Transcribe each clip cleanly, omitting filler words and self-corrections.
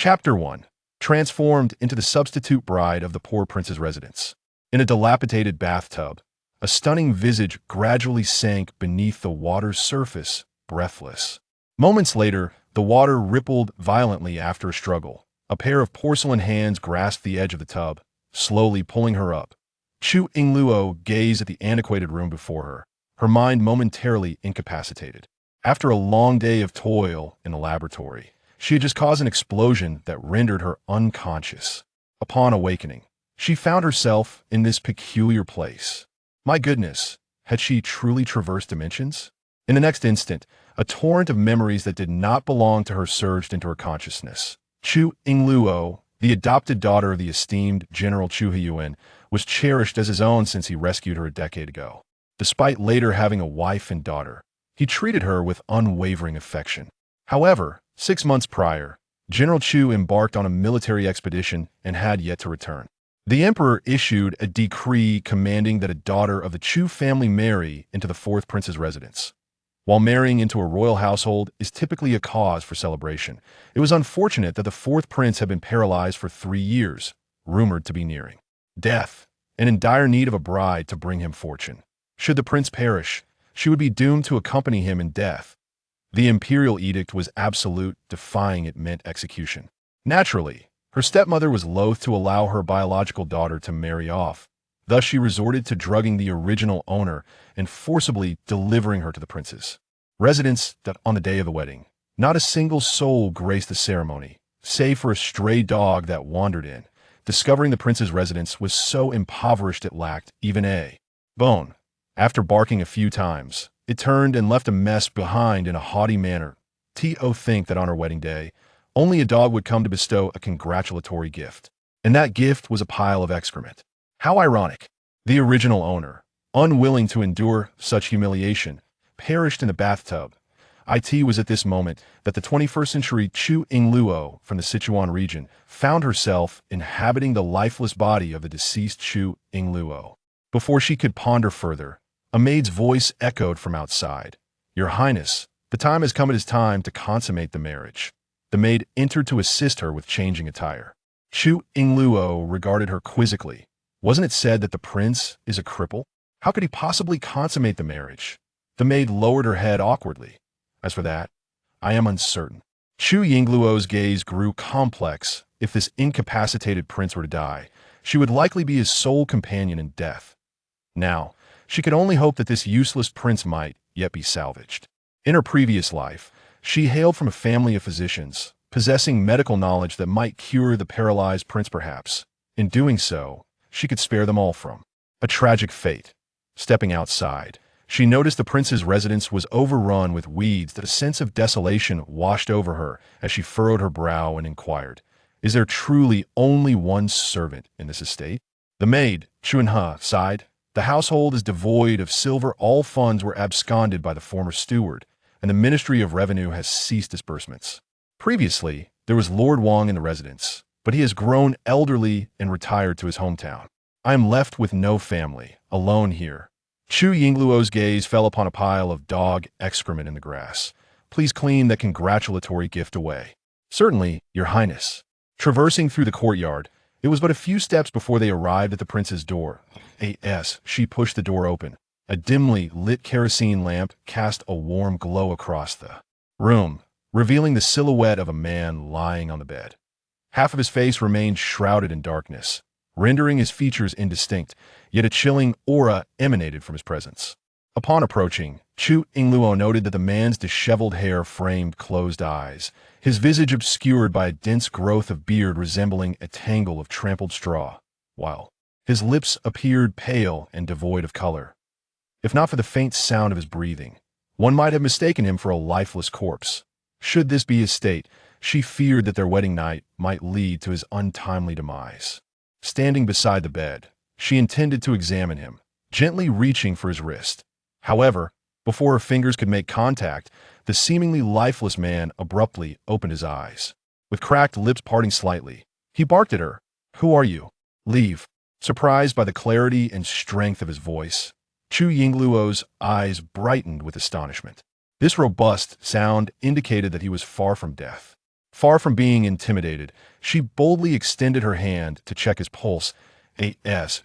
Chapter 1. Transformed into the substitute bride of the poor prince's residence. In a dilapidated bathtub, a stunning visage gradually sank beneath the water's surface, breathless. Moments later, the water rippled violently after a struggle. A pair of porcelain hands grasped the edge of the tub, slowly pulling her up. Chu Yingluo gazed at the antiquated room before her mind momentarily incapacitated. After a long day of toil in the laboratory, she had just caused an explosion that rendered her unconscious. Upon awakening, she found herself in this peculiar place. My goodness, had she truly traversed dimensions? In the next instant, a torrent of memories that did not belong to her surged into her consciousness. Chu Yingluo, the adopted daughter of the esteemed General Chu Yingluo, was cherished as his own since he rescued her a decade ago. Despite later having a wife and daughter, he treated her with unwavering affection. However, 6 months prior, General Chu embarked on a military expedition and had yet to return. The emperor issued a decree commanding that a daughter of the Chu family marry into the fourth prince's residence. While marrying into a royal household is typically a cause for celebration, it was unfortunate that the fourth prince had been paralyzed for 3 years, rumored to be nearing death, and in dire need of a bride to bring him fortune. Should the prince perish, she would be doomed to accompany him in death. The imperial edict was absolute, defying it meant execution. Naturally, her stepmother was loath to allow her biological daughter to marry off. Thus she resorted to drugging the original owner and forcibly delivering her to the prince's residence. That on the day of the wedding, not a single soul graced the ceremony, save for a stray dog that wandered in. Discovering the prince's residence was so impoverished it lacked even a bone. After barking a few times, it turned and left a mess behind in a haughty manner. To think that on her wedding day, only a dog would come to bestow a congratulatory gift. And that gift was a pile of excrement. How ironic. The original owner, unwilling to endure such humiliation, perished in the bathtub. It was at this moment that the 21st century Chu Yingluo from the Sichuan region found herself inhabiting the lifeless body of the deceased Chu Yingluo. Before she could ponder further, a maid's voice echoed from outside. "Your Highness, the time has come. It is time to consummate the marriage." The maid entered to assist her with changing attire. Chu Yingluo regarded her quizzically. Wasn't it said that the prince is a cripple? How could he possibly consummate the marriage? The maid lowered her head awkwardly. As for that, I am uncertain. Chu Yingluo's gaze grew complex. If this incapacitated prince were to die, she would likely be his sole companion in death. Now, she could only hope that this useless prince might yet be salvaged. In her previous life, she hailed from a family of physicians, possessing medical knowledge that might cure the paralyzed prince perhaps. In doing so, she could spare them all from a tragic fate. Stepping outside, she noticed the prince's residence was overrun with weeds. That a sense of desolation washed over her as she furrowed her brow and inquired, "Is there truly only one servant in this estate?" The maid, Chunha, sighed. "The household is devoid of silver. All funds were absconded by the former steward, and the Ministry of Revenue has ceased disbursements. Previously, there was Lord Wang in the residence, but he has grown elderly and retired to his hometown. I am left with no family, alone here." Chu Yingluo's gaze fell upon a pile of dog excrement in the grass. "Please clean that congratulatory gift away." "Certainly, Your Highness." Traversing through the courtyard, it was but a few steps before they arrived at the prince's door. She pushed the door open. A dimly lit kerosene lamp cast a warm glow across the room, revealing the silhouette of a man lying on the bed. Half of his face remained shrouded in darkness, rendering his features indistinct, yet a chilling aura emanated from his presence. Upon approaching, Chu Yingluo noted that the man's disheveled hair framed closed eyes, his visage obscured by a dense growth of beard resembling a tangle of trampled straw, while his lips appeared pale and devoid of color. If not for the faint sound of his breathing, one might have mistaken him for a lifeless corpse. Should this be his state, she feared that their wedding night might lead to his untimely demise. Standing beside the bed, she intended to examine him, gently reaching for his wrist. However, before her fingers could make contact, the seemingly lifeless man abruptly opened his eyes. With cracked lips parting slightly, he barked at her. "Who are you? Leave." Surprised by the clarity and strength of his voice, Chu Yingluo's eyes brightened with astonishment. This robust sound indicated that he was far from death. Far from being intimidated, she boldly extended her hand to check his pulse.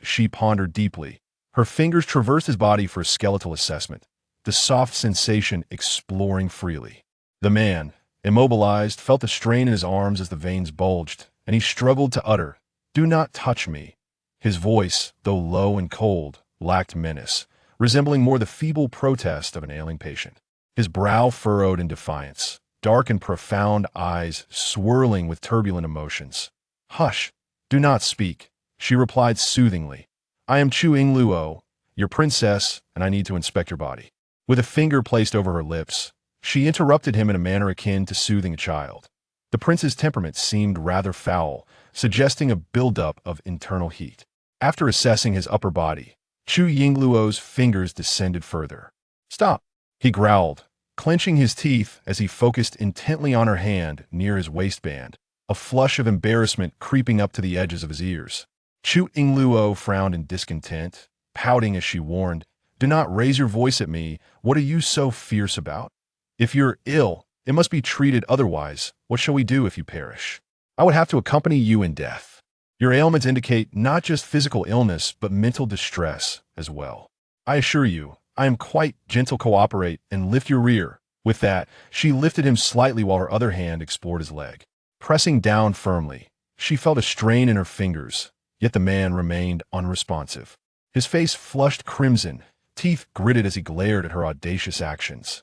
She pondered deeply. Her fingers traversed his body for a skeletal assessment, the soft sensation exploring freely. The man, immobilized, felt the strain in his arms as the veins bulged, and he struggled to utter, "Do not touch me." His voice, though low and cold, lacked menace, resembling more the feeble protest of an ailing patient. His brow furrowed in defiance, dark and profound eyes swirling with turbulent emotions. "Hush, do not speak," she replied soothingly. "I am Chu Yingluo, your princess, and I need to inspect your body." With a finger placed over her lips, she interrupted him in a manner akin to soothing a child. The prince's temperament seemed rather foul, suggesting a buildup of internal heat. After assessing his upper body, Chu Yingluo's fingers descended further. "Stop," he growled, clenching his teeth as he focused intently on her hand near his waistband, a flush of embarrassment creeping up to the edges of his ears. Chu Yingluo frowned in discontent, pouting as she warned, "Do not raise your voice at me. What are you so fierce about? If you're ill, it must be treated otherwise. What shall we do if you perish? I would have to accompany you in death. Your ailments indicate not just physical illness, but mental distress as well. I assure you, I am quite gentle. Cooperate and lift your rear." With that, she lifted him slightly while her other hand explored his leg. Pressing down firmly, she felt a strain in her fingers, yet the man remained unresponsive. His face flushed crimson, teeth gritted as he glared at her audacious actions.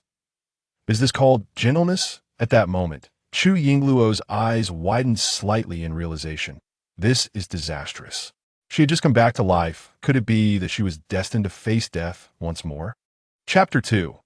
"Is this called gentleness?" At that moment, Chu Yingluo's eyes widened slightly in realization. This is disastrous. She had just come back to life. Could it be that she was destined to face death once more? Chapter 2.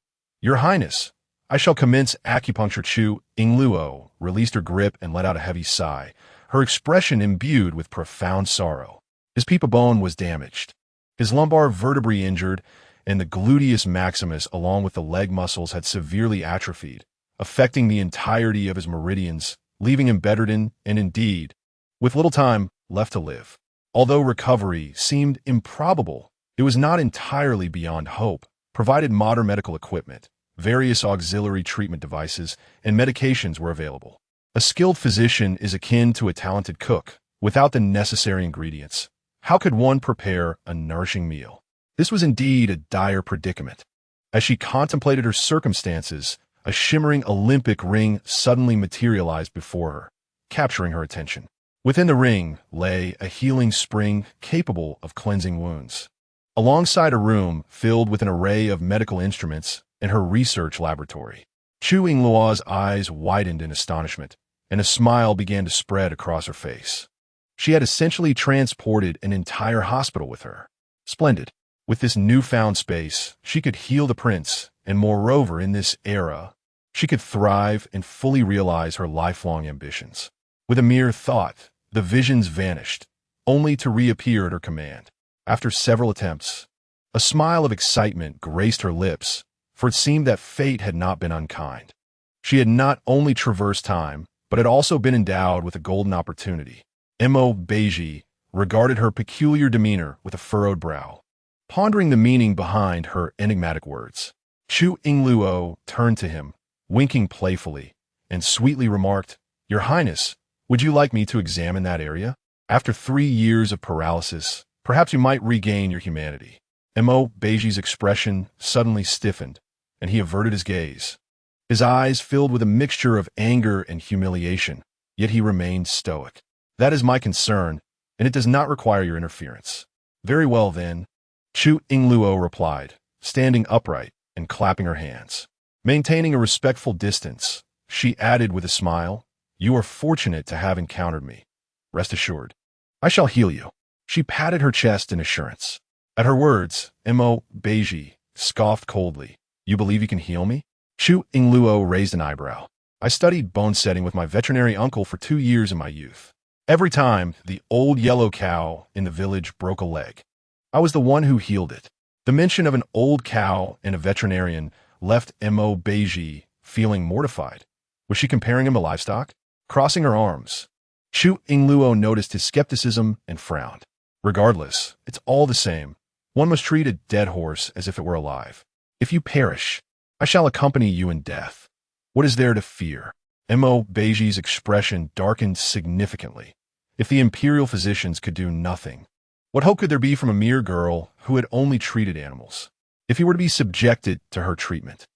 Your Highness, I shall commence acupuncture. Chu Yingluo released her grip and let out a heavy sigh, her expression imbued with profound sorrow. His pipa bone was damaged, his lumbar vertebrae injured, and the gluteus maximus along with the leg muscles had severely atrophied, affecting the entirety of his meridians, leaving him bedridden and indeed with little time left to live. Although recovery seemed improbable, it was not entirely beyond hope, provided modern medical equipment, various auxiliary treatment devices, and medications were available. A skilled physician is akin to a talented cook. Without the necessary ingredients, how could one prepare a nourishing meal? This was indeed a dire predicament. As she contemplated her circumstances, a shimmering Olympic ring suddenly materialized before her, capturing her attention. Within the ring lay a healing spring capable of cleansing wounds. Alongside a room filled with an array of medical instruments and her research laboratory. Chu Yingluo's eyes widened in astonishment, and a smile began to spread across her face. She had essentially transported an entire hospital with her. Splendid. With this newfound space, she could heal the prince, and moreover, in this era, she could thrive and fully realize her lifelong ambitions. With a mere thought, the visions vanished, only to reappear at her command. After several attempts, a smile of excitement graced her lips, for it seemed that fate had not been unkind. She had not only traversed time, but had also been endowed with a golden opportunity. Beizhi regarded her peculiar demeanor with a furrowed brow, pondering the meaning behind her enigmatic words. Chu Yingluo turned to him, winking playfully, and sweetly remarked, "Your Highness, would you like me to examine that area? After 3 years of paralysis, perhaps you might regain your humanity." Beizhi's expression suddenly stiffened, and he averted his gaze. His eyes filled with a mixture of anger and humiliation, yet he remained stoic. "That is my concern, and it does not require your interference." "Very well, then," Chu Yingluo replied, standing upright and clapping her hands. Maintaining a respectful distance, she added with a smile, "You are fortunate to have encountered me. Rest assured, I shall heal you." She patted her chest in assurance. At her words, Beizhi scoffed coldly. "You believe you can heal me?" Chu Yingluo raised an eyebrow. "I studied bone setting with my veterinary uncle for 2 years in my youth. Every time the old yellow cow in the village broke a leg, I was the one who healed it." The mention of an old cow and a veterinarian left Beizhi feeling mortified. Was she comparing him to livestock? Crossing her arms, Chu Yingluo noticed his skepticism and frowned. "Regardless, it's all the same. One must treat a dead horse as if it were alive. If you perish, I shall accompany you in death. What is there to fear?" Mo Beizhi's expression darkened significantly. If the imperial physicians could do nothing, what hope could there be from a mere girl who had only treated animals? If he were to be subjected to her treatment,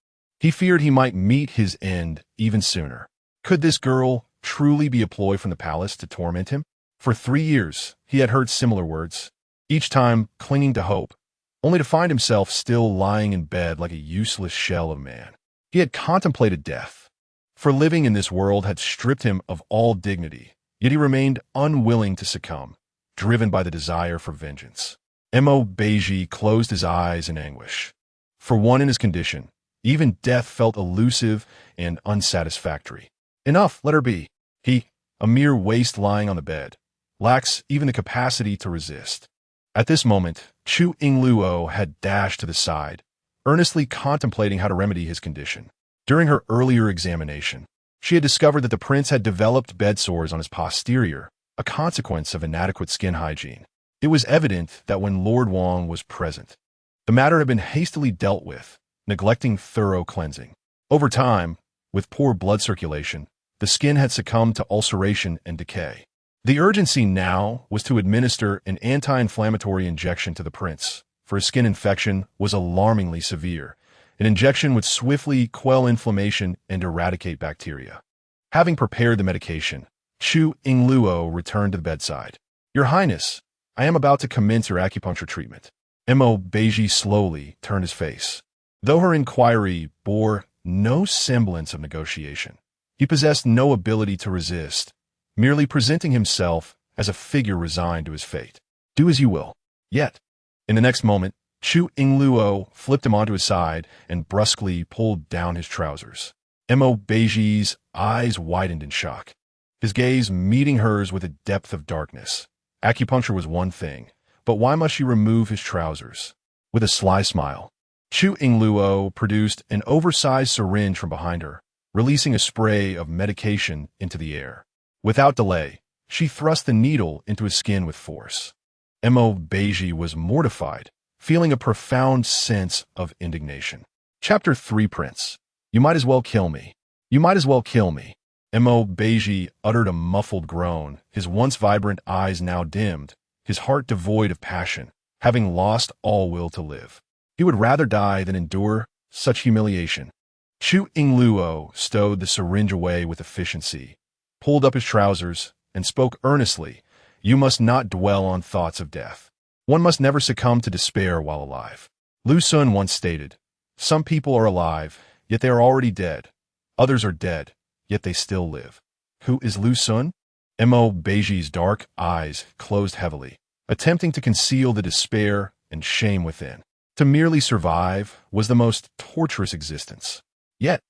he feared he might meet his end even sooner. Could this girl truly be a ploy from the palace to torment him? For 3 years, he had heard similar words, each time clinging to hope, only to find himself still lying in bed like a useless shell of man. He had contemplated death, for living in this world had stripped him of all dignity, yet he remained unwilling to succumb, driven by the desire for vengeance. Mo Beizhi closed his eyes in anguish. For one in his condition, even death felt elusive and unsatisfactory. Enough, let her be. He, a mere waste lying on the bed, lacks even the capacity to resist. At this moment, Chu Yingluo had dashed to the side, earnestly contemplating how to remedy his condition. During her earlier examination, she had discovered that the prince had developed bed sores on his posterior, a consequence of inadequate skin hygiene. It was evident that when Lord Wang was present, the matter had been hastily dealt with, neglecting thorough cleansing. Over time, with poor blood circulation, the skin had succumbed to ulceration and decay. The urgency now was to administer an anti-inflammatory injection to the prince, for his skin infection was alarmingly severe. An injection would swiftly quell inflammation and eradicate bacteria. Having prepared the medication, Chu Yingluo returned to the bedside. "Your Highness, I am about to commence your acupuncture treatment." Mo Beizhi slowly turned his face. Though her inquiry bore no semblance of negotiation, he possessed no ability to resist, merely presenting himself as a figure resigned to his fate. "Do as you will." Yet, in the next moment, Chu Yingluo flipped him onto his side and brusquely pulled down his trousers. Mo Beizhi's eyes widened in shock, his gaze meeting hers with a depth of darkness. Acupuncture was one thing, but why must she remove his trousers? With a sly smile, Chu Yingluo produced an oversized syringe from behind her, releasing a spray of medication into the air. Without delay, she thrust the needle into his skin with force. Mo Beizhi was mortified, feeling a profound sense of indignation. Chapter 3 Prince. "You might as well kill me. You might as well kill me." Mo Beizhi uttered a muffled groan, his once vibrant eyes now dimmed, his heart devoid of passion, having lost all will to live. He would rather die than endure such humiliation. Chu Yingluo stowed the syringe away with efficiency, pulled up his trousers, and spoke earnestly, "You must not dwell on thoughts of death. One must never succumb to despair while alive." Lu Sun once stated, "Some people are alive, yet they are already dead. Others are dead, yet they still live." Who is Lu Sun? Mo Beizhi's dark eyes closed heavily, attempting to conceal the despair and shame within. To merely survive was the most torturous existence. Yet,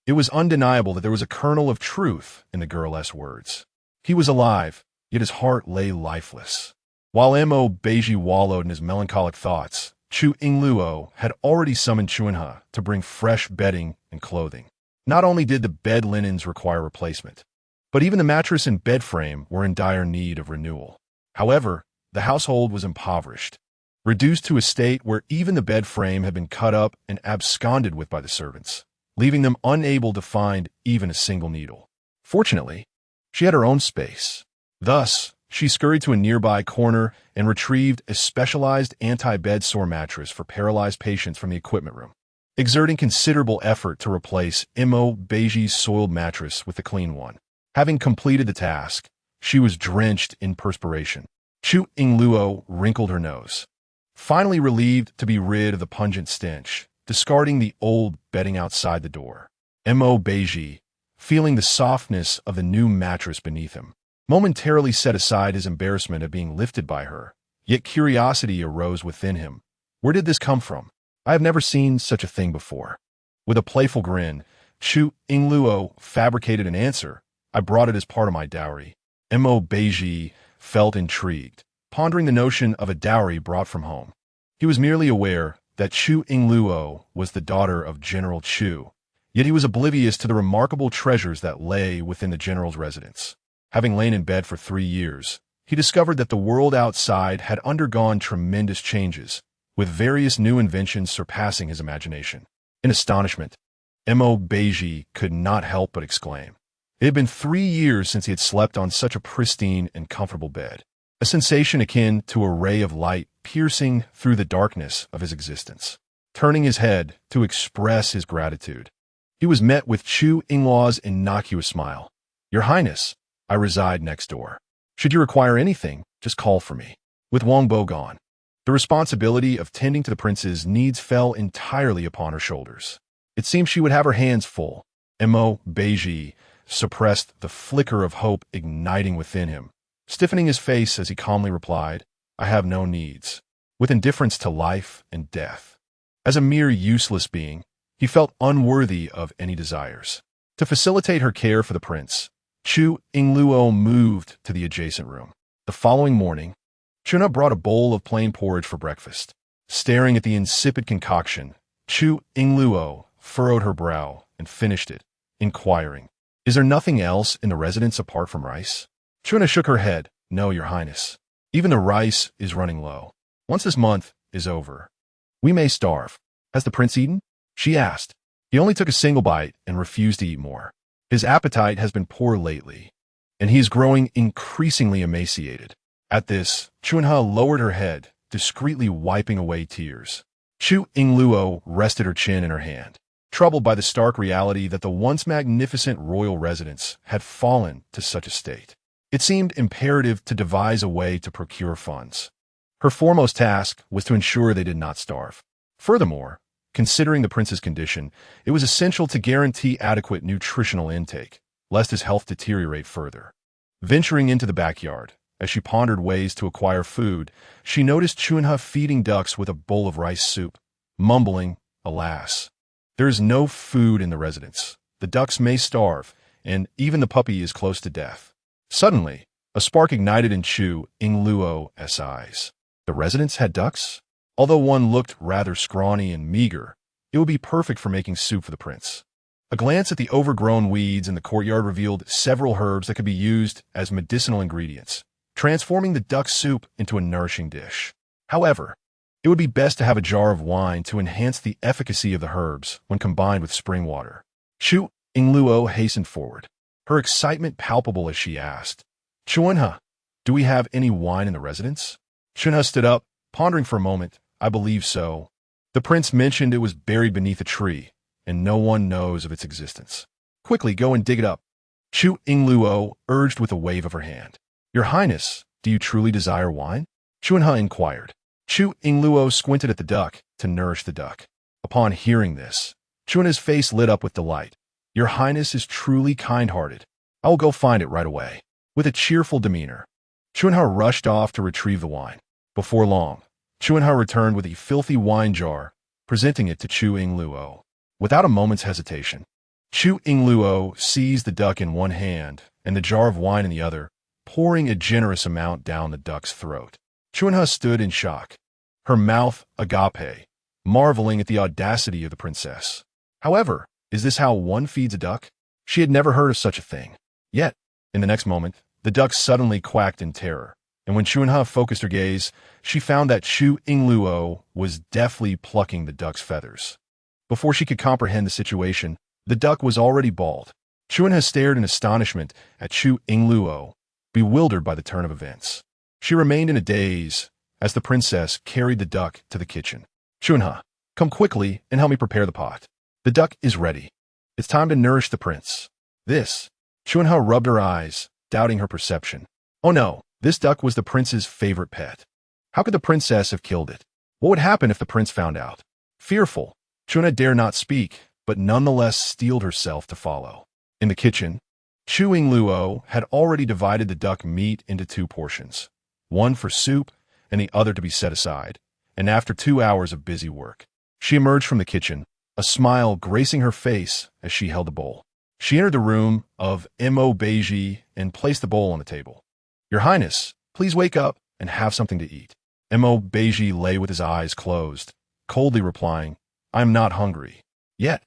it was undeniable that there was a kernel of truth in the girl's words. He was alive, yet his heart lay lifeless. While Mo Beizhi wallowed in his melancholic thoughts, Chu Yingluo had already summoned Chuanhe to bring fresh bedding and clothing. Not only did the bed linens require replacement, but even the mattress and bed frame were in dire need of renewal. However, the household was impoverished, reduced to a state where even the bed frame had been cut up and absconded with by the servants, leaving them unable to find even a single needle. Fortunately, she had her own space. Thus, she scurried to a nearby corner and retrieved a specialized anti-bed sore mattress for paralyzed patients from the equipment room, exerting considerable effort to replace Mo Beizhi's soiled mattress with a clean one. Having completed the task, she was drenched in perspiration. Chu Yingluo wrinkled her nose, finally relieved to be rid of the pungent stench, discarding the old bedding outside the door. Mo Beizhi, feeling the softness of the new mattress beneath him, momentarily set aside his embarrassment of being lifted by her, yet curiosity arose within him. Where did this come from? I have never seen such a thing before. With a playful grin, Chu Yingluo fabricated an answer. I brought it as part of my dowry. Mo Beizhi felt intrigued, pondering the notion of a dowry brought from home. He was merely aware that Chu Yingluo was the daughter of General Chu, yet he was oblivious to the remarkable treasures that lay within the general's residence. Having lain in bed for 3 years, he discovered that the world outside had undergone tremendous changes, with various new inventions surpassing his imagination. In astonishment, Mo Beizhi could not help but exclaim, It had been 3 years since he had slept on such a pristine and comfortable bed, a sensation akin to a ray of light piercing through the darkness of his existence. Turning his head to express his gratitude, he was met with Chu Yingluo's innocuous smile. "Your Highness, I reside next door. Should you require anything, just call for me." With Wang Bo gone, the responsibility of tending to the prince's needs fell entirely upon her shoulders. It seemed she would have her hands full. Beizhi suppressed the flicker of hope igniting within him, stiffening his face as he calmly replied, "I have no needs," with indifference to life and death. As a mere useless being, he felt unworthy of any desires. To facilitate her care for the prince, Chu Yingluo moved to the adjacent room. The following morning, Chuna brought a bowl of plain porridge for breakfast. Staring at the insipid concoction, Chu Yingluo furrowed her brow and finished it, inquiring, "Is there nothing else in the residence apart from rice?" Chuna shook her head. "No, Your Highness. Even the rice is running low. Once this month is over, we may starve." "Has the prince eaten?" she asked. He only took a single bite and refused to eat more. His appetite has been poor lately, and he is growing increasingly emaciated. At this, Chunha lowered her head, discreetly wiping away tears. Chu Yingluo rested her chin in her hand, troubled by the stark reality that the once magnificent royal residence had fallen to such a state. It seemed imperative to devise a way to procure funds. Her foremost task was to ensure they did not starve. Furthermore, considering the prince's condition, it was essential to guarantee adequate nutritional intake, lest his health deteriorate further. Venturing into the backyard, as she pondered ways to acquire food, she noticed Chunha feeding ducks with a bowl of rice soup, mumbling, "Alas, there is no food in the residence. The ducks may starve, and even the puppy is close to death." Suddenly, a spark ignited in Chu Yingluo's eyes. The residence had ducks? Although one looked rather scrawny and meager, it would be perfect for making soup for the prince. A glance at the overgrown weeds in the courtyard revealed several herbs that could be used as medicinal ingredients, transforming the duck soup into a nourishing dish. However, it would be best to have a jar of wine to enhance the efficacy of the herbs when combined with spring water. Chu Yingluo hastened forward, her excitement palpable as she asked, "Chunha, do we have any wine in the residence?" Chunha stood up, pondering for a moment. "I believe so. The prince mentioned it was buried beneath a tree, and no one knows of its existence. Quickly go and dig it up." Chu Yingluo urged with a wave of her hand. "Your Highness, do you truly desire wine?" Chunha inquired. Chu Yingluo squinted at the duck to nourish the duck. Upon hearing this, Chunha's face lit up with delight. "Your Highness is truly kind-hearted. I will go find it right away." With a cheerful demeanor, Chunha rushed off to retrieve the wine. Before long, Chunha returned with a filthy wine jar, presenting it to Chu Yingluo. Without a moment's hesitation, Chu Yingluo seized the duck in one hand and the jar of wine in the other, pouring a generous amount down the duck's throat. Chunha stood in shock, her mouth agape, marveling at the audacity of the princess. However, is this how one feeds a duck? She had never heard of such a thing. Yet, in the next moment, the duck suddenly quacked in terror, and when Chunha focused her gaze, she found that Chu Yingluo was deftly plucking the duck's feathers. Before she could comprehend the situation, the duck was already bald. Chunha stared in astonishment at Chu Yingluo, bewildered by the turn of events. She remained in a daze as the princess carried the duck to the kitchen. "Chunha, come quickly and help me prepare the pot. The duck is ready. It's time to nourish the prince." This, Chunha rubbed her eyes, doubting her perception. Oh no, this duck was the prince's favorite pet. How could the princess have killed it? What would happen if the prince found out? Fearful, Chunha dared not speak, but nonetheless steeled herself to follow. In the kitchen, Chu Yingluo had already divided the duck meat into 2 portions, one for soup and the other to be set aside, and after 2 hours of busy work, she emerged from the kitchen, a smile gracing her face as she held the bowl. She entered the room of Beizhi and placed the bowl on the table. "Your Highness, please wake up and have something to eat." Beizhi lay with his eyes closed, coldly replying, "I am not hungry." Yet,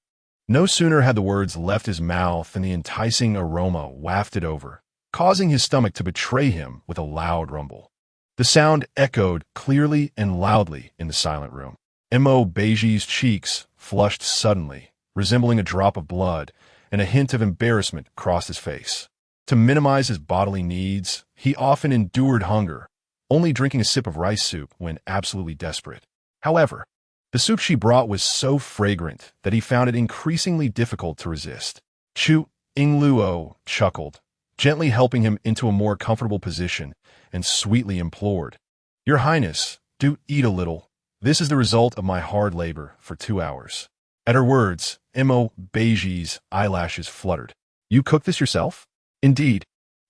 no sooner had the words left his mouth than the enticing aroma wafted over, causing his stomach to betray him with a loud rumble. The sound echoed clearly and loudly in the silent room. Beizhi's cheeks flushed suddenly, resembling a drop of blood, and a hint of embarrassment crossed his face. To minimize his bodily needs, he often endured hunger, only drinking a sip of rice soup when absolutely desperate. However, the soup she brought was so fragrant that he found it increasingly difficult to resist. Chu Yingluo chuckled, gently helping him into a more comfortable position, and sweetly implored, "Your Highness, do eat a little. This is the result of my hard labor for 2 hours." At her words, Beizhi's eyelashes fluttered. "You cooked this yourself?" "Indeed.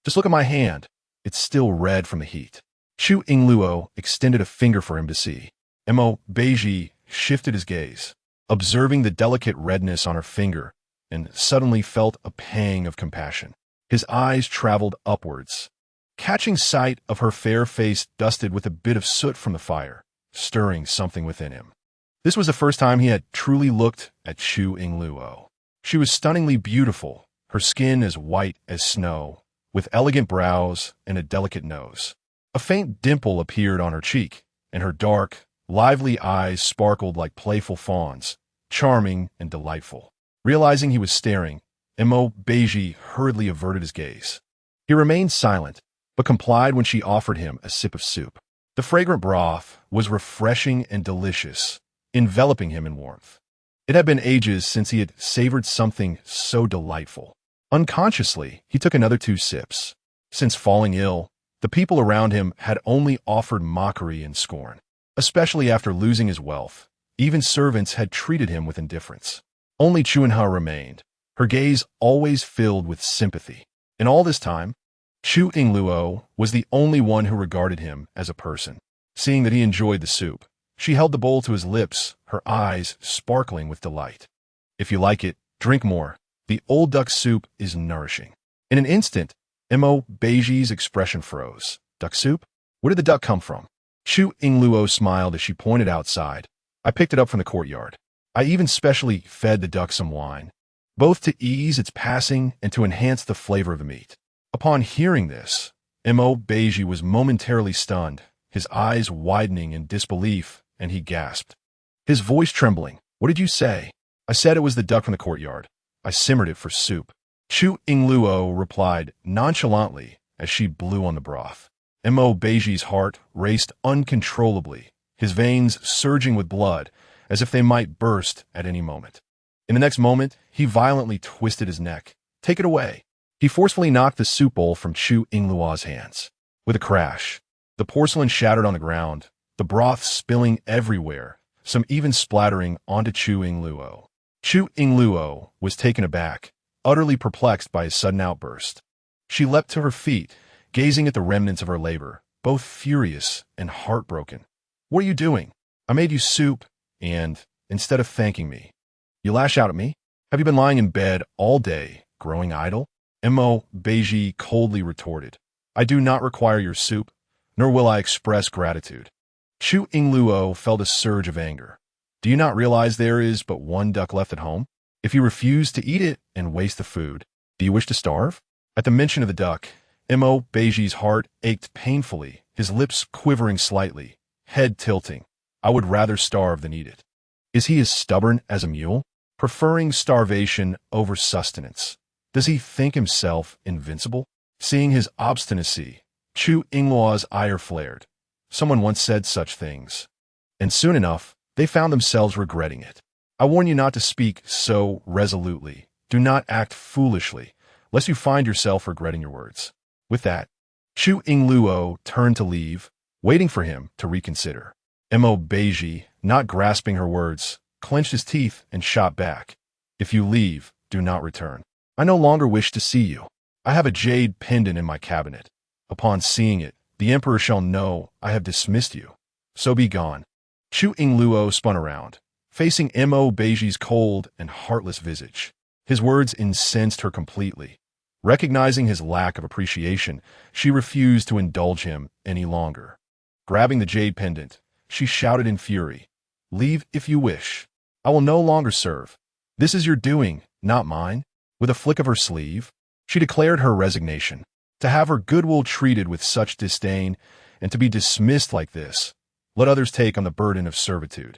Just look at my hand. It's still red from the heat." Chu Yingluo extended a finger for him to see. Beizhi shifted his gaze, observing the delicate redness on her finger, and suddenly felt a pang of compassion. His eyes traveled upwards, catching sight of her fair face dusted with a bit of soot from the fire, stirring something within him. This was the first time he had truly looked at Chu Yingluo. She was stunningly beautiful, her skin as white as snow, with elegant brows and a delicate nose. A faint dimple appeared on her cheek, and her dark, lively eyes sparkled like playful fawns, charming and delightful. Realizing he was staring, Beizhi hurriedly averted his gaze. He remained silent, but complied when she offered him a sip of soup. The fragrant broth was refreshing and delicious, enveloping him in warmth. It had been ages since he had savored something so delightful. Unconsciously, he took another 2 sips. Since falling ill, the people around him had only offered mockery and scorn. Especially after losing his wealth, even servants had treated him with indifference. Only Chunha remained, her gaze always filled with sympathy. In all this time, Chu Yingluo was the only one who regarded him as a person. Seeing that he enjoyed the soup, she held the bowl to his lips, her eyes sparkling with delight. "If you like it, drink more. The old duck soup is nourishing." In an instant, Beizhi's expression froze. "Duck soup? Where did the duck come from?" Chu Yingluo smiled as she pointed outside. "I picked it up from the courtyard. I even specially fed the duck some wine, both to ease its passing and to enhance the flavor of the meat." Upon hearing this, Beizhi was momentarily stunned, his eyes widening in disbelief, and he gasped, his voice trembling. "What did you say?" "I said it was the duck from the courtyard. I simmered it for soup." Chu Yingluo replied nonchalantly as she blew on the broth. Beizhi's heart raced uncontrollably, his veins surging with blood, as if they might burst at any moment. In the next moment, he violently twisted his neck. "Take it away." He forcefully knocked the soup bowl from Chu Yingluo's hands. With a crash, the porcelain shattered on the ground, the broth spilling everywhere, some even splattering onto Chu Yingluo. Chu Yingluo was taken aback, utterly perplexed by his sudden outburst. She leapt to her feet, gazing at the remnants of her labor, both furious and heartbroken. "What are you doing? I made you soup, and, instead of thanking me, you lash out at me? Have you been lying in bed all day, growing idle?" Beizhi coldly retorted. "I do not require your soup, nor will I express gratitude." Chu Yingluo felt a surge of anger. "Do you not realize there is but 1 duck left at home? If you refuse to eat it and waste the food, do you wish to starve?" At the mention of the duck, Beizhi's heart ached painfully, his lips quivering slightly, head tilting. "I would rather starve than eat it." Is he as stubborn as a mule, preferring starvation over sustenance? Does he think himself invincible? Seeing his obstinacy, Chu Yingluo's ire flared. Someone once said such things, and soon enough, they found themselves regretting it. "I warn you not to speak so resolutely. Do not act foolishly, lest you find yourself regretting your words." With that, Chu Yingluo turned to leave, waiting for him to reconsider. Beizhi, not grasping her words, clenched his teeth and shot back. "If you leave, do not return. I no longer wish to see you. I have a jade pendant in my cabinet. Upon seeing it, the emperor shall know I have dismissed you. So be gone." Chu Yingluo spun around, facing Beizhi's cold and heartless visage. His words incensed her completely. Recognizing his lack of appreciation, she refused to indulge him any longer. Grabbing the jade pendant, she shouted in fury, "Leave if you wish. I will no longer serve. This is your doing, not mine." With a flick of her sleeve, she declared her resignation. To have her goodwill treated with such disdain, and to be dismissed like this, let others take on the burden of servitude.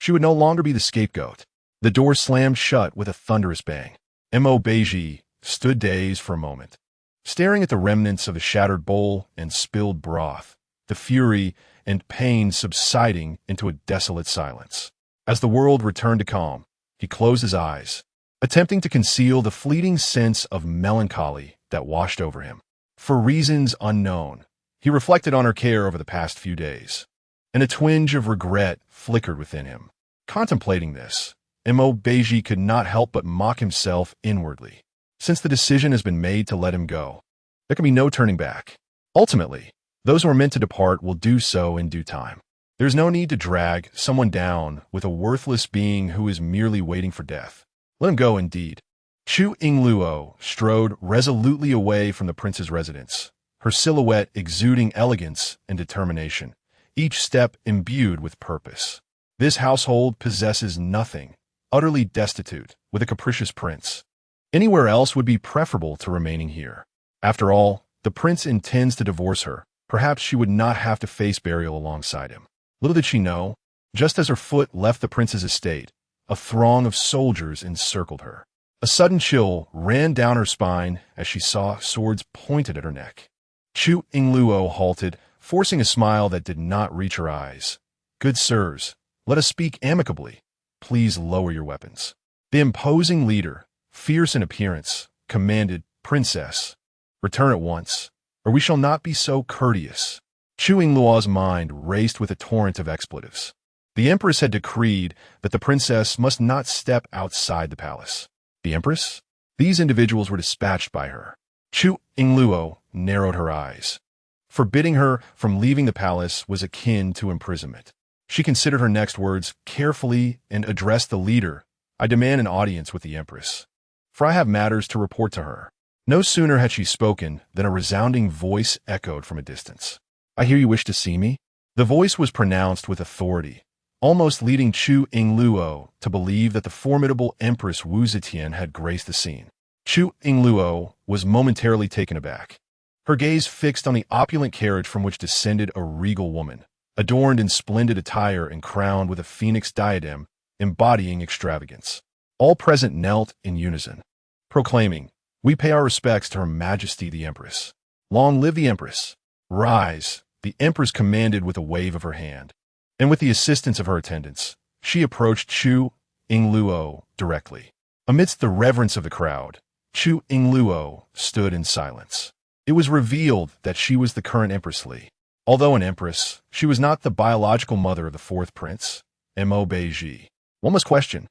She would no longer be the scapegoat. The door slammed shut with a thunderous bang. Beizhi stood dazed for a moment, staring at the remnants of the shattered bowl and spilled broth, the fury and pain subsiding into a desolate silence. As the world returned to calm, he closed his eyes, attempting to conceal the fleeting sense of melancholy that washed over him. For reasons unknown, he reflected on her care over the past few days, and a twinge of regret flickered within him. Contemplating this, Beizhi could not help but mock himself inwardly. Since the decision has been made to let him go, there can be no turning back. Ultimately, those who are meant to depart will do so in due time. There is no need to drag someone down with a worthless being who is merely waiting for death. Let him go indeed. Chu Yingluo strode resolutely away from the prince's residence, her silhouette exuding elegance and determination, each step imbued with purpose. This household possesses nothing, utterly destitute, with a capricious prince. Anywhere else would be preferable to remaining here. After all, the prince intends to divorce her. Perhaps she would not have to face burial alongside him. Little did she know, just as her foot left the prince's estate, a throng of soldiers encircled her. A sudden chill ran down her spine as she saw swords pointed at her neck. Chu Yingluo halted, forcing a smile that did not reach her eyes. "Good sirs, let us speak amicably. Please lower your weapons." The imposing leader, fierce in appearance, commanded, "Princess, return at once, or we shall not be so courteous." Chu Yingluo's mind raced with a torrent of expletives. The empress had decreed that the princess must not step outside the palace. The empress? These individuals were dispatched by her. Chu Yingluo narrowed her eyes. Forbidding her from leaving the palace was akin to imprisonment. She considered her next words carefully and addressed the leader. "I demand an audience with the empress, for I have matters to report to her." No sooner had she spoken than a resounding voice echoed from a distance. "I hear you wish to see me?" The voice was pronounced with authority, almost leading Chu Yingluo to believe that the formidable Empress Wu Zetian had graced the scene. Chu Yingluo was momentarily taken aback, her gaze fixed on the opulent carriage from which descended a regal woman, adorned in splendid attire and crowned with a phoenix diadem embodying extravagance. All present knelt in unison, proclaiming, "We pay our respects to Her Majesty the Empress. Long live the Empress!" "Rise," the Empress commanded with a wave of her hand. And with the assistance of her attendants, she approached Chu Yingluo directly. Amidst the reverence of the crowd, Chu Yingluo stood in silence. It was revealed that she was the current Empress Li. Although an empress, she was not the biological mother of the fourth prince, Beizhi. One must question,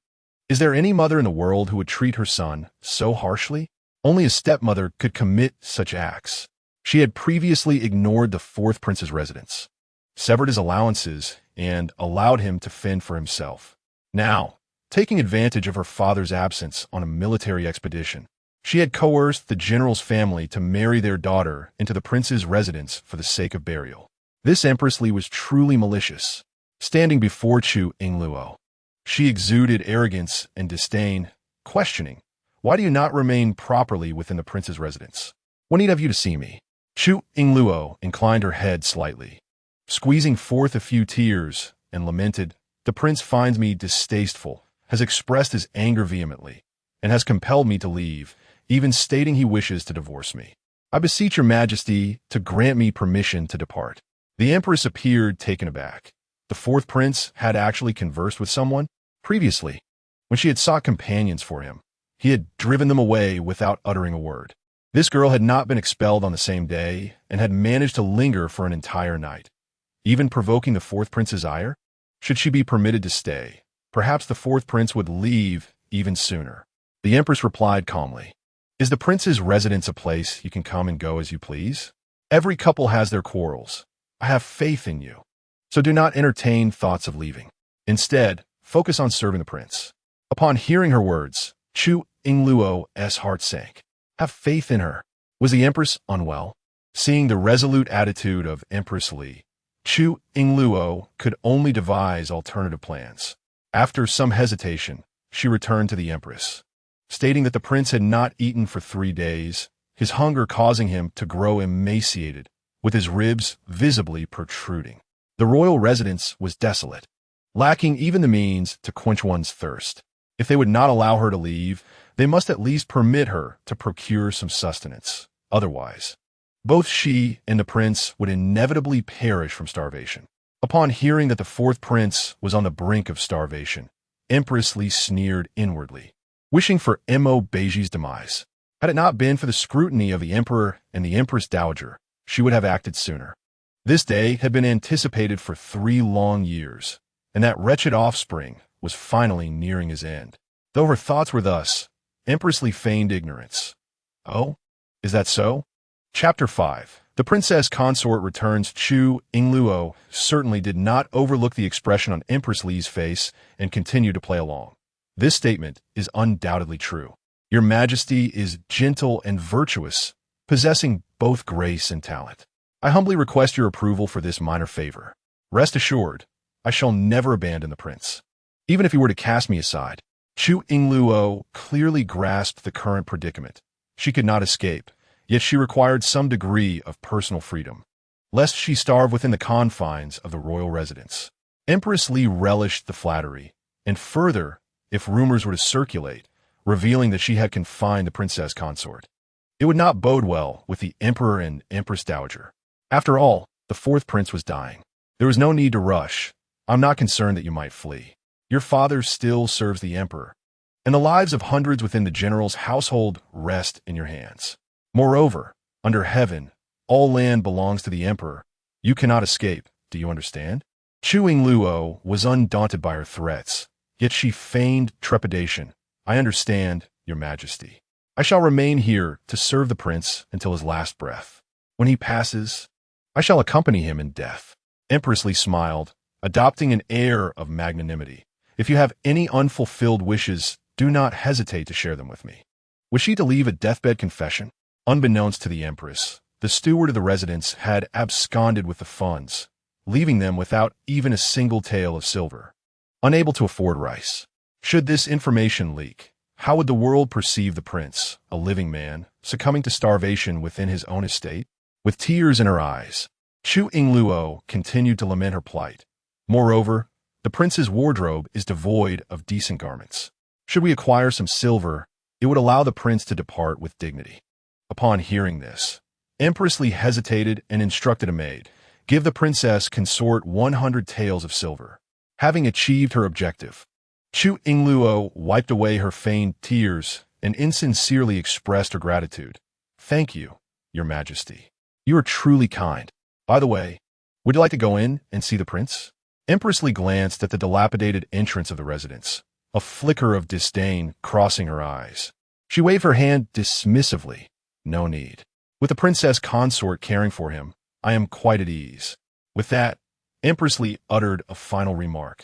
is there any mother in the world who would treat her son so harshly? Only a stepmother could commit such acts. She had previously ignored the fourth prince's residence, severed his allowances, and allowed him to fend for himself. Now, taking advantage of her father's absence on a military expedition, she had coerced the general's family to marry their daughter into the prince's residence for the sake of burial. This Empress Li was truly malicious. Standing before Chu Yingluo, she exuded arrogance and disdain, questioning, "Why do you not remain properly within the prince's residence? What need have you to see me?" Chu Yingluo inclined her head slightly, squeezing forth a few tears, and lamented, "The prince finds me distasteful, has expressed his anger vehemently, and has compelled me to leave, even stating he wishes to divorce me. I beseech your majesty to grant me permission to depart." The empress appeared taken aback. The fourth prince had actually conversed with someone. Previously, when she had sought companions for him, he had driven them away without uttering a word. This girl had not been expelled on the same day and had managed to linger for an entire night, even provoking the fourth prince's ire. Should she be permitted to stay, perhaps the fourth prince would leave even sooner. The empress replied calmly, "Is the prince's residence a place you can come and go as you please? Every couple has their quarrels. I have faith in you, so do not entertain thoughts of leaving. Instead, focus on serving the prince." Upon hearing her words, Chu Yingluo's heart sank. Have faith in her. Was the empress unwell? Seeing the resolute attitude of Empress Li, Chu Yingluo could only devise alternative plans. After some hesitation, she returned to the empress, stating that the prince had not eaten for 3 days, his hunger causing him to grow emaciated, with his ribs visibly protruding. The royal residence was desolate, lacking even the means to quench one's thirst. If they would not allow her to leave, They must at least permit her to procure some sustenance. Otherwise, both she and the prince would inevitably perish from starvation. Upon hearing that the fourth prince was on the brink of starvation, Empress Li sneered inwardly, wishing for Beizhi's demise. Had it not been for the scrutiny of the emperor and the empress dowager, she would have acted sooner. This day had been anticipated for 3 long years, and that wretched offspring was finally nearing his end. Though her thoughts were thus, Empress Li feigned ignorance. Oh, is that so? Chapter 5. The princess consort returns. Chu Yingluo certainly did not overlook the expression on Empress Li's face and continued to play along. This statement is undoubtedly true. Your Majesty is gentle and virtuous, possessing both grace and talent. I humbly request your approval for this minor favor. Rest assured, I shall never abandon the prince. Even if he were to cast me aside. Chu Yingluo clearly grasped the current predicament. She could not escape, yet she required some degree of personal freedom, lest she starve within the confines of the royal residence. Empress Li relished the flattery, and further, if rumors were to circulate, revealing that she had confined the princess consort. It would not bode well with the emperor and empress dowager. After all, the fourth prince was dying. There was no need to rush. I'm not concerned that you might flee. Your father still serves the emperor, and the lives of hundreds within the general's household rest in your hands. Moreover, under heaven, all land belongs to the emperor. You cannot escape, do you understand? Chu Yingluo was undaunted by her threats, yet she feigned trepidation. I understand, your majesty. I shall remain here to serve the prince until his last breath. When he passes, I shall accompany him in death. Empress Li smiled, adopting an air of magnanimity. If you have any unfulfilled wishes, do not hesitate to share them with me. Was she to leave a deathbed confession? Unbeknownst to the empress, the steward of the residence had absconded with the funds, leaving them without even a single tael of silver, unable to afford rice. Should this information leak, how would the world perceive the prince, a living man, succumbing to starvation within his own estate? With tears in her eyes, Chu Yingluo continued to lament her plight. Moreover, the prince's wardrobe is devoid of decent garments. Should we acquire some silver, it would allow the prince to depart with dignity. Upon hearing this, Empress Li hesitated and instructed a maid, give the princess consort 100 taels of silver. Having achieved her objective, Chu Yingluo wiped away her feigned tears and insincerely expressed her gratitude. Thank you, your majesty. You are truly kind. By the way, would you like to go in and see the prince? Empress Li glanced at the dilapidated entrance of the residence, a flicker of disdain crossing her eyes. She waved her hand dismissively. No need. With the princess consort caring for him, I am quite at ease. With that, Empress Li uttered a final remark,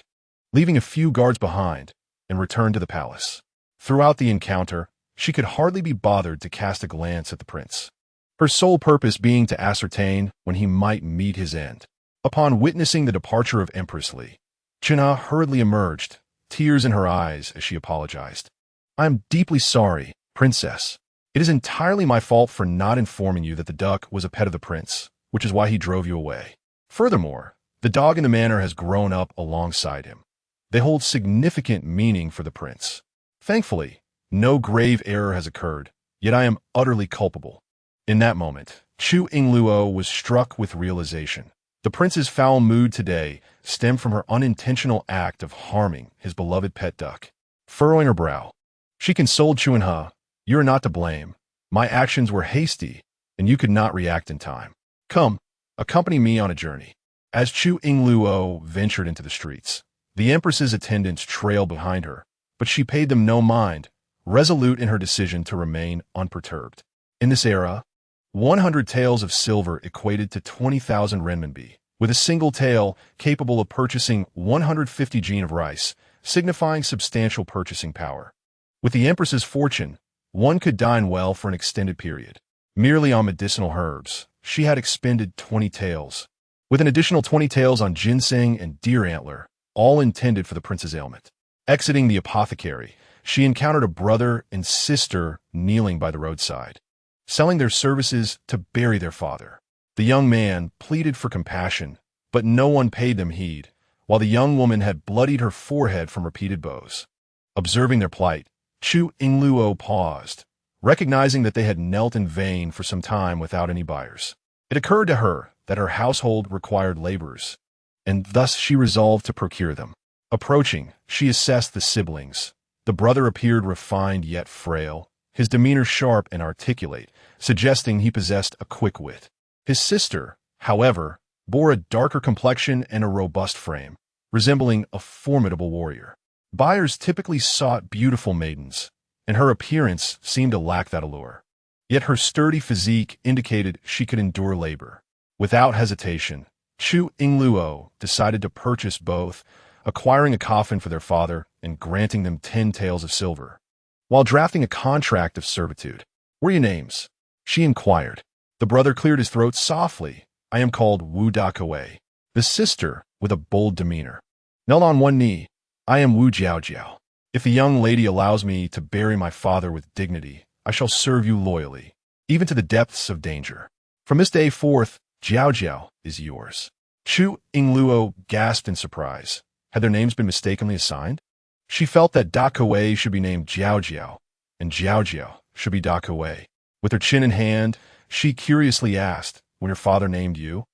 leaving a few guards behind, and returned to the palace. Throughout the encounter, she could hardly be bothered to cast a glance at the prince, her sole purpose being to ascertain when he might meet his end. Upon witnessing the departure of Empress Li, China hurriedly emerged, tears in her eyes as she apologized. I am deeply sorry, princess. It is entirely my fault for not informing you that the duck was a pet of the prince, which is why he drove you away. Furthermore, the dog in the manor has grown up alongside him. They hold significant meaning for the prince. Thankfully, no grave error has occurred, yet I am utterly culpable. In that moment, Chu Yingluo was struck with realization. The prince's foul mood today stemmed from her unintentional act of harming his beloved pet duck. Furrowing her brow, she consoled Chu Yingluo. You are not to blame. My actions were hasty, and you could not react in time. Come, accompany me on a journey. As Chu Yingluo ventured into the streets, the empress's attendants trailed behind her, but she paid them no mind, resolute in her decision to remain unperturbed. In this era, 100 taels of silver equated to 20,000 renminbi, with a single tael capable of purchasing 150 jin of rice, signifying substantial purchasing power. With the empress's fortune, one could dine well for an extended period. Merely on medicinal herbs, she had expended 20 taels, with an additional 20 taels on ginseng and deer antler, all intended for the prince's ailment. Exiting the apothecary, she encountered a brother and sister kneeling by the roadside, selling their services to bury their father. The young man pleaded for compassion, but no one paid them heed, while the young woman had bloodied her forehead from repeated blows. Observing their plight, Chu Yingluo paused, recognizing that they had knelt in vain for some time without any buyers. It occurred to her that her household required laborers, and thus she resolved to procure them. Approaching, she assessed the siblings. The brother appeared refined yet frail, his demeanor sharp and articulate, suggesting he possessed a quick wit. His sister, however, bore a darker complexion and a robust frame, resembling a formidable warrior. Buyers typically sought beautiful maidens, and her appearance seemed to lack that allure. Yet her sturdy physique indicated she could endure labor. Without hesitation, Chu Yingluo decided to purchase both, acquiring a coffin for their father and granting them 10 taels of silver. While drafting a contract of servitude, "What are your names?" she inquired. The brother cleared his throat softly. "I am called Wu Dakawei." The sister, with a bold demeanor, knelt on one knee. "I am Wu Jiaojiao. If the young lady allows me to bury my father with dignity, I shall serve you loyally, even to the depths of danger. From this day forth, Jiaojiao is yours." Chu Yingluo gasped in surprise. Had their names been mistakenly assigned? She felt that Dakawei should be named Jiaojiao, and Jiaojiao should be Dakawei. With her chin in hand, she curiously asked, "When your father named you,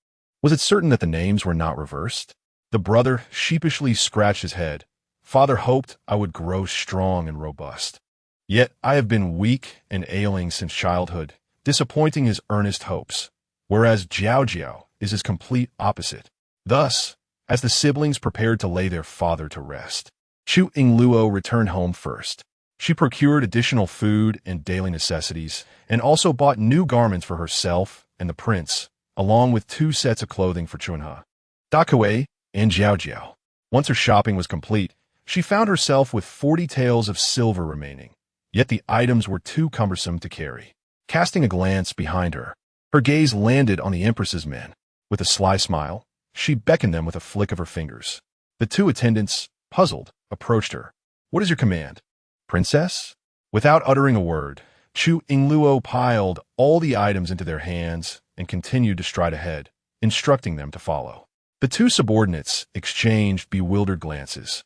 was it certain that the names were not reversed?" The brother sheepishly scratched his head. "Father hoped I would grow strong and robust. Yet I have been weak and ailing since childhood, disappointing his earnest hopes, whereas Jiaojiao is his complete opposite." Thus, as the siblings prepared to lay their father to rest, Chu Yingluo returned home first. She procured additional food and daily necessities, and also bought new garments for herself and the prince, along with 2 sets of clothing for Chunha, Dakawei, and Jiaojiao. Once her shopping was complete, she found herself with 40 taels of silver remaining, yet the items were too cumbersome to carry. Casting a glance behind her, her gaze landed on the empress's men. With a sly smile, she beckoned them with a flick of her fingers. The 2 attendants, puzzled, approached her. "What is your command, princess?" Without uttering a word, Chu Yingluo piled all the items into their hands and continued to stride ahead, instructing them to follow. The 2 subordinates exchanged bewildered glances,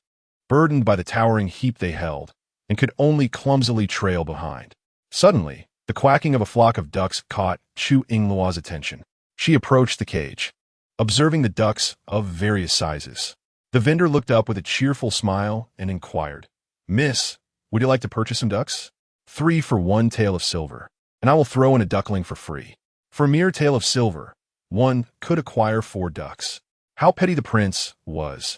burdened by the towering heap they held, and could only clumsily trail behind. Suddenly, the quacking of a flock of ducks caught Chu Yingluo's attention. She approached the cage, observing the ducks of various sizes. The vendor looked up with a cheerful smile and inquired, "Miss, would you like to purchase some ducks? 3 for 1 tael of silver, and I will throw in a duckling for free." For a mere tael of silver, one could acquire 4 ducks. How petty the prince was,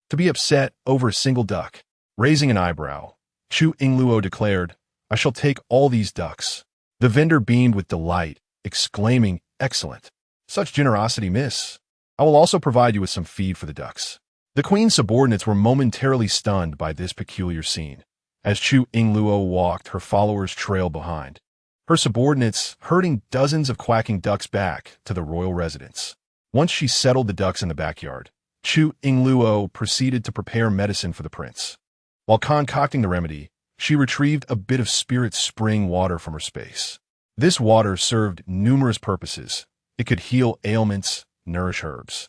to be upset over a single duck. Raising an eyebrow, Chu Yingluo declared, "I shall take all these ducks." The vendor beamed with delight, exclaiming, "Excellent. Such generosity, miss. I will also provide you with some feed for the ducks." The queen's subordinates were momentarily stunned by this peculiar scene. As Chu Yingluo walked, her followers trailed behind, her subordinates herding dozens of quacking ducks back to the royal residence. Once she settled the ducks in the backyard, Chu Yingluo proceeded to prepare medicine for the prince. While concocting the remedy, she retrieved a bit of spirit spring water from her space. This water served numerous purposes. It could heal ailments, nourish herbs,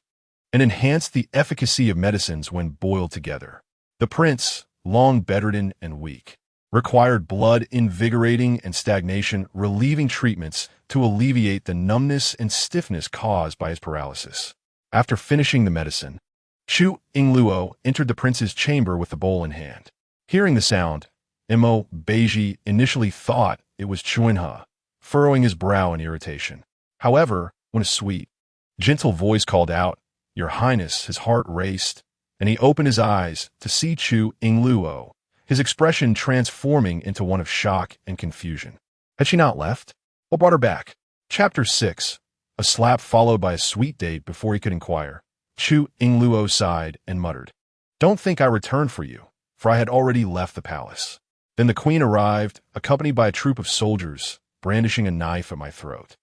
and enhance the efficacy of medicines when boiled together. The prince, long bedridden and weak, required blood-invigorating and stagnation-relieving treatments to alleviate the numbness and stiffness caused by his paralysis. After finishing the medicine, Chu Yingluo entered the prince's chamber with the bowl in hand. Hearing the sound, Beizhi initially thought it was Chunha, furrowing his brow in irritation. However, when a sweet, gentle voice called out, "Your Highness," his heart raced, and he opened his eyes to see Chu Yingluo, his expression transforming into one of shock and confusion. Had she not left? What brought her back? Chapter 6. A slap followed by a sweet date before he could inquire. Chu Yingluo sighed and muttered, "Don't think I returned for you, for I had already left the palace." Then the queen arrived, accompanied by a troop of soldiers, brandishing a knife at my throat.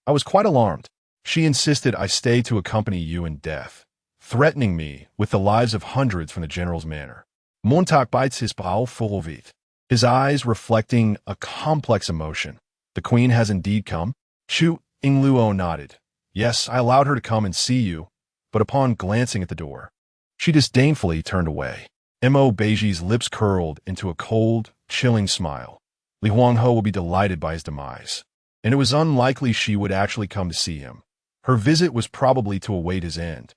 I was quite alarmed. She insisted I stay to accompany you in death, threatening me with the lives of hundreds from the general's manor. Montauk bites his pao full vit, his eyes reflecting a complex emotion. The queen has indeed come? Chu Yingluo nodded. Yes, I allowed her to come and see you, but upon glancing at the door, she disdainfully turned away. Mo Beizhi's lips curled into a cold, chilling smile. Li Huanghe will be delighted by his demise, and it was unlikely she would actually come to see him. Her visit was probably to await his end.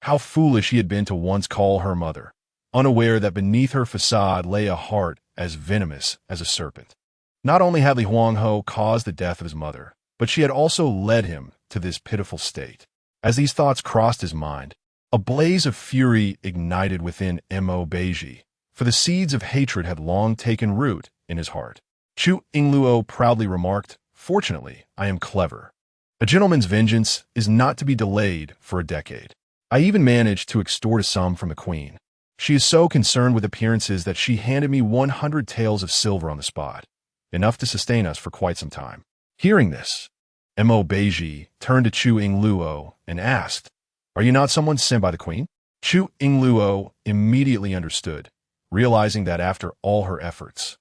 How foolish he had been to once call her mother, unaware that beneath her facade lay a heart as venomous as a serpent. Not only had Li Huanghe caused the death of his mother, but she had also led him to this pitiful state. As these thoughts crossed his mind, a blaze of fury ignited within Mo Beizhi, for the seeds of hatred had long taken root in his heart. Chu Yingluo proudly remarked, "Fortunately, I am clever. A gentleman's vengeance is not to be delayed for a decade. I even managed to extort a sum from the queen. She is so concerned with appearances that she handed me 100 taels of silver on the spot, enough to sustain us for quite some time." Hearing this, Mo Beizhi turned to Chu Yingluo and asked, "Are you not someone sent by the queen?" Chu Yingluo immediately understood, realizing that after all her efforts,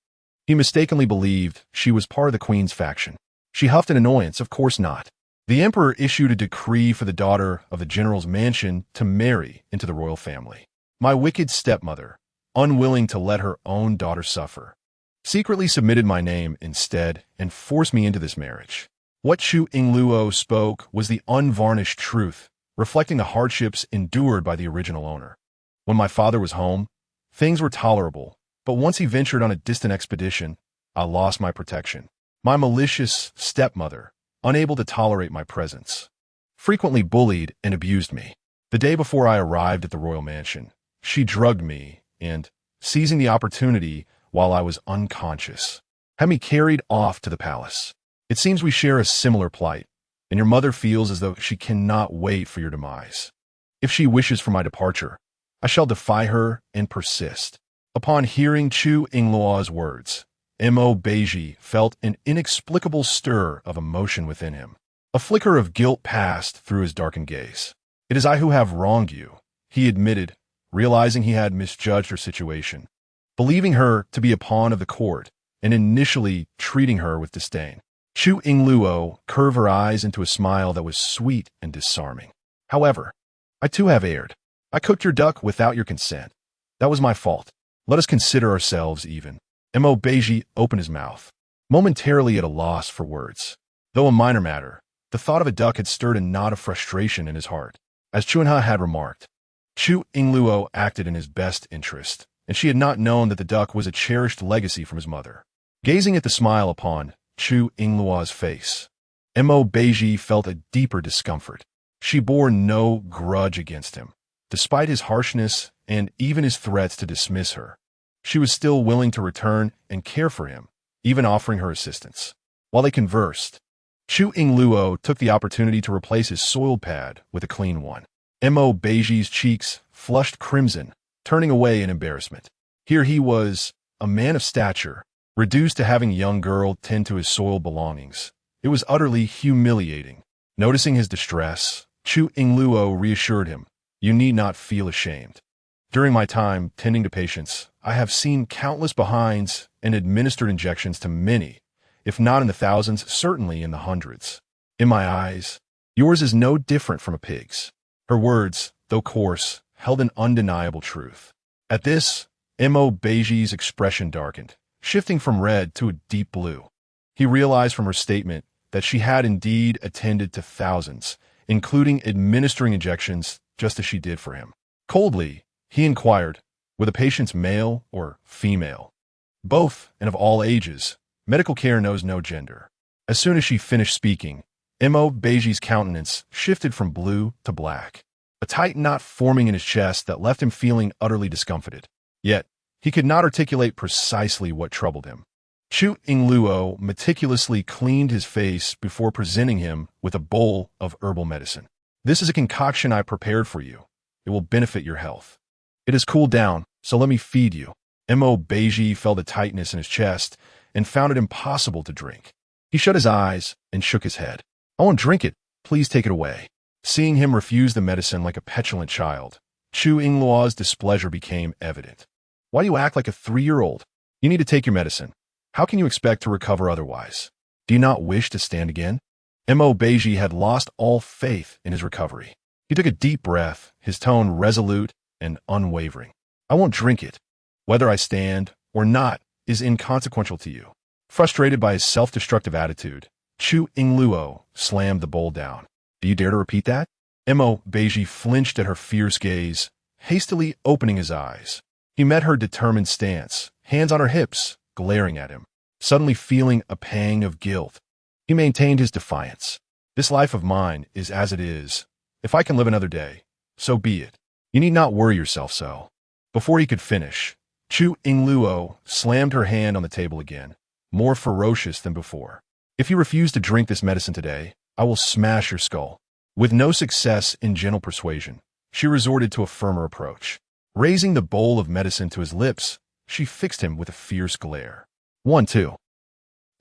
he mistakenly believed she was part of the queen's faction. She huffed in annoyance, "Of course not. The emperor issued a decree for the daughter of the general's mansion to marry into the royal family. My wicked stepmother, unwilling to let her own daughter suffer, secretly submitted my name instead and forced me into this marriage." What Chu Yingluo spoke was the unvarnished truth, reflecting the hardships endured by the original owner. When my father was home, things were tolerable, but once he ventured on a distant expedition, I lost my protection. My malicious stepmother, unable to tolerate my presence, frequently bullied and abused me. The day before I arrived at the royal mansion, she drugged me and, seizing the opportunity while I was unconscious, had me carried off to the palace. It seems we share a similar plight, and your mother feels as though she cannot wait for your demise. If she wishes for my departure, I shall defy her and persist. Upon hearing Chu Yingluo's words, Mo Beizhi felt an inexplicable stir of emotion within him. A flicker of guilt passed through his darkened gaze. "It is I who have wronged you," he admitted, realizing he had misjudged her situation, believing her to be a pawn of the court, and initially treating her with disdain. Chu Yingluo curved her eyes into a smile that was sweet and disarming. "However, I too have erred. I cooked your duck without your consent. That was my fault. Let us consider ourselves even." Mo Beizhi opened his mouth, momentarily at a loss for words. Though a minor matter, the thought of a duck had stirred a knot of frustration in his heart. As Chunha had remarked, Chu Yingluo acted in his best interest, and she had not known that the duck was a cherished legacy from his mother. Gazing at the smile upon Chu Yingluo's face, Mo Beizhi felt a deeper discomfort. She bore no grudge against him. Despite his harshness and even his threats to dismiss her, she was still willing to return and care for him, even offering her assistance. While they conversed, Chu Yingluo took the opportunity to replace his soiled pad with a clean one. Mo Beizhi's cheeks flushed crimson, turning away in embarrassment. Here he was, a man of stature, reduced to having a young girl tend to his soiled belongings. It was utterly humiliating. Noticing his distress, Chu Yingluo reassured him, "You need not feel ashamed. During my time tending to patients, I have seen countless behinds and administered injections to many, if not in the thousands, certainly in the hundreds. In my eyes, yours is no different from a pig's." Her words, though coarse, held an undeniable truth. At this, Mo Beizhi's expression darkened, shifting from red to a deep blue. He realized from her statement that she had indeed attended to thousands, including administering injections just as she did for him. Coldly, he inquired, "Were the patients male or female?" "Both, and of all ages. Medical care knows no gender." As soon as she finished speaking, Mo Beizhi's countenance shifted from blue to black, a tight knot forming in his chest that left him feeling utterly discomfited. Yet, he could not articulate precisely what troubled him. Chu Yingluo meticulously cleaned his face before presenting him with a bowl of herbal medicine. "This is a concoction I prepared for you. It will benefit your health. It has cooled down, so let me feed you." Mo Beizhi felt a tightness in his chest and found it impossible to drink. He shut his eyes and shook his head. "I won't drink it. Please take it away." Seeing him refuse the medicine like a petulant child, Chu Yingluo's displeasure became evident. "Why do you act like a 3-year-old? You need to take your medicine. How can you expect to recover otherwise? Do you not wish to stand again?" Mo Beizhi had lost all faith in his recovery. He took a deep breath, his tone resolute and unwavering. "I won't drink it. Whether I stand or not is inconsequential to you. Frustrated by his self-destructive attitude, Chu Yingluo slammed the bowl down. Do you dare to repeat that? Beizhi flinched at her fierce gaze, hastily opening his eyes. He met her determined stance, hands on her hips, glaring at him. Suddenly feeling a pang of guilt, he maintained his defiance. This life of mine is as it is. If I can live another day, so be it. You need not worry yourself so. Before he could finish, Chu Yingluo slammed her hand on the table again, more ferocious than before. If you refuse to drink this medicine today, I will smash your skull. With no success in gentle persuasion, she resorted to a firmer approach. Raising the bowl of medicine to his lips, she fixed him with a fierce glare. 1, 2.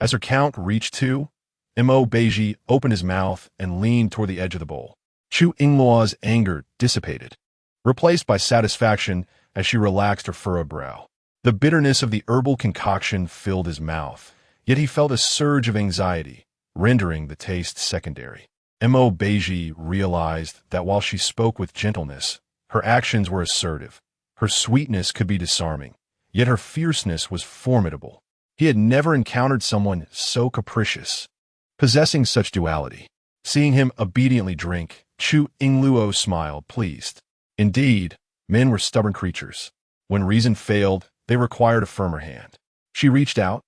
As her count reached 2, Beizhi opened his mouth and leaned toward the edge of the bowl. Chu Yingluo's anger dissipated, replaced by satisfaction as she relaxed her furrowed brow. The bitterness of the herbal concoction filled his mouth, yet he felt a surge of anxiety, rendering the taste secondary. Beizhi realized that while she spoke with gentleness, her actions were assertive. Her sweetness could be disarming, yet her fierceness was formidable. He had never encountered someone so capricious, possessing such duality. Seeing him obediently drink, Chu Yingluo smiled, pleased. Indeed, men were stubborn creatures. When reason failed, they required a firmer hand. She reached out,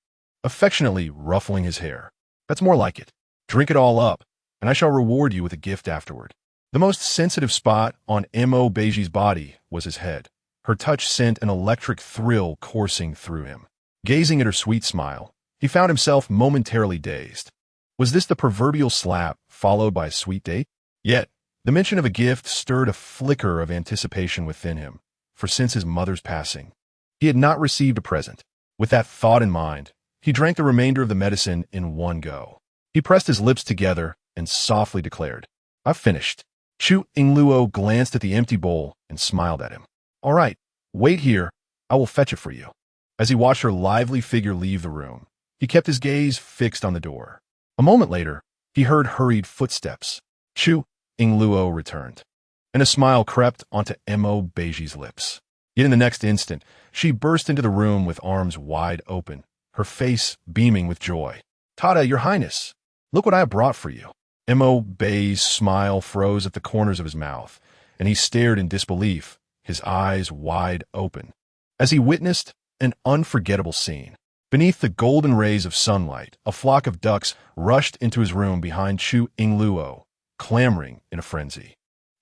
affectionately ruffling his hair. That's more like it. Drink it all up, and I shall reward you with a gift afterward. The most sensitive spot on Beizhi's body was his head. Her touch sent an electric thrill coursing through him. Gazing at her sweet smile, he found himself momentarily dazed. Was this the proverbial slap followed by a sweet date? Yet, the mention of a gift stirred a flicker of anticipation within him, for since his mother's passing, he had not received a present. With that thought in mind, he drank the remainder of the medicine in one go. He pressed his lips together and softly declared, I've finished. Chu Yingluo glanced at the empty bowl and smiled at him. All right, wait here. I will fetch it for you. As he watched her lively figure leave the room, he kept his gaze fixed on the door. A moment later, he heard hurried footsteps. Chu Yingluo returned, and a smile crept onto Beizhi's lips. Yet in the next instant, she burst into the room with arms wide open, her face beaming with joy. Tada, your highness! Look what I have brought for you. Beizhi's smile froze at the corners of his mouth, and he stared in disbelief, his eyes wide open, as he witnessed an unforgettable scene. Beneath the golden rays of sunlight, a flock of ducks rushed into his room behind Chu Yingluo, clamoring in a frenzy.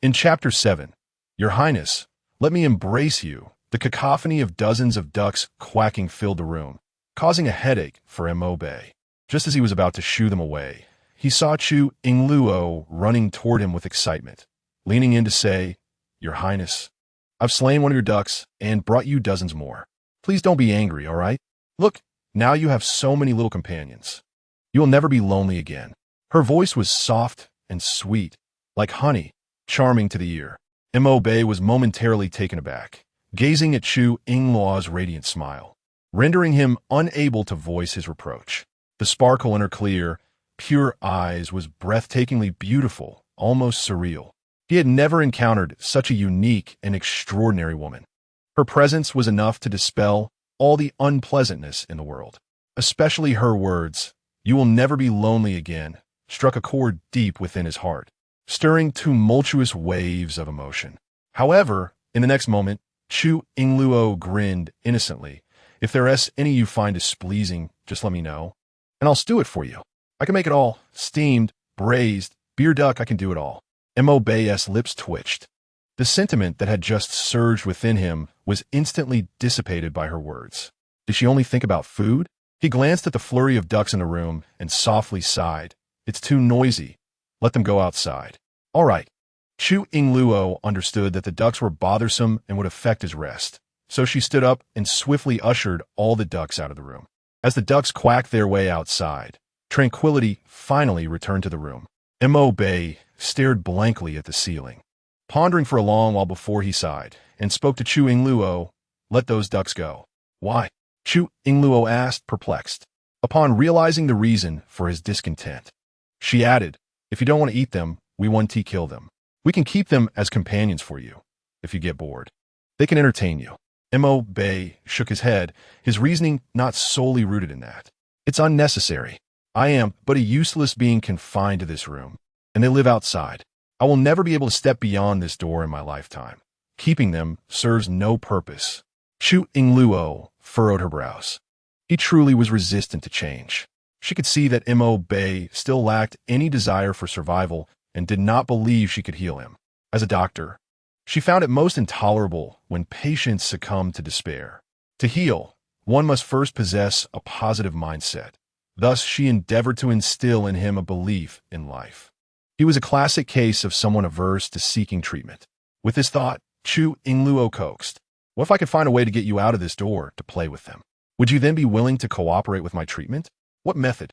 In Chapter 7, Your Highness, let me embrace you. The cacophony of dozens of ducks quacking filled the room, causing a headache for Bei. Just as he was about to shoo them away, he saw Chu Yingluo running toward him with excitement, leaning in to say, Your Highness, I've slain one of your ducks and brought you dozens more. Please don't be angry, all right? Look, now you have so many little companions. You will never be lonely again. Her voice was soft and sweet, like honey, charming to the ear. Bei was momentarily taken aback, gazing at Chu Yingluo's radiant smile, rendering him unable to voice his reproach. The sparkle in her clear, pure eyes was breathtakingly beautiful, almost surreal. He had never encountered such a unique and extraordinary woman. Her presence was enough to dispel all the unpleasantness in the world. Especially her words, "You will never be lonely again," struck a chord deep within his heart, stirring tumultuous waves of emotion. However, in the next moment, Chu Yingluo grinned innocently. If there is any you find displeasing, just let me know, and I'll stew it for you. I can make it all. Steamed, braised, beer duck, I can do it all. Bei's lips twitched. The sentiment that had just surged within him was instantly dissipated by her words. Did she only think about food? He glanced at the flurry of ducks in the room and softly sighed. It's too noisy. Let them go outside. All right. Chu Yingluo understood that the ducks were bothersome and would affect his rest, so she stood up and swiftly ushered all the ducks out of the room. As the ducks quacked their way outside, tranquility finally returned to the room. Bei stared blankly at the ceiling, pondering for a long while before he sighed, and spoke to Chu Yingluo. Let those ducks go. Why? Chu Yingluo asked, perplexed. Upon realizing the reason for his discontent, she added, if you don't want to eat them, we 1T kill them. We can keep them as companions for you. If you get bored, they can entertain you. Mo Bei shook his head, his reasoning not solely rooted in that. It's unnecessary. I am but a useless being confined to this room, and they live outside. I will never be able to step beyond this door in my lifetime. Keeping them serves no purpose. Chu Yingluo furrowed her brows. He truly was resistant to change. She could see that Mo Bei still lacked any desire for survival and did not believe she could heal him. As a doctor, she found it most intolerable when patients succumbed to despair. To heal, one must first possess a positive mindset. Thus, she endeavored to instill in him a belief in life. He was a classic case of someone averse to seeking treatment. With this thought, Chu Yingluo coaxed, "What if I could find a way to get you out of this door to play with them? Would you then be willing to cooperate with my treatment? What method?"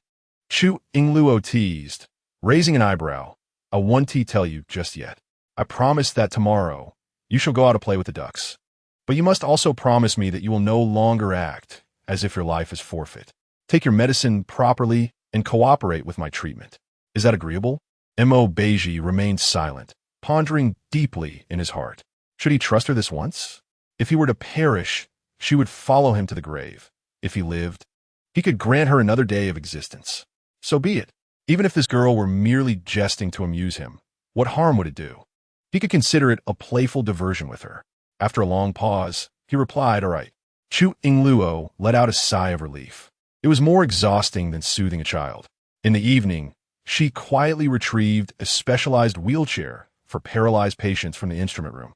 Chu Yingluo teased, raising an eyebrow. "I won't tell you just yet. I promise that tomorrow you shall go out to play with the ducks. But you must also promise me that you will no longer act as if your life is forfeit. Take your medicine properly and cooperate with my treatment. Is that agreeable?" Beizhi remained silent, pondering deeply in his heart. Should he trust her this once? If he were to perish, she would follow him to the grave. If he lived, he could grant her another day of existence. So be it. Even if this girl were merely jesting to amuse him, what harm would it do? He could consider it a playful diversion with her. After a long pause, he replied, "All right." Chu Yingluo let out a sigh of relief. It was more exhausting than soothing a child. In the evening, she quietly retrieved a specialized wheelchair for paralyzed patients from the instrument room,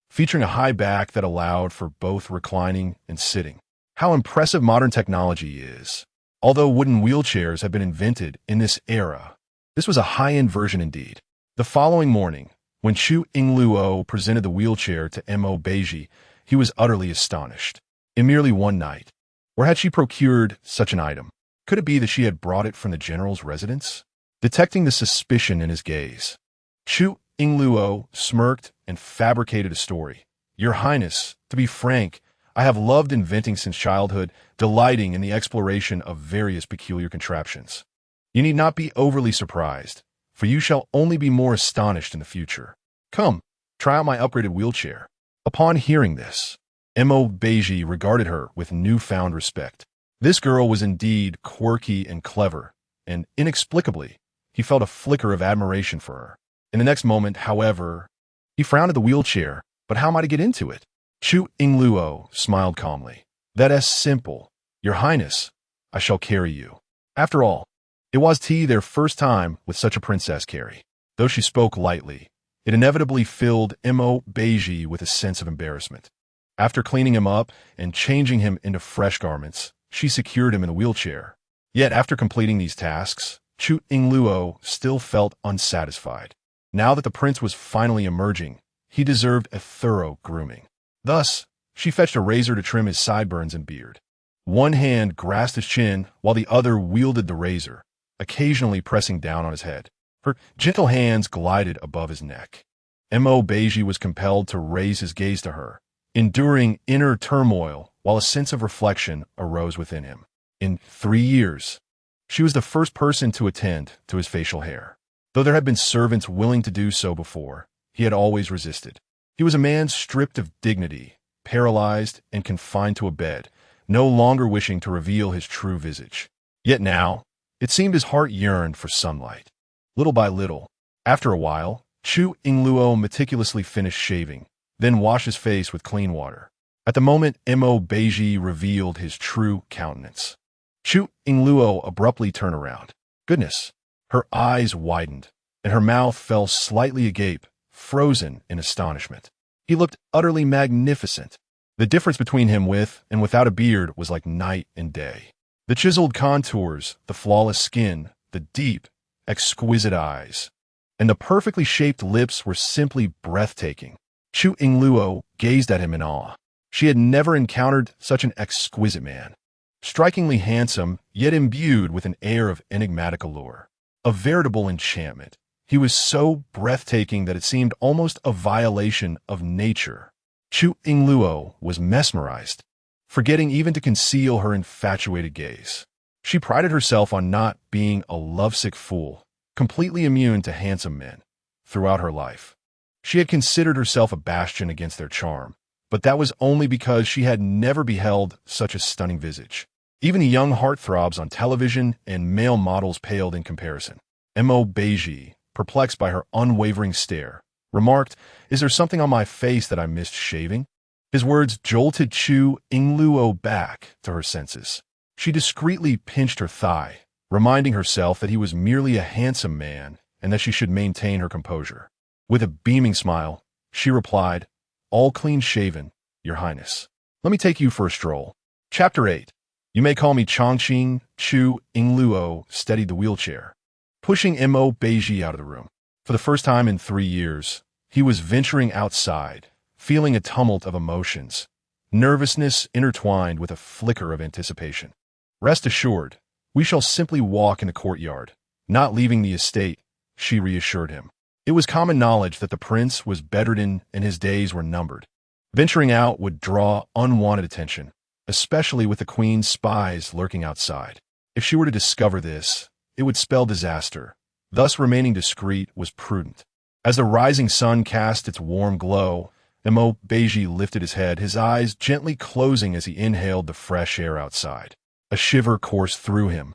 featuring a high back that allowed for both reclining and sitting. How impressive modern technology is. Although wooden wheelchairs have been invented in this era, this was a high-end version indeed. The following morning, when Chu Yingluo presented the wheelchair to Beizhi, he was utterly astonished. In merely one night, where had she procured such an item? Could it be that she had brought it from the general's residence? Detecting the suspicion in his gaze, Chu Yingluo smirked and fabricated a story. "Your Highness, to be frank, I have loved inventing since childhood, delighting in the exploration of various peculiar contraptions. You need not be overly surprised, for you shall only be more astonished in the future. Come, try out my upgraded wheelchair." Upon hearing this, Beizhi regarded her with newfound respect. This girl was indeed quirky and clever, and inexplicably, he felt a flicker of admiration for her. In the next moment, however, he frowned at the wheelchair. But how am I to get into it? Chu Yingluo smiled calmly. "That is simple. Your Highness, I shall carry you." After all, it was their first time with such a princess carry. Though she spoke lightly, it inevitably filled Beizhi with a sense of embarrassment. After cleaning him up and changing him into fresh garments, she secured him in the wheelchair. Yet after completing these tasks, Chu Yingluo still felt unsatisfied. Now that the prince was finally emerging, he deserved a thorough grooming. Thus, she fetched a razor to trim his sideburns and beard. One hand grasped his chin while the other wielded the razor, occasionally pressing down on his head. Her gentle hands glided above his neck. Beizhi was compelled to raise his gaze to her, enduring inner turmoil while a sense of reflection arose within him. In 3 years, she was the first person to attend to his facial hair. Though there had been servants willing to do so before, he had always resisted. He was a man stripped of dignity, paralyzed and confined to a bed, no longer wishing to reveal his true visage. Yet now, it seemed his heart yearned for sunlight. Little by little, after a while, Chu Yingluo meticulously finished shaving, then washed his face with clean water. At the moment, Beizhi revealed his true countenance. Chu Yingluo abruptly turned around. Goodness! Her eyes widened, and her mouth fell slightly agape, frozen in astonishment. He looked utterly magnificent. The difference between him with and without a beard was like night and day. The chiseled contours, the flawless skin, the deep, exquisite eyes, and the perfectly shaped lips were simply breathtaking. Chu Yingluo gazed at him in awe. She had never encountered such an exquisite man. Strikingly handsome, yet imbued with an air of enigmatic allure. A veritable enchantment. He was so breathtaking that it seemed almost a violation of nature. Chu Yingluo was mesmerized, forgetting even to conceal her infatuated gaze. She prided herself on not being a lovesick fool, completely immune to handsome men. Throughout her life, she had considered herself a bastion against their charm, but that was only because she had never beheld such a stunning visage. Even the young heartthrobs on television and male models paled in comparison. Beizhi, perplexed by her unwavering stare, remarked, "Is there something on my face that I missed shaving?" His words jolted Chu Yingluo back to her senses. She discreetly pinched her thigh, reminding herself that he was merely a handsome man and that she should maintain her composure. With a beaming smile, she replied, "All clean-shaven, Your Highness. Let me take you for a stroll." Chapter 8. You may call me Chongqing. Chu Yingluo steadied the wheelchair, pushing Beizhi out of the room. For the first time in 3 years, he was venturing outside, feeling a tumult of emotions, nervousness intertwined with a flicker of anticipation. "Rest assured, we shall simply walk in the courtyard, not leaving the estate," she reassured him. It was common knowledge that the prince was bedridden and his days were numbered. Venturing out would draw unwanted attention, especially with the queen's spies lurking outside. If she were to discover this, it would spell disaster. Thus remaining discreet was prudent. As the rising sun cast its warm glow, Beizhi lifted his head, his eyes gently closing as he inhaled the fresh air outside. A shiver coursed through him,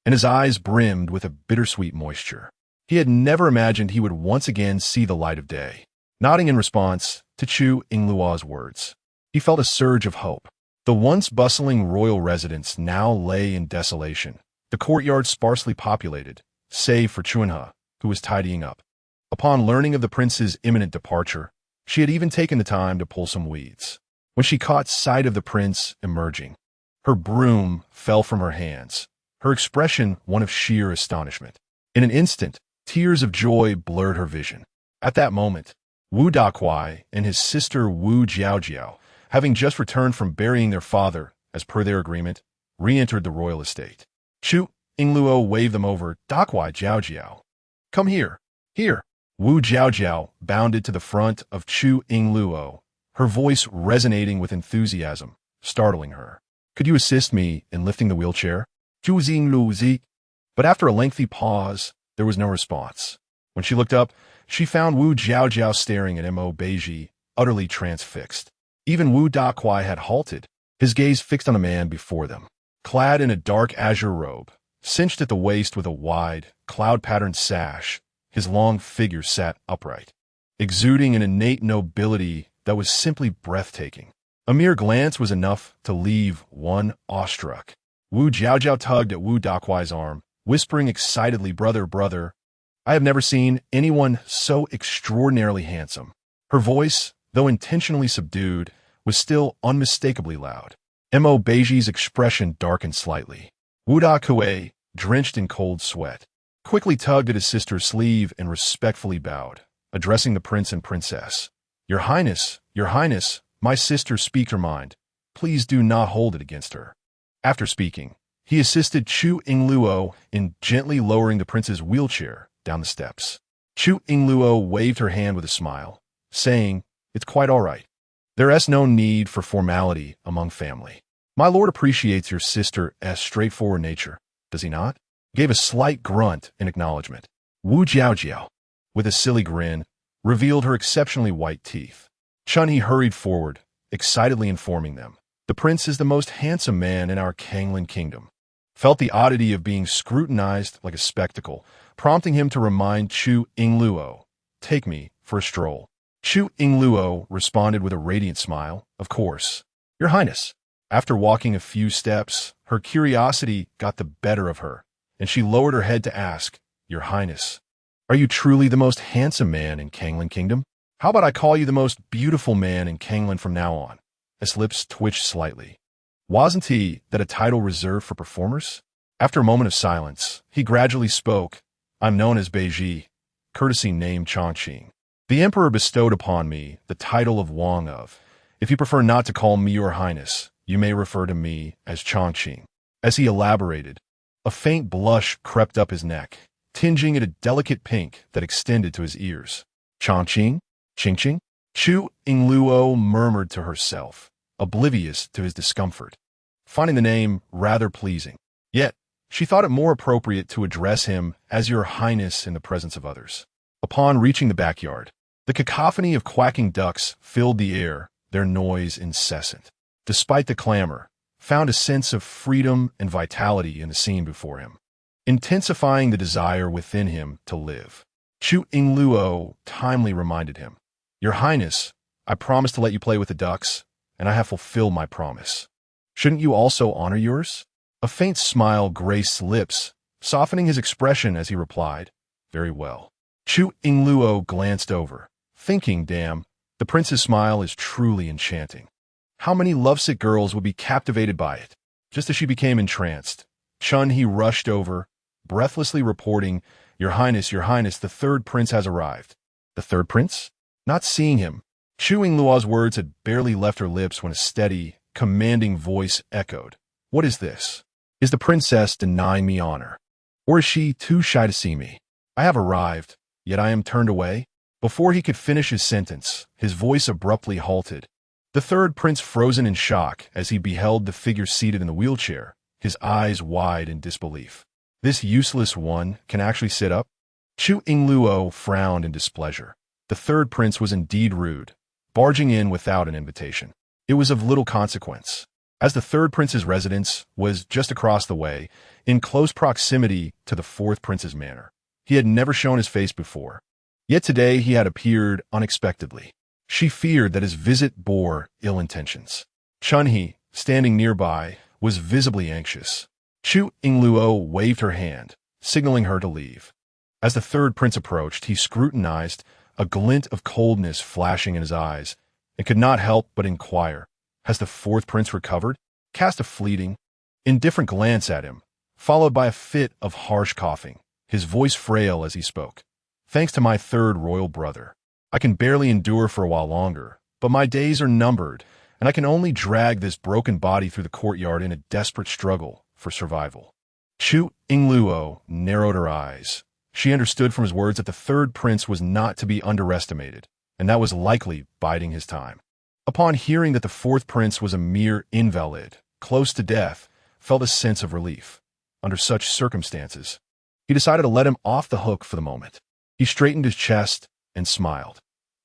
and his eyes brimmed with a bittersweet moisture. He had never imagined he would once again see the light of day. Nodding in response to Chu Yingluo's words, he felt a surge of hope. The once bustling royal residence now lay in desolation, the courtyard sparsely populated, save for Chunha, who was tidying up. Upon learning of the prince's imminent departure, she had even taken the time to pull some weeds. When she caught sight of the prince emerging, her broom fell from her hands, her expression one of sheer astonishment. In an instant, tears of joy blurred her vision. At that moment, Wu Dakuai and his sister Wu Jiaojiao, having just returned from burying their father, as per their agreement, re-entered the royal estate. Chu Yingluo waved them over. "Dakuai Jiaojiao, come here, here." Wu Jiaojiao bounded to the front of Chu Yingluo, her voice resonating with enthusiasm, startling her. "Could you assist me in lifting the wheelchair?" Chu Yingluo. But after a lengthy pause, there was no response. When she looked up, she found Wu Jiaojiao staring at Beizhi, utterly transfixed. Even Wu Dakuai had halted, his gaze fixed on a man before them. Clad in a dark azure robe, cinched at the waist with a wide, cloud-patterned sash, his long figure sat upright, exuding an innate nobility that was simply breathtaking. A mere glance was enough to leave one awestruck. Wu Jiaojiao tugged at Wu Dakuai's arm, whispering excitedly, "Brother, brother, I have never seen anyone so extraordinarily handsome." Her voice, though intentionally subdued, was still unmistakably loud. Beizhi's expression darkened slightly. Wu Dakuai, drenched in cold sweat, quickly tugged at his sister's sleeve and respectfully bowed, addressing the prince and princess. Your Highness, my sister speaks her mind. Please do not hold it against her." After speaking, he assisted Chu Yingluo in gently lowering the prince's wheelchair down the steps. Chu Yingluo waved her hand with a smile, saying, "It's quite all right. There is no need for formality among family. My lord appreciates your sister's straightforward nature, does he not?" Gave a slight grunt in acknowledgement. Wu Jiaojiao, with a silly grin, revealed her exceptionally white teeth. Chunhi hurried forward, excitedly informing them, "The prince is the most handsome man in our Kanglan kingdom." Felt the oddity of being scrutinized like a spectacle, prompting him to remind Chu Yingluo, "Take me for a stroll." Chu Yingluo responded with a radiant smile, "Of course, Your Highness." After walking a few steps, her curiosity got the better of her, and she lowered her head to ask, "Your Highness, are you truly the most handsome man in Kanglan Kingdom? How about I call you the most beautiful man in Kanglan from now on?" His lips twitched slightly. Wasn't he that a title reserved for performers? After a moment of silence, he gradually spoke, "I'm known as Beizhi, courtesy name Chongqing. The emperor bestowed upon me the title of Wang of. If you prefer not to call me Your Highness, you may refer to me as Chongqing." As he elaborated, a faint blush crept up his neck, tinging it a delicate pink that extended to his ears. "Chongqing? Qingqing?" Chu Yingluo murmured to herself, oblivious to his discomfort, finding the name rather pleasing. Yet, she thought it more appropriate to address him as Your Highness in the presence of others. Upon reaching the backyard, the cacophony of quacking ducks filled the air, their noise incessant. Despite the clamor, found a sense of freedom and vitality in the scene before him, intensifying the desire within him to live. Chu Yingluo timely reminded him, "Your Highness, I promised to let you play with the ducks, and I have fulfilled my promise. Shouldn't you also honor yours?" A faint smile graced lips, softening his expression as he replied, "Very well." Chu Yingluo glanced over, thinking, damn, the prince's smile is truly enchanting. How many lovesick girls would be captivated by it? Just as she became entranced, Chun-He rushed over, breathlessly reporting, Your Highness, the third prince has arrived." The third prince? Not seeing him, Chu Yingluo's words had barely left her lips when a steady, commanding voice echoed, "What is this? Is the princess denying me honor? Or is she too shy to see me? I have arrived, yet I am turned away?" Before he could finish his sentence, his voice abruptly halted. The third prince frozen in shock as he beheld the figure seated in the wheelchair, his eyes wide in disbelief. This useless one can actually sit up? Chu Yingluo frowned in displeasure. The third prince was indeed rude, barging in without an invitation. It was of little consequence, as the third prince's residence was just across the way, in close proximity to the fourth prince's manor. He had never shown his face before, yet today he had appeared unexpectedly. She feared that his visit bore ill intentions. Chun-He, standing nearby, was visibly anxious. Chu Yingluo waved her hand, signaling her to leave. As the third prince approached, he scrutinized, a glint of coldness flashing in his eyes, and could not help but inquire, "Has the fourth prince recovered?" Cast a fleeting, indifferent glance at him, followed by a fit of harsh coughing, his voice frail as he spoke. "Thanks to my third royal brother, I can barely endure for a while longer, but my days are numbered, and I can only drag this broken body through the courtyard in a desperate struggle for survival." Chu Yingluo narrowed her eyes. She understood from his words that the third prince was not to be underestimated, and that was likely biding his time. Upon hearing that the fourth prince was a mere invalid, close to death, felt a sense of relief. Under such circumstances, he decided to let him off the hook for the moment. He straightened his chest and smiled.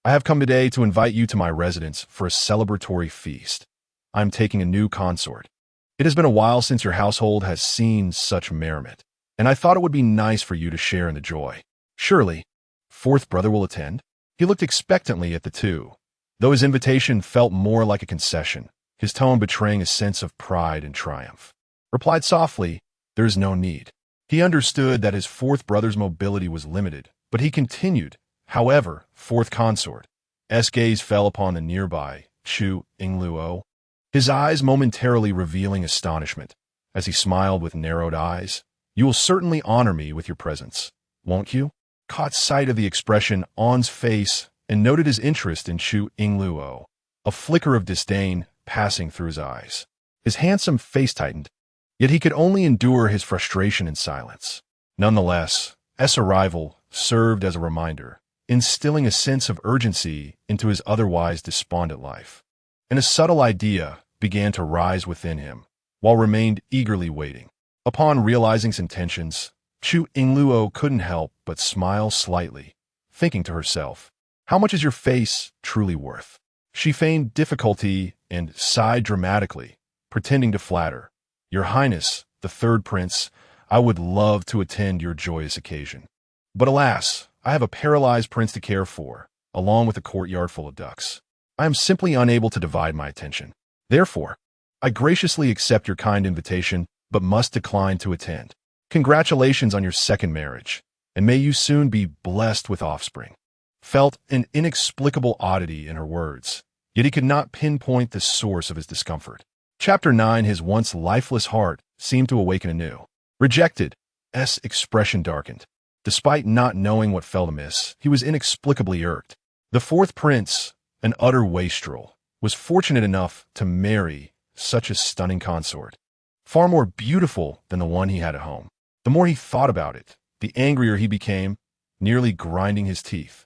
"I have come today to invite you to my residence for a celebratory feast. I am taking a new consort. It has been a while since your household has seen such merriment, and I thought it would be nice for you to share in the joy. Surely, fourth brother will attend?" He looked expectantly at the two, though his invitation felt more like a concession, his tone betraying a sense of pride and triumph. Replied softly, "There is no need." He understood that his fourth brother's mobility was limited, but he continued, "However, fourth consort." S. gaze fell upon the nearby Chu Yingluo, his eyes momentarily revealing astonishment, as he smiled with narrowed eyes. "You will certainly honor me with your presence, won't you?" Caught sight of the expression on's face and noted his interest in Chu Yingluo, a flicker of disdain passing through his eyes. His handsome face tightened, yet he could only endure his frustration in silence. Nonetheless, S. arrival served as a reminder, instilling a sense of urgency into his otherwise despondent life. And a subtle idea began to rise within him, while remained eagerly waiting. Upon realizing his intentions, Chu Yingluo couldn't help but smile slightly, thinking to herself, "How much is your face truly worth?" She feigned difficulty and sighed dramatically, pretending to flatter. "Your Highness, the third prince, I would love to attend your joyous occasion. But alas, I have a paralyzed prince to care for, along with a courtyard full of ducks. I am simply unable to divide my attention. Therefore, I graciously accept your kind invitation, but must decline to attend. Congratulations on your second marriage, and may you soon be blessed with offspring." Felt an inexplicable oddity in her words, yet he could not pinpoint the source of his discomfort. Chapter 9. His once lifeless heart seemed to awaken anew. Rejected. S. expression darkened. Despite not knowing what fell amiss, he was inexplicably irked. The fourth prince, an utter wastrel, was fortunate enough to marry such a stunning consort, far more beautiful than the one he had at home. The more he thought about it, the angrier he became, nearly grinding his teeth.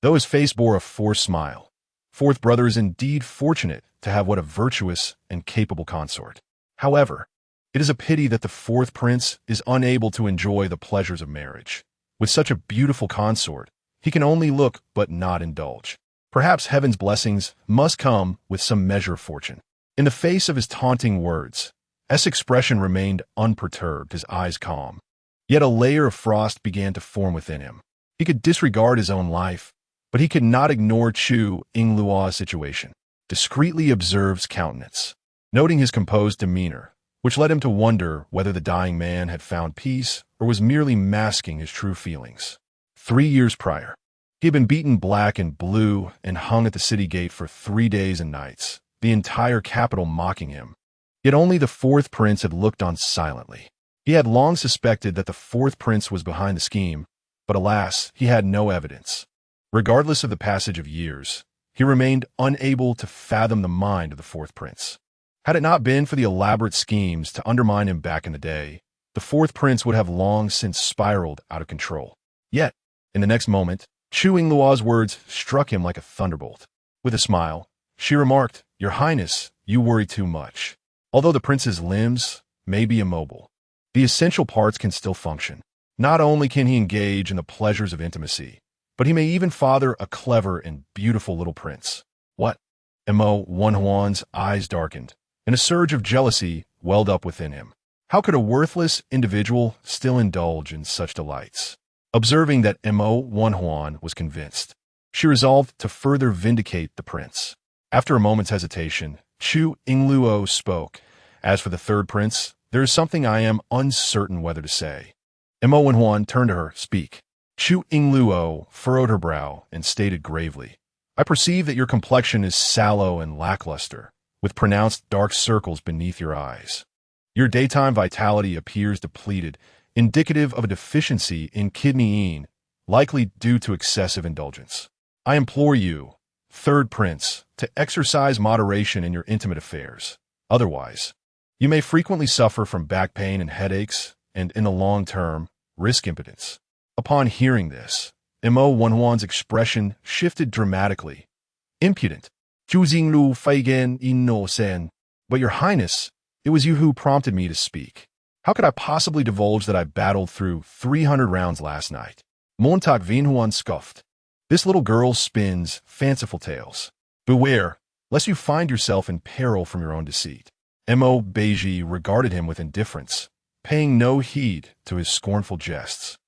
Though his face bore a forced smile, fourth brother is indeed fortunate to have what a virtuous and capable consort. However, it is a pity that the fourth prince is unable to enjoy the pleasures of marriage. With such a beautiful consort, he can only look but not indulge. Perhaps heaven's blessings must come with some measure of fortune. In the face of his taunting words, S' expression remained unperturbed, his eyes calm. Yet a layer of frost began to form within him. He could disregard his own life, but he could not ignore Chu Yingluo's situation. Discreetly observes countenance, noting his composed demeanor, which led him to wonder whether the dying man had found peace or was merely masking his true feelings. 3 years prior, he had been beaten black and blue and hung at the city gate for 3 days and nights, the entire capital mocking him. Yet only the fourth prince had looked on silently. He had long suspected that the fourth prince was behind the scheme, but alas, he had no evidence. Regardless of the passage of years, he remained unable to fathom the mind of the fourth prince. Had it not been for the elaborate schemes to undermine him back in the day, the fourth prince would have long since spiraled out of control. Yet, in the next moment, Chu Yingluo's words struck him like a thunderbolt. With a smile, she remarked, "Your Highness, you worry too much. Although the prince's limbs may be immobile, the essential parts can still function. Not only can he engage in the pleasures of intimacy, but he may even father a clever and beautiful little prince." What? Mo Wenhuan's eyes darkened, and a surge of jealousy welled up within him. How could a worthless individual still indulge in such delights? Observing that Mo Wenhuan was convinced, she resolved to further vindicate the prince. After a moment's hesitation, Chu Yingluo spoke. "As for the third prince, there is something I am uncertain whether to say." Mo Wenhuan turned to her. "Speak." Chu Yingluo furrowed her brow and stated gravely, "I perceive that your complexion is sallow and lackluster, with pronounced dark circles beneath your eyes. Your daytime vitality appears depleted, indicative of a deficiency in kidney, likely due to excessive indulgence. I implore you, third prince, to exercise moderation in your intimate affairs. Otherwise, you may frequently suffer from back pain and headaches, and in the long term, risk impotence." Upon hearing this, Mo Wenhuan's expression shifted dramatically. "Impudent. Chu Yingluo feigning. But your Highness, it was you who prompted me to speak. How could I possibly divulge that I battled through 300 rounds last night?" Montag Wenhuan scoffed. "This little girl spins fanciful tales. Beware, lest you find yourself in peril from your own deceit." Mo Beizhi regarded him with indifference, paying no heed to his scornful jests.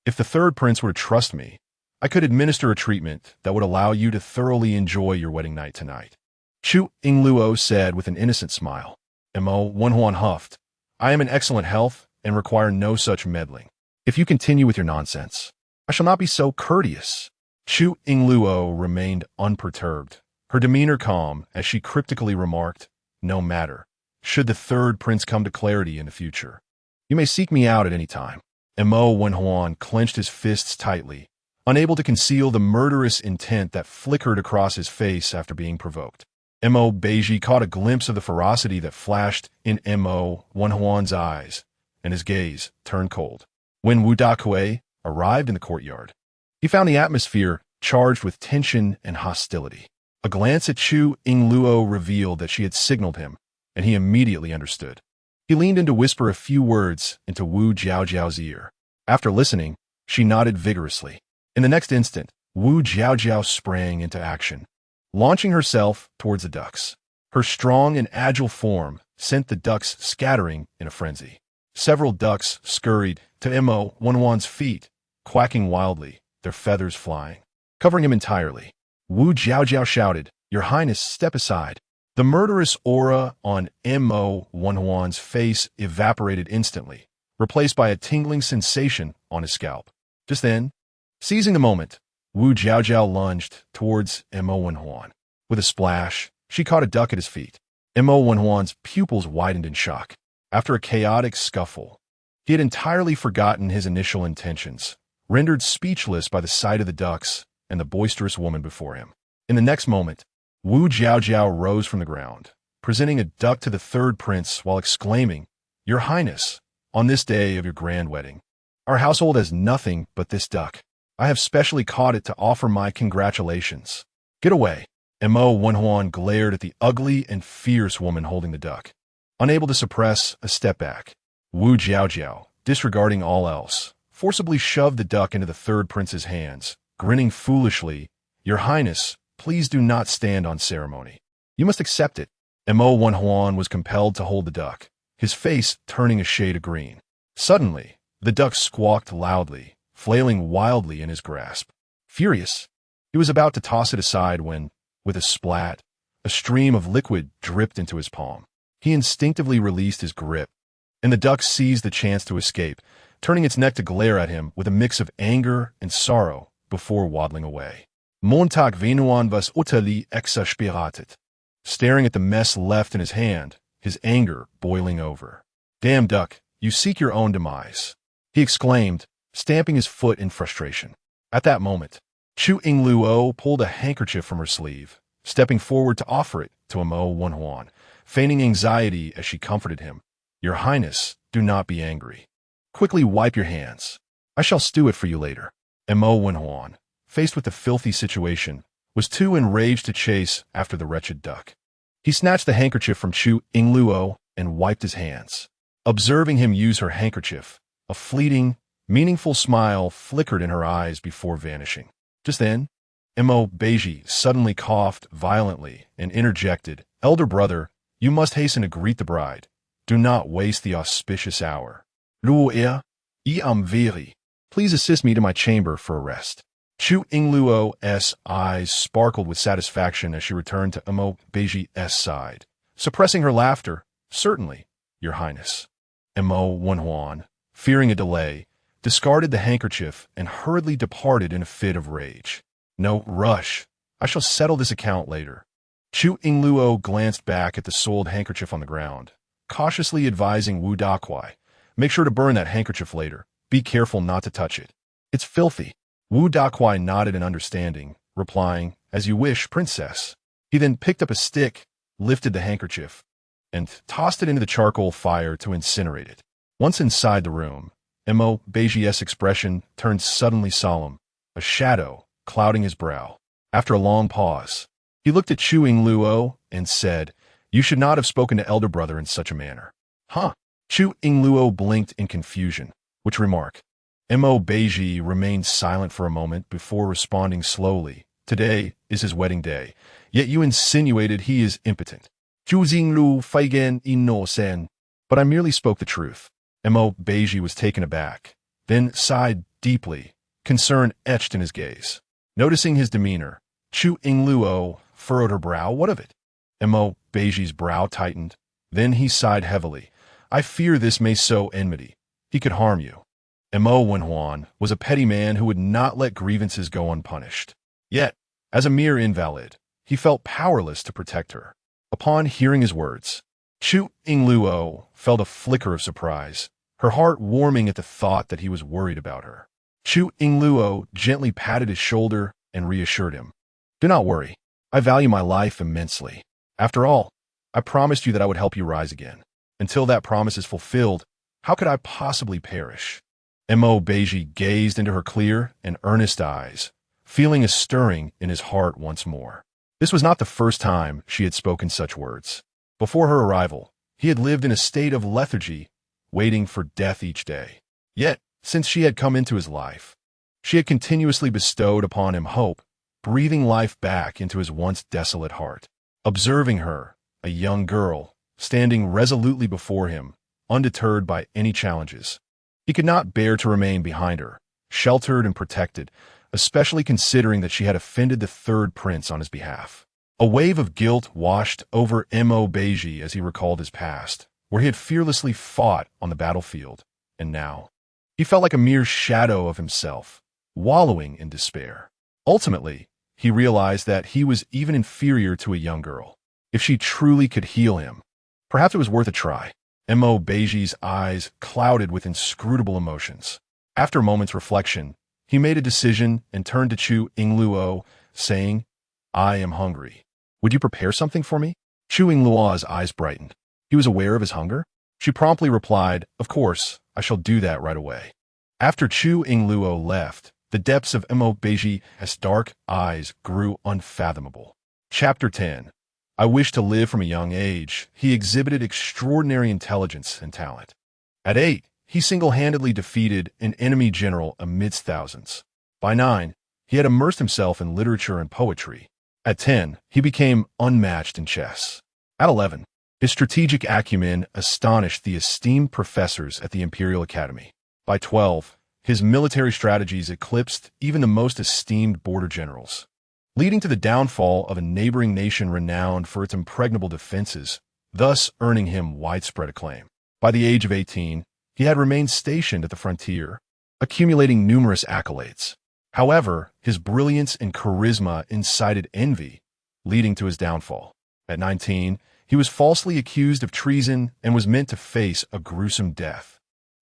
"If the third prince were to trust me, I could administer a treatment that would allow you to thoroughly enjoy your wedding night tonight," Chu Yingluo said with an innocent smile. Mo Wenhuan huffed. "I am in excellent health and require no such meddling. If you continue with your nonsense, I shall not be so courteous." Chu Yingluo remained unperturbed, her demeanor calm as she cryptically remarked, "No matter. Should the third prince come to clarity in the future, you may seek me out at any time." Mo Wenhuan clenched his fists tightly, unable to conceal the murderous intent that flickered across his face after being provoked. Mo Beizhi caught a glimpse of the ferocity that flashed in Mo Wenhuan's eyes, and his gaze turned cold. When Wu Dakue arrived in the courtyard, he found the atmosphere charged with tension and hostility. A glance at Chu Yingluo revealed that she had signaled him, and he immediately understood. He leaned in to whisper a few words into Wu Jiaojiao's ear. After listening, she nodded vigorously. In the next instant, Wu Jiaojiao sprang into action, launching herself towards the ducks. Her strong and agile form sent the ducks scattering in a frenzy. Several ducks scurried to Mo Wenhuan's feet, quacking wildly, their feathers flying, covering him entirely. Wu Jiaojiao shouted, "Your Highness, step aside." The murderous aura on Mo Wenhuan's face evaporated instantly, replaced by a tingling sensation on his scalp. Just then, seizing the moment, Wu Jiaojiao lunged towards Mo Wenhuan. With a splash, she caught a duck at his feet. Mo Wenhuan's pupils widened in shock. After a chaotic scuffle, he had entirely forgotten his initial intentions, rendered speechless by the sight of the ducks and the boisterous woman before him. In the next moment, Wu Jiaojiao rose from the ground, presenting a duck to the third prince while exclaiming, "Your Highness, on this day of your grand wedding, our household has nothing but this duck. I have specially caught it to offer my congratulations." "Get away." Mo Wenhuan glared at the ugly and fierce woman holding the duck, unable to suppress a step back. Wu Jiaojiao, disregarding all else, forcibly shoved the duck into the third prince's hands, grinning foolishly. "Your Highness, please do not stand on ceremony. You must accept it. Mo Wenhuan was compelled to hold the duck, his face turning a shade of green. Suddenly, the duck squawked loudly, flailing wildly in his grasp. Furious, he was about to toss it aside when, with a splat, a stream of liquid dripped into his palm. He instinctively released his grip, and the duck seized the chance to escape, turning its neck to glare at him with a mix of anger and sorrow before waddling away. Montag Venuan was utterly exasperated, staring at the mess left in his hand, his anger boiling over. Damn duck, you seek your own demise, he exclaimed, stamping his foot in frustration. At that moment, Chu Yingluo pulled a handkerchief from her sleeve, stepping forward to offer it to Mo Wenhuan, feigning anxiety as she comforted him. Your Highness, do not be angry. Quickly wipe your hands. I shall stew it for you later. Mo Wenhuan, faced with the filthy situation, was too enraged to chase after the wretched duck. He snatched the handkerchief from Chu Yingluo and wiped his hands. Observing him use her handkerchief, a fleeting, meaningful smile flickered in her eyes before vanishing. Just then, Mo Beizhi suddenly coughed violently and interjected, Elder brother, you must hasten to greet the bride. Do not waste the auspicious hour. Luo I am weary. Please assist me to my chamber for a rest. Chu Yingluo's eyes sparkled with satisfaction as she returned to Mo Beizhi's side. Suppressing her laughter, certainly, Your Highness. Mo Wenhuan, fearing a delay, discarded the handkerchief and hurriedly departed in a fit of rage. No, rush. I shall settle this account later. Chu Yingluo glanced back at the soiled handkerchief on the ground, cautiously advising Wu Dakuai, make sure to burn that handkerchief later. Be careful not to touch it. It's filthy. Wu Dakuai nodded in understanding, replying, As you wish, princess. He then picked up a stick, lifted the handkerchief, and tossed it into the charcoal fire to incinerate it. Once inside the room, Mo Beizhi's expression turned suddenly solemn, a shadow clouding his brow. After a long pause, he looked at Chu Yingluo and said, You should not have spoken to elder brother in such a manner. Huh? Chu Yingluo blinked in confusion, which remark. Mo Beizhi remained silent for a moment before responding slowly. Today is his wedding day, yet you insinuated he is impotent. Chu Yingluo feigning innocent. But I merely spoke the truth. Mo Beizhi was taken aback, then sighed deeply, concern etched in his gaze. Noticing his demeanor, Chu Yingluo furrowed her brow. What of it? Mo Beizhi's brow tightened. Then he sighed heavily. I fear this may sow enmity. He could harm you. Mo Wenhuan was a petty man who would not let grievances go unpunished. Yet, as a mere invalid, he felt powerless to protect her. Upon hearing his words, Chu Yingluo felt a flicker of surprise, her heart warming at the thought that he was worried about her. Chu Yingluo gently patted his shoulder and reassured him. Do not worry. I value my life immensely. After all, I promised you that I would help you rise again. Until that promise is fulfilled, how could I possibly perish? Mo Beizhi gazed into her clear and earnest eyes, feeling a stirring in his heart once more. This was not the first time she had spoken such words. Before her arrival, he had lived in a state of lethargy, waiting for death each day. Yet, since she had come into his life, she had continuously bestowed upon him hope, breathing life back into his once desolate heart. Observing her, a young girl, standing resolutely before him, undeterred by any challenges, he could not bear to remain behind her, sheltered and protected, especially considering that she had offended the third prince on his behalf. A wave of guilt washed over Mo Beizhi as he recalled his past, where he had fearlessly fought on the battlefield, and now he felt like a mere shadow of himself, wallowing in despair. Ultimately, he realized that he was even inferior to a young girl. If she truly could heal him, perhaps it was worth a try. Mo Beizhi's eyes clouded with inscrutable emotions. After a moment's reflection, he made a decision and turned to Chu Yingluo, saying, I am hungry. Would you prepare something for me? Chu Yingluo's eyes brightened. He was aware of his hunger. She promptly replied, Of course, I shall do that right away. After Chu Yingluo left, the depths of Mo Beizhi's dark eyes grew unfathomable. Chapter 10. I wish to live from a young age. He exhibited extraordinary intelligence and talent. At 8, he single-handedly defeated an enemy general amidst thousands. By 9, he had immersed himself in literature and poetry. At 10, he became unmatched in chess. At 11, his strategic acumen astonished the esteemed professors at the Imperial Academy. By 12, his military strategies eclipsed even the most esteemed border generals, leading to the downfall of a neighboring nation renowned for its impregnable defenses, thus earning him widespread acclaim. By the age of 18, he had remained stationed at the frontier, accumulating numerous accolades. However, his brilliance and charisma incited envy, leading to his downfall. At 19, he was falsely accused of treason and was meant to face a gruesome death.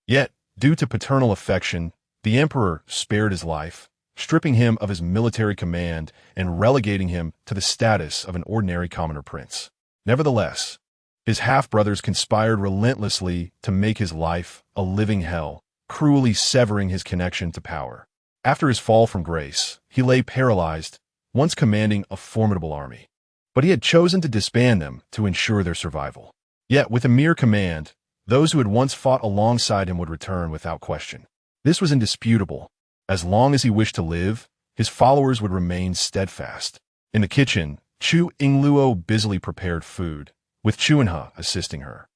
Yet, due to paternal affection, the emperor spared his life, stripping him of his military command and relegating him to the status of an ordinary commoner prince. Nevertheless, his half-brothers conspired relentlessly to make his life a living hell, cruelly severing his connection to power. After his fall from grace, he lay paralyzed, once commanding a formidable army. But he had chosen to disband them to ensure their survival. Yet, with a mere command, those who had once fought alongside him would return without question. This was indisputable. As long as he wished to live, his followers would remain steadfast. In the kitchen, Chu Yingluo busily prepared food, with Chu assisting her.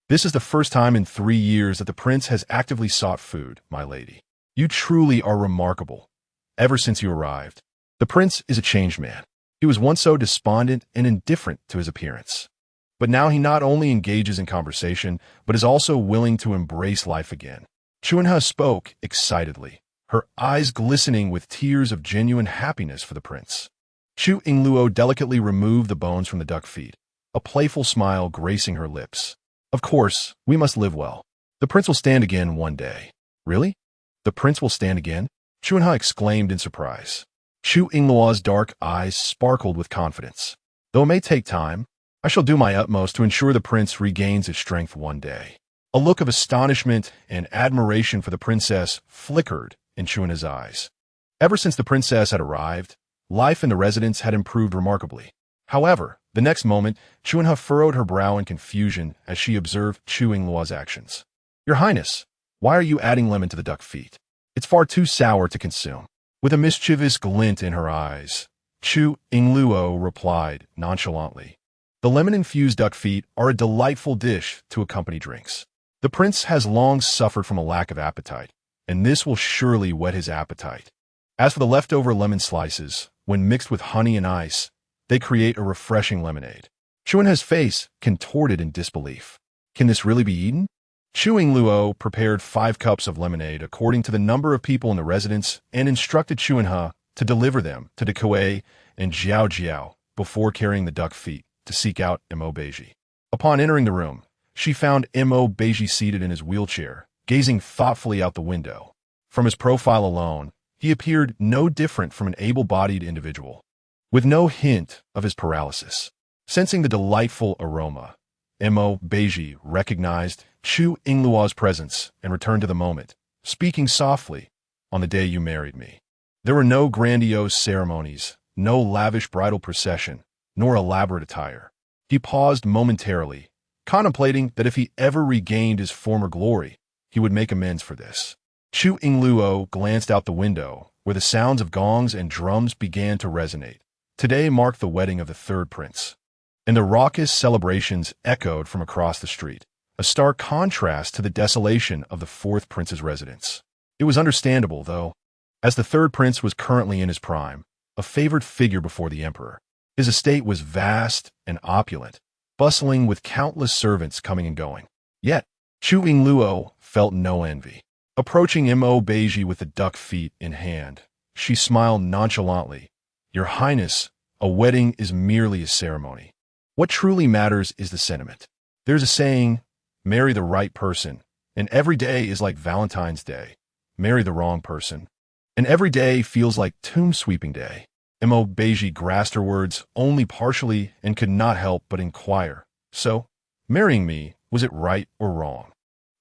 This is the first time in 3 years that the prince has actively sought food, my lady. You truly are remarkable. Ever since you arrived, the prince is a changed man. He was once so despondent and indifferent to his appearance. But now he not only engages in conversation, but is also willing to embrace life again. Chu spoke excitedly, her eyes glistening with tears of genuine happiness for the prince. Chu Yingluo delicately removed the bones from the duck feet, a playful smile gracing her lips. Of course, we must live well. The prince will stand again one day. Really? The prince will stand again? Chu exclaimed in surprise. Chu Yingluo's dark eyes sparkled with confidence. Though it may take time, I shall do my utmost to ensure the prince regains his strength one day. A look of astonishment and admiration for the princess flickered in Chu's eyes. Ever since the princess had arrived, life in the residence had improved remarkably. However, the next moment, Chu furrowed her brow in confusion as she observed Chu Yingluo's actions. Your Highness, why are you adding lemon to the duck feet? It's far too sour to consume. With a mischievous glint in her eyes, Chu Yingluo replied nonchalantly. The lemon-infused duck feet are a delightful dish to accompany drinks. The prince has long suffered from a lack of appetite, and this will surely whet his appetite. As for the leftover lemon slices, when mixed with honey and ice, they create a refreshing lemonade. Chu's face contorted in disbelief. Can this really be eaten? Chu Yingluo prepared 5 cups of lemonade according to the number of people in the residence and instructed Chu to deliver them to De Kuei and Jiao before carrying the duck feet to seek out Beizhi. Upon entering the room, she found Beizhi seated in his wheelchair, gazing thoughtfully out the window. From his profile alone, he appeared no different from an able-bodied individual, with no hint of his paralysis. Sensing the delightful aroma, Beizhi recognized Chu Yingluo's presence and returned to the moment, speaking softly, on the day you married me. There were no grandiose ceremonies, no lavish bridal procession, nor elaborate attire. He paused momentarily, contemplating that if he ever regained his former glory, he would make amends for this. Chu Yingluo glanced out the window, where the sounds of gongs and drums began to resonate. Today marked the wedding of the 3rd prince, and the raucous celebrations echoed from across the street, a stark contrast to the desolation of the 4th prince's residence. It was understandable, though, as the 3rd prince was currently in his prime, a favored figure before the emperor. His estate was vast and opulent, bustling with countless servants coming and going. Yet, Chu Yingluo felt no envy. Approaching Beizhi with the duck feet in hand, she smiled nonchalantly. Your Highness, a wedding is merely a ceremony. What truly matters is the sentiment. There's a saying, marry the right person, and every day is like Valentine's Day. Marry the wrong person, and every day feels like tomb sweeping day. Beizhi grasped her words only partially and could not help but inquire. So, marrying me, was it right or wrong?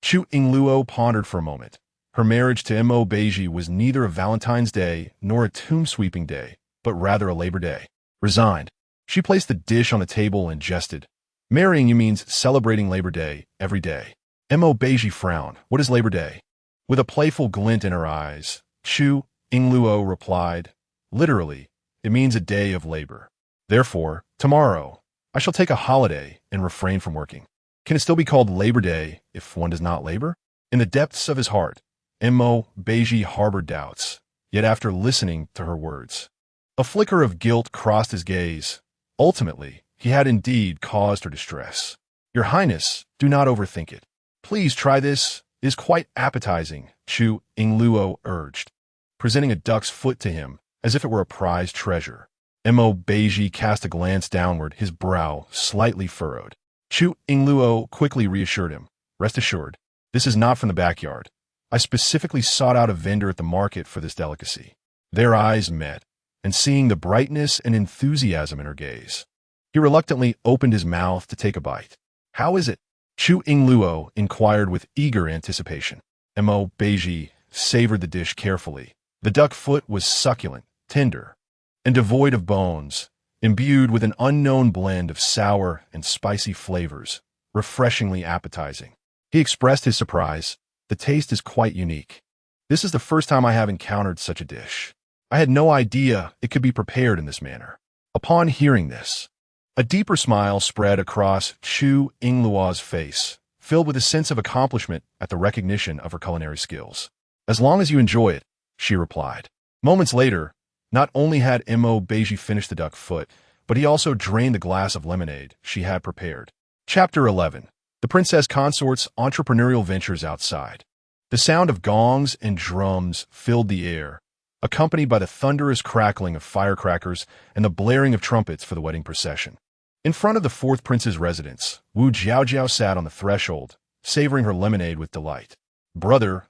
Chu Yingluo pondered for a moment. Her marriage to Beizhi was neither a Valentine's Day nor a tomb sweeping day, but rather a Labor Day. Resigned, she placed the dish on the table and jested. Marrying you means celebrating Labor Day every day. Beizhi frowned. What is Labor Day? With a playful glint in her eyes, Chu Yingluo replied, literally, it means a day of labor. Therefore, tomorrow, I shall take a holiday and refrain from working. Can it still be called Labor Day if one does not labor? In the depths of his heart, Beizhi harbored doubts, yet after listening to her words, a flicker of guilt crossed his gaze. Ultimately, he had indeed caused her distress. Your Highness, do not overthink it. Please try this. It is quite appetizing, Chu Yingluo urged, presenting a duck's foot to him as if it were a prized treasure. Beizhi cast a glance downward, his brow slightly furrowed. Chu Yingluo quickly reassured him. Rest assured, this is not from the backyard. I specifically sought out a vendor at the market for this delicacy. Their eyes met, and seeing the brightness and enthusiasm in her gaze, he reluctantly opened his mouth to take a bite. How is it? Chu Yingluo inquired with eager anticipation. Beizhi savored the dish carefully. The duck foot was succulent, tender, and devoid of bones, imbued with an unknown blend of sour and spicy flavors, refreshingly appetizing. He expressed his surprise. The taste is quite unique. This is the first time I have encountered such a dish. I had no idea it could be prepared in this manner. Upon hearing this, a deeper smile spread across Chu Yingluo's face, filled with a sense of accomplishment at the recognition of her culinary skills. As long as you enjoy it, she replied. Moments later, not only had Beizhi finished the duck foot, but he also drained the glass of lemonade she had prepared. Chapter 11. The Princess Consort's Entrepreneurial Ventures Outside. The sound of gongs and drums filled the air, accompanied by the thunderous crackling of firecrackers and the blaring of trumpets for the wedding procession. In front of the fourth prince's residence, Wu Jiaojiao sat on the threshold, savoring her lemonade with delight. Brother,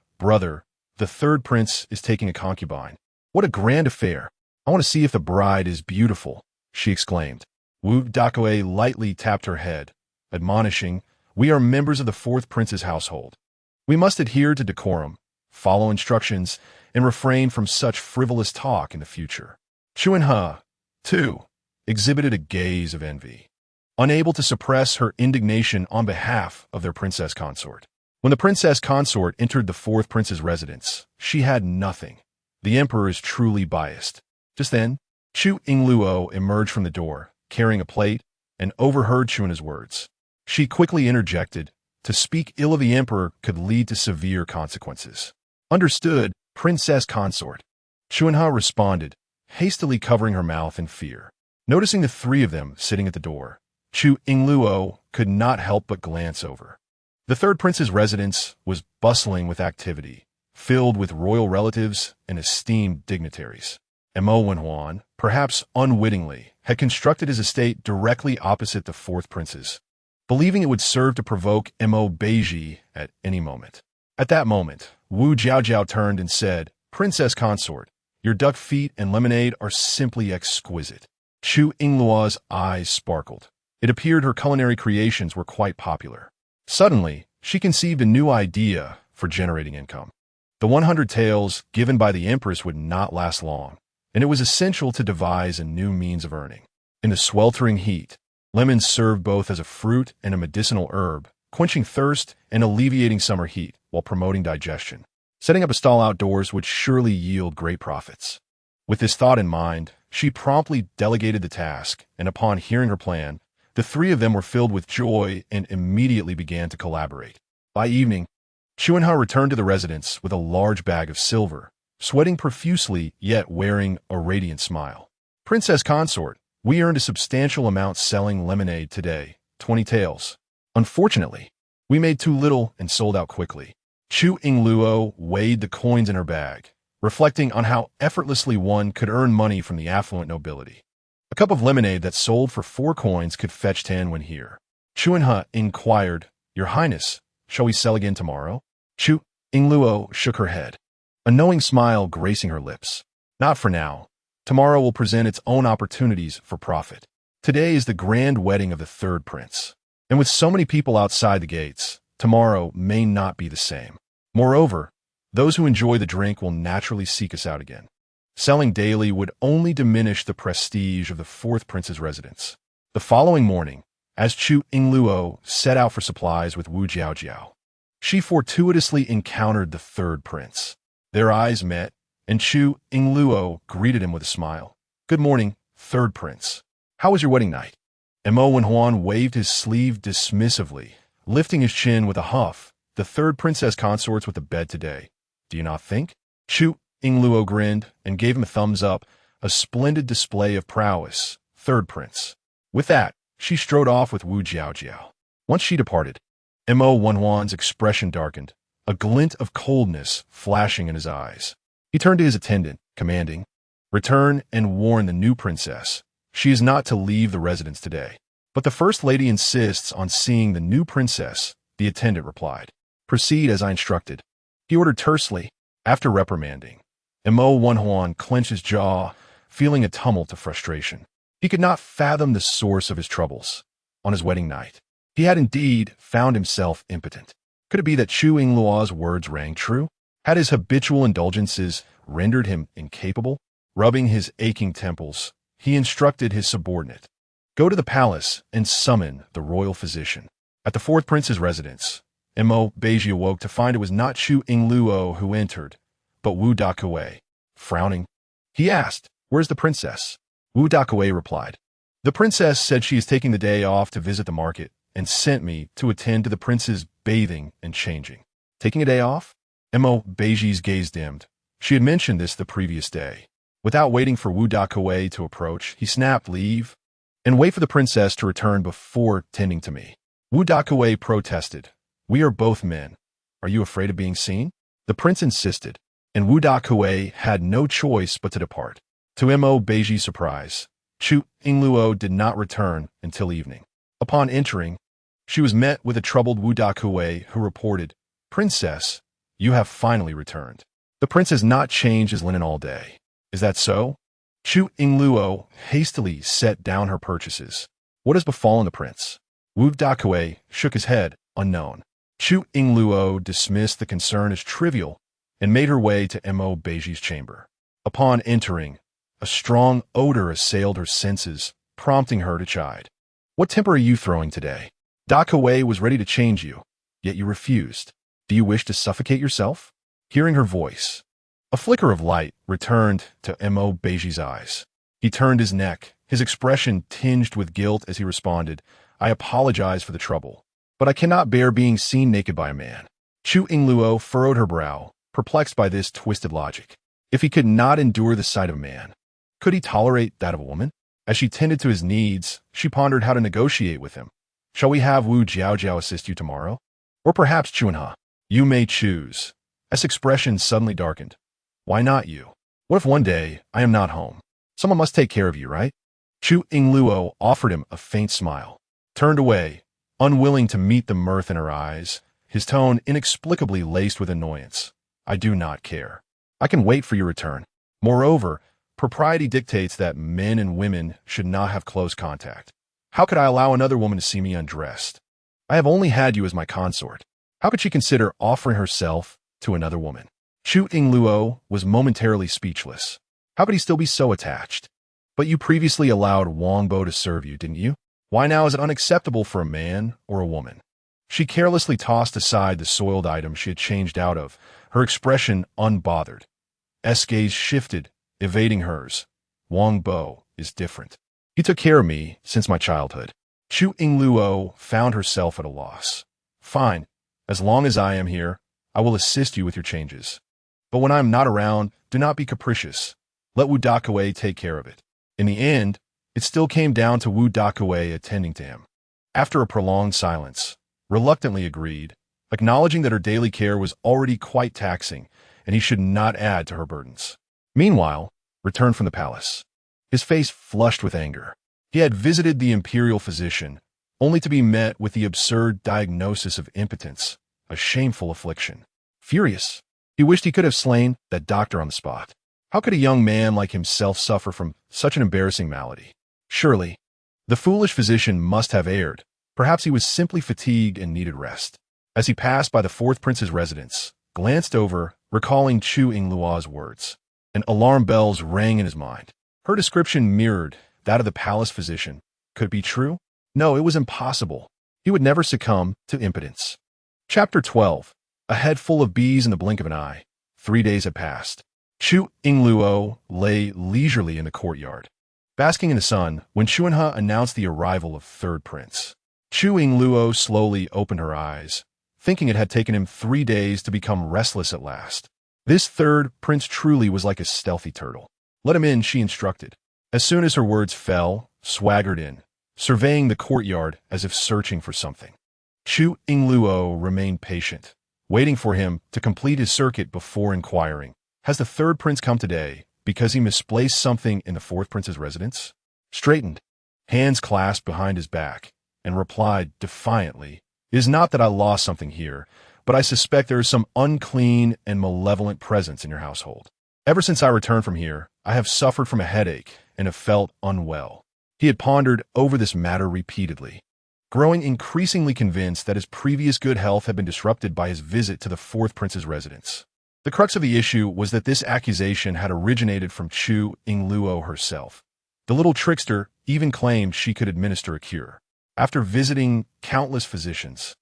the third prince is taking a concubine. What a grand affair! I want to see if the bride is beautiful, she exclaimed. Wu Dakoe lightly tapped her head, admonishing, We are members of the fourth prince's household. We must adhere to decorum, follow instructions, and refrain from such frivolous talk in the future. Chu Yingluo, too, exhibited a gaze of envy, unable to suppress her indignation on behalf of their princess consort. When the princess consort entered the fourth prince's residence, she had nothing. The emperor is truly biased. Just then, Chu Yingluo emerged from the door, carrying a plate, and overheard Chu Yingluo's words. She quickly interjected, to speak ill of the emperor could lead to severe consequences. Understood, princess consort. Chu Yingluo responded, hastily covering her mouth in fear. Noticing the three of them sitting at the door, Chu Yingluo could not help but glance over. The third prince's residence was bustling with activity, filled with royal relatives and esteemed dignitaries. Wenhuan, perhaps unwittingly, had constructed his estate directly opposite the fourth prince's, believing it would serve to provoke Beizhi at any moment. At that moment, Wu Jiaojiao turned and said, Princess consort, your duck feet and lemonade are simply exquisite. Chu Yingluo's eyes sparkled. It appeared her culinary creations were quite popular. Suddenly, she conceived a new idea for generating income. The 100 taels given by the empress would not last long, and it was essential to devise a new means of earning. In the sweltering heat, lemons served both as a fruit and a medicinal herb, quenching thirst and alleviating summer heat while promoting digestion. Setting up a stall outdoors would surely yield great profits. With this thought in mind, she promptly delegated the task, and upon hearing her plan, the three of them were filled with joy and immediately began to collaborate. By evening, Chu Yingluo returned to the residence with a large bag of silver, sweating profusely yet wearing a radiant smile. Princess consort, we earned a substantial amount selling lemonade today, 20 taels. Unfortunately, we made too little and sold out quickly. Chu Yingluo weighed the coins in her bag, reflecting on how effortlessly one could earn money from the affluent nobility. A cup of lemonade that sold for 4 coins could fetch 10 when here. Chu Yingluo inquired, Your Highness, shall we sell again tomorrow? Chu Yingluo shook her head, a knowing smile gracing her lips. Not for now. Tomorrow will present its own opportunities for profit. Today is the grand wedding of the third prince, and with so many people outside the gates, tomorrow may not be the same. Moreover, those who enjoy the drink will naturally seek us out again. Selling daily would only diminish the prestige of the fourth prince's residence. The following morning, as Chu Yingluo set out for supplies with Wu Jiaojiao, she fortuitously encountered the third prince. Their eyes met, and Chu Yingluo greeted him with a smile. Good morning, third prince. How was your wedding night? Mo Wenhuan waved his sleeve dismissively, lifting his chin with a huff. The third princess consorts with the bed today. Do you not think? Chu Yingluo grinned and gave him a thumbs up, a splendid display of prowess, third prince. With that, she strode off with Wu Jiaojiao. Once she departed, Mo Wenhuan's expression darkened, a glint of coldness flashing in his eyes. He turned to his attendant, commanding, "Return and warn the new princess. She is not to leave the residence today." "But the first lady insists on seeing the new princess," the attendant replied. "Proceed as I instructed," he ordered tersely. After reprimanding, Mo Wenhuan clenched his jaw, feeling a tumult of frustration. He could not fathom the source of his troubles. On his wedding night, he had indeed found himself impotent. Could it be that Chu Yingluo's words rang true? Had his habitual indulgences rendered him incapable? Rubbing his aching temples, he instructed his subordinate, "Go to the palace and summon the royal physician." At the fourth prince's residence, Beizhi awoke to find it was not Chu Yingluo who entered, but Wu Dakue. Frowning, he asked, "Where's the princess?" Wu Dakue replied, "The princess said she is taking the day off to visit the market and sent me to attend to the prince's bathing and changing." Taking a day off? Beizhi's gaze dimmed. She had mentioned this the previous day. Without waiting for Wu Dakue to approach, he snapped, "Leave and wait for the princess to return before tending to me." Wu Dakue protested, "We are both men. Are you afraid of being seen?" The prince insisted, and Wu Dakue had no choice but to depart. To Beizhi's surprise, Chu Yingluo did not return until evening. Upon entering, she was met with a troubled Wu Dakue who reported, "Princess, you have finally returned. The prince has not changed his linen all day. Is that so?" Chu Yingluo hastily set down her purchases. "What has befallen the prince?" Wu Dakue shook his head, unknown. Chu Yingluo dismissed the concern as trivial and made her way to Beizhi's chamber. Upon entering, a strong odor assailed her senses, prompting her to chide. "What temper are you throwing today? Dakue was ready to change you, yet you refused. Do you wish to suffocate yourself?" Hearing her voice, a flicker of light returned to Beizhi's eyes. He turned his neck, his expression tinged with guilt as he responded, "I apologize for the trouble, but I cannot bear being seen naked by a man." Chu Yingluo furrowed her brow, perplexed by this twisted logic. If he could not endure the sight of a man, could he tolerate that of a woman? As she tended to his needs, she pondered how to negotiate with him. "Shall we have Wu Jiaojiao assist you tomorrow? Or perhaps Chunha? You may choose." As expression suddenly darkened. "Why not you? What if one day I am not home? Someone must take care of you, right?" Chu Yingluo offered him a faint smile, turned away, unwilling to meet the mirth in her eyes, his tone inexplicably laced with annoyance. "I do not care. I can wait for your return. Moreover, propriety dictates that men and women should not have close contact. How could I allow another woman to see me undressed? I have only had you as my consort. How could she consider offering herself to another woman?" Chu Yingluo was momentarily speechless. How could he still be so attached? "But you previously allowed Wangbo to serve you, didn't you? Why now is it unacceptable for a man or a woman?" She carelessly tossed aside the soiled item she had changed out of, her expression unbothered. S gaze shifted, evading hers. "Wangbo is different. He took care of me since my childhood." Chu Yingluo found herself at a loss. "Fine. As long as I am here, I will assist you with your changes. But when I am not around, do not be capricious. Let Wu Dakue take care of it." In the end, it still came down to Wu Dakue attending to him. After a prolonged silence, reluctantly agreed, acknowledging that her daily care was already quite taxing, and he should not add to her burdens. Meanwhile, returned from the palace, his face flushed with anger. He had visited the imperial physician, only to be met with the absurd diagnosis of impotence, a shameful affliction. Furious, he wished he could have slain that doctor on the spot. How could a young man like himself suffer from such an embarrassing malady? Surely, the foolish physician must have erred. Perhaps he was simply fatigued and needed rest. As he passed by the fourth prince's residence, glanced over, recalling Chu Yingluo's words, and alarm bells rang in his mind. Her description mirrored that of the palace physician. Could it be true? No, it was impossible. He would never succumb to impotence. Chapter 12. A head full of bees in the blink of an eye. 3 days had passed. Chu Yingluo lay leisurely in the courtyard. basking in the sun when Chu announced the arrival of third prince. Chu Yingluo slowly opened her eyes, thinking it had taken him 3 days to become restless at last. This third prince truly was like a stealthy turtle. Let him in, she instructed. As soon as her words fell, swaggered in, surveying the courtyard as if searching for something. Chu Yingluo remained patient, waiting for him to complete his circuit before inquiring, "Has the third prince come today because he misplaced something in the fourth prince's residence?" Straightened, hands clasped behind his back, and replied defiantly, "It is not that I lost something here, but I suspect there is some unclean and malevolent presence in your household. Ever since I returned from here, I have suffered from a headache and have felt unwell." He had pondered over this matter repeatedly, growing increasingly convinced that his previous good health had been disrupted by his visit to the fourth prince's residence. The crux of the issue was that this accusation had originated from Chu Yingluo herself. The little trickster even claimed she could administer a cure. After visiting countless physicians,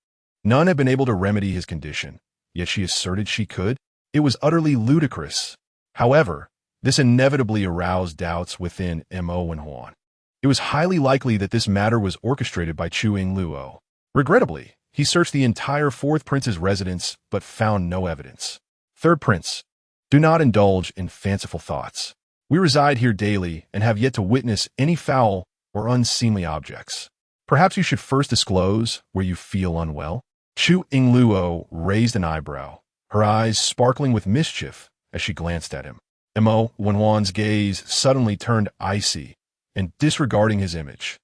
none had been able to remedy his condition, yet she asserted she could. It was utterly ludicrous. However, this inevitably aroused doubts within Mo Wenhuan. It was highly likely that this matter was orchestrated by Chu Yingluo. Regrettably, he searched the entire fourth prince's residence but found no evidence. Third prince, do not indulge in fanciful thoughts. We reside here daily and have yet to witness any foul or unseemly objects. Perhaps you should first disclose where you feel unwell. Chu Yingluo raised an eyebrow, her eyes sparkling with mischief as she glanced at him. Mo Wenhuan's gaze suddenly turned icy, and disregarding his image,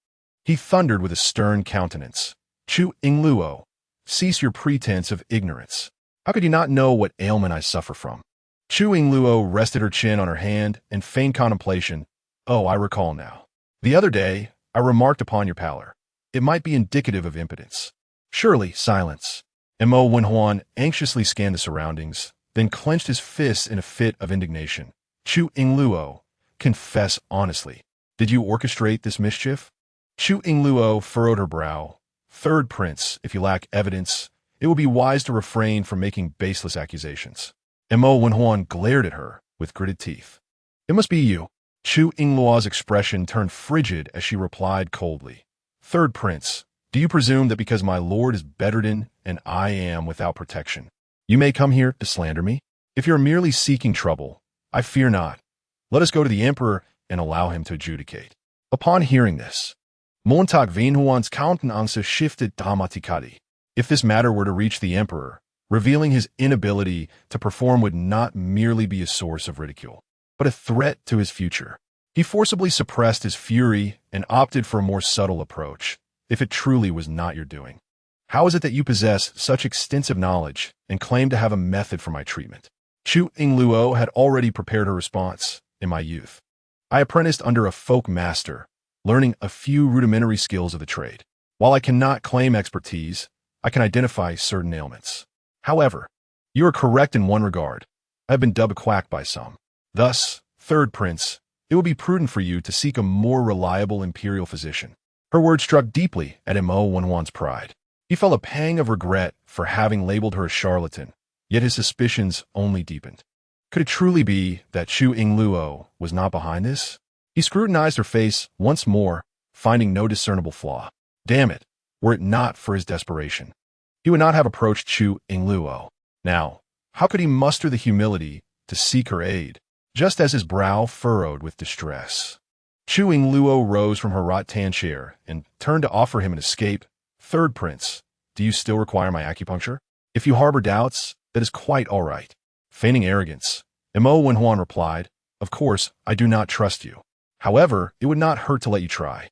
he thundered with a stern countenance, "Chu Yingluo, cease your pretense of ignorance. How could you not know what ailment I suffer from?" Chu Yingluo rested her chin on her hand and feigned contemplation. "Oh, I recall now. The other day, I remarked upon your pallor. It might be indicative of impotence." "Surely, silence." Mo Wenhuan anxiously scanned the surroundings, then clenched his fists in a fit of indignation. "Chu Yingluo, confess honestly. Did you orchestrate this mischief?" Chu Yingluo furrowed her brow. "Third prince, if you lack evidence, it will be wise to refrain from making baseless accusations." Mo Wenhuan glared at her with gritted teeth. "It must be you." Chu Yingluo's expression turned frigid as she replied coldly, "Third prince, do you presume that because my lord is bedridden and I am without protection, you may come here to slander me? If you're merely seeking trouble, I fear not. Let us go to the emperor and allow him to adjudicate." Upon hearing this, Montag Wenhuan's countenance shifted dramatically. If this matter were to reach the emperor, revealing his inability to perform would not merely be a source of ridicule, but a threat to his future. He forcibly suppressed his fury and opted for a more subtle approach, if it truly was not your doing. "How is it that you possess such extensive knowledge and claim to have a method for my treatment?" Chu Yingluo had already prepared her response. "In my youth, I apprenticed under a folk master, learning a few rudimentary skills of the trade. While I cannot claim expertise, I can identify certain ailments. However, you are correct in one regard. I have been dubbed a quack by some. Thus, third prince, it will be prudent for you to seek a more reliable imperial physician." Her words struck deeply at Mo Wenhuan's pride. He felt a pang of regret for having labeled her a charlatan, yet his suspicions only deepened. Could it truly be that Chu Yingluo was not behind this? He scrutinized her face once more, finding no discernible flaw. Damn it, were it not for his desperation, he would not have approached Chu Yingluo. Now, how could he muster the humility to seek her aid, just as his brow furrowed with distress? Chu Yingluo rose from her rattan chair and turned to offer him an escape. "Third prince, do you still require my acupuncture? If you harbor doubts, that is quite all right." Feigning arrogance, Mo Wenhuan replied, "Of course, I do not trust you. However, it would not hurt to let you try.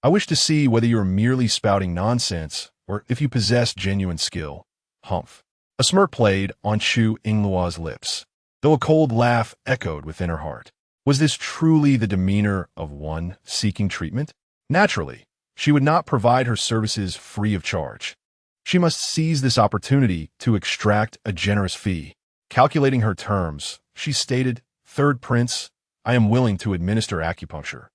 I wish to see whether you are merely spouting nonsense or if you possess genuine skill." Humph. A smirk played on Chu Yingluo's lips, though a cold laugh echoed within her heart. Was this truly the demeanor of one seeking treatment? Naturally, she would not provide her services free of charge. She must seize this opportunity to extract a generous fee. Calculating her terms, she stated, "Third prince, I am willing to administer acupuncture,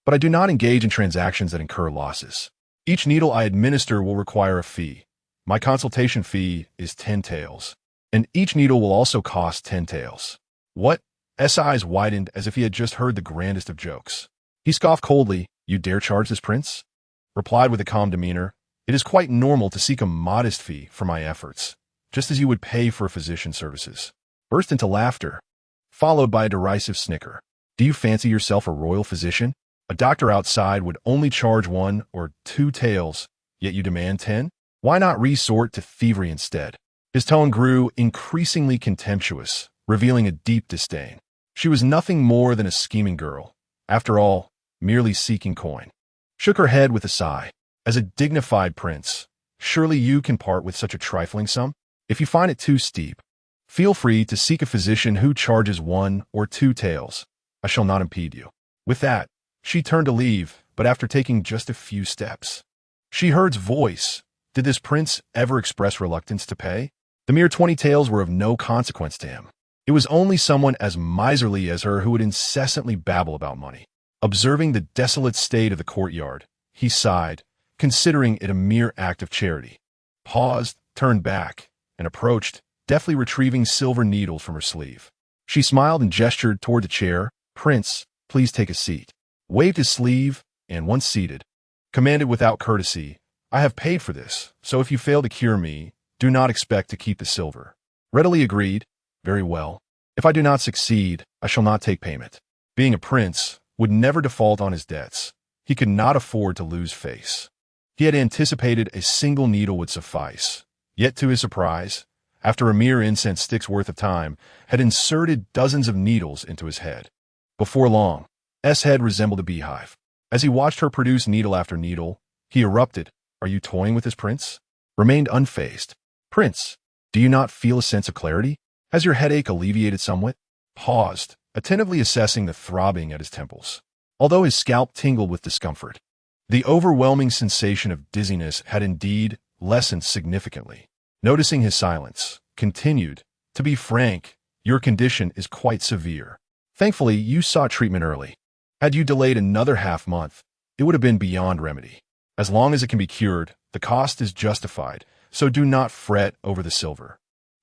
but I do not engage in transactions that incur losses. Each needle I administer will require a fee. My consultation fee is 10 taels, and each needle will also cost 10 taels." What? S eyes widened as if he had just heard the grandest of jokes. He scoffed coldly. You dare charge this prince? Replied with a calm demeanor. It is quite normal to seek a modest fee for my efforts, just as you would pay for physician services. Burst into laughter, followed by a derisive snicker. Do you fancy yourself a royal physician? A doctor outside would only charge 1 or 2 taels, yet you demand 10? Why not resort to thievery instead? His tone grew increasingly contemptuous, revealing a deep disdain. She was nothing more than a scheming girl, after all, merely seeking coin. Shook her head with a sigh. As a dignified prince, surely you can part with such a trifling sum? If you find it too steep, feel free to seek a physician who charges 1 or 2 taels. I shall not impede you. With that, she turned to leave, but after taking just a few steps, she heard his voice. Did this prince ever express reluctance to pay? The mere 20 taels were of no consequence to him. It was only someone as miserly as her who would incessantly babble about money. Observing the desolate state of the courtyard, he sighed, considering it a mere act of charity. Paused, turned back, and approached, deftly retrieving silver needles from her sleeve. She smiled and gestured toward the chair. Prince, please take a seat. Waved his sleeve, and once seated, commanded without courtesy, I have paid for this, so if you fail to cure me, do not expect to keep the silver. Readily agreed. Very well. If I do not succeed, I shall not take payment. Being a prince, would never default on his debts. He could not afford to lose face. He had anticipated a single needle would suffice, yet to his surprise, after a mere incense stick's worth of time, had inserted dozens of needles into his head. Before long, S' head resembled a beehive. As he watched her produce needle after needle, he erupted. Are you toying with this, prince? Remained unfazed. Prince, do you not feel a sense of clarity? Has your headache alleviated somewhat? Paused, attentively assessing the throbbing at his temples. Although his scalp tingled with discomfort, the overwhelming sensation of dizziness had indeed lessened significantly. Noticing his silence, continued, to be frank, your condition is quite severe. Thankfully, you sought treatment early. Had you delayed another half-month, it would have been beyond remedy. As long as it can be cured, the cost is justified, so do not fret over the silver.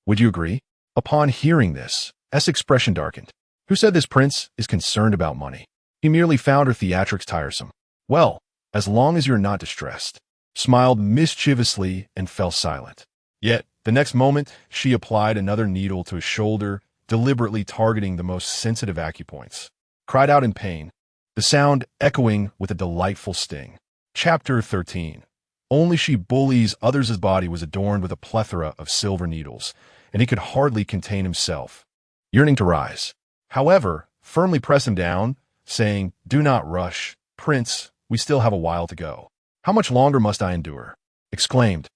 Would you agree? Upon hearing this, S' expression darkened. Who said this prince is concerned about money? He merely found her theatrics tiresome. Well, as long as you're not distressed. Smiled mischievously and fell silent. Yet, the next moment, she applied another needle to his shoulder, deliberately targeting the most sensitive acupoints. Cried out in pain, the sound echoing with a delightful sting. Chapter 13. Only she bullies others' body was adorned with a plethora of silver needles, and he could hardly contain himself, yearning to rise. However, firmly press him down, saying, Do not rush, prince, we still have a while to go. How much longer must I endure? Exclaimed,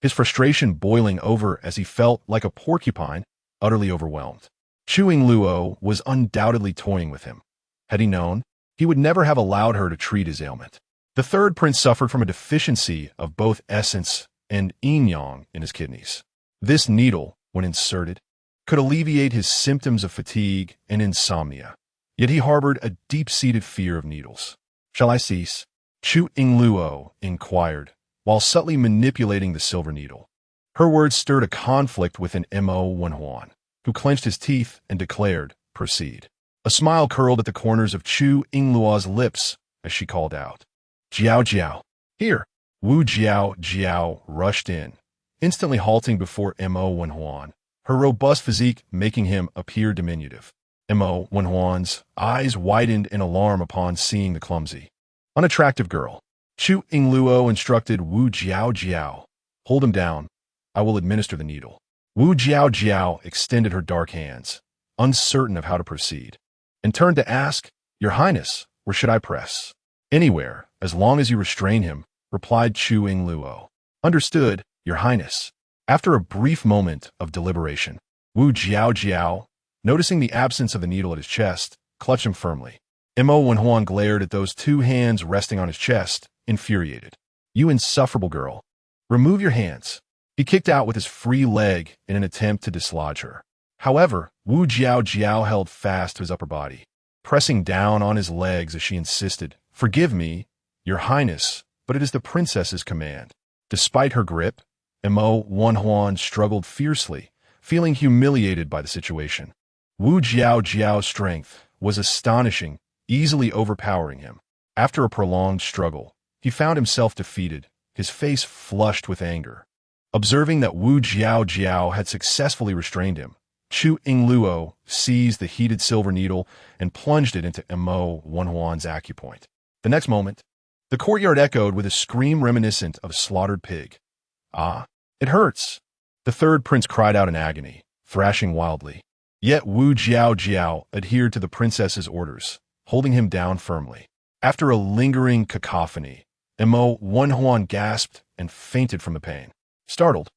his frustration boiling over as he felt like a porcupine, utterly overwhelmed. Chu Yingluo was undoubtedly toying with him. Had he known, he would never have allowed her to treat his ailment. The third prince suffered from a deficiency of both essence and yin-yang in his kidneys. This needle, when inserted, could alleviate his symptoms of fatigue and insomnia. Yet he harbored a deep-seated fear of needles. Shall I cease? Chu Yingluo inquired, while subtly manipulating the silver needle. Her words stirred a conflict within Mo Wenhuan, who clenched his teeth and declared, Proceed. A smile curled at the corners of Chu Yingluo's lips as she called out, Jiao Jiao, here. Wu Jiao Jiao rushed in, instantly halting before Mo Wenhuan, her robust physique making him appear diminutive. Mo Wenhuan's eyes widened in alarm upon seeing the clumsy, unattractive girl. Chu Yingluo instructed Wu Jiao Jiao, Hold him down. I will administer the needle. Wu Jiao Jiao extended her dark hands, uncertain of how to proceed, and turned to ask, Your Highness, where should I press? Anywhere, as long as you restrain him, replied Chu Yingluo. Understood, Your Highness. After a brief moment of deliberation, Wu Jiao Jiao, noticing the absence of the needle at his chest, clutched him firmly. Mo Wenhuan glared at those 2 hands resting on his chest, infuriated. You insufferable girl. Remove your hands. He kicked out with his free leg in an attempt to dislodge her. However, Wu Jiao Jiao held fast to his upper body, pressing down on his legs as she insisted, Forgive me, Your Highness, but it is the princess's command. Despite her grip, Mo Wenhuan struggled fiercely, feeling humiliated by the situation. Wu Jiao Jiao's strength was astonishing, easily overpowering him. After a prolonged struggle, he found himself defeated, his face flushed with anger. Observing that Wu Jiao had successfully restrained him, Chu Yingluo seized the heated silver needle and plunged it into Mo Wenhuan's acupoint. The next moment, the courtyard echoed with a scream reminiscent of a slaughtered pig. "Ah, it hurts!" The third prince cried out in agony, thrashing wildly. Yet Wu Jiao adhered to the princess's orders, holding him down firmly. After a lingering cacophony, Mo Wenhuan gasped and fainted from the pain. Startled,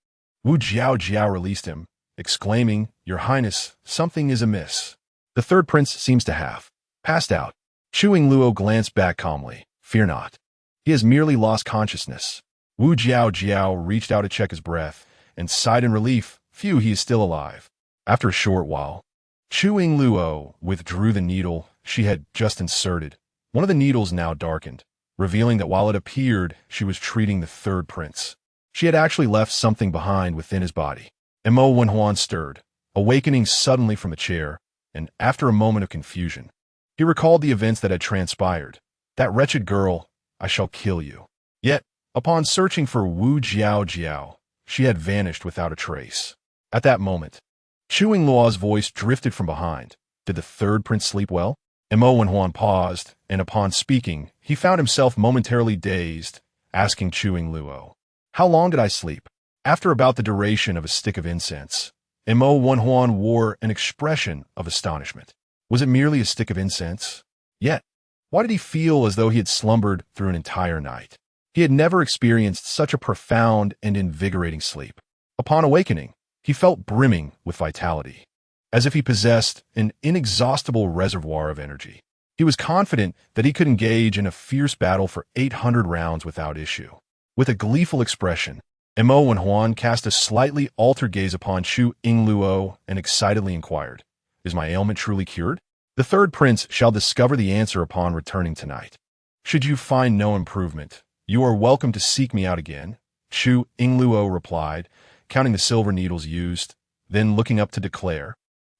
Wu Jiao released him, exclaiming, "Your Highness, something is amiss." The third prince seems to have passed out. Chu Yingluo glanced back calmly. "Fear not. He has merely lost consciousness." Wu Jiao reached out to check his breath and sighed in relief. "Phew, he is still alive." After a short while, Chu Yingluo withdrew the needle she had just inserted. One of the needles now darkened, revealing that while it appeared she was treating the third prince, she had actually left something behind within his body. Mo Wenhuan stirred, awakening suddenly from the chair, and after a moment of confusion, he recalled the events that had transpired. "That wretched girl, I shall kill you." Yet, upon searching for Wu Jiao, she had vanished without a trace. At that moment, Chu Yingluo's voice drifted from behind. Did the third prince sleep well? Mo Wenhuan paused, and upon speaking, he found himself momentarily dazed, asking Chu Yingluo, "How long did I sleep?" After about the duration of a stick of incense, Mo Wenhuan wore an expression of astonishment. Was it merely a stick of incense? Yet, why did he feel as though he had slumbered through an entire night? He had never experienced such a profound and invigorating sleep. Upon awakening, he felt brimming with vitality, as if he possessed an inexhaustible reservoir of energy. He was confident that he could engage in a fierce battle for 800 rounds without issue. With a gleeful expression, Mo Wenhuan cast a slightly altered gaze upon Chu Yingluo and excitedly inquired, "Is my ailment truly cured? The third prince shall discover the answer upon returning tonight. Should you find no improvement, you are welcome to seek me out again." Chu Yingluo replied, counting the silver needles used, then looking up to declare,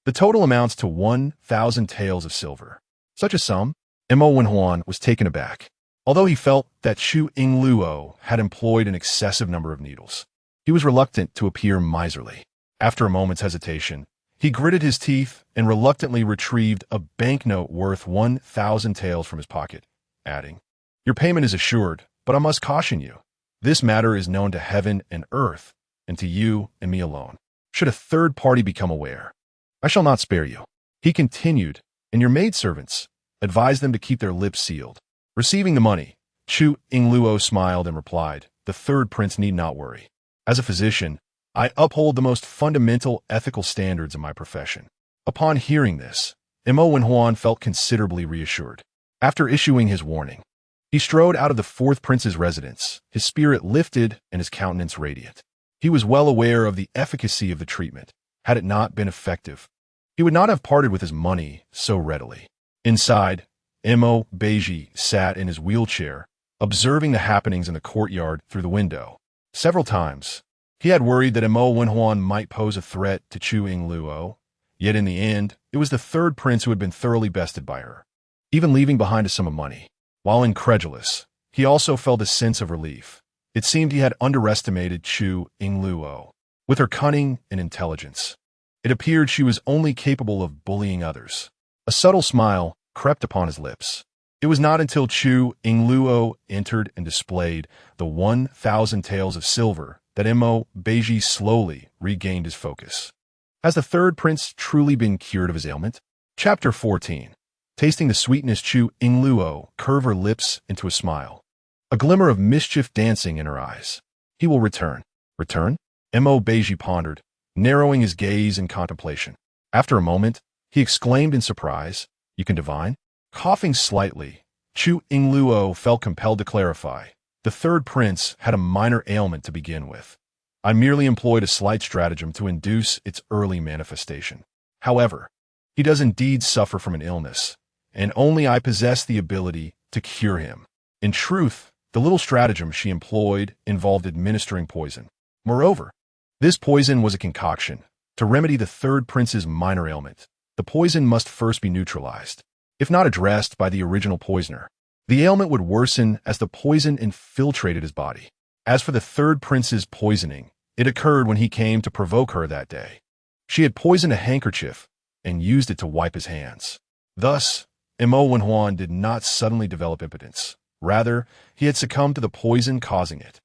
"The total amounts to 1,000 taels of silver." Such a sum? Mo Wenhuan was taken aback. Although he felt that Chu Yingluo had employed an excessive number of needles, he was reluctant to appear miserly. After a moment's hesitation, he gritted his teeth and reluctantly retrieved a banknote worth 1,000 taels from his pocket, adding, "Your payment is assured, but I must caution you. This matter is known to heaven and earth, and to you and me alone. Should a third party become aware, I shall not spare you." He continued, "And your maidservants, advise them to keep their lips sealed." Receiving the money, Chu Yingluo smiled and replied, "The third prince need not worry. As a physician, I uphold the most fundamental ethical standards of my profession." Upon hearing this, Mo Wenhuan felt considerably reassured. After issuing his warning, he strode out of the fourth prince's residence, his spirit lifted and his countenance radiant. He was well aware of the efficacy of the treatment. Had it not been effective, he would not have parted with his money so readily. Inside, Beizhi sat in his wheelchair, observing the happenings in the courtyard through the window. Several times, he had worried that Mo Wenhuan might pose a threat to Chu Yingluo, yet in the end, it was the third prince who had been thoroughly bested by her, even leaving behind a sum of money. While incredulous, he also felt a sense of relief. It seemed he had underestimated Chu Yingluo. With her cunning and intelligence, it appeared she was only capable of bullying others. A subtle smile crept upon his lips. It was not until Chu Yingluo entered and displayed the 1,000 taels of silver that Beizhi slowly regained his focus. Has the third prince truly been cured of his ailment? Chapter 14. Tasting the sweetness, Chu Yingluo curved her lips into a smile, a glimmer of mischief dancing in her eyes. He will return. Return? Beizhi pondered, narrowing his gaze in contemplation. After a moment, he exclaimed in surprise, "You can divine?" Coughing slightly, Chu Yingluo felt compelled to clarify. The third prince had a minor ailment to begin with. I merely employed a slight stratagem to induce its early manifestation. However, he does indeed suffer from an illness, and only I possess the ability to cure him. In truth, the little stratagem she employed involved administering poison. Moreover, this poison was a concoction to remedy the third prince's minor ailment. The poison must first be neutralized, if not addressed by the original poisoner. The ailment would worsen as the poison infiltrated his body. As for the third prince's poisoning, it occurred when he came to provoke her that day. She had poisoned a handkerchief and used it to wipe his hands. Thus, Mo Wenhuan did not suddenly develop impotence. Rather, he had succumbed to the poison causing it.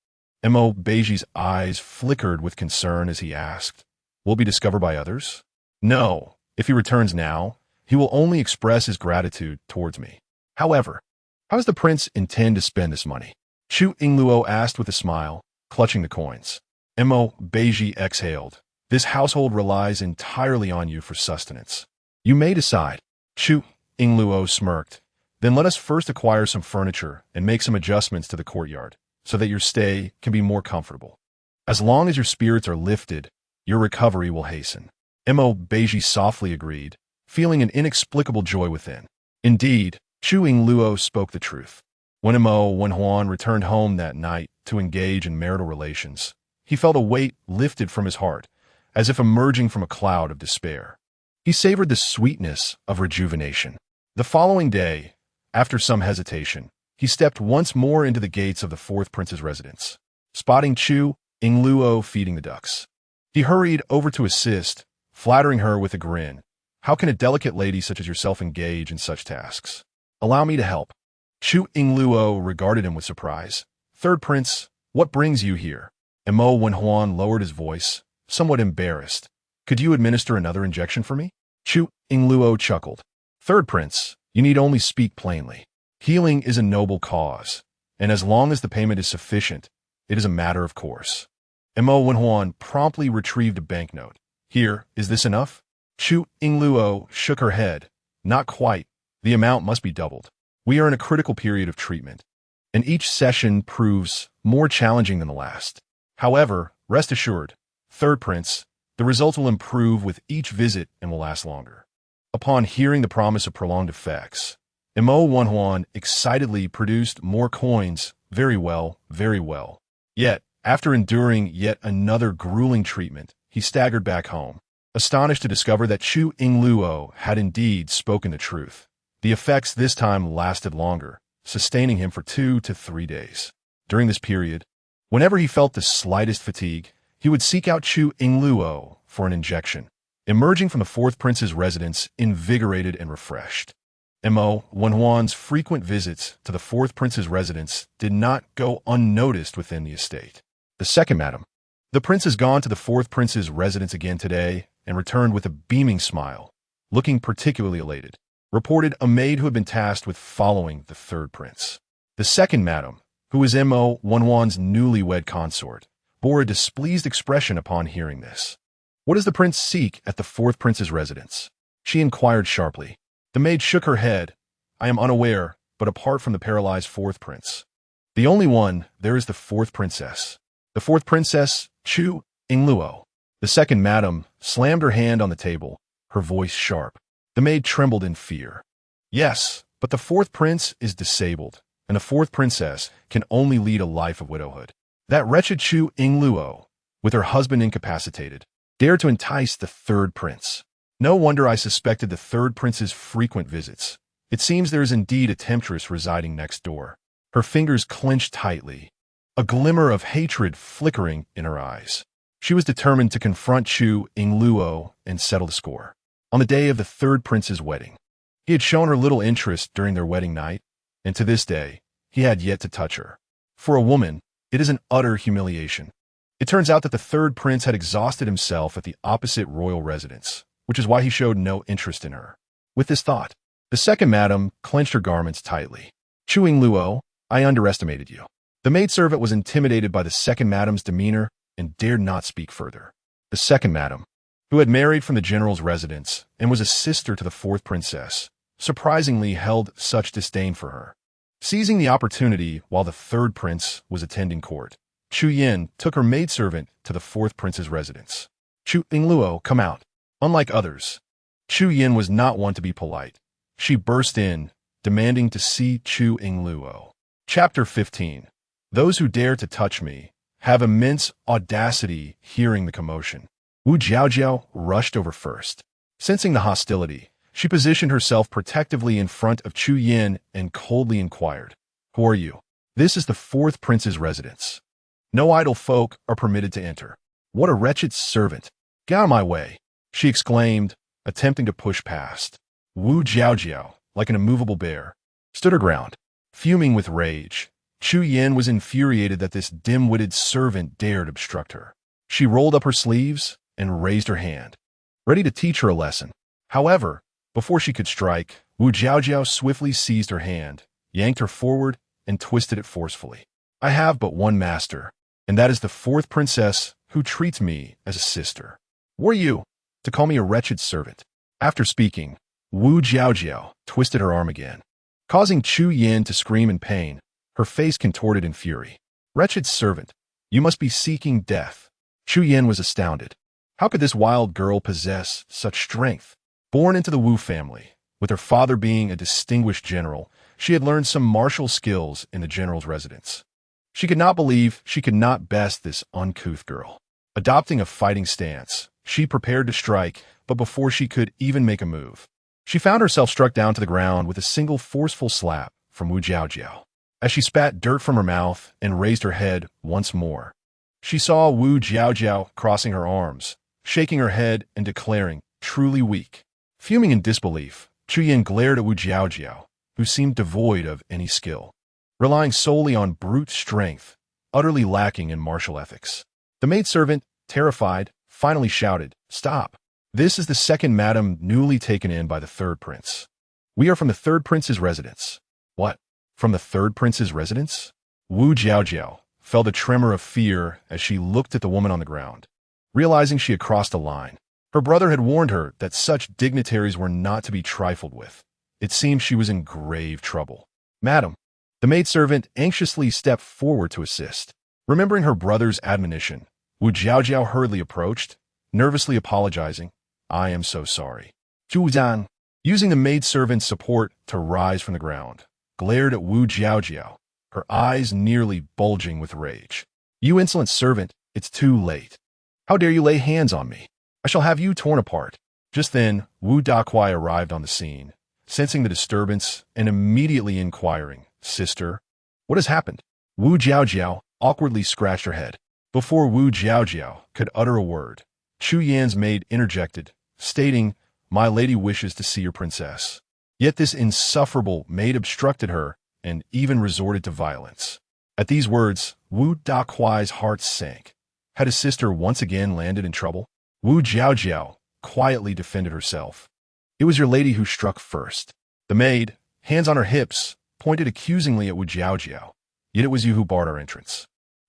Mo Beizhi's eyes flickered with concern as he asked, "Will be discovered by others?" "No. If he returns now, he will only express his gratitude towards me." "However, how does the prince intend to spend this money?" Chu Yingluo asked with a smile, clutching the coins. Mo Beizhi exhaled. "This household relies entirely on you for sustenance. You may decide." Chu Yingluo smirked. "Then let us first acquire some furniture and make some adjustments to the courtyard, so that your stay can be more comfortable. As long as your spirits are lifted, your recovery will hasten." Mo Beizhi softly agreed, feeling an inexplicable joy within. Indeed, Chu Yingluo spoke the truth. When Mo Wenhuan returned home that night to engage in marital relations, he felt a weight lifted from his heart, as if emerging from a cloud of despair. He savored the sweetness of rejuvenation. The following day, after some hesitation, he stepped once more into the gates of the fourth prince's residence, spotting Chu Yingluo feeding the ducks. He hurried over to assist, flattering her with a grin. "How can a delicate lady such as yourself engage in such tasks? Allow me to help." Chu Yingluo regarded him with surprise. "Third prince, what brings you here?" Mo Wenhuan lowered his voice, somewhat embarrassed. "Could you administer another injection for me?" Chu Yingluo chuckled. "Third prince, you need only speak plainly. Healing is a noble cause, and as long as the payment is sufficient, it is a matter of course." Mo Wenhuan promptly retrieved a banknote. "Here, is this enough?" Chu Yingluo shook her head. "Not quite. The amount must be doubled. We are in a critical period of treatment, and each session proves more challenging than the last. However, rest assured, third prince, the results will improve with each visit and will last longer." Upon hearing the promise of prolonged effects, Mo Wenhuan excitedly produced more coins. Very well, very well. Yet, after enduring yet another grueling treatment, he staggered back home, astonished to discover that Chu Yingluo had indeed spoken the truth. The effects this time lasted longer, sustaining him for 2 to 3 days. During this period, whenever he felt the slightest fatigue, he would seek out Chu Yingluo for an injection, emerging from the fourth prince's residence invigorated and refreshed. Mo Wenhuan's frequent visits to the fourth prince's residence did not go unnoticed within the estate. "The second madam, the prince has gone to the fourth prince's residence again today and returned with a beaming smile, looking particularly elated," reported a maid who had been tasked with following the third prince. The second madam, who was Mo Wenhuan's newlywed consort, bore a displeased expression upon hearing this. "What does the prince seek at the fourth prince's residence?" she inquired sharply. The maid shook her head. "I am unaware, but apart from the paralyzed fourth prince, the only one there is the fourth princess." "The fourth princess, Chu Yingluo." The second madam slammed her hand on the table, her voice sharp. The maid trembled in fear. "Yes, but the fourth prince is disabled, and the fourth princess can only lead a life of widowhood. That wretched Chu Yingluo, with her husband incapacitated, dared to entice the third prince. No wonder I suspected the third prince's frequent visits. It seems there is indeed a temptress residing next door." Her fingers clenched tightly, a glimmer of hatred flickering in her eyes. She was determined to confront Chu Yingluo and settle the score. On the day of the third prince's wedding, he had shown her little interest during their wedding night, and to this day, he had yet to touch her. For a woman, it is an utter humiliation. It turns out that the third prince had exhausted himself at the opposite royal residence, which is why he showed no interest in her. With this thought, the second madam clenched her garments tightly. "Chu Yingluo, I underestimated you." The maidservant was intimidated by the second madam's demeanor and dared not speak further. The second madam, who had married from the general's residence and was a sister to the fourth princess, surprisingly held such disdain for her. Seizing the opportunity while the third prince was attending court, Chu Yin took her maidservant to the fourth prince's residence. "Chu Yingluo, come out." Unlike others, Chu Yin was not one to be polite. She burst in, demanding to see Chu Yingluo. Chapter 15. Those who dare to touch me have immense audacity. Hearing the commotion, Wu Jiaojiao rushed over first. Sensing the hostility, She positioned herself protectively in front of Chu Yin and coldly inquired, "Who are you?" "This is the fourth prince's residence. No idle folk are permitted to enter." "What a wretched servant! Get out of my way!" she exclaimed, attempting to push past. Wu Jiaojiao, like an immovable bear, stood her ground. Fuming with rage, Chu Yin was infuriated that this dim-witted servant dared obstruct her. She rolled up her sleeves and raised her hand, ready to teach her a lesson. However, before she could strike, Wu Jiaojiao swiftly seized her hand, yanked her forward, and twisted it forcefully. "I have but one master, and that is the fourth princess who treats me as a sister. Who are you to call me a wretched servant?" After speaking, Wu Jiaojiao twisted her arm again, causing Chu Yin to scream in pain, her face contorted in fury. "Wretched servant, you must be seeking death." Chu Yin was astounded. How could this wild girl possess such strength? Born into the Wu family, with her father being a distinguished general, she had learned some martial skills in the general's residence. She could not believe she could not best this uncouth girl. Adopting a fighting stance, she prepared to strike, but before she could even make a move, she found herself struck down to the ground with a single forceful slap from Wu Jiaojiao. As she spat dirt from her mouth and raised her head once more, she saw Wu Jiaojiao crossing her arms, shaking her head and declaring, "Truly weak." Fuming in disbelief, Chu Yin glared at Wu Jiaojiao, who seemed devoid of any skill, relying solely on brute strength, utterly lacking in martial ethics. The maidservant, terrified, finally shouted, "Stop! This is the second madam newly taken in by the third prince. We are from the third prince's residence." "What? From the third prince's residence?" Wu Jiaojiao felt a tremor of fear as she looked at the woman on the ground, realizing she had crossed a line. Her brother had warned her that such dignitaries were not to be trifled with. It seemed she was in grave trouble. "Madam," the maidservant anxiously stepped forward to assist. Remembering her brother's admonition, Wu Jiaojiao hurriedly approached, nervously apologizing. "I am so sorry." Zhu Zhan, using the maidservant's support to rise from the ground, glared at Wu Jiaojiao, her eyes nearly bulging with rage. "You insolent servant, it's too late. How dare you lay hands on me? I shall have you torn apart." Just then, Wu Dakuai arrived on the scene, sensing the disturbance and immediately inquiring, "Sister, what has happened?" Wu Jiaojiao awkwardly scratched her head. Before Wu Jiaojiao could utter a word, Chu Yan's maid interjected, stating, "My lady wishes to see your princess." Yet this insufferable maid obstructed her and even resorted to violence. At these words, Wu Dakuai's heart sank. Had his sister once again landed in trouble? Wu Jiaojiao quietly defended herself. "It was your lady who struck first." The maid, hands on her hips, pointed accusingly at Wu Jiaojiao. "Yet it was you who barred our entrance."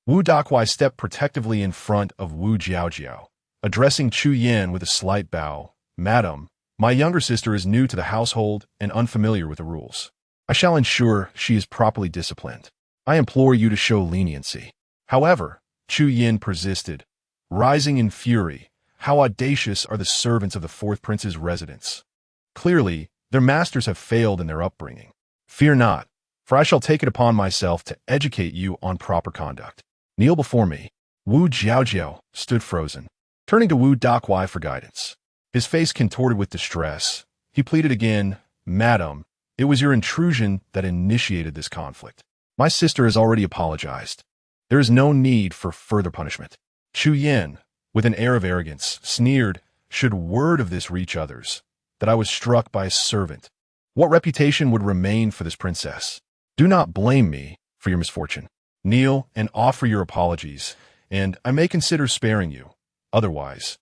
Wu Dakuai stepped protectively in front of Wu Jiaojiao, addressing Chu Yin with a slight bow. "Madam, my younger sister is new to the household and unfamiliar with the rules. I shall ensure she is properly disciplined. I implore you to show leniency." However, Chu Yin persisted, rising in fury. How audacious are the servants of the fourth prince's residence. Clearly, their masters have failed in their upbringing. "Fear not, for I shall take it upon myself to educate you on proper conduct. Kneel before me." Wu Jiaojiao stood frozen, turning to Wu Dakuai for guidance. His face contorted with distress, he pleaded again, "Madam, it was your intrusion that initiated this conflict. My sister has already apologized. There is no need for further punishment." Chu Yin, with an air of arrogance, sneered, "Should word of this reach others, that I was struck by a servant, what reputation would remain for this princess? Do not blame me for your misfortune. Kneel and offer your apologies, and I may consider sparing you. Otherwise,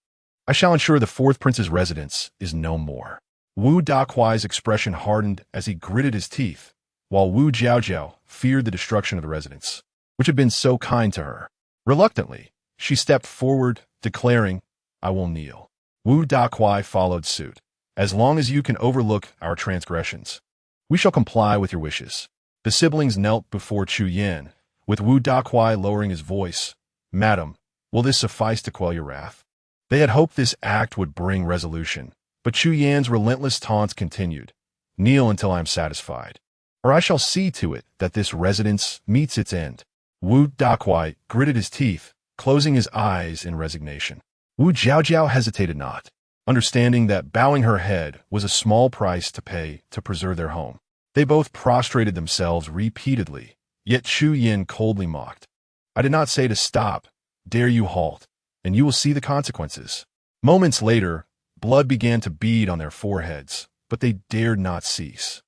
I shall ensure the fourth prince's residence is no more." Wu Dakuai's expression hardened as he gritted his teeth, while Wu Jiaojiao feared the destruction of the residence, which had been so kind to her. Reluctantly, she stepped forward, declaring, "I will kneel." Wu Dakuai followed suit. "As long as you can overlook our transgressions, we shall comply with your wishes." The siblings knelt before Chu Yin, with Wu Dakuai lowering his voice. "Madam, will this suffice to quell your wrath?" They had hoped this act would bring resolution, but Chu Yan's relentless taunts continued. "Kneel until I am satisfied, or I shall see to it that this residence meets its end." Wu Dakuai gritted his teeth, closing his eyes in resignation. Wu Jiaojiao hesitated not. understanding that bowing her head was a small price to pay to preserve their home. They both prostrated themselves repeatedly, yet Chu Yin coldly mocked. I did not say to stop. Dare you halt, and you will see the consequences. Moments later, blood began to bead on their foreheads, but they dared not cease,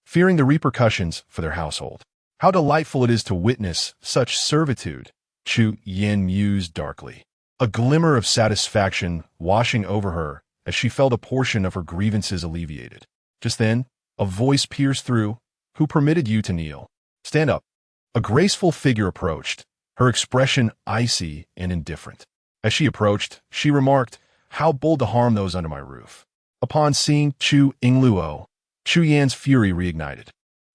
fearing the repercussions for their household. How delightful it is to witness such servitude, Chu Yin mused darkly, a glimmer of satisfaction washing over her as she felt a portion of her grievances alleviated. Just then, a voice pierced through. Who permitted you to kneel? Stand up. A graceful figure approached, her expression icy and indifferent. As she approached, she remarked, how bold to harm those under my roof. Upon seeing Chu Yingluo, Chu Yan's fury reignited.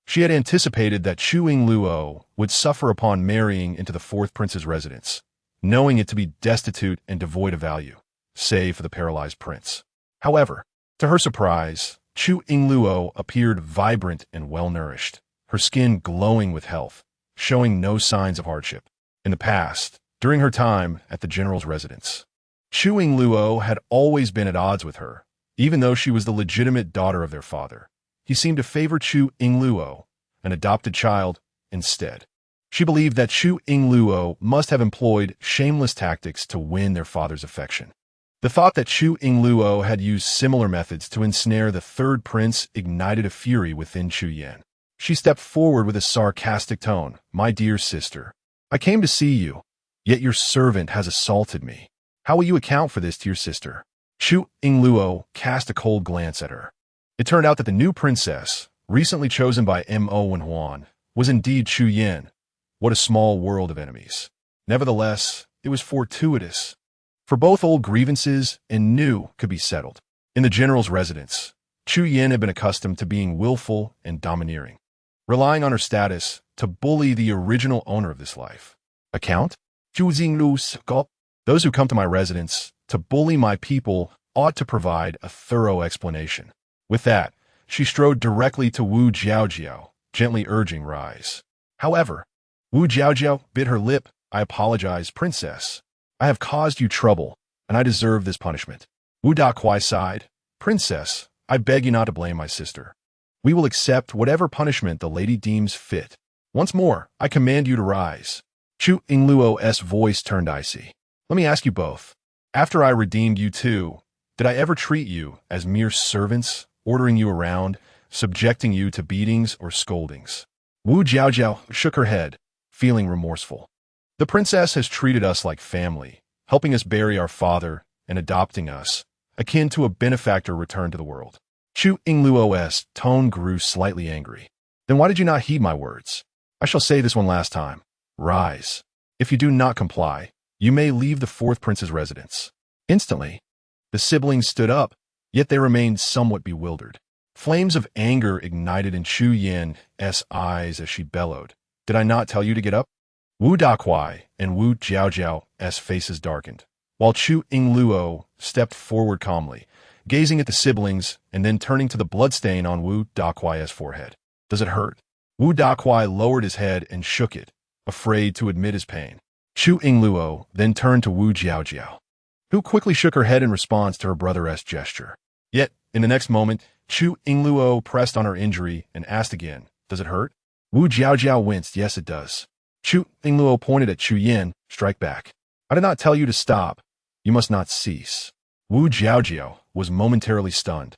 She had anticipated that Chu Yingluo would suffer upon marrying into the fourth prince's residence, knowing it to be destitute and devoid of value, save for the paralyzed prince. However, to her surprise, Chu Yingluo appeared vibrant and well-nourished, her skin glowing with health, showing no signs of hardship. In the past, during her time at the general's residence, Chu Yingluo had always been at odds with her, even though she was the legitimate daughter of their father. He seemed to favor Chu Yingluo, an adopted child, instead. She believed that Chu Yingluo must have employed shameless tactics to win their father's affection. The thought that Chu Yingluo had used similar methods to ensnare the third prince ignited a fury within Chu Yan. She stepped forward with a sarcastic tone. My dear sister, I came to see you, yet your servant has assaulted me. How will you account for this to your sister? Chu Yingluo cast a cold glance at her. It turned out that the new princess, recently chosen by Mo Wenhuan, was indeed Chu Yin. What a small world of enemies. Nevertheless, it was fortuitous, for both old grievances and new could be settled. In the general's residence, Chu Yin had been accustomed to being willful and domineering, relying on her status to bully the original owner of this life. Account? Chu Yingluo. Those who come to my residence to bully my people ought to provide a thorough explanation. With that, she strode directly to Wu Jiaojiao, gently urging rise. However, Wu Jiaojiao bit her lip. I apologize, princess. I have caused you trouble, and I deserve this punishment. Wu Dakuai sighed. Princess, I beg you not to blame my sister. We will accept whatever punishment the lady deems fit. Once more, I command you to rise. Chu Yingluo's voice turned icy. Let me ask you both. After I redeemed you two, did I ever treat you as mere servants, ordering you around, subjecting you to beatings or scoldings? Wu Jiaojiao shook her head, feeling remorseful. The princess has treated us like family, helping us bury our father and adopting us, akin to a benefactor returned to the world. Chu Yingluo's tone grew slightly angry. Then why did you not heed my words? I shall say this one last time. Rise. If you do not comply, you may leave the fourth prince's residence. Instantly, the siblings stood up, yet they remained somewhat bewildered. Flames of anger ignited in Chu Yin's eyes as she bellowed. Did I not tell you to get up? Wu Dakuai and Wu Jiaojiao's faces darkened, while Chu Yingluo stepped forward calmly, gazing at the siblings and then turning to the bloodstain on Wu Dakuai's forehead. Does it hurt? Wu Dakuai lowered his head and shook it, afraid to admit his pain. Chu Yingluo then turned to Wu Jiaojiao, who quickly shook her head in response to her brother's gesture. Yet, in the next moment, Chu Yingluo pressed on her injury and asked again, Does it hurt? Wu Jiaojiao winced. Yes, it does. Chu Yingluo pointed at Chu Yin. Strike back. I did not tell you to stop. You must not cease. Wu Jiaojiao was momentarily stunned,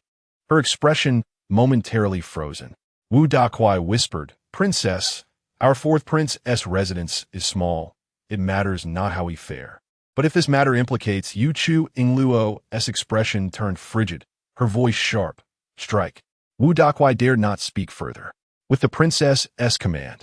her expression momentarily frozen. Wu Dakuai whispered, Princess, our fourth prince's residence is small. It matters not how we fare. But if this matter implicates you, Chu Yingluo's expression turned frigid, her voice sharp. Strike. Wu Dakuai dared not speak further. With the princess's command,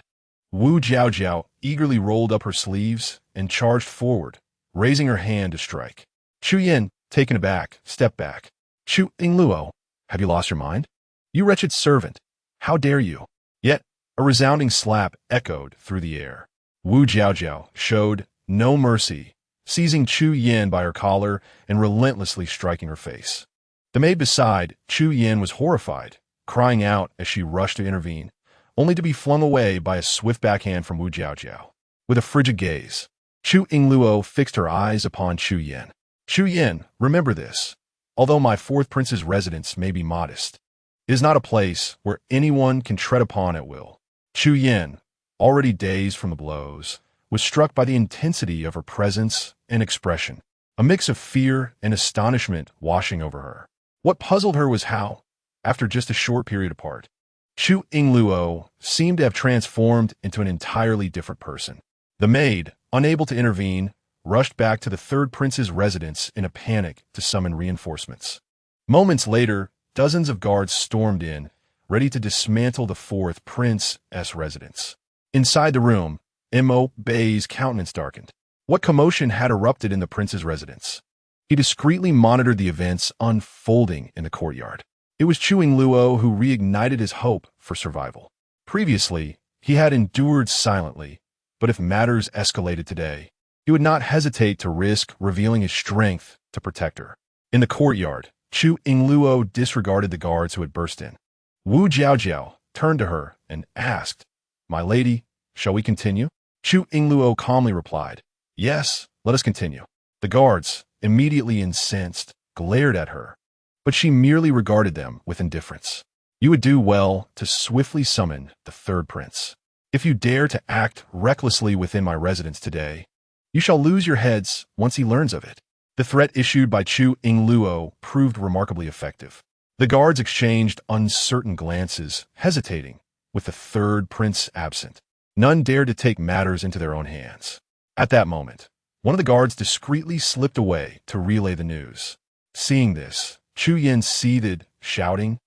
Wu Jiaojiao eagerly rolled up her sleeves and charged forward, raising her hand to strike. Chu Yin, taken aback, stepped back. Chu Yingluo, have you lost your mind? You wretched servant, how dare you? Yet, a resounding slap echoed through the air. Wu Jiaojiao showed no mercy, seizing Chu Yin by her collar and relentlessly striking her face. The maid beside Chu Yin was horrified, crying out as she rushed to intervene, only to be flung away by a swift backhand from Wu Jiaojiao. With a frigid gaze, Chu Yingluo fixed her eyes upon Chu Yin. Chu Yin, remember this. Although my fourth prince's residence may be modest, it is not a place where anyone can tread upon at will. Chu Yin, already dazed from the blows, was struck by the intensity of her presence and expression, a mix of fear and astonishment washing over her. What puzzled her was how, after just a short period apart, Chu Yingluo seemed to have transformed into an entirely different person. The maid, unable to intervene, rushed back to the third prince's residence in a panic to summon reinforcements. Moments later, dozens of guards stormed in, ready to dismantle the fourth prince's residence. Inside the room, Beizhi's countenance darkened. What commotion had erupted in the prince's residence? He discreetly monitored the events unfolding in the courtyard. It was Chu Yingluo who reignited his hope for survival. Previously, he had endured silently, but if matters escalated today, he would not hesitate to risk revealing his strength to protect her. In the courtyard, Chu Yingluo disregarded the guards who had burst in. Wu Jiaojiao turned to her and asked, "My lady, shall we continue?" Chu Yingluo calmly replied, "Yes, let us continue." The guards, immediately incensed, glared at her, but she merely regarded them with indifference. "You would do well to swiftly summon the third prince. If you dare to act recklessly within my residence today, you shall lose your heads once he learns of it." The threat issued by Chu Yingluo proved remarkably effective. The guards exchanged uncertain glances, hesitating, with the third prince absent. None dared to take matters into their own hands. At that moment, one of the guards discreetly slipped away to relay the news. Seeing this, Chu Yin seethed, shouting,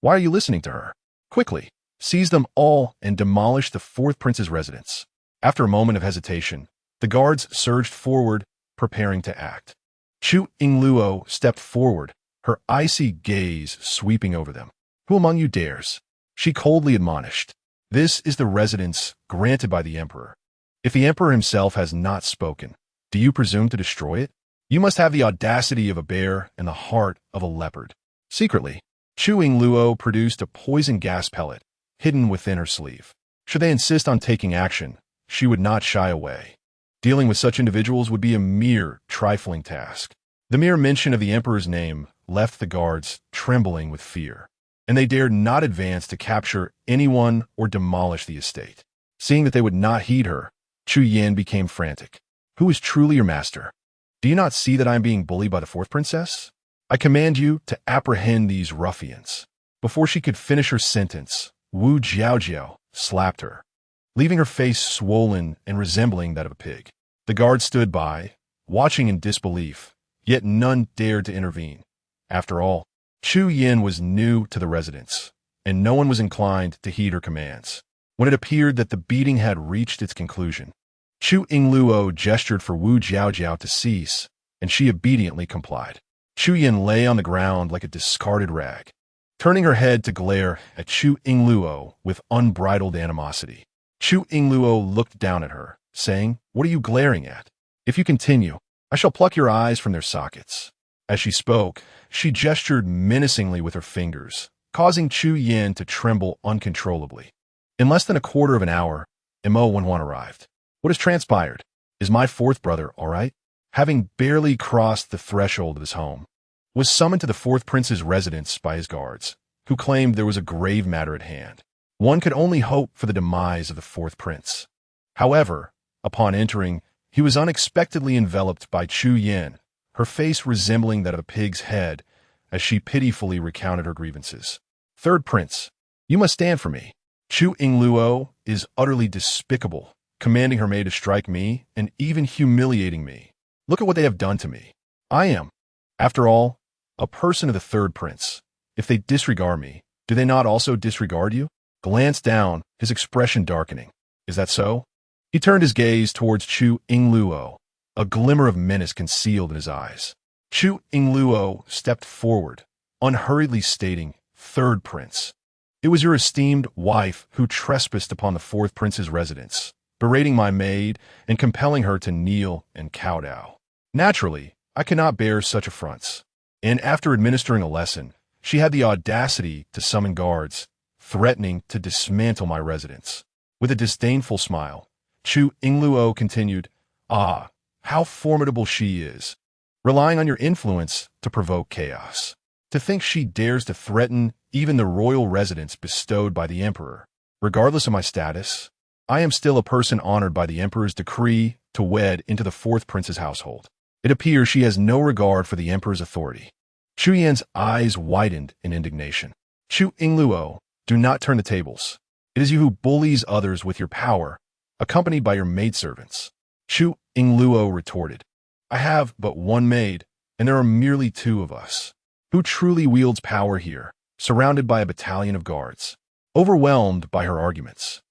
"Why are you listening to her? Quickly, seize them all and demolish the fourth prince's residence." After a moment of hesitation, the guards surged forward, preparing to act. Chu Yingluo stepped forward, her icy gaze sweeping over them. "Who among you dares?" she coldly admonished. "This is the residence granted by the emperor. If the emperor himself has not spoken, do you presume to destroy it? You must have the audacity of a bear and the heart of a leopard." Secretly, Chu Yingluo produced a poison gas pellet hidden within her sleeve. Should they insist on taking action, she would not shy away. Dealing with such individuals would be a mere trifling task. The mere mention of the emperor's name left the guards trembling with fear, and they dared not advance to capture anyone or demolish the estate. Seeing that they would not heed her, Chu Yin became frantic. "Who is truly your master? Do you not see that I am being bullied by the fourth princess? I command you to apprehend these ruffians." Before she could finish her sentence, Wu Jiaojiao slapped her, leaving her face swollen and resembling that of a pig. The guards stood by, watching in disbelief, yet none dared to intervene. After all, Chu Yin was new to the residence, and no one was inclined to heed her commands. When it appeared that the beating had reached its conclusion, Chu Yingluo gestured for Wu Jiaojiao to cease, and she obediently complied. Chu Yin lay on the ground like a discarded rag, turning her head to glare at Chu Yingluo with unbridled animosity. Chu Yingluo looked down at her, saying, "What are you glaring at? If you continue, I shall pluck your eyes from their sockets." As she spoke, she gestured menacingly with her fingers, causing Chu Yin to tremble uncontrollably. In less than a quarter of an hour, Wenhuan arrived. "What has transpired? Is my fourth brother all right?" Having barely crossed the threshold of his home, was summoned to the fourth prince's residence by his guards, who claimed there was a grave matter at hand. One could only hope for the demise of the fourth prince. However, upon entering, he was unexpectedly enveloped by Chu Yin, her face resembling that of a pig's head, as she pitifully recounted her grievances. "Third prince, you must stand for me. Chu Yingluo is utterly despicable, commanding her maid to strike me and even humiliating me. Look at what they have done to me. I am, after all, a person of the third prince. If they disregard me, do they not also disregard you?" Glanced down, his expression darkening. "Is that so?" He turned his gaze towards Chu Yingluo, a glimmer of menace concealed in his eyes. Chu Yingluo stepped forward, unhurriedly stating, "Third prince, it was your esteemed wife who trespassed upon the fourth prince's residence, berating my maid and compelling her to kneel and kowtow. Naturally, I cannot bear such affronts." And after administering a lesson, she had the audacity to summon guards, threatening to dismantle my residence. With a disdainful smile, Chu Yingluo continued, "Ah, how formidable she is. relying on your influence to provoke chaos. To think she dares to threaten even the royal residence bestowed by the emperor. Regardless of my status, I am still a person honored by the emperor's decree to wed into the fourth prince's household. It appears she has no regard for the emperor's authority. Chu Yan's eyes widened in indignation. Chu Yingluo, do not turn the tables. It is you who bullies others with your power, accompanied by your maidservants. Chu Yingluo retorted. I have but one maid, and there are merely two of us. Who truly wields power here, surrounded by a battalion of guards? Overwhelmed by her arguments,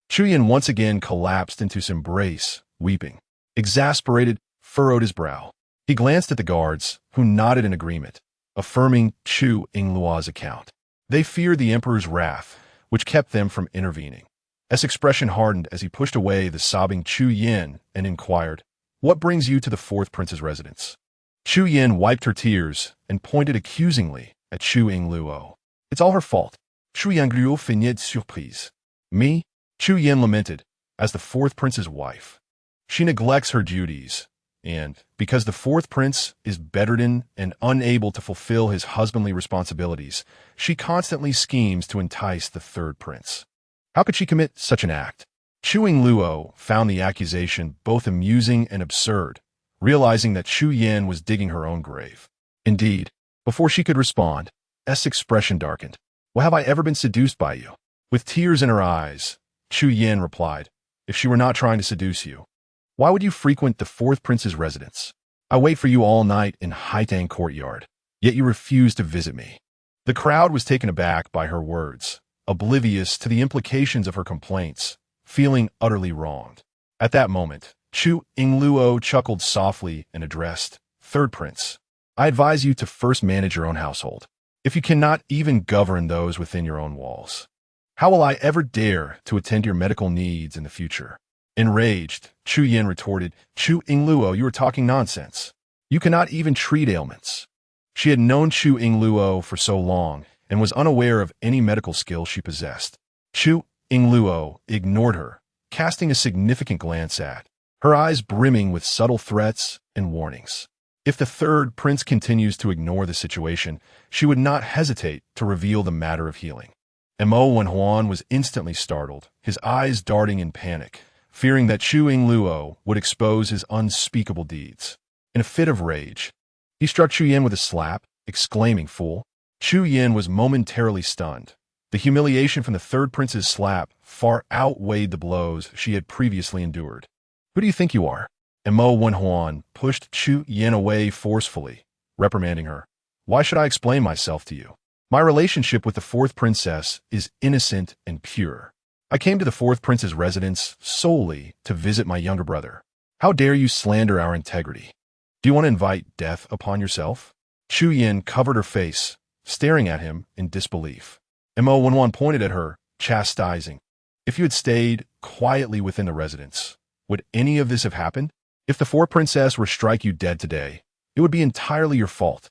Chu Yan once again collapsed into his embrace, weeping. Exasperated, furrowed his brow. He glanced at the guards, who nodded in agreement, affirming Chu Yingluo's account. They feared the emperor's wrath, which kept them from intervening. S' expression hardened as he pushed away the sobbing Chu Yan and inquired, "What brings you to the fourth prince's residence?" Chu Yan wiped her tears and pointed accusingly at Chu Yingluo. "It's all her fault." Chu Yingluo feigned surprise. "Me?" Chu Yan lamented, "as the fourth prince's wife. She neglects her duties, and, because the fourth prince is bedridden and unable to fulfill his husbandly responsibilities, she constantly schemes to entice the third prince. How could she commit such an act?" Chu Yingluo found the accusation both amusing and absurd, realizing that Chu Yan was digging her own grave. Indeed, before she could respond, S' expression darkened. "Well, have I ever been seduced by you?" With tears in her eyes, Chu Yan replied, "If she were not trying to seduce you, why would you frequent the fourth prince's residence? I wait for you all night in Haitang courtyard, yet you refuse to visit me." The crowd was taken aback by her words, oblivious to the implications of her complaints, feeling utterly wronged. At that moment, Chu Yingluo chuckled softly and addressed, "Third prince, I advise you to first manage your own household. If you cannot even govern those within your own walls, how will I ever dare to attend your medical needs in the future?" Enraged, Chu Yan retorted, "Chu Yingluo, you are talking nonsense. You cannot even treat ailments." She had known Chu Yingluo for so long and was unaware of any medical skill she possessed. Chu Yingluo ignored her, casting a significant glance at her eyes brimming with subtle threats and warnings. If the third prince continues to ignore the situation, she would not hesitate to reveal the matter of healing. Mo Wenhuan was instantly startled, his eyes darting in panic, fearing that Chu Yingluo would expose his unspeakable deeds. In a fit of rage, he struck Chu Yan with a slap, exclaiming, "Fool!" Chu Yan was momentarily stunned. The humiliation from the third prince's slap far outweighed the blows she had previously endured. "Who do you think you are?" Mo Wenhuan pushed Chu Yan away forcefully, reprimanding her. "Why should I explain myself to you? My relationship with the fourth princess is innocent and pure. I came to the fourth prince's residence solely to visit my younger brother. How dare you slander our integrity? Do you want to invite death upon yourself?" Chu Yan covered her face, staring at him in disbelief. Mo Wenhuan pointed at her, chastising. "If you had stayed quietly within the residence, would any of this have happened? If the fourth princess were to strike you dead today, it would be entirely your fault."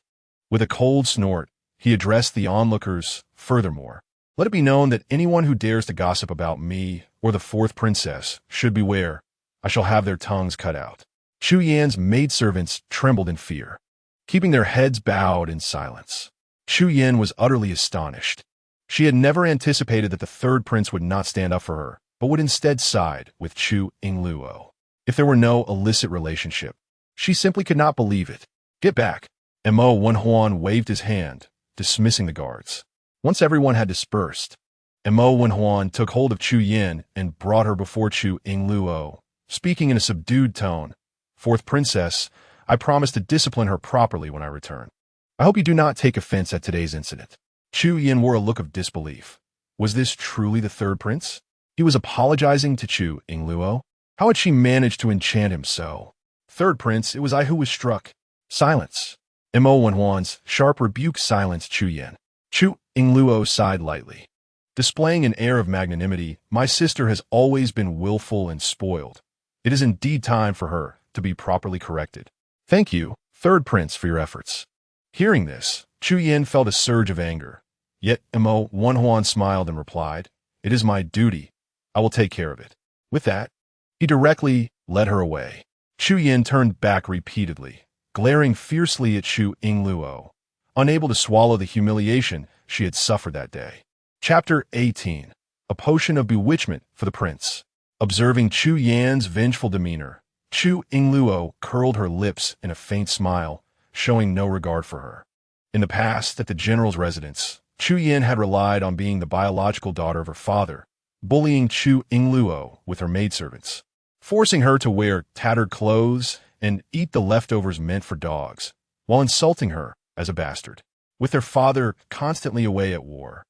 With a cold snort, he addressed the onlookers. "Furthermore, let it be known that anyone who dares to gossip about me or the fourth princess should beware. I shall have their tongues cut out." Chu Yan's maidservants trembled in fear, keeping their heads bowed in silence. Chu Yan was utterly astonished. She had never anticipated that the third prince would not stand up for her, but would instead side with Chu Yingluo. If there were no illicit relationship, she simply could not believe it. "Get back." Mo Wenhuan waved his hand, dismissing the guards. Once everyone had dispersed, Mo Wenhuan took hold of Chu Yan and brought her before Chu Yingluo, speaking in a subdued tone. "Fourth princess, I promise to discipline her properly when I return. I hope you do not take offense at today's incident." Chu Yan wore a look of disbelief. Was this truly the third prince? He was apologizing to Chu Yingluo? How had she managed to enchant him so? "Third prince, it was I who was struck." "Silence." Mo Wenhuan's sharp rebuke silenced Chu Yan. Chu Yingluo sighed lightly. Displaying an air of magnanimity, "My sister has always been willful and spoiled. It is indeed time for her to be properly corrected. Thank you, third prince, for your efforts." Hearing this, Chu Yan felt a surge of anger. Yet Mo Wenhuan smiled and replied, "It is my duty. I will take care of it." With that, he directly led her away. Chu Yan turned back repeatedly, glaring fiercely at Chu Yingluo, unable to swallow the humiliation she had suffered that day. Chapter 18. A Potion of Bewitchment for the Prince. Observing Chu Yan's vengeful demeanor, Chu Yingluo curled her lips in a faint smile, showing no regard for her. In the past, at the general's residence, Chu Yan had relied on being the biological daughter of her father, bullying Chu Yingluo with her maidservants, forcing her to wear tattered clothes and eat the leftovers meant for dogs, while insulting her as a bastard. With their father constantly away at war,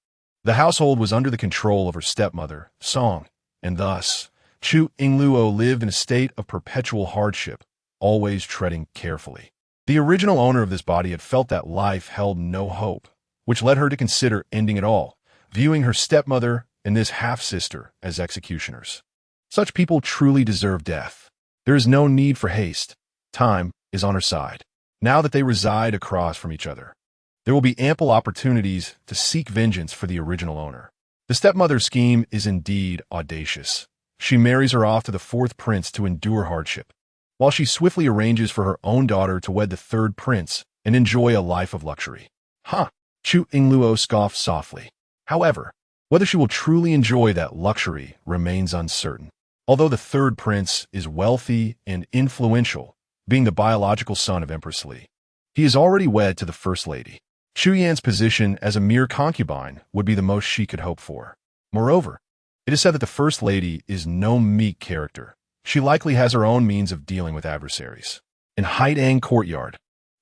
the household was under the control of her stepmother, Song, and thus, Chu Yingluo lived in a state of perpetual hardship, always treading carefully. The original owner of this body had felt that life held no hope, which led her to consider ending it all, viewing her stepmother and this half-sister as executioners. Such people truly deserve death. There is no need for haste. Time is on her side. Now that they reside across from each other, there will be ample opportunities to seek vengeance for the original owner. The stepmother's scheme is indeed audacious. She marries her off to the fourth prince to endure hardship, while she swiftly arranges for her own daughter to wed the third prince and enjoy a life of luxury. Huh! Chu Yingluo scoffed softly. However, whether she will truly enjoy that luxury remains uncertain. Although the third prince is wealthy and influential, being the biological son of Empress Li, he is already wed to the first lady. Chu Yan's position as a mere concubine would be the most she could hope for. Moreover, it is said that the first lady is no meek character. She likely has her own means of dealing with adversaries. In Haidang courtyard,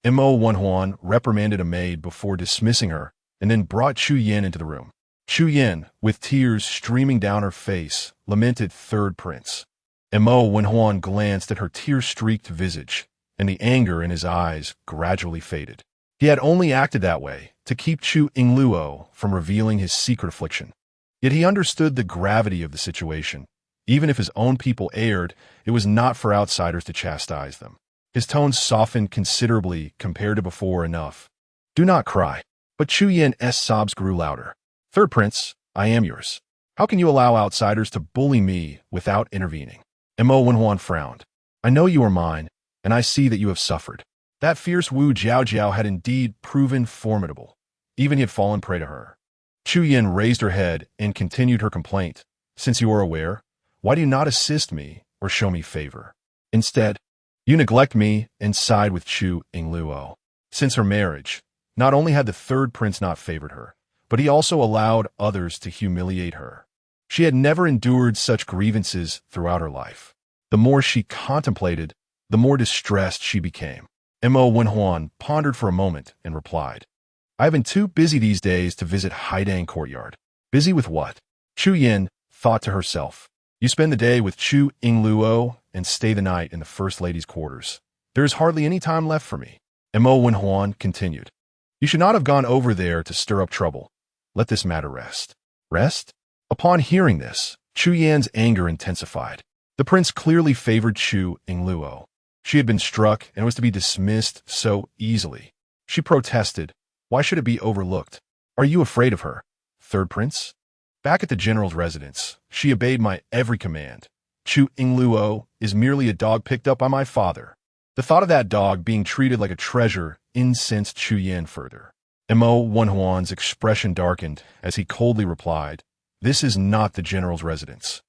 Mo Wenhuan reprimanded a maid before dismissing her and then brought Chu Yan into the room. Chu Yan, with tears streaming down her face, lamented third prince. Mo Wenhuan glanced at her tear-streaked visage, and the anger in his eyes gradually faded. He had only acted that way to keep Chu Yingluo from revealing his secret affliction. Yet he understood the gravity of the situation. Even if his own people erred, it was not for outsiders to chastise them. His tone softened considerably compared to before. Enough. Do not cry. But Chu Yan's sobs grew louder. Third prince, I am yours. How can you allow outsiders to bully me without intervening? Mo Wenhuan frowned. I know you are mine, and I see that you have suffered. That fierce Wu Jiao had indeed proven formidable. Even he had fallen prey to her. Chu Yan raised her head and continued her complaint. Since you are aware, why do you not assist me or show me favor? Instead, you neglect me and side with Chu Yingluo. Since her marriage, not only had the third prince not favored her, but he also allowed others to humiliate her. She had never endured such grievances throughout her life. The more she contemplated, the more distressed she became. Mo Wenhuan pondered for a moment and replied, I have been too busy these days to visit Haidang courtyard. Busy with what? Chu Yan thought to herself. You spend the day with Chu Yingluo and stay the night in the first lady's quarters. There is hardly any time left for me. Mo Wenhuan continued. You should not have gone over there to stir up trouble. Let this matter rest. Rest? Upon hearing this, Chu Yan's anger intensified. The prince clearly favored Chu Yingluo. She had been struck and was to be dismissed so easily. She protested. Why should it be overlooked? Are you afraid of her, third prince? Back at the general's residence, she obeyed my every command. Chu Yingluo is merely a dog picked up by my father. The thought of that dog being treated like a treasure incensed Chu Yan further. Mo Wenhuan's expression darkened as he coldly replied, This is not the general's residence.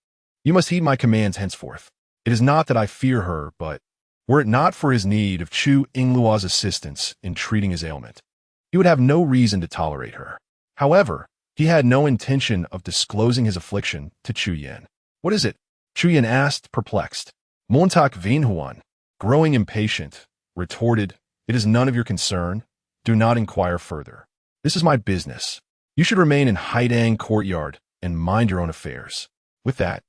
You must heed my commands henceforth. It is not that I fear her, but were it not for his need of Chu Yingluo's assistance in treating his ailment, he would have no reason to tolerate her. However, he had no intention of disclosing his affliction to Chu Yan. What is it? Chu Yan asked, perplexed. Montauk Wenhuan, growing impatient, retorted, It is none of your concern. Do not inquire further. This is my business. You should remain in Haidang courtyard and mind your own affairs. With that,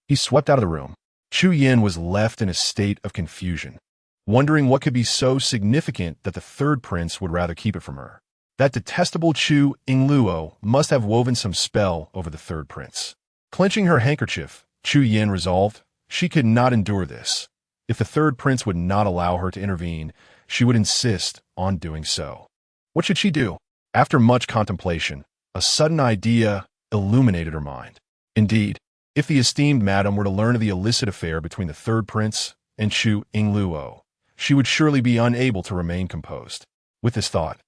he swept out of the room. Chu Yan was left in a state of confusion, wondering what could be so significant that the third prince would rather keep it from her. That detestable Chu Yingluo must have woven some spell over the third prince. Clenching her handkerchief, Chu Yan resolved she could not endure this. If the third prince would not allow her to intervene, she would insist on doing so. What should she do? After much contemplation, a sudden idea illuminated her mind. Indeed, if the esteemed madam were to learn of the illicit affair between the third prince and Chu Yingluo, she would surely be unable to remain composed. With this thought,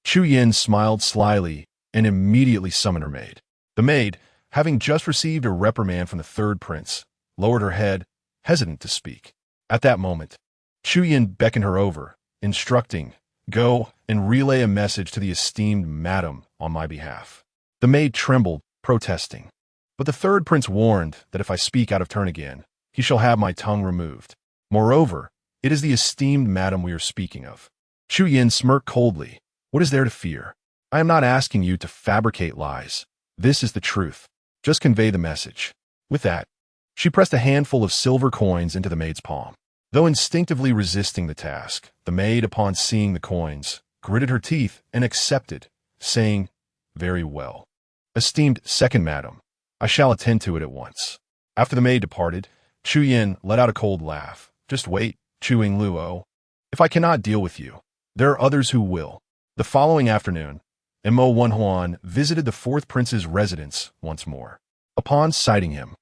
Chu Yin smiled slyly and immediately summoned her maid. The maid, having just received a reprimand from the third prince, lowered her head, hesitant to speak. At that moment, Chu Yin beckoned her over, instructing, "Go and relay a message to the esteemed madam on my behalf." The maid trembled, protesting. But the third prince warned that if I speak out of turn again, he shall have my tongue removed. Moreover, it is the esteemed madam we are speaking of. Chu Yin smirked coldly. What is there to fear? I am not asking you to fabricate lies. This is the truth. Just convey the message. With that, she pressed a handful of silver coins into the maid's palm. Though instinctively resisting the task, the maid, upon seeing the coins, gritted her teeth and accepted, saying, "Very well. Esteemed second madam, I shall attend to it at once." After the maid departed, Chu Yin let out a cold laugh. "Just wait, Chu Yingluo. If I cannot deal with you, there are others who will." The following afternoon, Mo Wenhuan visited the fourth prince's residence once more. Upon sighting him,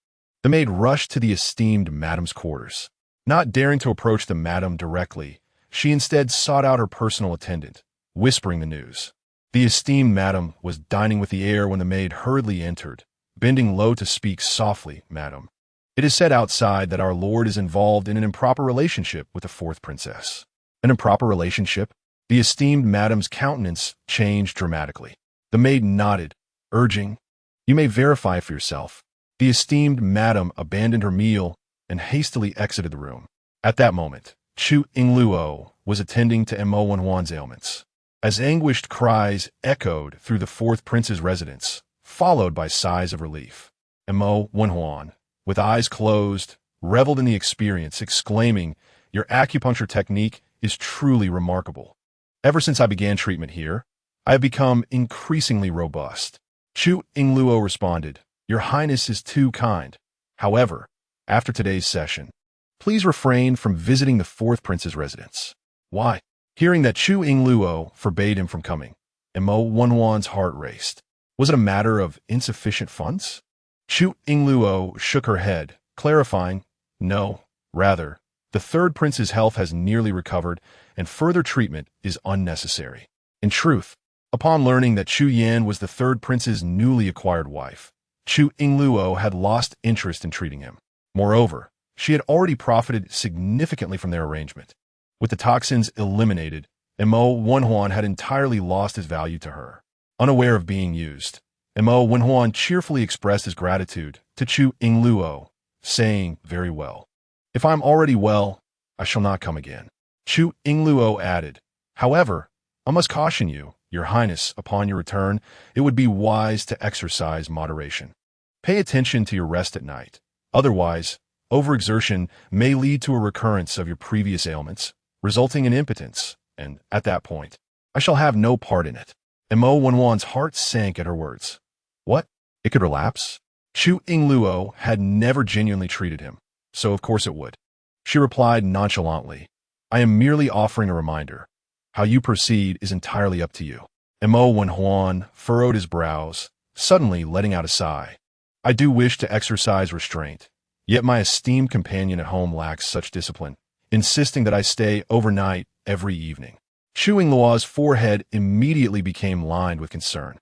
the maid rushed to the esteemed madam's quarters. Not daring to approach the madam directly, she instead sought out her personal attendant, whispering the news. The esteemed madam was dining with the heir when the maid hurriedly entered, bending low to speak softly, "Madam, it is said outside that our lord is involved in an improper relationship with the fourth princess." An improper relationship? The esteemed madam's countenance changed dramatically. The maid nodded, urging, "You may verify for yourself." The esteemed madam abandoned her meal and hastily exited the room. At that moment, Chu Yingluo was attending to Mo Wenhuan's ailments. As anguished cries echoed through the fourth prince's residence, followed by sighs of relief, Mo Wenhuan, with eyes closed, reveled in the experience, exclaiming, "Your acupuncture technique is truly remarkable. Ever since I began treatment here, I have become increasingly robust." Chu Yingluo responded, "Your Highness is too kind. However, after today's session, please refrain from visiting the fourth prince's residence." "Why?" Hearing that Chu Yingluo forbade him from coming, Mo Wenhuan's heart raced. Was it a matter of insufficient funds? Chu Yingluo shook her head, clarifying, "No, rather, the third prince's health has nearly recovered, and further treatment is unnecessary." In truth, upon learning that Chu Yan was the third prince's newly acquired wife, Chu Yingluo had lost interest in treating him. Moreover, she had already profited significantly from their arrangement. With the toxins eliminated, Mo Wenhuan had entirely lost his value to her. Unaware of being used, Mo Wenhuan cheerfully expressed his gratitude to Chu Yingluo, saying, "Very well. If I am already well, I shall not come again." Chu Yingluo added, "However, I must caution you, Your Highness, upon your return, it would be wise to exercise moderation. Pay attention to your rest at night. Otherwise, overexertion may lead to a recurrence of your previous ailments, resulting in impotence, and at that point, I shall have no part in it." Mo Wenhuan's heart sank at her words. What? It could relapse? Chu Yingluo had never genuinely treated him, so of course it would. She replied nonchalantly, "I am merely offering a reminder. How you proceed is entirely up to you." Mo Wenhuan furrowed his brows, suddenly letting out a sigh. "I do wish to exercise restraint, yet my esteemed companion at home lacks such discipline, insisting that I stay overnight every evening." Chu Yingluo's forehead immediately became lined with concern.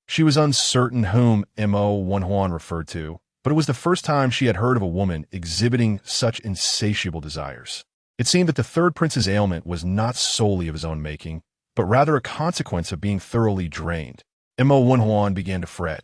She was uncertain whom Mo Wenhuan referred to, but it was the first time she had heard of a woman exhibiting such insatiable desires. It seemed that the third prince's ailment was not solely of his own making, but rather a consequence of being thoroughly drained. Mo Wenhuan began to fret.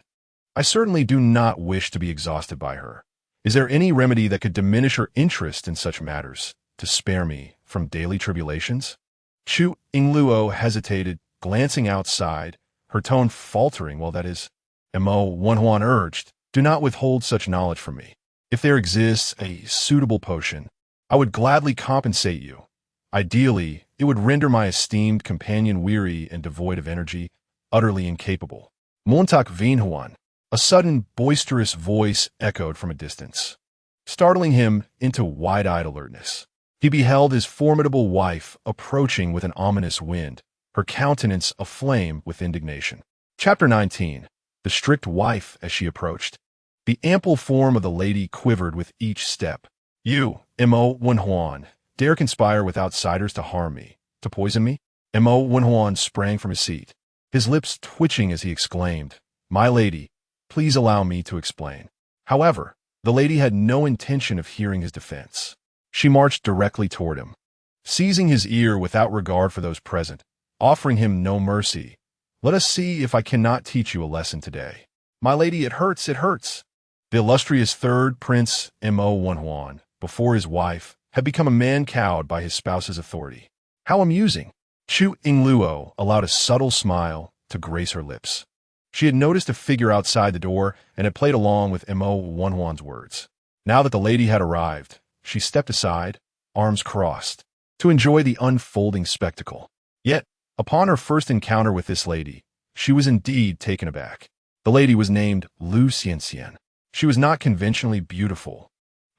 "I certainly do not wish to be exhausted by her. Is there any remedy that could diminish her interest in such matters, to spare me from daily tribulations?" Chu Yingluo hesitated, glancing outside, her tone faltering. "Well, that is," Mo Wenhuan urged, "do not withhold such knowledge from me. If there exists a suitable potion, I would gladly compensate you. Ideally, it would render my esteemed companion weary and devoid of energy, utterly incapable." Montak Vinhuan, a sudden boisterous voice echoed from a distance, startling him into wide-eyed alertness. He beheld his formidable wife approaching with an ominous wind, her countenance aflame with indignation. Chapter 19. The strict wife as she approached. The ample form of the lady quivered with each step. "You, Mo Wenhuan, dare conspire with outsiders to harm me, to poison me? Mo Wenhuan sprang from his seat, his lips twitching as he exclaimed, "My lady, please allow me to explain." However, the lady had no intention of hearing his defense. She marched directly toward him, seizing his ear without regard for those present, offering him no mercy. "Let us see if I cannot teach you a lesson today." "My lady, it hurts, it hurts." The illustrious third prince, Mo Wenhuan, before his wife, had become a man cowed by his spouse's authority. How amusing! Chu Yingluo allowed a subtle smile to grace her lips. She had noticed a figure outside the door and had played along with Mo Wenhuan's words. Now that the lady had arrived, she stepped aside, arms crossed, to enjoy the unfolding spectacle. Yet, upon her first encounter with this lady, she was indeed taken aback. The lady was named Lu Xianxian. She was not conventionally beautiful,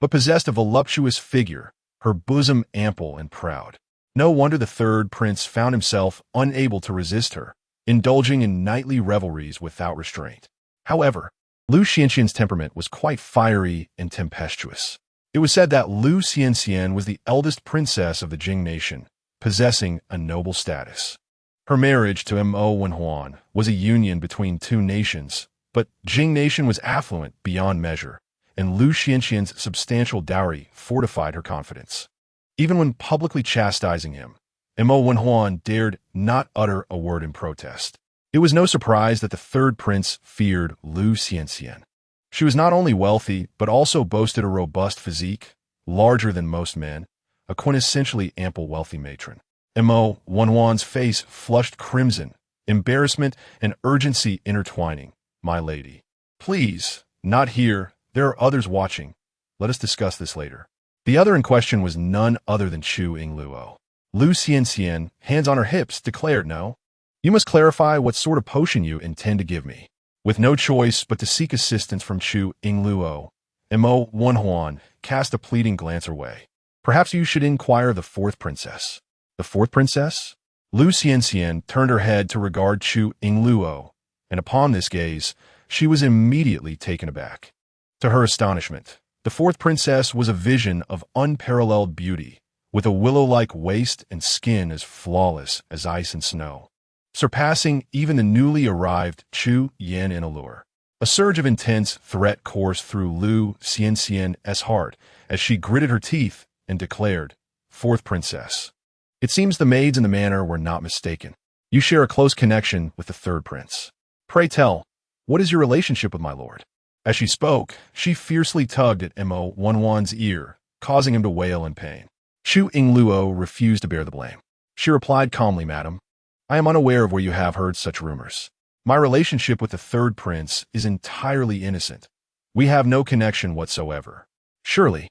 but possessed a voluptuous figure, her bosom ample and proud. No wonder the third prince found himself unable to resist her, indulging in nightly revelries without restraint. However, Lu Xianxian's temperament was quite fiery and tempestuous. It was said that Lu Xianxian was the eldest princess of the Jing nation, possessing a noble status. Her marriage to Mo Wenhuan was a union between two nations, but Jing nation was affluent beyond measure, and Lu Xianxian's substantial dowry fortified her confidence. Even when publicly chastising him, Mo Wenhuan dared not utter a word in protest. It was no surprise that the third prince feared Lu Xianxian. She was not only wealthy, but also boasted a robust physique, larger than most men, a quintessentially ample wealthy matron. Mo Wenhuan's face flushed crimson, embarrassment and urgency intertwining. "My lady, please, not here. There are others watching. Let us discuss this later." The other in question was none other than Chu Yingluo. Lu Xianxian, hands on her hips, declared, "No. You must clarify what sort of potion you intend to give me." With no choice but to seek assistance from Chu Yingluo, Mo Wenhuan cast a pleading glance her way. "Perhaps you should inquire of the fourth princess." "The fourth princess?" Lu Xianxian turned her head to regard Chu Yingluo, and upon this gaze, she was immediately taken aback. To her astonishment, the fourth princess was a vision of unparalleled beauty, with a willow-like waist and skin as flawless as ice and snow, surpassing even the newly arrived Chu Yin in allure. A surge of intense threat coursed through Lu Xianxian's heart as she gritted her teeth and declared, "Fourth princess, it seems the maids in the manor were not mistaken. You share a close connection with the third prince. Pray tell, what is your relationship with my lord?" As she spoke, she fiercely tugged at Mo Wenhuan's ear, causing him to wail in pain. Chu Yingluo refused to bear the blame. She replied calmly, "Madam, I am unaware of where you have heard such rumors. My relationship with the third prince is entirely innocent. We have no connection whatsoever. Surely,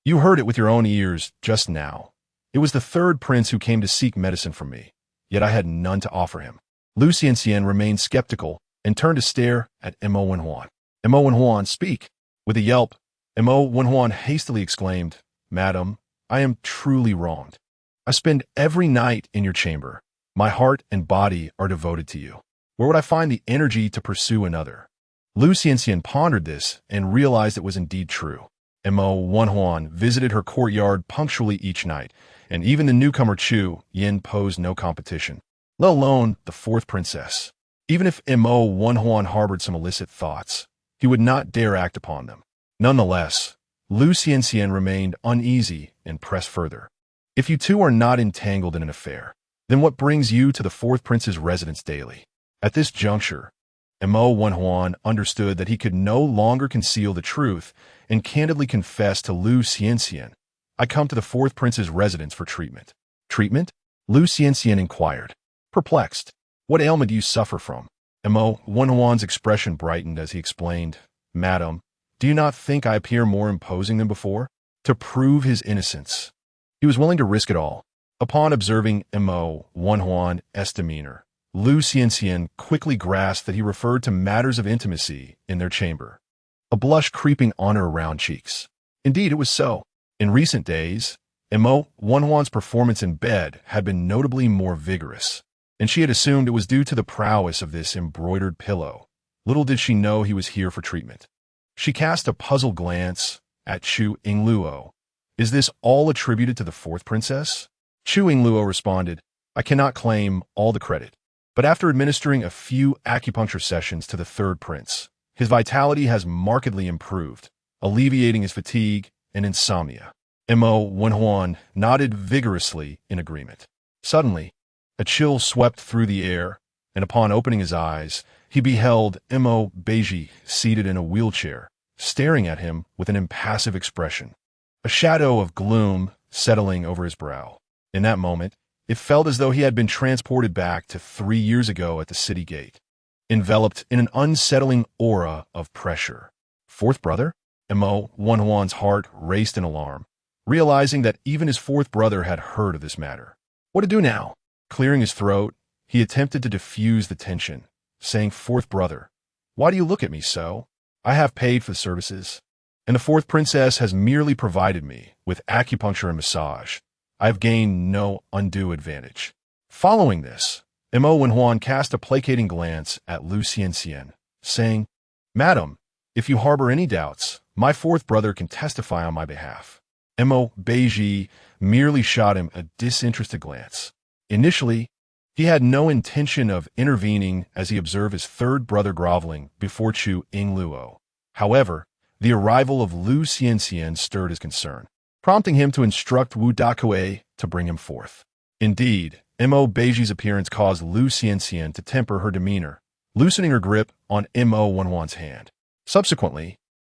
you heard it with your own ears just now. It was the third prince who came to seek medicine from me, yet I had none to offer him." Lu Xianxian remained skeptical and turned to stare at Mo Wenhuan. "Mo Wenhuan, speak." With a yelp, Mo Wenhuan hastily exclaimed, "Madam, I am truly wronged. I spend every night in your chamber. My heart and body are devoted to you. Where would I find the energy to pursue another?" Lu Xianxian pondered this and realized it was indeed true. Mo Wenhuan visited her courtyard punctually each night, and even the newcomer Chu Yin posed no competition, let alone the fourth princess. Even if Mo Wenhuan harbored some illicit thoughts, he would not dare act upon them. Nonetheless, Lu Xianxian remained uneasy and pressed further. "If you two are not entangled in an affair, then what brings you to the fourth prince's residence daily?" At this juncture, Mo Wenhuan understood that he could no longer conceal the truth and candidly confessed to Lu Xianxian, "I come to the fourth prince's residence for treatment." "Treatment?" Lu Xianxian inquired, perplexed. "What ailment do you suffer from?" Mo Wenhuan's expression brightened as he explained, "Madam, do you not think I appear more imposing than before?" To prove his innocence, he was willing to risk it all. Upon observing Mo Wenhuan's demeanor, Lu Xianxian quickly grasped that he referred to matters of intimacy in their chamber, a blush creeping on her round cheeks. Indeed, it was so. In recent days, Mo Wenhuan's performance in bed had been notably more vigorous, and she had assumed it was due to the prowess of this embroidered pillow. Little did she know he was here for treatment. She cast a puzzled glance at Chu Yingluo. Is this all attributed to the fourth princess? Chu Yingluo responded, I cannot claim all the credit. But after administering a few acupuncture sessions to the third prince, his vitality has markedly improved, alleviating his fatigue and insomnia. Mo Wenhuan nodded vigorously in agreement. Suddenly, a chill swept through the air, and upon opening his eyes, he beheld Mo Beizhi seated in a wheelchair, staring at him with an impassive expression. A shadow of gloom settling over his brow. In that moment, it felt as though he had been transported back to 3 years ago at the city gate, enveloped in an unsettling aura of pressure. Fourth brother? Mo Wenhuan's heart raced in alarm, realizing that even his fourth brother had heard of this matter. What to do now? Clearing his throat, he attempted to diffuse the tension, saying, Fourth brother, why do you look at me so? I have paid for the services, and the fourth princess has merely provided me with acupuncture and massage. I have gained no undue advantage. Following this, Mo Wenhuan cast a placating glance at Lu Xianxian, saying, Madam, if you harbor any doubts, my fourth brother can testify on my behalf. Mo Beizhi merely shot him a disinterested glance. Initially, he had no intention of intervening as he observed his third brother groveling before Chu Yingluo. However, the arrival of Lu Xianxian stirred his concern, prompting him to instruct Wu Dakue to bring him forth. Indeed, Mo Beizhi's appearance caused Lu Xianxian to temper her demeanor, loosening her grip on Mo Wenhuan's hand. Subsequently,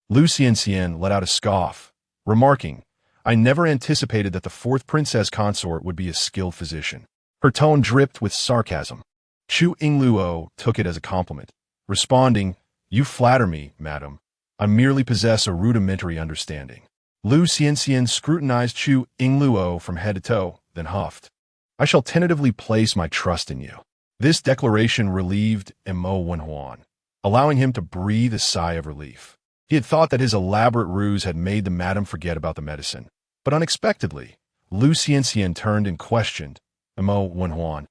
Lu Xianxian let out a scoff, remarking, I never anticipated that the fourth princess consort would be a skilled physician. Her tone dripped with sarcasm. Chu Yingluo took it as a compliment, responding, You flatter me, madam. I merely possess a rudimentary understanding. Lu Xianxian scrutinized Chu Yingluo from head to toe, then huffed. I shall tentatively place my trust in you. This declaration relieved Mo Wenhuan, allowing him to breathe a sigh of relief. He had thought that his elaborate ruse had made the madam forget about the medicine, but unexpectedly, Lu Xianxian turned and questioned Mo Wenhuan.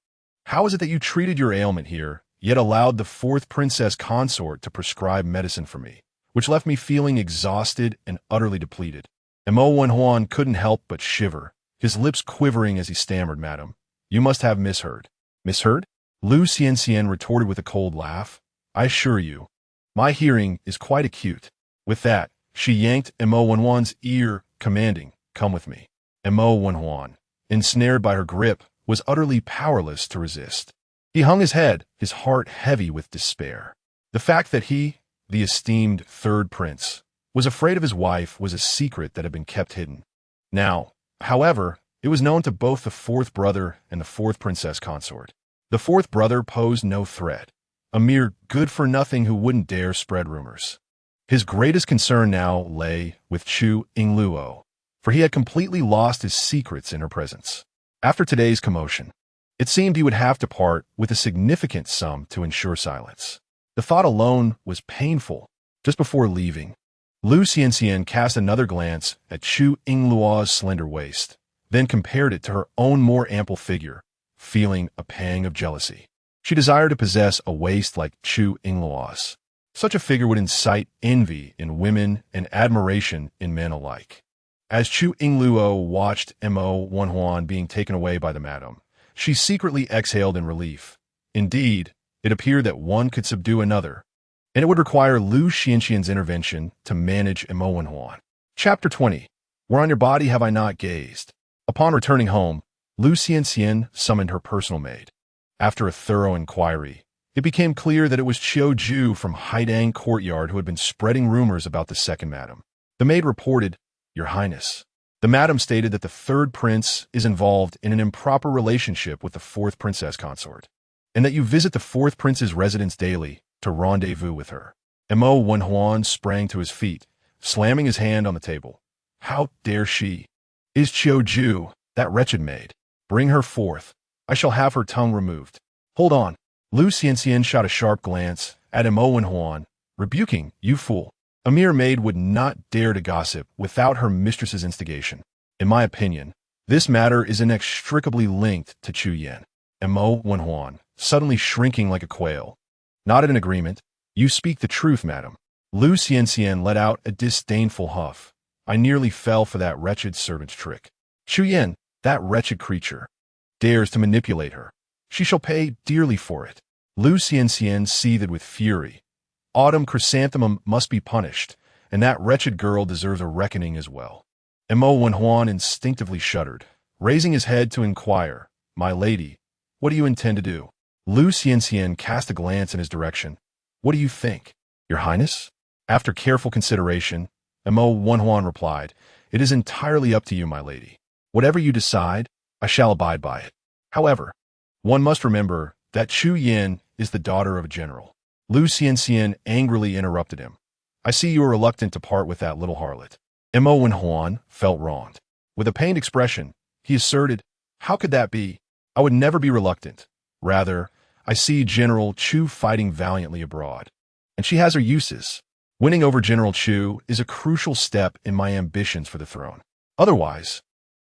How is it that you treated your ailment here, yet allowed the fourth princess consort to prescribe medicine for me, which left me feeling exhausted and utterly depleted? Mo Wenhuan couldn't help but shiver, his lips quivering as he stammered, Madam, you must have misheard. Misheard? Lu Xianxian retorted with a cold laugh. I assure you, my hearing is quite acute. With that, she yanked Mo Wenhuan's ear, commanding, Come with me. Mo Wenhuan, ensnared by her grip, was utterly powerless to resist. He hung his head, his heart heavy with despair. The fact that he, the esteemed third prince, was afraid of his wife was a secret that had been kept hidden. Now, however, it was known to both the fourth brother and the fourth princess consort. The fourth brother posed no threat, a mere good-for-nothing who wouldn't dare spread rumors. His greatest concern now lay with Chu Yingluo, for he had completely lost his secrets in her presence. After today's commotion, it seemed he would have to part with a significant sum to ensure silence. The thought alone was painful. Just before leaving, Lu Xianxian cast another glance at Chu Yingluo's slender waist, then compared it to her own more ample figure, feeling a pang of jealousy. She desired to possess a waist like Chu Yingluo's. Such a figure would incite envy in women and admiration in men alike. As Chu Yingluo watched Mo Wenhuan being taken away by the madam, she secretly exhaled in relief. Indeed, it appeared that one could subdue another, and it would require Lu Xianxian's intervention to manage Mo Wenhuan. Chapter 20. Where on your body have I not gazed? Upon returning home, Lu Xianxian summoned her personal maid. After a thorough inquiry, it became clear that it was Qiu Ju from Haidang Courtyard who had been spreading rumors about the second madam. The maid reported, Your Highness, the madam stated that the third prince is involved in an improper relationship with the fourth princess consort, and that you visit the fourth prince's residence daily to rendezvous with her. Mo Wenhuan sprang to his feet, slamming his hand on the table. How dare she? Is Qiu Ju, that wretched maid? Bring her forth. I shall have her tongue removed. Hold on. Lu Xianxian shot a sharp glance at Mo Wenhuan, rebuking, You fool. A mere maid would not dare to gossip without her mistress's instigation. In my opinion, this matter is inextricably linked to Chu Yan. Mo Wenhuan, suddenly shrinking like a quail, nodded in agreement. You speak the truth, madam. Lu Xianxian let out a disdainful huff. I nearly fell for that wretched servant's trick. Chu Yin, that wretched creature, dares to manipulate her. She shall pay dearly for it. Lu Xianxian seethed with fury. Autumn Chrysanthemum must be punished, and that wretched girl deserves a reckoning as well. Mo Wenhuan instinctively shuddered, raising his head to inquire, "My lady, what do you intend to do?" Lu Xianxian cast a glance in his direction. "What do you think, Your Highness?" After careful consideration, Mo Wenhuan replied, "It is entirely up to you, my lady. Whatever you decide, I shall abide by it. However, one must remember that Chu Yin is the daughter of a general." Lu Xianxian angrily interrupted him. "I see you are reluctant to part with that little harlot." Mo Wenhuan felt wronged. With a pained expression, he asserted, "How could that be? I would never be reluctant. Rather, I see General Chu fighting valiantly abroad, and she has her uses. Winning over General Chu is a crucial step in my ambitions for the throne. Otherwise,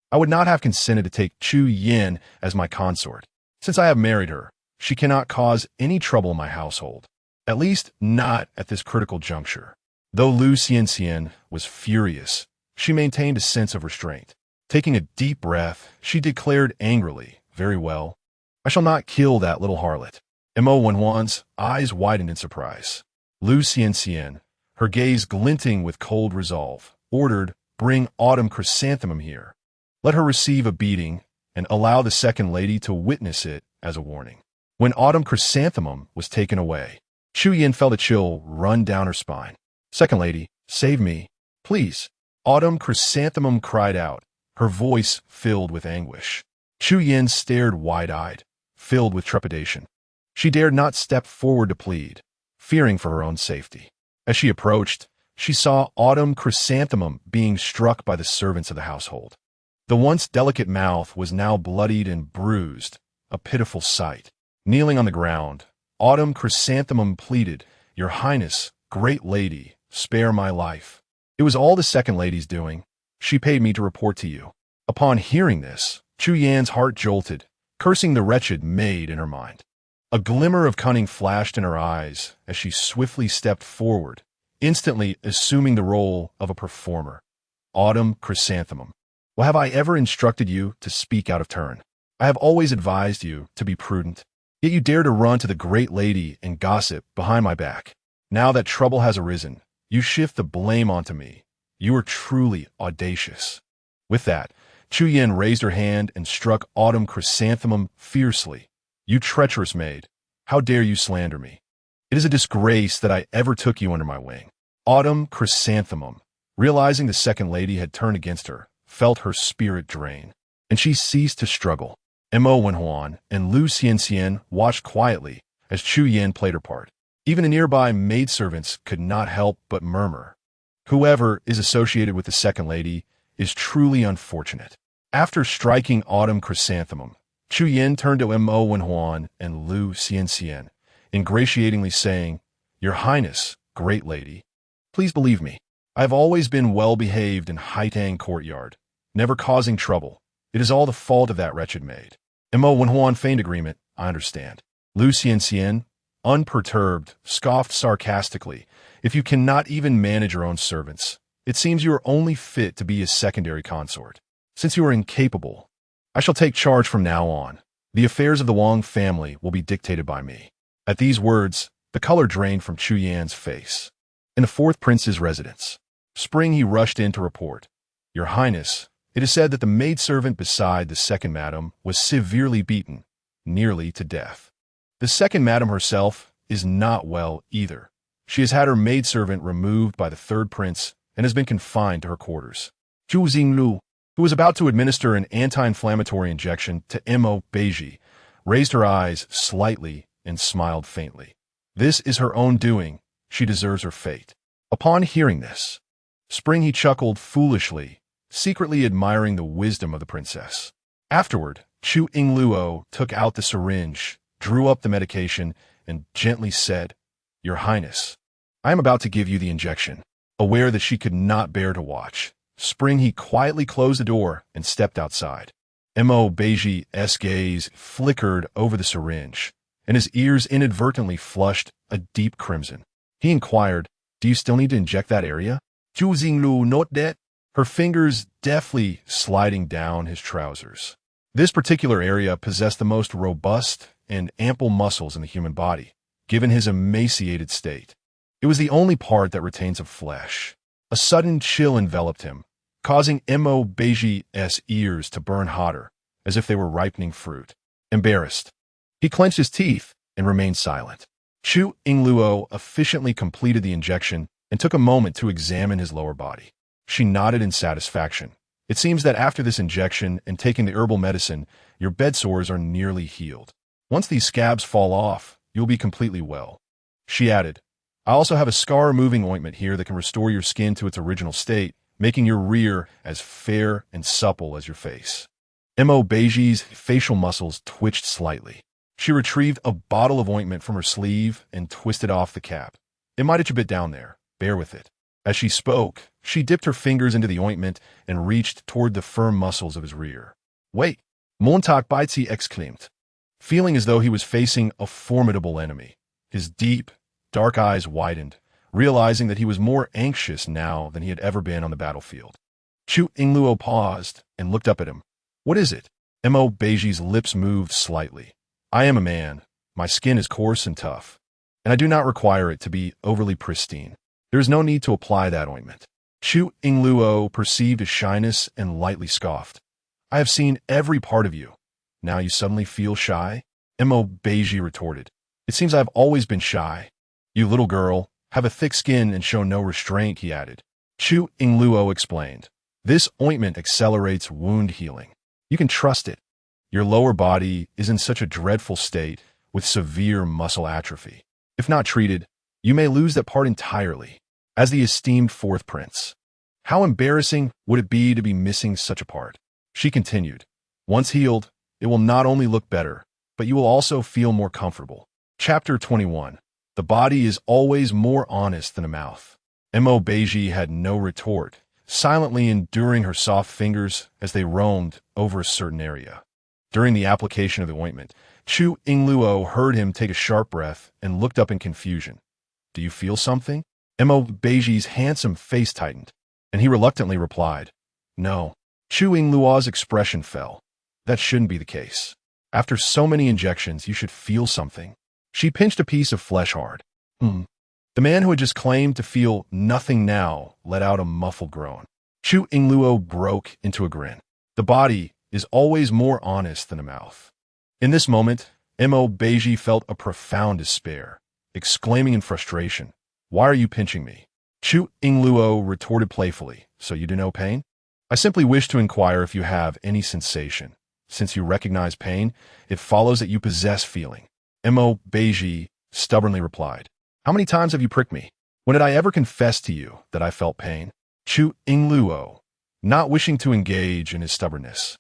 I would not have consented to take Chu Yin as my consort. Since I have married her, she cannot cause any trouble in my household, at least not at this critical juncture." Though Lu Xianxian was furious, she maintained a sense of restraint. Taking a deep breath, she declared angrily, "Very well. I shall not kill that little harlot." Mo Wenhuan's eyes widened in surprise. Lu Xianxian, her gaze glinting with cold resolve, ordered, "Bring Autumn Chrysanthemum here. Let her receive a beating, and allow the second lady to witness it as a warning." When Autumn Chrysanthemum was taken away, Chu Yin felt a chill run down her spine. "Second lady, save me, please." Autumn Chrysanthemum cried out, her voice filled with anguish. Chu Yin stared wide-eyed, filled with trepidation. She dared not step forward to plead, fearing for her own safety. As she approached, she saw Autumn Chrysanthemum being struck by the servants of the household. The once delicate mouth was now bloodied and bruised, a pitiful sight. Kneeling on the ground, Autumn Chrysanthemum pleaded, "Your Highness, great lady, spare my life. It was all the second lady's doing. She paid me to report to you." Upon hearing this, Chu Yan's heart jolted, cursing the wretched maid in her mind. A glimmer of cunning flashed in her eyes as she swiftly stepped forward, instantly assuming the role of a performer. "Autumn Chrysanthemum, well, have I ever instructed you to speak out of turn? I have always advised you to be prudent, yet you dare to run to the great lady and gossip behind my back. Now that trouble has arisen, you shift the blame onto me. You are truly audacious." With that, Chu Yin raised her hand and struck Autumn Chrysanthemum fiercely. "You treacherous maid, how dare you slander me? It is a disgrace that I ever took you under my wing." Autumn Chrysanthemum, realizing the second lady had turned against her, felt her spirit drain, and she ceased to struggle. Mo Wenhuan and Lu Xianxian watched quietly as Chu Yin played her part. Even the nearby maidservants could not help but murmur, "Whoever is associated with the second lady is truly unfortunate." After striking Autumn Chrysanthemum, Chu Yin turned to Mo Wenhuan and Lu Xianxian, ingratiatingly saying, "Your Highness, great lady, please believe me. I have always been well-behaved in Haitang courtyard, never causing trouble. It is all the fault of that wretched maid." Mo Wenhuan feigned agreement, "I understand." Lu Xianxian, unperturbed, scoffed sarcastically, "If you cannot even manage your own servants, it seems you are only fit to be a secondary consort. Since you are incapable, I shall take charge from now on. The affairs of the Wang family will be dictated by me." At these words, the color drained from Chu Yan's face. In the fourth prince's residence, Spring he rushed in to report, "Your Highness, it is said that the maidservant beside the second madam was severely beaten, nearly to death. The second madam herself is not well either. She has had her maidservant removed by the third prince and has been confined to her quarters." Chu Yingluo, who was about to administer an anti-inflammatory injection to Beizhi, raised her eyes slightly and smiled faintly. "This is her own doing. She deserves her fate." Upon hearing this, Spring he chuckled foolishly, secretly admiring the wisdom of the princess. Afterward, Chu Yingluo took out the syringe, drew up the medication, and gently said, "Your Highness, I am about to give you the injection." Aware that she could not bear to watch, Spring he quietly closed the door and stepped outside. Beizhi's gaze flickered over the syringe, and his ears inadvertently flushed a deep crimson. He inquired, "Do you still need to inject that area?" Chu Yingluo noted that. her fingers deftly sliding down his trousers. This particular area possessed the most robust and ample muscles in the human body, given his emaciated state. It was the only part that retains of flesh. A sudden chill enveloped him, causing Beizhi's ears to burn hotter, as if they were ripening fruit. Embarrassed, he clenched his teeth and remained silent. Chu Yingluo efficiently completed the injection and took a moment to examine his lower body. She nodded in satisfaction. It seems that after this injection and taking the herbal medicine, your bed sores are nearly healed. Once these scabs fall off, you'll be completely well. She added, I also have a scar-removing ointment here that can restore your skin to its original state, making your rear as fair and supple as your face. Beizhi's facial muscles twitched slightly. She retrieved a bottle of ointment from her sleeve and twisted off the cap. It might itch a bit down there. Bear with it. As she spoke, she dipped her fingers into the ointment and reached toward the firm muscles of his rear. Wait, Beizhi exclaimed, feeling as though he was facing a formidable enemy. His deep, dark eyes widened, realizing that he was more anxious now than he had ever been on the battlefield. Chu Yingluo paused and looked up at him. What is it? Beizhi's lips moved slightly. I am a man. My skin is coarse and tough, and I do not require it to be overly pristine. There is no need to apply that ointment. Chu Yingluo perceived his shyness and lightly scoffed. I have seen every part of you. Now you suddenly feel shy? Beizhi retorted. It seems I have always been shy. You little girl, have a thick skin and show no restraint, he added. Chu Yingluo explained. This ointment accelerates wound healing. You can trust it. Your lower body is in such a dreadful state with severe muscle atrophy. If not treated, you may lose that part entirely. As the esteemed fourth prince, how embarrassing would it be to be missing such a part? She continued. Once healed, it will not only look better, but you will also feel more comfortable. Chapter 21. The body is always more honest than a mouth. Beizhi had no retort, silently enduring her soft fingers as they roamed over a certain area. During the application of the ointment, Chu Yingluo heard him take a sharp breath and looked up in confusion. Do you feel something? Beizhi's handsome face tightened, and he reluctantly replied, No. Chu Yingluo's expression fell. That shouldn't be the case. After so many injections, you should feel something. She pinched a piece of flesh hard. The man who had just claimed to feel nothing now let out a muffled groan. Chu Yingluo broke into a grin. The body is always more honest than a mouth. In this moment, Beizhi felt a profound despair, exclaiming in frustration, Why are you pinching me? Chu Yingluo retorted playfully, So you do know pain? I simply wish to inquire if you have any sensation. Since you recognize pain, it follows that you possess feeling. Beizhi stubbornly replied, How many times have you pricked me? When did I ever confess to you that I felt pain? Chu Yingluo, not wishing to engage in his stubbornness,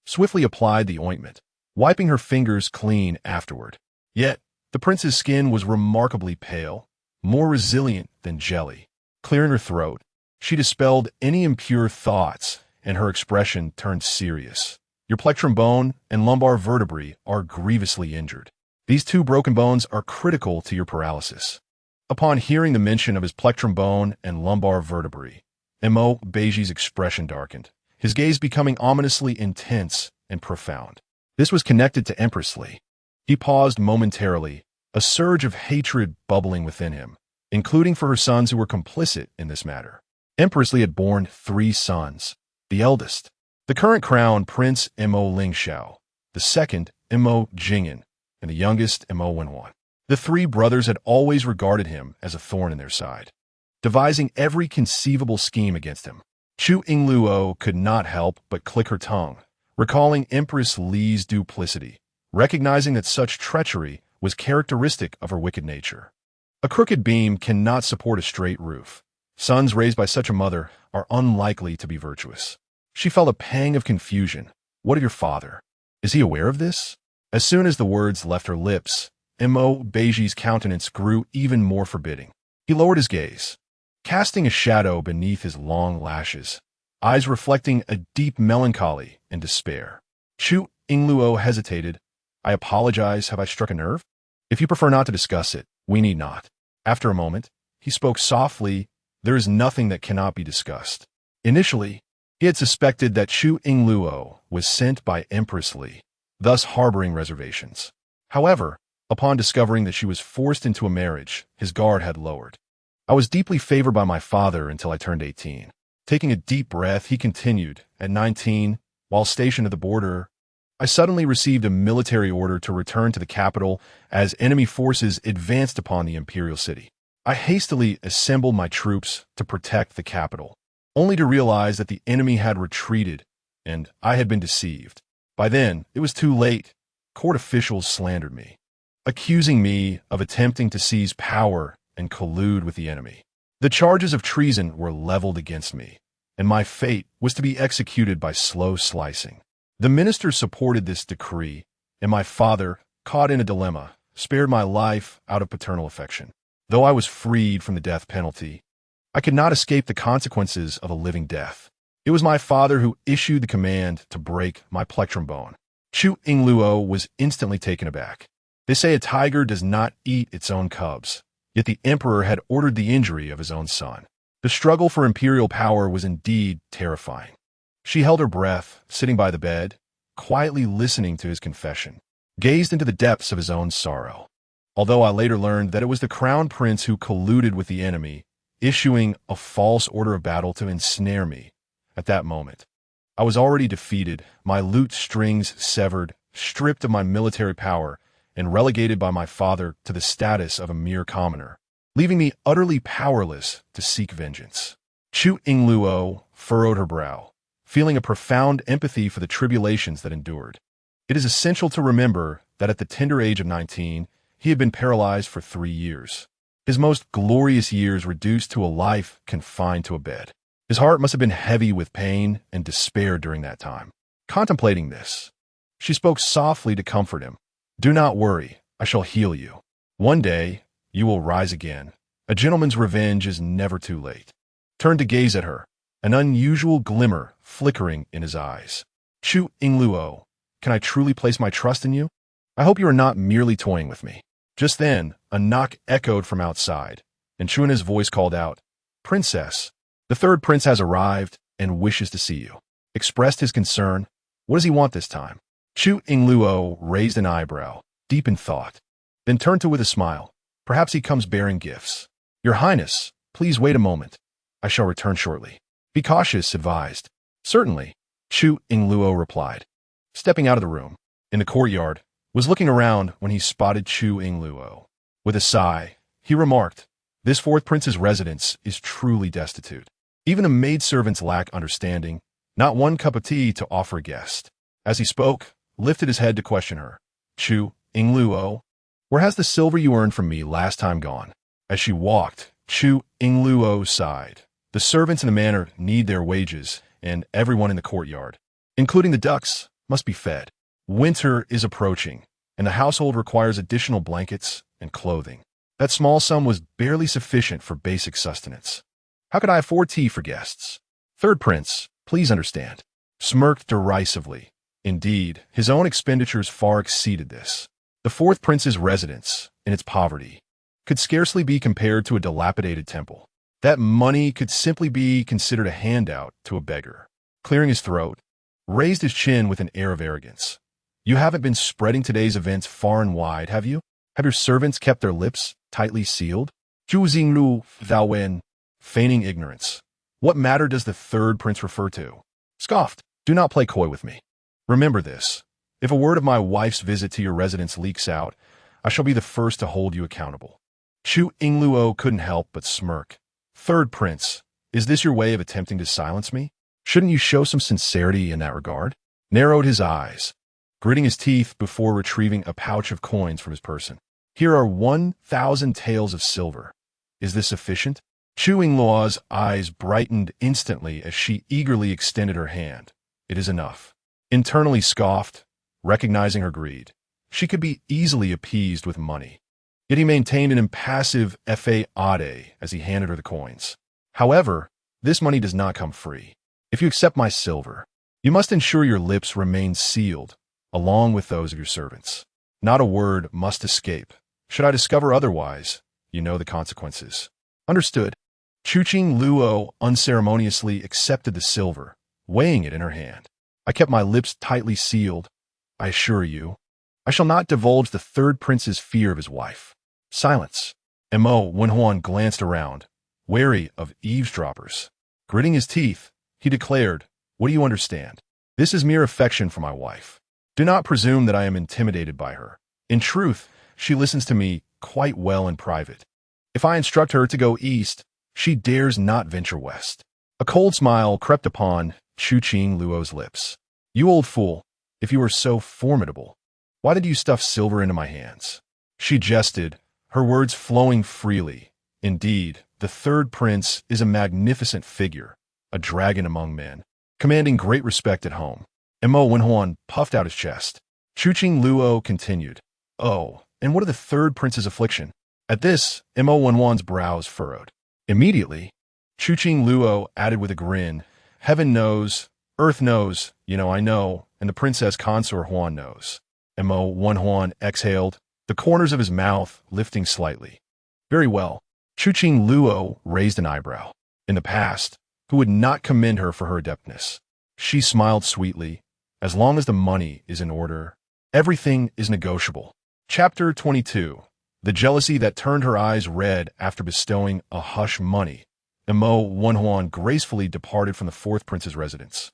swiftly applied the ointment, wiping her fingers clean afterward. Yet, the prince's skin was remarkably pale, more resilient than jelly. Clearing her throat, she dispelled any impure thoughts, and her expression turned serious. Your plectrum bone and lumbar vertebrae are grievously injured. These two broken bones are critical to your paralysis. Upon hearing the mention of his plectrum bone and lumbar vertebrae, Beizhi's expression darkened, his gaze becoming ominously intense and profound. This was connected to Empress Li. He paused momentarily, a surge of hatred bubbling within him, including for her sons who were complicit in this matter. Empress Li had borne 3 sons. The eldest, the current crown Prince Lingxiao, the second, Jingyan, and the youngest, Wenwan. The 3 brothers had always regarded him as a thorn in their side, devising every conceivable scheme against him. Chu Yingluo could not help but click her tongue, recalling Empress Li's duplicity, recognizing that such treachery was characteristic of her wicked nature. A crooked beam cannot support a straight roof. Sons raised by such a mother are unlikely to be virtuous. She felt a pang of confusion. What of your father? Is he aware of this? As soon as the words left her lips, Beizhi's countenance grew even more forbidding. He lowered his gaze, casting a shadow beneath his long lashes, eyes reflecting a deep melancholy and despair. Chu Yingluo hesitated. I apologize, have I struck a nerve? If you prefer not to discuss it, we need not. After a moment, he spoke softly. There is nothing that cannot be discussed. Initially, He had suspected that Chu Yingluo was sent by Empress Li, thus harboring reservations. However, upon discovering that she was forced into a marriage, his guard had lowered. I was deeply favored by my father until I turned 18. Taking a deep breath, he continued, at 19, while stationed at the border, I suddenly received a military order to return to the capital as enemy forces advanced upon the imperial city. I hastily assembled my troops to protect the capital, only to realize that the enemy had retreated and I had been deceived. By then, it was too late. Court officials slandered me, accusing me of attempting to seize power and collude with the enemy. The charges of treason were leveled against me, and my fate was to be executed by slow slicing. The minister supported this decree, and my father, caught in a dilemma, spared my life out of paternal affection. Though I was freed from the death penalty, I could not escape the consequences of a living death. It was my father who issued the command to break my plectrum bone. Chu Yingluo was instantly taken aback. They say a tiger does not eat its own cubs, yet the emperor had ordered the injury of his own son. The struggle for imperial power was indeed terrifying. She held her breath, sitting by the bed, quietly listening to his confession, gazed into the depths of his own sorrow. Although I later learned that it was the crown prince who colluded with the enemy, issuing a false order of battle to ensnare me. At that moment, I was already defeated, my lute strings severed, stripped of my military power, and relegated by my father to the status of a mere commoner, leaving me utterly powerless to seek vengeance. Chu Yingluo furrowed her brow, feeling a profound empathy for the tribulations that endured. It is essential to remember that at the tender age of 19, he had been paralyzed for 3 years. His most glorious years reduced to a life confined to a bed. His heart must have been heavy with pain and despair during that time. Contemplating this, she spoke softly to comfort him. Do not worry, I shall heal you. One day, you will rise again. A gentleman's revenge is never too late. Turned to gaze at her, an unusual glimmer flickering in his eyes. Chu Yingluo, can I truly place my trust in you? I hope you are not merely toying with me. Just then, a knock echoed from outside, and Chu's voice called out, Princess, the third prince has arrived and wishes to see you. Expressed his concern. What does he want this time? Chu Yingluo raised an eyebrow, deep in thought, then turned to with a smile. Perhaps he comes bearing gifts. Your Highness, please wait a moment. I shall return shortly. Be cautious, advised. Certainly, Chu Yingluo replied, stepping out of the room. In the courtyard, was looking around when he spotted Chu Yingluo. With a sigh, he remarked, this fourth prince's residence is truly destitute. Even the maidservants lack understanding, not one cup of tea to offer a guest. As he spoke, lifted his head to question her. Chu Yingluo, where has the silver you earned from me last time gone? As she walked, Chu Yingluo sighed. The servants in the manor need their wages, and everyone in the courtyard, including the ducks, must be fed. Winter is approaching, and the household requires additional blankets and clothing. That small sum was barely sufficient for basic sustenance. How could I afford tea for guests? Third prince, please understand. Smirked derisively. Indeed, his own expenditures far exceeded this. The fourth prince's residence, in its poverty, could scarcely be compared to a dilapidated temple. That money could simply be considered a handout to a beggar. Clearing his throat, raised his chin with an air of arrogance. You haven't been spreading today's events far and wide, have you? Have your servants kept their lips tightly sealed? Chu Yingluo, thou wen, feigning ignorance. What matter does the third prince refer to? Scoffed. Do not play coy with me. Remember this. If a word of my wife's visit to your residence leaks out, I shall be the first to hold you accountable. Chu Yingluo couldn't help but smirk. Third prince, is this your way of attempting to silence me? Shouldn't you show some sincerity in that regard? Narrowed his eyes, gritting his teeth before retrieving a pouch of coins from his person. Here are 1,000 taels of silver. Is this sufficient? Chu Yingluo's eyes brightened instantly as she eagerly extended her hand. It is enough. Internally scoffed, recognizing her greed. She could be easily appeased with money. Yet he maintained an impassive fade as he handed her the coins. However, this money does not come free. If you accept my silver, you must ensure your lips remain sealed, along with those of your servants. Not a word must escape. Should I discover otherwise, you know the consequences. Understood. Chu Yingluo unceremoniously accepted the silver, weighing it in her hand. I kept my lips tightly sealed. I assure you, I shall not divulge the third prince's fear of his wife. Silence. Mo Wenhuan glanced around, wary of eavesdroppers. Gritting his teeth, he declared, "What do you understand? This is mere affection for my wife. Do not presume that I am intimidated by her. In truth, she listens to me quite well in private. If I instruct her to go east, she dares not venture west." A cold smile crept upon Chu Yingluo's lips. "You old fool, if you are so formidable, why did you stuff silver into my hands?" She jested, her words flowing freely. Indeed, the third prince is a magnificent figure, a dragon among men, commanding great respect at home. Mo Wenhuan puffed out his chest. Chu Yingluo continued, "Oh, and what of the third prince's affliction?" At this, Mo Wenhuan's brows furrowed. Immediately, Chu Yingluo added with a grin, "Heaven knows, earth knows, I know, and the princess consort Huan knows." Mo Wenhuan exhaled, the corners of his mouth lifting slightly. "Very well." Chu Yingluo raised an eyebrow. In the past, who would not commend her for her adeptness? She smiled sweetly. "As long as the money is in order, everything is negotiable." Chapter 22. The jealousy that turned her eyes red after bestowing a hush money. Mo Wenhuan gracefully departed from the fourth prince's residence.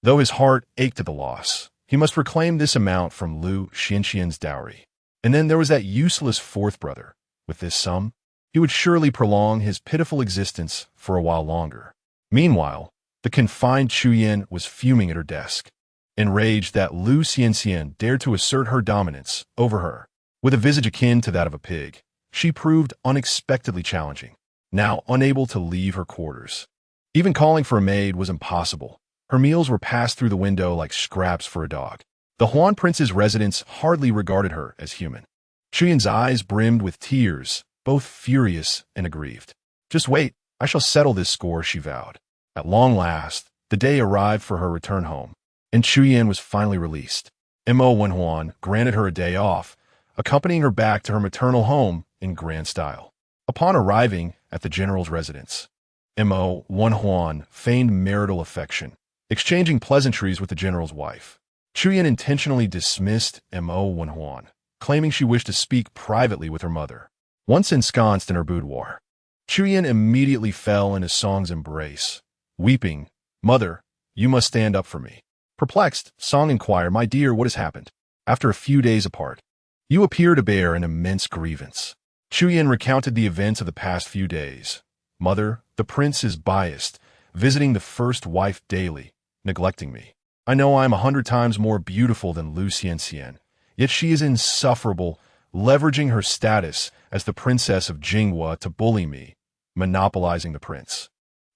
Though his heart ached at the loss, he must reclaim this amount from Lu Xianxian's dowry. And then there was that useless fourth brother. With this sum, he would surely prolong his pitiful existence for a while longer. Meanwhile, the confined Chu Yin was fuming at her desk, enraged that Lu Xianxian dared to assert her dominance over her. With a visage akin to that of a pig, she proved unexpectedly challenging, now unable to leave her quarters. Even calling for a maid was impossible. Her meals were passed through the window like scraps for a dog. The Huan prince's residents hardly regarded her as human. Chu Yin's eyes brimmed with tears, both furious and aggrieved. "Just wait, I shall settle this score," she vowed. At long last, the day arrived for her return home, and Chu Yin was finally released. Mo Wenhuan granted her a day off, accompanying her back to her maternal home in grand style. Upon arriving at the general's residence, Mo Wenhuan feigned marital affection, exchanging pleasantries with the general's wife. Chu Yin intentionally dismissed Mo Wenhuan, claiming she wished to speak privately with her mother. Once ensconced in her boudoir, Chu Yin immediately fell into Song's embrace. Weeping, "Mother, you must stand up for me." Perplexed, Song inquired, "My dear, what has happened?" After a few days apart, "You appear to bear an immense grievance." Chu Yin recounted the events of the past few days. "Mother, the prince is biased, visiting the first wife daily, neglecting me. I know I am 100 times more beautiful than Lu Xianxian, yet she is insufferable, leveraging her status as the princess of Jingwa to bully me, monopolizing the prince.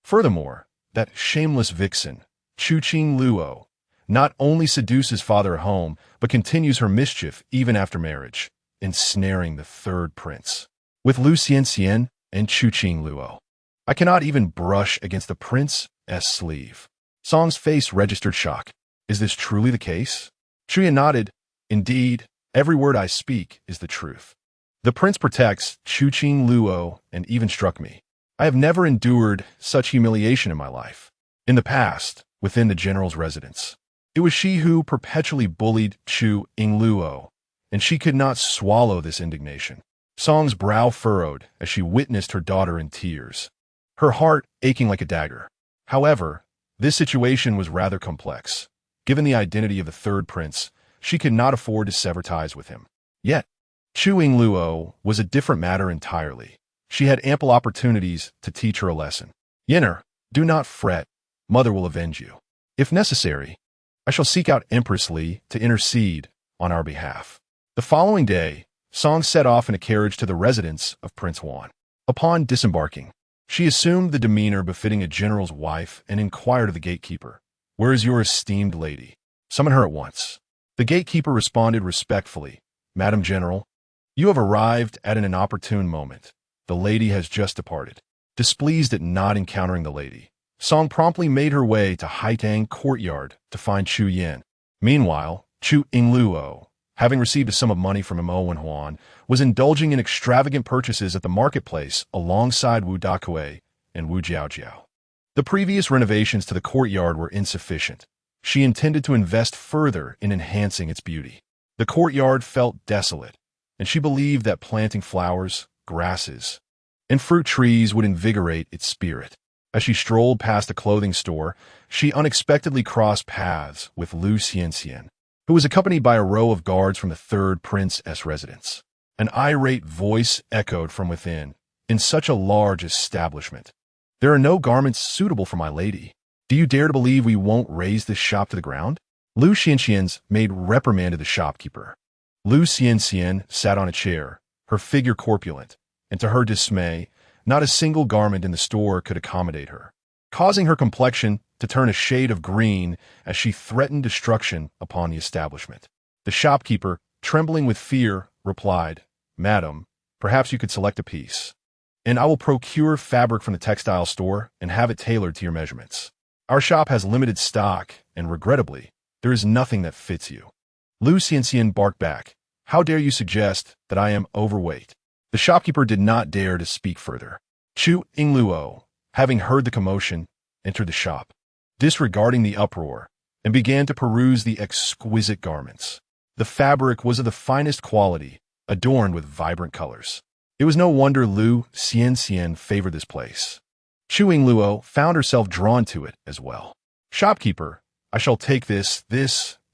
Furthermore, that shameless vixen, Chu Yingluo, not only seduces father at home, but continues her mischief even after marriage, ensnaring the third prince. With Lu Xianxian and Chu Yingluo, I cannot even brush against the prince's sleeve." Song's face registered shock. "Is this truly the case?" Chu Yin nodded. "Indeed, every word I speak is the truth. The prince protects Chu Yingluo and even struck me. I have never endured such humiliation in my life. In the past, within the general's residence, it was she who perpetually bullied Chu Yingluo, and she could not swallow this indignation." Song's brow furrowed as she witnessed her daughter in tears, her heart aching like a dagger. However, this situation was rather complex. Given the identity of the third prince, she could not afford to sever ties with him. Yet, Chu Yingluo was a different matter entirely. She had ample opportunities to teach her a lesson. "Yinner, do not fret. Mother will avenge you. If necessary, I shall seek out Empress Li to intercede on our behalf." The following day, Song set off in a carriage to the residence of Prince Huan. Upon disembarking, she assumed the demeanor befitting a general's wife and inquired of the gatekeeper, "Where is your esteemed lady? Summon her at once." The gatekeeper responded respectfully, "Madam General, you have arrived at an inopportune moment. The lady has just departed." Displeased at not encountering the lady, Song promptly made her way to Haitang Courtyard to find Chu Yin. Meanwhile, Chu Yingluo, having received a sum of money from Mo Wenhuan, was indulging in extravagant purchases at the marketplace alongside Wu Dakue and Wu Jiaojiao. The previous renovations to the courtyard were insufficient. She intended to invest further in enhancing its beauty. The courtyard felt desolate, and she believed that planting flowers, grasses, and fruit trees would invigorate its spirit. As she strolled past a clothing store, she unexpectedly crossed paths with Lu Xianxian, who was accompanied by a row of guards from the third princess residence. An irate voice echoed from within. In such a large establishment, there are no garments suitable for my lady. Do you dare to believe we won't raise this shop to the ground? Lu Xianxian's maid reprimanded the shopkeeper. Lu Xianxian sat on a chair, her figure corpulent, and to her dismay, not a single garment in the store could accommodate her, causing her complexion to turn a shade of green as she threatened destruction upon the establishment. The shopkeeper, trembling with fear, replied, "Madam, perhaps you could select a piece, and I will procure fabric from the textile store and have it tailored to your measurements. Our shop has limited stock, and regrettably, there is nothing that fits you." Lu Xianxian barked back, "How dare you suggest that I am overweight?" The shopkeeper did not dare to speak further. Chu Yingluo, having heard the commotion, entered the shop, disregarding the uproar, and began to peruse the exquisite garments. The fabric was of the finest quality, adorned with vibrant colors. It was no wonder Lu Xianxian favored this place. Chu Yingluo found herself drawn to it as well. "Shopkeeper, I shall take this,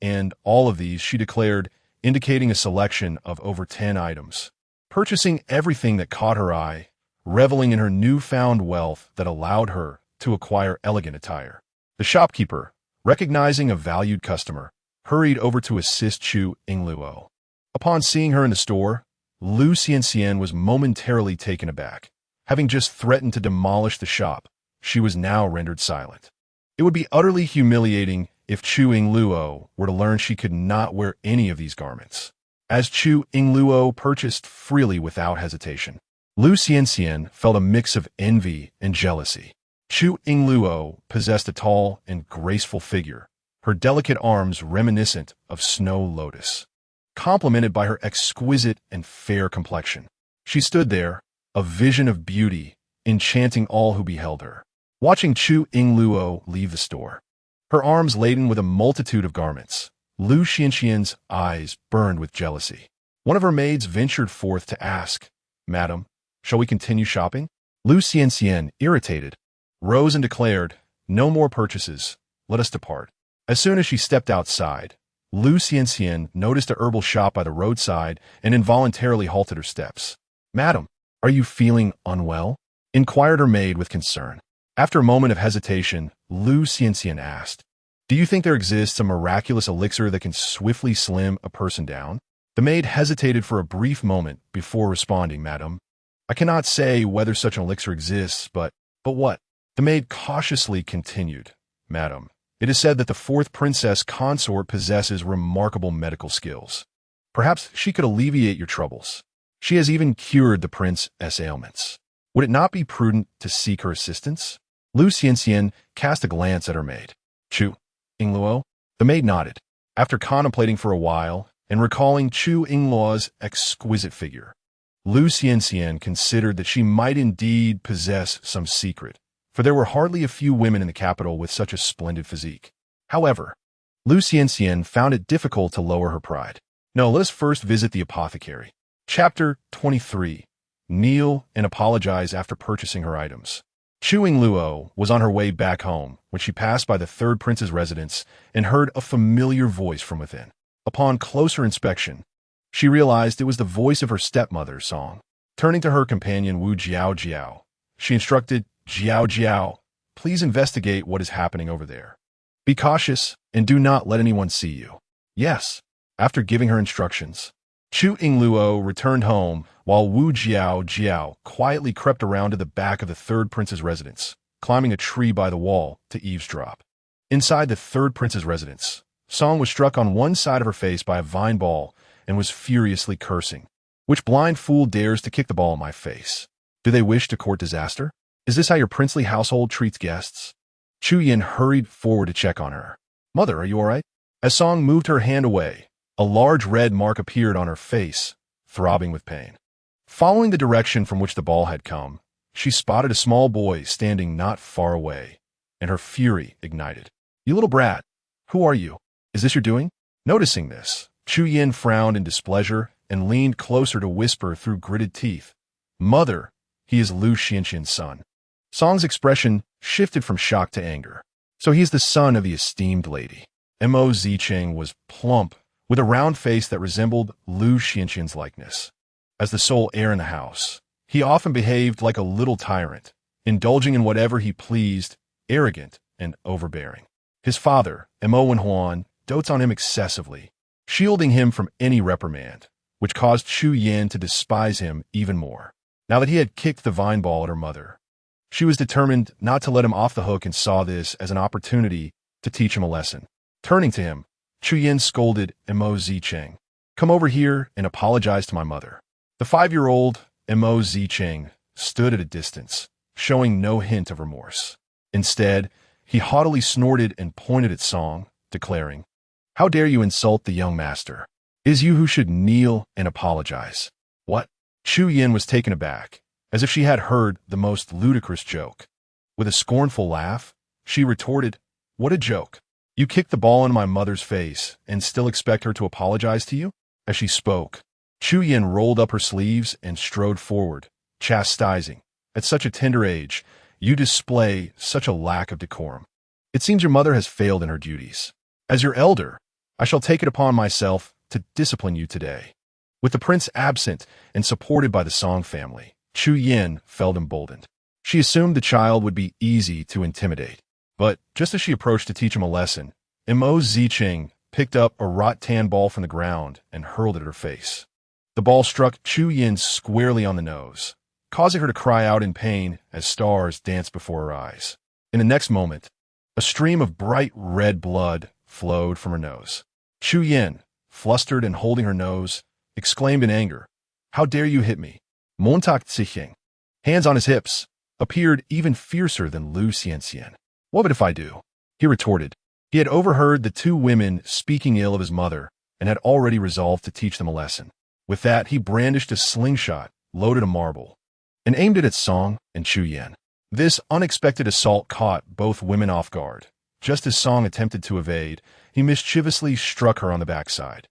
and all of these," she declared, indicating a selection of over 10 items. Purchasing everything that caught her eye, reveling in her newfound wealth that allowed her to acquire elegant attire. The shopkeeper, recognizing a valued customer, hurried over to assist Chu Yingluo. Upon seeing her in the store, Lu Xianxian was momentarily taken aback. Having just threatened to demolish the shop, she was now rendered silent. It would be utterly humiliating if Chu Yingluo were to learn she could not wear any of these garments. As Chu Yingluo purchased freely without hesitation, Lu Xianxian felt a mix of envy and jealousy. Chu Yingluo possessed a tall and graceful figure, her delicate arms reminiscent of snow lotus, complemented by her exquisite and fair complexion. She stood there, a vision of beauty, enchanting all who beheld her. Watching Chu Yingluo leave the store, her arms laden with a multitude of garments, Lu Xianxian's eyes burned with jealousy. One of her maids ventured forth to ask, "Madam, shall we continue shopping?" Lu Xianxian, irritated, rose and declared, "No more purchases. Let us depart." As soon as she stepped outside, Lu Xianxian noticed a herbal shop by the roadside and involuntarily halted her steps. "Madam, are you feeling unwell?" inquired her maid with concern. After a moment of hesitation, Lu Xianxian asked, "Do you think there exists a miraculous elixir that can swiftly slim a person down?" The maid hesitated for a brief moment before responding, "Madam, I cannot say whether such an elixir exists, but what?" The maid cautiously continued, "Madam, it is said that the fourth princess consort possesses remarkable medical skills. Perhaps she could alleviate your troubles. She has even cured the prince's ailments. Would it not be prudent to seek her assistance?" Lu Xianxian cast a glance at her maid. "Chu Yingluo?" The maid nodded. After contemplating for a while and recalling Chu Yingluo's exquisite figure, Lu Xianxian considered that she might indeed possess some secret, for there were hardly a few women in the capital with such a splendid physique. However, Lu Xianxian found it difficult to lower her pride. "No, let us first visit the apothecary." Chapter 23. Kneel and apologize after purchasing her items. Chu Yingluo was on her way back home when she passed by the third prince's residence and heard a familiar voice from within. Upon closer inspection, she realized it was the voice of her stepmother, Song. Turning to her companion Wu Jiao, she instructed, Jiao, "Please investigate what is happening over there. Be cautious and do not let anyone see you." "Yes." After giving her instructions, Chu Yingluo returned home while Wu Jiao quietly crept around to the back of the third prince's residence, climbing a tree by the wall to eavesdrop. Inside the third prince's residence, Song was struck on one side of her face by a vine ball and was furiously cursing. "Which blind fool dares to kick the ball in my face? Do they wish to court disaster? Is this how your princely household treats guests?" Chu Yin hurried forward to check on her. "Mother, are you all right?" As Song moved her hand away, a large red mark appeared on her face, throbbing with pain. Following the direction from which the ball had come, she spotted a small boy standing not far away, and her fury ignited. "You little brat! Who are you? Is this your doing?" Noticing this, Chu Yin frowned in displeasure and leaned closer to whisper through gritted teeth, "Mother, he is Lu Xianxian's son." Song's expression shifted from shock to anger. "So he is the son of the esteemed lady." Mo Zicheng was plump, with a round face that resembled Lu Xianxian's likeness. As the sole heir in the house, he often behaved like a little tyrant, indulging in whatever he pleased, arrogant and overbearing. His father, Mo Wenhuan, dotes on him excessively, shielding him from any reprimand, which caused Chu Yin to despise him even more. Now that he had kicked the vine ball at her mother, she was determined not to let him off the hook and saw this as an opportunity to teach him a lesson. Turning to him, Chu Yin scolded Mo Zicheng, "Come over here and apologize to my mother." The 5-year-old Mo Zicheng stood at a distance, showing no hint of remorse. Instead, he haughtily snorted and pointed at Song, declaring, "How dare you insult the young master? It is you who should kneel and apologize." "What?" Chu Yin was taken aback, as if she had heard the most ludicrous joke. With a scornful laugh, she retorted, "What a joke! You kicked the ball in my mother's face and still expect her to apologize to you?" As she spoke, Chu Yin rolled up her sleeves and strode forward, chastising, "At such a tender age, you display such a lack of decorum. It seems your mother has failed in her duties. As your elder, I shall take it upon myself to discipline you today." With the prince absent and supported by the Song family, Chu Yin felt emboldened. She assumed the child would be easy to intimidate. But just as she approached to teach him a lesson, Mo Zicheng picked up a rattan ball from the ground and hurled it at her face. The ball struck Chu Yin squarely on the nose, causing her to cry out in pain as stars danced before her eyes. In the next moment, a stream of bright red blood flowed from her nose. Chu Yin, flustered and holding her nose, exclaimed in anger, "How dare you hit me?" Montak Zicheng, hands on his hips, appeared even fiercer than Lu Xianxian. "What if I do?" he retorted. He had overheard the two women speaking ill of his mother and had already resolved to teach them a lesson. With that, he brandished a slingshot, loaded a marble, and aimed it at Song and Chu Yin. This unexpected assault caught both women off guard. Just as Song attempted to evade, he mischievously struck her on the backside.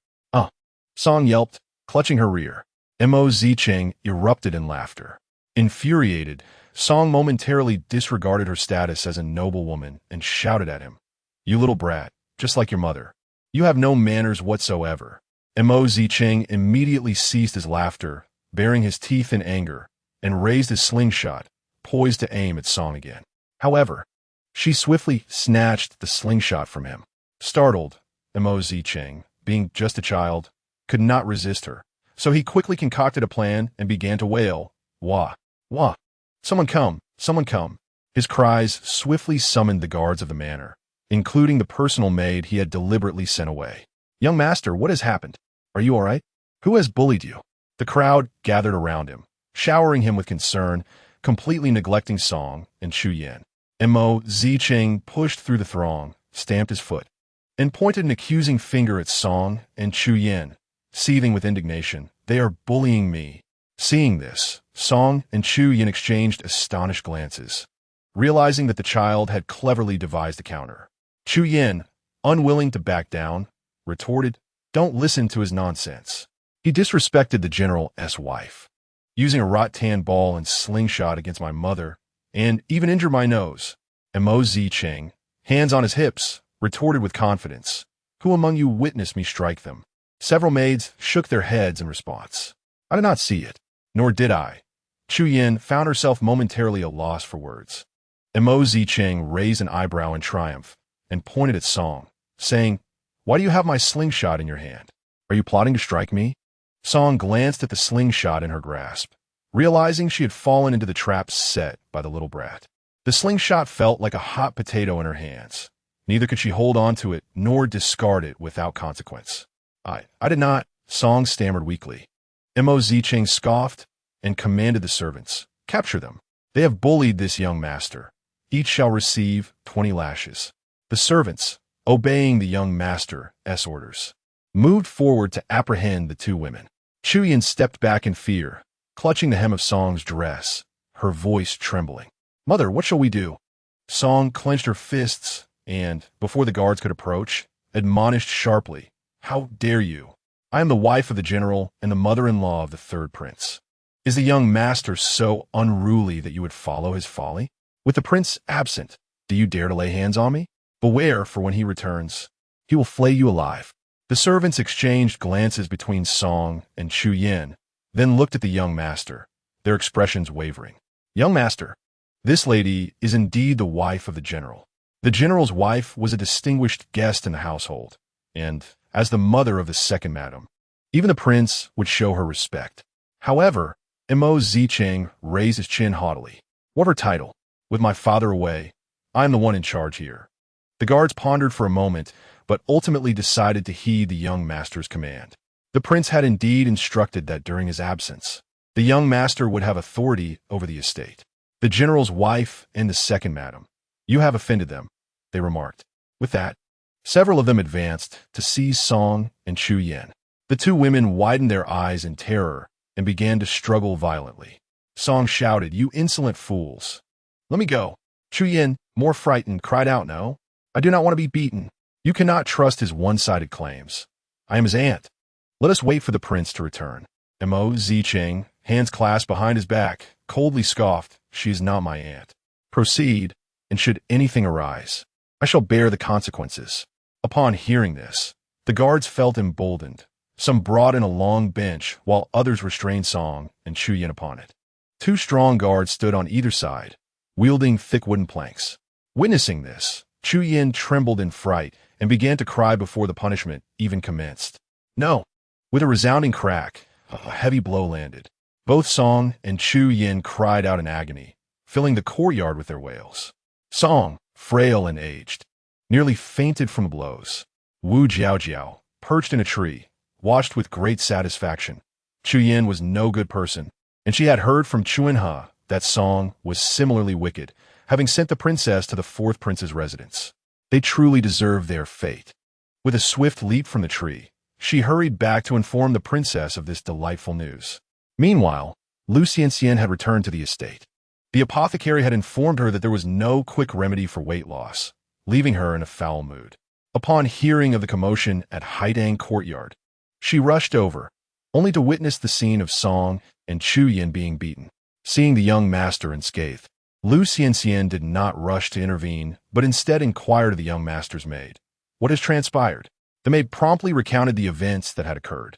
Song yelped, clutching her rear. Mo Zicheng erupted in laughter. Infuriated, Song momentarily disregarded her status as a noble woman and shouted at him, "You little brat, just like your mother. You have no manners whatsoever." Mo Zicheng immediately ceased his laughter, baring his teeth in anger, and raised his slingshot, poised to aim at Song again. However, she swiftly snatched the slingshot from him. Startled, Mo Zicheng, being just a child, could not resist her, so he quickly concocted a plan and began to wail, "Wah! Wah! Someone come! Someone come!" His cries swiftly summoned the guards of the manor, including the personal maid he had deliberately sent away. "Young master, what has happened? Are you all right? Who has bullied you?" The crowd gathered around him, showering him with concern, completely neglecting Song and Chu Yin. Mo Zicheng pushed through the throng, stamped his foot, and pointed an accusing finger at Song and Chu Yin, seething with indignation. "They are bullying me." Seeing this, Song and Chu Yin exchanged astonished glances, realizing that the child had cleverly devised a counter. Chu Yin, unwilling to back down, retorted, "Don't listen to his nonsense. He disrespected the general's wife, using a rattan ball and slingshot against my mother, and even injured my nose." Mo Zicheng, hands on his hips, retorted with confidence, "Who among you witnessed me strike them?" Several maids shook their heads in response. "I did not see it, nor did I." Chu Yin found herself momentarily at a loss for words. Mo Zicheng raised an eyebrow in triumph and pointed at Song, saying, "Why do you have my slingshot in your hand? Are you plotting to strike me?" Song glanced at the slingshot in her grasp, realizing she had fallen into the trap set by the little brat. The slingshot felt like a hot potato in her hands. Neither could she hold on to it nor discard it without consequence. I did not," Song stammered weakly. Mo Zicheng scoffed and commanded the servants, "Capture them. They have bullied this young master. Each shall receive 20 lashes." The servants, obeying the young master's orders, moved forward to apprehend the two women. Chu Yin stepped back in fear, clutching the hem of Song's dress, her voice trembling. "Mother, what shall we do?" Song clenched her fists and, before the guards could approach, admonished sharply, "How dare you? I am the wife of the general and the mother-in-law of the third prince. Is the young master so unruly that you would follow his folly? With the prince absent, do you dare to lay hands on me? Beware, for when he returns, he will flay you alive." The servants exchanged glances between Song and Chu Yin, then looked at the young master, their expressions wavering. "Young master, this lady is indeed the wife of the general. The general's wife was a distinguished guest in the household, and, as the mother of the second madam, even the prince would show her respect. However, Mo Zicheng raised his chin haughtily. What her title? With my father away, I am the one in charge here." The guards pondered for a moment, but ultimately decided to heed the young master's command. The prince had indeed instructed that during his absence, the young master would have authority over the estate. "The general's wife and the second madam. You have offended them," they remarked. With that, several of them advanced to seize Song and Chu Yin. The two women widened their eyes in terror and began to struggle violently. Song shouted, "You insolent fools! Let me go!" Chu Yin, more frightened, cried out, "No, I do not want to be beaten. You cannot trust his one-sided claims. I am his aunt. Let us wait for the prince to return." Mo Zicheng, hands clasped behind his back, coldly scoffed, "She is not my aunt. Proceed, and should anything arise, I shall bear the consequences." Upon hearing this, the guards felt emboldened. Some brought in a long bench, while others restrained Song and Chu Yin upon it. Two strong guards stood on either side, wielding thick wooden planks. Witnessing this, Chu Yin trembled in fright and began to cry before the punishment even commenced. "No!" With a resounding crack, a heavy blow landed. Both Song and Chu Yin cried out in agony, filling the courtyard with their wails. Song, frail and aged, nearly fainted from the blows. Wu Jiaojiao, perched in a tree, watched with great satisfaction. Chu Yin was no good person, and she had heard from Chuanhe that Song was similarly wicked, having sent the princess to the fourth prince's residence. They truly deserved their fate. With a swift leap from the tree, she hurried back to inform the princess of this delightful news. Meanwhile, Lu Xianxian had returned to the estate. The apothecary had informed her that there was no quick remedy for weight loss, leaving her in a foul mood. Upon hearing of the commotion at Haidang Courtyard, she rushed over, only to witness the scene of Song and Chu Yin being beaten. Seeing the young master unscathed, Lu Xianxian did not rush to intervene, but instead inquired of the young master's maid, "What has transpired?" The maid promptly recounted the events that had occurred.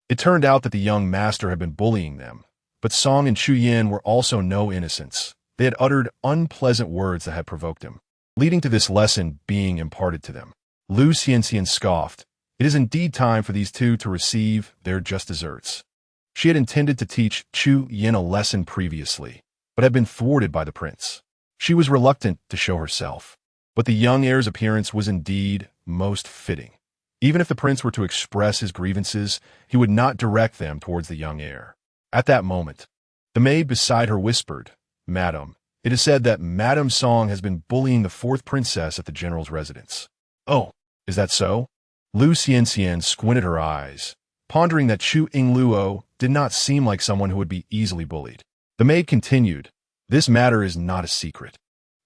It turned out that the young master had been bullying them, but Song and Chu Yin were also no innocents. They had uttered unpleasant words that had provoked him, leading to this lesson being imparted to them. Lu Xianxian scoffed. It is indeed time for these two to receive their just deserts. She had intended to teach Chu Yin a lesson previously, but had been thwarted by the prince. She was reluctant to show herself, but the young heir's appearance was indeed most fitting. Even if the prince were to express his grievances, he would not direct them towards the young heir. At that moment, the maid beside her whispered, "Madam, it is said that Madame Song has been bullying the fourth princess at the general's residence." "Oh, is that so?" Lu Xianxian squinted her eyes, pondering that Chu Yingluo did not seem like someone who would be easily bullied. The maid continued, "This matter is not a secret.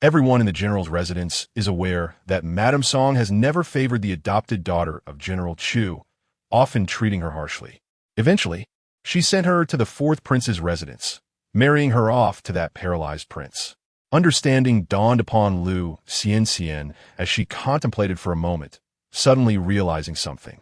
Everyone in the general's residence is aware that Madame Song has never favored the adopted daughter of General Chu, often treating her harshly. Eventually, she sent her to the fourth prince's residence, marrying her off to that paralyzed prince." Understanding dawned upon Lu Xianxian as she contemplated for a moment, suddenly realizing something.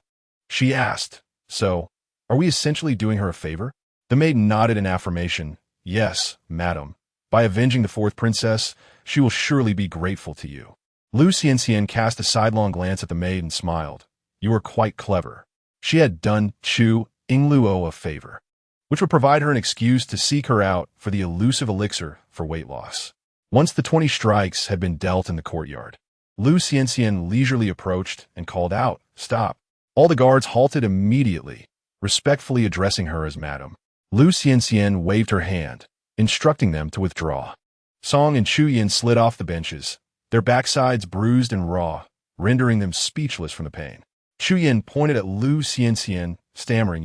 She asked, "So, are we essentially doing her a favor?" The maid nodded in affirmation. "Yes, madam. By avenging the fourth princess, she will surely be grateful to you." Lu Xianxian cast a sidelong glance at the maid and smiled. "You are quite clever." She had done Chu Yingluo a favor, which would provide her an excuse to seek her out for the elusive elixir for weight loss. Once the 20 strikes had been dealt in the courtyard, Lu Xianxian leisurely approached and called out, "Stop." All the guards halted immediately, respectfully addressing her as madam. Lu Xianxian waved her hand, instructing them to withdraw. Song and Chu Yin slid off the benches, their backsides bruised and raw, rendering them speechless from the pain. Chu Yin pointed at Lu Xianxian, stammering,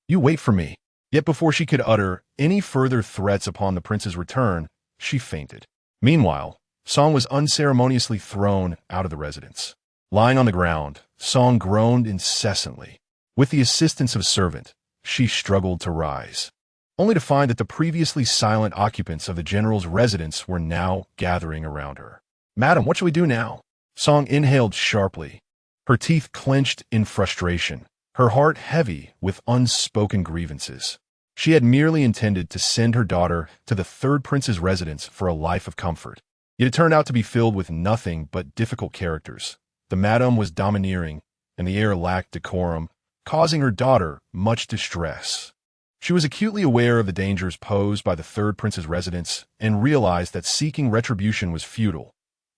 You wait for me." Yet before she could utter any further threats upon the prince's return, she fainted. Meanwhile, Song was unceremoniously thrown out of the residence. Lying on the ground, Song groaned incessantly. With the assistance of a servant, she struggled to rise, only to find that the previously silent occupants of the general's residence were now gathering around her. "Madam, what shall we do now?" Song inhaled sharply, her teeth clenched in frustration, her heart heavy with unspoken grievances. She had merely intended to send her daughter to the third prince's residence for a life of comfort. Yet it turned out to be filled with nothing but difficult characters. The madam was domineering, and the air lacked decorum, causing her daughter much distress. She was acutely aware of the dangers posed by the third prince's residence and realized that seeking retribution was futile.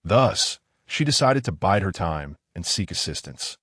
Thus, she decided to bide her time and seek assistance.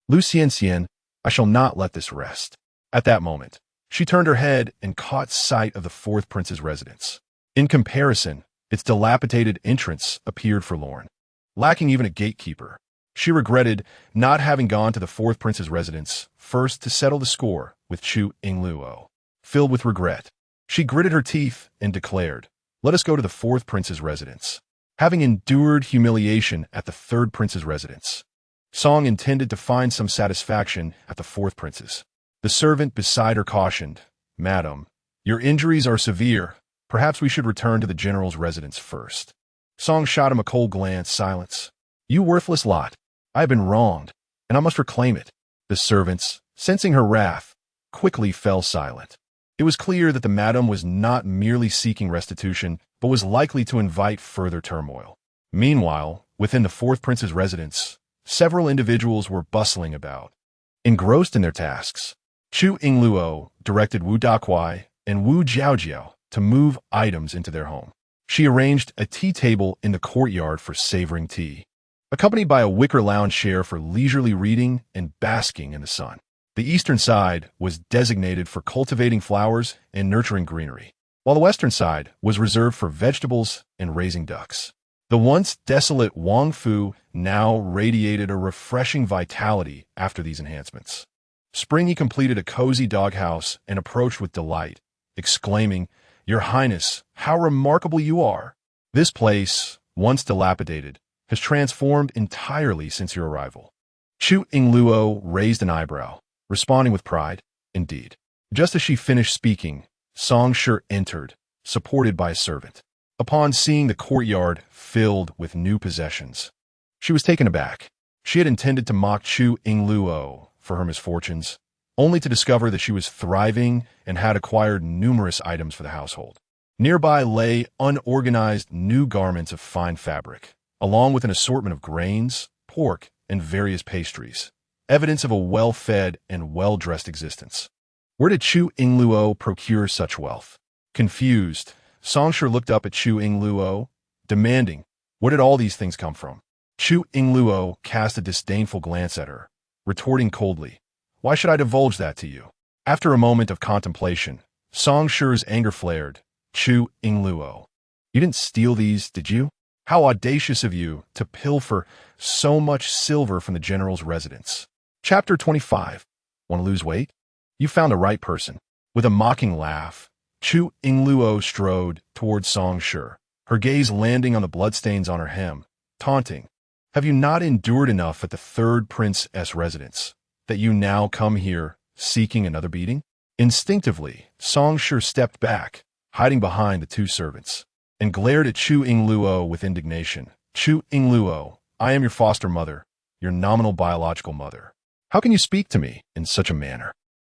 "Lucien, I shall not let this rest." At that moment, she turned her head and caught sight of the fourth prince's residence. In comparison, its dilapidated entrance appeared forlorn, lacking even a gatekeeper. She regretted not having gone to the fourth prince's residence first to settle the score with Chu Yingluo. Filled with regret, she gritted her teeth and declared, "Let us go to the fourth prince's residence." Having endured humiliation at the third prince's residence, Song intended to find some satisfaction at the fourth prince's. The servant beside her cautioned, "Madam, your injuries are severe. Perhaps we should return to the general's residence first." Song shot him a cold glance. Silence. "You worthless lot. I have been wronged, and I must reclaim it." The servants, sensing her wrath, quickly fell silent. It was clear that the madam was not merely seeking restitution, but was likely to invite further turmoil. Meanwhile, within the fourth prince's residence, several individuals were bustling about, engrossed in their tasks. Chu Yingluo directed Wu Dakuai and Wu Jiaojiao to move items into their home. She arranged a tea table in the courtyard for savoring tea, accompanied by a wicker lounge chair for leisurely reading and basking in the sun. The eastern side was designated for cultivating flowers and nurturing greenery, while the western side was reserved for vegetables and raising ducks. The once desolate Wang Fu now radiated a refreshing vitality after these enhancements. Springy completed a cozy doghouse and approached with delight, exclaiming, "Your Highness, how remarkable you are! This place, once dilapidated, has transformed entirely since your arrival." Chu Yingluo raised an eyebrow, responding with pride, "Indeed." Just as she finished speaking, Song Shi entered, supported by a servant. Upon seeing the courtyard filled with new possessions, she was taken aback. She had intended to mock Chu Yingluo for her misfortunes, only to discover that she was thriving and had acquired numerous items for the household. Nearby lay unorganized new garments of fine fabric, along with an assortment of grains, pork, and various pastries, evidence of a well-fed and well-dressed existence. Where did Chu Yingluo procure such wealth? Confused, Song Shi looked up at Chu Yingluo, demanding, "Where did all these things come from?" Chu Yingluo cast a disdainful glance at her, retorting coldly, "Why should I divulge that to you?" After a moment of contemplation, Song Shi's anger flared. "Chu Yingluo, you didn't steal these, did you? How audacious of you to pilfer so much silver from the general's residence." Chapter 25. Want to lose weight? You found the right person. With a mocking laugh, Chu Yingluo strode towards Song Shi, her gaze landing on the bloodstains on her hem, taunting, "Have you not endured enough at the third prince's residence, that you now come here seeking another beating?" Instinctively, Song Shi stepped back, hiding behind the two servants, and glared at Chu Yingluo with indignation. "Chu Yingluo, I am your foster mother, your nominal biological mother. How can you speak to me in such a manner?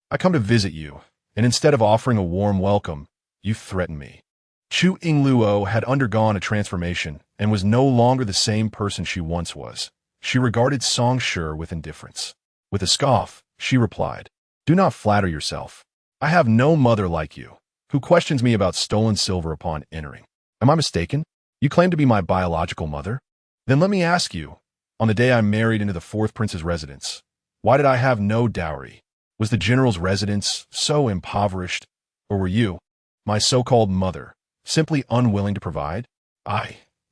I come to visit you, and instead of offering a warm welcome, you threaten me." Chu Yingluo had undergone a transformation and was no longer the same person she once was. She regarded Song Shi with indifference. With a scoff, she replied, "Do not flatter yourself. I have no mother like you, who questions me about stolen silver upon entering. Am I mistaken? You claim to be my biological mother? Then let me ask you, on the day I married into the fourth prince's residence, why did I have no dowry? Was the general's residence so impoverished, or were you, my so-called mother, simply unwilling to provide?"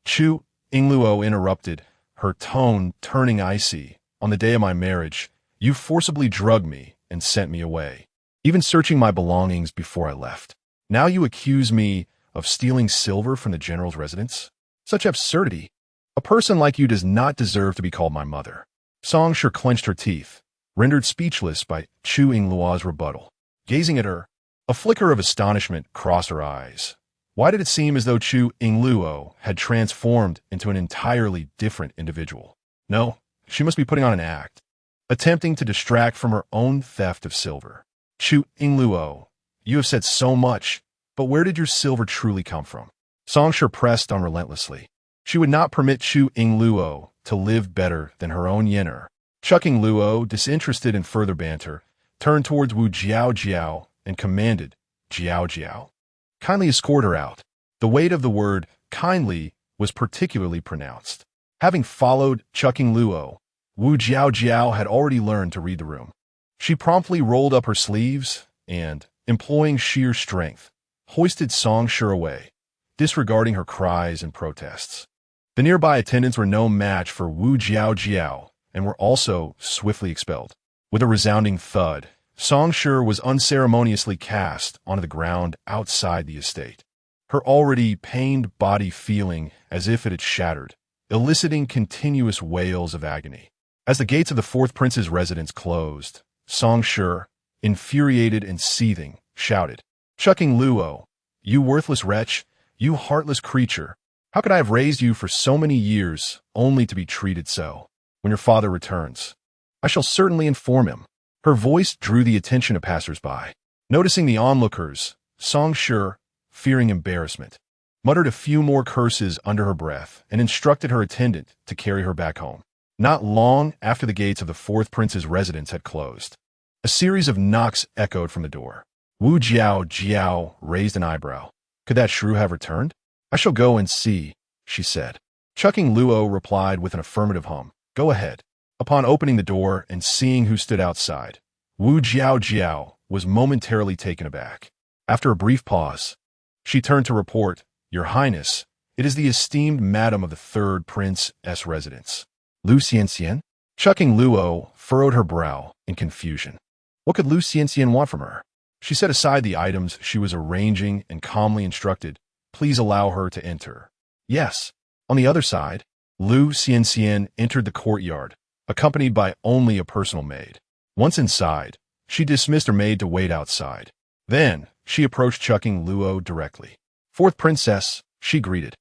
Chu Yingluo interrupted, her tone turning icy. "On the day of my marriage, you forcibly drugged me and sent me away, even searching my belongings before I left. Now you accuse me of stealing silver from the general's residence? Such absurdity. A person like you does not deserve to be called my mother. Song Shi clenched her teeth, rendered speechless by Chu Yingluo's rebuttal. Gazing at her, a flicker of astonishment crossed her eyes. Why did it seem as though Chu Yingluo had transformed into an entirely different individual? No, she must be putting on an act, attempting to distract from her own theft of silver. Chu Yingluo, you have said so much, but where did your silver truly come from? Song Shi pressed on relentlessly. She would not permit Chu Yingluo to live better than her own yener. Chu Yingluo, disinterested in further banter, turned towards Wu Jiao and commanded, Jiao, kindly escort her out. The weight of the word kindly was particularly pronounced. Having followed Chu Yingluo, Wu Jiao had already learned to read the room. She promptly rolled up her sleeves and, employing sheer strength, hoisted Song Shi away, disregarding her cries and protests. The nearby attendants were no match for Wu Jiao and were also swiftly expelled. With a resounding thud, Song Shi was unceremoniously cast onto the ground outside the estate, her already pained body feeling as if it had shattered, eliciting continuous wails of agony. As the gates of the fourth prince's residence closed, Song Shi, infuriated and seething, shouted, Chu Yingluo, you worthless wretch, you heartless creature, how could I have raised you for so many years only to be treated so? When your father returns, I shall certainly inform him. Her voice drew the attention of passers-by. Noticing the onlookers, Song Shi, fearing embarrassment, muttered a few more curses under her breath and instructed her attendant to carry her back home. Not long after the gates of the fourth prince's residence had closed, a series of knocks echoed from the door. Wu Jiao raised an eyebrow. Could that shrew have returned? I shall go and see, she said. Chu Yingluo replied with an affirmative hum. Go ahead. Upon opening the door and seeing who stood outside, Wu Jiao was momentarily taken aback. After a brief pause, she turned to report, Your Highness, it is the esteemed madam of the third prince's residence. Lu Xianxian? Chu Yingluo furrowed her brow in confusion. What could Lu Xianxian want from her? She set aside the items she was arranging and calmly instructed, Please allow her to enter. Yes. On the other side, Lu Xianxian entered the courtyard, accompanied by only a personal maid. Once inside, she dismissed her maid to wait outside. Then, she approached Chu Yingluo directly. Fourth princess, she greeted,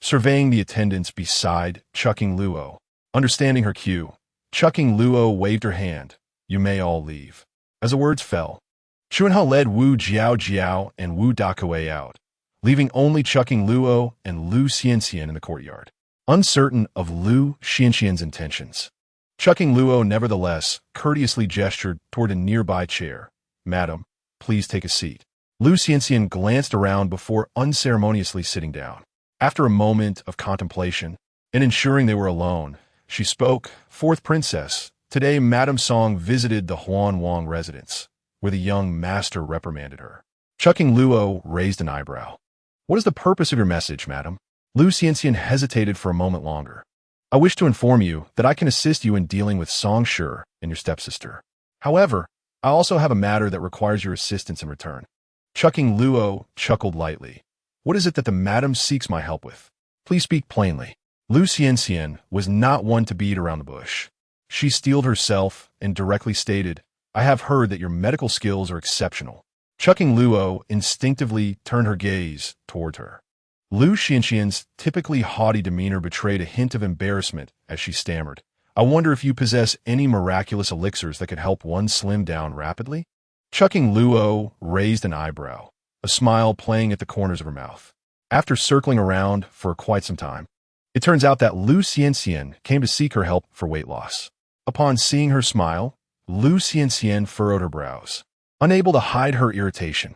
surveying the attendants beside Chu Yingluo. Understanding her cue, Chu Yingluo waved her hand. You may all leave. As the words fell, Chuanhao led Wu Jiao and Wu Dakue out, leaving only Chu Yingluo and Lu Xianxian in the courtyard. Uncertain of Lu Xianxian's intentions, Chu Yingluo nevertheless courteously gestured toward a nearby chair. Madam, please take a seat. Lu Xianxian glanced around before unceremoniously sitting down. After a moment of contemplation, and ensuring they were alone, she spoke, Fourth princess, today Madame Song visited the Huan Wang residence, where the young master reprimanded her. Chu Yingluo raised an eyebrow. What is the purpose of your message, madam? Lu Xianxian hesitated for a moment longer. I wish to inform you that I can assist you in dealing with Song Shi and your stepsister. However, I also have a matter that requires your assistance in return. Chu Yingluo chuckled lightly. What is it that the madam seeks my help with? Please speak plainly. Lu Xianxian was not one to beat around the bush. She steeled herself and directly stated, I have heard that your medical skills are exceptional. Chu Yingluo instinctively turned her gaze toward her. Lu Xianxian's typically haughty demeanor betrayed a hint of embarrassment as she stammered. I wonder if you possess any miraculous elixirs that could help one slim down rapidly? Chu Yingluo raised an eyebrow, a smile playing at the corners of her mouth. After circling around for quite some time, it turns out that Lu Xianxian came to seek her help for weight loss. Upon seeing her smile, Lu Xianxian furrowed her brows, unable to hide her irritation.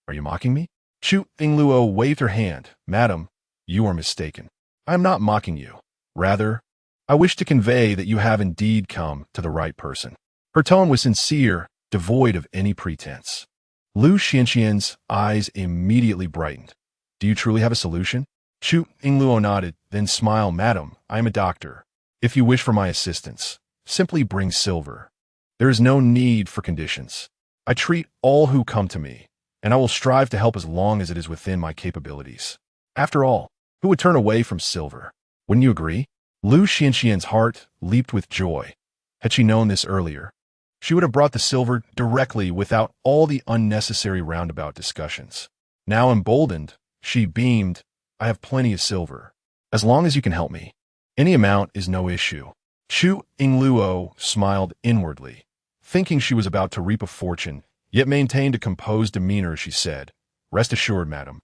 Are you mocking me? Chu Yingluo waved her hand. Madam, you are mistaken. I am not mocking you. Rather, I wish to convey that you have indeed come to the right person. Her tone was sincere, devoid of any pretense. Lu Xianxian's eyes immediately brightened. Do you truly have a solution? Chu Yingluo nodded, then smiled. Madam, I am a doctor. If you wish for my assistance, simply bring silver. There is no need for conditions. I treat all who come to me, and I will strive to help as long as it is within my capabilities. After all, Who would turn away from silver? Wouldn't you agree? Lu Xianxian's heart leaped with joy. Had she known this earlier, she would have brought the silver directly without all the unnecessary roundabout discussions. Now emboldened, she beamed, I have plenty of silver. As long as you can help me. Any amount is no issue. Chu Yingluo smiled inwardly, thinking she was about to reap a fortune, yet maintained a composed demeanor as she said, Rest assured, madam,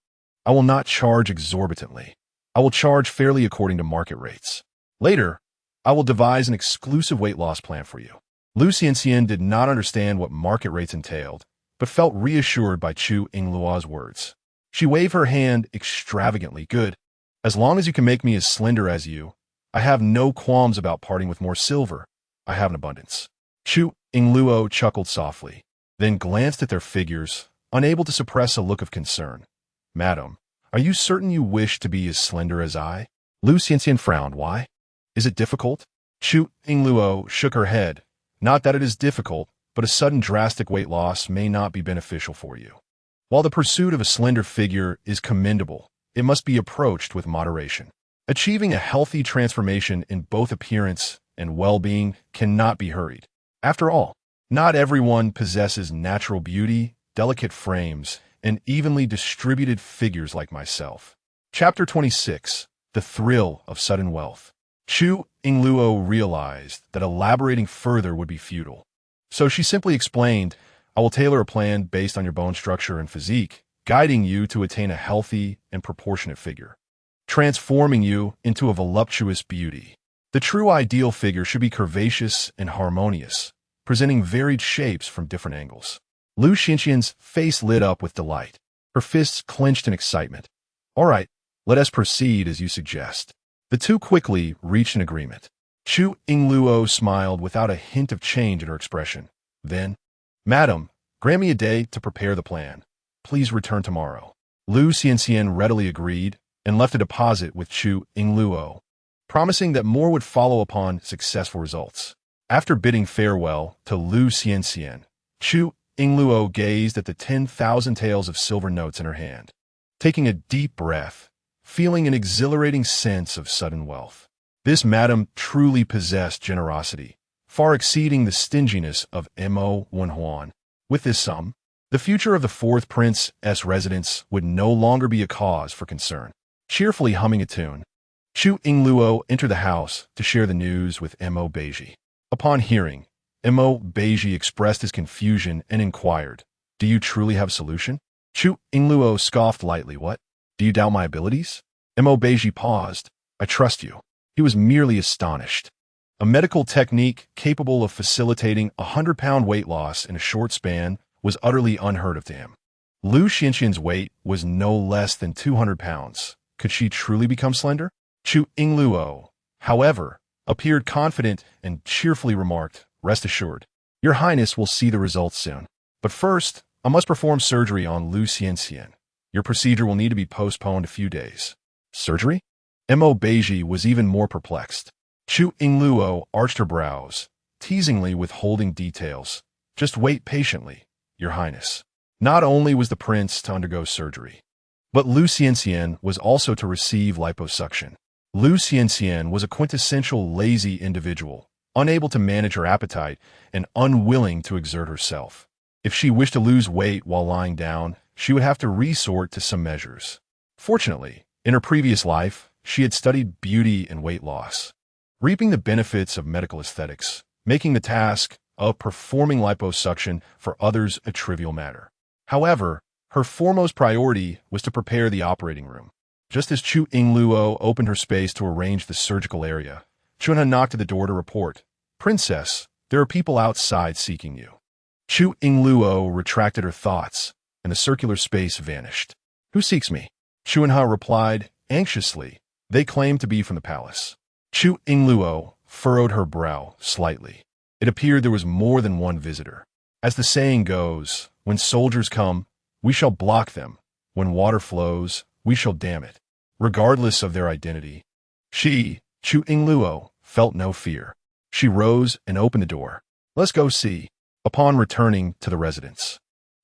I will not charge exorbitantly. I will charge fairly according to market rates. Later, I will devise an exclusive weight loss plan for you. Lu Xianxian did not understand what market rates entailed, but felt reassured by Chu Yingluo's words. She waved her hand extravagantly. Good. As long as you can make me as slender as you, I have no qualms about parting with more silver. I have an abundance. Chu Yingluo chuckled softly, then glanced at their figures, unable to suppress a look of concern. Madam, are you certain you wish to be as slender as I? Lu Xianxian frowned. Why? Is it difficult? Chu Yingluo shook her head. Not that it is difficult, but a sudden drastic weight loss may not be beneficial for you. While the pursuit of a slender figure is commendable, it must be approached with moderation. Achieving a healthy transformation in both appearance and well-being cannot be hurried. After all, not everyone possesses natural beauty, delicate frames, and evenly distributed figures like myself. Chapter 26. The Thrill of Sudden Wealth. Chu Yingluo realized that elaborating further would be futile. So she simply explained, I will tailor a plan based on your bone structure and physique, guiding you to attain a healthy and proportionate figure, transforming you into a voluptuous beauty. The true ideal figure should be curvaceous and harmonious, presenting varied shapes from different angles. Lu Xianxian's face lit up with delight. Her fists clenched in excitement. All right, let us proceed as you suggest. The two quickly reached an agreement. Chu Yingluo smiled without a hint of change in her expression. Then, Madam, grant me a day to prepare the plan. Please return tomorrow. Lu Xianxian readily agreed and left a deposit with Chu Yingluo, promising that more would follow upon successful results. After bidding farewell to Lu Xianxian, Chu Yingluo gazed at the 10,000 taels of silver notes in her hand, taking a deep breath, feeling an exhilarating sense of sudden wealth. This madam truly possessed generosity, far exceeding the stinginess of Mo Wenhuan. With this sum, the future of the fourth prince's residence would no longer be a cause for concern. Cheerfully humming a tune, Chu Yingluo entered the house to share the news with Mo Beizhi. Upon hearing, Mo Beizhi expressed his confusion and inquired, Do you truly have a solution? Chu Yingluo scoffed lightly. What? Do you doubt my abilities? Mo Beizhi paused. I trust you. He was merely astonished. A medical technique capable of facilitating a 100-pound weight loss in a short span was utterly unheard of to him. Lu Xianxian's weight was no less than 200 pounds. Could she truly become slender? Chu Yingluo, however, appeared confident and cheerfully remarked, Rest assured, Your Highness will see the results soon. But first, I must perform surgery on Lu Xianxian. Your procedure will need to be postponed a few days. Surgery? Mo Beizhi was even more perplexed. Chu Yingluo arched her brows, teasingly withholding details. Just wait patiently, Your Highness. Not only was the prince to undergo surgery, but Lu Xianxian was also to receive liposuction. Lu Xianxian was a quintessential lazy individual, unable to manage her appetite and unwilling to exert herself. If she wished to lose weight while lying down, she would have to resort to some measures. Fortunately, in her previous life, she had studied beauty and weight loss, reaping the benefits of medical aesthetics, making the task of performing liposuction for others a trivial matter. However, her foremost priority was to prepare the operating room. Just as Chu Yingluo opened her space to arrange the surgical area, Chunha knocked at the door to report, Princess, there are people outside seeking you. Chu Yingluo retracted her thoughts, and the circular space vanished. Who seeks me? Chunha replied, anxiously. They claim to be from the palace. Chu Yingluo furrowed her brow slightly. It appeared there was more than one visitor. As the saying goes, when soldiers come, we shall block them. When water flows, we shall dam it. Regardless of their identity, she, Chu Yingluo, felt no fear. She rose and opened the door. Let's go see. Upon returning to the residence,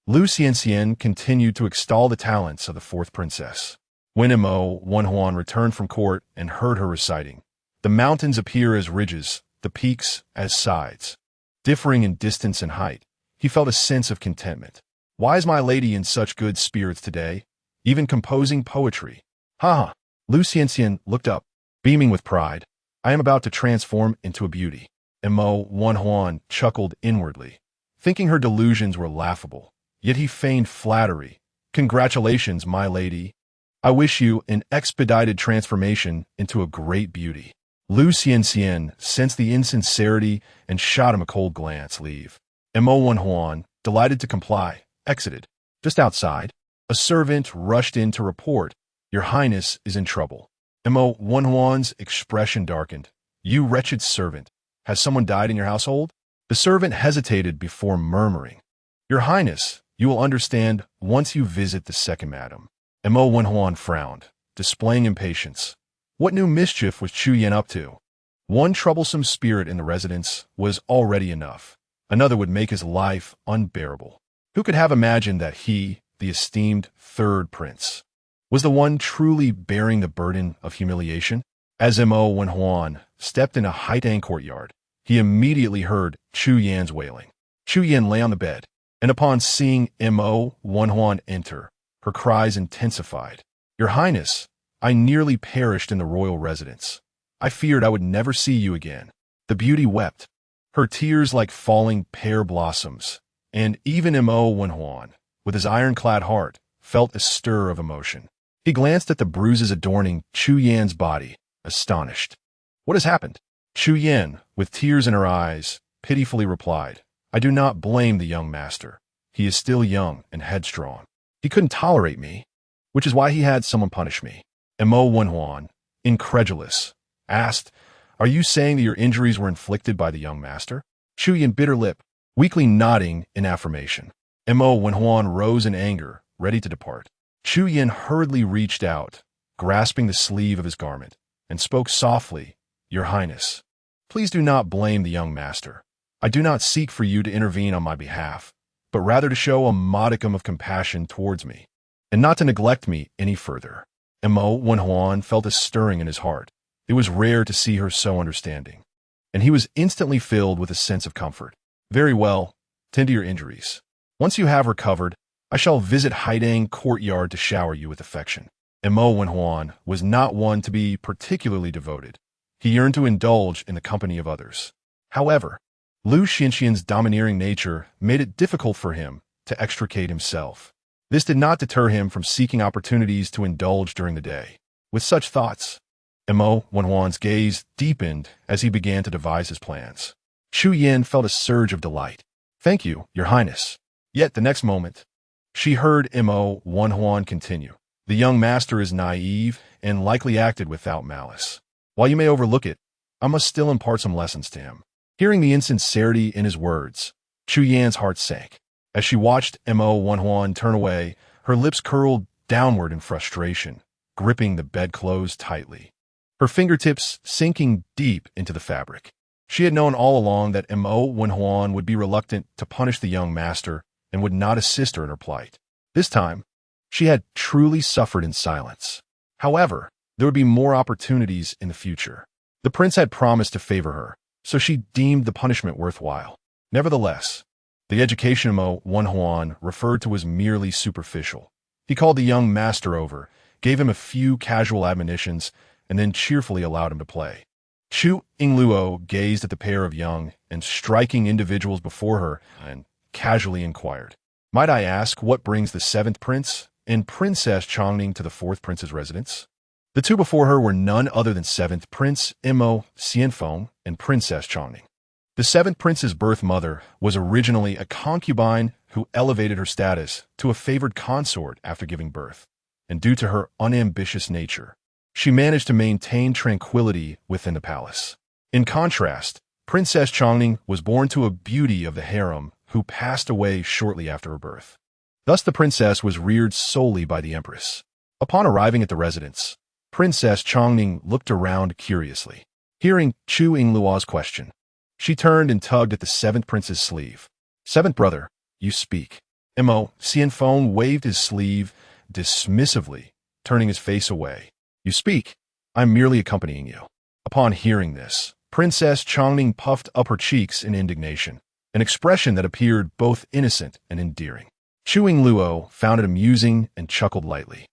Lu Xianxian continued to extol the talents of the fourth princess. When Mo Wenhuan returned from court and heard her reciting, the mountains appear as ridges, the peaks as sides. Differing in distance and height, he felt a sense of contentment. Why is my lady in such good spirits today? Even composing poetry. Ha ha! Lu Xianxian looked up, beaming with pride. I am about to transform into a beauty. And Mo Wenhuan chuckled inwardly, thinking her delusions were laughable. Yet he feigned flattery. Congratulations, my lady. I wish you an expedited transformation into a great beauty. Lu Xianxian sensed the insincerity and shot him a cold glance. Leave. And Mo Wenhuan, delighted to comply, exited. Just outside, a servant rushed in to report, Your Highness is in trouble. And Mo Wenhuan's expression darkened. You wretched servant. Has someone died in your household? The servant hesitated before murmuring, Your Highness, you will understand once you visit the second madam. And Mo Wenhuan frowned, displaying impatience. What new mischief was Chu Yen up to? One troublesome spirit in the residence was already enough. Another would make his life unbearable. Who could have imagined that he, the esteemed third prince, was the one truly bearing the burden of humiliation? As Mo Wenhuan stepped in a Haidang courtyard, he immediately heard Chu Yan's wailing. Chu Yan lay on the bed, and upon seeing Mo Wenhuan enter, her cries intensified. Your Highness, I nearly perished in the royal residence. I feared I would never see you again. The beauty wept, her tears like falling pear blossoms, and even Mo Wenhuan, with his ironclad heart, felt a stir of emotion. He glanced at the bruises adorning Chu Yan's body, astonished. What has happened? Chu Yan, with tears in her eyes, pitifully replied, I do not blame the young master. He is still young and headstrong. He couldn't tolerate me, which is why he had someone punish me. And Mo Wenhuan, incredulous, asked, Are you saying that your injuries were inflicted by the young master? Chu Yan bit her lip, weakly nodding in affirmation. And Mo Wenhuan rose in anger, ready to depart. Chu Yan hurriedly reached out, grasping the sleeve of his garment, and spoke softly, Your Highness, please do not blame the young master. I do not seek for you to intervene on my behalf, but rather to show a modicum of compassion towards me, and not to neglect me any further. And Mo Wenhuan felt a stirring in his heart. It was rare to see her so understanding, and he was instantly filled with a sense of comfort. Very well, tend to your injuries. Once you have recovered, I shall visit Haidang courtyard to shower you with affection. And Mo Wenhuan was not one to be particularly devoted. He yearned to indulge in the company of others. However, Lu Xianxian's domineering nature made it difficult for him to extricate himself. This did not deter him from seeking opportunities to indulge during the day. With such thoughts, Mo Wenhuan's gaze deepened as he began to devise his plans. Chu Yan felt a surge of delight. Thank you, Your Highness. Yet the next moment, she heard Mo Wenhuan continue. The young master is naive and likely acted without malice. While you may overlook it, I must still impart some lessons to him. Hearing the insincerity in his words, Chu Yan's heart sank. As she watched Mo Wenhuan turn away, her lips curled downward in frustration, gripping the bedclothes tightly, her fingertips sinking deep into the fabric. She had known all along that Mo Wenhuan would be reluctant to punish the young master and would not assist her in her plight. This time, she had truly suffered in silence. However, there would be more opportunities in the future. The prince had promised to favor her, so she deemed the punishment worthwhile. Nevertheless, the education of Mo Wenhuan referred to was merely superficial. He called the young master over, gave him a few casual admonitions, and then cheerfully allowed him to play. Chu Yingluo gazed at the pair of young and striking individuals before her and casually inquired, Might I ask what brings the seventh prince and Princess Chongning to the fourth prince's residence? The two before her were none other than seventh Prince Mo Xianfeng and Princess Chongning. The seventh prince's birth mother was originally a concubine who elevated her status to a favored consort after giving birth, and due to her unambitious nature, she managed to maintain tranquility within the palace. In contrast, Princess Chongning was born to a beauty of the harem who passed away shortly after her birth. Thus the princess was reared solely by the empress. Upon arriving at the residence, Princess Chongning looked around curiously. Hearing Chu Yingluo's question, she turned and tugged at the seventh prince's sleeve. Seventh brother, you speak. Mo Xianfeng waved his sleeve dismissively, turning his face away. You speak. I'm merely accompanying you. Upon hearing this, Princess Chongning puffed up her cheeks in indignation, an expression that appeared both innocent and endearing. Chu Yingluo found it amusing and chuckled lightly.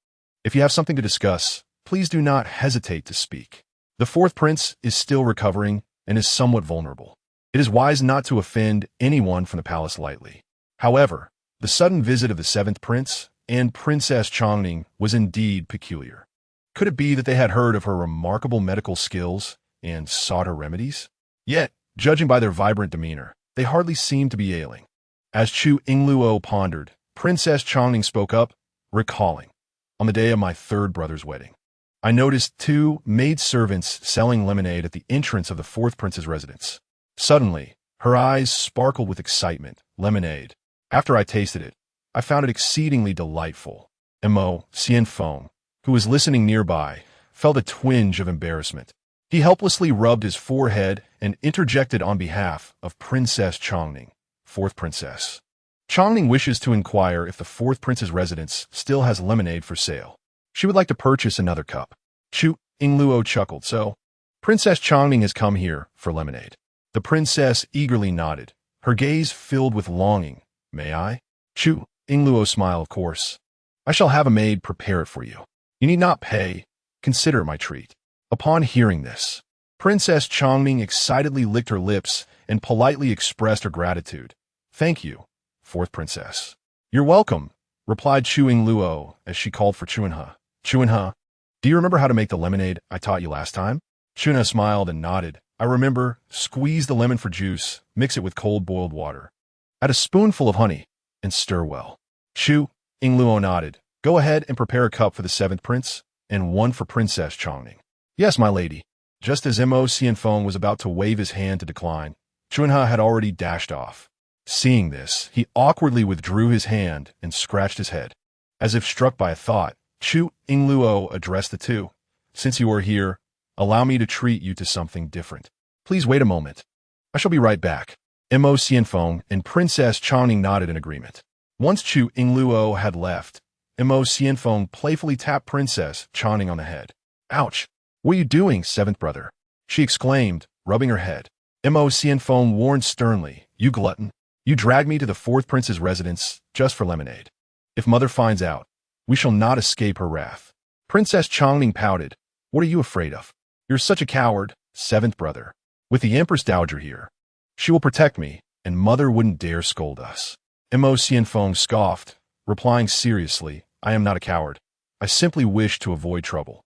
If you have something to discuss, please do not hesitate to speak. The fourth prince is still recovering and is somewhat vulnerable. It is wise not to offend anyone from the palace lightly. However, the sudden visit of the seventh prince and Princess Chongning was indeed peculiar. Could it be that they had heard of her remarkable medical skills and sought her remedies? Yet, judging by their vibrant demeanor, they hardly seemed to be ailing. As Chu Yingluo pondered, Princess Chongning spoke up, recalling, on the day of my third brother's wedding, I noticed 2 maidservants selling lemonade at the entrance of the fourth prince's residence. Suddenly, her eyes sparkled with excitement. Lemonade. After I tasted it, I found it exceedingly delightful. Mo Xianfeng, who was listening nearby, felt a twinge of embarrassment. He helplessly rubbed his forehead and interjected on behalf of Princess Chongning, fourth princess. Chongning wishes to inquire if the fourth prince's residence still has lemonade for sale. She would like to purchase another cup. Chu Yingluo chuckled. So, Princess Chongning has come here for lemonade. The princess eagerly nodded, her gaze filled with longing. May I? Chu Yingluo smiled, of course. I shall have a maid prepare it for you. You need not pay. Consider it my treat. Upon hearing this, Princess Chongning excitedly licked her lips and politely expressed her gratitude. Thank you, fourth princess. You're welcome, replied Chu Yingluo as she called for Chunha. Chunha, do you remember how to make the lemonade I taught you last time? Chunha smiled and nodded. I remember. Squeeze the lemon for juice, mix it with cold boiled water. Add a spoonful of honey and stir well. Chu Yingluo nodded. Go ahead and prepare a cup for the seventh prince and one for Princess Chongning. Yes, my lady. Just as Mo Xianfeng was about to wave his hand to decline, Chunha had already dashed off. Seeing this, he awkwardly withdrew his hand and scratched his head. As if struck by a thought, Chu Yingluo addressed the two. Since you are here, allow me to treat you to something different. Please wait a moment. I shall be right back. Mo Xianfeng and Princess Chongning nodded in agreement. Once Chu Yingluo had left, Mo Xianfeng playfully tapped Princess Chongning on the head. Ouch! What are you doing, seventh brother? She exclaimed, rubbing her head. Mo Xianfeng warned sternly, You glutton! You dragged me to the fourth prince's residence just for lemonade. If mother finds out, we shall not escape her wrath. Princess Chongning pouted. What are you afraid of? You're such a coward, seventh brother. With the Empress Dowager here, she will protect me, and mother wouldn't dare scold us. Mo Xianfeng scoffed, replying seriously, I am not a coward. I simply wish to avoid trouble.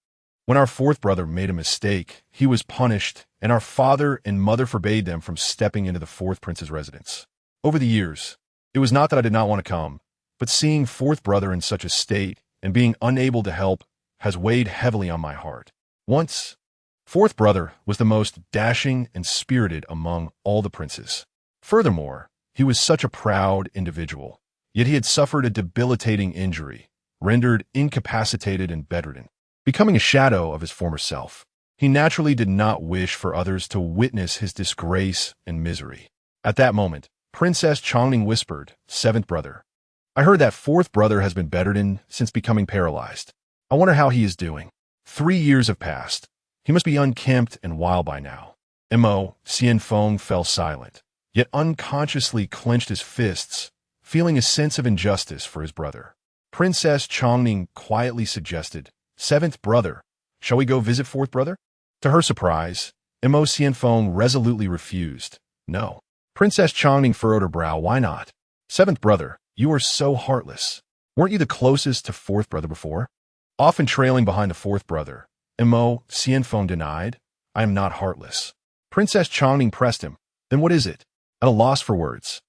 When our fourth brother made a mistake, he was punished, and our father and mother forbade them from stepping into the fourth prince's residence. Over the years, it was not that I did not want to come, but seeing fourth brother in such a state and being unable to help has weighed heavily on my heart. Once, fourth brother was the most dashing and spirited among all the princes. Furthermore, he was such a proud individual, yet he had suffered a debilitating injury, rendered incapacitated and bedridden, becoming a shadow of his former self. He naturally did not wish for others to witness his disgrace and misery. At that moment, Princess Chongning whispered, Seventh brother, I heard that fourth brother has been bedridden since becoming paralyzed. I wonder how he is doing. 3 years have passed. He must be unkempt and wild by now. Mo Xianfeng fell silent, yet unconsciously clenched his fists, feeling a sense of injustice for his brother. Princess Chongning quietly suggested, Seventh brother, shall we go visit fourth brother? To her surprise, Mo Xianfeng resolutely refused. No. Princess Chongning furrowed her brow. Why not? Seventh brother, you are so heartless. Weren't you the closest to fourth brother before? Often trailing behind the fourth brother, Mo Xianfeng denied, I am not heartless. Princess Chongning pressed him. Then what is it? At a loss for words.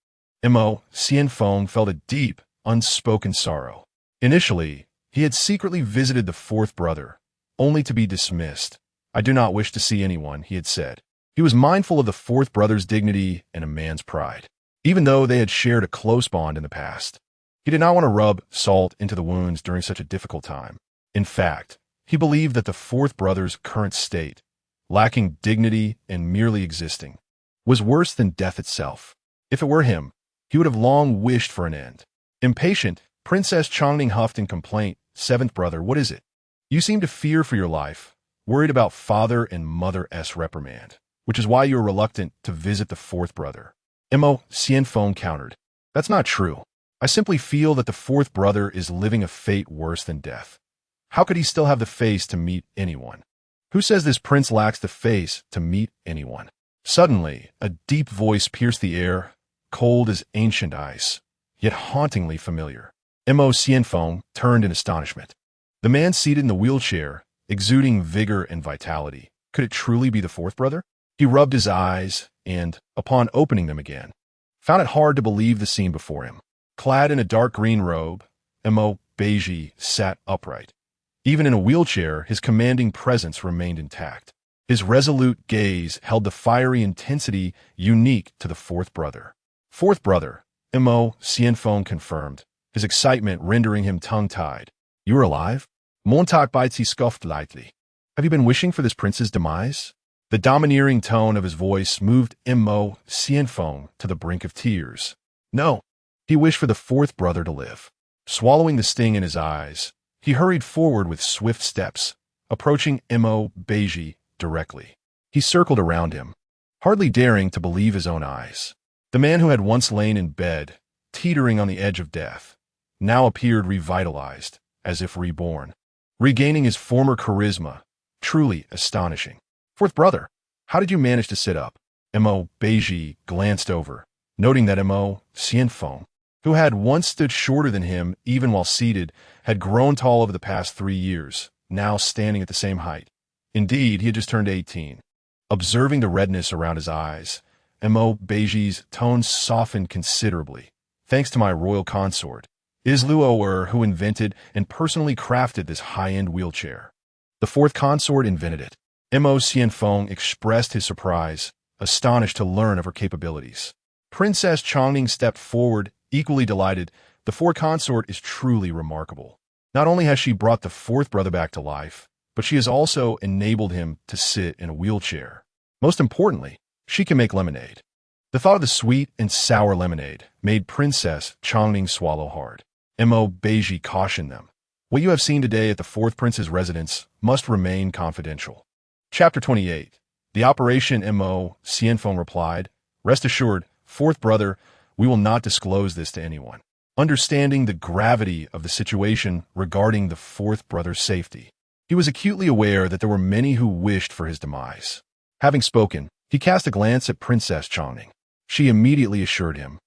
Mo Xianfeng felt a deep, unspoken sorrow. Initially, he had secretly visited the fourth brother, only to be dismissed. I do not wish to see anyone, he had said. He was mindful of the fourth brother's dignity and a man's pride, even though they had shared a close bond in the past. He did not want to rub salt into the wounds during such a difficult time. In fact, he believed that the fourth brother's current state, lacking dignity and merely existing, was worse than death itself. If it were him, he would have long wished for an end. Impatient, Princess Chongning huffed in complaint, Seventh brother, what is it? You seem to fear for your life, worried about father and mother's reprimand, which is why you are reluctant to visit the fourth brother. Mo Xianfeng countered. That's not true. I simply feel that the fourth brother is living a fate worse than death. How could he still have the face to meet anyone? Who says this prince lacks the face to meet anyone? Suddenly, a deep voice pierced the air, cold as ancient ice, yet hauntingly familiar. Mo Xianfeng turned in astonishment. The man seated in the wheelchair, exuding vigor and vitality. Could it truly be the fourth brother? He rubbed his eyes and, upon opening them again, found it hard to believe the scene before him. Clad in a dark green robe, Mo Beizhi sat upright. Even in a wheelchair, his commanding presence remained intact. His resolute gaze held the fiery intensity unique to the fourth brother. Fourth brother, Mo Xianfeng confirmed, his excitement rendering him tongue-tied. You are alive? Montag Beizhi scoffed lightly. Have you been wishing for this prince's demise? The domineering tone of his voice moved Mo Xianfeng to the brink of tears. No, he wished for the fourth brother to live. Swallowing the sting in his eyes, he hurried forward with swift steps, approaching Mo Beizhi directly. He circled around him, hardly daring to believe his own eyes. The man who had once lain in bed, teetering on the edge of death, now appeared revitalized, as if reborn, regaining his former charisma, truly astonishing. Fourth brother, how did you manage to sit up? Mo Beizhi glanced over, noting that Mo Xianfeng, who had once stood shorter than him even while seated, had grown tall over the past 3 years, now standing at the same height. Indeed, he had just turned 18. Observing the redness around his eyes, Mo Beizhi's tone softened considerably. Thanks to my royal consort, Yingluo, who invented and personally crafted this high-end wheelchair. The fourth consort invented it. Mo Xianfeng expressed his surprise, astonished to learn of her capabilities. Princess Chongning stepped forward, equally delighted. The fourth consort is truly remarkable. Not only has she brought the fourth brother back to life, but she has also enabled him to sit in a wheelchair. Most importantly, she can make lemonade. The thought of the sweet and sour lemonade made Princess Chongning swallow hard. Mo Beizhi cautioned them. What you have seen today at the fourth prince's residence must remain confidential. Chapter 28. The Operation Mo Xianfeng replied, Rest assured, fourth brother, we will not disclose this to anyone. Understanding the gravity of the situation regarding the fourth brother's safety, he was acutely aware that there were many who wished for his demise. Having spoken, he cast a glance at Princess Chongning. She immediately assured him,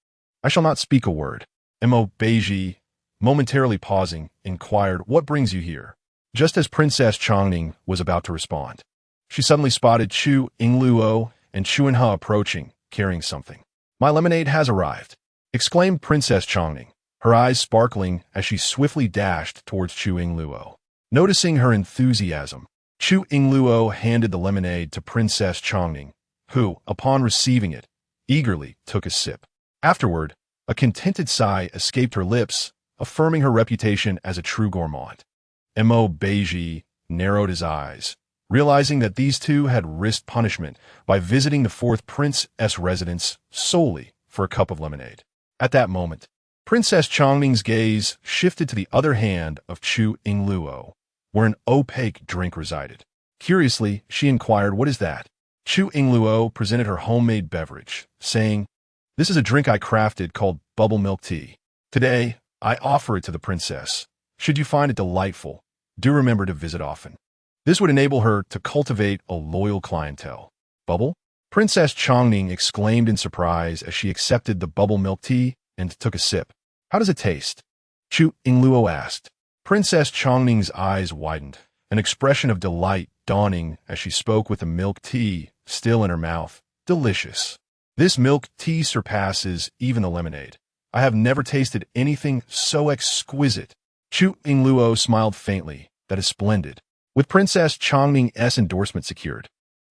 I shall not speak a word. Mo Beizhi, momentarily pausing, inquired, What brings you here? Just as Princess Chongning was about to respond, she suddenly spotted Chu Yingluo and Chu Yingluo approaching, carrying something. My lemonade has arrived, exclaimed Princess Chongning, her eyes sparkling as she swiftly dashed towards Chu Yingluo. Noticing her enthusiasm, Chu Yingluo handed the lemonade to Princess Chongning, who, upon receiving it, eagerly took a sip. Afterward, a contented sigh escaped her lips, affirming her reputation as a true gourmand. Mo Beizhi narrowed his eyes, realizing that these two had risked punishment by visiting the fourth prince's residence solely for a cup of lemonade. At that moment, Princess Chongning's gaze shifted to the other hand of Chu Yingluo, where an opaque drink resided. Curiously, she inquired, What is that? Chu Yingluo presented her homemade beverage, saying, This is a drink I crafted called bubble milk tea. Today, I offer it to the princess. Should you find it delightful, do remember to visit often. This would enable her to cultivate a loyal clientele. Bubble? Princess Chongning exclaimed in surprise as she accepted the bubble milk tea and took a sip. How does it taste? Chu Yingluo asked. Princess Chongning's eyes widened, an expression of delight dawning as she spoke with the milk tea still in her mouth. Delicious. This milk tea surpasses even the lemonade. I have never tasted anything so exquisite. Chu Yingluo smiled faintly. That is splendid. With Princess Chongning's endorsement secured,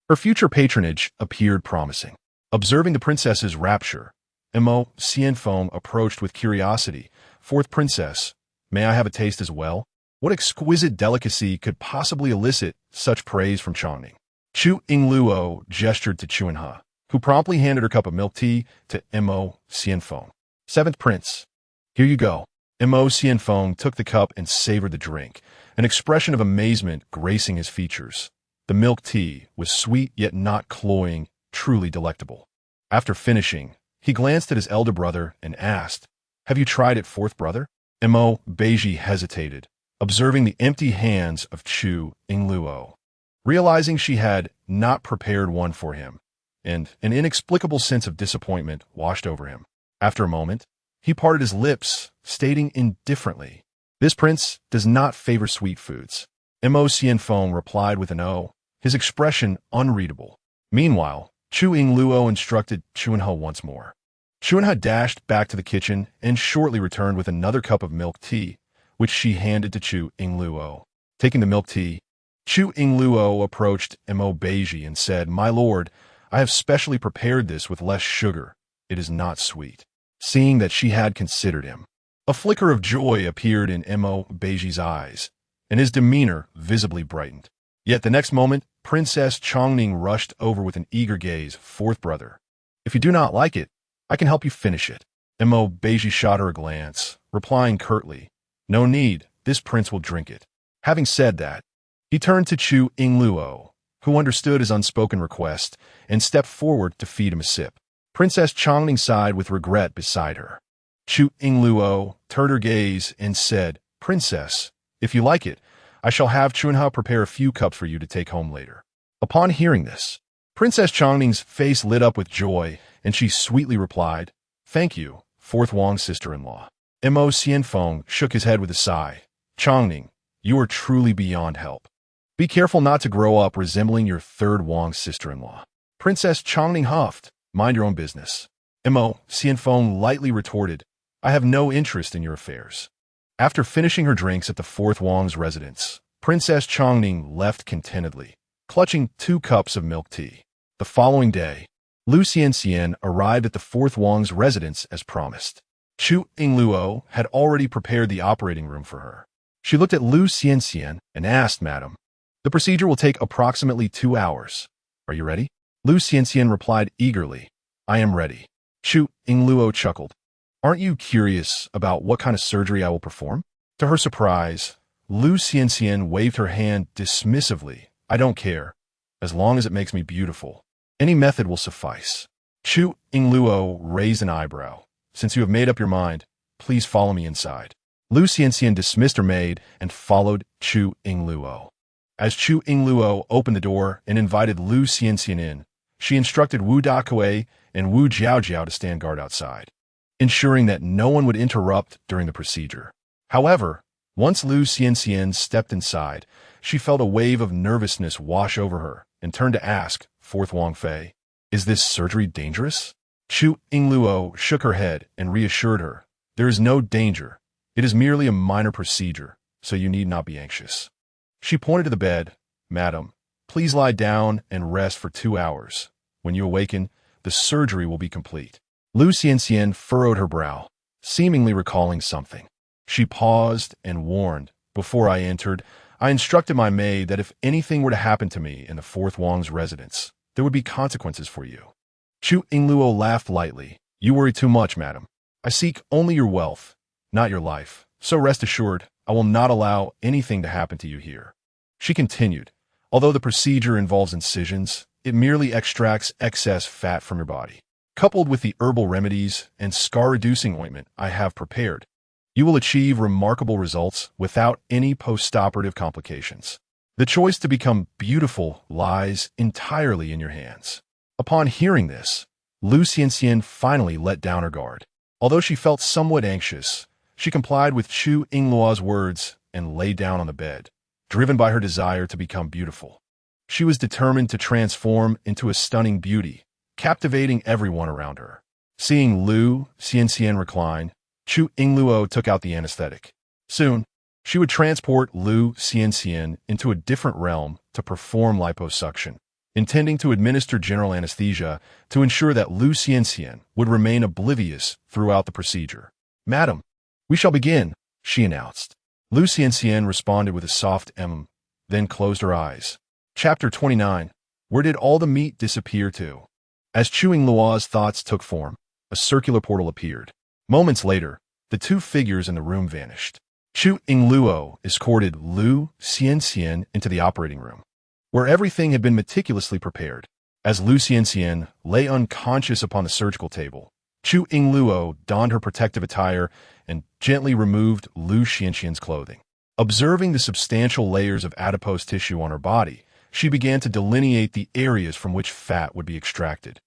her future patronage appeared promising. Observing the princess's rapture, Mo Xianfeng approached with curiosity. Fourth princess, may I have a taste as well? What exquisite delicacy could possibly elicit such praise from Chongning? Chu Yingluo gestured to Chu Yingluo, who promptly handed her cup of milk tea to Mo Xianfeng. Seventh prince, here you go. Mo Xianfeng took the cup and savored the drink, an expression of amazement gracing his features. The milk tea was sweet yet not cloying, truly delectable. After finishing, he glanced at his elder brother and asked, "Have you tried it, fourth brother?" Beizhi hesitated, observing the empty hands of Chu Yingluo. Realizing she had not prepared one for him, and an inexplicable sense of disappointment washed over him. After a moment, he parted his lips, stating indifferently, "This prince does not favor sweet foods." Xianfeng replied with an O, his expression unreadable. Meanwhile, Chu Yingluo instructed Chu Yingluo once more. Chu Yingluo dashed back to the kitchen and shortly returned with another cup of milk tea, which she handed to Chu Yingluo. Taking the milk tea, Chu Yingluo approached Beizhi and said, "My lord, I have specially prepared this with less sugar. It is not sweet." Seeing that she had considered him, a flicker of joy appeared in Beizhi's eyes, and his demeanor visibly brightened. Yet the next moment, Princess Chongning rushed over with an eager gaze. "Fourth brother, if you do not like it, I can help you finish it." Beizhi shot her a glance, replying curtly, "No need, this prince will drink it." Having said that, he turned to Chu Yingluo, who understood his unspoken request, and stepped forward to feed him a sip. Princess Chongning sighed with regret beside her. Chu Yingluo turned her gaze and said, "Princess, if you like it, I shall have Chu Yingluo prepare a few cups for you to take home later." Upon hearing this, Princess Chongning's face lit up with joy, and she sweetly replied, "Thank you, fourth Wang's sister-in-law." Xianfeng shook his head with a sigh. "Chongning, you are truly beyond help. Be careful not to grow up resembling your third Wang's sister-in-law." Princess Chongning huffed, "Mind your own business." Xianfeng lightly retorted, "I have no interest in your affairs." After finishing her drinks at the fourth Wang's residence, Princess Chongning left contentedly, clutching 2 cups of milk tea. The following day, Lu Xianxian arrived at the fourth Wang's residence as promised. Chu Yingluo had already prepared the operating room for her. She looked at Lu Xianxian and asked, "Madam, the procedure will take approximately 2 hours. Are you ready?" Lu Xianxian replied eagerly, "I am ready." Chu Yingluo chuckled. "Aren't you curious about what kind of surgery I will perform?" To her surprise, Lu Xianxian waved her hand dismissively. "I don't care, as long as it makes me beautiful. Any method will suffice." Chu Yingluo raised an eyebrow. "Since you have made up your mind, please follow me inside." Lu Xianxian dismissed her maid and followed Chu Yingluo. As Chu Yingluo opened the door and invited Lu Xianxian in, she instructed Wu Dakue and Wu Jiaojiao to stand guard outside, ensuring that no one would interrupt during the procedure. However, once Lu Xianxian stepped inside, she felt a wave of nervousness wash over her and turned to ask, "Fourth Wang Fei, is this surgery dangerous?" Chu Yingluo shook her head and reassured her, "There is no danger. It is merely a minor procedure, so you need not be anxious." She pointed to the bed. "Madam, please lie down and rest for 2 hours. When you awaken, the surgery will be complete." Lu Xianxian furrowed her brow, seemingly recalling something. She paused and warned, "Before I entered, I instructed my maid that if anything were to happen to me in the fourth Wang's residence, there would be consequences for you." Chu Yingluo laughed lightly. "You worry too much, madam. I seek only your wealth, not your life. So rest assured, I will not allow anything to happen to you here." She continued, "Although the procedure involves incisions, it merely extracts excess fat from your body. Coupled with the herbal remedies and scar-reducing ointment I have prepared, you will achieve remarkable results without any post-operative complications. The choice to become beautiful lies entirely in your hands." Upon hearing this, Lu Xianxian finally let down her guard. Although she felt somewhat anxious, she complied with Chu Yingluo's words and lay down on the bed, driven by her desire to become beautiful. She was determined to transform into a stunning beauty, captivating everyone around her. Seeing Lu Xianxian recline, Chu Yingluo took out the anesthetic. Soon, she would transport Lu Xianxian into a different realm to perform liposuction, intending to administer general anesthesia to ensure that Lu Xianxian would remain oblivious throughout the procedure. "Madam, we shall begin," she announced. Lu Xianxian responded with a soft then closed her eyes. Chapter 29. Where did all the meat disappear to? As Chu Yingluo's thoughts took form, a circular portal appeared. Moments later, the 2 figures in the room vanished. Chu Yingluo escorted Lu Xianxian into the operating room, where everything had been meticulously prepared. As Lu Xianxian lay unconscious upon the surgical table, Chu Yingluo donned her protective attire and gently removed Lu Xianxian's clothing. Observing the substantial layers of adipose tissue on her body, she began to delineate the areas from which fat would be extracted,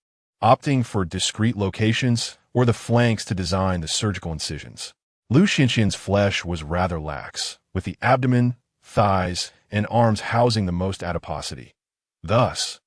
opting for discrete locations or the flanks to design the surgical incisions. Lu Xianxian's flesh was rather lax, with the abdomen, thighs, and arms housing the most adiposity. Thus,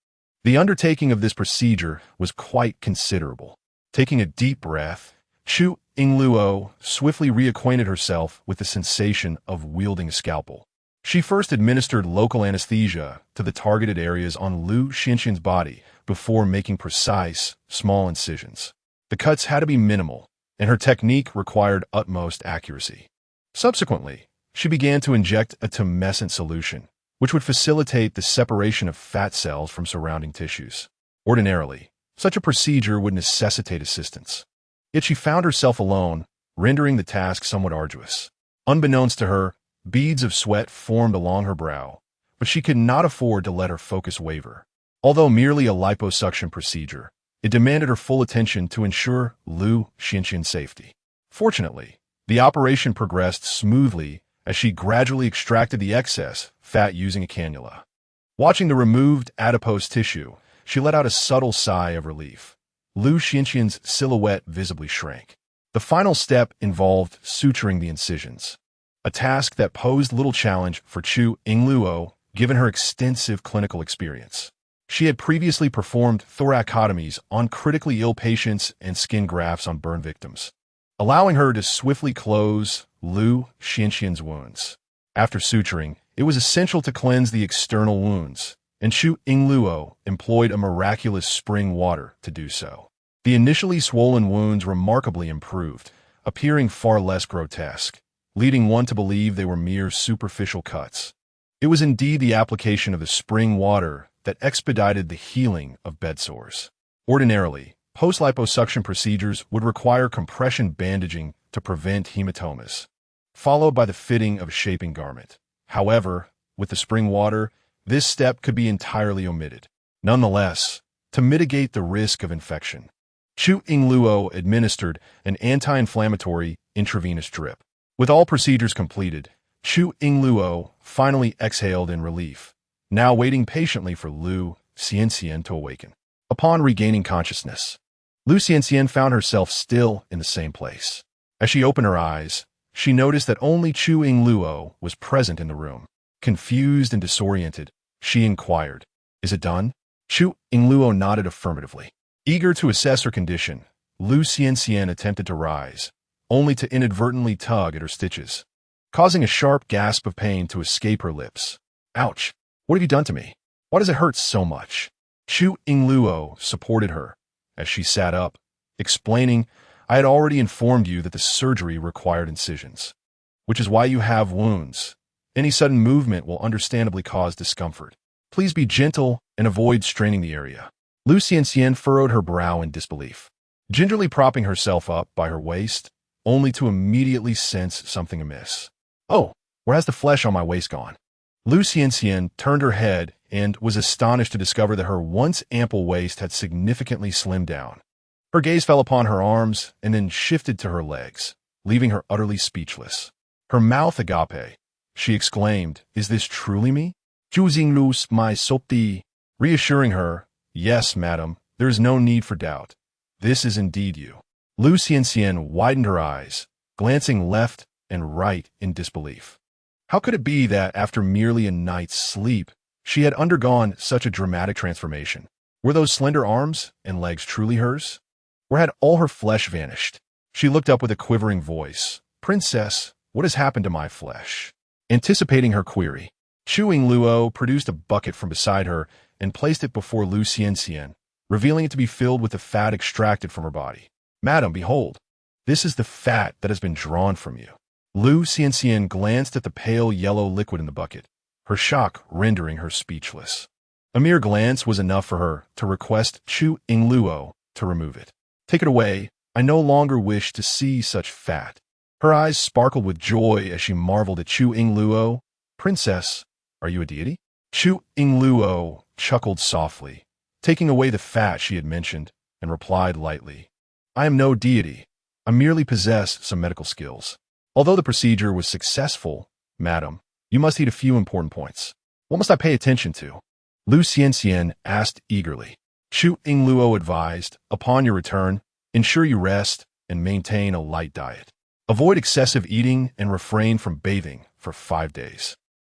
the undertaking of this procedure was quite considerable. Taking a deep breath, Chu Yingluo swiftly reacquainted herself with the sensation of wielding a scalpel. She first administered local anesthesia to the targeted areas on Lu Xianxian's body before making precise, small incisions. The cuts had to be minimal, and her technique required utmost accuracy. Subsequently, she began to inject a tumescent solution, which would facilitate the separation of fat cells from surrounding tissues. Ordinarily, such a procedure would necessitate assistance. Yet she found herself alone, rendering the task somewhat arduous. Unbeknownst to her, beads of sweat formed along her brow, but she could not afford to let her focus waver. Although merely a liposuction procedure, it demanded her full attention to ensure Lu Xianxian's safety. Fortunately, the operation progressed smoothly as she gradually extracted the excess fat using a cannula. Watching the removed adipose tissue, she let out a subtle sigh of relief. Lu Xianxian's silhouette visibly shrank. The final step involved suturing the incisions, a task that posed little challenge for Chu Yingluo given her extensive clinical experience. She had previously performed thoracotomies on critically ill patients and skin grafts on burn victims, allowing her to swiftly close Lu Xianxian's wounds. After suturing, it was essential to cleanse the external wounds, and Chu Yingluo employed a miraculous spring water to do so. The initially swollen wounds remarkably improved, appearing far less grotesque, leading one to believe they were mere superficial cuts. It was indeed the application of the spring water that expedited the healing of bedsores. Ordinarily, post-liposuction procedures would require compression bandaging to prevent hematomas, followed by the fitting of a shaping garment. However, with the spring water, this step could be entirely omitted. Nonetheless, to mitigate the risk of infection, Chu Yingluo administered an anti-inflammatory intravenous drip. With all procedures completed, Chu Yingluo finally exhaled in relief, now waiting patiently for Lu Xianxian to awaken. Upon regaining consciousness, Lu Xianxian found herself still in the same place. As she opened her eyes, she noticed that only Chu Yingluo was present in the room. Confused and disoriented, she inquired, "Is it done?" Chu Yingluo nodded affirmatively. Eager to assess her condition, Lu Xianxian attempted to rise, only to inadvertently tug at her stitches, causing a sharp gasp of pain to escape her lips. "Ouch! What have you done to me? Why does it hurt so much?" Chu Yingluo supported her as she sat up, explaining, "I had already informed you that the surgery required incisions, which is why you have wounds. Any sudden movement will understandably cause discomfort. Please be gentle and avoid straining the area." Lu Xianxian furrowed her brow in disbelief, gingerly propping herself up by her waist, only to immediately sense something amiss. "Oh, where has the flesh on my waist gone?" Lu Xianxian turned her head and was astonished to discover that her once ample waist had significantly slimmed down. Her gaze fell upon her arms and then shifted to her legs, leaving her utterly speechless. Her mouth agape, she exclaimed, "Is this truly me? Chu Yingluo, my sopti." Reassuring her, "Yes, madam, there is no need for doubt. This is indeed you." Lu Xianxian widened her eyes, glancing left and right in disbelief. How could it be that after merely a night's sleep, she had undergone such a dramatic transformation? Were those slender arms and legs truly hers? Or had all her flesh vanished? She looked up with a quivering voice. "Princess, what has happened to my flesh?" Anticipating her query, Chu Yingluo produced a bucket from beside her and placed it before Lu Xianxian, revealing it to be filled with the fat extracted from her body. "Madam, behold, this is the fat that has been drawn from you." Lu Xianxian glanced at the pale yellow liquid in the bucket, her shock rendering her speechless. A mere glance was enough for her to request Chu Yingluo to remove it. "Take it away. I no longer wish to see such fat." Her eyes sparkled with joy as she marveled at Chu Yingluo. Princess, are you a deity? Chu Yingluo chuckled softly, taking away the fat she had mentioned, and replied lightly, I am no deity. I merely possess some medical skills. Although the procedure was successful, madam, you must heed a few important points. What must I pay attention to? Lu Xianxian asked eagerly. Chu Yingluo advised, upon your return, ensure you rest and maintain a light diet. Avoid excessive eating and refrain from bathing for 5 days.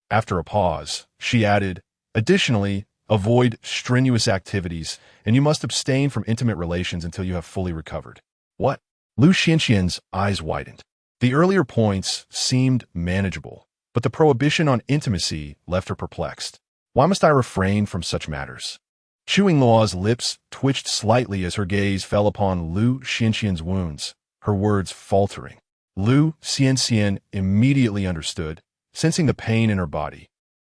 After a pause, she added, additionally, avoid strenuous activities, and you must abstain from intimate relations until you have fully recovered. What? Lu Xianxian's eyes widened. The earlier points seemed manageable, but the prohibition on intimacy left her perplexed. Why must I refrain from such matters? Chu Yingluo's lips twitched slightly as her gaze fell upon Lu Xianxian's wounds, her words faltering. Lu Xianxian immediately understood, sensing the pain in her body,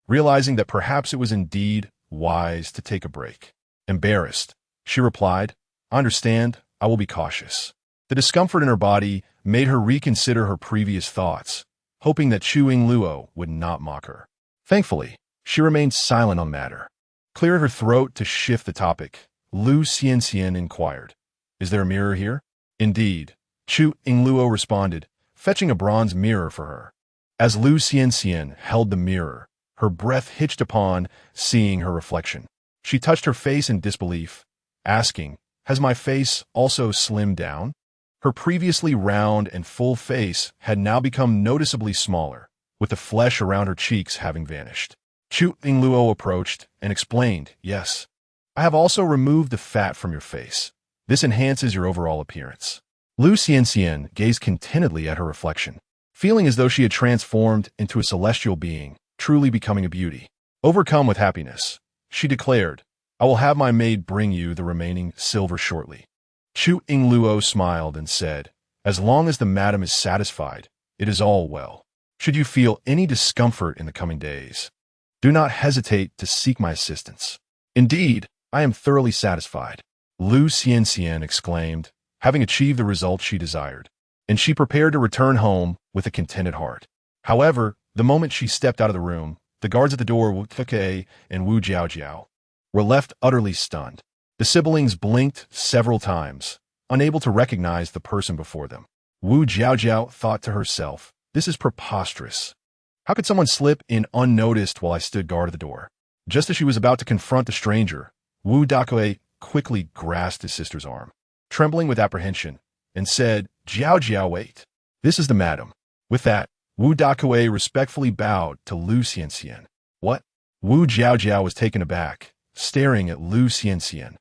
realizing that perhaps it was indeed wise to take a break. Embarrassed, she replied, I understand, I will be cautious. The discomfort in her body made her reconsider her previous thoughts, hoping that Chu Yingluo would not mock her. Thankfully, she remained silent on the matter. Cleared her throat to shift the topic, Lu Xianxian inquired, Is there a mirror here? Indeed, Chu Yingluo responded, fetching a bronze mirror for her. As Lu Xianxian held the mirror, her breath hitched upon seeing her reflection. She touched her face in disbelief, asking, Has my face also slimmed down? Her previously round and full face had now become noticeably smaller, with the flesh around her cheeks having vanished. Chu Yingluo approached and explained, Yes, I have also removed the fat from your face. This enhances your overall appearance. Lu Xianxian gazed contentedly at her reflection, feeling as though she had transformed into a celestial being, truly becoming a beauty. Overcome with happiness, she declared, I will have my maid bring you the remaining silver shortly. Chu Yingluo smiled and said, As long as the madam is satisfied, it is all well. Should you feel any discomfort in the coming days, do not hesitate to seek my assistance. Indeed, I am thoroughly satisfied. Lu Xianxian exclaimed, having achieved the result she desired, and she prepared to return home with a contented heart. However, the moment she stepped out of the room, the guards at the door, Wu Tuke and Wu Jiaojiao, were left utterly stunned. The siblings blinked several times, unable to recognize the person before them. Wu Jiaojiao thought to herself, This is preposterous. How could someone slip in unnoticed while I stood guard at the door? Just as she was about to confront the stranger, Wu Dakue quickly grasped his sister's arm, trembling with apprehension, and said, Jiao, wait. This is the madam. With that, Wu Dakue respectfully bowed to Lu Xianxian. What? Wu Jiao was taken aback, staring at Lu Xianxian,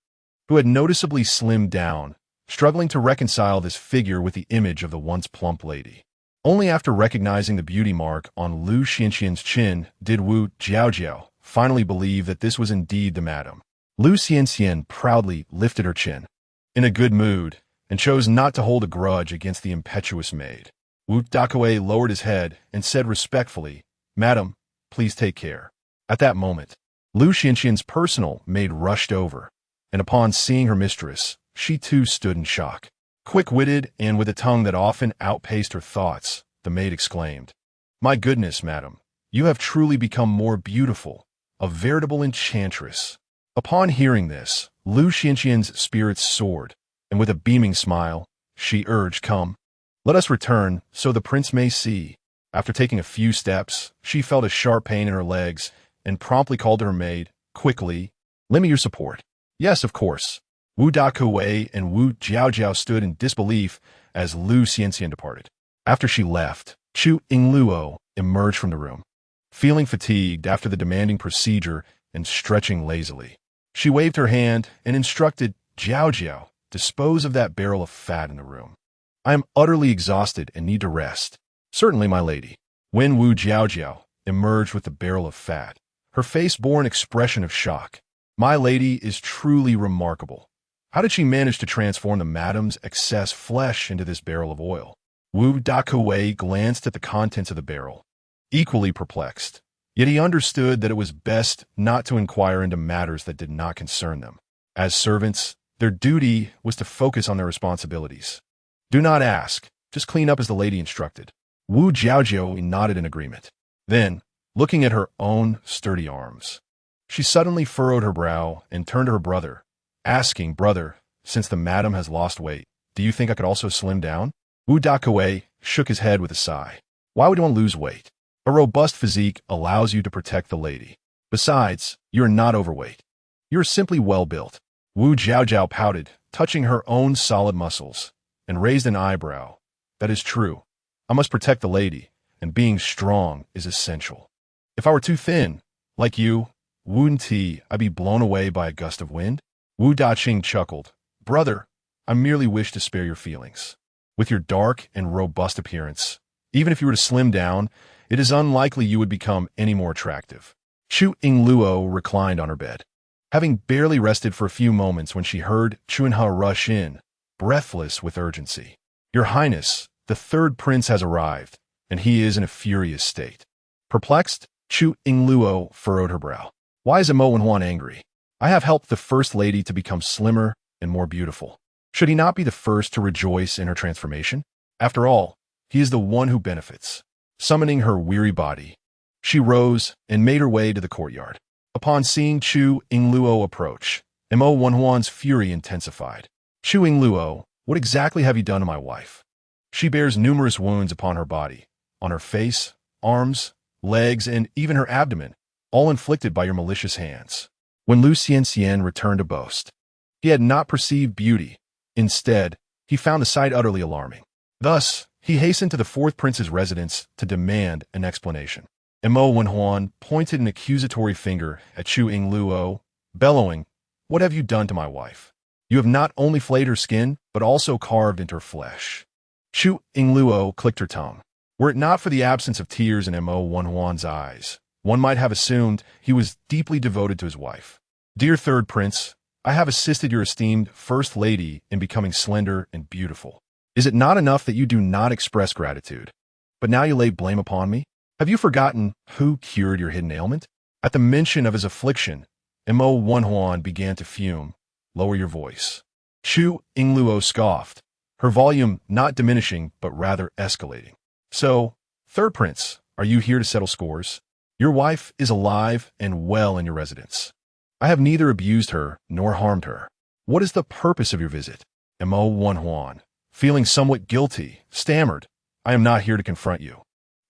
who had noticeably slimmed down, struggling to reconcile this figure with the image of the once plump lady. Only after recognizing the beauty mark on Lu Xianxian's chin did Wu Jiao finally believe that this was indeed the madam. Lu Xianxian proudly lifted her chin, in a good mood, and chose not to hold a grudge against the impetuous maid. Wu Dakue lowered his head and said respectfully, Madam, please take care. At that moment, Lu Xianxian's personal maid rushed over, and upon seeing her mistress, she too stood in shock. Quick-witted and with a tongue that often outpaced her thoughts, the maid exclaimed, My goodness, madam, you have truly become more beautiful, a veritable enchantress. Upon hearing this, Lu Xianxian's spirits soared, and with a beaming smile, she urged, Come, let us return so the prince may see. After taking a few steps, she felt a sharp pain in her legs and promptly called to her maid, Quickly, lend me your support. Yes, of course. Wu Dakue and Wu Jiao stood in disbelief as Lu Xianxian departed. After she left, Chu Yingluo emerged from the room, feeling fatigued after the demanding procedure and stretching lazily. She waved her hand and instructed Jiao, dispose of that barrel of fat in the room. I am utterly exhausted and need to rest. Certainly, my lady. When Wu Jiao emerged with the barrel of fat, her face bore an expression of shock. My lady is truly remarkable. How did she manage to transform the madam's excess flesh into this barrel of oil? Wu Dakue glanced at the contents of the barrel, equally perplexed. Yet he understood that it was best not to inquire into matters that did not concern them. As servants, their duty was to focus on their responsibilities. Do not ask, Just clean up as the lady instructed. Wu Jiaojiao nodded in agreement. Then, looking at her own sturdy arms, she suddenly furrowed her brow and turned to her brother, asking, "Brother, since the madam has lost weight, do you think I could also slim down?" Wu Dakue shook his head with a sigh. Why would one lose weight? A robust physique allows you to protect the lady. Besides, you're not overweight. You're simply well-built. Wu Jiaojiao pouted, touching her own solid muscles, and raised an eyebrow. That is true. I must protect the lady, and being strong is essential. If I were too thin, like you, wouldn't I'd be blown away by a gust of wind? Wu Daqing chuckled. Brother, I merely wish to spare your feelings. With your dark and robust appearance, even if you were to slim down, it is unlikely you would become any more attractive. Chu Yingluo reclined on her bed, having barely rested for a few moments when she heard Chunha rush in, breathless with urgency. Your Highness, the third prince has arrived, and he is in a furious state. Perplexed, Chu Yingluo furrowed her brow. Why is Mo Wenhuan angry? I have helped the first lady to become slimmer and more beautiful. Should he not be the first to rejoice in her transformation? After all, he is the one who benefits. Summoning her weary body, she rose and made her way to the courtyard. Upon seeing Chu Yingluo approach, Mo Wenhuan's fury intensified. Chu Yingluo, what exactly have you done to my wife? She bears numerous wounds upon her body, on her face, arms, legs, and even her abdomen, all inflicted by your malicious hands. When Lu Xianxian returned to boast, he had not perceived beauty. Instead, he found the sight utterly alarming. Thus, he hastened to the fourth prince's residence to demand an explanation. Mo Wenhuan pointed an accusatory finger at Chu Yingluo, bellowing, What have you done to my wife? You have not only flayed her skin, but also carved into her flesh. Chu Yingluo clicked her tongue. Were it not for the absence of tears in Mo Wenhuan's eyes, one might have assumed he was deeply devoted to his wife. Dear third prince, I have assisted your esteemed first lady in becoming slender and beautiful. Is it not enough that you do not express gratitude? But now you lay blame upon me? Have you forgotten who cured your hidden ailment? At the mention of his affliction, Mo Wenhuan began to fume. Lower your voice. Chu Yingluo scoffed, her volume not diminishing but rather escalating. So, third prince, are you here to settle scores? Your wife is alive and well in your residence. I have neither abused her nor harmed her. What is the purpose of your visit? Mo Wenhuan, feeling somewhat guilty, stammered, I am not here to confront you.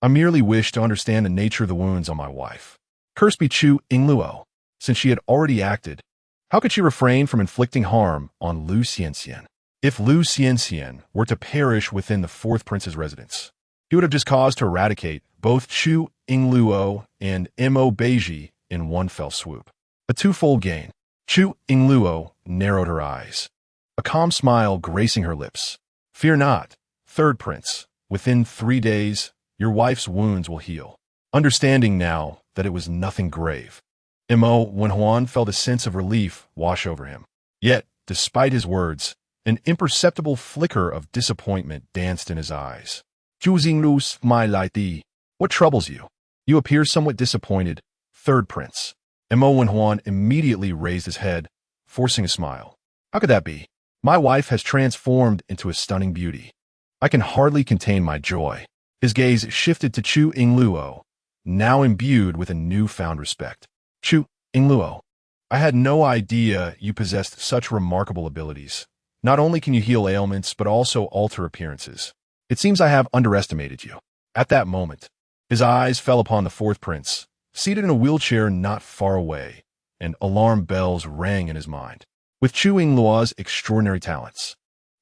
I merely wish to understand the nature of the wounds on my wife. Cursed be Chu Yingluo, since she had already acted. How could she refrain from inflicting harm on Lu Xianxian? If Lu Xianxian were to perish within the fourth prince's residence, he would have just caused to eradicate both Chu Yingluo and Mo Beizhi in one fell swoop. A twofold gain. Chu Yingluo narrowed her eyes, a calm smile gracing her lips. Fear not, third prince. Within 3 days, your wife's wounds will heal. Understanding now that it was nothing grave, Mo Wenhuan felt a sense of relief wash over him. Yet, despite his words, an imperceptible flicker of disappointment danced in his eyes. Chu Yingluo smiled lightly. What troubles you? You appear somewhat disappointed, third prince. Mo Wenhuan immediately raised his head, forcing a smile. How could that be? My wife has transformed into a stunning beauty. I can hardly contain my joy. His gaze shifted to Chu Yingluo, now imbued with a newfound respect. Chu Yingluo, I had no idea you possessed such remarkable abilities. Not only can you heal ailments, but also alter appearances. It seems I have underestimated you. At that moment, his eyes fell upon the fourth prince, seated in a wheelchair not far away, and alarm bells rang in his mind. With Chu Yingluo's extraordinary talents,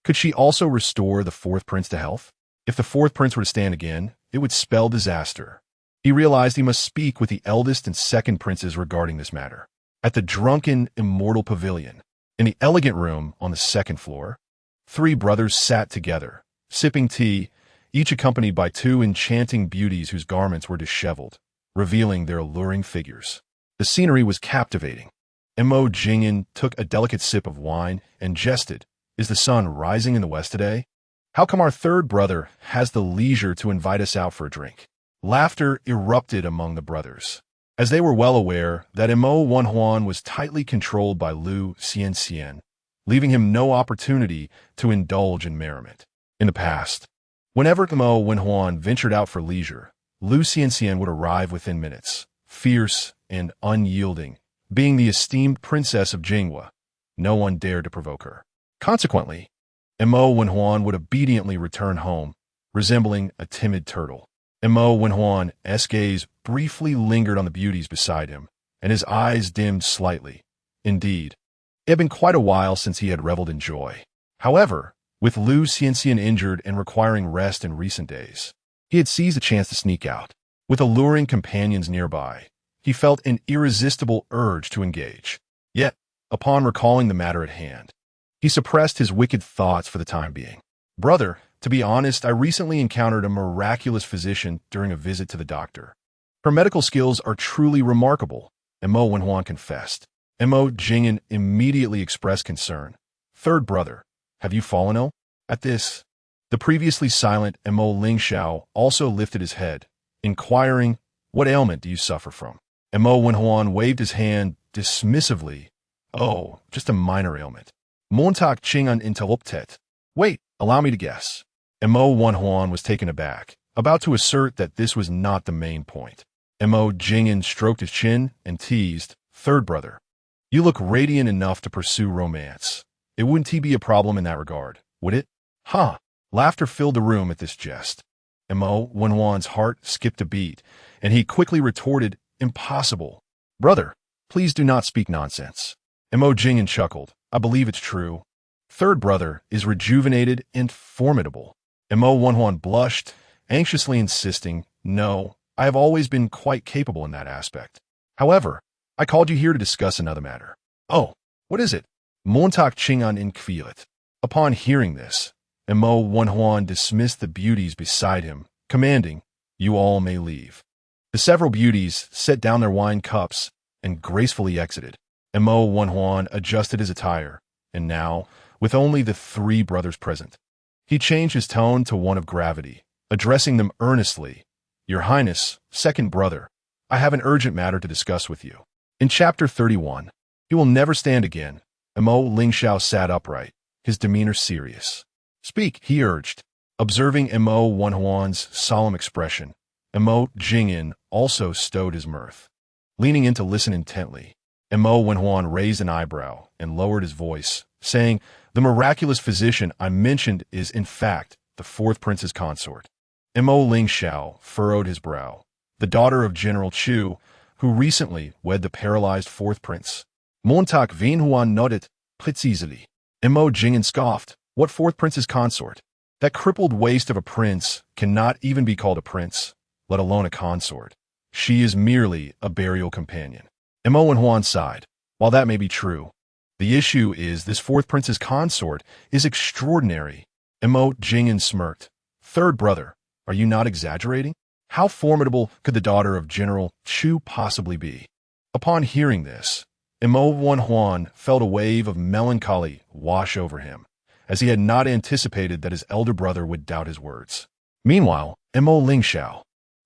could she also restore the fourth prince to health? If the fourth prince were to stand again, it would spell disaster. He realized he must speak with the eldest and second princes regarding this matter. At the drunken, immortal pavilion, in the elegant room on the second floor, 3 brothers sat together, sipping tea, each accompanied by 2 enchanting beauties whose garments were disheveled, revealing their alluring figures. The scenery was captivating. Mo Jingyan took a delicate sip of wine and jested, Is the sun rising in the west today? How come our third brother has the leisure to invite us out for a drink? Laughter erupted among the brothers, as they were well aware that Mo Wenhuan was tightly controlled by Lu Xianxian, leaving him no opportunity to indulge in merriment. In the past, Whenever Mo Wenhuan ventured out for leisure, Lu Xianxian would arrive within minutes, fierce and unyielding. Being the esteemed princess of Jingwa, no one dared to provoke her. Consequently, Mo Wenhuan would obediently return home, resembling a timid turtle. Mo Wenhuan's gaze briefly lingered on the beauties beside him, and his eyes dimmed slightly. Indeed, it had been quite a while since he had reveled in joy. However, with Lu Xianxian injured and requiring rest in recent days, he had seized a chance to sneak out. With alluring companions nearby, he felt an irresistible urge to engage. Yet, upon recalling the matter at hand, he suppressed his wicked thoughts for the time being. Brother, to be honest, I recently encountered a miraculous physician during a visit to the doctor. Her medical skills are truly remarkable, Mo Wenhuan confessed. Mo Jingyan immediately expressed concern. Third brother, have you fallen ill? At this, the previously silent Mo Lingxiao also lifted his head, inquiring, what ailment do you suffer from? Mo Wenhuan waved his hand dismissively. Oh, just a minor ailment. Montak Chingan interrupted. Wait, allow me to guess. Mo Wenhuan was taken aback, about to assert that this was not the main point. Mo Jingyan stroked his chin and teased, third brother, you look radiant enough to pursue romance. It wouldn't be a problem in that regard, would it? Huh. Laughter filled the room at this jest. Mo Wenhuan's heart skipped a beat, and he quickly retorted, impossible. Brother, please do not speak nonsense. Mo Jingyan chuckled. I believe it's true. Third brother is rejuvenated and formidable. Mo Wenhuan blushed, anxiously insisting, no, I have always been quite capable in that aspect. However, I called you here to discuss another matter. Oh, what is it? Montak Chingan inquired. Upon hearing this, Mo Wenhuan dismissed the beauties beside him, commanding, you all may leave. The several beauties set down their wine cups and gracefully exited. Mo Wenhuan adjusted his attire, and now, with only the three brothers present, he changed his tone to one of gravity, addressing them earnestly. Your Highness, second brother, I have an urgent matter to discuss with you. In Chapter 31, he will never stand again. Mo Lingxiao sat upright, his demeanor serious. Speak, he urged. Observing Mo Wenhuan's solemn expression, Mo Jingyan also stowed his mirth. Leaning in to listen intently, Mo Wenhuan raised an eyebrow and lowered his voice, saying, the miraculous physician I mentioned is, in fact, the fourth prince's consort. Mo Lingxiao furrowed his brow. The daughter of General Chu, who recently wed the paralyzed fourth prince. Montak Wenhuan nodded, precisely. Mo Jingyan scoffed. What fourth prince's consort? That crippled waste of a prince cannot even be called a prince, let alone a consort. She is merely a burial companion. Mo Wenhuan sighed. While that may be true, the issue is this fourth prince's consort is extraordinary. Mo Jingyan smirked. Third brother, are you not exaggerating? How formidable could the daughter of General Chu possibly be? Upon hearing this, Mo Wenhuan felt a wave of melancholy wash over him, as he had not anticipated that his elder brother would doubt his words. Meanwhile, Mo Lingxiao,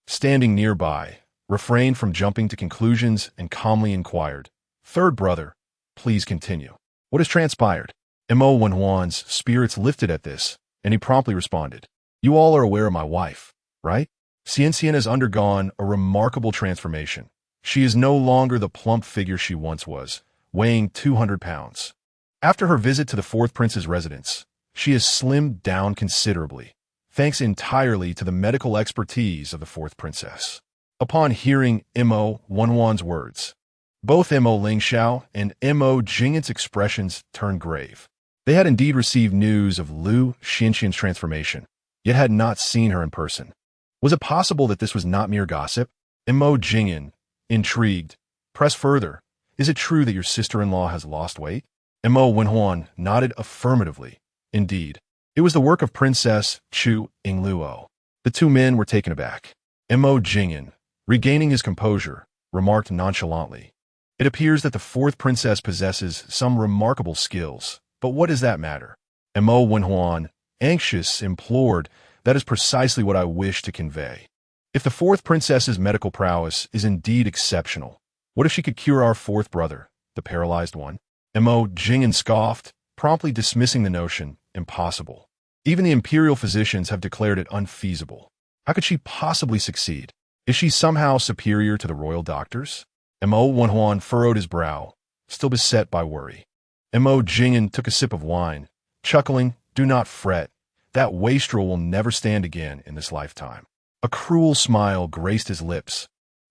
standing nearby, refrained from jumping to conclusions and calmly inquired, third brother, please continue. What has transpired? Mo Wenhuan's spirits lifted at this, and he promptly responded, you all are aware of my wife, right? Xianxian has undergone a remarkable transformation. She is no longer the plump figure she once was, weighing 200 pounds. After her visit to the fourth prince's residence, she has slimmed down considerably, thanks entirely to the medical expertise of the fourth princess. Upon hearing Mo Wenhuan's words, both Mo Lingxiao and Mo Jingyan's expressions turned grave. They had indeed received news of Lu Xianxian's transformation, yet had not seen her in person. Was it possible that this was not mere gossip? Mo Jingyan, intrigued, pressed further. Is it true that your sister-in-law has lost weight? Mo Wenhuan nodded affirmatively. Indeed, it was the work of Princess Chu Yingluo. The two men were taken aback. Mo Jingyan, regaining his composure, remarked nonchalantly, it appears that the fourth princess possesses some remarkable skills, but what does that matter? Mo Wenhuan, anxious, implored, that is precisely what I wish to convey. If the fourth princess's medical prowess is indeed exceptional, what if she could cure our fourth brother, the paralyzed one? Mo Jingyan scoffed, promptly dismissing the notion, impossible. Even the imperial physicians have declared it unfeasible. How could she possibly succeed? Is she somehow superior to the royal doctors? Mo Wenhuan furrowed his brow, still beset by worry. Mo Jing'an took a sip of wine, chuckling, "Do not fret. That wastrel will never stand again in this lifetime." A cruel smile graced his lips,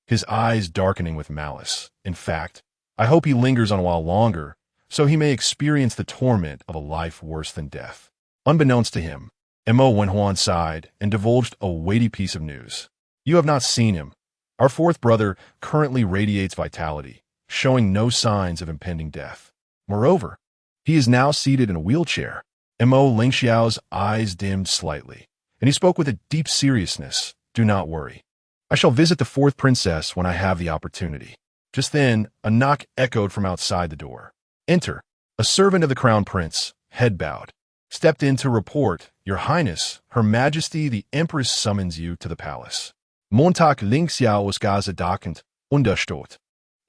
his eyes darkening with malice. "In fact, I hope he lingers on a while longer, so he may experience the torment of a life worse than death." Unbeknownst to him, Mo Wenhuan sighed and divulged a weighty piece of news. "You have not seen him. Our fourth brother currently radiates vitality, showing no signs of impending death. Moreover, he is now seated in a wheelchair." Mo Lingxiao's eyes dimmed slightly, and he spoke with a deep seriousness. "Do not worry. I shall visit the fourth princess when I have the opportunity." Just then, a knock echoed from outside the door. "Enter." A servant of the crown prince, head bowed, stepped in to report, "Your Highness, Her Majesty the Empress summons you to the palace." Montag Lingxiao ausgezeichnet unterstützt.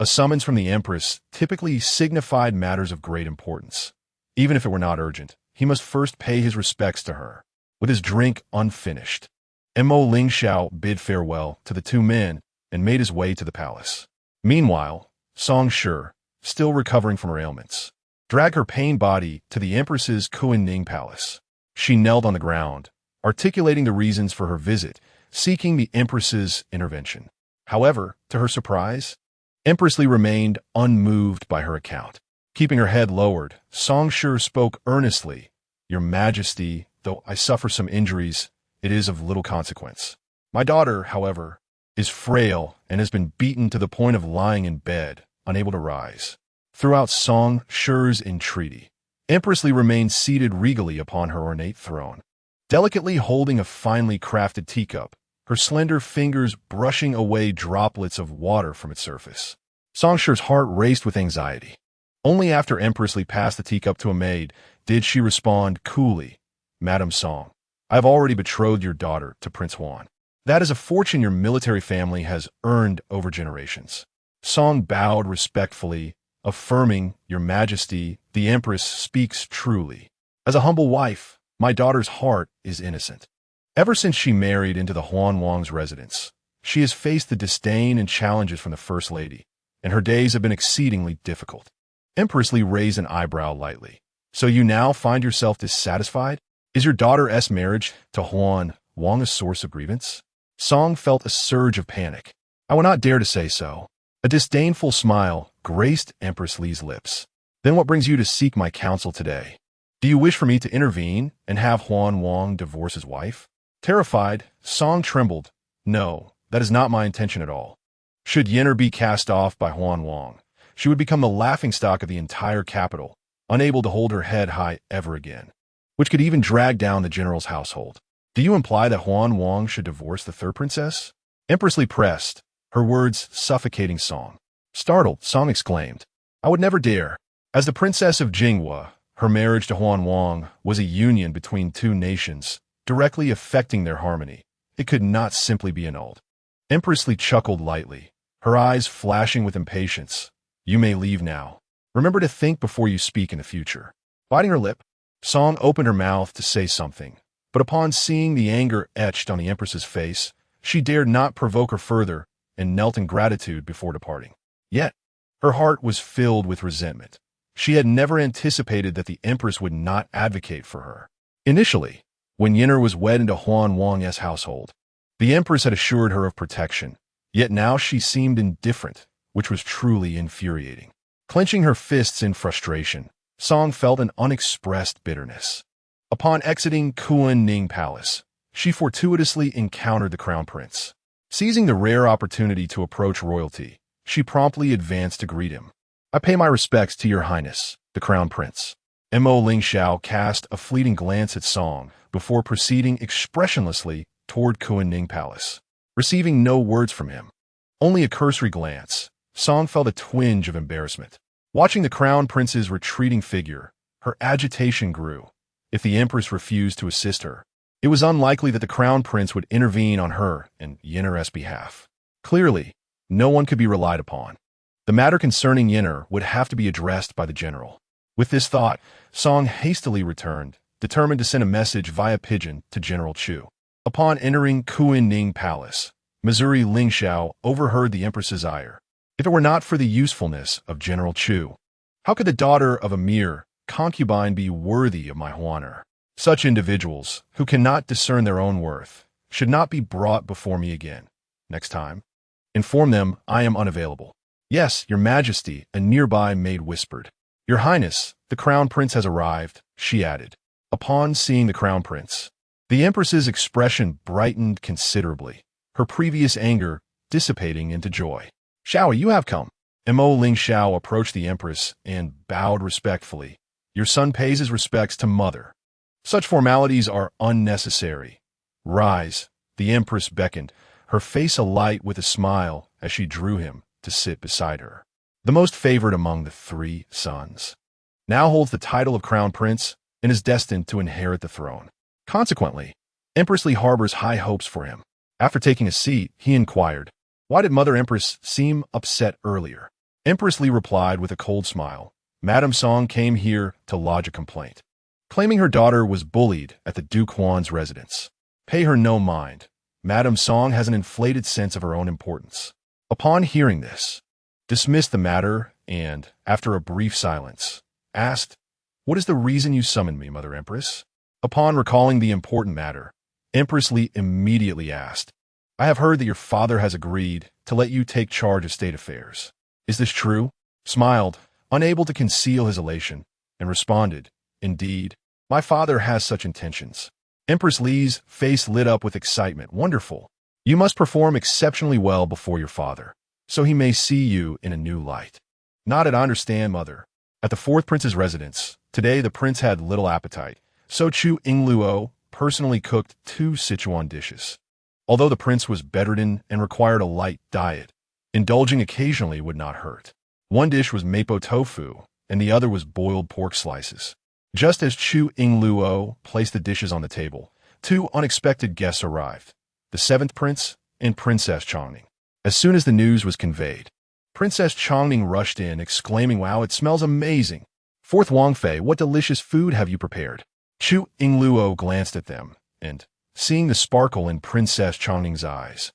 A summons from the Empress typically signified matters of great importance. Even if it were not urgent, he must first pay his respects to her, with his drink unfinished. Mo Lingxiao bid farewell to the two men and made his way to the palace. Meanwhile, Song Shi, still recovering from her ailments, dragged her pained body to the Empress's Kuan palace. She knelt on the ground, articulating the reasons for her visit, seeking the Empress's intervention. However, to her surprise, Empress Li remained unmoved by her account. Keeping her head lowered, Song Shi spoke earnestly. "Your Majesty, though I suffer some injuries, it is of little consequence. My daughter, however, is frail and has been beaten to the point of lying in bed, unable to rise." Throughout Song Shi's entreaty, Empress Li remained seated regally upon her ornate throne, delicately holding a finely crafted teacup, her slender fingers brushing away droplets of water from its surface. Song Shi's heart raced with anxiety. Only after Empress Li passed the teacup to a maid did she respond coolly, "Madam Song, I have already betrothed your daughter to Prince Huan. That is a fortune your military family has earned over generations." Song bowed respectfully, affirming, "Your Majesty, the Empress speaks truly. As a humble wife, my daughter's heart is innocent. Ever since she married into the Huan Wang's residence, she has faced the disdain and challenges from the First Lady, and her days have been exceedingly difficult." Empress Li raised an eyebrow lightly. "So you now find yourself dissatisfied? Is your daughter's marriage to Huan Wang a source of grievance?" Song felt a surge of panic. "I would not dare to say so." A disdainful smile graced Empress Li's lips. "Then what brings you to seek my counsel today? Do you wish for me to intervene and have Huan Wang divorce his wife?" Terrified, Song trembled. "No, that is not my intention at all. Should Yen'er be cast off by Huan Wang, she would become the laughingstock of the entire capital, unable to hold her head high ever again, which could even drag down the general's household. Do you imply that Huan Wang should divorce the third princess?" Empress Li pressed, her words suffocating Song. Startled, Song exclaimed, "I would never dare. As the princess of Jingluo, her marriage to Huan Wang was a union between two nations, directly affecting their harmony. It could not simply be annulled." Empress Li chuckled lightly, her eyes flashing with impatience. "You may leave now. Remember to think before you speak in the future." Biting her lip, Song opened her mouth to say something, but upon seeing the anger etched on the Empress's face, she dared not provoke her further and knelt in gratitude before departing. Yet, her heart was filled with resentment. She had never anticipated that the Empress would not advocate for her. Initially, when Yen'er was wed into Huan Wang's household, the Empress had assured her of protection, yet now she seemed indifferent, which was truly infuriating. Clenching her fists in frustration, Song felt an unexpressed bitterness. Upon exiting Kuan Palace, she fortuitously encountered the crown prince. Seizing the rare opportunity to approach royalty, she promptly advanced to greet him. "I pay my respects to your highness, the crown prince." Mo Lingxiao cast a fleeting glance at Song before proceeding expressionlessly toward Kuan Palace. Receiving no words from him, only a cursory glance, Song felt a twinge of embarrassment. Watching the crown prince's retreating figure, her agitation grew. If the Empress refused to assist her, it was unlikely that the crown prince would intervene on her and Yen'er's behalf. Clearly, no one could be relied upon. The matter concerning Yen'er would have to be addressed by the general. With this thought, Song hastily returned, determined to send a message via pigeon to General Chu. Upon entering Kuining Palace, Missouri Lingxiao overheard the empress's ire. If it were not for the usefulness of General Chu, how could the daughter of a mere concubine be worthy of my honor? Such individuals, who cannot discern their own worth, should not be brought before me again. Next time, inform them I am unavailable. Yes, your majesty, a nearby maid whispered. Your highness, the crown prince has arrived, she added. Upon seeing the crown prince, the empress's expression brightened considerably, her previous anger dissipating into joy. Xiao, you have come. Mo Lingxiao approached the empress and bowed respectfully. Your son pays his respects to mother. Such formalities are unnecessary. Rise. The empress beckoned, her face alight with a smile as she drew him to sit beside her. The most favored among the three sons now holds the title of crown prince and is destined to inherit the throne. Consequently, Empress Li harbors high hopes for him. After taking a seat, he inquired, why did Mother Empress seem upset earlier? Empress Li replied with a cold smile, Madame Song came here to lodge a complaint, claiming her daughter was bullied at the Duke Huan's residence. Pay her no mind. Madame Song has an inflated sense of her own importance. Upon hearing this, dismissed the matter and, after a brief silence, asked, what is the reason you summoned me, Mother Empress? Upon recalling the important matter, Empress Li immediately asked, I have heard that your father has agreed to let you take charge of state affairs. Is this true? Smiled, unable to conceal his elation, and responded, indeed, my father has such intentions. Empress Li's face lit up with excitement. Wonderful. You must perform exceptionally well before your father, so he may see you in a new light. Nodded, I understand, mother. At the fourth prince's residence, today the prince had little appetite, so Chu Yingluo personally cooked 2 Sichuan dishes. Although the prince was bedridden and required a light diet, indulging occasionally would not hurt. One dish was mapo tofu, and the other was boiled pork slices. Just as Chu Yingluo placed the dishes on the table, 2 unexpected guests arrived, the 7th prince and Princess Chongning. As soon as the news was conveyed, Princess Chongning rushed in, exclaiming, wow, it smells amazing. 4th Wangfei, what delicious food have you prepared? Chu Yingluo glanced at them, and, seeing the sparkle in Princess Chongning's eyes,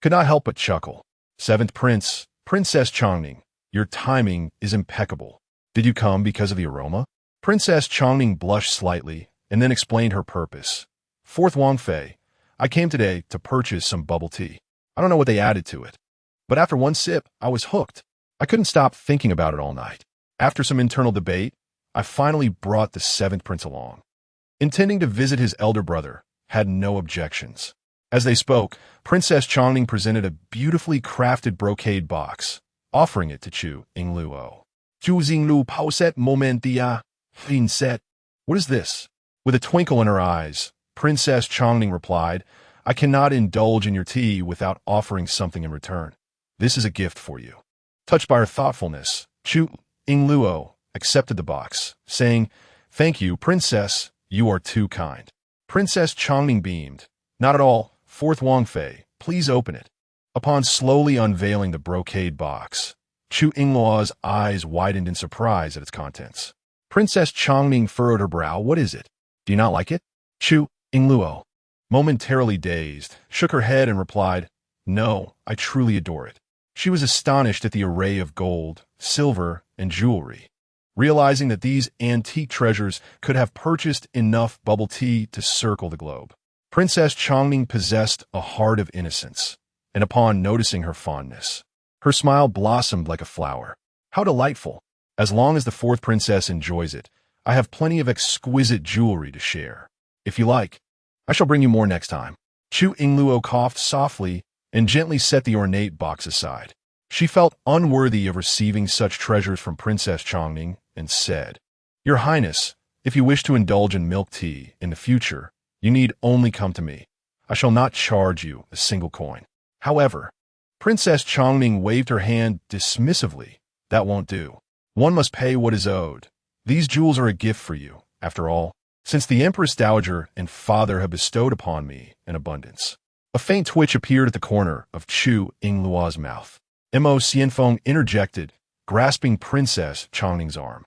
could not help but chuckle. 7th prince, Princess Chongning, your timing is impeccable. Did you come because of the aroma? Princess Chongning blushed slightly and then explained her purpose. 4th Wangfei, I came today to purchase some bubble tea. I don't know what they added to it, but after one sip, I was hooked. I couldn't stop thinking about it all night. After some internal debate, I finally brought the 7th prince along. Intending to visit his elder brother, had no objections. As they spoke, Princess Chongning presented a beautifully crafted brocade box, offering it to Chu Yingluo. Chu Yingluo pauset momentia. Set. What is this? With a twinkle in her eyes, Princess Chongning replied, I cannot indulge in your tea without offering something in return. This is a gift for you. Touched by her thoughtfulness, Chu Yingluo accepted the box, saying, thank you, Princess, you are too kind. Princess Chongning beamed. Not at all, 4th Wangfei, please open it. Upon slowly unveiling the brocade box, Chu Yingluo's eyes widened in surprise at its contents. Princess Chongning furrowed her brow. What is it? Do you not like it? Chu Yingluo, momentarily dazed, shook her head and replied, no, I truly adore it. She was astonished at the array of gold, silver, and jewelry, realizing that these antique treasures could have purchased enough bubble tea to circle the globe. Princess Chongning possessed a heart of innocence, and upon noticing her fondness, her smile blossomed like a flower. How delightful! As long as the 4th princess enjoys it, I have plenty of exquisite jewelry to share. If you like, I shall bring you more next time. Chu Yingluo coughed softly and gently set the ornate box aside. She felt unworthy of receiving such treasures from Princess Chongning and said, Your Highness, if you wish to indulge in milk tea in the future, you need only come to me. I shall not charge you a single coin. However, Princess Chongning waved her hand dismissively. That won't do. One must pay what is owed. These jewels are a gift for you, after all, since the Empress Dowager and father have bestowed upon me in abundance. A faint twitch appeared at the corner of Chu Yingluo's mouth. Mo Xianfeng interjected, grasping Princess Chongning's arm.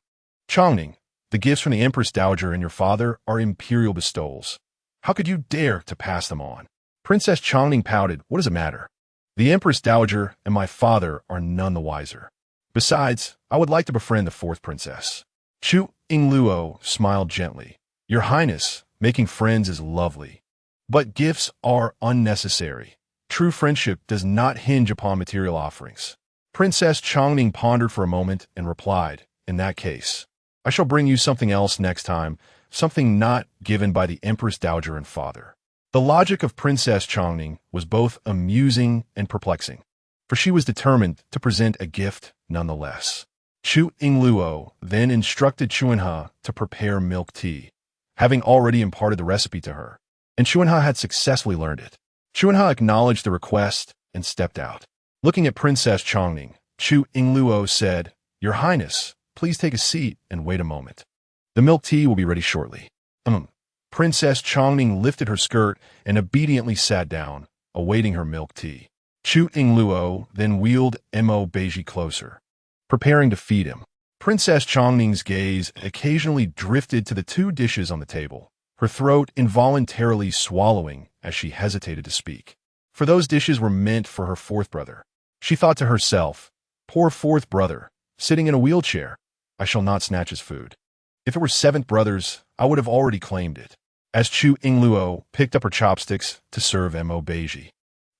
Chongning, The gifts from the Empress Dowager and your father are imperial bestowals. How could you dare to pass them on? Princess Chongning pouted. What does it matter? The Empress Dowager and my father are none the wiser. Besides, I would like to befriend the fourth princess. Chu Yingluo smiled gently. Your Highness, making friends is lovely, but gifts are unnecessary. True friendship does not hinge upon material offerings. Princess Chongning pondered for a moment and replied, in that case, I shall bring you something else next time, something not given by the Empress Dowager and father. The logic of Princess Chongning was both amusing and perplexing, for she was determined to present a gift nonetheless. Chu Yingluo then instructed Chuanha to prepare milk tea, having already imparted the recipe to her, and Chuanha had successfully learned it. Chuanha acknowledged the request and stepped out. Looking at Princess Chongning, Chu Yingluo said, Your Highness, please take a seat and wait a moment. The milk tea will be ready shortly. Princess Chongning lifted her skirt and obediently sat down, awaiting her milk tea. Chu Yingluo then wheeled Beizhi closer, preparing to feed him. Princess Chongning's gaze occasionally drifted to the two dishes on the table, her throat involuntarily swallowing as she hesitated to speak. For those dishes were meant for her fourth brother. She thought to herself, poor fourth brother, sitting in a wheelchair. I shall not snatch his food. If it were seventh brother's, I would have already claimed it. As Chu Yingluo picked up her chopsticks to serve Beizhi,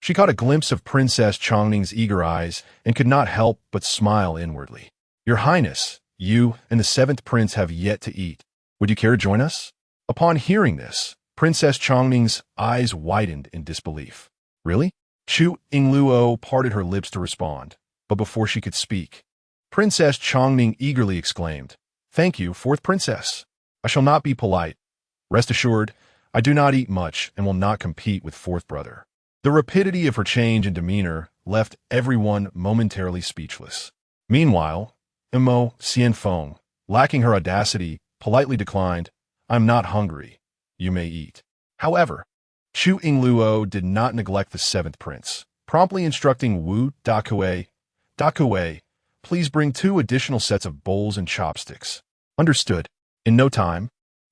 she caught a glimpse of Princess Chongning's eager eyes and could not help but smile inwardly. Your Highness, you and the seventh prince have yet to eat. Would you care to join us? Upon hearing this, Princess Chongning's eyes widened in disbelief. Really? Chu Yingluo parted her lips to respond, but before she could speak, Princess Chongning eagerly exclaimed, Thank you, fourth princess. I shall not be polite. Rest assured, I do not eat much and will not compete with fourth brother. The rapidity of her change in demeanor left everyone momentarily speechless. Meanwhile, Mo Xianfeng, lacking her audacity, politely declined, I'm not hungry. You may eat. However, Chu Yingluo did not neglect the seventh prince, promptly instructing Wu Dakue, please bring 2 additional sets of bowls and chopsticks. Understood. In no time,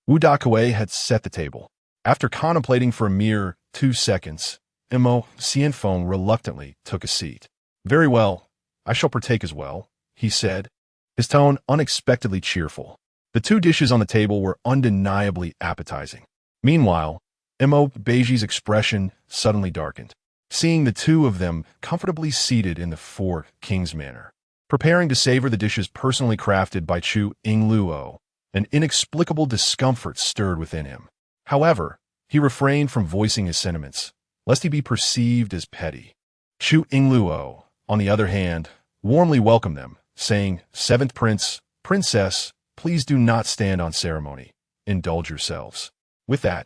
Wu Dakue had set the table. After contemplating for a mere 2 seconds, Mo Xianfeng reluctantly took a seat. Very well, I shall partake as well, he said, his tone unexpectedly cheerful. The 2 dishes on the table were undeniably appetizing. Meanwhile, Beizhi's expression suddenly darkened, seeing the 2 of them comfortably seated in the 4 king's manner, preparing to savor the dishes personally crafted by Chu Yingluo. An inexplicable discomfort stirred within him. However, he refrained from voicing his sentiments, lest he be perceived as petty. Chu Yingluo, on the other hand, warmly welcomed them, saying, Seventh prince, princess, please do not stand on ceremony. Indulge yourselves. With that,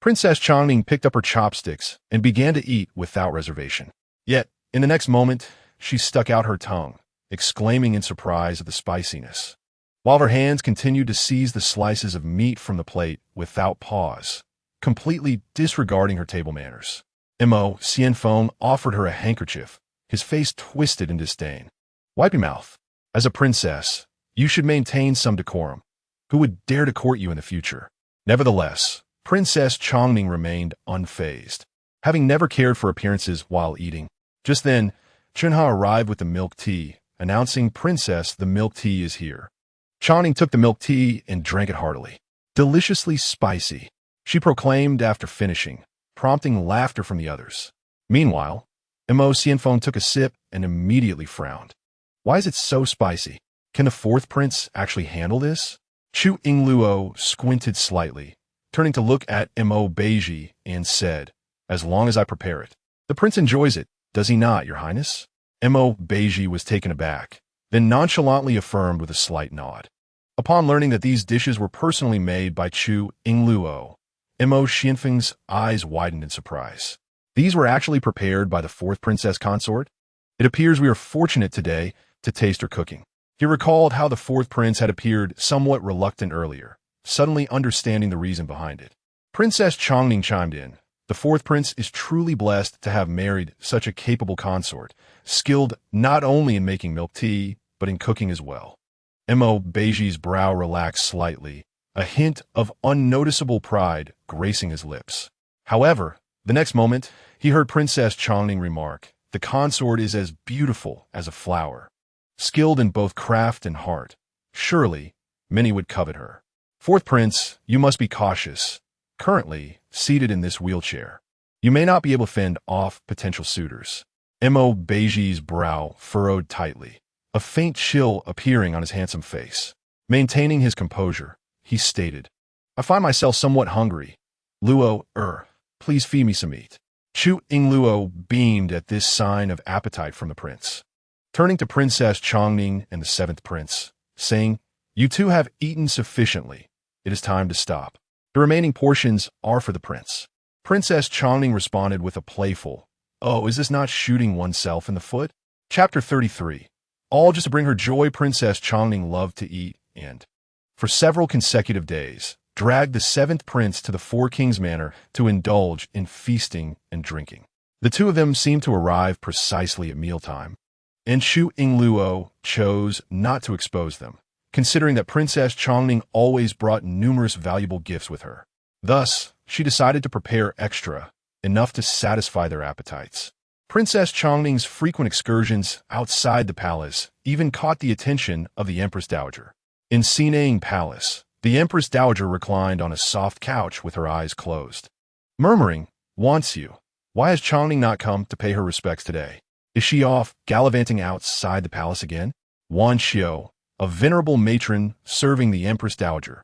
Princess Chongning picked up her chopsticks and began to eat without reservation. Yet, in the next moment, she stuck out her tongue, exclaiming in surprise at the spiciness, while her hands continued to seize the slices of meat from the plate without pause, completely disregarding her table manners. Mo Xianfeng offered her a handkerchief, his face twisted in disdain. Wipe your mouth. As a princess, you should maintain some decorum. Who would dare to court you in the future? Nevertheless, Princess Chongning remained unfazed, having never cared for appearances while eating. Just then, Chunha arrived with the milk tea, announcing, Princess, the milk tea is here. Chongning took the milk tea and drank it heartily. Deliciously spicy, she proclaimed after finishing, prompting laughter from the others. Meanwhile, Mo Xianfeng took a sip and immediately frowned. Why is it so spicy? Can the fourth prince actually handle this? Chu Yingluo squinted slightly, turning to look at Beizhi and said, As long as I prepare it. The prince enjoys it, does he not, your highness? Beizhi was taken aback, then nonchalantly affirmed with a slight nod. Upon learning that these dishes were personally made by Chu Yingluo, Mo Xianfeng's eyes widened in surprise. These were actually prepared by the fourth princess consort? It appears we are fortunate today to taste her cooking. He recalled how the fourth prince had appeared somewhat reluctant earlier, suddenly understanding the reason behind it. Princess Chongning chimed in. The fourth prince is truly blessed to have married such a capable consort, skilled not only in making milk tea, but in cooking as well. Beizhi's brow relaxed slightly, a hint of unnoticeable pride gracing his lips. However, the next moment, he heard Princess Chongning remark, "The consort is as beautiful as a flower, skilled in both craft and heart. Surely, many would covet her. Fourth prince, you must be cautious. Currently, seated in this wheelchair, you may not be able to fend off potential suitors." Beizhi's brow furrowed tightly, a faint chill appearing on his handsome face. Maintaining his composure, he stated, "I find myself somewhat hungry. Luo, please feed me some meat." Chu Yingluo beamed at this sign of appetite from the prince, turning to Princess Chongning and the seventh prince, saying, "You two have eaten sufficiently. It is time to stop. The remaining portions are for the prince." Princess Chongning responded with a playful, "Oh, is this not shooting oneself in the foot?" Chapter 33. All just to bring her joy. Princess Chongning loved to eat and, for several consecutive days, dragged the seventh prince to the Four Kings Manor to indulge in feasting and drinking. The two of them seemed to arrive precisely at mealtime, and Chu Yingluo chose not to expose them, considering that Princess Chongning always brought numerous valuable gifts with her. Thus, she decided to prepare extra, enough to satisfy their appetites. Princess Chongning's frequent excursions outside the palace even caught the attention of the Empress Dowager. In Sinnang Palace, the Empress Dowager reclined on a soft couch with her eyes closed, murmuring, "Wants you. Why has Chongning not come to pay her respects today? Is she off gallivanting outside the palace again?" Wan Xiu, a venerable matron serving the Empress Dowager,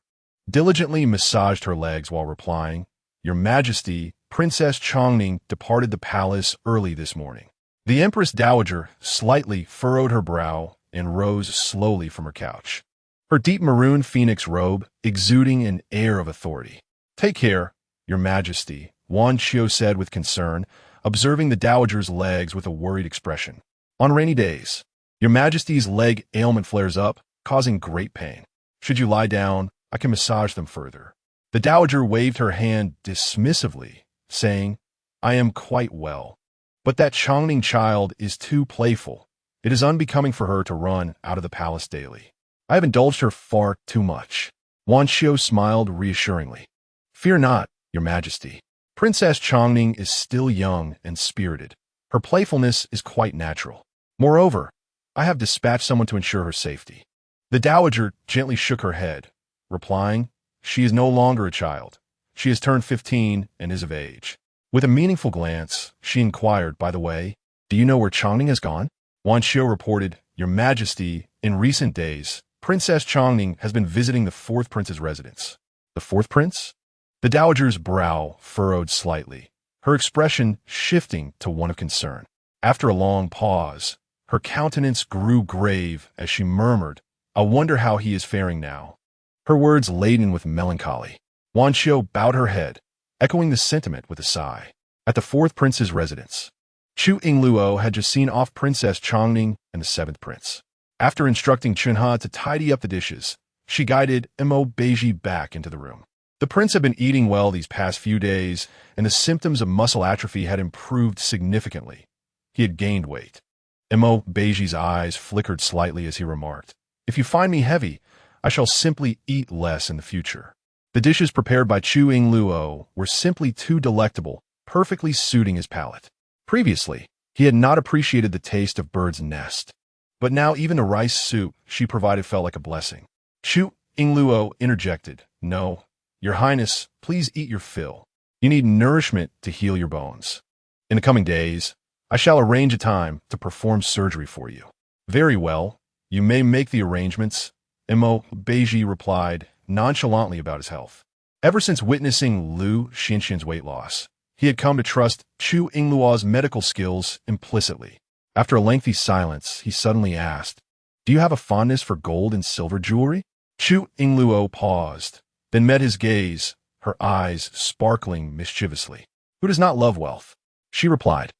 diligently massaged her legs while replying, "Your Majesty, Princess Chongning departed the palace early this morning." The Empress Dowager slightly furrowed her brow and rose slowly from her couch, her deep maroon phoenix robe exuding an air of authority. "Take care, Your Majesty," Wan Xiu said with concern, observing the Dowager's legs with a worried expression. "On rainy days, Your Majesty's leg ailment flares up, causing great pain. Should you lie down, I can massage them further." The Dowager waved her hand dismissively, saying, "I am quite well. But that Chongning child is too playful. It is unbecoming for her to run out of the palace daily. I have indulged her far too much." Wan Xiu smiled reassuringly. "Fear not, Your Majesty. Princess Chongning is still young and spirited. Her playfulness is quite natural. Moreover, I have dispatched someone to ensure her safety." The Dowager gently shook her head, replying, "She is no longer a child. She has turned 15 and is of age." With a meaningful glance, she inquired, "By the way, do you know where Chongning has gone?" Wan Xiu reported, "Your Majesty, in recent days, Princess Chongning has been visiting the fourth prince's residence." "The fourth prince?" The Dowager's brow furrowed slightly, her expression shifting to one of concern. After a long pause, her countenance grew grave as she murmured, "I wonder how he is faring now." Her words laden with melancholy. Wan Xiu bowed her head, echoing the sentiment with a sigh. At the fourth prince's residence, Chu Yingluo had just seen off Princess Chongning and the seventh prince. After instructing Chunha to tidy up the dishes, she guided Beizhi back into the room. The prince had been eating well these past few days, and the symptoms of muscle atrophy had improved significantly. He had gained weight. Beizhi's eyes flickered slightly as he remarked, "If you find me heavy, I shall simply eat less in the future." The dishes prepared by Chu Yingluo were simply too delectable, perfectly suiting his palate. Previously, he had not appreciated the taste of bird's nest, but now even the rice soup she provided felt like a blessing. Chu Yingluo interjected, "No, Your Highness, please eat your fill. You need nourishment to heal your bones. In the coming days, I shall arrange a time to perform surgery for you." "Very well, you may make the arrangements," Beizhi replied, nonchalantly about his health. Ever since witnessing Lu Xinxian's weight loss, he had come to trust Chu Yingluo's medical skills implicitly. After a lengthy silence, he suddenly asked, "Do you have a fondness for gold and silver jewelry?" Chu Yingluo paused, then met his gaze, her eyes sparkling mischievously. "Who does not love wealth?" She replied,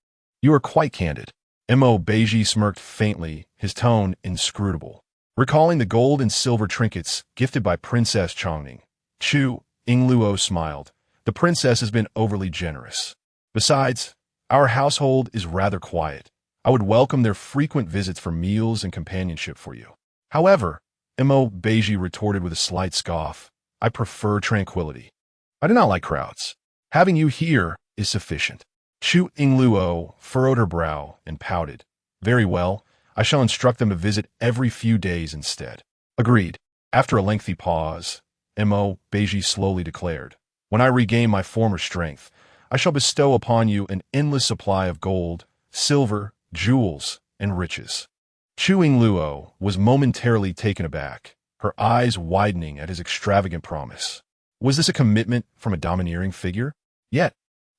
"You are quite candid." Beizhi smirked faintly, his tone inscrutable, recalling the gold and silver trinkets gifted by Princess Chongning. Chu Yingluo smiled. "The princess has been overly generous. Besides, our household is rather quiet. I would welcome their frequent visits for meals and companionship for you. However, Beizhi retorted with a slight scoff. I prefer tranquility. I do not like crowds. Having you here is sufficient. Chu Yingluo furrowed her brow and pouted. Very well, I shall instruct them to visit every few days instead. Agreed. After a lengthy pause, Beizhi slowly declared, when I regain my former strength, I shall bestow upon you an endless supply of gold, silver, jewels, and riches. Chu Yingluo was momentarily taken aback, her eyes widening at his extravagant promise. Was this a commitment from a domineering figure? Yet,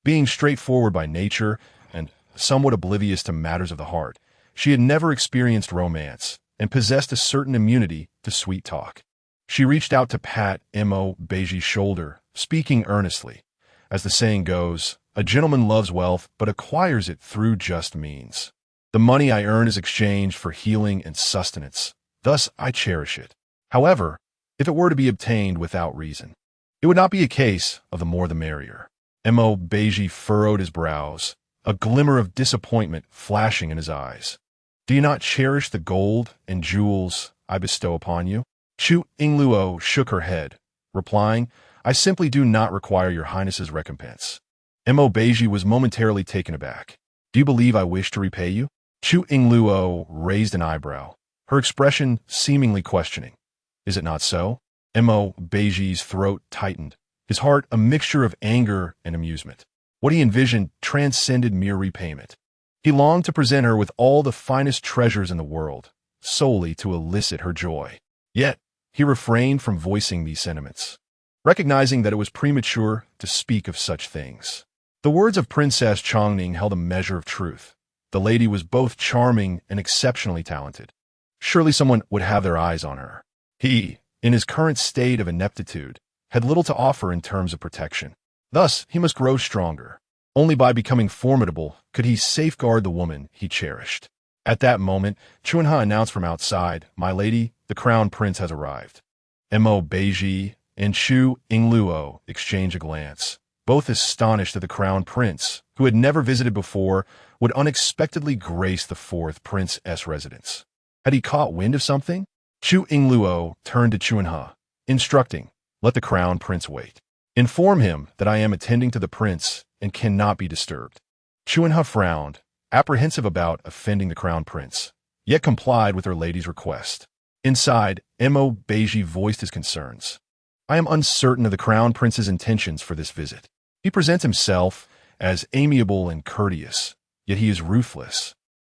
being straightforward by nature and somewhat oblivious to matters of the heart, she had never experienced romance and possessed a certain immunity to sweet talk. She reached out to pat Beizhi's shoulder, speaking earnestly. As the saying goes, a gentleman loves wealth but acquires it through just means. The money I earn is exchanged for healing and sustenance, thus I cherish it. However, if it were to be obtained without reason, it would not be a case of the more the merrier. Beizhi furrowed his brows, a glimmer of disappointment flashing in his eyes. Do you not cherish the gold and jewels I bestow upon you? Chu Yingluo shook her head, replying, I simply do not require your highness's recompense. Beizhi was momentarily taken aback. Do you believe I wish to repay you? Chu Yingluo raised an eyebrow, her expression seemingly questioning. Is it not so? Beizhi's throat tightened, his heart a mixture of anger and amusement. What he envisioned transcended mere repayment. He longed to present her with all the finest treasures in the world, solely to elicit her joy. Yet, he refrained from voicing these sentiments, recognizing that it was premature to speak of such things. The words of Princess Chongning held a measure of truth. The lady was both charming and exceptionally talented. Surely someone would have their eyes on her. He, in his current state of ineptitude, had little to offer in terms of protection. Thus, he must grow stronger. Only by becoming formidable could he safeguard the woman he cherished. At that moment, Chu Yingluo announced from outside, My lady, the crown prince has arrived. Beizhi and Chu Yingluo exchanged a glance, both astonished that the crown prince, who had never visited before, would unexpectedly grace the fourth prince's residence. Had he caught wind of something? Chu Yingluo turned to Chu Yingluo, instructing, Let the crown prince wait. Inform him that I am attending to the prince and cannot be disturbed. Chu Yingluo frowned, apprehensive about offending the crown prince, yet complied with her lady's request. Inside, Beizhi voiced his concerns. I am uncertain of the crown prince's intentions for this visit. He presents himself as amiable and courteous, yet he is ruthless,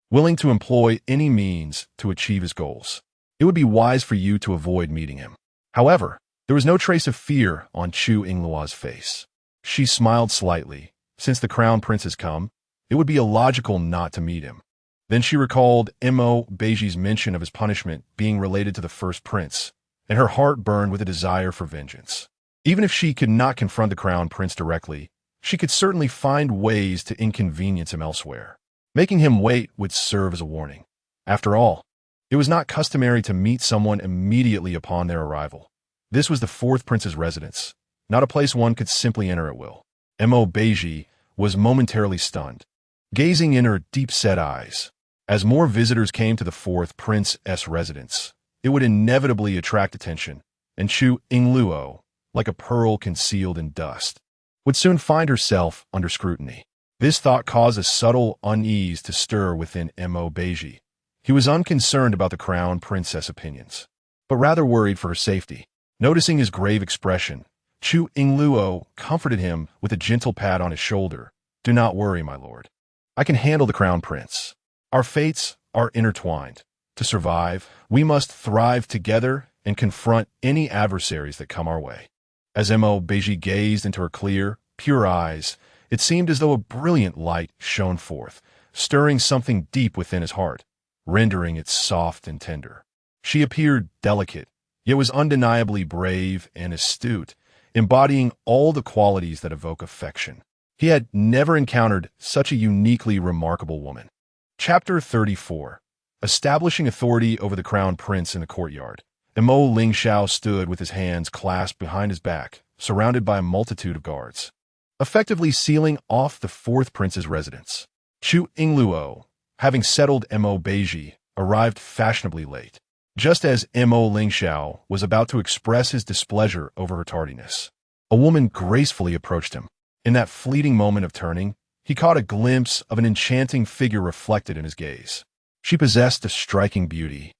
willing to employ any means to achieve his goals. It would be wise for you to avoid meeting him. However, there was no trace of fear on Chu Yingluo's face. She smiled slightly. Since the crown prince has come, it would be illogical not to meet him. Then she recalled Beizhi's mention of his punishment being related to the first prince, and her heart burned with a desire for vengeance. Even if she could not confront the crown prince directly, she could certainly find ways to inconvenience him elsewhere. Making him wait would serve as a warning. After all, it was not customary to meet someone immediately upon their arrival. This was the fourth prince's residence, not a place one could simply enter at will. Beizhi was momentarily stunned, gazing in her deep-set eyes. As more visitors came to the fourth prince's residence, it would inevitably attract attention, and Chu Yingluo, like a pearl concealed in dust, would soon find herself under scrutiny. This thought caused a subtle unease to stir within Beizhi. He was unconcerned about the crown princess' opinions, but rather worried for her safety. Noticing his grave expression, Chu Yingluo comforted him with a gentle pat on his shoulder. Do not worry, my lord. I can handle the crown prince. Our fates are intertwined. To survive, we must thrive together and confront any adversaries that come our way. As Beizhi gazed into her clear, pure eyes, it seemed as though a brilliant light shone forth, stirring something deep within his heart, rendering it soft and tender. She appeared delicate, yet was undeniably brave and astute, embodying all the qualities that evoke affection. He had never encountered such a uniquely remarkable woman. Chapter 34. Establishing authority over the crown prince in the courtyard. Lingxiao stood with his hands clasped behind his back, surrounded by a multitude of guards, effectively sealing off the fourth prince's residence. Chu Yingluo, having settled Beizhi, arrived fashionably late. Just as Mo Lingxiao was about to express his displeasure over her tardiness, a woman gracefully approached him. In that fleeting moment of turning, he caught a glimpse of an enchanting figure reflected in his gaze. She possessed a striking beauty,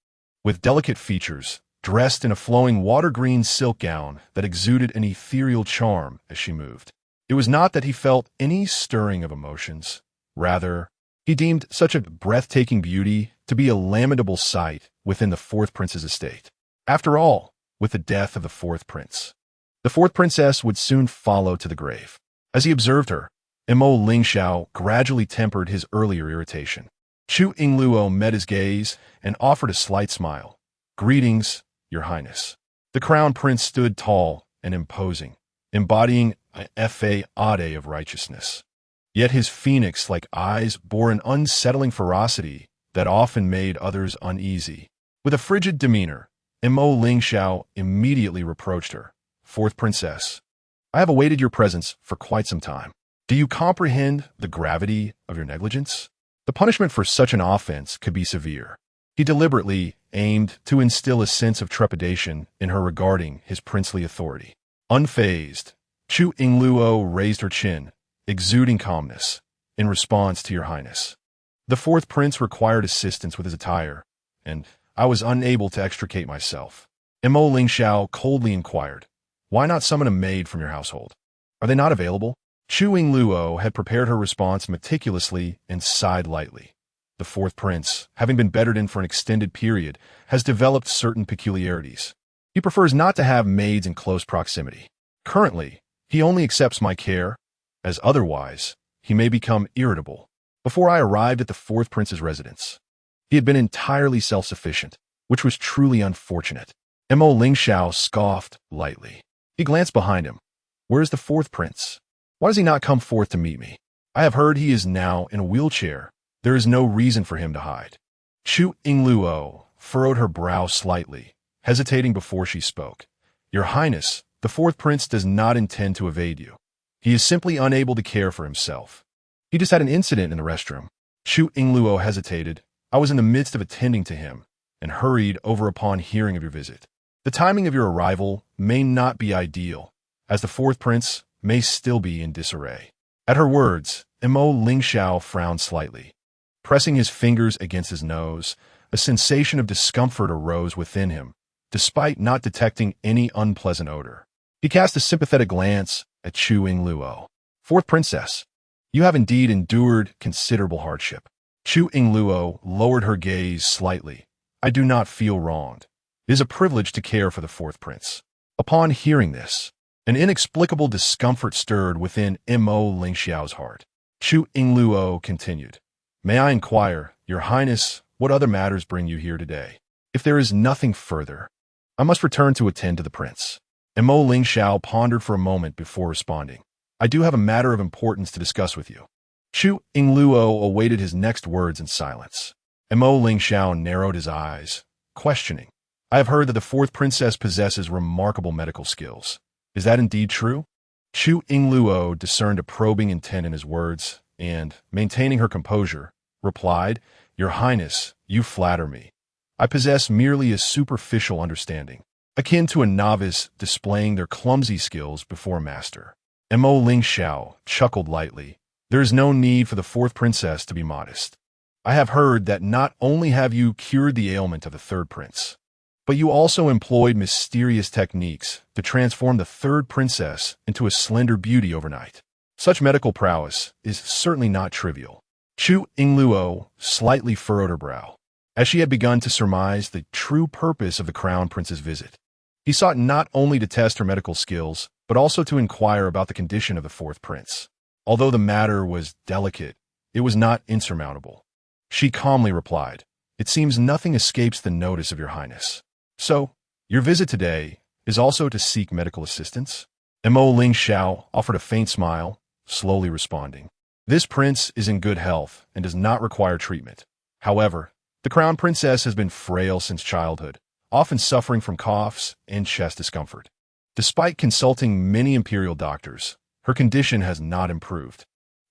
with delicate features, dressed in a flowing water-green silk gown that exuded an ethereal charm as she moved. It was not that he felt any stirring of emotions. Rather, he deemed such a breathtaking beauty to be a lamentable sight within the fourth prince's estate. After all, with the death of the fourth prince, the fourth princess would soon follow to the grave. As he observed her, Mo Lingxiao gradually tempered his earlier irritation. Chu Yingluo met his gaze and offered a slight smile. "Greetings, Your Highness." The crown prince stood tall and imposing, embodying a fade of righteousness. Yet his phoenix-like eyes bore an unsettling ferocity that often made others uneasy. With a frigid demeanor, Mo Lingxiao immediately reproached her. "Fourth princess, I have awaited your presence for quite some time. Do you comprehend the gravity of your negligence? The punishment for such an offense could be severe." He deliberately aimed to instill a sense of trepidation in her regarding his princely authority. Unfazed, Chu Yingluo raised her chin, exuding calmness. "In response to Your Highness, the fourth prince required assistance with his attire, and I was unable to extricate myself." Mo Lingxiao coldly inquired, "Why not summon a maid from your household? Are they not available?" Chu Yingluo had prepared her response meticulously and sighed lightly. The fourth prince, having been bedded in for an extended period, has developed certain peculiarities. He prefers not to have maids in close proximity. Currently, he only accepts my care, as otherwise, he may become irritable. Before I arrived at the fourth prince's residence, he had been entirely self-sufficient, which was truly unfortunate. Mo Lingxiao scoffed lightly. He glanced behind him. "Where is the fourth prince? Why does he not come forth to meet me? I have heard he is now in a wheelchair. There is no reason for him to hide." Chu Yingluo furrowed her brow slightly, hesitating before she spoke. "Your Highness, the fourth prince does not intend to evade you. He is simply unable to care for himself. He just had an incident in the restroom." Chu Yingluo hesitated. "I was in the midst of attending to him and hurried over upon hearing of your visit. The timing of your arrival may not be ideal, as the fourth prince may still be in disarray." At her words, Mo Lingxiao frowned slightly. Pressing his fingers against his nose, a sensation of discomfort arose within him, despite not detecting any unpleasant odor. He cast a sympathetic glance at Chu Yingluo. "Fourth princess, you have indeed endured considerable hardship." Chu Yingluo lowered her gaze slightly. "I do not feel wronged. It is a privilege to care for the fourth prince." Upon hearing this, an inexplicable discomfort stirred within Mo Lingxiao's heart. Chu Yingluo continued, "May I inquire, Your Highness, what other matters bring you here today? If there is nothing further, I must return to attend to the prince." Mo Lingxiao pondered for a moment before responding. "I do have a matter of importance to discuss with you." Chu Yingluo awaited his next words in silence. Mo Lingxiao narrowed his eyes, questioning. "I have heard that the fourth princess possesses remarkable medical skills. Is that indeed true?" Chu Yingluo discerned a probing intent in his words and, maintaining her composure, replied, "Your Highness, you flatter me. I possess merely a superficial understanding, akin to a novice displaying their clumsy skills before a master." Mo Lingxiao chuckled lightly. "There is no need for the fourth princess to be modest. I have heard that not only have you cured the ailment of the third prince, but you also employed mysterious techniques to transform the third princess into a slender beauty overnight. Such medical prowess is certainly not trivial." Chu Yingluo slightly furrowed her brow, as she had begun to surmise the true purpose of the crown prince's visit. He sought not only to test her medical skills, but also to inquire about the condition of the fourth prince. Although the matter was delicate, it was not insurmountable. She calmly replied, "It seems nothing escapes the notice of Your Highness. So, your visit today is also to seek medical assistance?" Mo Lingxiao offered a faint smile, slowly responding, "This prince is in good health and does not require treatment. However, the crown princess has been frail since childhood, often suffering from coughs and chest discomfort. Despite consulting many imperial doctors, her condition has not improved.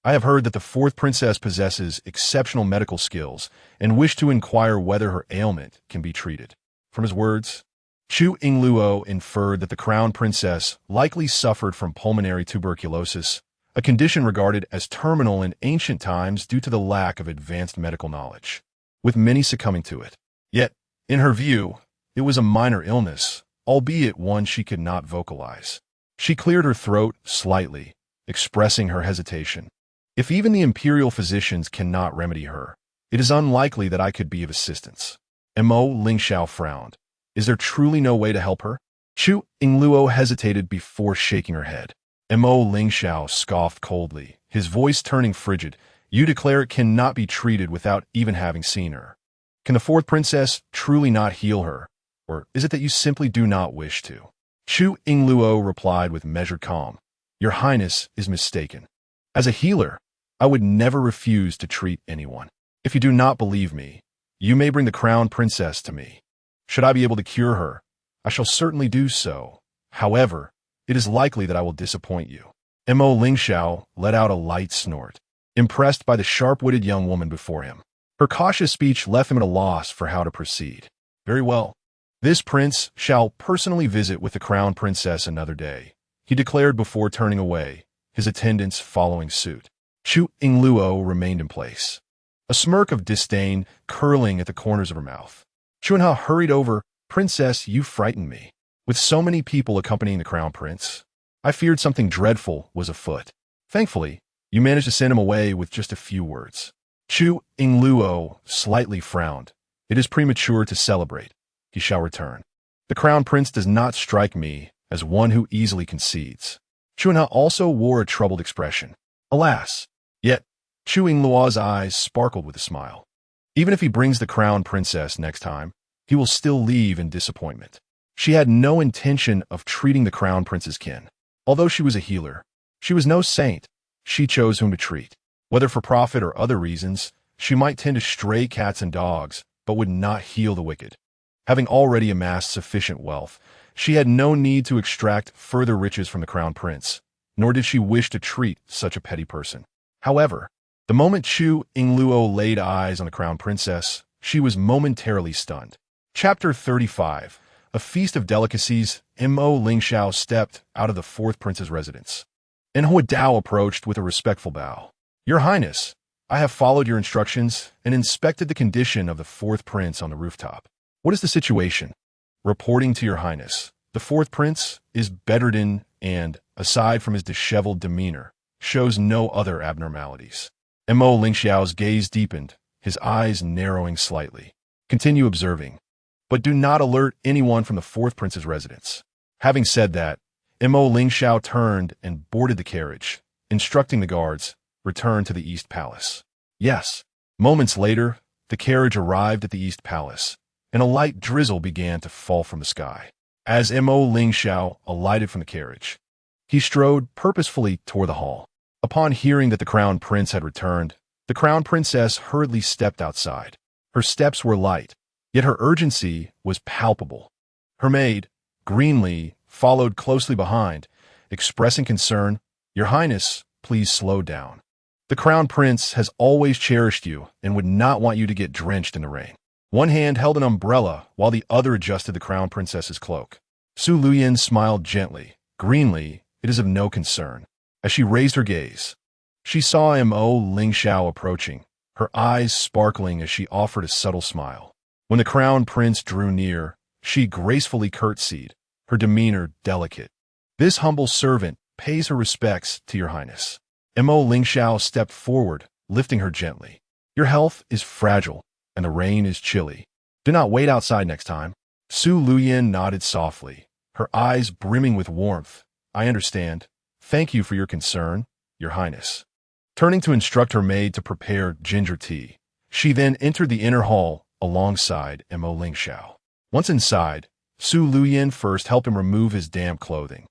I have heard that the fourth princess possesses exceptional medical skills and wish to inquire whether her ailment can be treated." From his words, Chu Yingluo inferred that the crown princess likely suffered from pulmonary tuberculosis, a condition regarded as terminal in ancient times due to the lack of advanced medical knowledge, with many succumbing to it. Yet, in her view, it was a minor illness, albeit one she could not vocalize. She cleared her throat slightly, expressing her hesitation. If even the imperial physicians cannot remedy her, it is unlikely that I could be of assistance. Mo Lingxiao frowned. Is there truly no way to help her? Chu Yingluo hesitated before shaking her head. Mo Lingxiao scoffed coldly, his voice turning frigid. You declare it cannot be treated without even having seen her. Can the fourth princess truly not heal her? Or is it that you simply do not wish to? Chu Yingluo replied with measured calm. Your Highness is mistaken. As a healer, I would never refuse to treat anyone. If you do not believe me, you may bring the crown princess to me. Should I be able to cure her, I shall certainly do so. However, it is likely that I will disappoint you. Mo Lingxiao let out a light snort, impressed by the sharp-witted young woman before him. Her cautious speech left him at a loss for how to proceed. Very well. This prince shall personally visit with the crown princess another day, he declared before turning away, his attendants following suit. Chu Yingluo remained in place, a smirk of disdain curling at the corners of her mouth. Chunha hurried over. Princess, you frightened me. With so many people accompanying the crown prince, I feared something dreadful was afoot. Thankfully, you managed to send him away with just a few words. Chu Yingluo slightly frowned. It is premature to celebrate. He shall return. The crown prince does not strike me as one who easily concedes. Chunha also wore a troubled expression. Alas! Yet, Chu Yingluo's eyes sparkled with a smile. Even if he brings the crown princess next time, he will still leave in disappointment. She had no intention of treating the crown prince's kin. Although she was a healer, she was no saint. She chose whom to treat. Whether for profit or other reasons, she might tend to stray cats and dogs, but would not heal the wicked. Having already amassed sufficient wealth, she had no need to extract further riches from the crown prince, nor did she wish to treat such a petty person. However, the moment Chu Yingluo laid eyes on the crown princess, she was momentarily stunned. Chapter 35. A feast of delicacies. Mo Lingxiao stepped out of the fourth prince's residence. Enhua Dao approached with a respectful bow. Your Highness, I have followed your instructions and inspected the condition of the fourth prince on the rooftop. What is the situation? Reporting to your Highness, the fourth prince is bedridden and, aside from his disheveled demeanor, shows no other abnormalities. Mo Lingxiao's gaze deepened, his eyes narrowing slightly. Continue observing, but do not alert anyone from the fourth prince's residence. Having said that, Mo Lingxiao turned and boarded the carriage, instructing the guards, return to the East Palace. Yes. Moments later, the carriage arrived at the East Palace, and a light drizzle began to fall from the sky. As Mo Lingxiao alighted from the carriage, he strode purposefully toward the hall. Upon hearing that the crown prince had returned, the crown princess hurriedly stepped outside. Her steps were light, yet her urgency was palpable. Her maid, Greenlee, followed closely behind, expressing concern. Your Highness, please slow down. The crown prince has always cherished you and would not want you to get drenched in the rain. One hand held an umbrella while the other adjusted the crown princess's cloak. Su Luyan smiled gently. Greenlee, it is of no concern. As she raised her gaze, she saw Mo Lingxiao approaching, her eyes sparkling as she offered a subtle smile. When the crown prince drew near, she gracefully curtsied, her demeanor delicate. This humble servant pays her respects to your Highness. Mo Lingxiao stepped forward, lifting her gently. Your health is fragile, and the rain is chilly. Do not wait outside next time. Su Luyan nodded softly, her eyes brimming with warmth. I understand. Thank you for your concern, your Highness. Turning to instruct her maid to prepare ginger tea, she then entered the inner hall alongside Mo Lingxiao. Once inside, Su Luyan first helped him remove his damp clothing,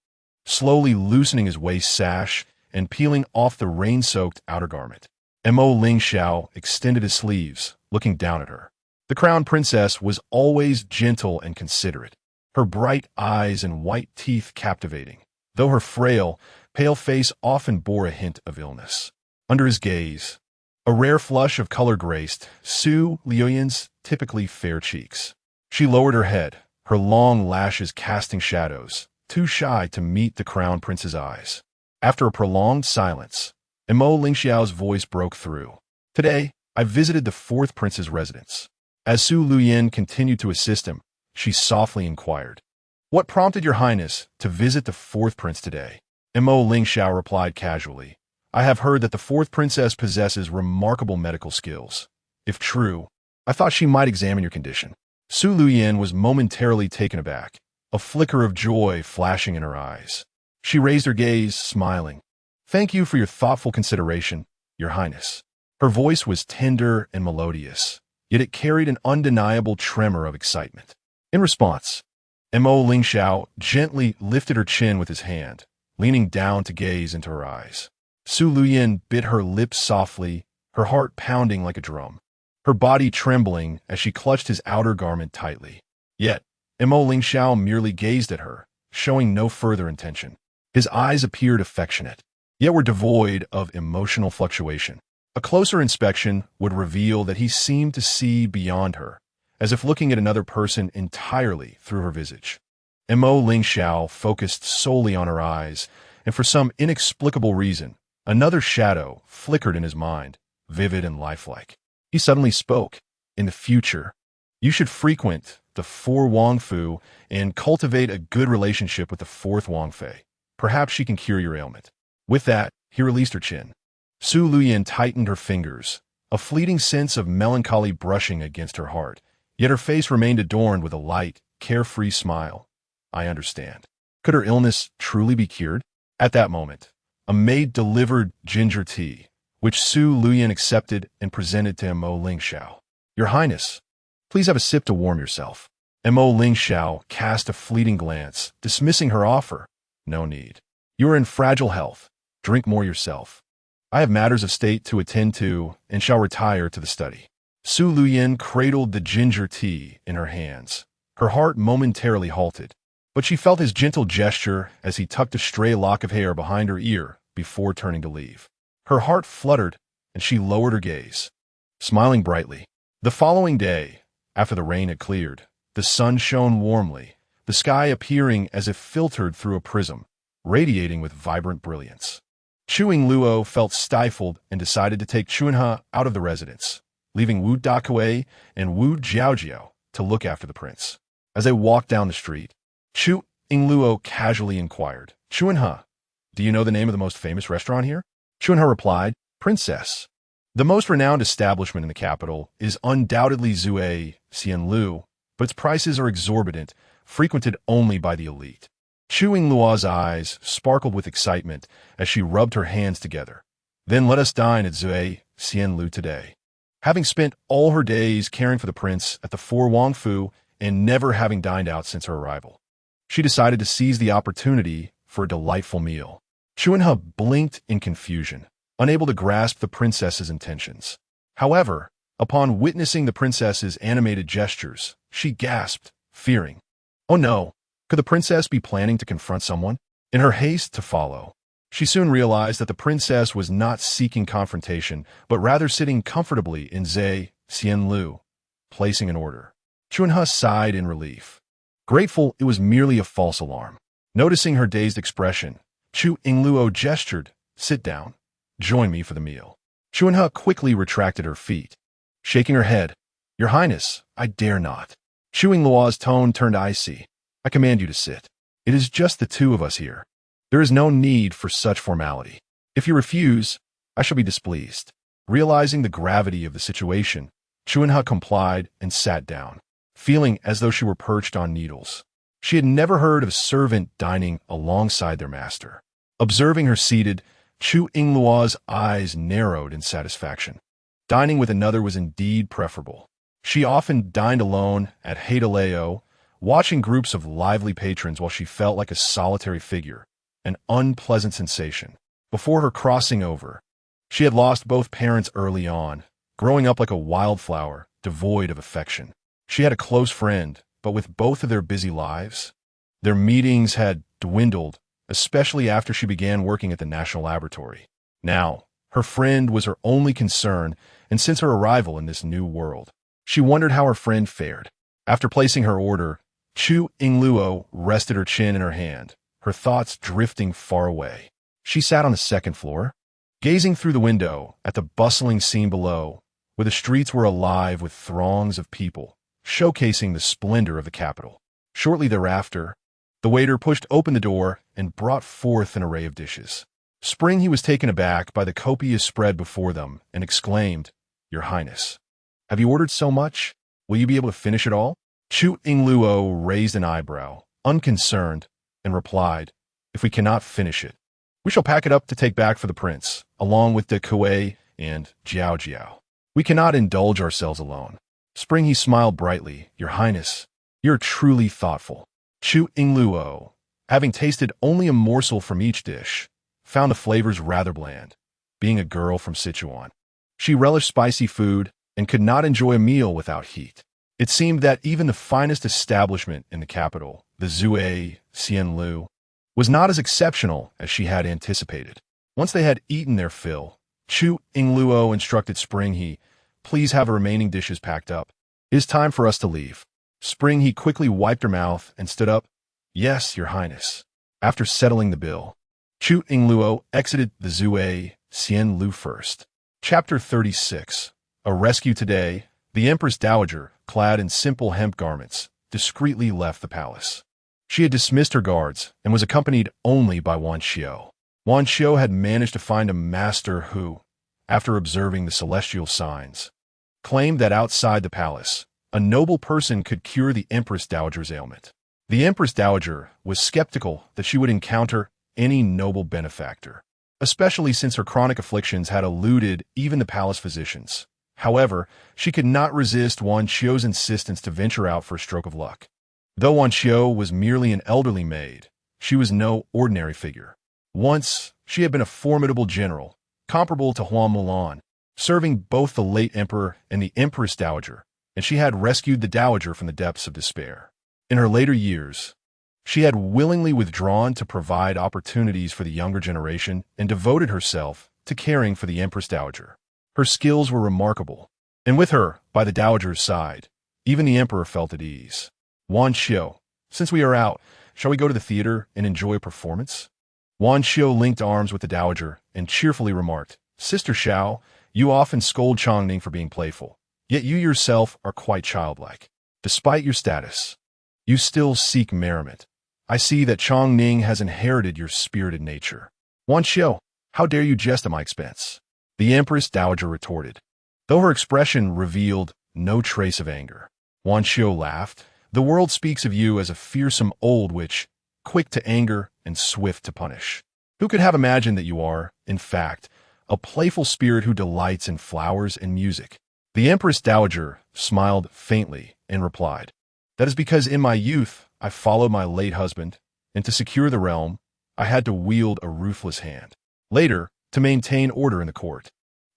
slowly loosening his waist sash and peeling off the rain-soaked outer garment. Mo Lingxiao extended his sleeves, looking down at her. The crown princess was always gentle and considerate, her bright eyes and white teeth captivating, though her frail, pale face often bore a hint of illness. Under his gaze, a rare flush of color graced Su Luyan's typically fair cheeks. She lowered her head, her long lashes casting shadows, too shy to meet the crown prince's eyes. After a prolonged silence, Mo Lingxiao's voice broke through. Today, I visited the fourth prince's residence. As Su Luyin continued to assist him, she softly inquired, "What prompted your highness to visit the fourth prince today?" Mo Lingxiao replied casually, "I have heard that the fourth princess possesses remarkable medical skills. If true, I thought she might examine your condition." Su Luyin was momentarily taken aback, a flicker of joy flashing in her eyes. She raised her gaze, smiling. "Thank you for your thoughtful consideration, your highness." Her voice was tender and melodious, yet it carried an undeniable tremor of excitement. In response, Mo Lingxiao gently lifted her chin with his hand, leaning down to gaze into her eyes. Su Luyin bit her lips softly, her heart pounding like a drum, her body trembling as she clutched his outer garment tightly. Yet, Mo Lingxiao merely gazed at her, showing no further intention. His eyes appeared affectionate, yet were devoid of emotional fluctuation. A closer inspection would reveal that he seemed to see beyond her, as if looking at another person entirely through her visage. Mo Lingxiao focused solely on her eyes, and for some inexplicable reason, another shadow flickered in his mind, vivid and lifelike. He suddenly spoke. "In the future, you should frequent the four Wangfu and cultivate a good relationship with the fourth Wangfei. Perhaps she can cure your ailment." With that, he released her chin. Su Luyin tightened her fingers, a fleeting sense of melancholy brushing against her heart, yet her face remained adorned with a light, carefree smile. "I understand." Could her illness truly be cured? At that moment, a maid delivered ginger tea, which Su Luyin accepted and presented to Mo Lingxiao. "Your Highness, please have a sip to warm yourself." Mo Lingxiao cast a fleeting glance, dismissing her offer. "No need. You are in fragile health. Drink more yourself. I have matters of state to attend to and shall retire to the study." Su Luyin cradled the ginger tea in her hands. Her heart momentarily halted, but she felt his gentle gesture as he tucked a stray lock of hair behind her ear before turning to leave. Her heart fluttered, and she lowered her gaze, smiling brightly. The following day, after the rain had cleared, the sun shone warmly, the sky appearing as if filtered through a prism, radiating with vibrant brilliance. Chu Yingluo felt stifled and decided to take Chunha out of the residence, leaving Wu Dakue and Wu Jiaojiao to look after the prince. As they walked down the street, Chu Yingluo casually inquired, "Chunha, do you know the name of the most famous restaurant here?" Chunha replied, "Princess. The most renowned establishment in the capital is undoubtedly Zue Xianlu, but its prices are exorbitant, frequented only by the elite." Chu Yingluo's eyes sparkled with excitement as she rubbed her hands together. "Then let us dine at Zue Xianlu today." Having spent all her days caring for the prince at the Four Wangfu and never having dined out since her arrival, she decided to seize the opportunity for a delightful meal. Chunha blinked in confusion, unable to grasp the princess's intentions. However, upon witnessing the princess's animated gestures, she gasped, fearing, "Oh no! Could the princess be planning to confront someone?" In her haste to follow, she soon realized that the princess was not seeking confrontation, but rather sitting comfortably in Zhe Xianlu, placing an order. Chunha sighed in relief, grateful it was merely a false alarm. Noticing her dazed expression, Chu Yingluo gestured, "Sit down. Join me for the meal." Chunha quickly retracted her feet, shaking her head. "Your Highness, I dare not." Chu Yingluo's tone turned icy. "I command you to sit. It is just the two of us here. There is no need for such formality. If you refuse, I shall be displeased." Realizing the gravity of the situation, Chunha complied and sat down, feeling as though she were perched on needles. She had never heard of a servant dining alongside their master. Observing her seated, Chu Yingluo's eyes narrowed in satisfaction. Dining with another was indeed preferable. She often dined alone at Haidaleo, watching groups of lively patrons while she felt like a solitary figure, an unpleasant sensation. Before her crossing over, she had lost both parents early on, growing up like a wildflower, devoid of affection. She had a close friend, but with both of their busy lives, their meetings had dwindled, especially after she began working at the National Laboratory. Now, her friend was her only concern, and since her arrival in this new world, she wondered how her friend fared. After placing her order, Chu Yingluo rested her chin in her hand, her thoughts drifting far away. She sat on the second floor, gazing through the window at the bustling scene below, where the streets were alive with throngs of people, showcasing the splendor of the capital. Shortly thereafter, the waiter pushed open the door and brought forth an array of dishes. Spring he was taken aback by the copious spread before them and exclaimed, "Your Highness, have you ordered so much? Will you be able to finish it all?" Chu Yingluo raised an eyebrow, unconcerned, and replied, "If we cannot finish it, we shall pack it up to take back for the prince, along with de Kuei and Jiao Jiao. We cannot indulge ourselves alone." Spring he smiled brightly, "Your Highness, you're truly thoughtful." Chu Yingluo, having tasted only a morsel from each dish, found the flavors rather bland. Being a girl from Sichuan, she relished spicy food and could not enjoy a meal without heat. It seemed that even the finest establishment in the capital, the Zui Xianlu, was not as exceptional as she had anticipated. Once they had eaten their fill, Chu Yingluo instructed Spring He, "Please have the remaining dishes packed up. It is time for us to leave." Spring He quickly wiped her mouth and stood up. "Yes, Your Highness." After settling the bill, Chu Yingluo exited the Zui Xianlu first. Chapter 36. A rescue today. The Empress Dowager, clad in simple hemp garments, discreetly left the palace. She had dismissed her guards and was accompanied only by Wan Xiu. Wan Xiu had managed to find a master who, after observing the celestial signs, claimed that outside the palace, a noble person could cure the Empress Dowager's ailment. The Empress Dowager was skeptical that she would encounter any noble benefactor, especially since her chronic afflictions had eluded even the palace physicians. However, she could not resist Wan Xiu's insistence to venture out for a stroke of luck. Though Wan Xiu was merely an elderly maid, she was no ordinary figure. Once, she had been a formidable general, comparable to Hua Mulan, serving both the late emperor and the Empress Dowager, and she had rescued the Dowager from the depths of despair. In her later years, she had willingly withdrawn to provide opportunities for the younger generation and devoted herself to caring for the Empress Dowager. Her skills were remarkable, and with her by the Dowager's side, even the emperor felt at ease. "Wan Xiu, since we are out, shall we go to the theater and enjoy a performance?" Wan Xiu linked arms with the Dowager and cheerfully remarked, "Sister Xiao, you often scold Chongning for being playful, yet you yourself are quite childlike. Despite your status, you still seek merriment. I see that Chongning has inherited your spirited nature." "Wan Xiu, how dare you jest at my expense?" the Empress Dowager retorted, though her expression revealed no trace of anger. Wan Xiu laughed. "The world speaks of you as a fearsome old witch, quick to anger and swift to punish. Who could have imagined that you are, in fact, a playful spirit who delights in flowers and music?" The Empress Dowager smiled faintly and replied, "That is because in my youth I followed my late husband, and to secure the realm, I had to wield a ruthless hand. Later, to maintain order in the court,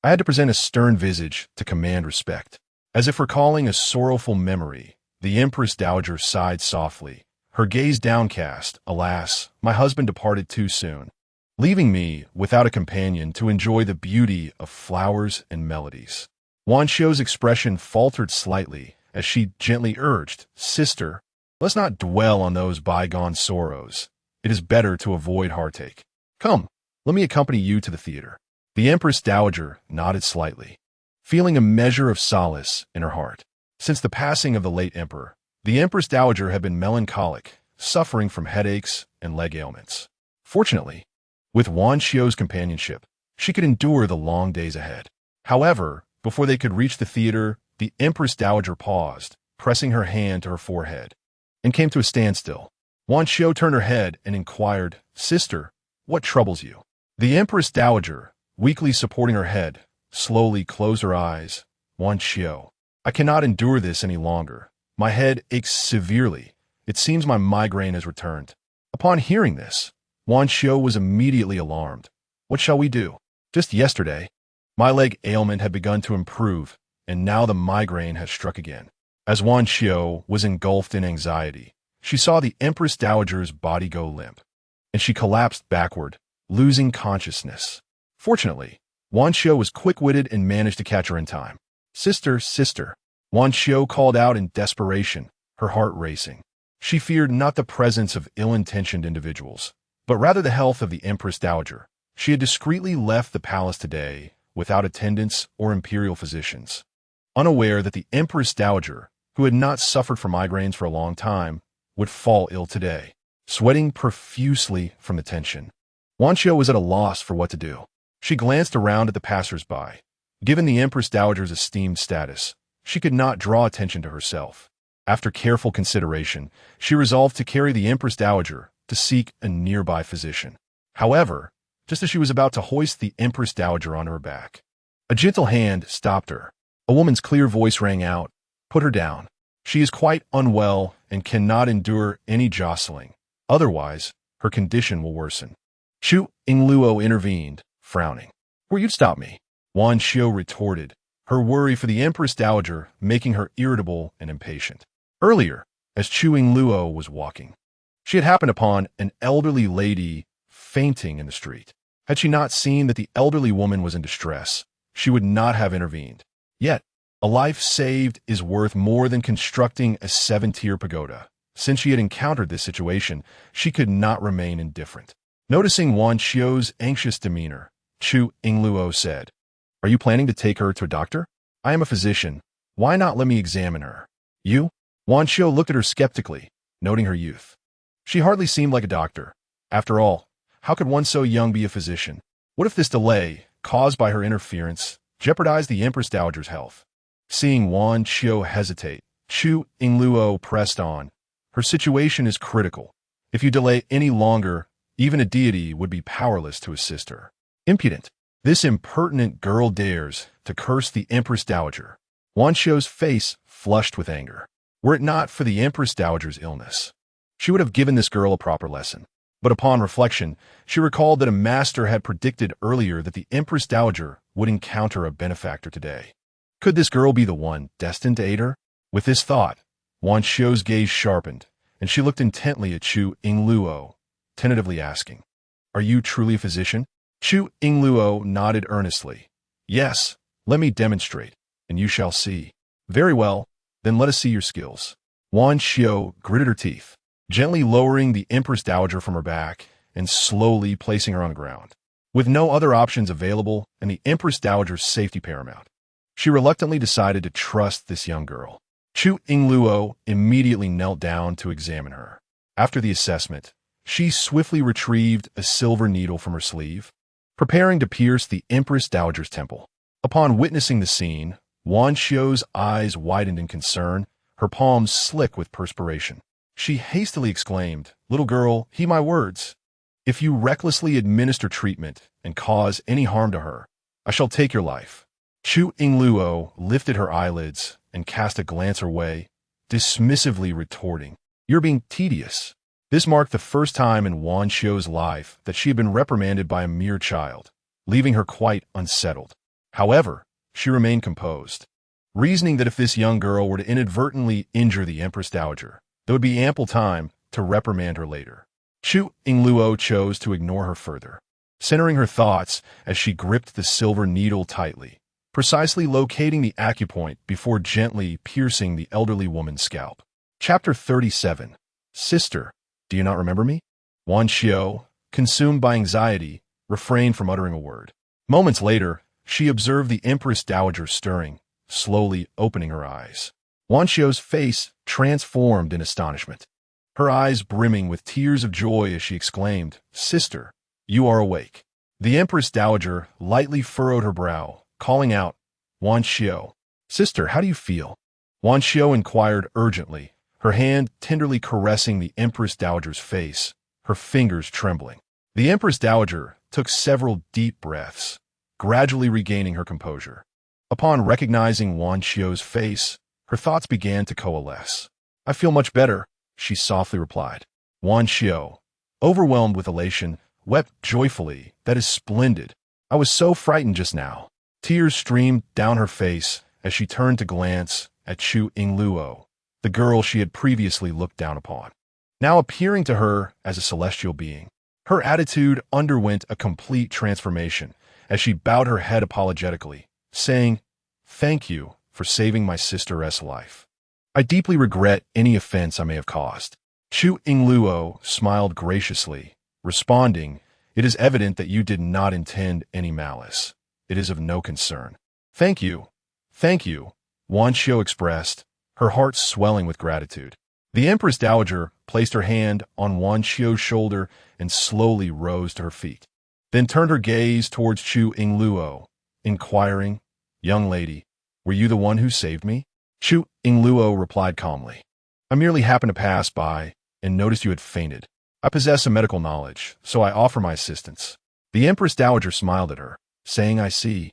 I had to present a stern visage to command respect." As if recalling a sorrowful memory, the Empress Dowager sighed softly, her gaze downcast. "Alas, my husband departed too soon, leaving me without a companion to enjoy the beauty of flowers and melodies." Wan Xiu's expression faltered slightly as she gently urged, "Sister, let's not dwell on those bygone sorrows. It is better to avoid heartache. Come, let me accompany you to the theater." The Empress Dowager nodded slightly, feeling a measure of solace in her heart. Since the passing of the late emperor, the Empress Dowager had been melancholic, suffering from headaches and leg ailments. Fortunately, with Wan Xiu's companionship, she could endure the long days ahead. However, before they could reach the theater, the Empress Dowager paused, pressing her hand to her forehead, and came to a standstill. Wan Xiu turned her head and inquired, "Sister, what troubles you?" The Empress Dowager, weakly supporting her head, slowly closed her eyes. "Wan Xiu, I cannot endure this any longer. My head aches severely. It seems my migraine has returned." Upon hearing this, Wan Xiu was immediately alarmed. "What shall we do? Just yesterday, my leg ailment had begun to improve, and now the migraine has struck again." As Wan Xiu was engulfed in anxiety, she saw the Empress Dowager's body go limp, and she collapsed backward, losing consciousness. Fortunately, Wan Xiu was quick-witted and managed to catch her in time. "Sister, sister," Wan Xiu called out in desperation, her heart racing. She feared not the presence of ill-intentioned individuals, but rather the health of the Empress Dowager. She had discreetly left the palace today without attendants or imperial physicians, unaware that the Empress Dowager, who had not suffered from migraines for a long time, would fall ill today. Sweating profusely from the tension, Wanqiu was at a loss for what to do. She glanced around at the passers-by. Given the Empress Dowager's esteemed status, she could not draw attention to herself. After careful consideration, she resolved to carry the Empress Dowager to seek a nearby physician. However, just as she was about to hoist the Empress Dowager onto her back, a gentle hand stopped her. A woman's clear voice rang out, "Put her down. She is quite unwell and cannot endure any jostling. Otherwise, her condition will worsen." Chu Yingluo intervened, frowning. "Were you to stop me?" Wanqiu retorted, her worry for the Empress Dowager making her irritable and impatient. Earlier, as Chu Yingluo was walking, she had happened upon an elderly lady fainting in the street. Had she not seen that the elderly woman was in distress, she would not have intervened. Yet, a life saved is worth more than constructing a 7-tier pagoda. Since she had encountered this situation, she could not remain indifferent. Noticing Wanqiu's anxious demeanor, Chu Yingluo said, "Are you planning to take her to a doctor? I am a physician. Why not let me examine her?" "You?" Wanqiu looked at her skeptically, noting her youth. She hardly seemed like a doctor. After all, how could one so young be a physician? What if this delay, caused by her interference, jeopardized the Empress Dowager's health? Seeing Wanqiu hesitate, Chu Yingluo pressed on. "Her situation is critical. If you delay any longer, even a deity would be powerless to assist her." "Impudent! This impertinent girl dares to curse the Empress Dowager." Wanqiu's face flushed with anger. Were it not for the Empress Dowager's illness, she would have given this girl a proper lesson. But upon reflection, she recalled that a master had predicted earlier that the Empress Dowager would encounter a benefactor today. Could this girl be the one destined to aid her? With this thought, Wanqiu's gaze sharpened, and she looked intently at Chu Yingluo, tentatively asking, "Are you truly a physician?" Chu Yingluo nodded earnestly. "Yes, let me demonstrate, and you shall see." "Very well, then let us see your skills." Wanqiu gritted her teeth, gently lowering the Empress Dowager from her back and slowly placing her on the ground. With no other options available and the Empress Dowager's safety paramount, she reluctantly decided to trust this young girl. Chu Yingluo immediately knelt down to examine her. After the assessment, she swiftly retrieved a silver needle from her sleeve, preparing to pierce the Empress Dowager's temple. Upon witnessing the scene, Wanqiu's eyes widened in concern, her palms slick with perspiration. She hastily exclaimed, "Little girl, heed my words. If you recklessly administer treatment and cause any harm to her, I shall take your life." Chu Yingluo lifted her eyelids and cast a glance her way, dismissively retorting, "You're being tedious." This marked the first time in Wanqiu's life that she had been reprimanded by a mere child, leaving her quite unsettled. However, she remained composed, reasoning that if this young girl were to inadvertently injure the Empress Dowager, there would be ample time to reprimand her later. Chu Yingluo chose to ignore her further, centering her thoughts as she gripped the silver needle tightly, precisely locating the acupoint before gently piercing the elderly woman's scalp. Chapter 37. Sister, do you not remember me? Wanqiu, consumed by anxiety, refrained from uttering a word. Moments later, she observed the Empress Dowager stirring, slowly opening her eyes. Wanqiu's face transformed in astonishment, her eyes brimming with tears of joy as she exclaimed, "Sister, you are awake." The Empress Dowager lightly furrowed her brow, calling out, "Wanqiu, sister, how do you feel?" Wanqiu inquired urgently, her hand tenderly caressing the Empress Dowager's face, her fingers trembling. The Empress Dowager took several deep breaths, gradually regaining her composure. Upon recognizing Wanqiu's face, her thoughts began to coalesce. "I feel much better," she softly replied. Wanqiu, overwhelmed with elation, wept joyfully. "That is splendid. I was so frightened just now." Tears streamed down her face as she turned to glance at Chu Yingluo, the girl she had previously looked down upon, now appearing to her as a celestial being. Her attitude underwent a complete transformation as she bowed her head apologetically, saying, "Thank you for saving my sister's life." I deeply regret any offense I may have caused. Chu Yingluo smiled graciously, responding, "It is evident that you did not intend any malice. It is of no concern." Thank you. Thank you, Wan Xiu expressed, her heart swelling with gratitude. The Empress Dowager placed her hand on Wan Xiu's shoulder and slowly rose to her feet, then turned her gaze towards Chu Yingluo, inquiring, "Young lady, were you the one who saved me?" Chu Yingluo replied calmly, "I merely happened to pass by and noticed you had fainted. I possess a medical knowledge, so I offer my assistance." The Empress Dowager smiled at her, saying, "I see.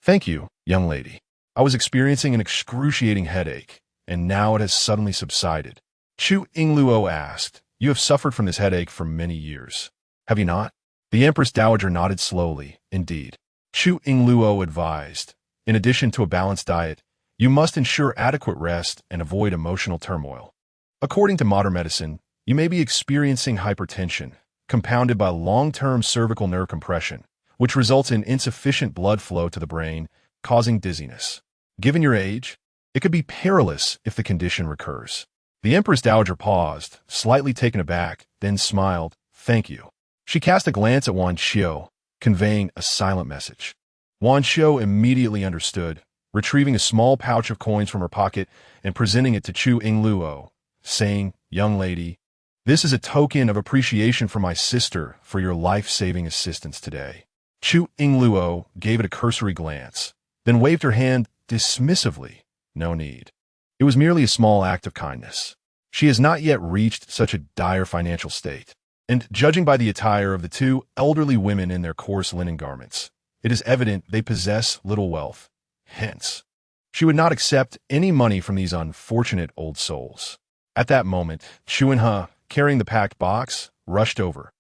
Thank you, young lady. I was experiencing an excruciating headache, and now it has suddenly subsided." Chu Yingluo asked, "You have suffered from this headache for many years, have you not?" The Empress Dowager nodded slowly, "Indeed." Chu Yingluo advised, "In addition to a balanced diet, you must ensure adequate rest and avoid emotional turmoil. According to modern medicine, you may be experiencing hypertension, compounded by long-term cervical nerve compression, which results in insufficient blood flow to the brain, causing dizziness. Given your age, it could be perilous if the condition recurs." The Empress Dowager paused, slightly taken aback, then smiled, "Thank you." She cast a glance at Wan Xiu, conveying a silent message. Wan Xiu immediately understood, retrieving a small pouch of coins from her pocket and presenting it to Chu Yingluo, saying, "Young lady, this is a token of appreciation from my sister for your life-saving assistance today." Chu Yingluo gave it a cursory glance, then waved her hand dismissively. "No need. It was merely a small act of kindness. She has not yet reached such a dire financial state, and judging by the attire of the two elderly women in their coarse linen garments, it is evident they possess little wealth. Hence, she would not accept any money from these unfortunate old souls." At that moment, Chu Yingluo, carrying the packed box, rushed over.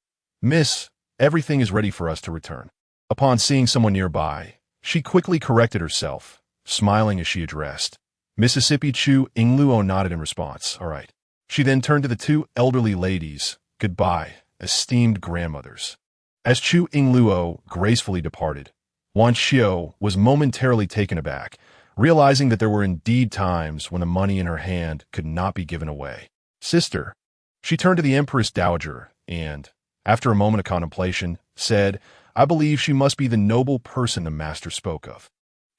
"Miss, everything is ready for us to return." Upon seeing someone nearby, she quickly corrected herself, smiling as she addressed Mississippi. Chu Yingluo nodded in response. "All right." She then turned to the two elderly ladies. "Goodbye, esteemed grandmothers." As Chu Yingluo gracefully departed, Wan Xiu was momentarily taken aback, realizing that there were indeed times when the money in her hand could not be given away. "Sister," she turned to the Empress Dowager and, after a moment of contemplation, said, "I believe she must be the noble person the master spoke of.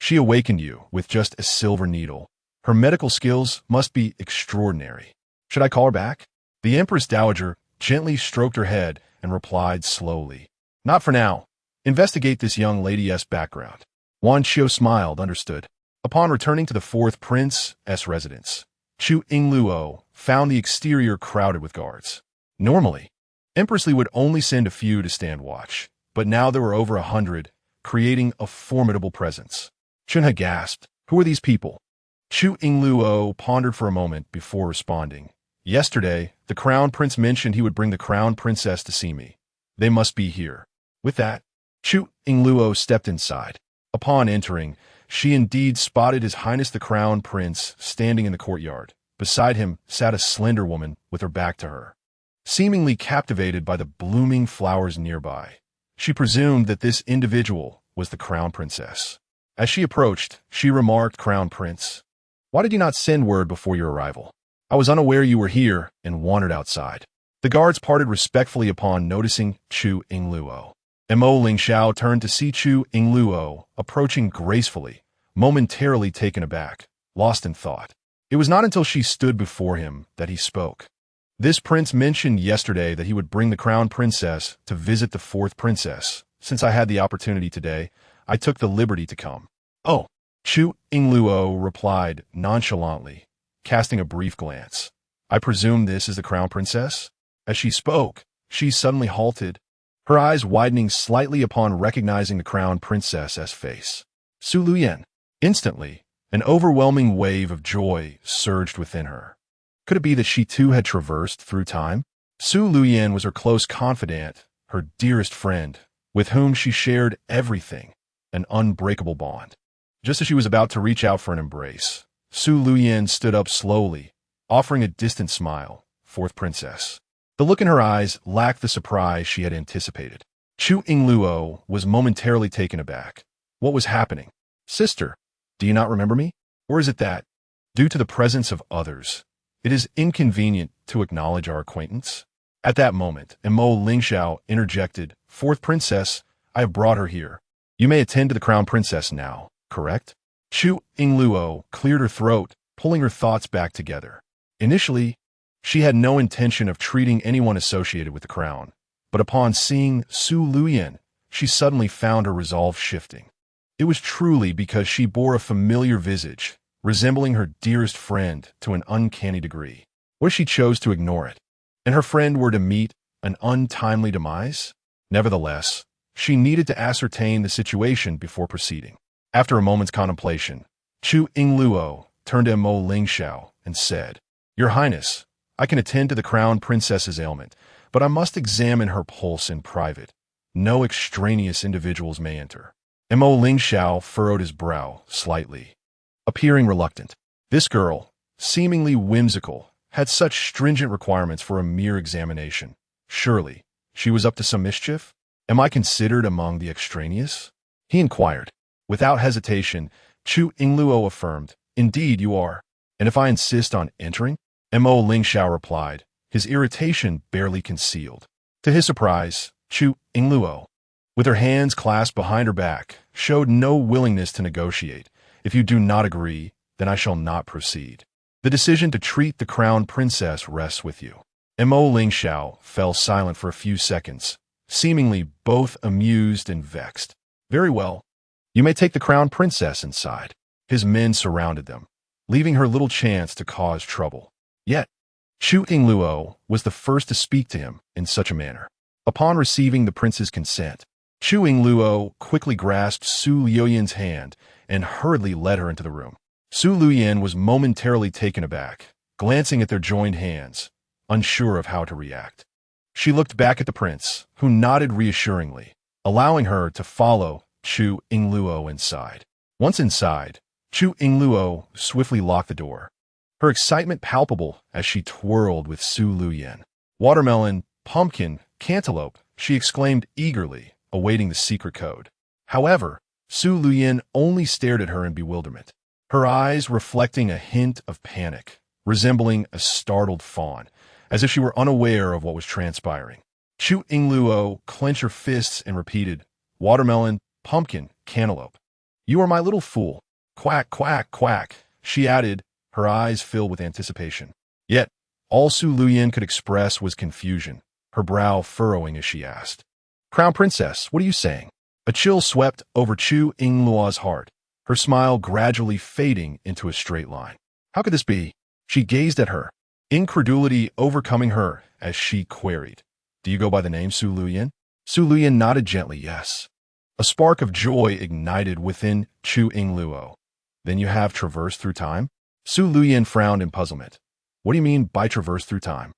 She awakened you with just a silver needle. Her medical skills must be extraordinary. Should I call her back?" The Empress Dowager gently stroked her head and replied slowly, "Not for now. Investigate this young lady's background." Wan Xiu smiled, understood. Upon returning to the fourth prince's residence, Chu Yingluo found the exterior crowded with guards. Normally, Empress Li would only send a few to stand watch, but now there were over 100, creating a formidable presence. Chunha gasped, "Who are these people?" Chu Yingluo pondered for a moment before responding. "Yesterday, the Crown Prince mentioned he would bring the Crown Princess to see me. They must be here." With that, Chu Yingluo stepped inside. Upon entering, she indeed spotted His Highness the Crown Prince standing in the courtyard. Beside him sat a slender woman with her back to her. Seemingly captivated by the blooming flowers nearby, she presumed that this individual was the Crown Princess. As she approached, she remarked, "Crown Prince, why did you not send word before your arrival? I was unaware you were here and wandered outside." The guards parted respectfully upon noticing Chu Yingluo. Mo Lingxiao turned to see Chu Yingluo approaching gracefully, momentarily taken aback, lost in thought. It was not until she stood before him that he spoke. "This prince mentioned yesterday that he would bring the Crown Princess to visit the fourth princess. Since I had the opportunity today, I took the liberty to come." "Oh," Chu Yingluo replied nonchalantly, casting a brief glance. "I presume this is the Crown Princess?" As she spoke, she suddenly halted, her eyes widening slightly upon recognizing the Crown Princess's face. Su Luyan. Instantly, an overwhelming wave of joy surged within her. Could it be that she too had traversed through time? Su Luyan was her close confidant, her dearest friend, with whom she shared everything, an unbreakable bond. Just as she was about to reach out for an embrace, Su Luyan stood up slowly, offering a distant smile. "Fourth princess." The look in her eyes lacked the surprise she had anticipated. Chu Yingluo was momentarily taken aback. What was happening? "Sister, do you not remember me? Or is it that Due to the presence of others, it is inconvenient to acknowledge our acquaintance. At that moment, Mo Lingxiao interjected, "Fourth princess, I have brought her here. You may attend to the crown princess now, correct?" Chu Yingluo cleared her throat, pulling her thoughts back together. Initially, she had no intention of treating anyone associated with the crown, but upon seeing Su Luyan, she suddenly found her resolve shifting. It was truly because she bore a familiar visage, resembling her dearest friend to an uncanny degree. What if she chose to ignore it, and her friend were to meet an untimely demise? Nevertheless, she needed to ascertain the situation before proceeding. After a moment's contemplation, Chu Yingluo turned to Mo Lingxiao and said, "Your Highness, I can attend to the crown princess's ailment, but I must examine her pulse in private. No extraneous individuals may enter." Mo Lingxiao furrowed his brow slightly, appearing reluctant. This girl, seemingly whimsical, had such stringent requirements for a mere examination. Surely, she was up to some mischief? "Am I considered among the extraneous?" he inquired. Without hesitation, Chu Yingluo affirmed, "Indeed you are. And if I insist on entering?" Mo Lingxiao replied, his irritation barely concealed. To his surprise, Chu Yingluo, with her hands clasped behind her back, showed no willingness to negotiate. "If you do not agree, then I shall not proceed. The decision to treat the crown princess rests with you." Mo Lingxiao fell silent for a few seconds, seemingly both amused and vexed. "Very well. You may take the crown princess inside." His men surrounded them, leaving her little chance to cause trouble. Yet, Chu Yingluo was the first to speak to him in such a manner. Upon receiving the prince's consent, Chu Yingluo quickly grasped Su Luyan's hand and hurriedly led her into the room. Su Luyan was momentarily taken aback, glancing at their joined hands, unsure of how to react. She looked back at the prince, who nodded reassuringly, allowing her to follow Chu Yingluo inside. Once inside, Chu Yingluo swiftly locked the door, her excitement palpable as she twirled with Su Luyan. "Watermelon, pumpkin, cantaloupe," she exclaimed eagerly, awaiting the secret code. However, Su Luyan only stared at her in bewilderment, her eyes reflecting a hint of panic, resembling a startled fawn, as if she were unaware of what was transpiring. Chu Yingluo clenched her fists and repeated, "Watermelon, pumpkin, cantaloupe. You are my little fool." "Quack, quack, quack," she added, her eyes filled with anticipation. Yet, all Su Luyan could express was confusion, her brow furrowing as she asked, "Crown Princess, what are you saying?" A chill swept over Chu Yingluo's heart, her smile gradually fading into a straight line. How could this be? She gazed at her, incredulity overcoming her as she queried, "Do you go by the name Su Luyan?" Su Luyan nodded gently, yes. A spark of joy ignited within Chu Yingluo. "Then you have traversed through time?" Su Luyan frowned in puzzlement. "What do you mean by traverse through time?"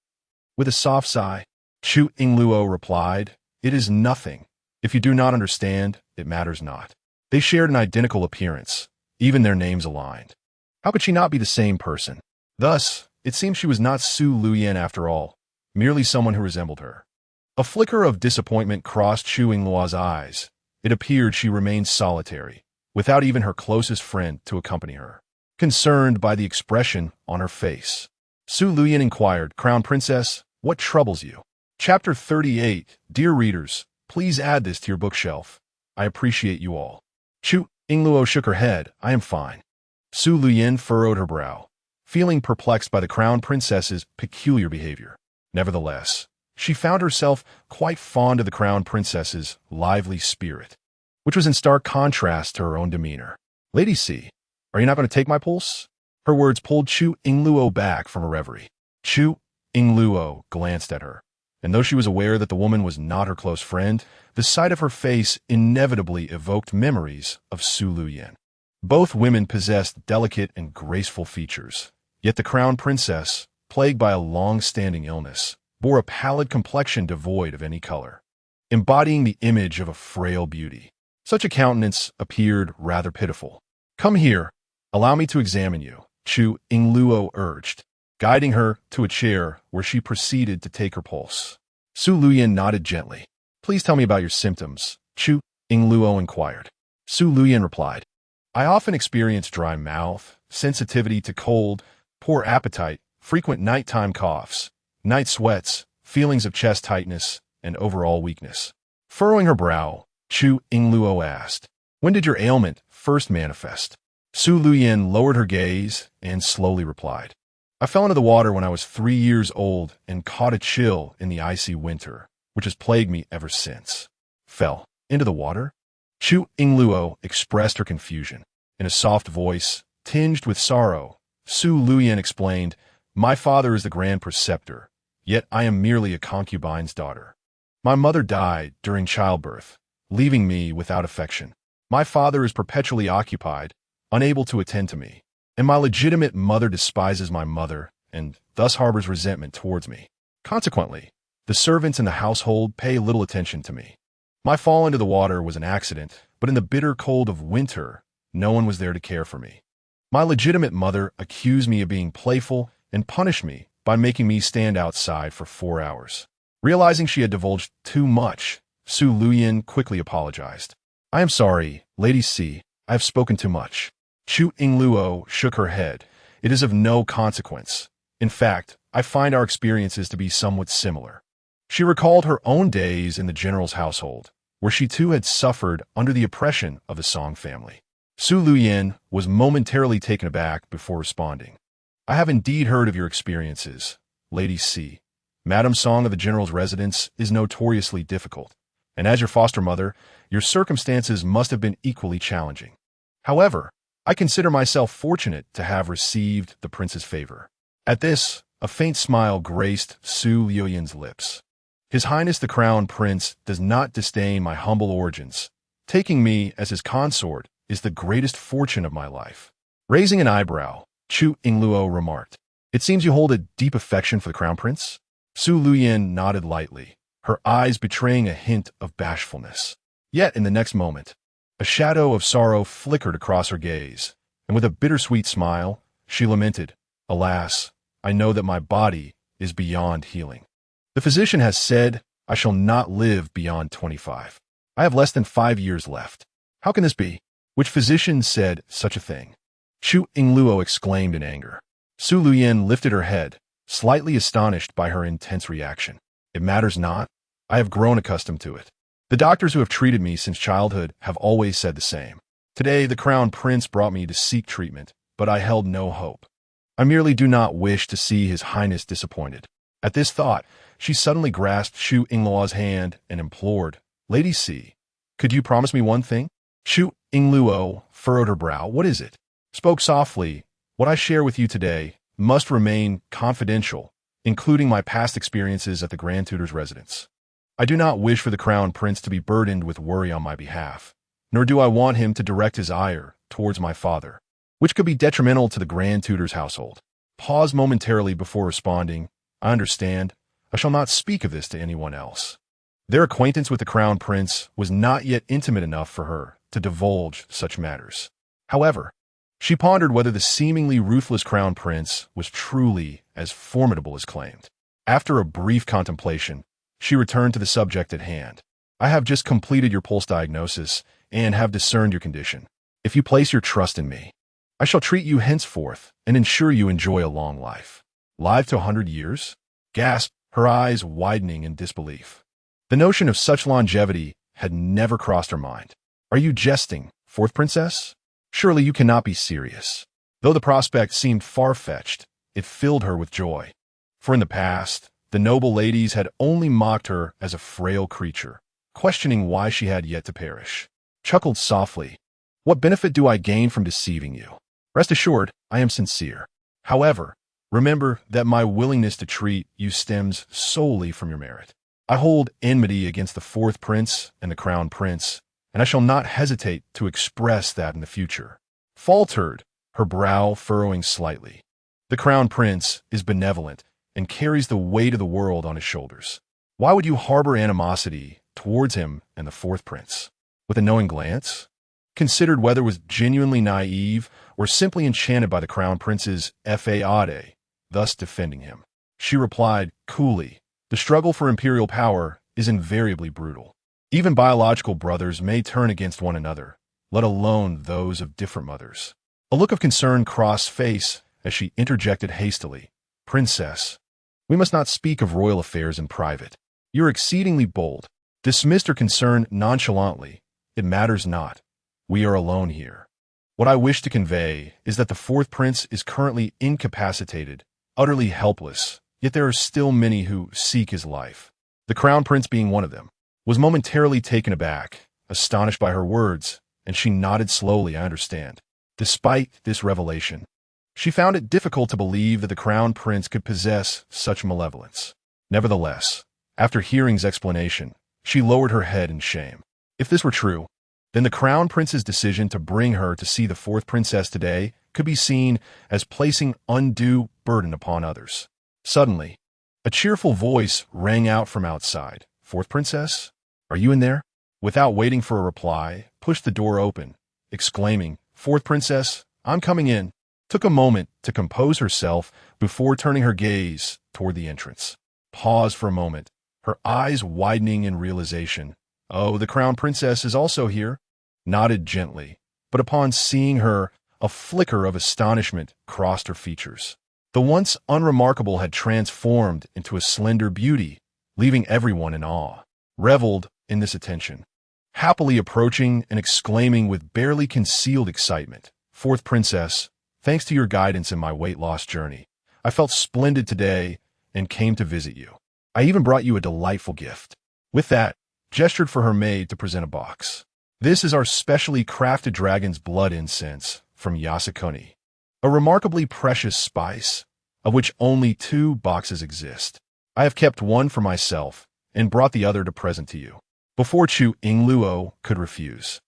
With a soft sigh, Chu Yingluo replied, "It is nothing. If you do not understand, it matters not." They shared an identical appearance, even their names aligned. How could she not be the same person? Thus, it seemed she was not Su Luyan after all, merely someone who resembled her. A flicker of disappointment crossed Chu Yingluo's eyes. It appeared she remained solitary, without even her closest friend to accompany her. Concerned by the expression on her face, Su Luyan inquired, "Crown Princess, what troubles you?" Chapter 38. Dear readers, please add this to your bookshelf. I appreciate you all. Chu Yingluo shook her head. "I am fine." Su Luyan furrowed her brow, feeling perplexed by the crown princess's peculiar behavior. Nevertheless, she found herself quite fond of the crown princess's lively spirit, which was in stark contrast to her own demeanor. "Lady C, are you not going to take my pulse?" Her words pulled Chu Yingluo back from a reverie. Chu Yingluo glanced at her, and though she was aware that the woman was not her close friend, the sight of her face inevitably evoked memories of Su Luyan. Both women possessed delicate and graceful features, yet the crown princess, plagued by a long-standing illness, bore a pallid complexion devoid of any color, embodying the image of a frail beauty. Such a countenance appeared rather pitiful. "Come here, allow me to examine you," Chu Yingluo urged, guiding her to a chair where she proceeded to take her pulse. Su Luyan nodded gently. "Please tell me about your symptoms," Chu Yingluo inquired. Su Luyan replied, "I often experience dry mouth, sensitivity to cold, poor appetite, frequent nighttime coughs, night sweats, feelings of chest tightness, and overall weakness. Furrowing her brow, Chu Yingluo asked, "When did your ailment first manifest?" Su Luyan lowered her gaze and slowly replied, "I fell into the water when I was 3 years old and caught a chill in the icy winter, which has plagued me ever since." Fell into the water? Chu Yingluo expressed her confusion. In a soft voice, tinged with sorrow, Su Luyan explained, "My father is the grand preceptor, yet I am merely a concubine's daughter. My mother died during childbirth, leaving me without affection. My father is perpetually occupied, unable to attend to me, and my legitimate mother despises my mother and thus harbors resentment towards me. Consequently, the servants in the household pay little attention to me. My fall into the water was an accident, but in the bitter cold of winter, no one was there to care for me. My legitimate mother accused me of being playful and punished me by making me stand outside for 4 hours." Realizing she had divulged too much, Su Luyan quickly apologized. "I am sorry, Lady C. I have spoken too much." Chu Yingluo shook her head. "It is of no consequence. In fact, I find our experiences to be somewhat similar." She recalled her own days in the general's household, where she too had suffered under the oppression of the Song family. Su Luyan was momentarily taken aback before responding. "I have indeed heard of your experiences, Lady C. Madame Song of the general's residence is notoriously difficult, and as your foster mother, your circumstances must have been equally challenging. However, I consider myself fortunate to have received the prince's favor." At this, a faint smile graced Su Luyan's lips. "His Highness the Crown Prince does not disdain my humble origins. Taking me as his consort is the greatest fortune of my life." Raising an eyebrow, Chu Yingluo remarked, "It seems you hold a deep affection for the Crown Prince?" Su Luyan nodded lightly, her eyes betraying a hint of bashfulness. Yet in the next moment, a shadow of sorrow flickered across her gaze, and with a bittersweet smile, she lamented, "Alas, I know that my body is beyond healing. The physician has said I shall not live beyond 25. I have less than 5 years left. How can this be? Which physician said such a thing?" Chu Yingluo exclaimed in anger. Su Luyan lifted her head, slightly astonished by her intense reaction. "It matters not. I have grown accustomed to it. The doctors who have treated me since childhood have always said the same. Today, the Crown Prince brought me to seek treatment, but I held no hope. I merely do not wish to see His Highness disappointed." At this thought, she suddenly grasped Chu Yingluo's hand and implored, "Lady C, could you promise me one thing?" Chu Yingluo furrowed her brow. "What is it?" Spoke softly, "What I share with you today must remain confidential, including my past experiences at the Grand Tutor's residence. I do not wish for the Crown Prince to be burdened with worry on my behalf, nor do I want him to direct his ire towards my father, which could be detrimental to the Grand Tutor's household." Pause momentarily before responding, "I understand. I shall not speak of this to anyone else." Their acquaintance with the Crown Prince was not yet intimate enough for her to divulge such matters. However, she pondered whether the seemingly ruthless Crown Prince was truly as formidable as claimed. After a brief contemplation, she returned to the subject at hand. "I have just completed your pulse diagnosis and have discerned your condition. If you place your trust in me, I shall treat you henceforth and ensure you enjoy a long life." "Live to 100 years? Gasped, her eyes widening in disbelief. The notion of such longevity had never crossed her mind. "Are you jesting, fourth princess? Surely you cannot be serious." Though the prospect seemed far-fetched, it filled her with joy. For in the past, the noble ladies had only mocked her as a frail creature, questioning why she had yet to perish. Chuckled softly, "What benefit do I gain from deceiving you? Rest assured, I am sincere. However, remember that my willingness to treat you stems solely from your merit. I hold enmity against the fourth prince and the crown prince, and I shall not hesitate to express that in the future." Faltered, her brow furrowing slightly. "The crown prince is benevolent and carries the weight of the world on his shoulders. Why would you harbor animosity towards him and the fourth prince?" With a knowing glance, considered whether was genuinely naive or simply enchanted by the crown prince's fade, thus defending him. She replied coolly, "The struggle for imperial power is invariably brutal. Even biological brothers may turn against one another, let alone those of different mothers. A look of concern crossed face as she interjected hastily. Princess, we must not speak of royal affairs in private. You're exceedingly bold. Dismissed her concern nonchalantly. It matters not. We are alone here. What I wish to convey is that the fourth prince is currently incapacitated, utterly helpless, yet there are still many who seek his life. The crown prince being one of them, was momentarily taken aback, astonished by her words, and she nodded slowly. I understand. Despite this revelation, she found it difficult to believe that the crown prince could possess such malevolence. Nevertheless, after hearing's explanation, she lowered her head in shame. If this were true, then the crown prince's decision to bring her to see the fourth princess today could be seen as placing undue burden upon others. Suddenly, a cheerful voice rang out from outside. Fourth princess? Are you in there? Without waiting for a reply, pushed the door open, exclaiming, Fourth princess, I'm coming in. Took a moment to compose herself before turning her gaze toward the entrance. Paused for a moment, her eyes widening in realization. Oh, the crown princess is also here. Nodded gently, but upon seeing her, a flicker of astonishment crossed her features. The once unremarkable had transformed into a slender beauty, leaving everyone in awe. Reveled in this attention, happily approaching and exclaiming with barely concealed excitement, Fourth princess, thanks to your guidance in my weight loss journey, I felt splendid today and came to visit you. I even brought you a delightful gift. With that, gestured for her maid to present a box. This is our specially crafted dragon's blood incense from Yasukuni, a remarkably precious spice, of which only 2 boxes exist. I have kept one for myself and brought the other to present to you. Before Chu Yingluo could refuse,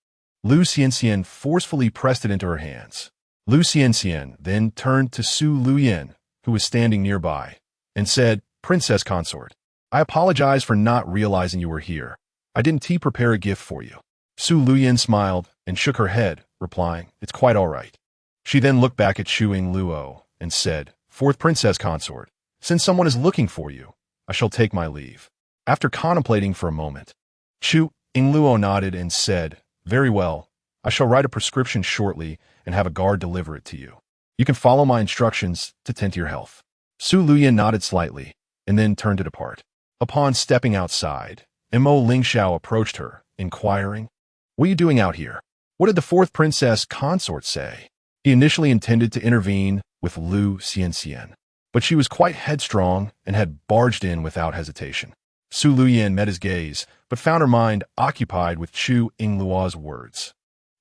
Lu Xianxian forcefully pressed it into her hands. Lu Xianxian then turned to Su Luyan, who was standing nearby, and said, Princess consort, I apologize for not realizing you were here. I didn't prepare a gift for you. Su Luyan smiled and shook her head, replying, It's quite all right. She then looked back at Chu Yingluo and said, Fourth princess consort, since someone is looking for you, I shall take my leave. After contemplating for a moment, Chu Yingluo nodded and said, Very well, I shall write a prescription shortly and have a guard deliver it to you. You can follow my instructions to tend to your health. Su Luyan nodded slightly and then turned to depart. Upon stepping outside, Mo Lingxiao approached her, inquiring, What are you doing out here? What did the fourth princess consort say? He initially intended to intervene with Lu Xianxian, but she was quite headstrong and had barged in without hesitation. Su Luyan met his gaze, but found her mind occupied with Chu Yingluo's words.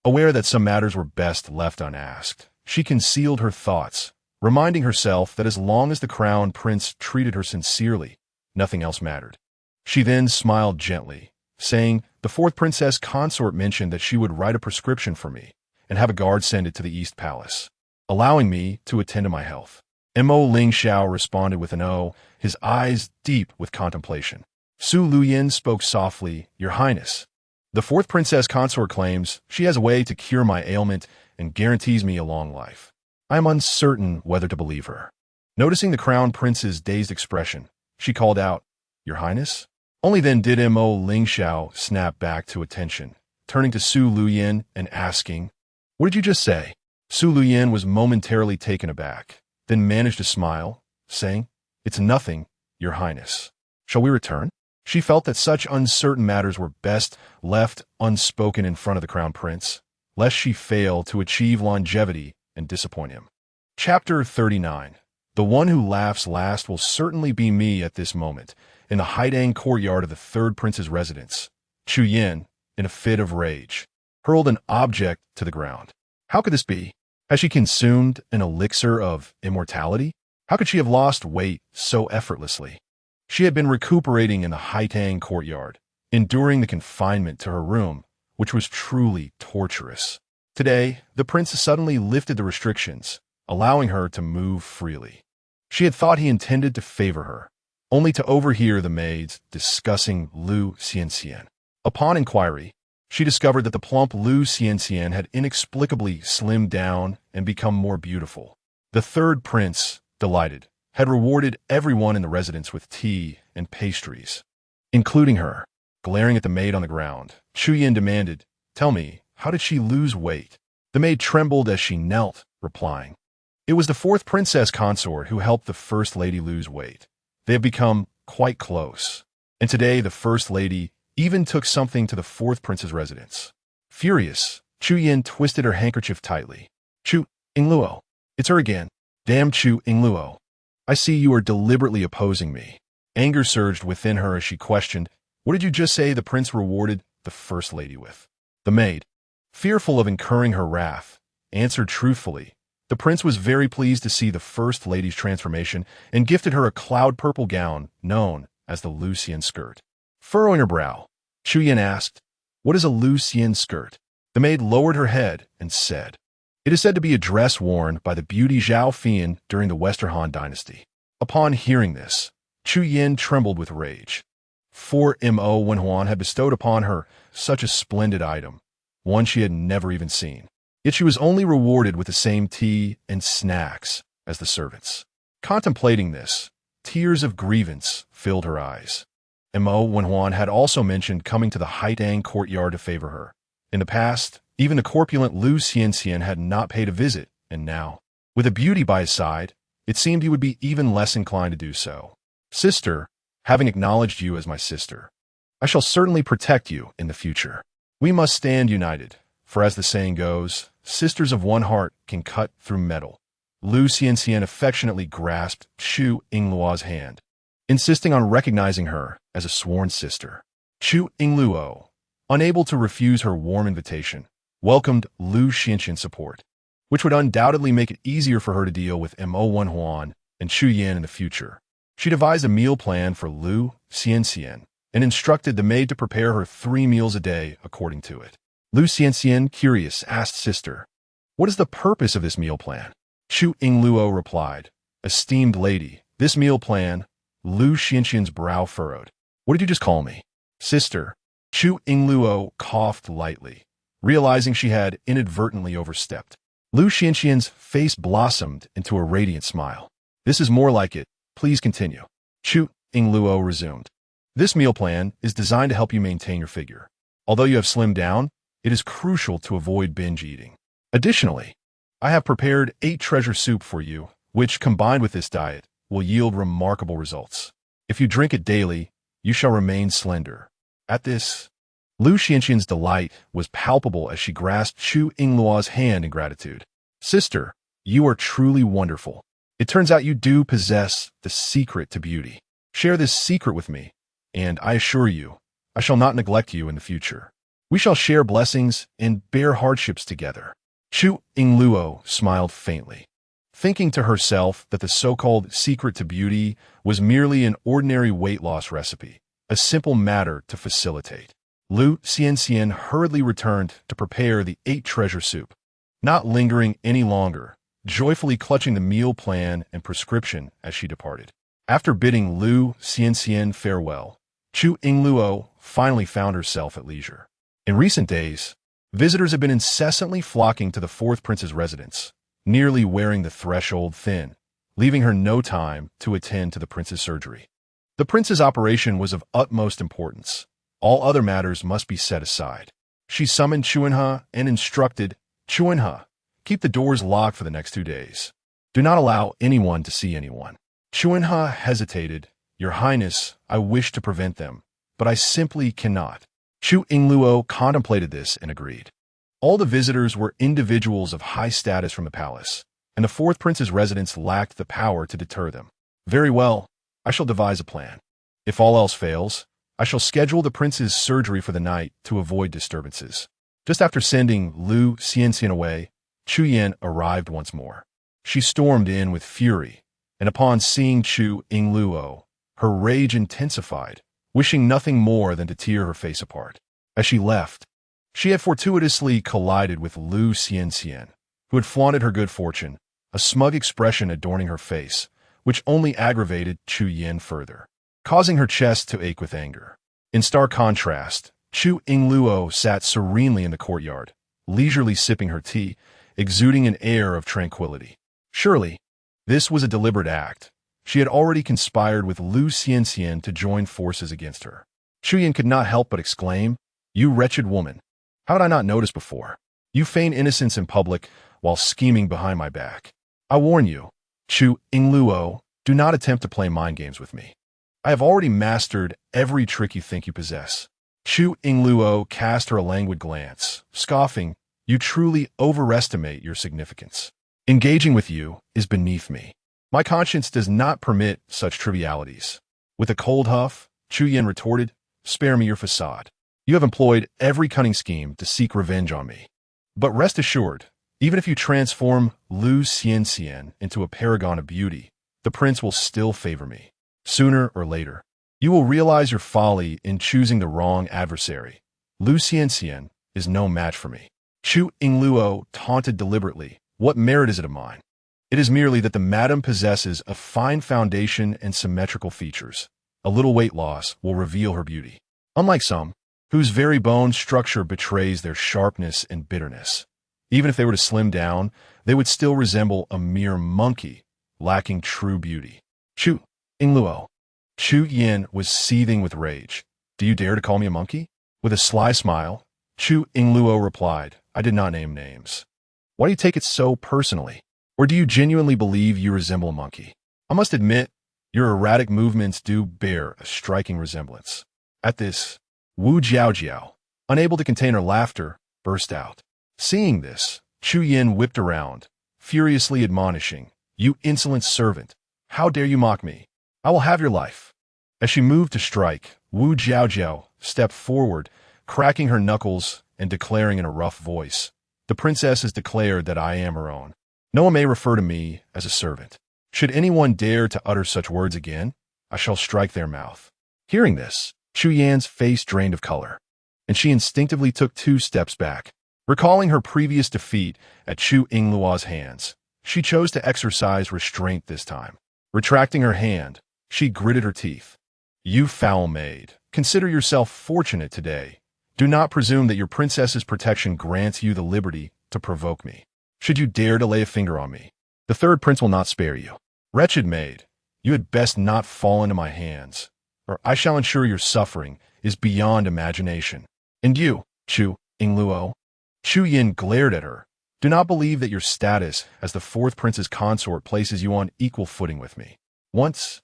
Aware that some matters were best left unasked, she concealed her thoughts, reminding herself that as long as the crown prince treated her sincerely, nothing else mattered. She then smiled gently, saying, The fourth princess consort mentioned that she would write a prescription for me and have a guard send it to the East Palace, allowing me to attend to my health. Mo Lingxiao responded with an O, his eyes deep with contemplation. Su Luyan spoke softly, Your Highness, the fourth princess consort claims she has a way to cure my ailment and guarantees me a long life. I am uncertain whether to believe her. Noticing the crown prince's dazed expression, she called out, Your Highness? Only then did Mo Lingxiao snap back to attention, turning to Su Luyan and asking, What did you just say? Su Luyan was momentarily taken aback, then managed to smile, saying, It's nothing, Your Highness. Shall we return? She felt that such uncertain matters were best left unspoken in front of the crown prince, lest she fail to achieve longevity and disappoint him. Chapter 39. The one who laughs last will certainly be me at this moment, in the Haidang courtyard of the third prince's residence. Chu Yin, in a fit of rage, hurled an object to the ground. How could this be? Has she consumed an elixir of immortality? How could she have lost weight so effortlessly? She had been recuperating in the Haitang courtyard, enduring the confinement to her room, which was truly torturous. Today, the prince suddenly lifted the restrictions, allowing her to move freely. She had thought he intended to favor her, only to overhear the maids discussing Lu Xianxian. Upon inquiry, she discovered that the plump Lu Xianxian had inexplicably slimmed down and become more beautiful. The third prince, delighted, had rewarded everyone in the residence with tea and pastries, including her. Glaring at the maid on the ground, Chu Yin demanded, Tell me, how did she lose weight? The maid trembled as she knelt, replying, "It was the fourth princess consort who helped the first lady lose weight. They have become quite close. And today the first lady even took something to the fourth prince's residence." Furious, Chu Yin twisted her handkerchief tightly. "Chu Yingluo, it's her again. Damn Chu Yingluo. I see you are deliberately opposing me." Anger surged within her as she questioned, "What did you just say the prince rewarded the first lady with?" The maid, fearful of incurring her wrath, answered truthfully. The prince was very pleased to see the first lady's transformation and gifted her a cloud-purple gown known as the Lucian skirt. Furrowing her brow, Chu Yin asked, "What is a Lucian skirt?" The maid lowered her head and said, "It is said to be a dress worn by the beauty Zhao Fian during the Western Han dynasty." Upon hearing this, Chu Yin trembled with rage. For Mo Wenhuan had bestowed upon her such a splendid item, one she had never even seen. Yet she was only rewarded with the same tea and snacks as the servants. Contemplating this, tears of grievance filled her eyes. Mo Wenhuan had also mentioned coming to the Haidang courtyard to favor her. In the past, even the corpulent Lu Xianxian had not paid a visit, and now, with a beauty by his side, it seemed he would be even less inclined to do so. "Sister, having acknowledged you as my sister, I shall certainly protect you in the future. We must stand united, for as the saying goes, sisters of one heart can cut through metal." Lu Xianxian affectionately grasped Chu Yingluo's hand, insisting on recognizing her as a sworn sister. Chu Yingluo, unable to refuse her warm invitation, welcomed Lu Xianxian's support, which would undoubtedly make it easier for her to deal with Mo Wenhuan and Chu Yin in the future. She devised a meal plan for Lu Xianxian and instructed the maid to prepare her 3 meals a day according to it. Lu Xianxian, curious, asked sister, "What is the purpose of this meal plan?" Chu Yingluo replied, "Esteemed lady, this meal plan." Lu Xianxian's brow furrowed. "What did you just call me?" "Sister." Chu Yingluo coughed lightly, realizing she had inadvertently overstepped. Lu Xianxian's face blossomed into a radiant smile. "This is more like it. Please continue." Chu Yingluo resumed. "This meal plan is designed to help you maintain your figure. Although you have slimmed down, it is crucial to avoid binge eating. Additionally, I have prepared 8 treasure soup for you, which, combined with this diet, will yield remarkable results. If you drink it daily, you shall remain slender." At this, Lu Xianxian's delight was palpable as she grasped Chu Yingluo's hand in gratitude. "Sister, you are truly wonderful. It turns out you do possess the secret to beauty. Share this secret with me, and I assure you, I shall not neglect you in the future. We shall share blessings and bear hardships together." Chu Yingluo smiled faintly, thinking to herself that the so-called secret to beauty was merely an ordinary weight loss recipe, a simple matter to facilitate. Lu Xianxian hurriedly returned to prepare the 8 treasure soup, not lingering any longer, joyfully clutching the meal plan and prescription as she departed. After bidding Lu Xianxian farewell, Chu Yingluo finally found herself at leisure. In recent days, visitors have been incessantly flocking to the fourth prince's residence, nearly wearing the threshold thin, leaving her no time to attend to the prince's surgery. The prince's operation was of utmost importance. All other matters must be set aside. She summoned Chuanhe and instructed, "Chuanhe, keep the doors locked for the next 2 days. Do not allow anyone to see anyone." Chuanhe hesitated. "Your Highness, I wish to prevent them, but I simply cannot." Chu Yingluo contemplated this and agreed. All the visitors were individuals of high status from the palace, and the fourth prince's residence lacked the power to deter them. "Very well, I shall devise a plan. If all else fails, I shall schedule the prince's surgery for the night to avoid disturbances." Just after sending Lu Xianxian away, Chu Yin arrived once more. She stormed in with fury, and upon seeing Chu Yingluo, her rage intensified, wishing nothing more than to tear her face apart. As she left, she had fortuitously collided with Lu Xianxian, who had flaunted her good fortune, a smug expression adorning her face, which only aggravated Chu Yin further, causing her chest to ache with anger. In stark contrast, Chu Yingluo sat serenely in the courtyard, leisurely sipping her tea, exuding an air of tranquility. Surely, this was a deliberate act. She had already conspired with Lu Xianxian to join forces against her. Chu Yin could not help but exclaim, "You wretched woman! How had I not noticed before?" You feign innocence in public while scheming behind my back. I warn you, Chu Yingluo, do not attempt to play mind games with me. I have already mastered every trick you think you possess. Chu Yingluo cast her a languid glance, scoffing, you truly overestimate your significance. Engaging with you is beneath me. My conscience does not permit such trivialities. With a cold huff, Chu Yin retorted, spare me your facade. You have employed every cunning scheme to seek revenge on me. But rest assured, even if you transform Lu Xianxian into a paragon of beauty, the prince will still favor me. Sooner or later, you will realize your folly in choosing the wrong adversary. Lu Xianxian is no match for me. Chu Yingluo taunted deliberately, what merit is it of mine? It is merely that the madam possesses a fine foundation and symmetrical features. A little weight loss will reveal her beauty. Unlike some, whose very bone structure betrays their sharpness and bitterness. Even if they were to slim down, they would still resemble a mere monkey, lacking true beauty. Chu Yingluo. Chu Yin was seething with rage. Do you dare to call me a monkey? With a sly smile, Chu Yingluo replied, I did not name names. Why do you take it so personally? Or do you genuinely believe you resemble a monkey? I must admit, your erratic movements do bear a striking resemblance. At this, Wu Jiaojiao, unable to contain her laughter, burst out. Seeing this, Chu Yin whipped around, furiously admonishing, you insolent servant, how dare you mock me? I will have your life. As she moved to strike, Wu Jiaojiao stepped forward, cracking her knuckles and declaring in a rough voice, the princess has declared that I am her own. No one may refer to me as a servant. Should anyone dare to utter such words again, I shall strike their mouth. Hearing this, Chu Yan's face drained of color, and she instinctively took 2 steps back. Recalling her previous defeat at Chu Yingluo's hands, she chose to exercise restraint this time. Retracting her hand, she gritted her teeth. You foul maid, consider yourself fortunate today. Do not presume that your princess's protection grants you the liberty to provoke me. Should you dare to lay a finger on me, the third prince will not spare you. Wretched maid, you had best not fall into my hands, or I shall ensure your suffering is beyond imagination. And you, Chu Yingluo. Chu Yin glared at her. Do not believe that your status as the 4th prince's consort places you on equal footing with me. Once,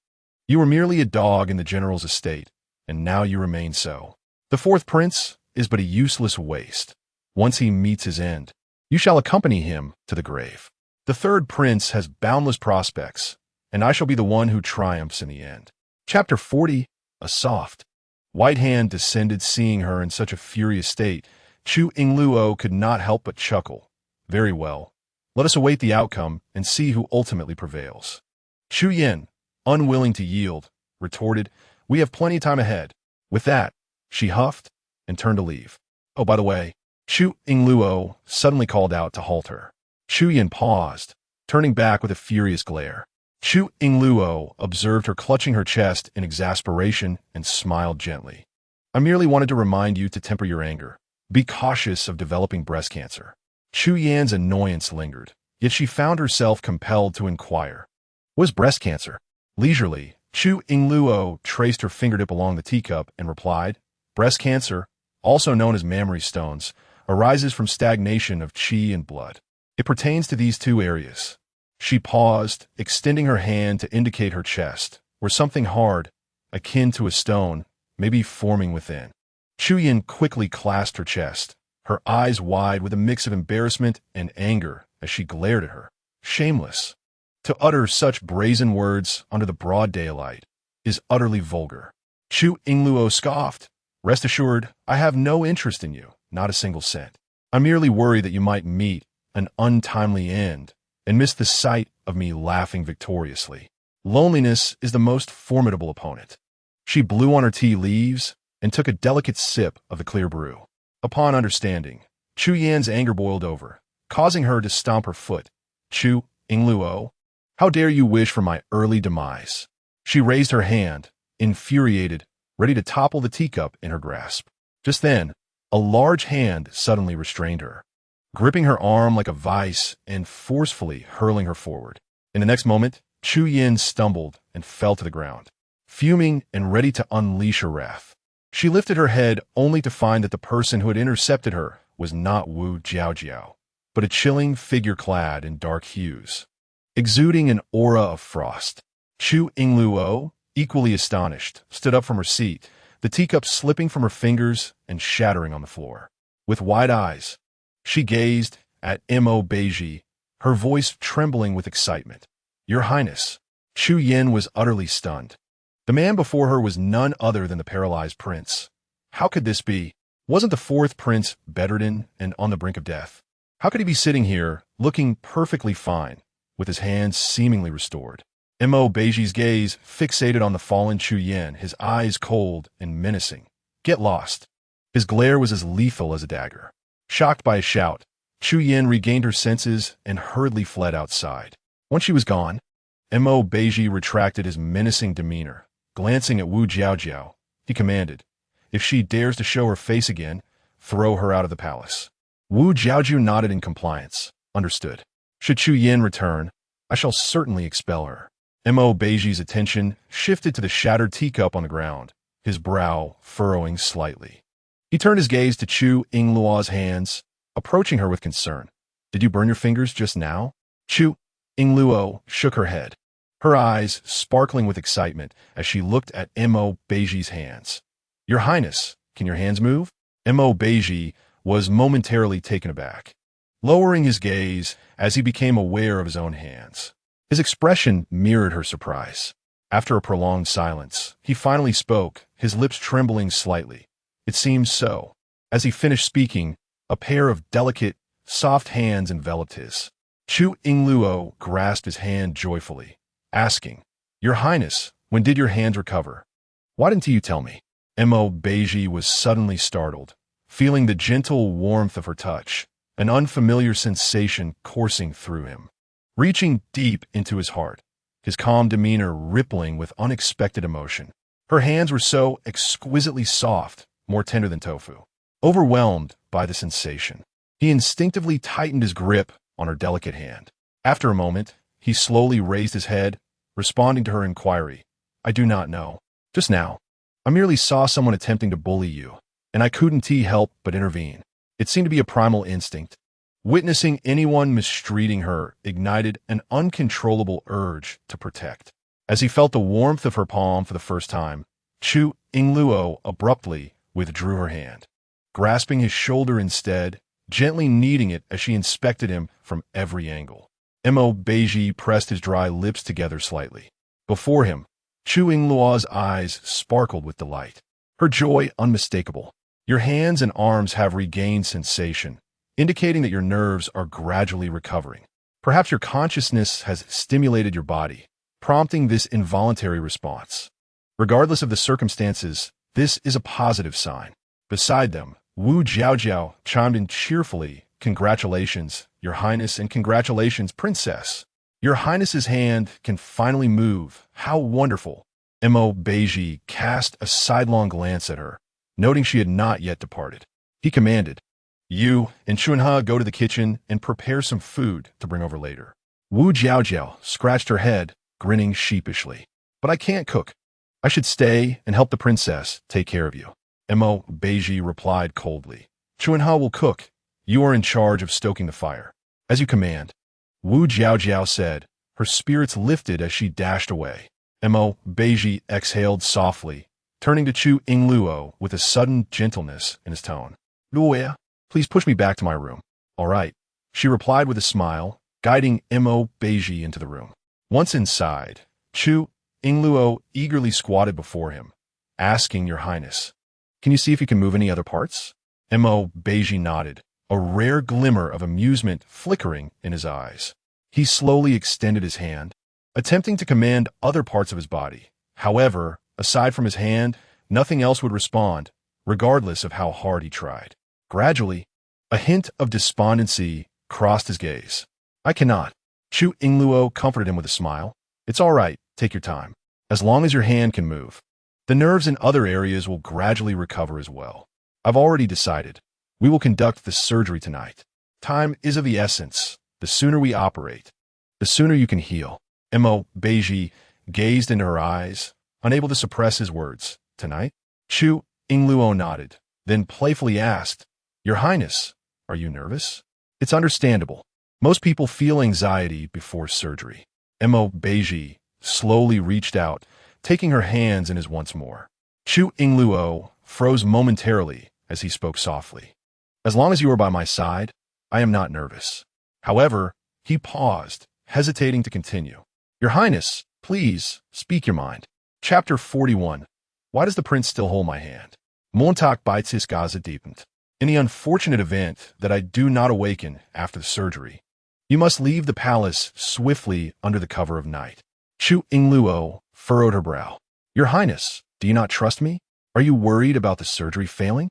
you were merely a dog in the general's estate, and now you remain so. The 4th prince is but a useless waste. Once he meets his end, you shall accompany him to the grave. The 3rd prince has boundless prospects, and I shall be the one who triumphs in the end. Chapter 40, a soft, white hand descended. Seeing her in such a furious state, Chu Yingluo could not help but chuckle. Very well. Let us await the outcome and see who ultimately prevails. Chu Yin, unwilling to yield, retorted, we have plenty of time ahead. With that, she huffed and turned to leave. Oh, by the way, Chu Yingluo suddenly called out to halt her. Chu Yin paused, turning back with a furious glare. Chu Yingluo observed her clutching her chest in exasperation and smiled gently. I merely wanted to remind you to temper your anger. Be cautious of developing breast cancer. Chu Yan's annoyance lingered, yet she found herself compelled to inquire. What is breast cancer? Leisurely, Chu Yingluo traced her fingertip along the teacup and replied, breast cancer, also known as mammary stones, arises from stagnation of qi and blood. It pertains to these 2 areas. She paused, extending her hand to indicate her chest, where something hard, akin to a stone, may be forming within. Chu Yin quickly clasped her chest, her eyes wide with a mix of embarrassment and anger as she glared at her. Shameless. To utter such brazen words under the broad daylight is utterly vulgar. Chu Yingluo scoffed. Rest assured, I have no interest in you, not a single cent. I merely worry that you might meet an untimely end and miss the sight of me laughing victoriously. Loneliness is the most formidable opponent. She blew on her tea leaves and took a delicate sip of the clear brew. Upon understanding, Chu Yan's anger boiled over, causing her to stomp her foot. Chu Yingluo, how dare you wish for my early demise? She raised her hand, infuriated, ready to topple the teacup in her grasp. Just then, a large hand suddenly restrained her, gripping her arm like a vice and forcefully hurling her forward. In the next moment, Chu Yin stumbled and fell to the ground, fuming and ready to unleash her wrath. She lifted her head only to find that the person who had intercepted her was not Wu Jiaojiao, but a chilling figure clad in dark hues, exuding an aura of frost. Chu Yingluo, equally astonished, stood up from her seat, the teacup slipping from her fingers and shattering on the floor. With wide eyes, she gazed at Beizhi, her voice trembling with excitement. "Your Highness." Chu Yin was utterly stunned. The man before her was none other than the paralyzed prince. How could this be? Wasn't the fourth prince bedridden and on the brink of death? How could he be sitting here, looking perfectly fine, with his hands seemingly restored? Beizhi's gaze fixated on the fallen Chu Yin, his eyes cold and menacing. "Get lost." His glare was as lethal as a dagger. Shocked by a shout, Chu Yin regained her senses and hurriedly fled outside. Once she was gone, Beizhi retracted his menacing demeanor. Glancing at Wu Jiaojiao, he commanded, "If she dares to show her face again, throw her out of the palace." Wu Jiaojiao nodded in compliance. "Understood. Should Chu Yin return, I shall certainly expel her." Beizhi's attention shifted to the shattered teacup on the ground, his brow furrowing slightly. He turned his gaze to Chu Yingluo's hands, approaching her with concern. "Did you burn your fingers just now?" Chu Yingluo shook her head, her eyes sparkling with excitement as she looked at Beizhi's hands. "Your Highness, can your hands move?" Beizhi was momentarily taken aback, lowering his gaze as he became aware of his own hands. His expression mirrored her surprise. After a prolonged silence, he finally spoke, his lips trembling slightly. "It seems so." As he finished speaking, a pair of delicate, soft hands enveloped his. Chu Yingluo grasped his hand joyfully, asking, "Your Highness, when did your hands recover? Why didn't you tell me?" Beizhi was suddenly startled, feeling the gentle warmth of her touch, an unfamiliar sensation coursing through him, reaching deep into his heart, his calm demeanor rippling with unexpected emotion. Her hands were so exquisitely soft, more tender than tofu. Overwhelmed by the sensation, he instinctively tightened his grip on her delicate hand. After a moment, he slowly raised his head, responding to her inquiry. "I do not know. Just now, I merely saw someone attempting to bully you, and I couldn't help but intervene. It seemed to be a primal instinct." Witnessing anyone mistreating her ignited an uncontrollable urge to protect. As he felt the warmth of her palm for the first time, Chu Yingluo abruptly withdrew her hand, grasping his shoulder instead, gently kneading it as she inspected him from every angle. Beizhi pressed his dry lips together slightly. Before him, Chu Yingluo's eyes sparkled with delight, her joy unmistakable. "Your hands and arms have regained sensation, indicating that your nerves are gradually recovering. Perhaps your consciousness has stimulated your body, prompting this involuntary response. Regardless of the circumstances, this is a positive sign." Beside them, Wu Jiaojiao chimed in cheerfully, "Congratulations, Your Highness, and congratulations, Princess. Your Highness's hand can finally move. How wonderful." Beizhi cast a sidelong glance at her, noting she had not yet departed. He commanded, "You and Chunha go to the kitchen and prepare some food to bring over later." Wu Jiaojiao scratched her head, grinning sheepishly. "But I can't cook. I should stay and help the princess take care of you." Beizhi replied coldly, "Chunha will cook. You are in charge of stoking the fire." "As you command," Wu Jiaojiao said, her spirits lifted as she dashed away. Beizhi exhaled softly, turning to Chu Yingluo with a sudden gentleness in his tone. "Luoya, please push me back to my room." "All right," she replied with a smile, guiding Beizhi into the room. Once inside, Chu Yingluo eagerly squatted before him, asking, "Your Highness, can you see if you can move any other parts?" Beizhi nodded, a rare glimmer of amusement flickering in his eyes. He slowly extended his hand, attempting to command other parts of his body. However, aside from his hand, nothing else would respond, regardless of how hard he tried. Gradually, a hint of despondency crossed his gaze. "I cannot." Chu Yingluo comforted him with a smile. "It's all right, take your time. As long as your hand can move, the nerves in other areas will gradually recover as well. I've already decided. We will conduct the surgery tonight. Time is of the essence. The sooner we operate, the sooner you can heal." Beizhi gazed into her eyes, unable to suppress his words. "Tonight?" Chu Yingluo nodded, then playfully asked, "Your Highness, Are you nervous? It's understandable. Most people feel anxiety before surgery. Beizhi slowly reached out, taking her hands in his once more. Chu Yingluo froze momentarily as he spoke softly. As long as you are by my side, I am not nervous. However, he paused, hesitating to continue. Your Highness, please, speak your mind. Chapter 41. Why does the prince still hold my hand? Montag Beizhi Gaza deepened. In the unfortunate event that I do not awaken after the surgery, you must leave the palace swiftly under the cover of night. Chu Yingluo furrowed her brow. Your Highness, do you not trust me? Are you worried about the surgery failing?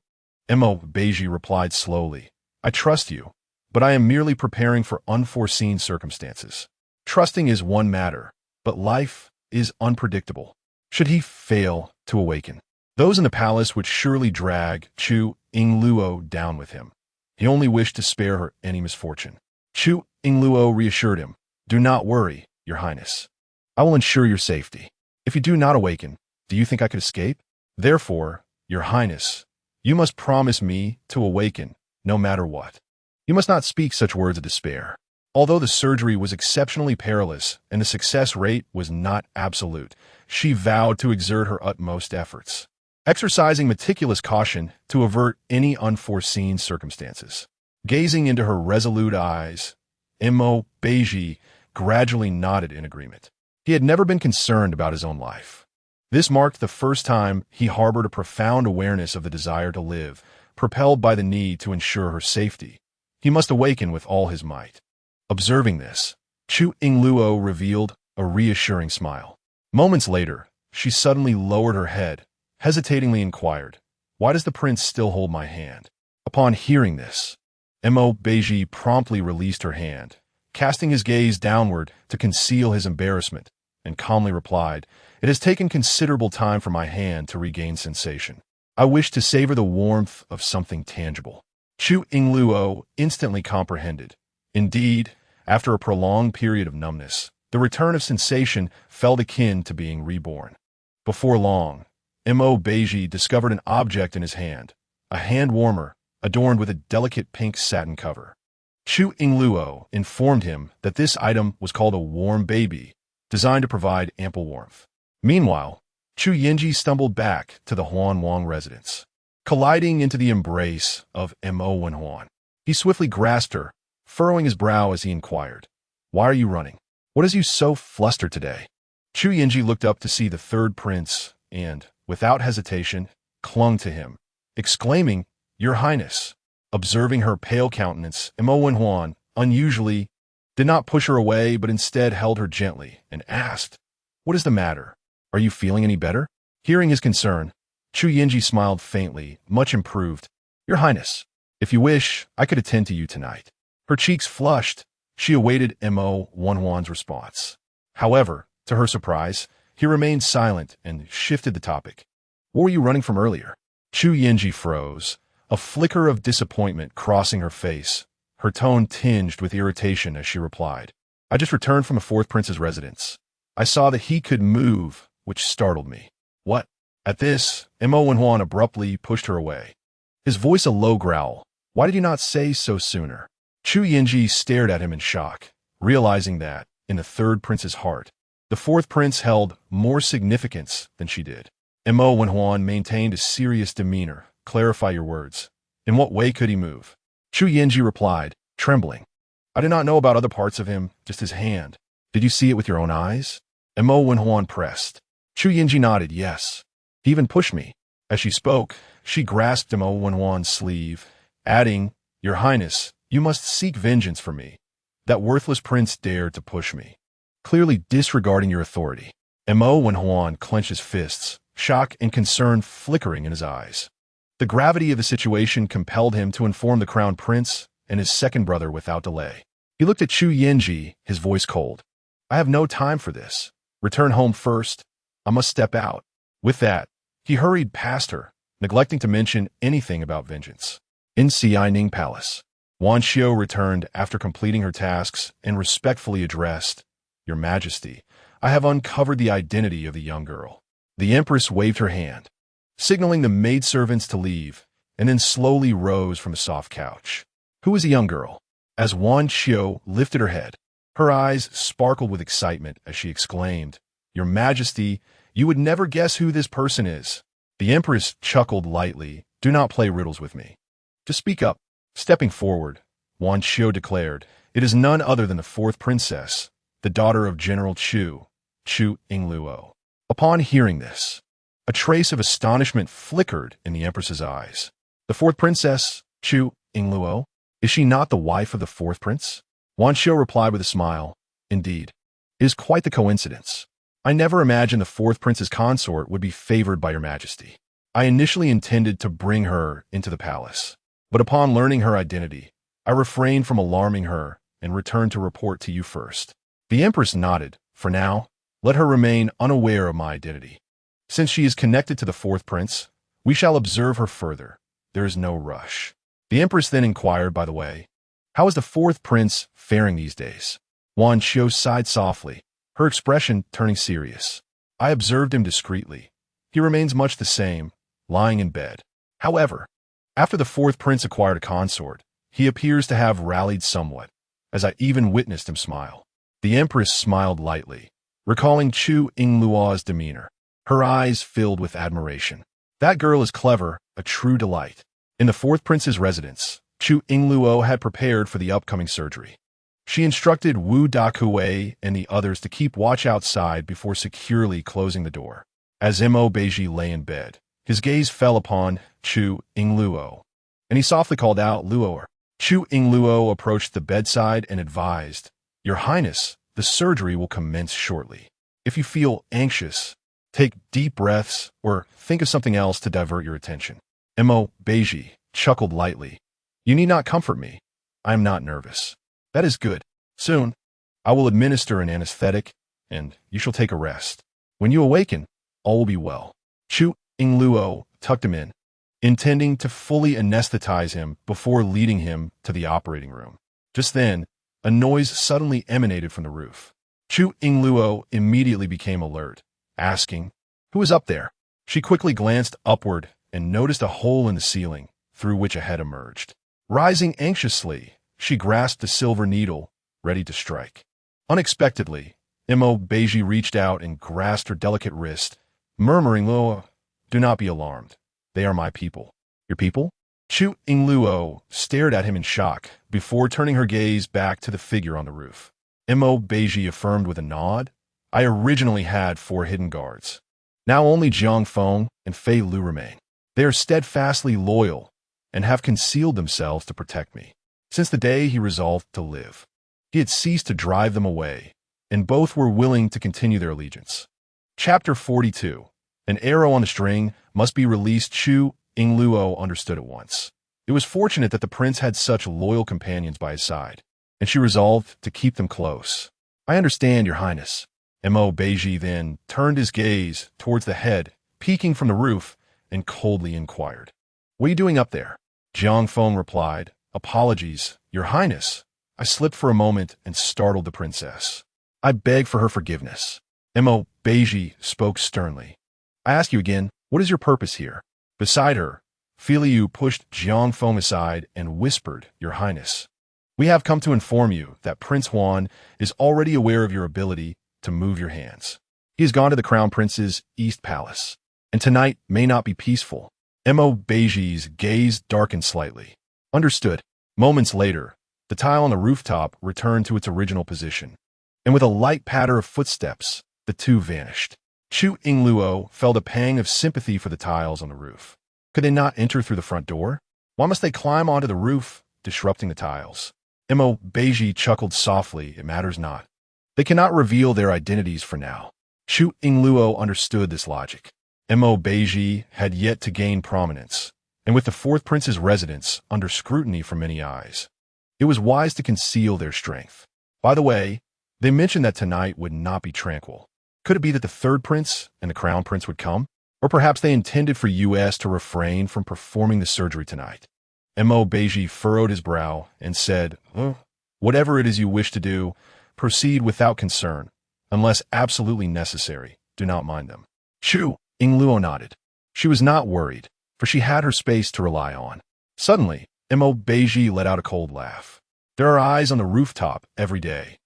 Beizhi replied slowly. I trust you, but I am merely preparing for unforeseen circumstances. Trusting is one matter, but life is unpredictable. Should he fail to awaken, those in the palace would surely drag Chu Yingluo down with him. He only wished to spare her any misfortune. Chu Yingluo reassured him. Do not worry, Your Highness. I will ensure your safety. If you do not awaken, do you think I could escape? Therefore, Your Highness, you must promise me to awaken, no matter what. You must not speak such words of despair. Although the surgery was exceptionally perilous and the success rate was not absolute, she vowed to exert her utmost efforts, exercising meticulous caution to avert any unforeseen circumstances. Gazing into her resolute eyes, Beizhi gradually nodded in agreement. He had never been concerned about his own life. This marked the first time he harbored a profound awareness of the desire to live, propelled by the need to ensure her safety. He must awaken with all his might. Observing this, Chu Yingluo revealed a reassuring smile. Moments later, she suddenly lowered her head, hesitatingly inquired, Why does the prince still hold my hand? Upon hearing this, Beizhi promptly released her hand, casting his gaze downward to conceal his embarrassment, and calmly replied, It has taken considerable time for my hand to regain sensation. I wish to savor the warmth of something tangible. Chu Yingluo instantly comprehended. Indeed, after a prolonged period of numbness, the return of sensation felt akin to being reborn. Before long, Beizhi discovered an object in his hand, a hand warmer adorned with a delicate pink satin cover. Chu Yingluo informed him that this item was called a warm baby, designed to provide ample warmth. Meanwhile, Chu Yingluo stumbled back to the Huan residence, colliding into the embrace of Huan. He swiftly grasped her, furrowing his brow as he inquired, Why are you running? What has you so flustered today? Chu Yingluo looked up to see the third prince and, without hesitation, clung to him, exclaiming, Your Highness. Observing her pale countenance, Huan, unusually, did not push her away but instead held her gently and asked, What is the matter? Are you feeling any better? Hearing his concern, Chu Yingluo smiled faintly, much improved. Your Highness, if you wish, I could attend to you tonight. Her cheeks flushed. She awaited Huan's response. However, to her surprise, he remained silent and shifted the topic. What were you running from earlier? Chu Yingluo froze, a flicker of disappointment crossing her face, her tone tinged with irritation as she replied. I just returned from a fourth prince's residence. I saw that he could move, which startled me. What? At this, Huan abruptly pushed her away, his voice a low growl. Why did you not say so sooner? Chu Yingluo stared at him in shock, realizing that, in the third prince's heart, the fourth prince held more significance than she did. Huan maintained a serious demeanor. Clarify your words. In what way could he move? Chu Yingluo replied, trembling. I did not know about other parts of him, just his hand. Did you see it with your own eyes? Huan pressed. Chu Yingluo nodded, yes. He even pushed me. As she spoke, she grasped Huan's sleeve, adding, Your Highness, you must seek vengeance for me. That worthless prince dared to push me, clearly disregarding your authority. Huan clenched his fists, shock and concern flickering in his eyes. The gravity of the situation compelled him to inform the crown prince and his second brother without delay. He looked at Chu Yingluo, his voice cold. I have no time for this. Return home first. I must step out. With that, he hurried past her, neglecting to mention anything about vengeance. In Xianing Palace, Wan Xiu returned after completing her tasks and respectfully addressed, Your Majesty, I have uncovered the identity of the young girl. The Empress waved her hand, signaling the maidservants to leave, and then slowly rose from the soft couch. Who is the young girl? As Wan Qiu lifted her head, her eyes sparkled with excitement as she exclaimed, "Your Majesty, you would never guess who this person is." The Empress chuckled lightly. "Do not play riddles with me. Just speak up." Stepping forward, Wan Qiu declared, "It is none other than the fourth princess, the daughter of General Chu Yingluo." Upon hearing this, a trace of astonishment flickered in the Empress's eyes. The fourth princess, Chu Yingluo? Is she not the wife of the fourth prince? Wan Qiu replied with a smile, "Indeed. It is quite the coincidence. I never imagined the fourth prince's consort would be favored by your majesty. I initially intended to bring her into the palace, but upon learning her identity, I refrained from alarming her and returned to report to you first." The Empress nodded. "For now, let her remain unaware of my identity. Since she is connected to the fourth prince, we shall observe her further. There is no rush." The Empress then inquired, "By the way, how is the fourth prince faring these days?" Wan Qiu sighed softly, her expression turning serious. "I observed him discreetly. He remains much the same, lying in bed. However, after the fourth prince acquired a consort, he appears to have rallied somewhat, as I even witnessed him smile." The Empress smiled lightly, recalling Chu Yingluo's demeanor. Her eyes filled with admiration. "That girl is clever, a true delight." In the fourth prince's residence, Chu Yingluo had prepared for the upcoming surgery. She instructed Wu Dakue and the others to keep watch outside before securely closing the door. As Beizhi lay in bed, his gaze fell upon Chu Yingluo, and he softly called out, "Luo." Chu Yingluo approached the bedside and advised, "Your Highness, the surgery will commence shortly. If you feel anxious, take deep breaths or think of something else to divert your attention." Beizhi chuckled lightly. "You need not comfort me. I am not nervous." "That is good. Soon, I will administer an anesthetic, and you shall take a rest. When you awaken, all will be well." Chu Yingluo tucked him in, intending to fully anesthetize him before leading him to the operating room. Just then, a noise suddenly emanated from the roof. Chu Yingluo immediately became alert, asking, "Who is up there?" She quickly glanced upward and noticed a hole in the ceiling through which a head emerged. Rising anxiously, she grasped a silver needle, ready to strike. Unexpectedly, Beizhi reached out and grasped her delicate wrist, murmuring, "Luo, do not be alarmed. They are my people." "Your people?" Chu Yingluo stared at him in shock before turning her gaze back to the figure on the roof. Beizhi affirmed with a nod, "I originally had 4 hidden guards. Now only Jiang Feng and Fei Lu remain. They are steadfastly loyal and have concealed themselves to protect me. Since the day he resolved to live, he had ceased to drive them away, and both were willing to continue their allegiance." Chapter 42. An arrow on the string must be released. Chu Yingluo understood at once. It was fortunate that the prince had such loyal companions by his side, and she resolved to keep them close. "I understand, Your Highness." Beizhi then turned his gaze towards the head, peeking from the roof, and coldly inquired, "What are you doing up there?" Jiang Feng replied, "Apologies, Your Highness. I slipped for a moment and startled the princess. I beg for her forgiveness." Beizhi spoke sternly. "I ask you again, what is your purpose here?" Beside her, Filiu pushed Jiang Feng aside and whispered, "Your Highness, we have come to inform you that Prince Huan is already aware of your ability to move your hands. He has gone to the Crown Prince's East Palace, and tonight may not be peaceful." Beizhi's gaze darkened slightly. "Understood." Moments later, the tile on the rooftop returned to its original position, and with a light patter of footsteps, the two vanished. Chu Yingluo felt a pang of sympathy for the tiles on the roof. Could they not enter through the front door? Why must they climb onto the roof, disrupting the tiles? Beizhi chuckled softly, "It matters not. They cannot reveal their identities for now." Chu Yingluo understood this logic. Beizhi had yet to gain prominence, and with the fourth prince's residence under scrutiny from many eyes, it was wise to conceal their strength. By the way, they mentioned that tonight would not be tranquil. Could it be that the third prince and the crown prince would come? Or perhaps they intended for US to refrain from performing the surgery tonight? Beizhi furrowed his brow and said, "Whatever it is you wish to do, proceed without concern. Unless absolutely necessary, do not mind them." Chu Yingluo nodded. She was not worried, for she had her space to rely on. Suddenly, Beizhi let out a cold laugh. There are eyes on the rooftop every day.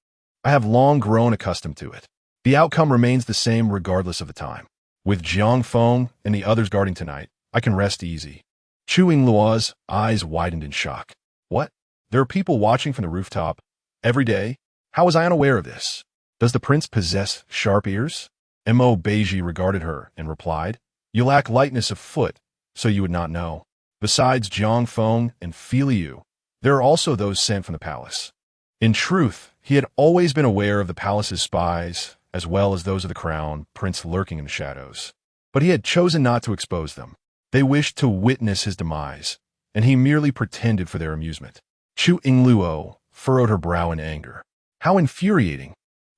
I have long grown accustomed to it. The outcome remains the same regardless of the time. With Jiang Feng and the others guarding tonight, I can rest easy. Chu Yingluo's eyes widened in shock. What? There are people watching from the rooftop every day? How was I unaware of this? Does the prince possess sharp ears? Beizhi regarded her and replied, You lack lightness of foot, so you would not know. Besides Jiang Feng and Liu, there are also those sent from the palace. In truth, he had always been aware of the palace's spies, as well as those of the crown prince lurking in the shadows. But he had chosen not to expose them. They wished to witness his demise, and he merely pretended for their amusement. Chu Yingluo furrowed her brow in anger. How infuriating!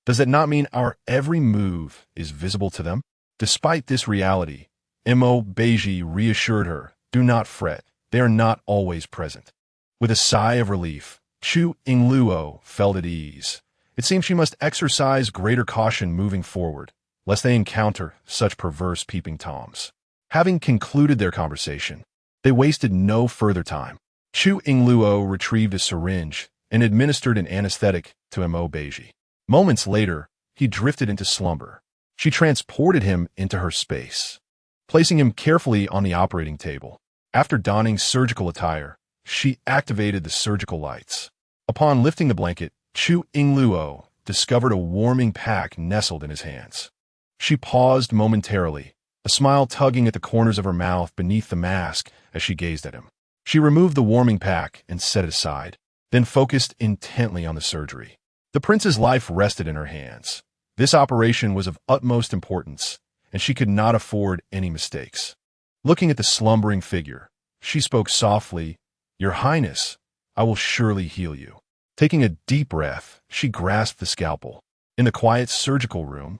Does that not mean our every move is visible to them? Despite this reality, Beizhi reassured her, Do not fret, they are not always present. With a sigh of relief, Chu Yingluo felt at ease. It seemed she must exercise greater caution moving forward, lest they encounter such perverse peeping toms. Having concluded their conversation, they wasted no further time. Chu Yingluo retrieved a syringe and administered an anesthetic to Beizhi. Moments later, he drifted into slumber. She transported him into her space, placing him carefully on the operating table. After donning surgical attire, she activated the surgical lights. Upon lifting the blanket, Chu Yingluo discovered a warming pack nestled in his hands. She paused momentarily, a smile tugging at the corners of her mouth beneath the mask as she gazed at him. She removed the warming pack and set it aside, then focused intently on the surgery. The prince's life rested in her hands. This operation was of utmost importance, and she could not afford any mistakes. Looking at the slumbering figure, she spoke softly, Your Highness, I will surely heal you. Taking a deep breath, she grasped the scalpel. In the quiet surgical room,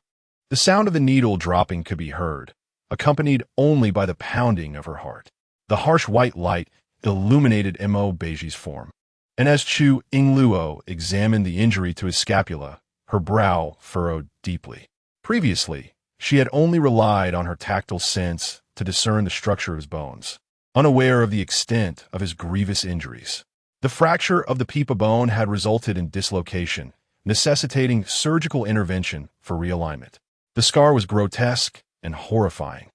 the sound of the needle dropping could be heard, accompanied only by the pounding of her heart. The harsh white light illuminated Beizhi's form, and as Chu Yingluo examined the injury to his scapula, her brow furrowed deeply. Previously, she had only relied on her tactile sense to discern the structure of his bones, unaware of the extent of his grievous injuries. The fracture of the peepa bone had resulted in dislocation, necessitating surgical intervention for realignment. The scar was grotesque and horrifying,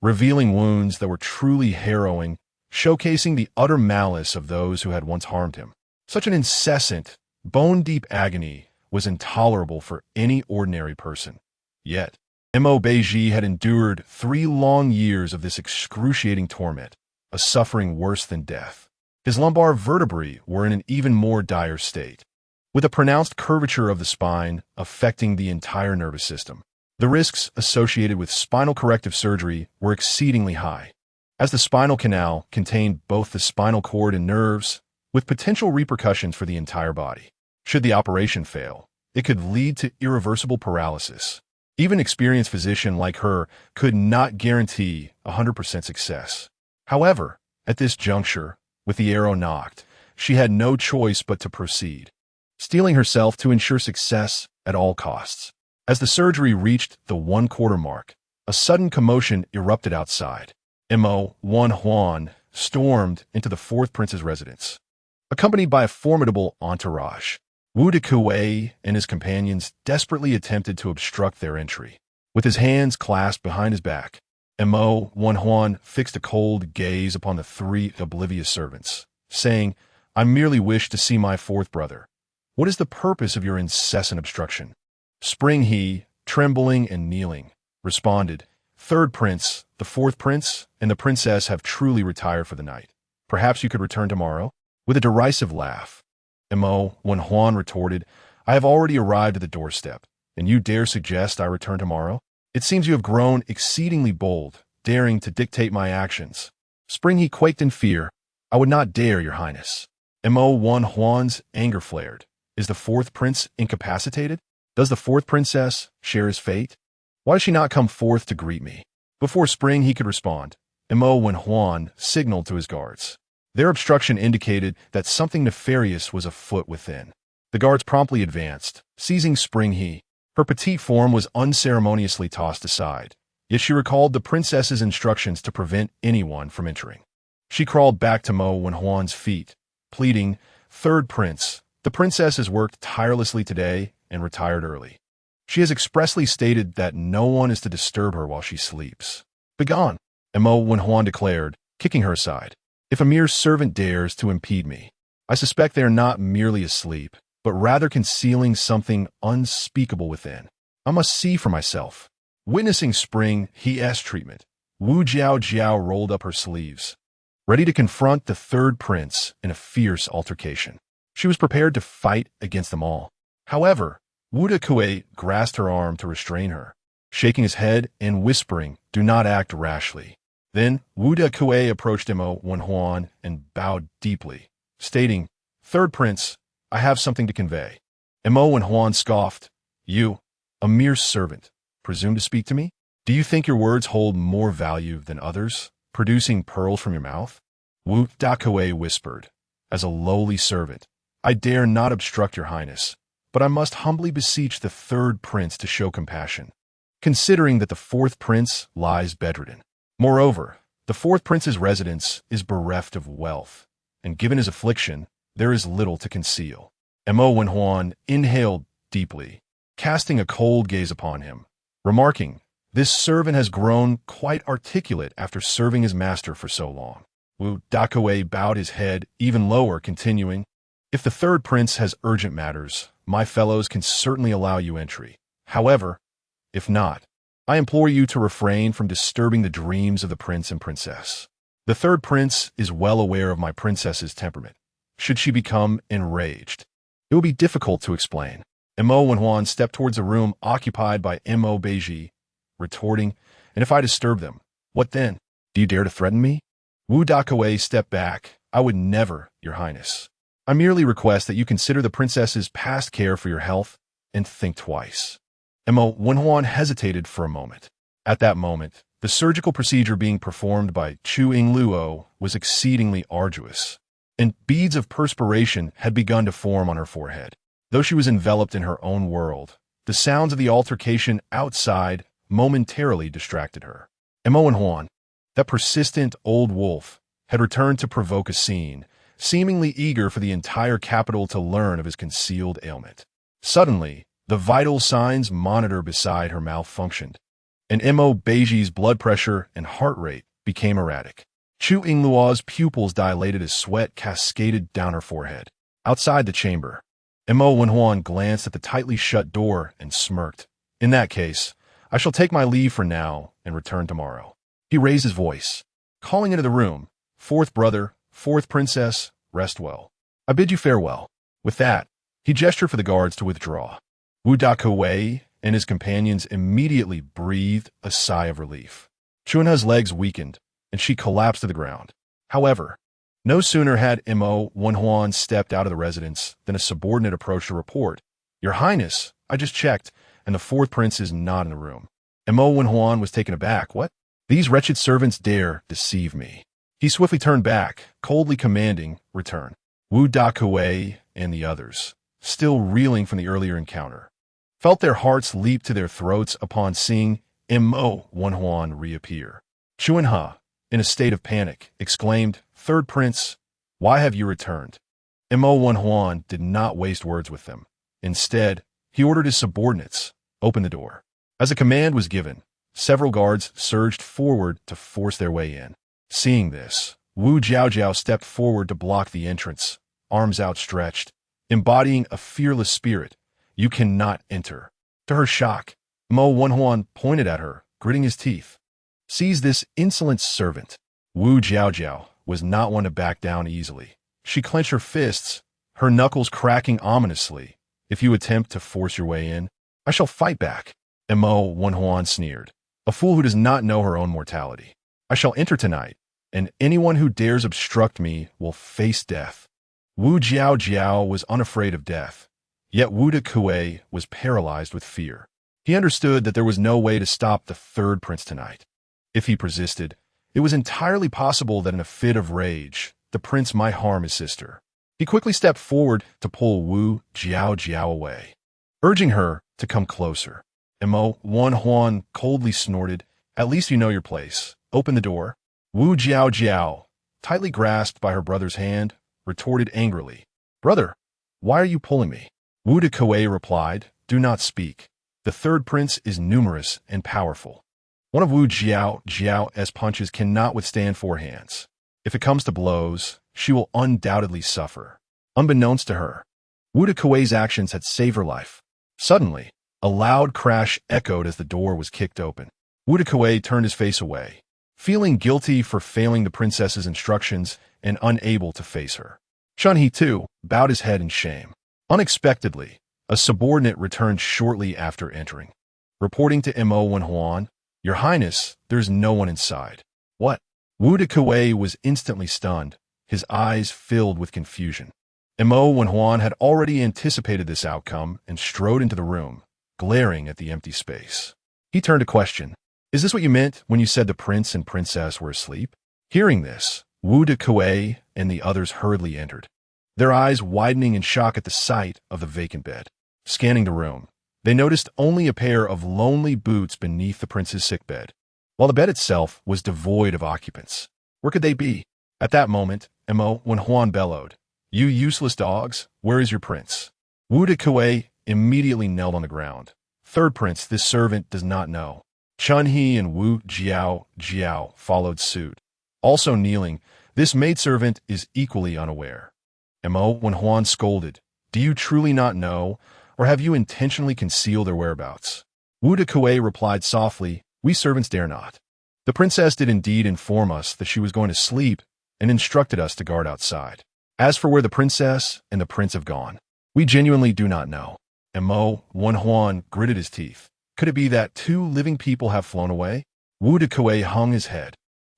revealing wounds that were truly harrowing, showcasing the utter malice of those who had once harmed him. Such an incessant, bone-deep agony was intolerable for any ordinary person. Yet, Beizhi had endured 3 long years of this excruciating torment, a suffering worse than death. His lumbar vertebrae were in an even more dire state, with a pronounced curvature of the spine affecting the entire nervous system. The risks associated with spinal corrective surgery were exceedingly high, as the spinal canal contained both the spinal cord and nerves, with potential repercussions for the entire body. Should the operation fail, it could lead to irreversible paralysis. Even an experienced physician like her could not guarantee 100% success. However, at this juncture, with the arrow knocked, she had no choice but to proceed, steeling herself to ensure success at all costs. As the surgery reached the 1/4 mark, a sudden commotion erupted outside. Huan stormed into the 4th prince's residence, accompanied by a formidable entourage. Wu Dekui and his companions desperately attempted to obstruct their entry. With his hands clasped behind his back, Huan fixed a cold gaze upon the 3 oblivious servants, saying, I merely wish to see my 4th brother. What is the purpose of your incessant obstruction? Spring He, trembling and kneeling, responded, 3rd prince, the 4th prince, and the princess have truly retired for the night. Perhaps you could return tomorrow? With a derisive laugh, Huan retorted, I have already arrived at the doorstep, and you dare suggest I return tomorrow? It seems you have grown exceedingly bold, daring to dictate my actions. Spring He quaked in fear. I would not dare, your highness. Huan's anger flared. Is the 4th prince incapacitated? Does the 4th princess share his fate? Why does she not come forth to greet me? Before Spring He could respond, Huan signaled to his guards. Their obstruction indicated that something nefarious was afoot within. The guards promptly advanced, seizing Spring He. Her petite form was unceremoniously tossed aside, yet she recalled the princess's instructions to prevent anyone from entering. She crawled back to Huan's feet, pleading, "Third prince, the princess has worked tirelessly today and retired early. She has expressly stated that no one is to disturb her while she sleeps." "Begone," Mo Wenhuan declared, kicking her aside. "If a mere servant dares to impede me, I suspect they are not merely asleep, but rather concealing something unspeakable within. I must see for myself." Witnessing Spring He-S treatment, Wu Jiao rolled up her sleeves, ready to confront the third prince in a fierce altercation. She was prepared to fight against them all. However, Wu Dekue grasped her arm to restrain her, shaking his head and whispering, "Do not act rashly." Then Wu Dekue approached Mo Wenhuan and bowed deeply, stating, "Third prince, I have something to convey." Mo Wenhuan scoffed, "You, a mere servant, presume to speak to me? Do you think your words hold more value than others, producing pearls from your mouth?" Wu Dakue whispered, "As a lowly servant, I dare not obstruct your highness, but I must humbly beseech the third prince to show compassion, considering that the fourth prince lies bedridden. Moreover, the fourth prince's residence is bereft of wealth, and given his affliction, there is little to conceal." Mo Wenhuan inhaled deeply, casting a cold gaze upon him, remarking, "This servant has grown quite articulate after serving his master for so long." Wu Dakue bowed his head even lower, continuing, "If the third prince has urgent matters, my fellows can certainly allow you entry. However, if not, I implore you to refrain from disturbing the dreams of the prince and princess. The third prince is well aware of my princess's temperament. Should she become enraged, it will be difficult to explain." Mo Wenhuan stepped towards a room occupied by Mo Beizhi, retorting, "And if I disturb them, what then? Do you dare to threaten me?" Wu Dakue stepped back. "I would never, your highness. I merely request that you consider the princess's past care for your health and think twice." Mo Wenhuan hesitated for a moment. At that moment, the surgical procedure being performed by Chu Yingluo was exceedingly arduous, and beads of perspiration had begun to form on her forehead. Though she was enveloped in her own world, the sounds of the altercation outside momentarily distracted her. Mo Wenhuan, that persistent old wolf, had returned to provoke a scene, seemingly eager for the entire capital to learn of his concealed ailment. Suddenly, the vital signs monitor beside her malfunctioned, and Mo Beizhi's blood pressure and heart rate became erratic. Chu Yingluo's pupils dilated as sweat cascaded down her forehead. Outside the chamber, Mo Wenhuan glanced at the tightly shut door and smirked. "In that case, I shall take my leave for now and return tomorrow." He raised his voice, calling into the room, "Fourth brother, fourth princess, rest well. I bid you farewell." With that, he gestured for the guards to withdraw. Wu Dakue and his companions immediately breathed a sigh of relief. Chunha's legs weakened, and she collapsed to the ground. However, no sooner had Mo Wenhuan stepped out of the residence than a subordinate approached to report, "Your Highness, I just checked, and the fourth prince is not in the room." Mo Wenhuan was taken aback. "What? These wretched servants dare deceive me." He swiftly turned back, coldly commanding, "Return." Wu Dakue and the others, still reeling from the earlier encounter, felt their hearts leap to their throats upon seeing Mo Wenhuan reappear. Chunha, in a state of panic, exclaimed, "Third prince, why have you returned?" Mo Wenhuan did not waste words with them. Instead, he ordered his subordinates, "Open the door." As a command was given, several guards surged forward to force their way in. Seeing this, Wu Jiao stepped forward to block the entrance, arms outstretched, embodying a fearless spirit. "You cannot enter." To her shock, Mo Wenhuan pointed at her, gritting his teeth. "Seize this insolent servant." Wu Jiao was not one to back down easily. She clenched her fists, her knuckles cracking ominously. "If you attempt to force your way in, I shall fight back." Mo Wenhuan sneered, "A fool who does not know her own mortality. I shall enter tonight, and anyone who dares obstruct me will face death." Wu Jiao was unafraid of death, yet Wu Dekue was paralyzed with fear. He understood that there was no way to stop the third prince tonight. If he persisted, it was entirely possible that in a fit of rage, the prince might harm his sister. He quickly stepped forward to pull Wu Jiao away, urging her to come closer. Mo Wenhuan coldly snorted, "At least you know your place. Open the door." Wu Jiao, tightly grasped by her brother's hand, retorted angrily. Brother, why are you pulling me? Wu de Kuei replied, do not speak. The third prince is numerous and powerful. One of Wu Jiao's punches cannot withstand 4 hands. If it comes to blows, she will undoubtedly suffer. Unbeknownst to her, Wu de Kuei's actions had saved her life. Suddenly, a loud crash echoed as the door was kicked open. Wu de Kuei turned his face away, feeling guilty for failing the princess's instructions and unable to face her. Chunhe, too, bowed his head in shame. Unexpectedly, a subordinate returned shortly after entering. Reporting to Mo Wenhuan, Your Highness, there's no one inside. What? Wu de Kuei was instantly stunned, his eyes filled with confusion. Mo Wenhuan had already anticipated this outcome and strode into the room, glaring at the empty space. He turned to question, Is this what you meant when you said the prince and princess were asleep? Hearing this, Wu de Kuei and the others hurriedly entered, their eyes widening in shock at the sight of the vacant bed. Scanning the room, they noticed only a pair of lonely boots beneath the prince's sickbed, while the bed itself was devoid of occupants. Where could they be? At that moment, Mo Wenhuan bellowed, You useless dogs, where is your prince? Wu de Kuei immediately knelt on the ground. Third prince, this servant does not know. Chunhe and Wu Jiao followed suit. Also kneeling, this maidservant is equally unaware. Mo Wenhuan scolded, Do you truly not know, or have you intentionally concealed their whereabouts? Wu de Kuei replied softly, We servants dare not. The princess did indeed inform us that she was going to sleep and instructed us to guard outside. As for where the princess and the prince have gone, we genuinely do not know. Mo Wenhuan gritted his teeth. Could it be that 2 living people have flown away? Wu de Kuei hung his head,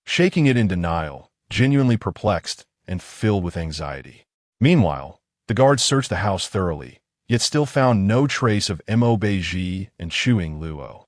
shaking it in denial, genuinely perplexed and filled with anxiety. Meanwhile, the guards searched the house thoroughly, yet still found no trace of Mo Beizhi and Chu Yingluo.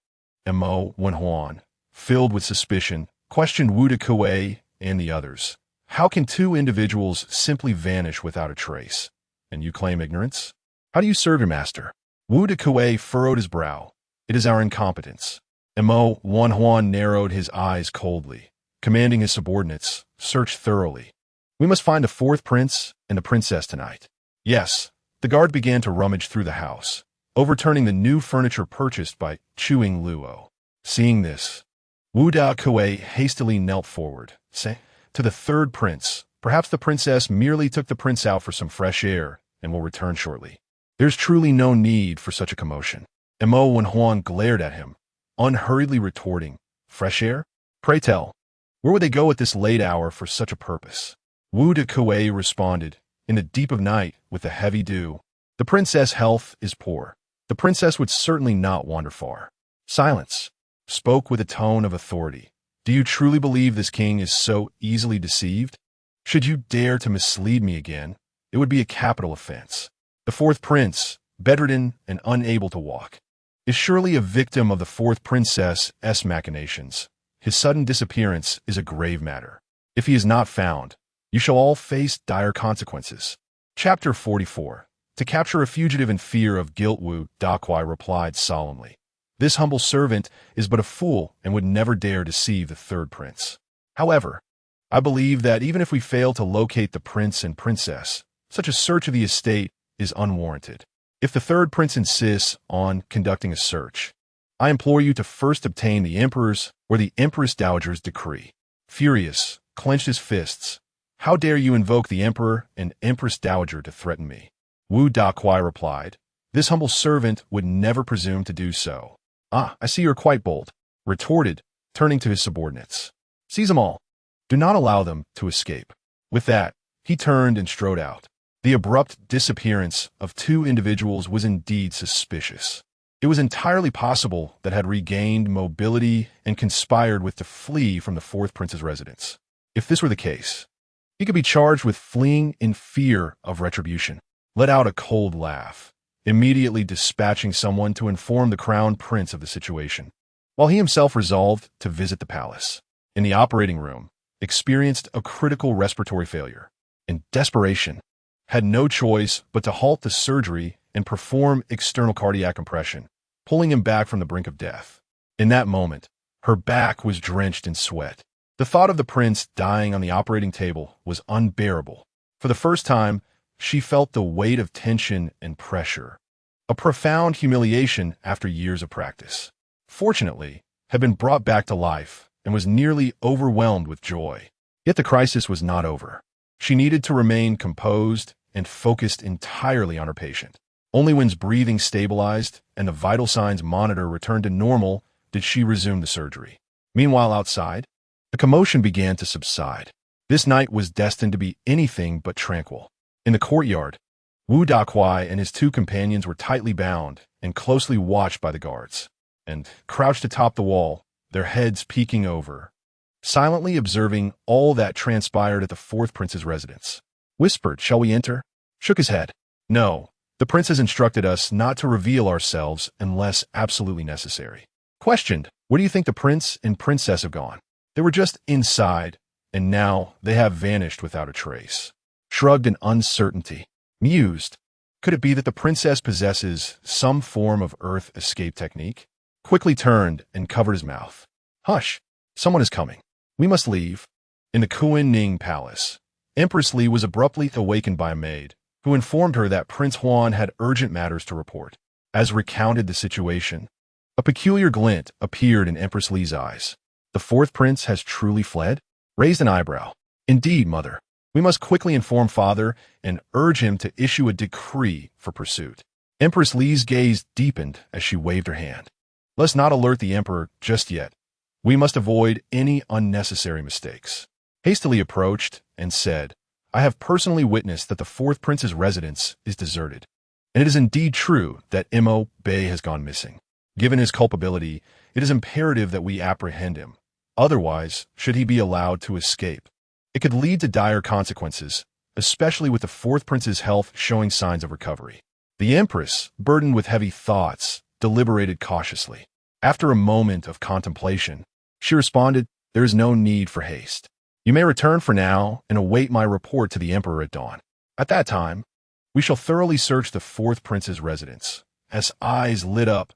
Mo Wenhuan, filled with suspicion, questioned Wu de Kuei and the others. How can 2 individuals simply vanish without a trace? And you claim ignorance? How do you serve your master? Wu de Kuei furrowed his brow. It is our incompetence. Mo Wenhuan narrowed his eyes coldly, commanding his subordinates, Search thoroughly. We must find the 4th prince and the princess tonight. Yes, the guard began to rummage through the house, overturning the new furniture purchased by Chu Yingluo. Seeing this, Wu de Kuei hastily knelt forward, saying, To the 3rd prince, perhaps the princess merely took the prince out for some fresh air and will return shortly. There's truly no need for such a commotion. Mo Wenhuan glared at him, unhurriedly retorting, Fresh air? Pray tell, where would they go at this late hour for such a purpose? Wu de Kuei responded, In the deep of night, with the heavy dew. The princess' health is poor. The princess would certainly not wander far. Silence. Spoke with a tone of authority. Do you truly believe this king is so easily deceived? Should you dare to mislead me again, it would be a capital offense. The 4th prince, bedridden and unable to walk, is surely a victim of the 4th princess's machinations. His sudden disappearance is a grave matter. If he is not found, you shall all face dire consequences. Chapter 44. To capture a fugitive in fear of guilt, Wu de Kuei replied solemnly. This humble servant is but a fool and would never dare deceive the 3rd prince. However, I believe that even if we fail to locate the prince and princess, such a search of the estate is unwarranted. If the 3rd prince insists on conducting a search, I implore you to first obtain the emperor's or the empress dowager's decree. Furious, clenched his fists. How dare you invoke the emperor and empress dowager to threaten me? Wu de Kuei replied, This humble servant would never presume to do so. Ah, I see you're quite bold, retorted, turning to his subordinates. Seize them all. Do not allow them to escape. With that, he turned and strode out. The abrupt disappearance of 2 individuals was indeed suspicious. It was entirely possible that had regained mobility and conspired with to flee from the 4th prince's residence. If this were the case, he could be charged with fleeing in fear of retribution. Let out a cold laugh, immediately dispatching someone to inform the crown prince of the situation, while he himself resolved to visit the palace. In the operating room, experienced a critical respiratory failure. In desperation, had no choice but to halt the surgery and perform external cardiac compression, pulling him back from the brink of death. In that moment, her back was drenched in sweat. The thought of the prince dying on the operating table was unbearable. For the first time, she felt the weight of tension and pressure, a profound humiliation after years of practice. Fortunately, had been brought back to life and was nearly overwhelmed with joy. Yet the crisis was not over. She needed to remain composed and focused entirely on her patient. Only when breathing stabilized and the vital signs monitor returned to normal did she resume the surgery. Meanwhile, outside, the commotion began to subside. This night was destined to be anything but tranquil. In the courtyard, Wu Dakuai and his two companions were tightly bound and closely watched by the guards, and crouched atop the wall, their heads peeking over, silently observing all that transpired at the fourth prince's residence. Whispered, "Shall we enter?" Shook his head. "No, the prince has instructed us not to reveal ourselves unless absolutely necessary." Questioned, "Where do you think the prince and princess have gone?" "They were just inside, and now they have vanished without a trace." Shrugged in uncertainty. Mused, could it be that the princess possesses some form of earth escape technique? Quickly turned and covered his mouth. "Hush, someone is coming. We must leave." In the Kuan-Ning Palace, Empress Li was abruptly awakened by a maid, who informed her that Prince Huan had urgent matters to report. As recounted the situation, a peculiar glint appeared in Empress Li's eyes. "The fourth prince has truly fled?" Raised an eyebrow. "Indeed, mother. We must quickly inform father and urge him to issue a decree for pursuit." Empress Li's gaze deepened as she waved her hand. "Let's not alert the emperor just yet. We must avoid any unnecessary mistakes." Hastily approached and said, "I have personally witnessed that the fourth prince's residence is deserted, and it is indeed true that Mo Bei has gone missing. Given his culpability, it is imperative that we apprehend him. Otherwise, should he be allowed to escape, it could lead to dire consequences, especially with the fourth prince's health showing signs of recovery." The empress, burdened with heavy thoughts, deliberated cautiously. After a moment of contemplation, she responded, "There is no need for haste. You may return for now and await my report to the emperor at dawn. At that time, we shall thoroughly search the fourth prince's residence." As eyes lit up,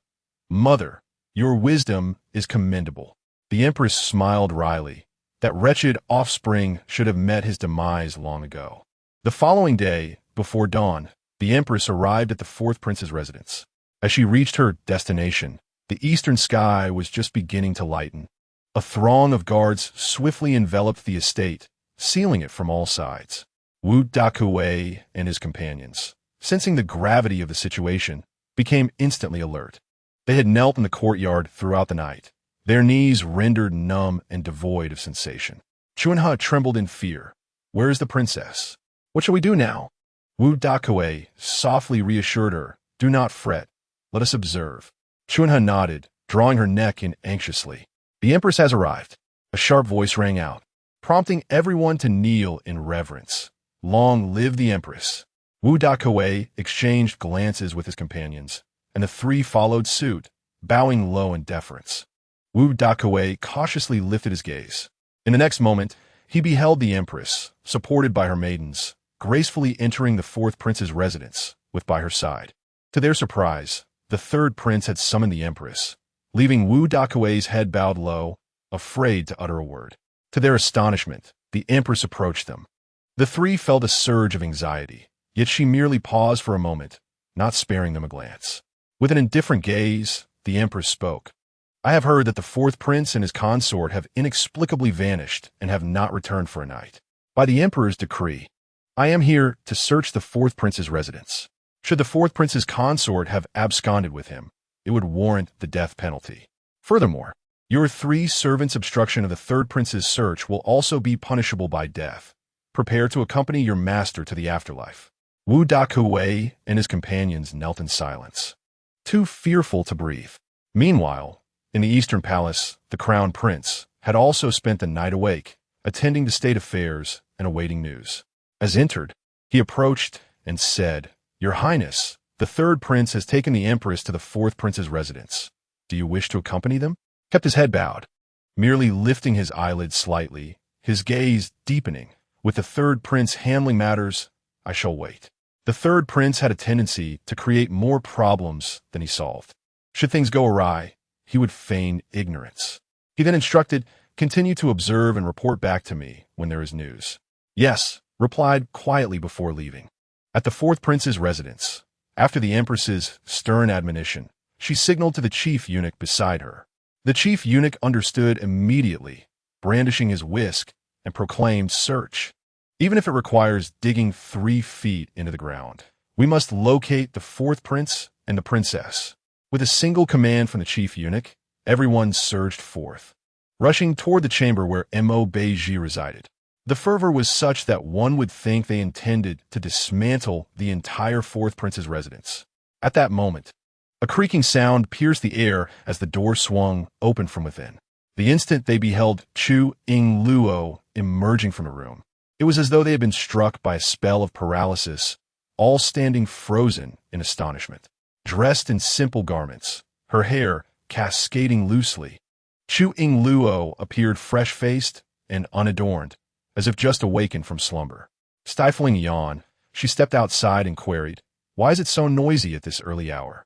"Mother, your wisdom is commendable." The empress smiled wryly. That wretched offspring should have met his demise long ago. The following day, before dawn, the empress arrived at the fourth prince's residence. As she reached her destination, the eastern sky was just beginning to lighten. A throng of guards swiftly enveloped the estate, sealing it from all sides. Wu Dakuei and his companions, sensing the gravity of the situation, became instantly alert. They had knelt in the courtyard throughout the night, their knees rendered numb and devoid of sensation. Chunha trembled in fear. "Where is the princess? What shall we do now?" Wu Dakuei softly reassured her, "Do not fret. Let us observe." Chunha nodded, drawing her neck in anxiously. "The empress has arrived." A sharp voice rang out, prompting everyone to kneel in reverence. "Long live the empress." Wu Dakuei exchanged glances with his companions, and the three followed suit, bowing low in deference. Wu Dakuei cautiously lifted his gaze. In the next moment, he beheld the empress, supported by her maidens, gracefully entering the fourth prince's residence, with by her side. To their surprise, the third prince had summoned the empress, leaving Wu Dakuei's head bowed low, afraid to utter a word. To their astonishment, the empress approached them. The three felt a surge of anxiety, yet she merely paused for a moment, not sparing them a glance. With an indifferent gaze, the empress spoke. "I have heard that the fourth prince and his consort have inexplicably vanished and have not returned for a night. By the emperor's decree, I am here to search the fourth prince's residence. Should the fourth prince's consort have absconded with him, it would warrant the death penalty. Furthermore, your three servants' obstruction of the third prince's search will also be punishable by death. Prepare to accompany your master to the afterlife." Wu Dakuei and his companions knelt in silence, too fearful to breathe. Meanwhile, in the Eastern Palace, the crown prince had also spent the night awake, attending to state affairs and awaiting news. As entered, he approached and said, "Your Highness, the third prince has taken the empress to the fourth prince's residence. Do you wish to accompany them?" Kept his head bowed, merely lifting his eyelids slightly, his gaze deepening. With the third prince handling matters, I shall wait. The third prince had a tendency to create more problems than he solved. Should things go awry, he would feign ignorance. He then instructed, "Continue to observe and report back to me when there is news." "Yes, replied quietly before leaving. At the fourth prince's residence, after the empress's stern admonition, she signaled to the chief eunuch beside her. The chief eunuch understood immediately, brandishing his whisk, and proclaimed, "Search. Even if it requires digging 3 feet into the ground. We must locate the fourth prince and the princess." With a single command from the chief eunuch, everyone surged forth, rushing toward the chamber where Beizhi resided. The fervor was such that one would think they intended to dismantle the entire fourth prince's residence. At that moment, a creaking sound pierced the air as the door swung open from within. The instant they beheld Chu Yingluo emerging from a room, it was as though they had been struck by a spell of paralysis, all standing frozen in astonishment. Dressed in simple garments, her hair cascading loosely, Chu Yingluo appeared fresh-faced and unadorned, as if just awakened from slumber. Stifling a yawn, she stepped outside and queried, "Why is it so noisy at this early hour?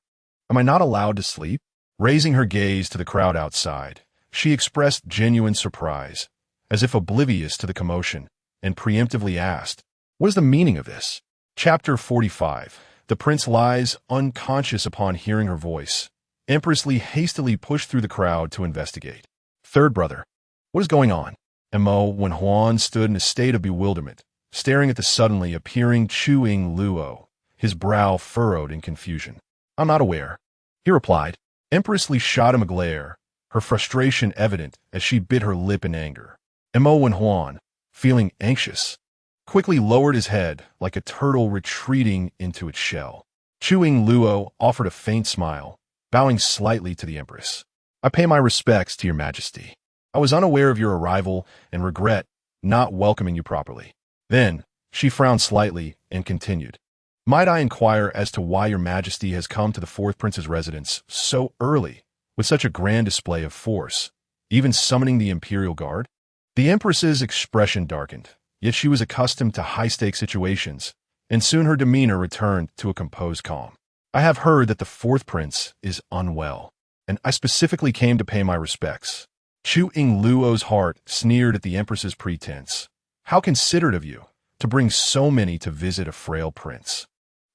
Am I not allowed to sleep?" Raising her gaze to the crowd outside, she expressed genuine surprise, as if oblivious to the commotion, and preemptively asked, "What is the meaning of this?" Chapter 45. The prince lies unconscious upon hearing her voice. Empress Li hastily pushed through the crowd to investigate. "Third brother, what is going on?" When Huan stood in a state of bewilderment, staring at the suddenly appearing Chu Yingluo, his brow furrowed in confusion. "I'm not aware," he replied. Empress Li shot him a glare, her frustration evident as she bit her lip in anger. Huan, feeling anxious, quickly lowered his head like a turtle retreating into its shell. Chu Yingluo offered a faint smile, bowing slightly to the empress. "I pay my respects to your majesty. I was unaware of your arrival and regret not welcoming you properly." Then, she frowned slightly and continued, "Might I inquire as to why your majesty has come to the fourth prince's residence so early, with such a grand display of force, even summoning the imperial guard?" The empress's expression darkened, yet she was accustomed to high-stakes situations, and soon her demeanor returned to a composed calm. "I have heard that the fourth prince is unwell, and I specifically came to pay my respects." Chu Yingluo's heart sneered at the empress's pretense. "How considerate of you, to bring so many to visit a frail prince."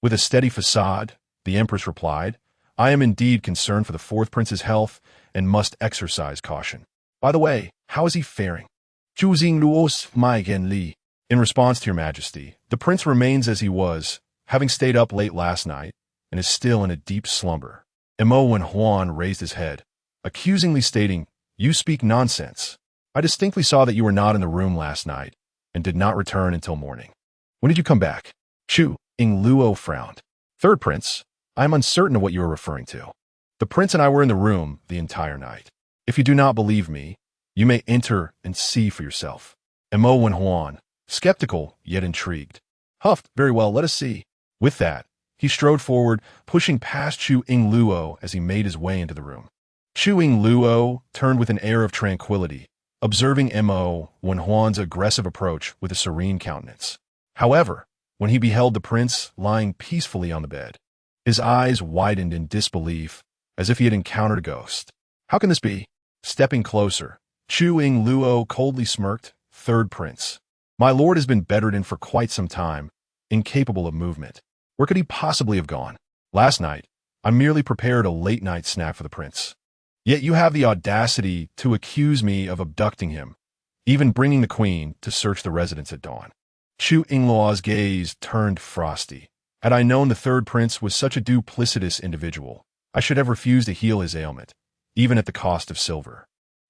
With a steady facade, the empress replied, "I am indeed concerned for the fourth prince's health and must exercise caution. By the way, how is he faring?" Chu Yingluo's Li. "In response to your majesty, the prince remains as he was, having stayed up late last night, and is still in a deep slumber." Huan raised his head, accusingly stating, "You speak nonsense. I distinctly saw that you were not in the room last night, and did not return until morning. When did you come back?" Chu Yingluo frowned. "Third prince, I am uncertain of what you are referring to. The prince and I were in the room the entire night. If you do not believe me, you may enter and see for yourself." Huan, skeptical yet intrigued, huffed, "Very well, let us see." With that, he strode forward, pushing past Chu Yingluo as he made his way into the room. Chu Yingluo turned with an air of tranquility, observing Huan's aggressive approach with a serene countenance. However, when he beheld the prince lying peacefully on the bed, his eyes widened in disbelief, as if he had encountered a ghost. "How can this be?" Stepping closer, Chu Yingluo coldly smirked. "Third prince, my lord has been bedridden for quite some time, incapable of movement. Where could he possibly have gone? Last night, I merely prepared a late-night snack for the prince. Yet you have the audacity to accuse me of abducting him, even bringing the queen to search the residence at dawn." Chu Yingluo's gaze turned frosty. "Had I known the third prince was such a duplicitous individual, I should have refused to heal his ailment, even at the cost of silver."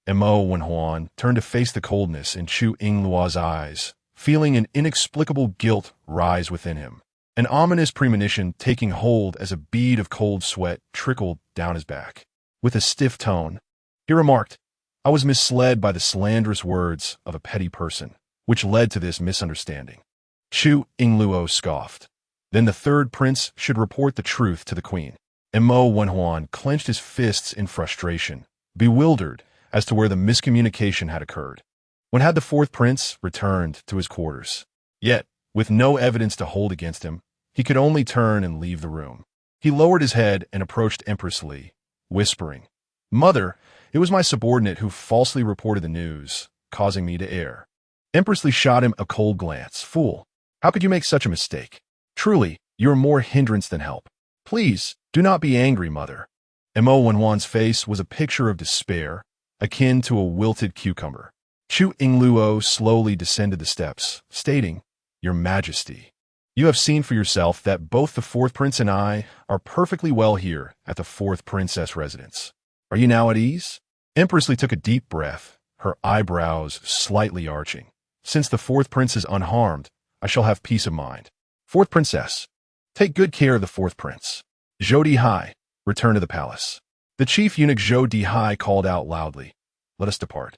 Huan turned to face the coldness in Chu Yingluo's eyes, feeling an inexplicable guilt rise within him. An ominous premonition taking hold as a bead of cold sweat trickled down his back. With a stiff tone, he remarked, "I was misled by the slanderous words of a petty person, which led to this misunderstanding." Chu Yingluo scoffed. "Then the third prince should report the truth to the queen." Huan clenched his fists in frustration, bewildered as to where the miscommunication had occurred. When had the fourth prince returned to his quarters? Yet, with no evidence to hold against him, he could only turn and leave the room. He lowered his head and approached Empress Li, whispering, "Mother, it was my subordinate who falsely reported the news, causing me to err." Empress Li shot him a cold glance. "Fool, How could you make such a mistake? Truly, you are more hindrance than help. Please, do not be angry, mother. Mo Wenhuan's face was a picture of despair, akin to a wilted cucumber. Chu Yingluo slowly descended the steps, stating, Your Majesty, you have seen for yourself that both the fourth prince and I are perfectly well here at the fourth princess residence. Are you now at ease? Empress Li took a deep breath, her eyebrows slightly arching. Since the fourth prince is unharmed, I shall have peace of mind. Fourth princess, take good care of the fourth prince. Zhou Dihai, return to the palace. The chief eunuch Zhou Dihai called out loudly, Let us depart.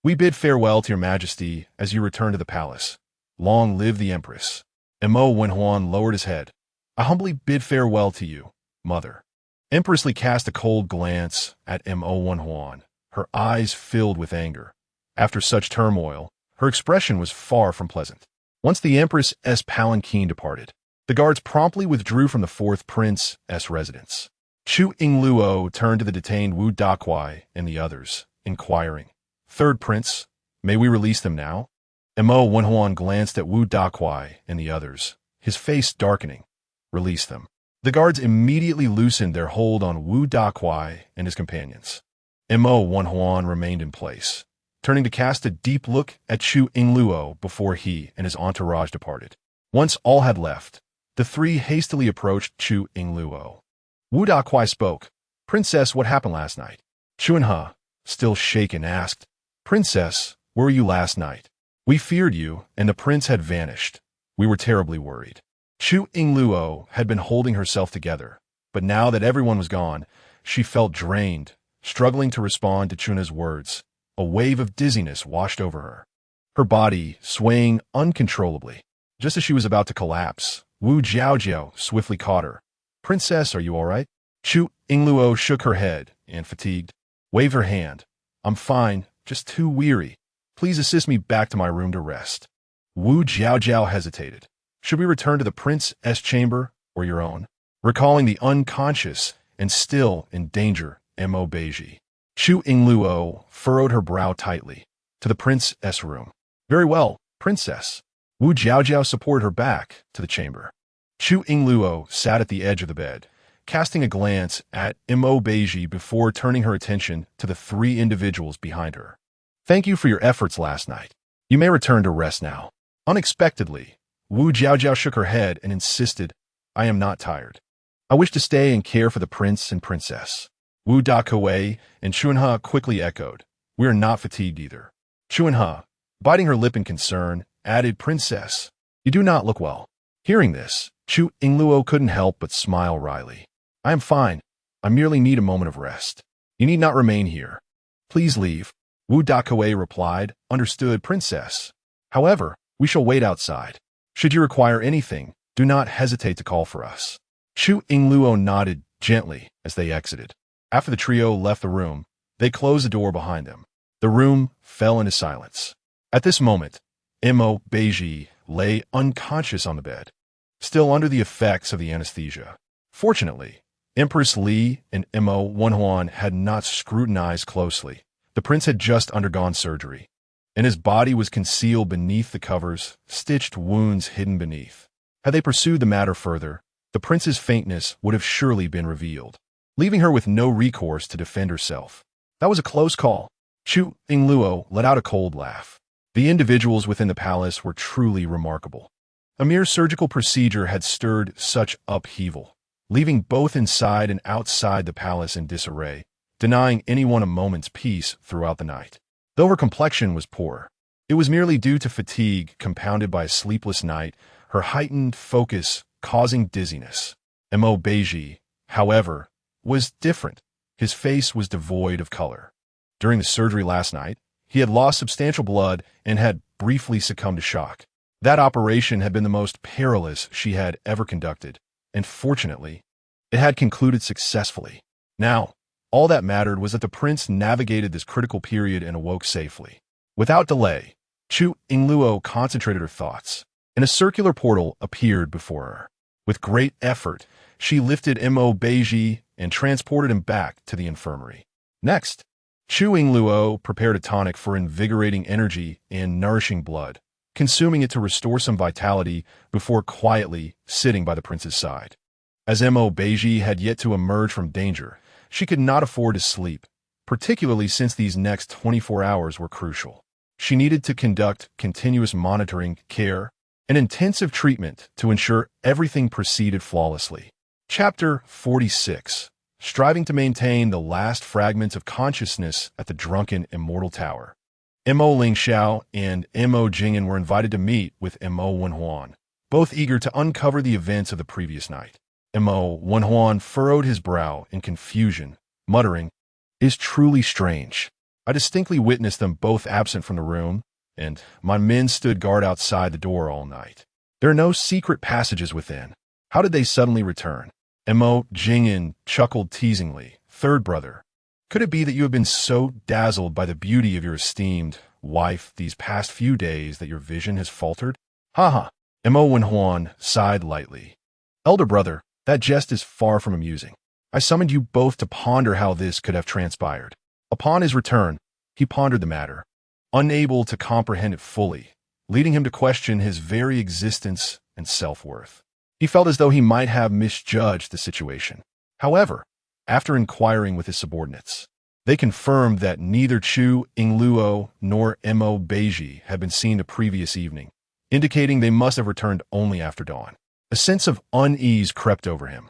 We bid farewell to your majesty as you return to the palace. Long live the empress. Mo Wenhuan lowered his head. I humbly bid farewell to you, mother. Empress Li cast a cold glance at Mo Wenhuan, her eyes filled with anger. After such turmoil, her expression was far from pleasant. Once the empress's palanquin departed, the guards promptly withdrew from the fourth prince's residence. Chu Yingluo turned to the detained Wu Dakuai and the others, inquiring, Third prince, may we release them now? Mo Wenhuan glanced at Wu Dakuai and the others, his face darkening. Release them. The guards immediately loosened their hold on Wu Dakuai and his companions. Mo Wenhuan remained in place, turning to cast a deep look at Chu Yingluo before he and his entourage departed. Once all had left, the three hastily approached Chu Yingluo. Wu Dakuai spoke. Princess, what happened last night? Chu Yingluo, still shaken, asked, Princess, where were you last night? We feared you, and the prince had vanished. We were terribly worried. Chu Yingluo had been holding herself together, but now that everyone was gone, she felt drained, struggling to respond to Chuna's words. A wave of dizziness washed over her, her body swaying uncontrollably. Just as she was about to collapse, Wu Jiaojiao swiftly caught her. Princess, are you all right? Chu Yingluo shook her head and, fatigued, waved her hand. I'm fine, just too weary. Please assist me back to my room to rest. Wu Jiaojiao hesitated. Should we return to the prince's chamber or your own? Recalling the unconscious and still in danger Mo Beizhi. Chu Yingluo furrowed her brow tightly. To the prince's room. Very well, princess. Wu Jiaojiao supported her back to the chamber. Chu Yingluo sat at the edge of the bed, casting a glance at Mo Beizhi before turning her attention to the three individuals behind her. Thank you for your efforts last night. You may return to rest now. Unexpectedly, Wu Jiaojiao shook her head and insisted, I am not tired. I wish to stay and care for the prince and princess. Wu Dakuai and Chu Yingluo quickly echoed, We are not fatigued either. Chu Yingluo, biting her lip in concern, added, Princess, you do not look well. Hearing this, Chu Yingluo couldn't help but smile wryly. I am fine. I merely need a moment of rest. You need not remain here. Please leave. Wu Dakuai replied, Understood, princess. However, we shall wait outside. Should you require anything, do not hesitate to call for us. Chu Yingluo nodded gently as they exited. After the trio left the room, they closed the door behind them. The room fell into silence. At this moment, Mo Beizhi lay unconscious on the bed, still under the effects of the anesthesia. Fortunately, Empress Li and Mo Wenhuan had not scrutinized closely. The prince had just undergone surgery, and his body was concealed beneath the covers, stitched wounds hidden beneath. Had they pursued the matter further, the prince's faintness would have surely been revealed, leaving her with no recourse to defend herself. That was a close call. Chu Yingluo let out a cold laugh. The individuals within the palace were truly remarkable. A mere surgical procedure had stirred such upheaval, leaving both inside and outside the palace in disarray, denying anyone a moment's peace throughout the night. Though her complexion was poor, it was merely due to fatigue compounded by a sleepless night, her heightened focus causing dizziness. Mo Beizhi, however, was different. His face was devoid of color. During the surgery last night, he had lost substantial blood and had briefly succumbed to shock. That operation had been the most perilous she had ever conducted, and fortunately, it had concluded successfully. Now, all that mattered was that the prince navigated this critical period and awoke safely. Without delay, Chu Yingluo concentrated her thoughts, and a circular portal appeared before her. With great effort, she lifted Mo Beizhi and transported him back to the infirmary. Next, Chu Yingluo prepared a tonic for invigorating energy and nourishing blood, consuming it to restore some vitality before quietly sitting by the prince's side. As Beizhi had yet to emerge from danger, she could not afford to sleep, particularly since these next 24 hours were crucial. She needed to conduct continuous monitoring, care, and intensive treatment to ensure everything proceeded flawlessly. Chapter 46. Striving to maintain the last fragments of consciousness at the drunken immortal tower. Mo Lingxiao and Mo Jingyan were invited to meet with Mo Wenhuan, both eager to uncover the events of the previous night. Mo Wenhuan furrowed his brow in confusion, muttering, "It's truly strange. I distinctly witnessed them both absent from the room, and my men stood guard outside the door all night. There are no secret passages within. How did they suddenly return?" Mo Jingyan chuckled teasingly. "Third brother, could it be that you have been so dazzled by the beauty of your esteemed wife these past few days that your vision has faltered?" "Ha ha." Mo Wenhuan sighed lightly. "Elder brother, that jest is far from amusing. I summoned you both to ponder how this could have transpired." Upon his return, he pondered the matter, unable to comprehend it fully, leading him to question his very existence and self-worth. He felt as though he might have misjudged the situation. However, after inquiring with his subordinates, they confirmed that neither Chu Yingluo nor Mo Beizhi had been seen the previous evening, indicating they must have returned only after dawn. A sense of unease crept over him.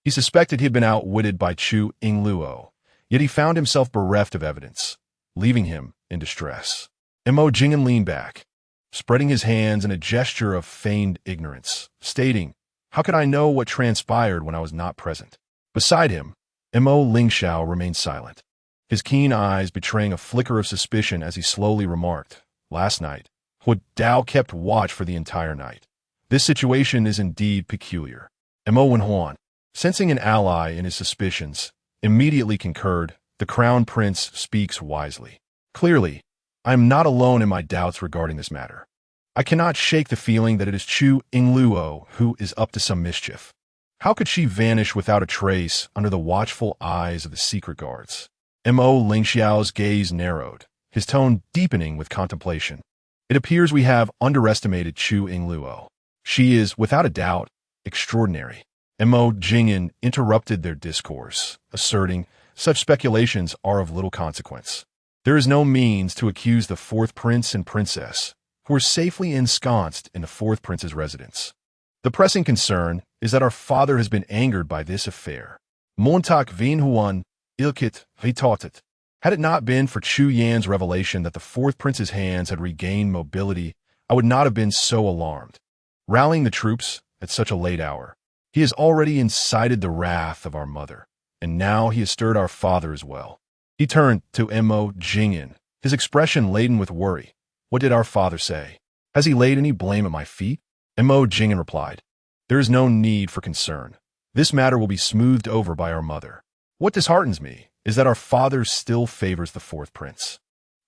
He suspected he had been outwitted by Chu Yingluo, yet he found himself bereft of evidence, leaving him in distress. Mo Jingyan leaned back, spreading his hands in a gesture of feigned ignorance, stating, "How could I know what transpired when I was not present?" Beside him, Mo Lingxiao remained silent, his keen eyes betraying a flicker of suspicion as he slowly remarked, "Last night, Hu Dao kept watch for the entire night. This situation is indeed peculiar." Mo Wenhuan, sensing an ally in his suspicions, immediately concurred, "The crown prince speaks wisely. Clearly, I am not alone in my doubts regarding this matter. I cannot shake the feeling that it is Chu Yingluo who is up to some mischief. How could she vanish without a trace under the watchful eyes of the secret guards?" Mo Lingxiao's gaze narrowed, his tone deepening with contemplation. "It appears we have underestimated Chu Yingluo. She is, without a doubt, extraordinary." Mo Jingyan interrupted their discourse, asserting, "Such speculations are of little consequence. There is no means to accuse the fourth prince and princess, who are safely ensconced in the fourth prince's residence. The pressing concern is that our father has been angered by this affair. Montak vien huan, ilkit vitatet." Had it not been for Chu Yan's revelation that the fourth prince's hands had regained mobility, I would not have been so alarmed. Rallying the troops at such a late hour, he has already incited the wrath of our mother, and now he has stirred our father as well. He turned to Mo Jingyan, his expression laden with worry. "What did our father say? Has he laid any blame at my feet?" Mo Jingyan replied, "There is no need for concern. This matter will be smoothed over by our mother. What disheartens me is that our father still favors the fourth prince.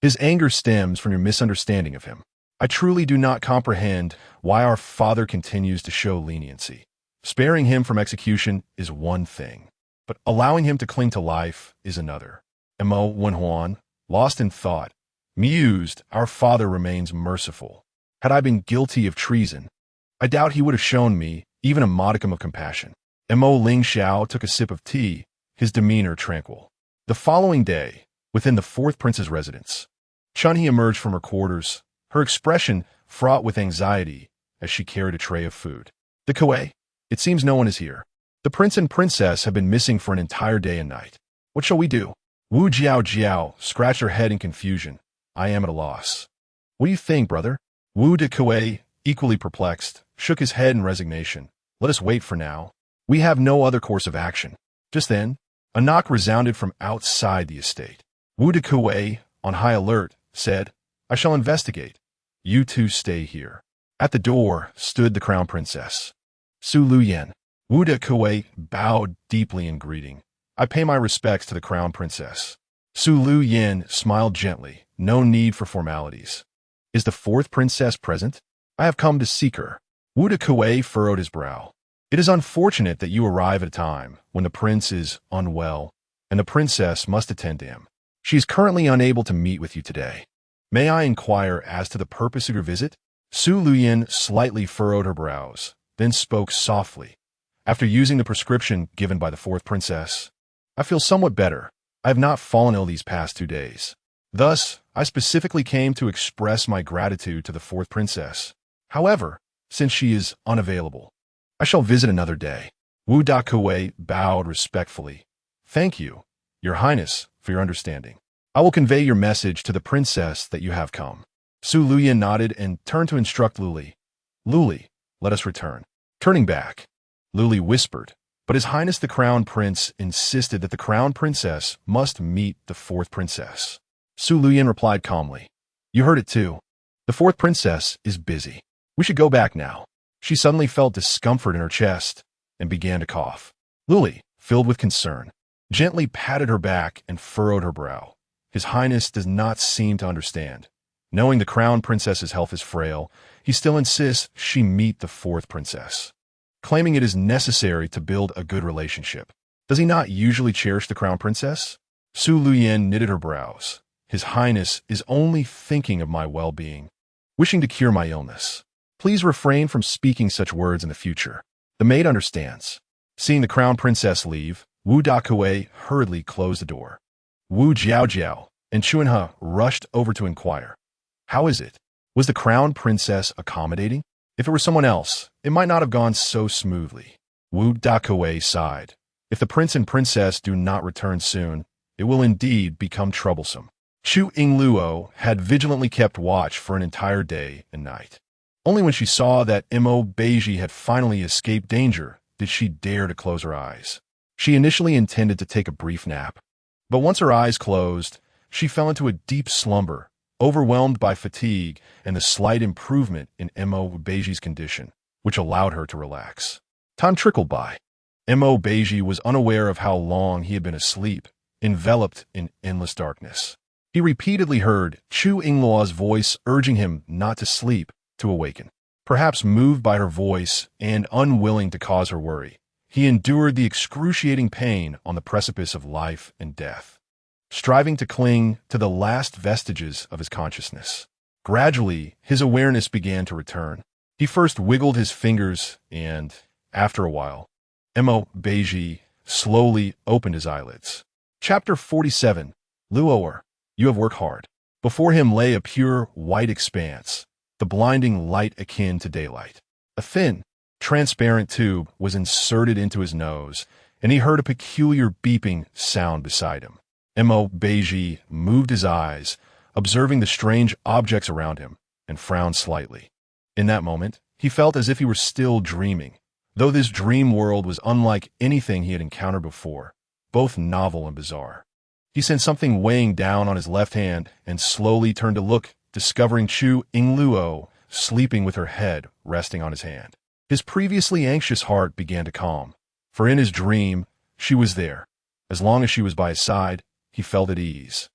His anger stems from your misunderstanding of him. I truly do not comprehend why our father continues to show leniency. Sparing him from execution is one thing, but allowing him to cling to life is another." Mo Wenhuan, lost in thought, mused, "Our father remains merciful. Had I been guilty of treason, I doubt he would have shown me even a modicum of compassion." Mo Lingxiao took a sip of tea, his demeanor tranquil. The following day, within the fourth prince's residence, Chunhee emerged from her quarters, her expression fraught with anxiety as she carried a tray of food. "The Kuei, it seems no one is here. The prince and princess have been missing for an entire day and night. What shall we do?" Wu Jiao scratched her head in confusion. "I am at a loss." "What do you think, brother?" Wu de Kuei, equally perplexed, shook his head in resignation. "Let us wait for now. We have no other course of action." Just then, a knock resounded from outside the estate. Wu de Kuei, on high alert, said, "I shall investigate. You two stay here." At the door stood the crown princess. "Su Luyan." Wu de Kuei bowed deeply in greeting. "I pay my respects to the crown princess." Su Luyan smiled gently. "No need for formalities. Is the fourth princess present? I have come to seek her." Wu de Kuei furrowed his brow. "It is unfortunate that you arrive at a time when the prince is unwell, and the princess must attend to him. She is currently unable to meet with you today. May I inquire as to the purpose of your visit?" Su Luyin slightly furrowed her brows, then spoke softly. After using the prescription given by the fourth princess, I feel somewhat better. I have not fallen ill these past 2 days. Thus, I specifically came to express my gratitude to the fourth princess. However, since she is unavailable, I shall visit another day. Wu Dakue bowed respectfully. Thank you, Your Highness, for your understanding. I will convey your message to the princess that you have come. Su Luyin nodded and turned to instruct Luli. Luli, let us return. Turning back, Luli whispered, but His Highness the Crown Prince insisted that the Crown Princess must meet the fourth princess. Su Luyin replied calmly. You heard it too. The fourth princess is busy. We should go back now. She suddenly felt discomfort in her chest and began to cough. Luli, filled with concern, gently patted her back and furrowed her brow. His Highness does not seem to understand. Knowing the Crown Princess's health is frail, he still insists she meet the fourth princess, claiming it is necessary to build a good relationship. Does he not usually cherish the Crown Princess? Su Luyin knitted her brows. His Highness is only thinking of my well-being, wishing to cure my illness. Please refrain from speaking such words in the future. The maid understands. Seeing the Crown Princess leave, Wu Dakue hurriedly closed the door. Wu Jiaojiao and Chuanhe rushed over to inquire. How is it? Was the Crown Princess accommodating? If it were someone else, it might not have gone so smoothly. Wu Dakue sighed. If the prince and princess do not return soon, it will indeed become troublesome. Chu Yingluo had vigilantly kept watch for an entire day and night. Only when she saw that Beizhi had finally escaped danger did she dare to close her eyes. She initially intended to take a brief nap, but once her eyes closed, she fell into a deep slumber, overwhelmed by fatigue and the slight improvement in Beizhi's condition, which allowed her to relax. Time trickled by. Beizhi was unaware of how long he had been asleep, enveloped in endless darkness. He repeatedly heard Chu Yingluo's voice urging him not to sleep, to awaken. Perhaps moved by her voice and unwilling to cause her worry, he endured the excruciating pain on the precipice of life and death, striving to cling to the last vestiges of his consciousness. Gradually, his awareness began to return. He first wiggled his fingers and, after a while, Beizhi slowly opened his eyelids. Chapter 47. Luoer, you have worked hard. Before him lay a pure, white expanse, the blinding light akin to daylight. A thin, transparent tube was inserted into his nose, and he heard a peculiar beeping sound beside him. Beizhi moved his eyes, observing the strange objects around him, and frowned slightly. In that moment, he felt as if he were still dreaming, though this dream world was unlike anything he had encountered before, both novel and bizarre. He sensed something weighing down on his left hand and slowly turned to look, discovering Chu Yingluo sleeping with her head resting on his hand. His previously anxious heart began to calm, for in his dream, she was there. As long as she was by his side, he felt at ease.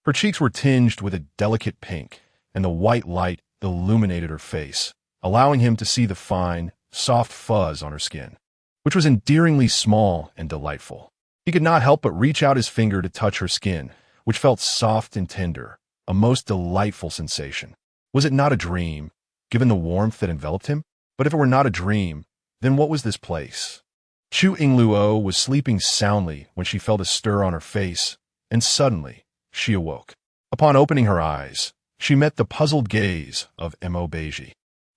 Her cheeks were tinged with a delicate pink, and the white light illuminated her face, allowing him to see the fine, soft fuzz on her skin, which was endearingly small and delightful. He could not help but reach out his finger to touch her skin, which felt soft and tender, a most delightful sensation. Was it not a dream, given the warmth that enveloped him? But if it were not a dream, then what was this place? Chu Yingluo was sleeping soundly when she felt a stir on her face, and suddenly she awoke. Upon opening her eyes, she met the puzzled gaze of Beizhi.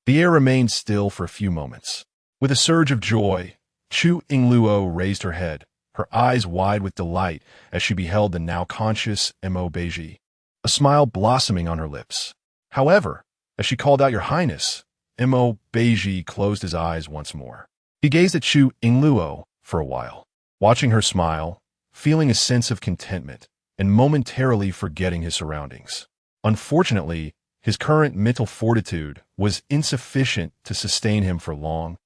The air remained still for a few moments. With a surge of joy, Chu Yingluo raised her head, her eyes wide with delight as she beheld the now conscious Beizhi, a smile blossoming on her lips. However, as she called out, "Your Highness," Beizhi closed his eyes once more. He gazed at Chu Yingluo for a while, watching her smile, feeling a sense of contentment, and momentarily forgetting his surroundings. Unfortunately, his current mental fortitude was insufficient to sustain him for long,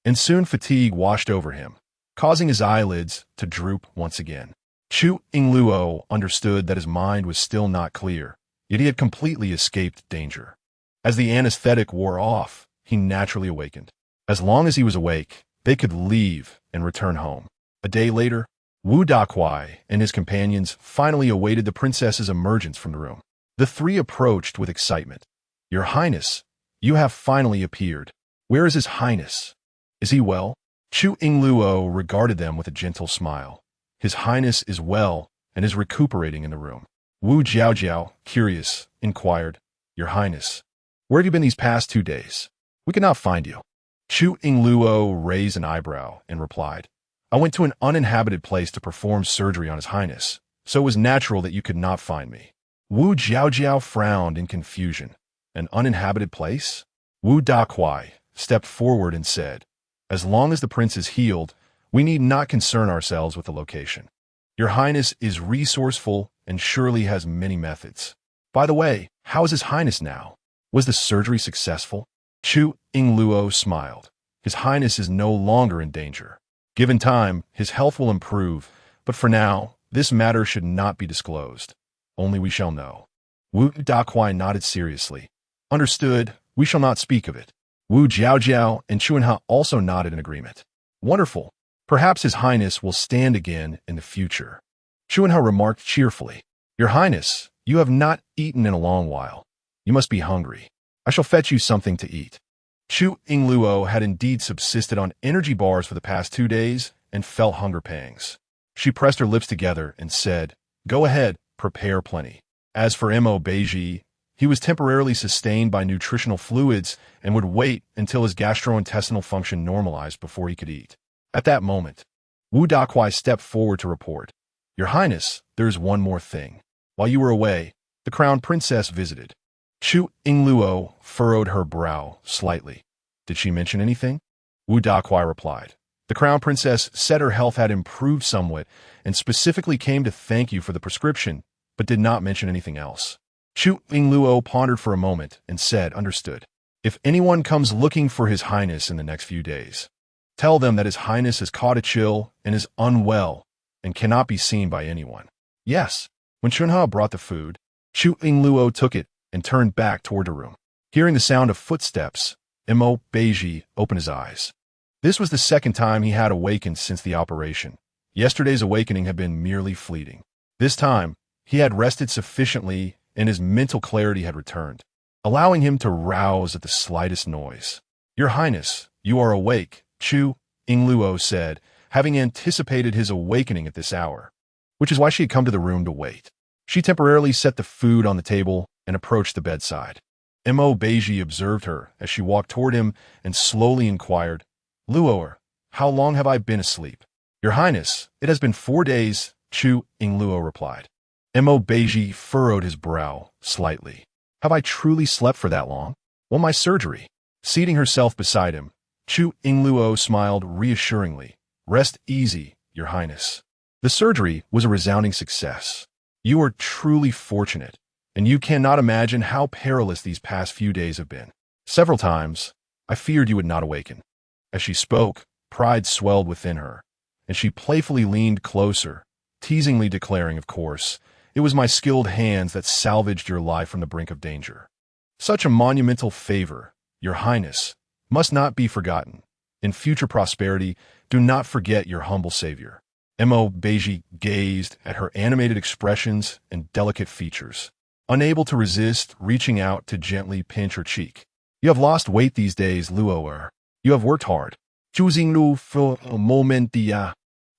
and soon fatigue washed over him, causing his eyelids to droop once again. Chu Yingluo understood that his mind was still not clear, yet he had completely escaped danger. As the anesthetic wore off, he naturally awakened. As long as he was awake, they could leave and return home. A day later, Wu Dakuai and his companions finally awaited the princess's emergence from the room. The three approached with excitement. "Your Highness, You have finally appeared. Where is His Highness? Is he well? Chu Yingluo regarded them with a gentle smile. His Highness is well and is recuperating in the room. Wu Jiaojiao, curious, inquired, Your Highness, where have you been these past 2 days? We could not find you. Chu Yingluo raised an eyebrow and replied, I went to an uninhabited place to perform surgery on His Highness, so it was natural that you could not find me. Wu Jiaojiao frowned in confusion. An uninhabited place? Wu Dakuai stepped forward and said, As long as the prince is healed, we need not concern ourselves with the location. Your Highness is resourceful and surely has many methods. By the way, how is His Highness now? Was the surgery successful? Chu Yingluo smiled. His Highness is no longer in danger. Given time, his health will improve, but for now, this matter should not be disclosed. Only we shall know. Wu Dakuai nodded seriously. Understood, we shall not speak of it. Wu Jiaojiao and Chuanha also nodded in agreement. Wonderful. Perhaps His Highness will stand again in the future. Chuanha remarked cheerfully. Your Highness, you have not eaten in a long while. You must be hungry. I shall fetch you something to eat. Chu Yingluo had indeed subsisted on energy bars for the past 2 days and felt hunger pangs. She pressed her lips together and said, Go ahead, prepare plenty. As for Beizhi, he was temporarily sustained by nutritional fluids and would wait until his gastrointestinal function normalized before he could eat. At that moment, Wu Dakuai stepped forward to report, Your Highness, there is one more thing. While you were away, the crown princess visited. Chu Yingluo furrowed her brow slightly. Did she mention anything? Wu Dakuai replied. The crown princess said her health had improved somewhat and specifically came to thank you for the prescription, but did not mention anything else. Chu Yingluo pondered for a moment and said, Understood. If anyone comes looking for His Highness in the next few days, tell them that His Highness has caught a chill and is unwell and cannot be seen by anyone. Yes. When Chunha brought the food, Chu Yingluo took it and turned back toward the room. Hearing the sound of footsteps, Beizhi opened his eyes. This was the second time he had awakened since the operation. Yesterday's awakening had been merely fleeting. This time, he had rested sufficiently and his mental clarity had returned, allowing him to rouse at the slightest noise. Your Highness, you are awake, Chu Yingluo said, having anticipated his awakening at this hour, which is why she had come to the room to wait. She temporarily set the food on the table and approached the bedside. Beizhi observed her as she walked toward him and slowly inquired, Luoer, how long have I been asleep? Your Highness, it has been 4 days, Chu Yingluo replied. Beizhi furrowed his brow slightly. Have I truly slept for that long? Well, my surgery. Seating herself beside him, Chu Yingluo smiled reassuringly. Rest easy, Your Highness. The surgery was a resounding success. You are truly fortunate, and you cannot imagine how perilous these past few days have been. Several times, I feared you would not awaken. As she spoke, pride swelled within her, and she playfully leaned closer, teasingly declaring, of course, it was my skilled hands that salvaged your life from the brink of danger. Such a monumental favor, Your Highness, must not be forgotten. In future prosperity, do not forget your humble savior. Beizhi gazed at her animated expressions and delicate features, unable to resist reaching out to gently pinch her cheek. You have lost weight these days, Luoer. You have worked hard. Chu Yingluo for a moment,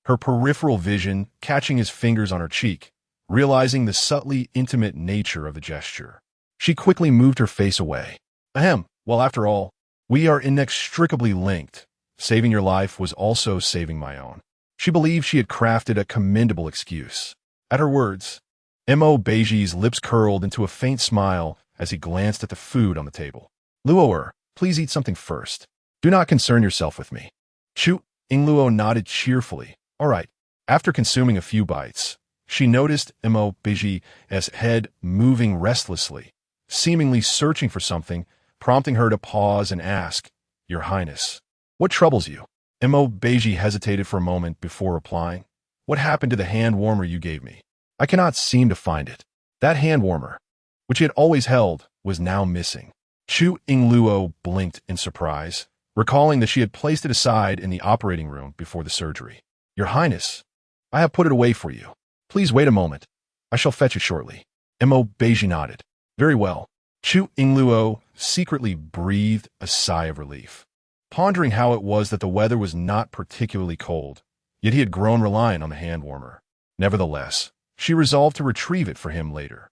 her peripheral vision catching his fingers on her cheek, realizing the subtly intimate nature of the gesture. She quickly moved her face away. Ahem, well, after all, we are inextricably linked. Saving your life was also saving my own. She believed she had crafted a commendable excuse. At her words, Beizhi's lips curled into a faint smile as he glanced at the food on the table. Luoer, please eat something first. Do not concern yourself with me. Chu Yingluo nodded cheerfully. All right. After consuming a few bites, she noticed Beizhi's head moving restlessly, seemingly searching for something, prompting her to pause and ask, Your Highness, what troubles you? Beizhi hesitated for a moment before replying. What happened to the hand warmer you gave me? I cannot seem to find it. That hand warmer, which he had always held, was now missing. Chu Yingluo blinked in surprise, recalling that she had placed it aside in the operating room before the surgery. Your Highness, I have put it away for you. Please wait a moment. I shall fetch it shortly. Beizhi nodded. Very well. Chu Yingluo secretly breathed a sigh of relief, pondering how it was that the weather was not particularly cold, yet he had grown reliant on the hand warmer. Nevertheless, she resolved to retrieve it for him later.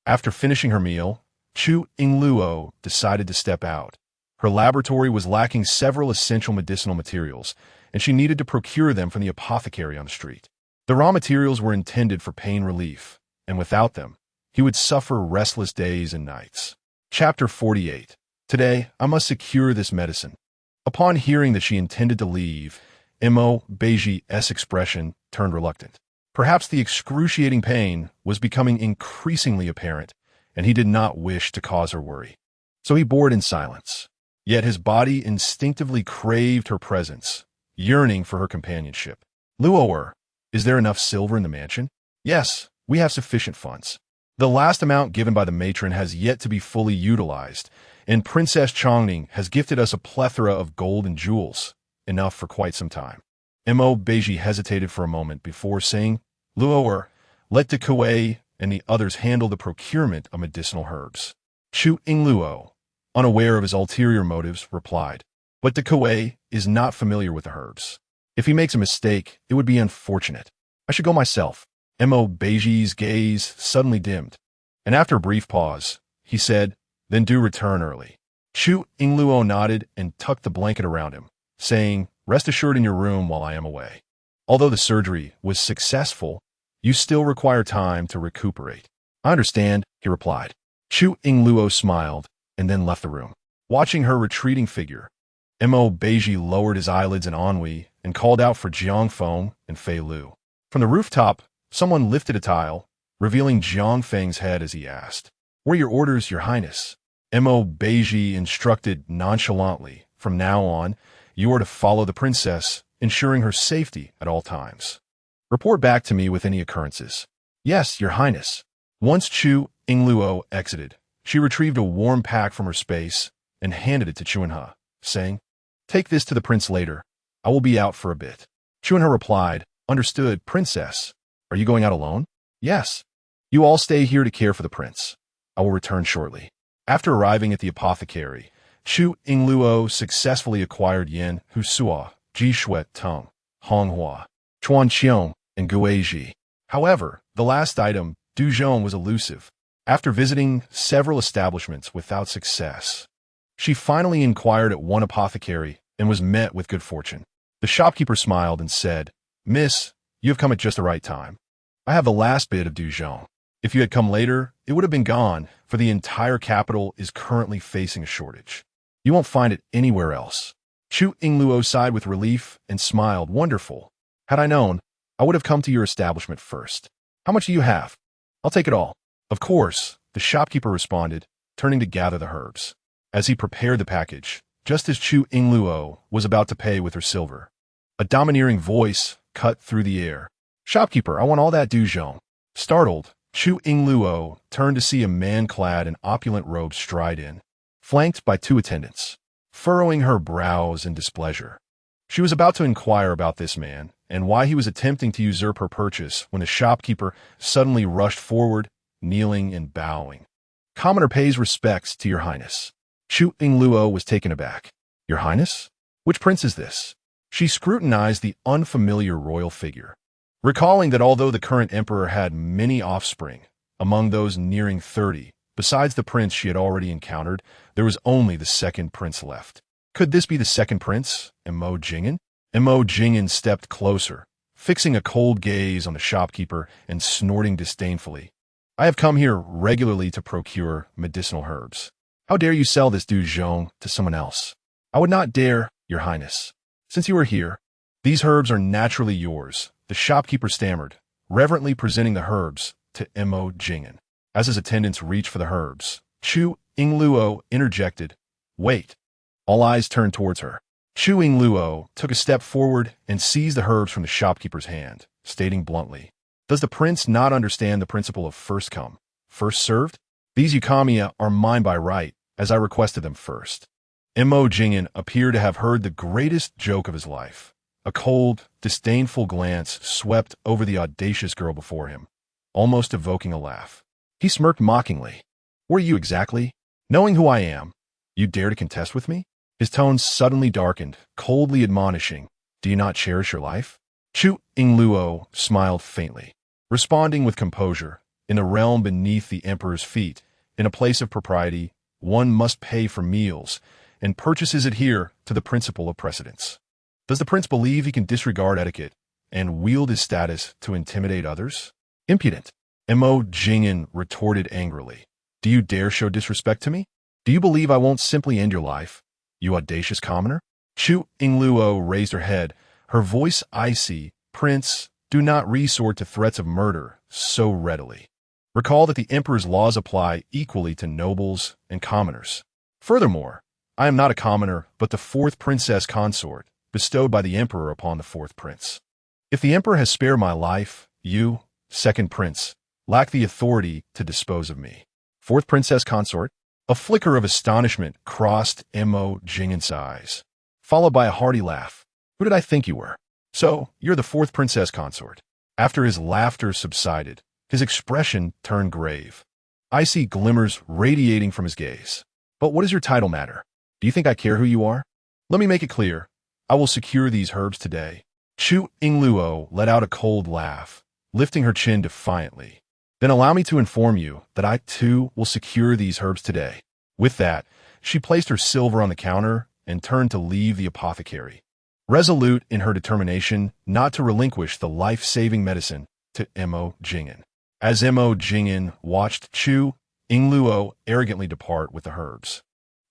After finishing her meal, Chu Yingluo decided to step out. Her laboratory was lacking several essential medicinal materials, and she needed to procure them from the apothecary on the street. The raw materials were intended for pain relief, and without them, he would suffer restless days and nights. Chapter 48. Today, I must secure this medicine. Upon hearing that she intended to leave, Beizhi's expression turned reluctant. Perhaps the excruciating pain was becoming increasingly apparent, and he did not wish to cause her worry. So he bore it in silence. Yet his body instinctively craved her presence, yearning for her companionship. Luoer, is there enough silver in the mansion? Yes, we have sufficient funds. The last amount given by the matron has yet to be fully utilized, and Princess Chongning has gifted us a plethora of gold and jewels, enough for quite some time. Beizhi hesitated for a moment before saying, Luoer, let de Kuei and the others handle the procurement of medicinal herbs. Chu Yingluo, unaware of his ulterior motives, replied, but de Kuei is not familiar with the herbs. If he makes a mistake, it would be unfortunate. I should go myself. Beizhi's gaze suddenly dimmed, and after a brief pause, he said, then do return early. Chu Yingluo nodded and tucked the blanket around him, saying, rest assured in your room while I am away. Although the surgery was successful, you still require time to recuperate. I understand, he replied. Chu Yingluo smiled and then left the room. Watching her retreating figure, Beizhi lowered his eyelids in ennui and called out for Jiang Feng and Fei Lu. From the rooftop, someone lifted a tile, revealing Jiang Feng's head as he asked, what are your orders, Your Highness? Beizhi instructed nonchalantly, from now on, you are to follow the princess, ensuring her safety at all times. Report back to me with any occurrences. Yes, Your Highness. Once Chu Yingluo exited, she retrieved a warm pack from her space and handed it to Chuanhe, saying, take this to the prince later. I will be out for a bit. Chuanhe replied, understood, princess. Are you going out alone? Yes. You all stay here to care for the prince. I will return shortly. After arriving at the apothecary, Chu Yingluo successfully acquired Yin Husua, Jishuet Tong, Honghua, Chuanqiong, and Guizhi. However, the last item, Duzhong, was elusive. After visiting several establishments without success, she finally inquired at one apothecary and was met with good fortune. The shopkeeper smiled and said, Miss, you have come at just the right time. I have the last bit of Duzhong. If you had come later, it would have been gone, for the entire capital is currently facing a shortage. You won't find it anywhere else. Chu Yingluo sighed with relief and smiled. Wonderful. Had I known, I would have come to your establishment first. How much do you have? I'll take it all. Of course, the shopkeeper responded, turning to gather the herbs. As he prepared the package, just as Chu Yingluo was about to pay with her silver, a domineering voice cut through the air. Shopkeeper, I want all that Duzhong. Startled, Chu Yingluo turned to see a man clad in opulent robes stride in, flanked by two attendants, furrowing her brows in displeasure. She was about to inquire about this man and why he was attempting to usurp her purchase when the shopkeeper suddenly rushed forward, kneeling and bowing. Commoner pays respects to Your Highness. Chu Yingluo was taken aback. Your Highness? Which prince is this? She scrutinized the unfamiliar royal figure, recalling that although the current emperor had many offspring, among those nearing 30, besides the prince she had already encountered, there was only the second prince left. Could this be the second prince, Mo Jingen? Mo Jingen stepped closer, fixing a cold gaze on the shopkeeper and snorting disdainfully. I have come here regularly to procure medicinal herbs. How dare you sell this Duzhong to someone else? I would not dare, Your Highness. Since you are here, these herbs are naturally yours, the shopkeeper stammered, reverently presenting the herbs to Mo Jingen. As his attendants reached for the herbs, Chu Yingluo interjected, Wait. All eyes turned towards her. Chu Yingluo took a step forward and seized the herbs from the shopkeeper's hand, stating bluntly, Does the prince not understand the principle of first come, first served? These Yukamiya are mine by right, as I requested them first. Mo Jingen appeared to have heard the greatest joke of his life. A cold, disdainful glance swept over the audacious girl before him, almost evoking a laugh. He smirked mockingly. Where are you exactly? Knowing who I am, you dare to contest with me? His tone suddenly darkened, coldly admonishing, do you not cherish your life? Chu Yingluo smiled faintly, responding with composure, in a realm beneath the emperor's feet, in a place of propriety, one must pay for meals, and purchases adhere to the principle of precedence. Does the prince believe he can disregard etiquette and wield his status to intimidate others? Impudent. Mo Jing'an retorted angrily. Do you dare show disrespect to me? Do you believe I won't simply end your life, you audacious commoner? Chu Yingluo raised her head, her voice icy. Prince, do not resort to threats of murder so readily. Recall that the emperor's laws apply equally to nobles and commoners. Furthermore, I am not a commoner, but the fourth princess consort, bestowed by the emperor upon the fourth prince. If the emperor has spared my life, you, second prince, lack the authority to dispose of me. Fourth princess consort? A flicker of astonishment crossed Mo Jing'an's eyes, followed by a hearty laugh. Who did I think you were? So, you're the fourth princess consort. After his laughter subsided, his expression turned grave. Icy glimmers radiating from his gaze. But what does your title matter? Do you think I care who you are? Let me make it clear. I will secure these herbs today. Chu Yingluo let out a cold laugh, lifting her chin defiantly. Then allow me to inform you that I, too, will secure these herbs today. With that, she placed her silver on the counter and turned to leave the apothecary, resolute in her determination not to relinquish the life-saving medicine to Mo Jing'an. As Mo Jing'an watched Chu Yingluo arrogantly depart with the herbs,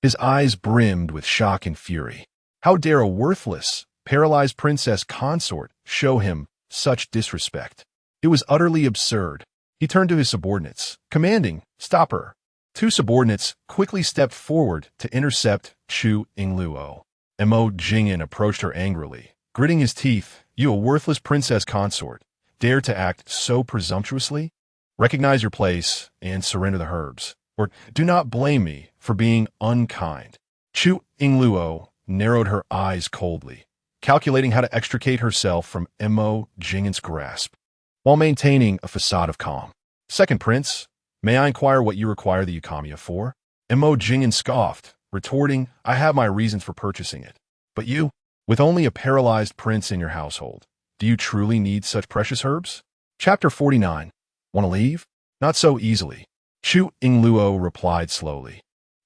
his eyes brimmed with shock and fury. How dare a worthless, paralyzed princess consort show him such disrespect? It was utterly absurd. He turned to his subordinates, commanding, stop her. Two subordinates quickly stepped forward to intercept Chu Yingluo. Mo Jing'an approached her angrily, gritting his teeth. You, a worthless princess consort, dare to act so presumptuously? Recognize your place and surrender the herbs, or do not blame me for being unkind. Chu Yingluo narrowed her eyes coldly, calculating how to extricate herself from Mo Jing'an's grasp, while maintaining a facade of calm. Second prince, may I inquire what you require the Yukamiya for? Mo Jing'an scoffed, retorting, I have my reasons for purchasing it. But you, with only a paralyzed prince in your household, do you truly need such precious herbs? Chapter 49. Want to leave? Not so easily. Chu Yingluo replied slowly.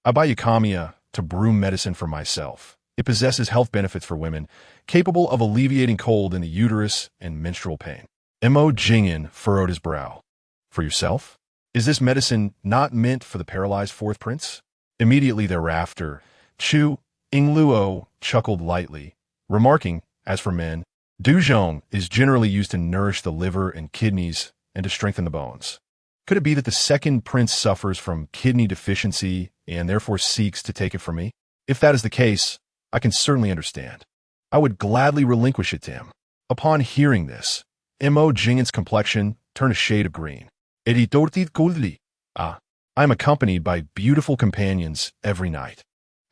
I buy Yukamiya to brew medicine for myself. It possesses health benefits for women, capable of alleviating cold in the uterus and menstrual pain. Mo Jing'an furrowed his brow. For yourself? Is this medicine not meant for the paralyzed fourth prince? Immediately thereafter, Chu Yingluo chuckled lightly, remarking, as for men, duzhong is generally used to nourish the liver and kidneys and to strengthen the bones. Could it be that the second prince suffers from kidney deficiency and therefore seeks to take it from me? If that is the case, I can certainly understand. I would gladly relinquish it to him. Upon hearing this, Mo Jing'an's complexion turned a shade of green. I am accompanied by beautiful companions every night.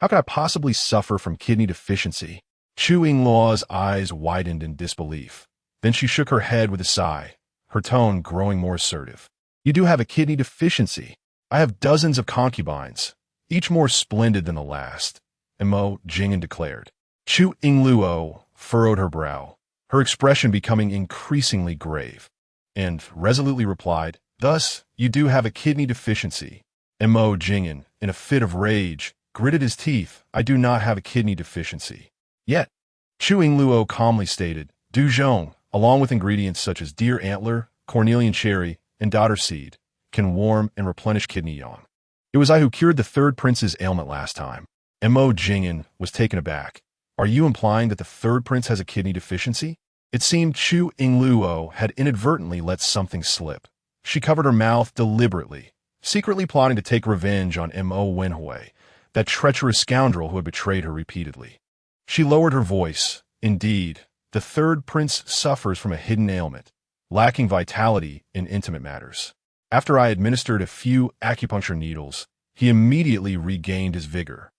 How could I possibly suffer from kidney deficiency? Chu Yingluo's eyes widened in disbelief. Then she shook her head with a sigh, her tone growing more assertive. You do have a kidney deficiency. I have dozens of concubines, each more splendid than the last, Mo Jing'an declared. Chu Yingluo furrowed her brow, her expression becoming increasingly grave, and resolutely replied, Thus, you do have a kidney deficiency. Mo Jing'an, in a fit of rage, gritted his teeth. I do not have a kidney deficiency. Yet, Chu Yingluo calmly stated, duzhong, along with ingredients such as deer antler, cornelian cherry, and dodder seed, can warm and replenish kidney yang. It was I who cured the third prince's ailment last time. Mo Jing'an was taken aback. Are you implying that the third prince has a kidney deficiency? It seemed Chu Yingluo had inadvertently let something slip. She covered her mouth deliberately, secretly plotting to take revenge on Mo Wenhui, that treacherous scoundrel who had betrayed her repeatedly. She lowered her voice. Indeed, the third prince suffers from a hidden ailment, lacking vitality in intimate matters. After I administered a few acupuncture needles, he immediately regained his vigor.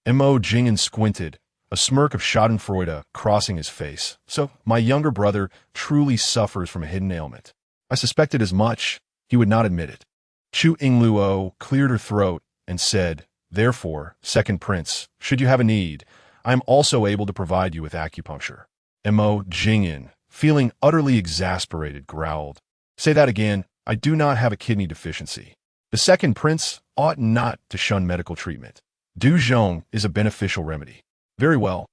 Mo Jing'an squinted, a smirk of schadenfreude crossing his face. So, my younger brother truly suffers from a hidden ailment. I suspected as much. He would not admit it. Chu Yingluo cleared her throat and said, Therefore, second prince, should you have a need, I am also able to provide you with acupuncture. Mo Jingyan, feeling utterly exasperated, growled. Say that again, I do not have a kidney deficiency. The second prince ought not to shun medical treatment. Du Zhong is a beneficial remedy. Very well.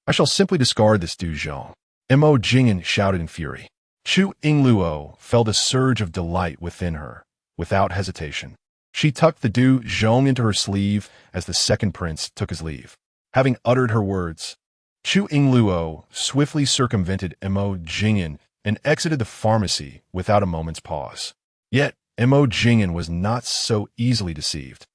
I shall simply discard this Du Zhong. Mo Jingyan shouted in fury. Chu Yingluo felt a surge of delight within her. Without hesitation, she tucked the Du Zhong into her sleeve as the second prince took his leave. Having uttered her words, Chu Yingluo swiftly circumvented Mo Jingyan and exited the pharmacy without a moment's pause. Yet, Mo Jingyan was not so easily deceived.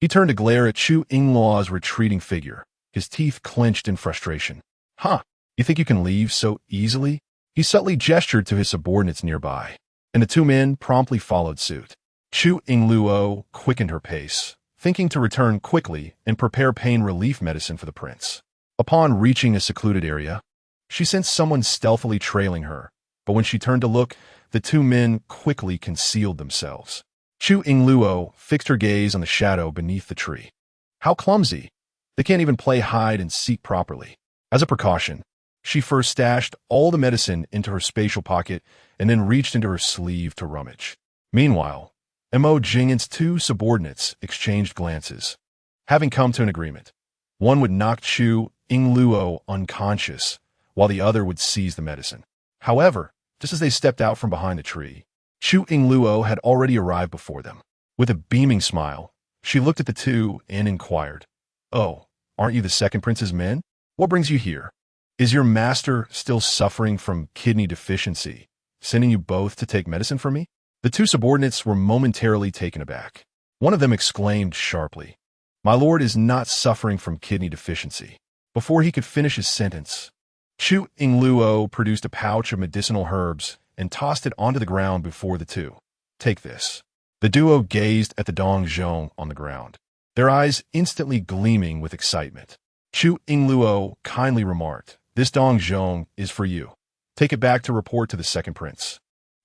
He turned to glare at Chu Yingluo's retreating figure, his teeth clenched in frustration. Huh, you think you can leave so easily? He subtly gestured to his subordinates nearby, and the two men promptly followed suit. Chu Yingluo quickened her pace, thinking to return quickly and prepare pain relief medicine for the prince. Upon reaching a secluded area, she sensed someone stealthily trailing her, but when she turned to look, the two men quickly concealed themselves. Chu Yingluo fixed her gaze on the shadow beneath the tree. How clumsy! They can't even play hide and seek properly. As a precaution, she first stashed all the medicine into her spatial pocket and then reached into her sleeve to rummage. Meanwhile, Mo Jingyan's two subordinates exchanged glances. Having come to an agreement, one would knock Chu Yingluo unconscious, while the other would seize the medicine. However, just as they stepped out from behind the tree, Chu Yingluo had already arrived before them. With a beaming smile, she looked at the two and inquired, "Oh, aren't you the second prince's men? What brings you here? Is your master still suffering from kidney deficiency, sending you both to take medicine from me?" The two subordinates were momentarily taken aback. One of them exclaimed sharply, "My lord is not suffering from kidney deficiency." Before he could finish his sentence, Chu Yingluo produced a pouch of medicinal herbs and tossed it onto the ground before the two. "Take this." The duo gazed at the Dong Zhong on the ground, their eyes instantly gleaming with excitement. Chu Yingluo kindly remarked, "This Dong Zhong is for you. Take it back to report to the second prince.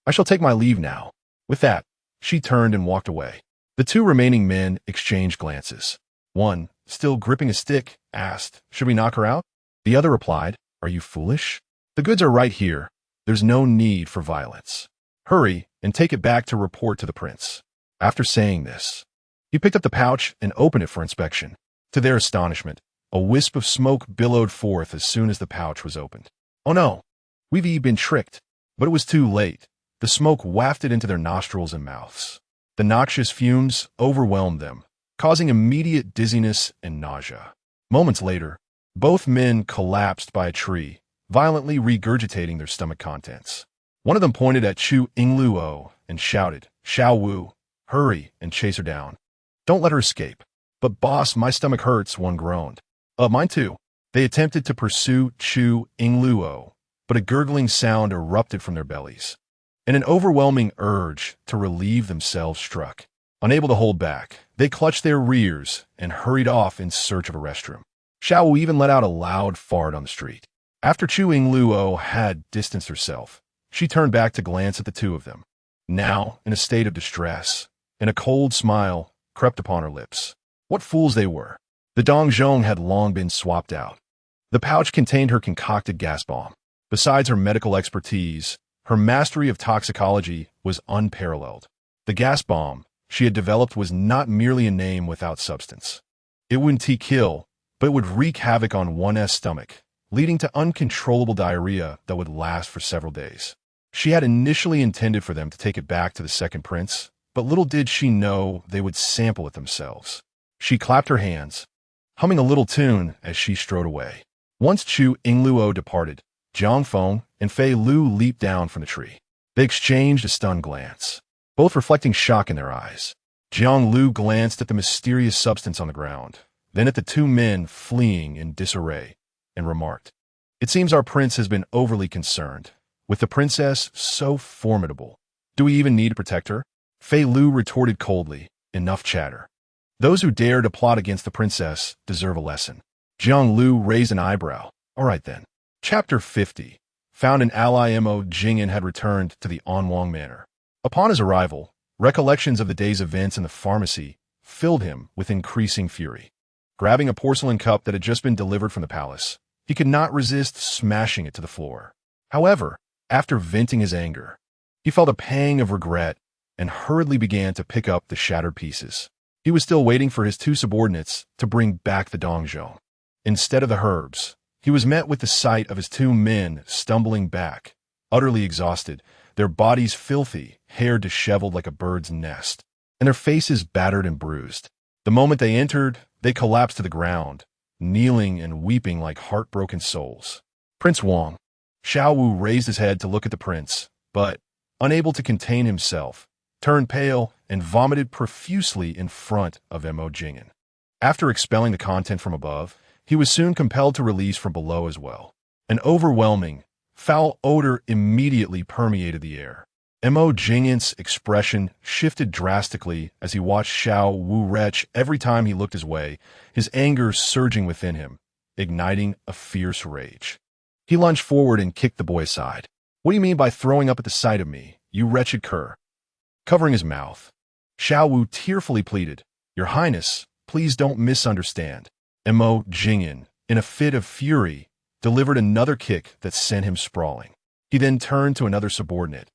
I shall take my leave now." With that, she turned and walked away. The two remaining men exchanged glances. One, still gripping a stick, asked, "Should we knock her out?" The other replied, "Are you foolish? The goods are right here. There's no need for violence. Hurry and take it back to report to the prince." After saying this, he picked up the pouch and opened it for inspection. To their astonishment, a wisp of smoke billowed forth as soon as the pouch was opened. "Oh no, we've been tricked." But it was too late. The smoke wafted into their nostrils and mouths. The noxious fumes overwhelmed them, causing immediate dizziness and nausea. Moments later, both men collapsed by a tree, violently regurgitating their stomach contents. One of them pointed at Chu Yingluo and shouted, "Xiao Wu, hurry and chase her down. Don't let her escape." "But boss, my stomach hurts," one groaned. Mine too." They attempted to pursue Chu Yingluo, but a gurgling sound erupted from their bellies, and an overwhelming urge to relieve themselves struck. Unable to hold back, they clutched their rears and hurried off in search of a restroom. Xiao Wu even let out a loud fart on the street. After Chu Yingluo had distanced herself, she turned back to glance at the two of them, now in a state of distress, and a cold smile crept upon her lips. What fools they were. The Dong Zhong had long been swapped out. The pouch contained her concocted gas bomb. Besides her medical expertise, her mastery of toxicology was unparalleled. The gas bomb she had developed was not merely a name without substance. It wouldn't kill, but it would wreak havoc on one's stomach, leading to uncontrollable diarrhea that would last for several days. She had initially intended for them to take it back to the second prince, but little did she know they would sample it themselves. She clapped her hands, humming a little tune as she strode away. Once Chu Yingluo departed, Jiang Feng and Fei Lu leaped down from the tree. They exchanged a stunned glance, both reflecting shock in their eyes. Jiang Lu glanced at the mysterious substance on the ground, then at the two men fleeing in disarray, and remarked, "It seems our prince has been overly concerned. With the princess so formidable, do we even need to protect her?" Fei Lu retorted coldly, "Enough chatter. Those who dare to plot against the princess deserve a lesson." Jiang Lu raised an eyebrow. "All right then." Chapter 50. Found an ally. Mo Jingyan had returned to the Anwang Manor. Upon his arrival, recollections of the day's events in the pharmacy filled him with increasing fury. Grabbing a porcelain cup that had just been delivered from the palace, he could not resist smashing it to the floor. However, after venting his anger, he felt a pang of regret and hurriedly began to pick up the shattered pieces. He was still waiting for his two subordinates to bring back the dongjong. Instead of the herbs, he was met with the sight of his two men stumbling back, utterly exhausted, their bodies filthy, hair disheveled like a bird's nest, and their faces battered and bruised. The moment they entered, they collapsed to the ground, kneeling and weeping like heartbroken souls. Prince Wang. Xiao Wu raised his head to look at the prince, but, unable to contain himself, turned pale and vomited profusely in front of Mo Jing'an. After expelling the content from above, he was soon compelled to release from below as well. An overwhelming, foul odor immediately permeated the air. Mo Jing'an's expression shifted drastically as he watched Xiao Wu retch every time he looked his way, his anger surging within him, igniting a fierce rage. He lunged forward and kicked the boy aside. "What do you mean by throwing up at the sight of me, you wretched cur?" Covering his mouth, Xiao Wu tearfully pleaded, "Your Highness, please don't misunderstand." Mo Jing'an, in a fit of fury, delivered another kick that sent him sprawling. He then turned to another subordinate.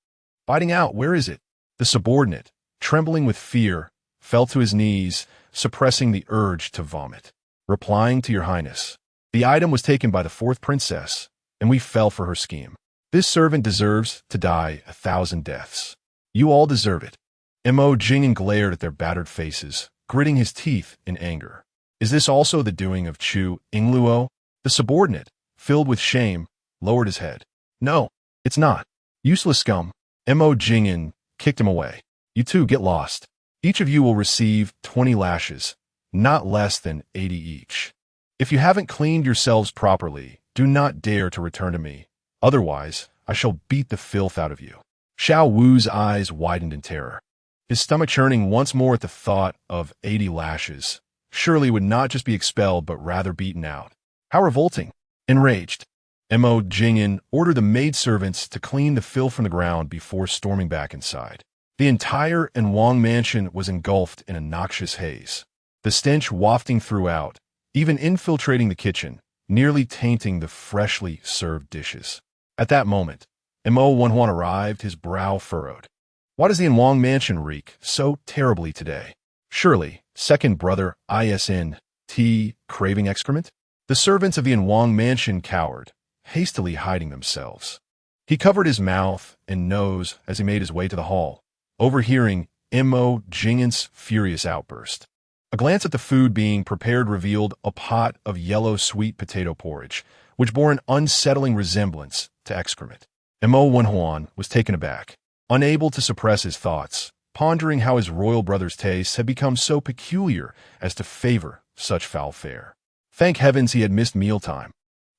"Biting out, where is it?" The subordinate, trembling with fear, fell to his knees, suppressing the urge to vomit. Replying to Your Highness, "The item was taken by the fourth princess, and we fell for her scheme. This servant deserves to die 1,000 deaths. You all deserve it." Mo Jing'an glared at their battered faces, gritting his teeth in anger. "Is this also the doing of Chu Yingluo?" The subordinate, filled with shame, lowered his head. "No, it's not. Useless scum." Mo Jing'an kicked him away. "You two get lost. Each of you will receive 20 lashes, not less than 80 each. If you haven't cleaned yourselves properly, do not dare to return to me. Otherwise, I shall beat the filth out of you." Xiao Wu's eyes widened in terror, his stomach churning once more at the thought of 80 lashes. Surely would not just be expelled, but rather beaten out. How revolting! Enraged, Mo Jing'an ordered the maidservants to clean the filth from the ground before storming back inside. The entire Wang mansion was engulfed in a noxious haze, the stench wafting throughout, even infiltrating the kitchen, nearly tainting the freshly served dishes. At that moment, Mo Wenhuan arrived, his brow furrowed. Why does the Wang mansion reek so terribly today? Surely, second brother ISNT craving excrement? The servants of the Wang mansion cowered, hastily hiding themselves. He covered his mouth and nose as he made his way to the hall, overhearing Mo Jing'an's furious outburst. A glance at the food being prepared revealed a pot of yellow sweet potato porridge, which bore an unsettling resemblance to excrement. Mo Wenhuan was taken aback, unable to suppress his thoughts, pondering how his royal brother's tastes had become so peculiar as to favor such foul fare. Thank heavens he had missed mealtime.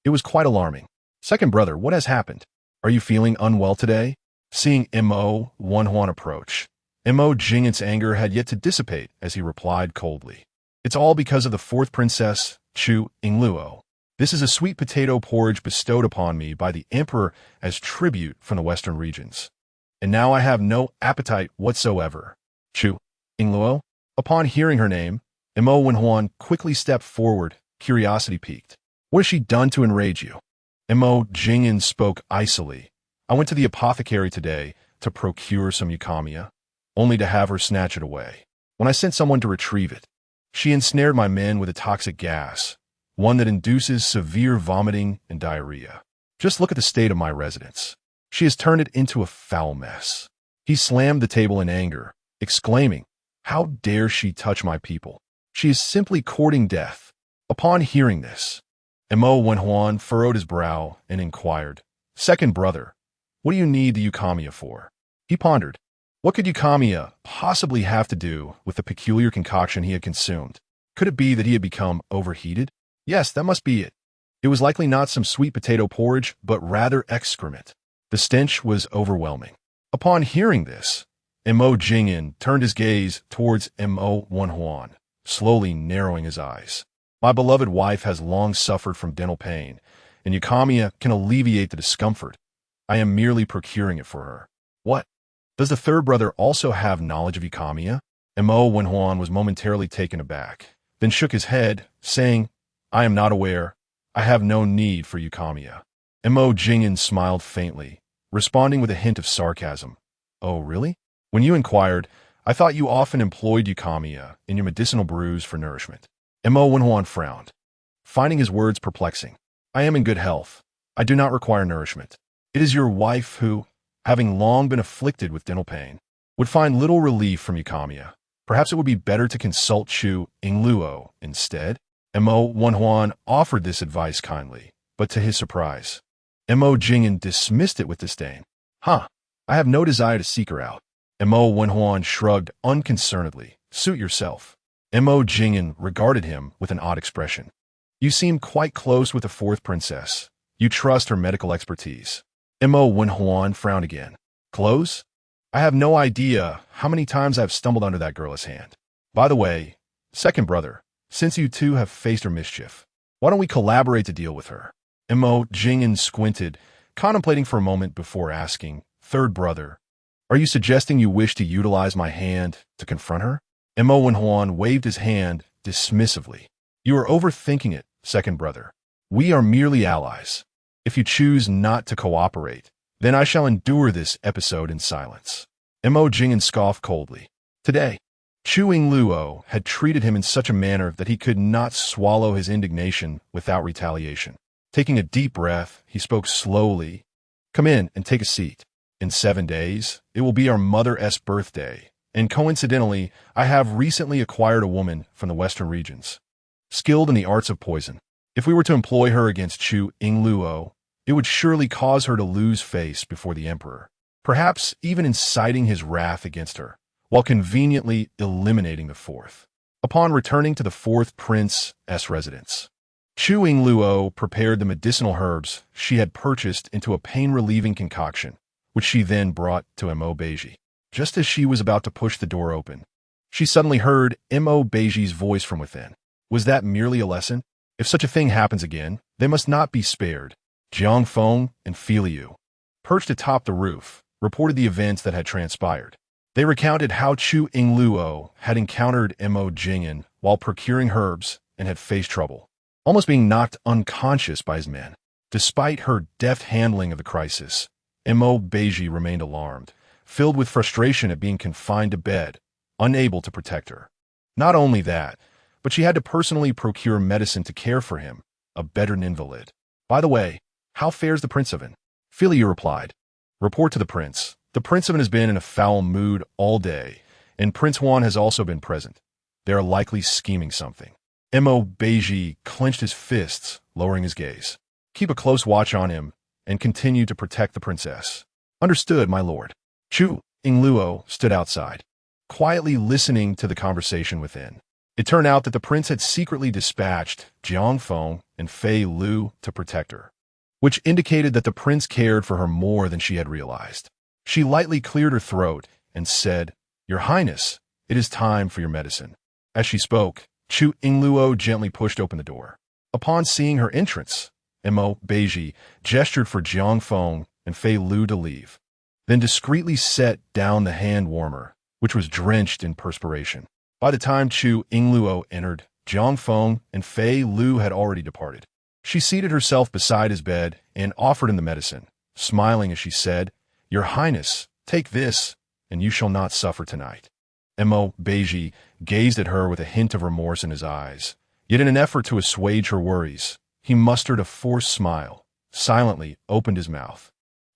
It was quite alarming. "Second brother, what has happened? Are you feeling unwell today?" Seeing Mo Wenhuan approach, Mo Jing'an's anger had yet to dissipate as he replied coldly. "It's all because of the fourth princess, Chu Yingluo. This is a sweet potato porridge bestowed upon me by the emperor as tribute from the western regions. And now I have no appetite whatsoever." Chu Yingluo? Upon hearing her name, Mo Wenhuan quickly stepped forward, curiosity piqued. "What has she done to enrage you?" Mo Jing'an spoke icily. "I went to the apothecary today to procure some eukamia, only to have her snatch it away. When I sent someone to retrieve it, she ensnared my men with a toxic gas, one that induces severe vomiting and diarrhea. Just look at the state of my residence. She has turned it into a foul mess." He slammed the table in anger, exclaiming, "How dare she touch my people? She is simply courting death." Upon hearing this, Mo Wenhuan furrowed his brow and inquired, "Second brother, what do you need the eukamia for?" He pondered. What could eukamia possibly have to do with the peculiar concoction he had consumed? Could it be that he had become overheated? Yes, that must be it. It was likely not some sweet potato porridge, but rather excrement. The stench was overwhelming. Upon hearing this, Mo Jing'an turned his gaze towards Mo Wenhuan, slowly narrowing his eyes. "My beloved wife has long suffered from dental pain, and eukamia can alleviate the discomfort. I am merely procuring it for her." "What? Does the third brother also have knowledge of eukamia?" Mo Wenhuan was momentarily taken aback, then shook his head, saying, I am not aware. I have no need for Yukamiya. Mo Jingyan smiled faintly, responding with a hint of sarcasm. Oh, really? When you inquired, I thought you often employed Yukamiya in your medicinal brews for nourishment. Mo Wenhuan frowned, finding his words perplexing. I am in good health. I do not require nourishment. It is your wife who, having long been afflicted with dental pain, would find little relief from Yukamiya. Perhaps it would be better to consult Chu Yingluo instead. Mo Wenhuan offered this advice kindly, but to his surprise, Mo Jingyan dismissed it with disdain. I have no desire to seek her out. Mo Wenhuan shrugged unconcernedly. Suit yourself. Mo Jingyan regarded him with an odd expression. You seem quite close with the fourth princess. You trust her medical expertise. Mo Wenhuan frowned again. Close? I have no idea how many times I've stumbled under that girl's hand. By the way, second brother, since you two have faced her mischief, why don't we collaborate to deal with her? Mo Jingyan squinted, contemplating for a moment before asking, Third brother, are you suggesting you wish to utilize my hand to confront her? Mo Wenhuan waved his hand dismissively. You are overthinking it, second brother. We are merely allies. If you choose not to cooperate, then I shall endure this episode in silence. Mo Jingyan scoffed coldly. Today, Chu Yingluo had treated him in such a manner that he could not swallow his indignation without retaliation. Taking a deep breath, he spoke slowly. Come in and take a seat. In 7 days, it will be our mother's birthday, and coincidentally, I have recently acquired a woman from the western regions, skilled in the arts of poison. If we were to employ her against Chu Yingluo, it would surely cause her to lose face before the emperor, perhaps even inciting his wrath against her, while conveniently eliminating the fourth. Upon returning to the fourth prince's residence, Chu Yingluo prepared the medicinal herbs she had purchased into a pain-relieving concoction, which she then brought to Mo Beizhi. Just as she was about to push the door open, she suddenly heard Mo Beizhi's voice from within. Was that merely a lesson? If such a thing happens again, they must not be spared. Jiang Feng and Filiu, perched atop the roof, reported the events that had transpired. They recounted how Chu Yingluo had encountered Mo Jingyan while procuring herbs and had faced trouble, almost being knocked unconscious by his men. Despite her deft handling of the crisis, Mo Beizhi remained alarmed, filled with frustration at being confined to bed, unable to protect her. Not only that, but she had to personally procure medicine to care for him, a bedridden invalid. By the way, how fares the Princeoven? Filiu replied. Report to the prince. The Princeoven has been in a foul mood all day, and Prince Huan has also been present. They are likely scheming something. Mo Beizhi clenched his fists, lowering his gaze. Keep a close watch on him, and continue to protect the princess. Understood, my lord. Chu Yingluo stood outside, quietly listening to the conversation within. It turned out that the prince had secretly dispatched Jiang Feng and Fei Lu to protect her, which indicated that the prince cared for her more than she had realized. She lightly cleared her throat and said, Your Highness, it is time for your medicine. As she spoke, Chu Yingluo gently pushed open the door. Upon seeing her entrance, Mo Beizhi gestured for Jiang Feng and Fei Lu to leave, then discreetly set down the hand warmer, which was drenched in perspiration. By the time Chu Yingluo entered, Jiang Feng and Fei Lu had already departed. She seated herself beside his bed and offered him the medicine, smiling as she said, Your Highness, take this, and you shall not suffer tonight. Mo Beizhi gazed at her with a hint of remorse in his eyes, yet in an effort to assuage her worries, he mustered a forced smile, silently opened his mouth,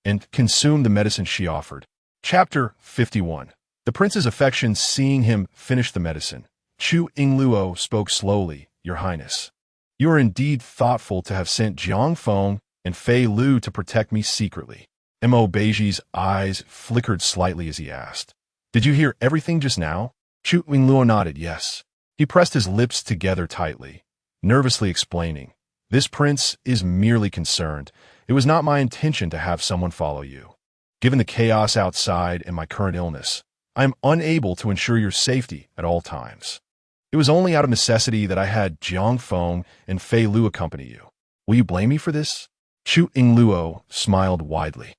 and consumed the medicine she offered. Chapter 51. The prince's affection seeing him finish the medicine. Chu Yingluo spoke slowly, Your Highness. You are indeed thoughtful to have sent Jiang Feng and Fei Lu to protect me secretly. Mo Beizhi's eyes flickered slightly as he asked, Did you hear everything just now? Chu Yingluo nodded yes. He pressed his lips together tightly, nervously explaining, This prince is merely concerned. It was not my intention to have someone follow you. Given the chaos outside and my current illness, I am unable to ensure your safety at all times. It was only out of necessity that I had Jiang Feng and Fei Lu accompany you. Will you blame me for this? Chu Yingluo smiled widely.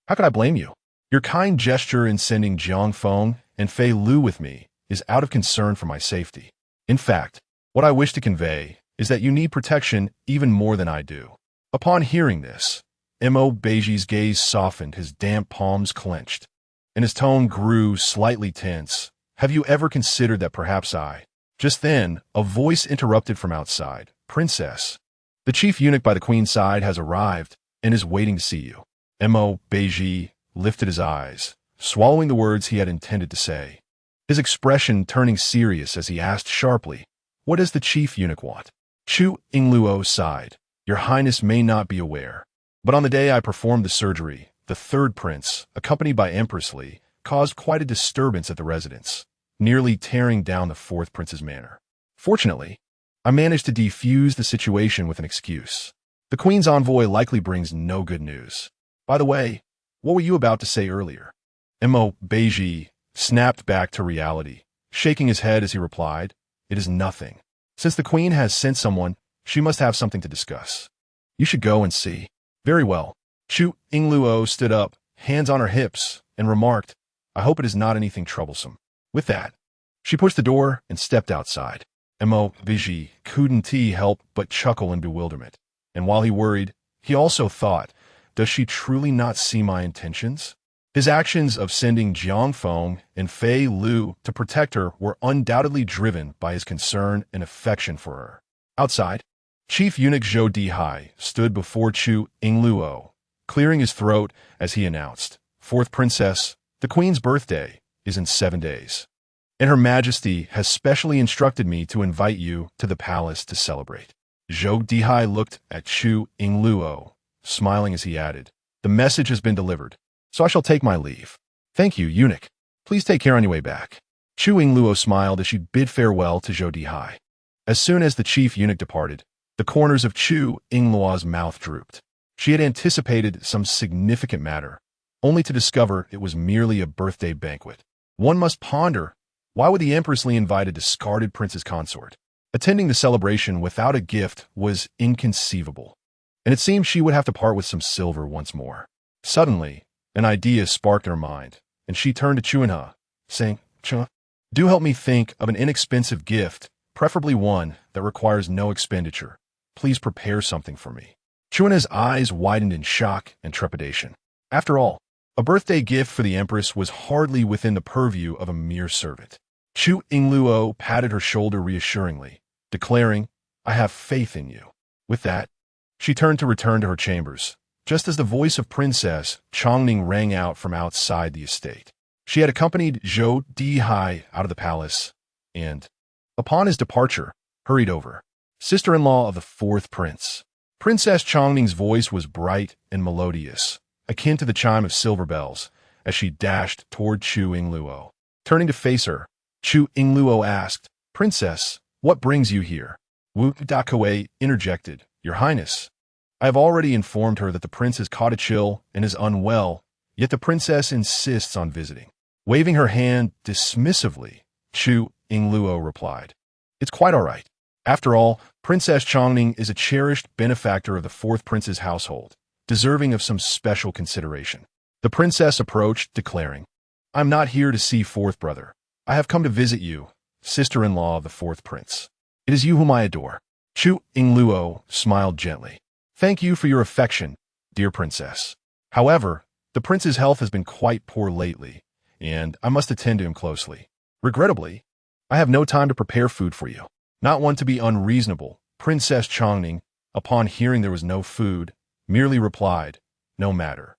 How could I blame you? Your kind gesture in sending Jiang Feng and Fei Lu with me is out of concern for my safety. In fact, what I wish to convey is that you need protection even more than I do." Upon hearing this, Beizhi's gaze softened, his damp palms clenched, and his tone grew slightly tense. "Have you ever considered that perhaps I—" Just then, a voice interrupted from outside. "Princess, the chief eunuch by the queen's side has arrived and is waiting to see you." Beizhi lifted his eyes, swallowing the words he had intended to say, his expression turning serious as he asked sharply, "What does the chief eunuch want?" Chu Yingluo sighed. "Your Highness may not be aware, but on the day I performed the surgery, the third prince, accompanied by Empress Li, caused quite a disturbance at the residence, nearly tearing down the fourth prince's manor. Fortunately, I managed to defuse the situation with an excuse. The queen's envoy likely brings no good news. By the way, what were you about to say earlier?" Beizhi snapped back to reality, shaking his head as he replied, "It is nothing. Since the queen has sent someone, she must have something to discuss. You should go and see." "Very well." Chu Yingluo stood up, hands on her hips, and remarked, "I hope it is not anything troublesome." With that, she pushed the door and stepped outside. Beizhi couldn't help but chuckle in bewilderment, and while he worried, he also thought, does she truly not see my intentions? His actions of sending Jiangfeng and Fei Lu to protect her were undoubtedly driven by his concern and affection for her. Outside, Chief Eunuch Zhou Dihai stood before Chu Yingluo, clearing his throat as he announced, "Fourth Princess, the Queen's birthday is in 7 days, and Her Majesty has specially instructed me to invite you to the palace to celebrate." Zhou Dihai looked at Chu Yingluo, smiling as he added, "The message has been delivered, so I shall take my leave." "Thank you, eunuch. Please take care on your way back." Chu Yingluo smiled as she bid farewell to Zhou Dihai. As soon as the chief eunuch departed, the corners of Chu Yingluo's mouth drooped. She had anticipated some significant matter, only to discover it was merely a birthday banquet. One must ponder, why would the Empress Li invite a discarded prince's consort? Attending the celebration without a gift was inconceivable, and it seemed she would have to part with some silver once more. Suddenly, an idea sparked in her mind, and she turned to Chuanha, saying, "Chu, do help me think of an inexpensive gift, preferably one that requires no expenditure. Please prepare something for me." Chuanha's eyes widened in shock and trepidation. After all, a birthday gift for the Empress was hardly within the purview of a mere servant. Chu Yingluo patted her shoulder reassuringly, declaring, "I have faith in you." With that, she turned to return to her chambers, just as the voice of Princess Chongning rang out from outside the estate. She had accompanied Zhou Dihai out of the palace, and, upon his departure, hurried over. Sister-in-law of the fourth prince. Princess Chongning's voice was bright and melodious, akin to the chime of silver bells, as she dashed toward Chu Yingluo. Turning to face her, Chu Yingluo asked, "Princess, what brings you here?" Wu Dakue interjected, "Your Highness, I have already informed her that the prince has caught a chill and is unwell, yet the princess insists on visiting." Waving her hand dismissively, Chu Yingluo replied, "It's quite all right. After all, Princess Chongning is a cherished benefactor of the fourth prince's household, deserving of some special consideration." The princess approached, declaring, "I'm not here to see fourth brother. I have come to visit you, sister-in-law of the fourth prince. It is you whom I adore." Chu Yingluo smiled gently. "Thank you for your affection, dear princess. However, the prince's health has been quite poor lately, and I must attend to him closely. Regrettably, I have no time to prepare food for you." Not one to be unreasonable, Princess Chongning, upon hearing there was no food, merely replied, "No matter.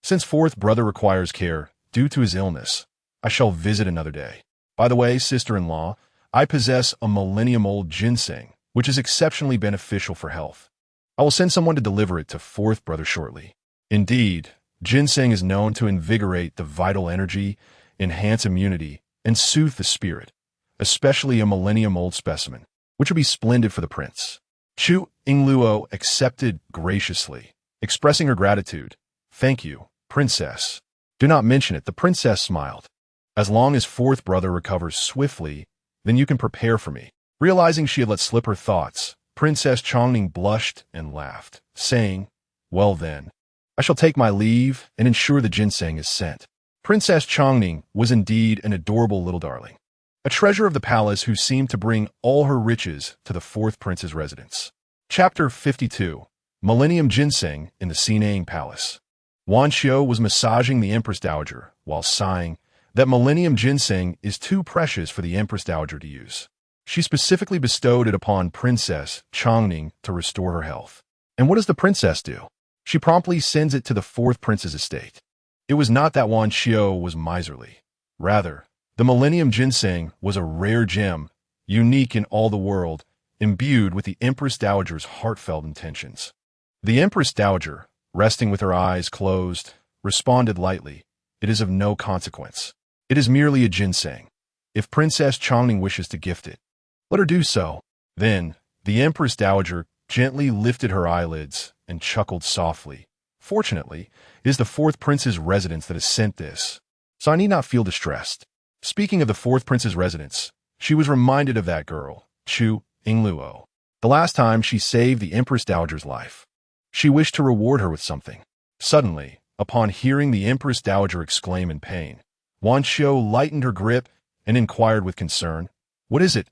Since fourth brother requires care due to his illness, I shall visit another day. By the way, sister-in-law, I possess a millennium-old ginseng, which is exceptionally beneficial for health. I will send someone to deliver it to fourth brother shortly." Indeed, ginseng is known to invigorate the vital energy, enhance immunity, and soothe the spirit, especially a millennium-old specimen, which would be splendid for the prince. Chu Yingluo accepted graciously, expressing her gratitude. "Thank you, princess." "Do not mention it," the princess smiled. "As long as fourth brother recovers swiftly, then you can prepare for me." Realizing she had let slip her thoughts, Princess Chongning blushed and laughed, saying, "Well then, I shall take my leave and ensure the ginseng is sent." Princess Chongning was indeed an adorable little darling. a treasure of the palace who seemed to bring all her riches to the fourth prince's residence. Chapter 52. Millennium Ginseng in the Sinang Palace. Wan Xiu was massaging the Empress Dowager while sighing that Millennium Ginseng is too precious for the Empress Dowager to use. She specifically bestowed it upon Princess Chongning to restore her health. And what does the princess do? She promptly sends it to the fourth prince's estate. It was not that Wan Xiu was miserly. Rather, the Millennium Ginseng was a rare gem, unique in all the world, imbued with the Empress Dowager's heartfelt intentions. The Empress Dowager, resting with her eyes closed, responded lightly, "It is of no consequence. It is merely a ginseng. If Princess Chongning wishes to gift it, let her do so." Then, the Empress Dowager gently lifted her eyelids and chuckled softly. "Fortunately, it is the fourth prince's residence that has sent this, so I need not feel distressed." Speaking of the fourth prince's residence, she was reminded of that girl, Chu Yingluo, the last time she saved the Empress Dowager's life. She wished to reward her with something. Suddenly, upon hearing the Empress Dowager exclaim in pain, Wan Xiu lightened her grip and inquired with concern, "What is it,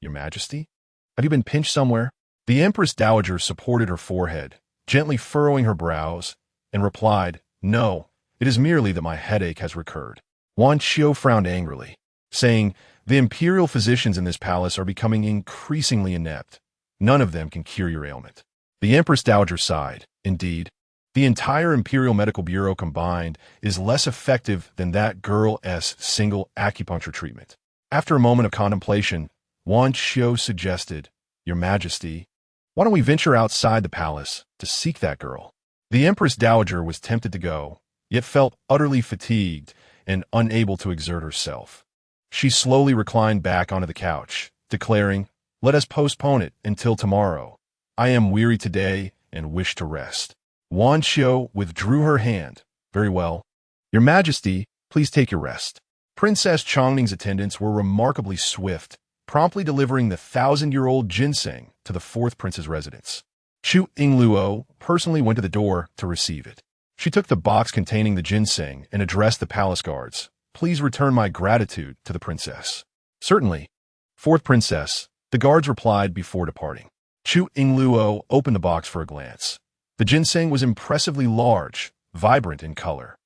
Your Majesty? Have you been pinched somewhere?" The Empress Dowager supported her forehead, gently furrowing her brows, and replied, "No, it is merely that my headache has recurred." Wan Xiu frowned angrily, saying, "The imperial physicians in this palace are becoming increasingly inept. None of them can cure your ailment." The Empress Dowager sighed. "Indeed, the entire Imperial Medical Bureau combined is less effective than that girl's single acupuncture treatment." After a moment of contemplation, Wan Xiu suggested, "Your Majesty, why don't we venture outside the palace to seek that girl?" The Empress Dowager was tempted to go, yet felt utterly fatigued and unable to exert herself. She slowly reclined back onto the couch, declaring, "Let us postpone it until tomorrow. I am weary today and wish to rest." Wan Xiu withdrew her hand. "Very well. Your Majesty, please take your rest." Princess Chongning's attendants were remarkably swift, promptly delivering the 1,000-year-old ginseng to the fourth prince's residence. Chu Yingluo personally went to the door to receive it. She took the box containing the ginseng and addressed the palace guards. "Please return my gratitude to the princess." "Certainly, fourth princess," the guards replied before departing. Chu Yingluo opened the box for a glance. The ginseng was impressively large, vibrant in color,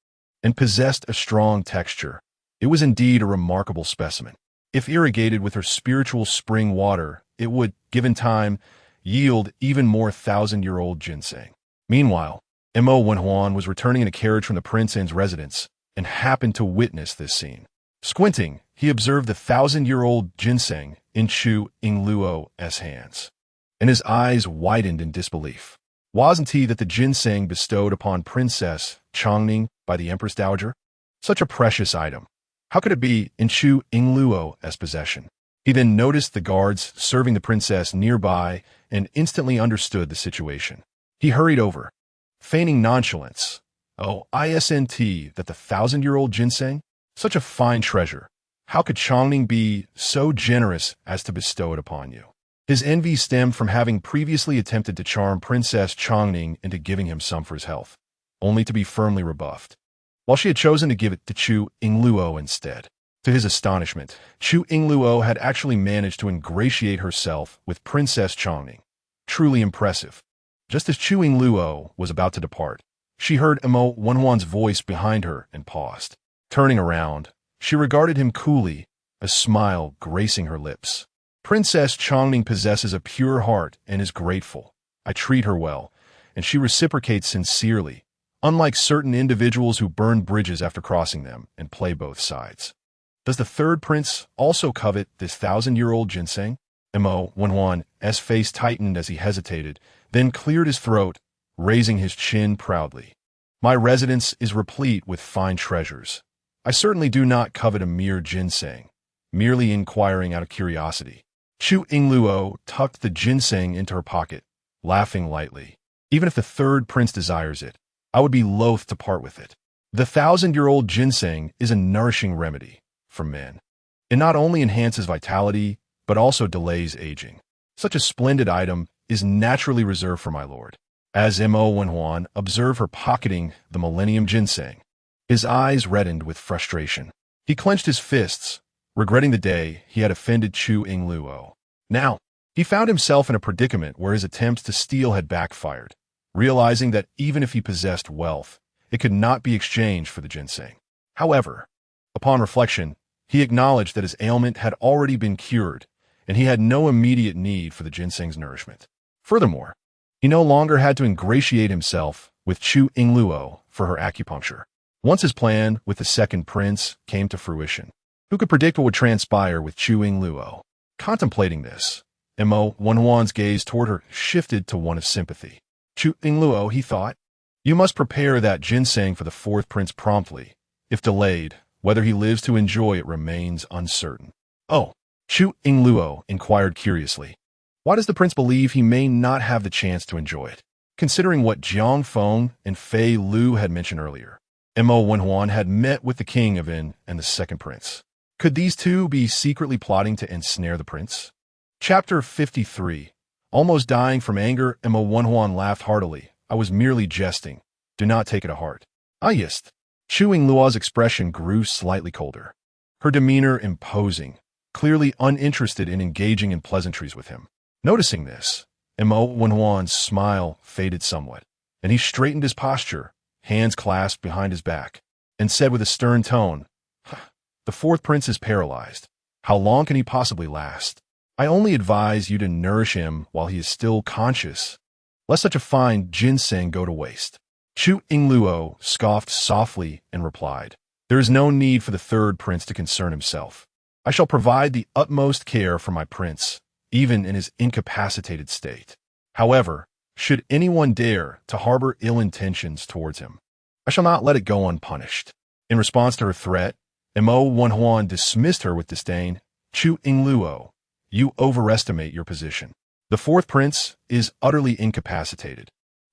and possessed a strong texture. It was indeed a remarkable specimen. If irrigated with her spiritual spring water, it would, given time, yield even more 1,000-year-old ginseng. Meanwhile, Mo Wenhuan was returning in a carriage from the prince's residence and happened to witness this scene. Squinting, he observed the 1,000-year-old ginseng in Chu Yingluo's hands, and his eyes widened in disbelief. Wasn't he that the ginseng bestowed upon Princess Chongning by the Empress Dowager? Such a precious item. How could it be in Chu Yingluo's possession? He then noticed the guards serving the princess nearby and instantly understood the situation. He hurried over, feigning nonchalance. "Oh, isn't that the 1,000-year-old ginseng? Such a fine treasure. How could Chongning be so generous as to bestow it upon you?" His envy stemmed from having previously attempted to charm Princess Chongning into giving him some for his health, only to be firmly rebuffed, while she had chosen to give it to Chu Yingluo instead. To his astonishment, Chu Yingluo had actually managed to ingratiate herself with Princess Chongning. Truly impressive. Just as Chu Yingluo was about to depart, she heard Mo Wenhuan's voice behind her and paused. Turning around, she regarded him coolly, a smile gracing her lips. "Princess Chongning possesses a pure heart and is grateful. I treat her well, and she reciprocates sincerely, unlike certain individuals who burn bridges after crossing them and play both sides." Does the third prince also covet this 1,000-year-old ginseng? Mo Wenhuan's face tightened as he hesitated, then cleared his throat, raising his chin proudly. "My residence is replete with fine treasures. I certainly do not covet a mere ginseng, merely inquiring out of curiosity." Chu Yingluo tucked the ginseng into her pocket, laughing lightly. "Even if the third prince desires it, I would be loath to part with it. The 1,000-year-old ginseng is a nourishing remedy for men. It not only enhances vitality, but also delays aging. Such a splendid item is naturally reserved for my lord." As Mo Wenhuan observed her pocketing the Millennium Ginseng, his eyes reddened with frustration. He clenched his fists, regretting the day he had offended Chu Yingluo. Now, he found himself in a predicament where his attempts to steal had backfired, realizing that even if he possessed wealth, it could not be exchanged for the ginseng. However, upon reflection, he acknowledged that his ailment had already been cured, and he had no immediate need for the ginseng's nourishment. Furthermore, he no longer had to ingratiate himself with Chu Yingluo for her acupuncture. Once his plan with the second prince came to fruition, who could predict what would transpire with Chu Yingluo? Contemplating this, Mo Wenhuan's gaze toward her shifted to one of sympathy. Chu Yingluo, he thought, you must prepare that ginseng for the fourth prince promptly. If delayed, whether he lives to enjoy it remains uncertain. Oh, Chu Yingluo inquired curiously. Why does the prince believe he may not have the chance to enjoy it? Considering what Jiang Feng and Fei Lu had mentioned earlier, Mo Wenhuan had met with the king of In and the second prince. Could these two be secretly plotting to ensnare the prince? Chapter 53. Almost dying from anger, Mo Wenhuan laughed heartily. I was merely jesting. Do not take it to heart. Ah, yes. Chu Yingluo's expression grew slightly colder, her demeanor imposing, clearly uninterested in engaging in pleasantries with him. Noticing this, Mo Wenhuan's smile faded somewhat, and he straightened his posture, hands clasped behind his back, and said with a stern tone, the fourth prince is paralyzed. How long can he possibly last? I only advise you to nourish him while he is still conscious, lest such a fine ginseng go to waste. Chu Yingluo scoffed softly and replied, there is no need for the third prince to concern himself. I shall provide the utmost care for my prince, even in his incapacitated state. However, should anyone dare to harbor ill intentions towards him, I shall not let it go unpunished. In response to her threat, Mo Wenhuan dismissed her with disdain. Chu Yingluo, you overestimate your position. The fourth prince is utterly incapacitated.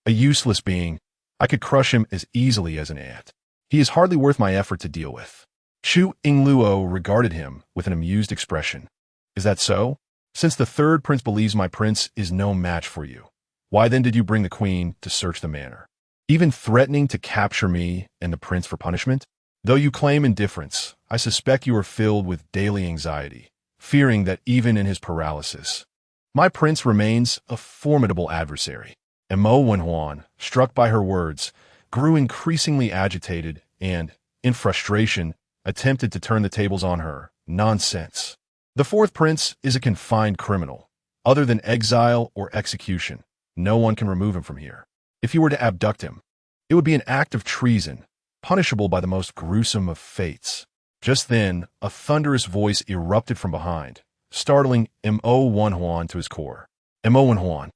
A useless being, I could crush him as easily as an ant. He is hardly worth my effort to deal with. Chu Yingluo regarded him with an amused expression. Is that so? Since the third prince believes my prince is no match for you, why then did you bring the queen to search the manor? Even threatening to capture me and the prince for punishment? Though you claim indifference, I suspect you are filled with daily anxiety, fearing that even in his paralysis, my prince remains a formidable adversary. And Mo Wenhuan, struck by her words, grew increasingly agitated and, in frustration, attempted to turn the tables on her. Nonsense. The fourth prince is a confined criminal. Other than exile or execution, no one can remove him from here. If you were to abduct him, it would be an act of treason, punishable by the most gruesome of fates. Just then, a thunderous voice erupted from behind, startling Mo Wenhuan to his core. Mo Wenhuan,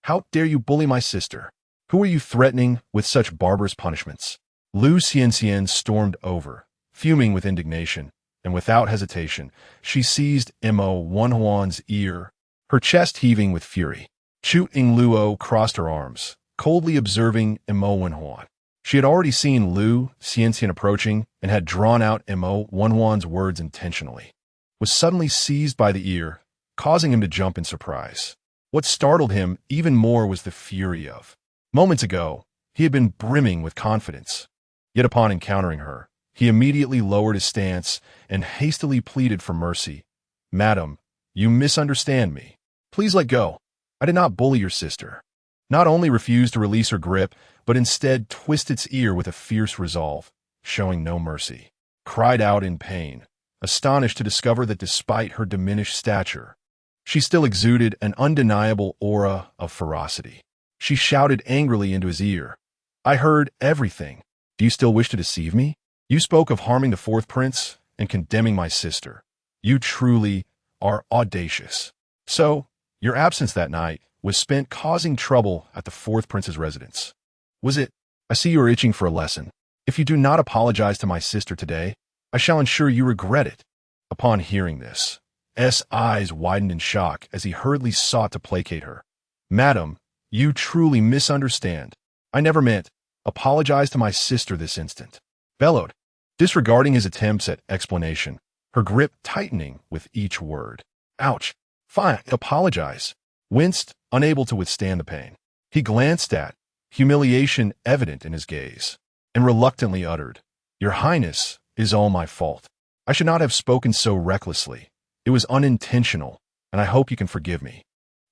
how dare you bully my sister? Who are you threatening with such barbarous punishments? Lu Xianxian stormed over, fuming with indignation, and without hesitation, she seized Mo Wenhuan's ear, her chest heaving with fury. Chu Yingluo crossed her arms, coldly observing Mo Wenhuan. She had already seen Lu Xianxian approaching and had drawn out Mo Wenhuan's words intentionally. Was suddenly seized by the ear, causing him to jump in surprise. What startled him even more was the fury of. Moments ago, he had been brimming with confidence. Yet upon encountering her, he immediately lowered his stance and hastily pleaded for mercy. Madam, you misunderstand me. Please let go. I did not bully your sister. Not only refused to release her grip, but instead twisted its ear with a fierce resolve, showing no mercy. Cried out in pain, astonished to discover that despite her diminished stature, she still exuded an undeniable aura of ferocity. She shouted angrily into his ear, I heard everything. Do you still wish to deceive me? You spoke of harming the fourth prince and condemning my sister. You truly are audacious. So, your absence that night was spent causing trouble at the fourth prince's residence. Was it? I see you are itching for a lesson. If you do not apologize to my sister today, I shall ensure you regret it. Upon hearing this, S. eyes widened in shock as he hurriedly sought to placate her. Madam, you truly misunderstand. I never meant, apologize to my sister this instant. Bellowed, disregarding his attempts at explanation, her grip tightening with each word. Ouch. Fine, apologize. Winced, unable to withstand the pain. He glanced at, humiliation evident in his gaze, and reluctantly uttered, Your Highness is all my fault. I should not have spoken so recklessly. It was unintentional, and I hope you can forgive me.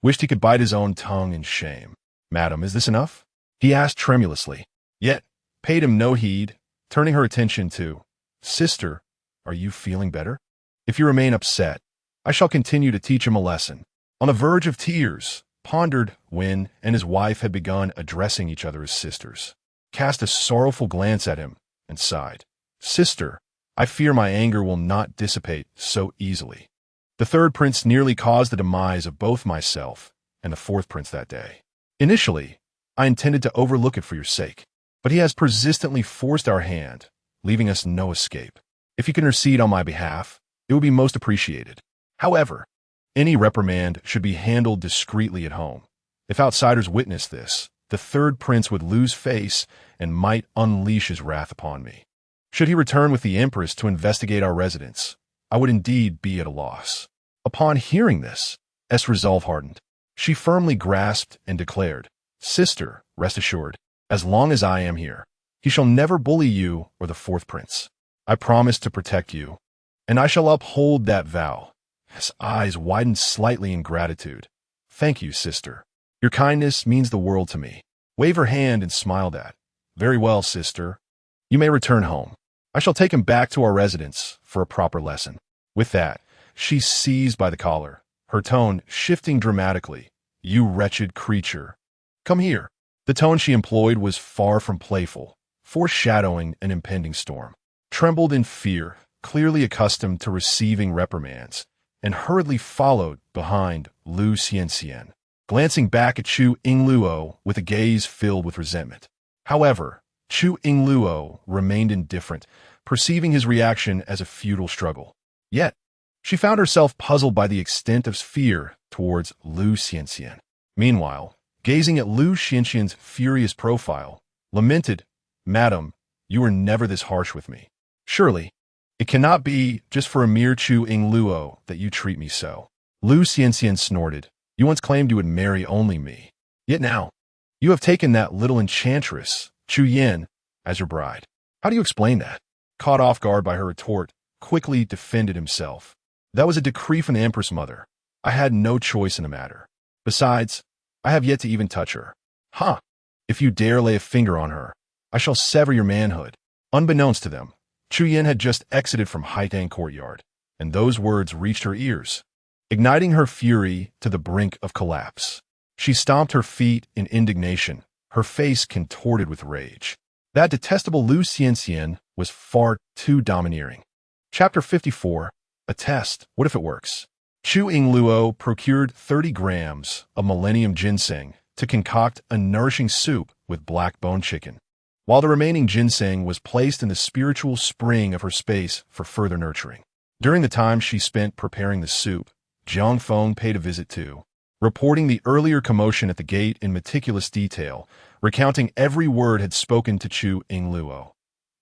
Wished he could bite his own tongue in shame. Madam, is this enough? He asked tremulously, yet paid him no heed, turning her attention to, Sister, are you feeling better? If you remain upset, I shall continue to teach him a lesson. On the verge of tears, pondered Wen and his wife had begun addressing each other as sisters, cast a sorrowful glance at him, and sighed. Sister, I fear my anger will not dissipate so easily. The third prince nearly caused the demise of both myself and the fourth prince that day. Initially, I intended to overlook it for your sake, but he has persistently forced our hand, leaving us no escape. If you can intercede on my behalf, it would be most appreciated. However, any reprimand should be handled discreetly at home. If outsiders witness this, the third prince would lose face and might unleash his wrath upon me. Should he return with the empress to investigate our residence, I would indeed be at a loss. Upon hearing this, S' resolve hardened. She firmly grasped and declared, Sister, rest assured, as long as I am here, he shall never bully you or the fourth prince. I promise to protect you, and I shall uphold that vow. His eyes widened slightly in gratitude. Thank you, sister. Your kindness means the world to me. Wave her hand and smiled at. Very well, sister. You may return home. I shall take him back to our residence for a proper lesson. With that, she seized by the collar, her tone shifting dramatically. You wretched creature. Come here. The tone she employed was far from playful, foreshadowing an impending storm. Trembled in fear, clearly accustomed to receiving reprimands, and hurriedly followed behind Lu Xianxian, glancing back at Chu Yingluo with a gaze filled with resentment. However, Chu Yingluo remained indifferent, perceiving his reaction as a futile struggle. Yet, she found herself puzzled by the extent of fear towards Lu Xianxian. Meanwhile, gazing at Lu Xianxian's furious profile, lamented, Madam, you were never this harsh with me. Surely, it cannot be just for a mere Chu Yingluo that you treat me so. Lu Xianxian snorted. You once claimed you would marry only me. Yet now, you have taken that little enchantress, Chu Yin, as your bride. How do you explain that? Caught off guard by her retort, quickly defended himself. That was a decree from the Empress Mother. I had no choice in the matter. Besides, I have yet to even touch her. Ha! If you dare lay a finger on her, I shall sever your manhood. Unbeknownst to them, Chu Yin had just exited from Haitang courtyard, and those words reached her ears, igniting her fury to the brink of collapse. She stomped her feet in indignation, her face contorted with rage. That detestable Lu Xianxian was far too domineering. Chapter 54, A Test. What if it works? Chu Yingluo procured 30 grams of millennium ginseng to concoct a nourishing soup with black bone chicken, while the remaining ginseng was placed in the spiritual spring of her space for further nurturing. During the time she spent preparing the soup, Jiang Feng paid a visit too, reporting the earlier commotion at the gate in meticulous detail, recounting every word had spoken to Chu Yingluo.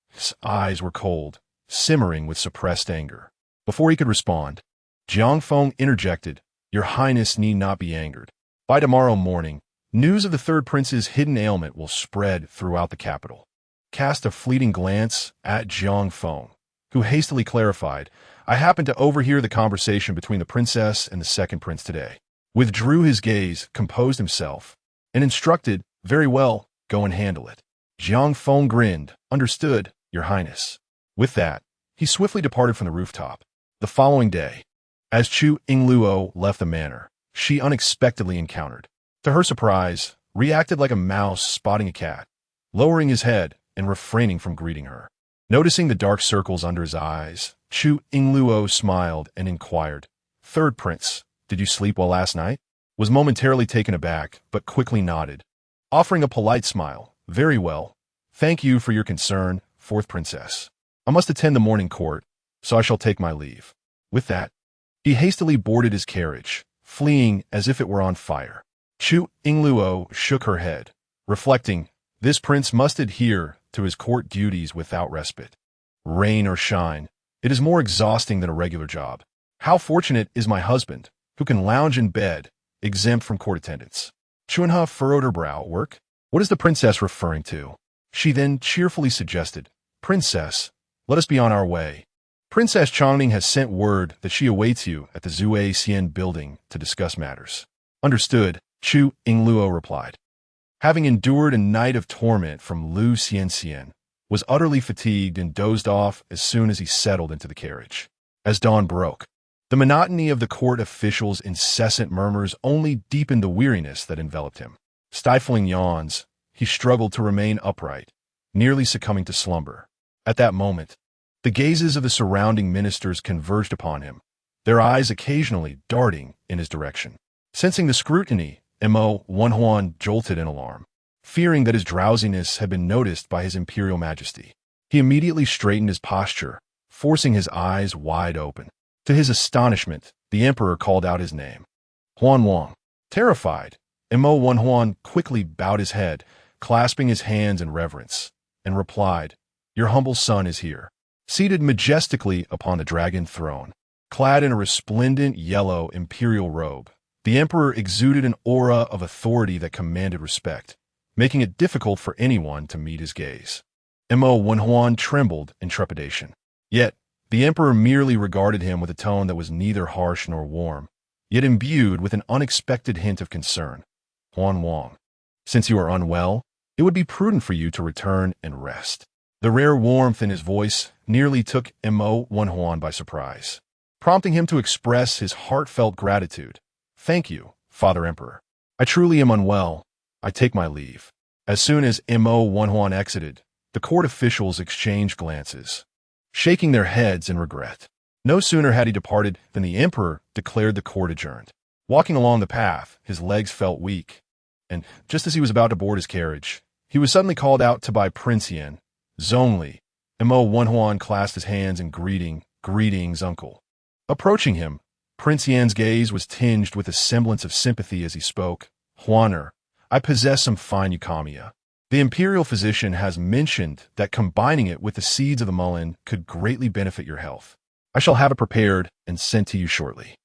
His eyes were cold, simmering with suppressed anger. Before he could respond, Jiang Feng interjected, Your Highness need not be angered. By tomorrow morning, news of the third prince's hidden ailment will spread throughout the capital. Cast a fleeting glance at Jiang Feng, who hastily clarified, I happened to overhear the conversation between the princess and the second prince today. Withdrew his gaze, composed himself, and instructed, Very well, go and handle it. Jiang Feng grinned, Understood, Your Highness. With that, he swiftly departed from the rooftop. The following day, as Chu Yingluo left the manor, she unexpectedly encountered, to her surprise, reacted like a mouse spotting a cat, lowering his head and refraining from greeting her. Noticing the dark circles under his eyes, Chu Yingluo smiled and inquired, Third prince, did you sleep well last night? Was momentarily taken aback, but quickly nodded, offering a polite smile. Very well. Thank you for your concern, fourth princess. I must attend the morning court, so I shall take my leave. With that, he hastily boarded his carriage, fleeing as if it were on fire. Chu Yingluo shook her head, reflecting, This prince must adhere to his court duties without respite. Rain or shine, it is more exhausting than a regular job. How fortunate is my husband, who can lounge in bed, exempt from court attendance. Chunha furrowed her brow at work. What is the princess referring to? She then cheerfully suggested, Princess, let us be on our way. Princess Chongning has sent word that she awaits you at the Zue Xian building to discuss matters. Understood, Chu Yingluo replied. Having endured a night of torment from Lu Xianxian, was utterly fatigued and dozed off as soon as he settled into the carriage. As dawn broke, the monotony of the court officials' incessant murmurs only deepened the weariness that enveloped him. Stifling yawns, he struggled to remain upright, nearly succumbing to slumber. At that moment, the gazes of the surrounding ministers converged upon him, their eyes occasionally darting in his direction. Sensing the scrutiny, Mo Wenhuan jolted in alarm, fearing that his drowsiness had been noticed by his imperial majesty. He immediately straightened his posture, forcing his eyes wide open. To his astonishment, the emperor called out his name. Huan Wang. Terrified, Mo Wenhuan quickly bowed his head, clasping his hands in reverence, and replied, "Your humble son is here." Seated majestically upon the dragon throne, clad in a resplendent yellow imperial robe, the emperor exuded an aura of authority that commanded respect, making it difficult for anyone to meet his gaze. Mo Wenhuan trembled in trepidation. Yet, the emperor merely regarded him with a tone that was neither harsh nor warm, yet imbued with an unexpected hint of concern. "Huan Wang, since you are unwell, it would be prudent for you to return and rest." The rare warmth in his voice nearly took Mo Wenhuan by surprise, prompting him to express his heartfelt gratitude. "Thank you, Father Emperor. I truly am unwell. I take my leave." As soon as Mo Wenhuan exited, the court officials exchanged glances, shaking their heads in regret. No sooner had he departed than the emperor declared the court adjourned. Walking along the path, his legs felt weak, and just as he was about to board his carriage, he was suddenly called out to by Prince Yan. Zongli, Mo Wenhuan clasped his hands in greetings, uncle. Approaching him, Prince Yan's gaze was tinged with a semblance of sympathy as he spoke. "Huaner, I possess some fine eukamia. The imperial physician has mentioned that combining it with the seeds of the mullein could greatly benefit your health. I shall have it prepared and sent to you shortly."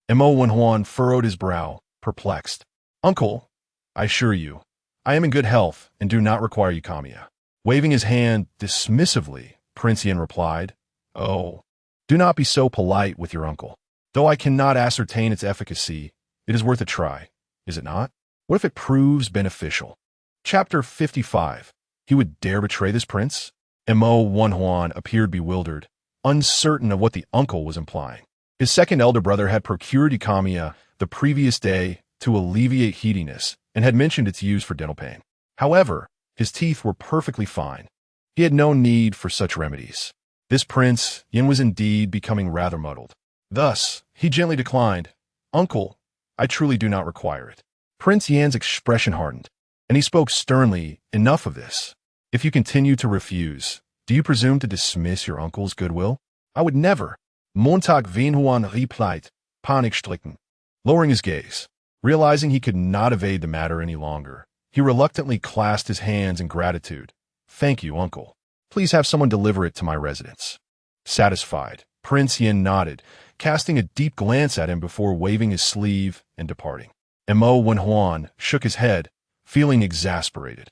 Mo Wenhuan furrowed his brow, perplexed. "Uncle, I assure you, I am in good health and do not require eukamia." Waving his hand dismissively, Prince Yan replied, "Oh, do not be so polite with your uncle. Though I cannot ascertain its efficacy, it is worth a try, is it not? What if it proves beneficial?" Chapter 55. He would dare betray this prince? Mo Wenhuan appeared bewildered, uncertain of what the uncle was implying. His second elder brother had procured eukamia the previous day to alleviate heatiness and had mentioned its use for dental pain. However, his teeth were perfectly fine. He had no need for such remedies. This Prince Yan was indeed becoming rather muddled. Thus, he gently declined, "Uncle, I truly do not require it." Prince Yan's expression hardened, and he spoke sternly, "Enough of this. If you continue to refuse, do you presume to dismiss your uncle's goodwill?" "I would never." Montag Wenhuan replied, panic-stricken. Lowering his gaze, realizing he could not evade the matter any longer, he reluctantly clasped his hands in gratitude. "Thank you, uncle. Please have someone deliver it to my residence." Satisfied, Prince Yan nodded, casting a deep glance at him before waving his sleeve and departing. Mo Wenhuan shook his head, feeling exasperated.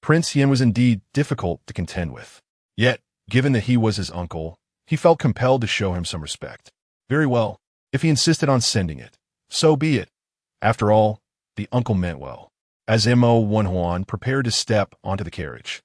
Prince Yan was indeed difficult to contend with. Yet, given that he was his uncle, he felt compelled to show him some respect. Very well, if he insisted on sending it, so be it. After all, the uncle meant well. As Mo Wenhuan prepared to step onto the carriage,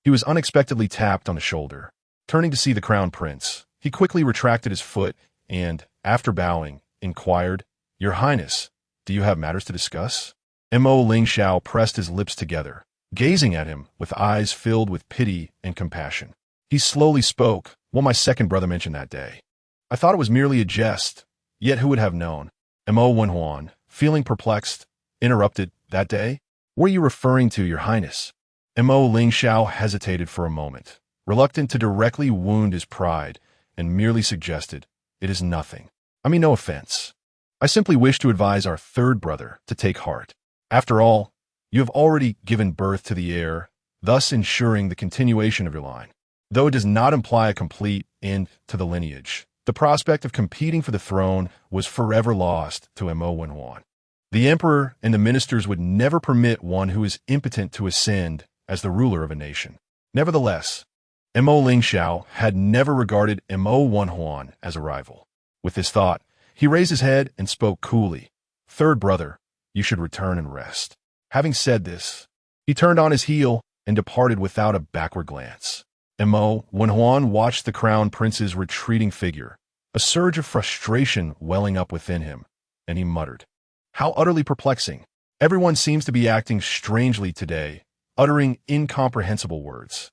he was unexpectedly tapped on the shoulder. Turning to see the crown prince, he quickly retracted his foot and, after bowing, inquired, "Your Highness, do you have matters to discuss?" Mo Lingxiao pressed his lips together, gazing at him with eyes filled with pity and compassion. He slowly spoke, "What my second brother mentioned that day. I thought it was merely a jest, yet who would have known?" Mo Wenhuan, feeling perplexed, interrupted, "That day? What are you referring to, your Highness?" Mo Lingxiao hesitated for a moment, reluctant to directly wound his pride, and merely suggested, "It is nothing. I mean no offense. I simply wish to advise our third brother to take heart. After all, you have already given birth to the heir, thus ensuring the continuation of your line. Though it does not imply a complete end to the lineage, the prospect of competing for the throne was forever lost to Mo Wenhuan. The emperor and the ministers would never permit one who is impotent to ascend as the ruler of a nation. Nevertheless, Mo Lingxiao had never regarded Mo Wenhuan as a rival. With this thought, he raised his head and spoke coolly. "Third brother, you should return and rest." Having said this, he turned on his heel and departed without a backward glance. Mo Wenhuan watched the crown prince's retreating figure, a surge of frustration welling up within him, and he muttered, "How utterly perplexing. Everyone seems to be acting strangely today, uttering incomprehensible words.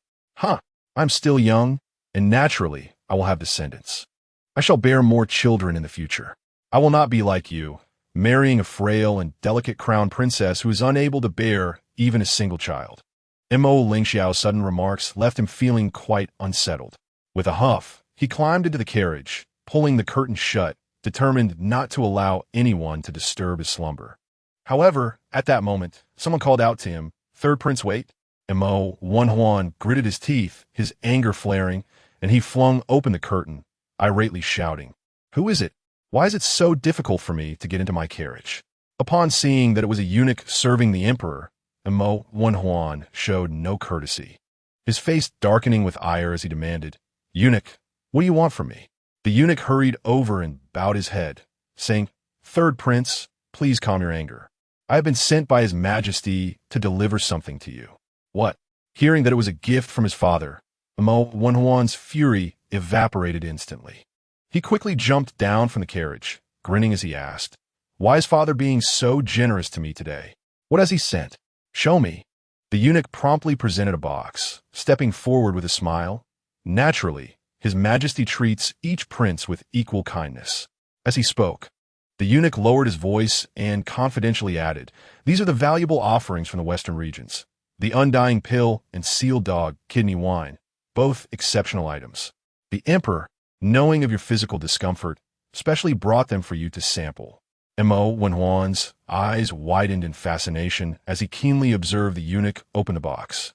I'm still young, and naturally I will have descendants. I shall bear more children in the future. I will not be like you, marrying a frail and delicate crown princess who is unable to bear even a single child." Mo Lingxiao's sudden remarks left him feeling quite unsettled. With a huff, he climbed into the carriage, pulling the curtain shut, determined not to allow anyone to disturb his slumber. However, at that moment, someone called out to him, "Third Prince, wait." Mo Wenhuan gritted his teeth, his anger flaring, and he flung open the curtain, irately shouting, "Who is it? Why is it so difficult for me to get into my carriage?" Upon seeing that it was a eunuch serving the emperor, Mo Wenhuan showed no courtesy, his face darkening with ire as he demanded, "Eunuch, what do you want from me?" The eunuch hurried over and bowed his head, saying, "Third Prince, please calm your anger. I have been sent by His Majesty to deliver something to you." What? Hearing that it was a gift from his father, Mo Wenhuan's fury evaporated instantly. He quickly jumped down from the carriage, grinning as he asked, "Why is father being so generous to me today? What has he sent? Show me." The eunuch promptly presented a box, stepping forward with a smile. Naturally, His Majesty treats each prince with equal kindness. As he spoke, the eunuch lowered his voice and confidentially added, "These are the valuable offerings from the western regions. The undying pill and seal dog kidney wine, both exceptional items. The emperor, knowing of your physical discomfort, specially brought them for you to sample." Mo Wenhuan's eyes widened in fascination as he keenly observed the eunuch open the box,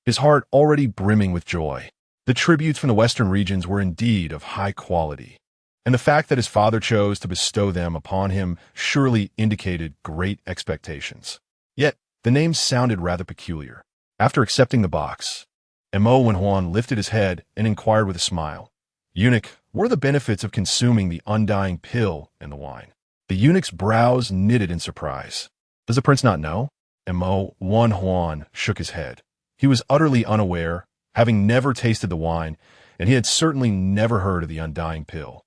his heart already brimming with joy. The tributes from the western regions were indeed of high quality, and the fact that his father chose to bestow them upon him surely indicated great expectations. Yet, the name sounded rather peculiar. After accepting the box, Mo Wenhuan lifted his head and inquired with a smile, "Eunuch, what are the benefits of consuming the undying pill and the wine?" The eunuch's brows knitted in surprise. "Does the prince not know?" Mo Wenhuan shook his head. He was utterly unaware, having never tasted the wine, and he had certainly never heard of the undying pill.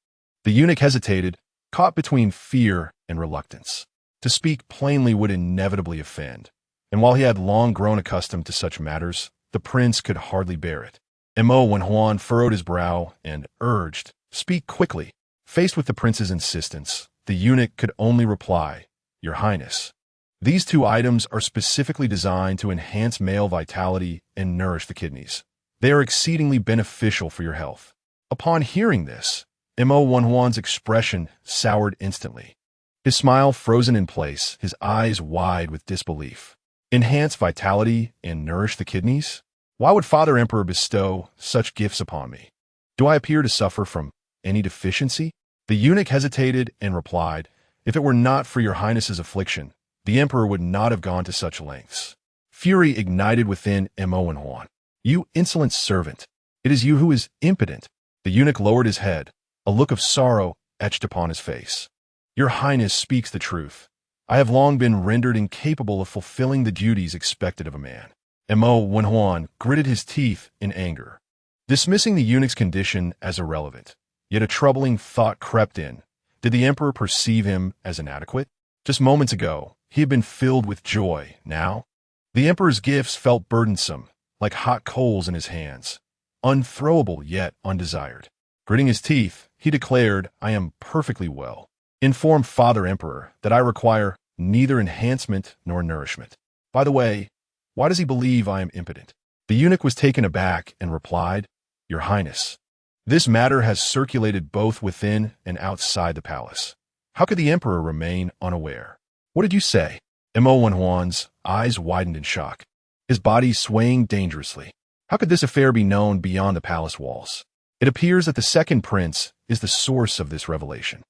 The eunuch hesitated, caught between fear and reluctance. To speak plainly would inevitably offend, and while he had long grown accustomed to such matters, the prince could hardly bear it. Mo Wenhuan furrowed his brow and urged, "Speak quickly." Faced with the prince's insistence, the eunuch could only reply, "Your Highness, these two items are specifically designed to enhance male vitality and nourish the kidneys. They are exceedingly beneficial for your health." Upon hearing this, Mo Wenhuan's expression soured instantly. His smile frozen in place, his eyes wide with disbelief. Enhance vitality and nourish the kidneys? Why would Father Emperor bestow such gifts upon me? Do I appear to suffer from any deficiency? The eunuch hesitated and replied, "If it were not for your highness's affliction, the emperor would not have gone to such lengths." Fury ignited within Mo Wenhuan. "You insolent servant! It is you who is impotent." The eunuch lowered his head, a look of sorrow etched upon his face. "Your highness speaks the truth. I have long been rendered incapable of fulfilling the duties expected of a man." Mo Wenhuan gritted his teeth in anger, dismissing the eunuch's condition as irrelevant. Yet a troubling thought crept in. Did the emperor perceive him as inadequate? Just moments ago, he had been filled with joy. Now, the emperor's gifts felt burdensome, like hot coals in his hands, unthrowable yet undesired. Gritting his teeth, he declared, "I am perfectly well. Inform Father Emperor that I require neither enhancement nor nourishment. By the way, why does he believe I am impotent?" The eunuch was taken aback and replied, "Your Highness, this matter has circulated both within and outside the palace. How could the emperor remain unaware?" "What did you say?" Mo Wenhuan's eyes widened in shock, his body swaying dangerously. "How could this affair be known beyond the palace walls?" "It appears that the second prince is the source of this revelation.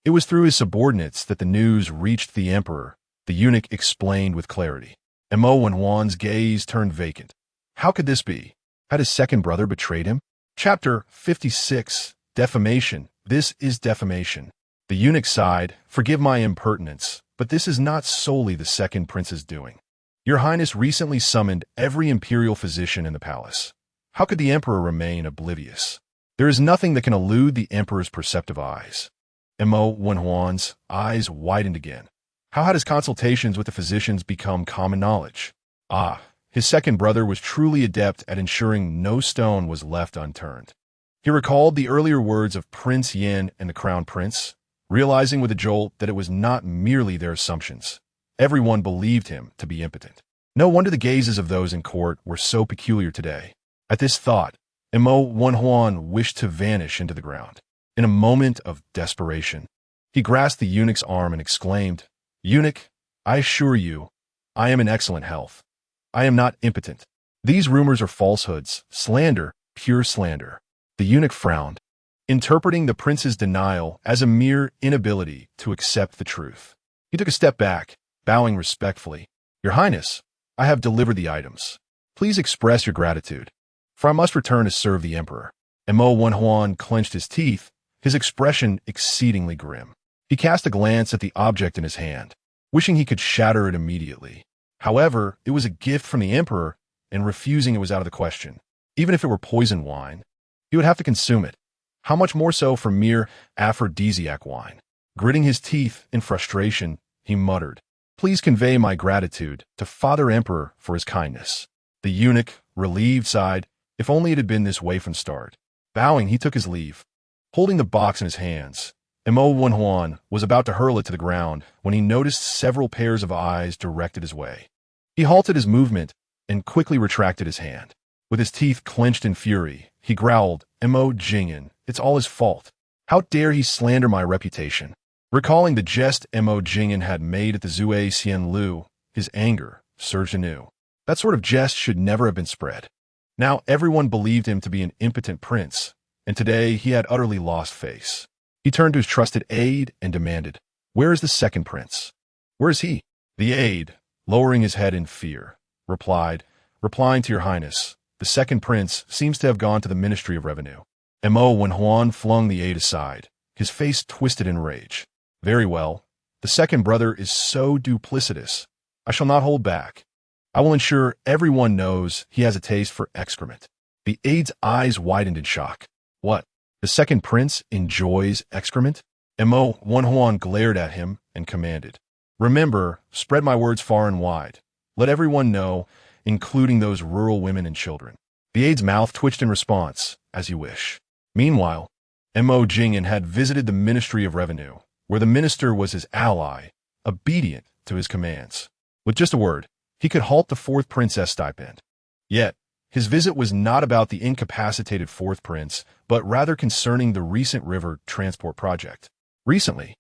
It was through his subordinates that the news reached the emperor," the eunuch explained with clarity. Mo Wenhuan's gaze turned vacant. How could this be? Had his second brother betrayed him? Chapter 56. Defamation. This is defamation. The eunuch sighed, "Forgive my impertinence, but this is not solely the second prince's doing. Your Highness recently summoned every imperial physician in the palace. How could the emperor remain oblivious? There is nothing that can elude the emperor's perceptive eyes." Mo Wenhuan's eyes widened again. How had his consultations with the physicians become common knowledge? Ah, his second brother was truly adept at ensuring no stone was left unturned. He recalled the earlier words of Prince Yin and the Crown Prince, realizing with a jolt that it was not merely their assumptions. Everyone believed him to be impotent. No wonder the gazes of those in court were so peculiar today. At this thought, Mo Wenhuan wished to vanish into the ground. In a moment of desperation, he grasped the eunuch's arm and exclaimed, "Eunuch, I assure you, I am in excellent health. I am not impotent. These rumors are falsehoods, slander, pure slander." The eunuch frowned, interpreting the prince's denial as a mere inability to accept the truth. He took a step back, bowing respectfully. "Your Highness, I have delivered the items. Please express your gratitude, for I must return to serve the emperor." Mo Wenhuan clenched his teeth, his expression exceedingly grim. He cast a glance at the object in his hand, wishing he could shatter it immediately. However, it was a gift from the emperor, and refusing it was out of the question. Even if it were poisoned wine, he would have to consume it. How much more so for mere aphrodisiac wine? Gritting his teeth in frustration, he muttered, "Please convey my gratitude to Father Emperor for his kindness." The eunuch, relieved, sighed, "If only it had been this way from start." Bowing, he took his leave. Holding the box in his hands, Mo Wenhuan was about to hurl it to the ground when he noticed several pairs of eyes directed his way. He halted his movement and quickly retracted his hand. With his teeth clenched in fury, he growled, "Mo Jingyan, it's all his fault. How dare he slander my reputation?" Recalling the jest Mo Jingyan had made at the Chu Yingluo, his anger surged anew. That sort of jest should never have been spread. Now everyone believed him to be an impotent prince, and today he had utterly lost face. He turned to his trusted aide and demanded, "Where is the second prince? Where is he?" The aide, lowering his head in fear, replying to your Highness, "The second prince seems to have gone to the Ministry of Revenue." Mo Wenhuan flung the aide aside, his face twisted in rage. "Very well. The second brother is so duplicitous. I shall not hold back. I will ensure everyone knows he has a taste for excrement." The aide's eyes widened in shock. "What? The second prince enjoys excrement?" Mo Wenhuan glared at him and commanded, "Remember, spread my words far and wide. Let everyone know, including those rural women and children." The aide's mouth twitched in response, "As you wish." Meanwhile, Mo Jingyan had visited the Ministry of Revenue, where the minister was his ally, obedient to his commands. With just a word, he could halt the fourth princess stipend. Yet, his visit was not about the incapacitated fourth prince, but rather concerning the recent river transport project. Recently,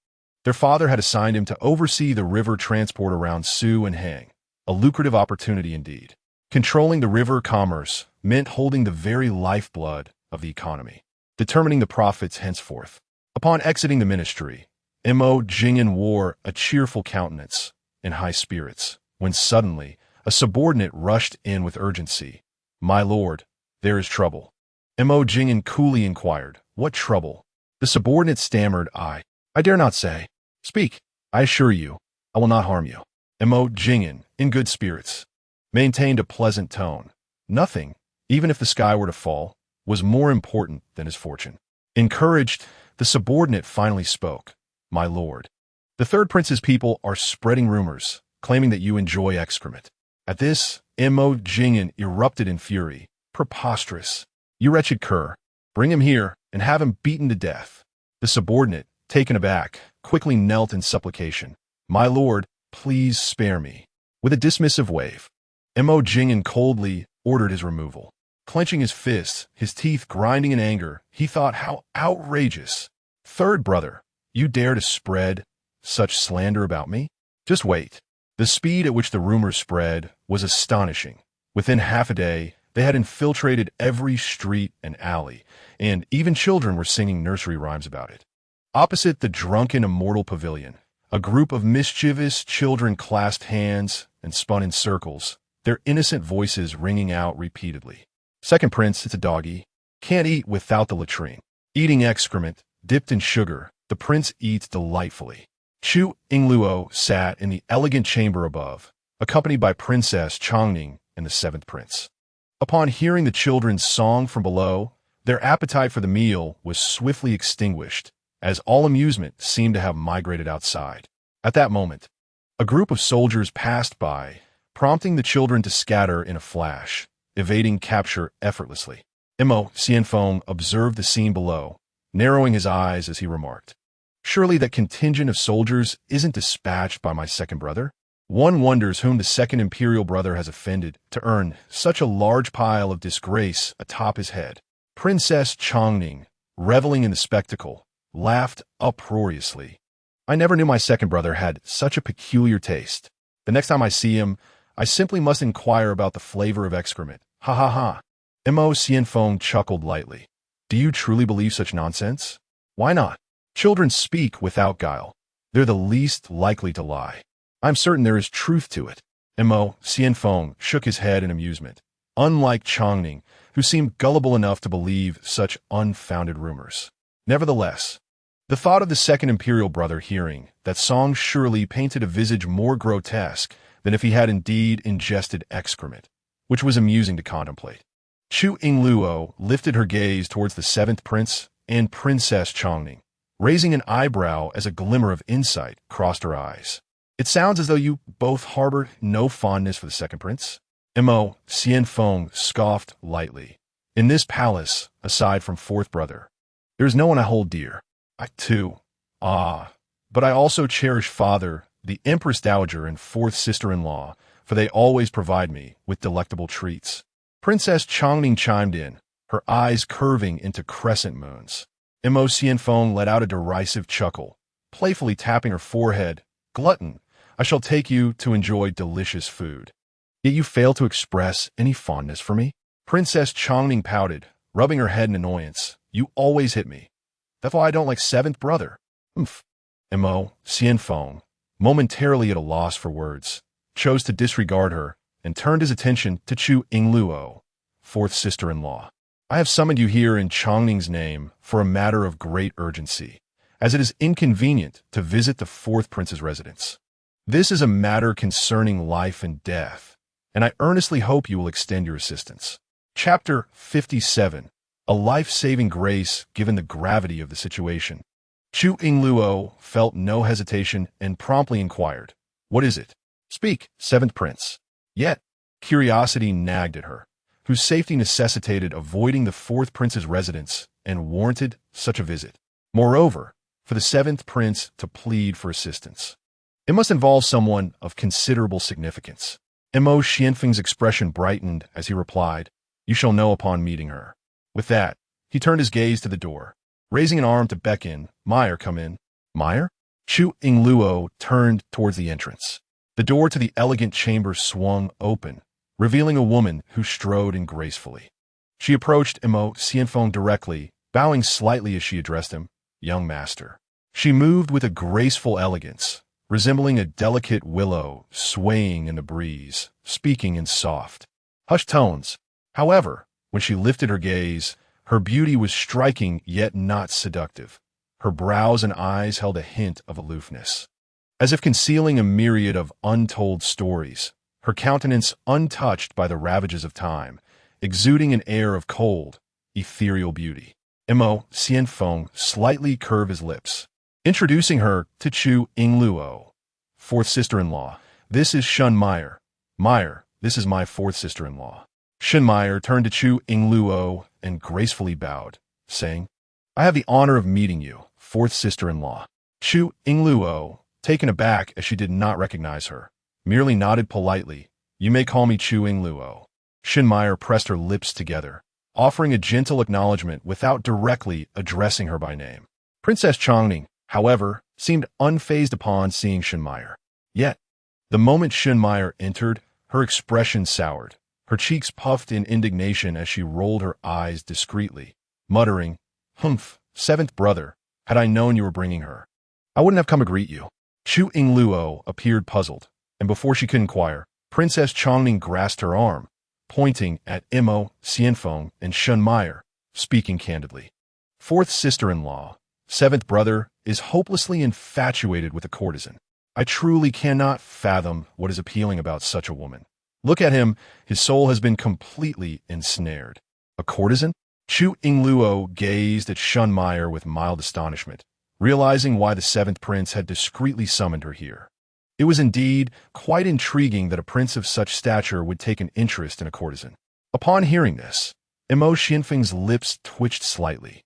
their father had assigned him to oversee the river transport around Su and Hang, a lucrative opportunity indeed. Controlling the river commerce meant holding the very lifeblood of the economy, determining the profits henceforth. Upon exiting the ministry, Mo Jingyan wore a cheerful countenance and high spirits, when suddenly a subordinate rushed in with urgency. "My lord, there is trouble." Mo Jingyan coolly inquired, "What trouble?" The subordinate stammered, I dare not say." "Speak. I assure you, I will not harm you." Mo Jingyan, in good spirits, maintained a pleasant tone. Nothing, even if the sky were to fall, was more important than his fortune. Encouraged, the subordinate finally spoke. "My lord, the third prince's people are spreading rumors, claiming that you enjoy excrement." At this, Mo Jingyan erupted in fury. "Preposterous! You wretched cur! Bring him here and have him beaten to death." The subordinate, taken aback, quickly knelt in supplication. "My lord, please spare me." With a dismissive wave, Mo Jingyan coldly ordered his removal. Clenching his fists, his teeth grinding in anger, he thought, how outrageous. "Third brother, you dare to spread such slander about me? Just wait." The speed at which the rumors spread was astonishing. Within half a day, they had infiltrated every street and alley, and even children were singing nursery rhymes about it. Opposite the drunken immortal pavilion, a group of mischievous children clasped hands and spun in circles, their innocent voices ringing out repeatedly. Second prince, it's a doggy. Can't eat without the latrine. Eating excrement, dipped in sugar, the prince eats delightfully. Chu Yingluo sat in the elegant chamber above, accompanied by Princess Changning and the seventh prince. Upon hearing the children's song from below, their appetite for the meal was swiftly extinguished, as all amusement seemed to have migrated outside. At that moment, a group of soldiers passed by, prompting the children to scatter in a flash, evading capture effortlessly. Mo Xianfeng observed the scene below, narrowing his eyes as he remarked, "Surely that contingent of soldiers isn't dispatched by my second brother? One wonders whom the second imperial brother has offended to earn such a large pile of disgrace atop his head." Princess Changning, reveling in the spectacle, laughed uproariously. "I never knew my second brother had such a peculiar taste. The next time I see him, I simply must inquire about the flavor of excrement. Ha ha ha." Mo Xianfeng chuckled lightly. "Do you truly believe such nonsense? Why not? Children speak without guile. They're the least likely to lie. I'm certain there is truth to it." Mo Xianfeng shook his head in amusement, unlike Changning, who seemed gullible enough to believe such unfounded rumors. Nevertheless, the thought of the second imperial brother hearing that song surely painted a visage more grotesque than if he had indeed ingested excrement, which was amusing to contemplate. Chu Yingluo lifted her gaze towards the seventh prince and Princess Changning, raising an eyebrow as a glimmer of insight crossed her eyes. "It sounds as though you both harbor no fondness for the second prince." Mo Xianfeng scoffed lightly. "In this palace, aside from fourth brother, there is no one I hold dear. I too, but I also cherish father, the Empress Dowager, and fourth sister-in-law, for they always provide me with delectable treats." Princess Changning chimed in, her eyes curving into crescent moons. Mo Xianfeng let out a derisive chuckle, playfully tapping her forehead. "Glutton, I shall take you to enjoy delicious food. Yet you fail to express any fondness for me?" Princess Changning pouted, rubbing her head in annoyance. "You always hit me. That's why I don't like seventh brother." "Umph." Mo Xianfeng, momentarily at a loss for words, chose to disregard her and turned his attention to Chu Yingluo, fourth sister-in-law. "I have summoned you here in Changning's name for a matter of great urgency, as it is inconvenient to visit the fourth prince's residence. This is a matter concerning life and death, and I earnestly hope you will extend your assistance." Chapter 57. A life-saving grace given the gravity of the situation. Chu Yingluo felt no hesitation and promptly inquired, "What is it?" "Speak, seventh prince." Yet, curiosity nagged at her, whose safety necessitated avoiding the fourth prince's residence and warranted such a visit. Moreover, for the seventh prince to plead for assistance, it must involve someone of considerable significance. Mo Xianfeng's expression brightened as he replied, "You shall know upon meeting her." With that, he turned his gaze to the door, raising an arm to beckon, "Meyer, come in." "Meyer?" Chu Yingluo turned towards the entrance. The door to the elegant chamber swung open, revealing a woman who strode in gracefully. She approached Mo Xianfeng directly, bowing slightly as she addressed him, "Young master." She moved with a graceful elegance, resembling a delicate willow swaying in the breeze, speaking in soft, hushed tones. However, when she lifted her gaze, her beauty was striking yet not seductive. Her brows and eyes held a hint of aloofness, as if concealing a myriad of untold stories, her countenance untouched by the ravages of time, exuding an air of cold, ethereal beauty. Mo Xianfeng slightly curved his lips, introducing her to Chu Yingluo, fourth sister-in-law. "This is Shun Meyer. Meyer, this is my fourth sister-in-law." Shun Meyer turned to Chu Yingluo and gracefully bowed, saying, "I have the honor of meeting you, fourth sister-in-law." Chu Yingluo, taken aback as she did not recognize her, merely nodded politely. "You may call me Chu Yingluo." Shun Meyer pressed her lips together, offering a gentle acknowledgement without directly addressing her by name. Princess Changning, however, seemed unfazed upon seeing Shun Meyer. Yet, the moment Shun Meyer entered, her expression soured. Her cheeks puffed in indignation as she rolled her eyes discreetly, muttering, "Humph, seventh brother, had I known you were bringing her, I wouldn't have come to greet you." Chu Yingluo appeared puzzled, and before she could inquire, Princess Changning grasped her arm, pointing at Mo Xianfeng and Shun Meyer, speaking candidly. Fourth sister-in-law, seventh brother, is hopelessly infatuated with a courtesan. I truly cannot fathom what is appealing about such a woman. Look at him, his soul has been completely ensnared. A courtesan? Chu Yingluo gazed at Shun Meyer with mild astonishment, realizing why the seventh prince had discreetly summoned her here. It was indeed quite intriguing that a prince of such stature would take an interest in a courtesan. Upon hearing this, Mo Xianfeng's lips twitched slightly.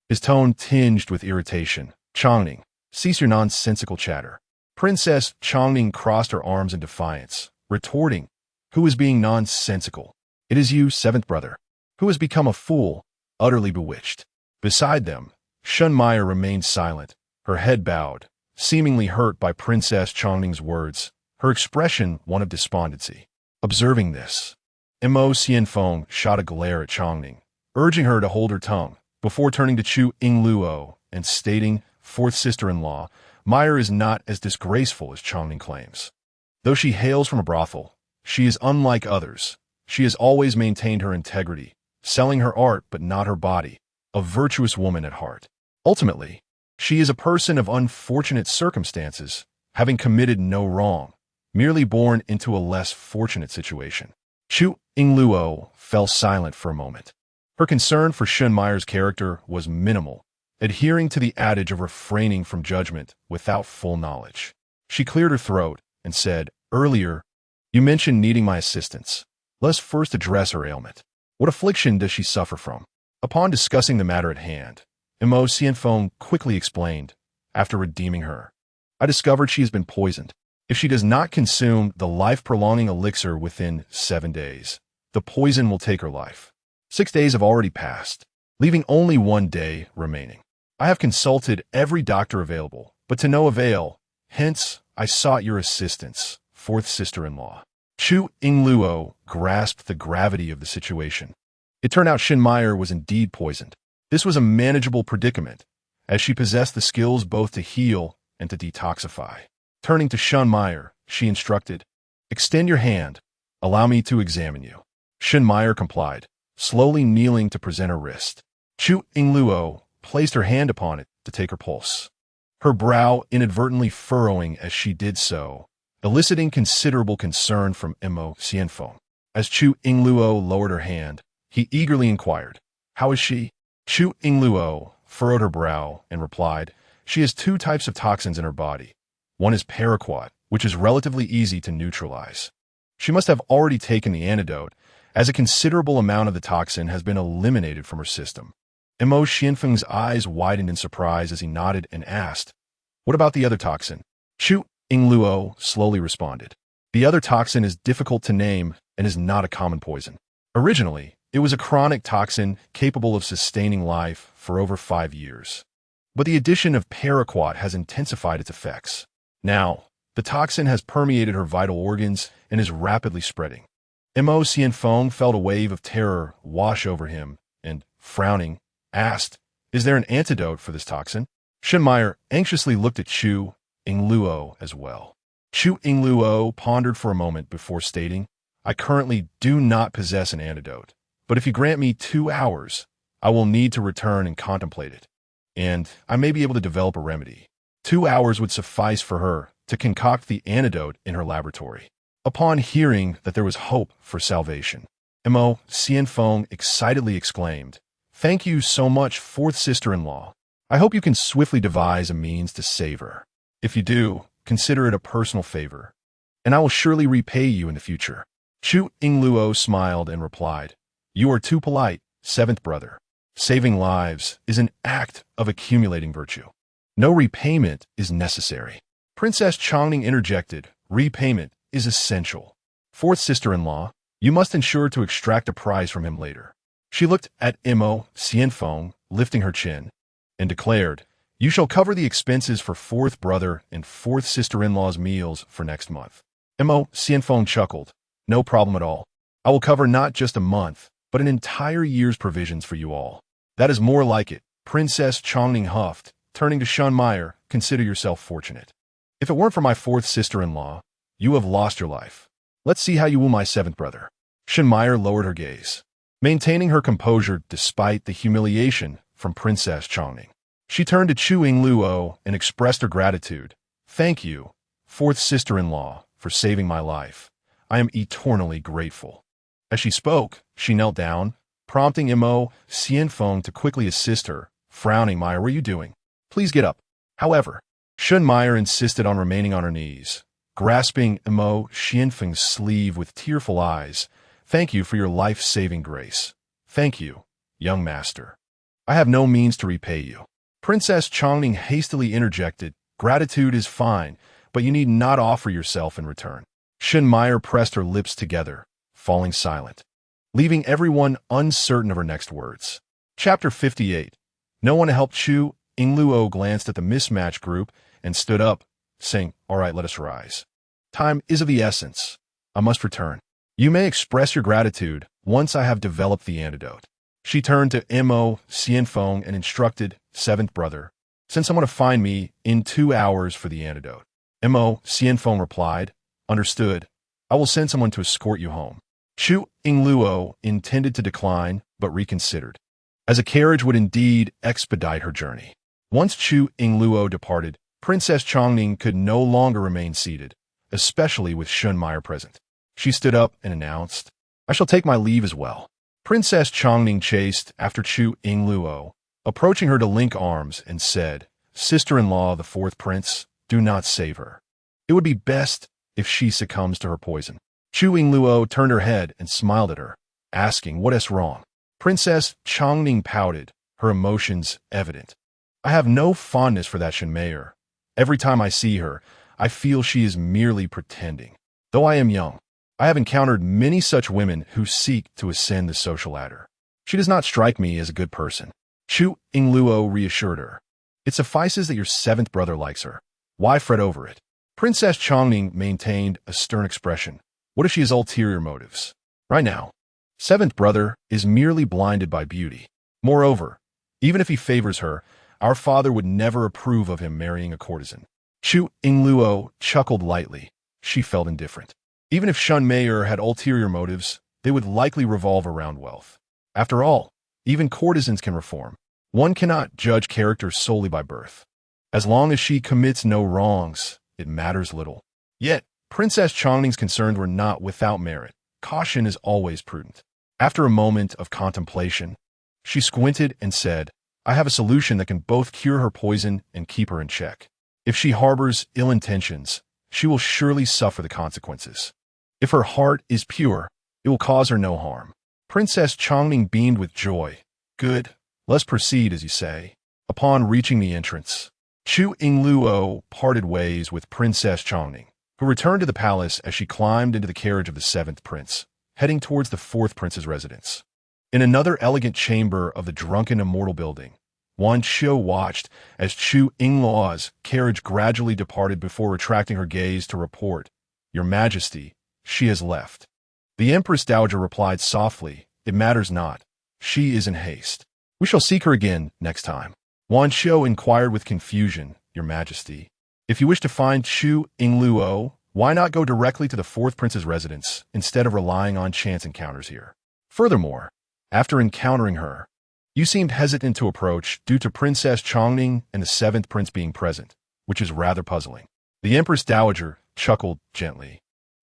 His tone tinged with irritation. Chongning, cease your nonsensical chatter. Princess Chongning crossed her arms in defiance, retorting, who is being nonsensical? It is you, seventh brother, who has become a fool, utterly bewitched. Beside them, Shun Meyer remained silent, her head bowed, seemingly hurt by Princess Chongning's words, her expression one of despondency. Observing this, Mo Xianfeng shot a glare at Chongning, urging her to hold her tongue, before turning to Chu Yingluo and stating, fourth sister-in-law, Meyer is not as disgraceful as Chongning claims. Though she hails from a brothel, she is unlike others. She has always maintained her integrity, selling her art but not her body, a virtuous woman at heart. Ultimately, she is a person of unfortunate circumstances, having committed no wrong, merely born into a less fortunate situation. Chu Yingluo fell silent for a moment. Her concern for Shun Meyer's character was minimal, adhering to the adage of refraining from judgment without full knowledge. She cleared her throat and said, earlier, you mentioned needing my assistance. Let us first address her ailment. What affliction does she suffer from? Upon discussing the matter at hand, Mo Xianfeng quickly explained, after redeeming her. I discovered she has been poisoned. If she does not consume the life-prolonging elixir within 7 days, the poison will take her life. 6 days have already passed, leaving only 1 day remaining. I have consulted every doctor available, but to no avail. Hence, I sought your assistance, fourth sister-in-law. Chu Yingluo grasped the gravity of the situation. It turned out Shun Meyer was indeed poisoned. This was a manageable predicament, as she possessed the skills both to heal and to detoxify. Turning to Shun Meyer, she instructed, extend your hand. Allow me to examine you. Shun Meyer complied, slowly kneeling to present her wrist. Chu Yingluo placed her hand upon it to take her pulse, her brow inadvertently furrowing as she did so, eliciting considerable concern from Mo Xianfeng. As Chu Yingluo lowered her hand, he eagerly inquired, how is she? Chu Yingluo furrowed her brow and replied, she has 2 types of toxins in her body. One is paraquat, which is relatively easy to neutralize. She must have already taken the antidote, as a considerable amount of the toxin has been eliminated from her system. Mo Xianfeng's eyes widened in surprise as he nodded and asked, what about the other toxin? Chu Yingluo slowly responded, the other toxin is difficult to name and is not a common poison. Originally, it was a chronic toxin capable of sustaining life for over 5 years. But the addition of paraquat has intensified its effects. Now, the toxin has permeated her vital organs and is rapidly spreading. Mo Xianfeng felt a wave of terror wash over him and, frowning, asked, is there an antidote for this toxin? Shun Meyer anxiously looked at Chu Yingluo as well. Chu Yingluo pondered for a moment before stating, I currently do not possess an antidote, but if you grant me 2 hours, I will need to return and contemplate it, and I may be able to develop a remedy. 2 hours would suffice for her to concoct the antidote in her laboratory. Upon hearing that there was hope for salvation, Mo Xianfeng excitedly exclaimed, thank you so much, fourth sister-in-law. I hope you can swiftly devise a means to save her. If you do, consider it a personal favor, and I will surely repay you in the future. Chu Yingluo smiled and replied, you are too polite, seventh brother. Saving lives is an act of accumulating virtue. No repayment is necessary. Princess Chongning interjected, repayment is essential. Fourth sister-in-law, you must ensure to extract a prize from him later. She looked at Mo Xianfeng, lifting her chin, and declared, you shall cover the expenses for fourth brother and fourth sister-in-law's meals for next month. Mo Xianfeng chuckled, no problem at all. I will cover not just a month, but an entire year's provisions for you all. That is more like it. Princess Chongning huffed, turning to Shun Meyer, consider yourself fortunate. If it weren't for my fourth sister-in-law, you have lost your life. Let's see how you woo my seventh brother. Shenmeier lowered her gaze, maintaining her composure despite the humiliation from Princess Chongning. She turned to Chu Yingluo and expressed her gratitude. "Thank you, fourth sister-in-law, for saving my life. I am eternally grateful." As she spoke, she knelt down, prompting Mo Xianfeng to quickly assist her. Frowning, "Meier, what are you doing? Please get up." However, Shenmeier insisted on remaining on her knees, grasping Mo Xianfeng's sleeve with tearful eyes. "Thank you for your life-saving grace. Thank you, young master. I have no means to repay you." Princess Chongning hastily interjected, "Gratitude is fine, but you need not offer yourself in return." Shenmeier pressed her lips together, falling silent, leaving everyone uncertain of her next words. Chapter 58. No one helped. Chu Yingluo glanced at the mismatched group and stood up, saying, "All right, let us rise. Time is of the essence. I must return. You may express your gratitude once I have developed the antidote." She turned to Mo Xianfeng and instructed, "Seventh brother, send someone to find me in 2 hours for the antidote." Mo Xianfeng replied, "Understood. I will send someone to escort you home." Chu Yingluo intended to decline, but reconsidered, as a carriage would indeed expedite her journey. Once Chu Yingluo departed, Princess Chongning could no longer remain seated, especially with Shenmeier present. She stood up and announced, "I shall take my leave as well." Princess Chongning chased after Chu Yingluo, approaching her to link arms, and said, "Sister-in-law of the fourth prince, do not save her. It would be best if she succumbs to her poison." Chu Yingluo turned her head and smiled at her, asking, "What is wrong?" Princess Chongning pouted, her emotions evident. "I have no fondness for that Shenmeier. Every time I see her, I feel she is merely pretending. Though I am young, I have encountered many such women who seek to ascend the social ladder. She does not strike me as a good person." Chu Yingluo reassured her, "It suffices that your seventh brother likes her. Why fret over it?" Princess Chongning maintained a stern expression. "What if she has ulterior motives? Right now, seventh brother is merely blinded by beauty. Moreover, even if he favors her, our father would never approve of him marrying a courtesan." Chu Yingluo chuckled lightly. She felt indifferent. Even if Shenmeier had ulterior motives, they would likely revolve around wealth. After all, even courtesans can reform. One cannot judge character solely by birth. As long as she commits no wrongs, it matters little. Yet, Princess Chongning's concerns were not without merit. Caution is always prudent. After a moment of contemplation, she squinted and said, "I have a solution that can both cure her poison and keep her in check. If she harbors ill intentions, she will surely suffer the consequences. If her heart is pure, it will cause her no harm." Princess Chongning beamed with joy. "Good, let's proceed as you say." Upon reaching the entrance, Chu Yingluo parted ways with Princess Chongning, who returned to the palace as she climbed into the carriage of the seventh prince, heading towards the fourth prince's residence. In another elegant chamber of the drunken immortal building, Wan Qiu watched as Chu Yingluo's carriage gradually departed before retracting her gaze to report, "Your Majesty, she has left." The Empress Dowager replied softly, "It matters not. She is in haste. We shall seek her again next time." Wan Qiu inquired with confusion, "Your Majesty, if you wish to find Chu Yingluo, why not go directly to the fourth prince's residence instead of relying on chance encounters here? Furthermore, after encountering her, you seemed hesitant to approach due to Princess Chongning and the seventh prince being present, which is rather puzzling." The Empress Dowager chuckled gently.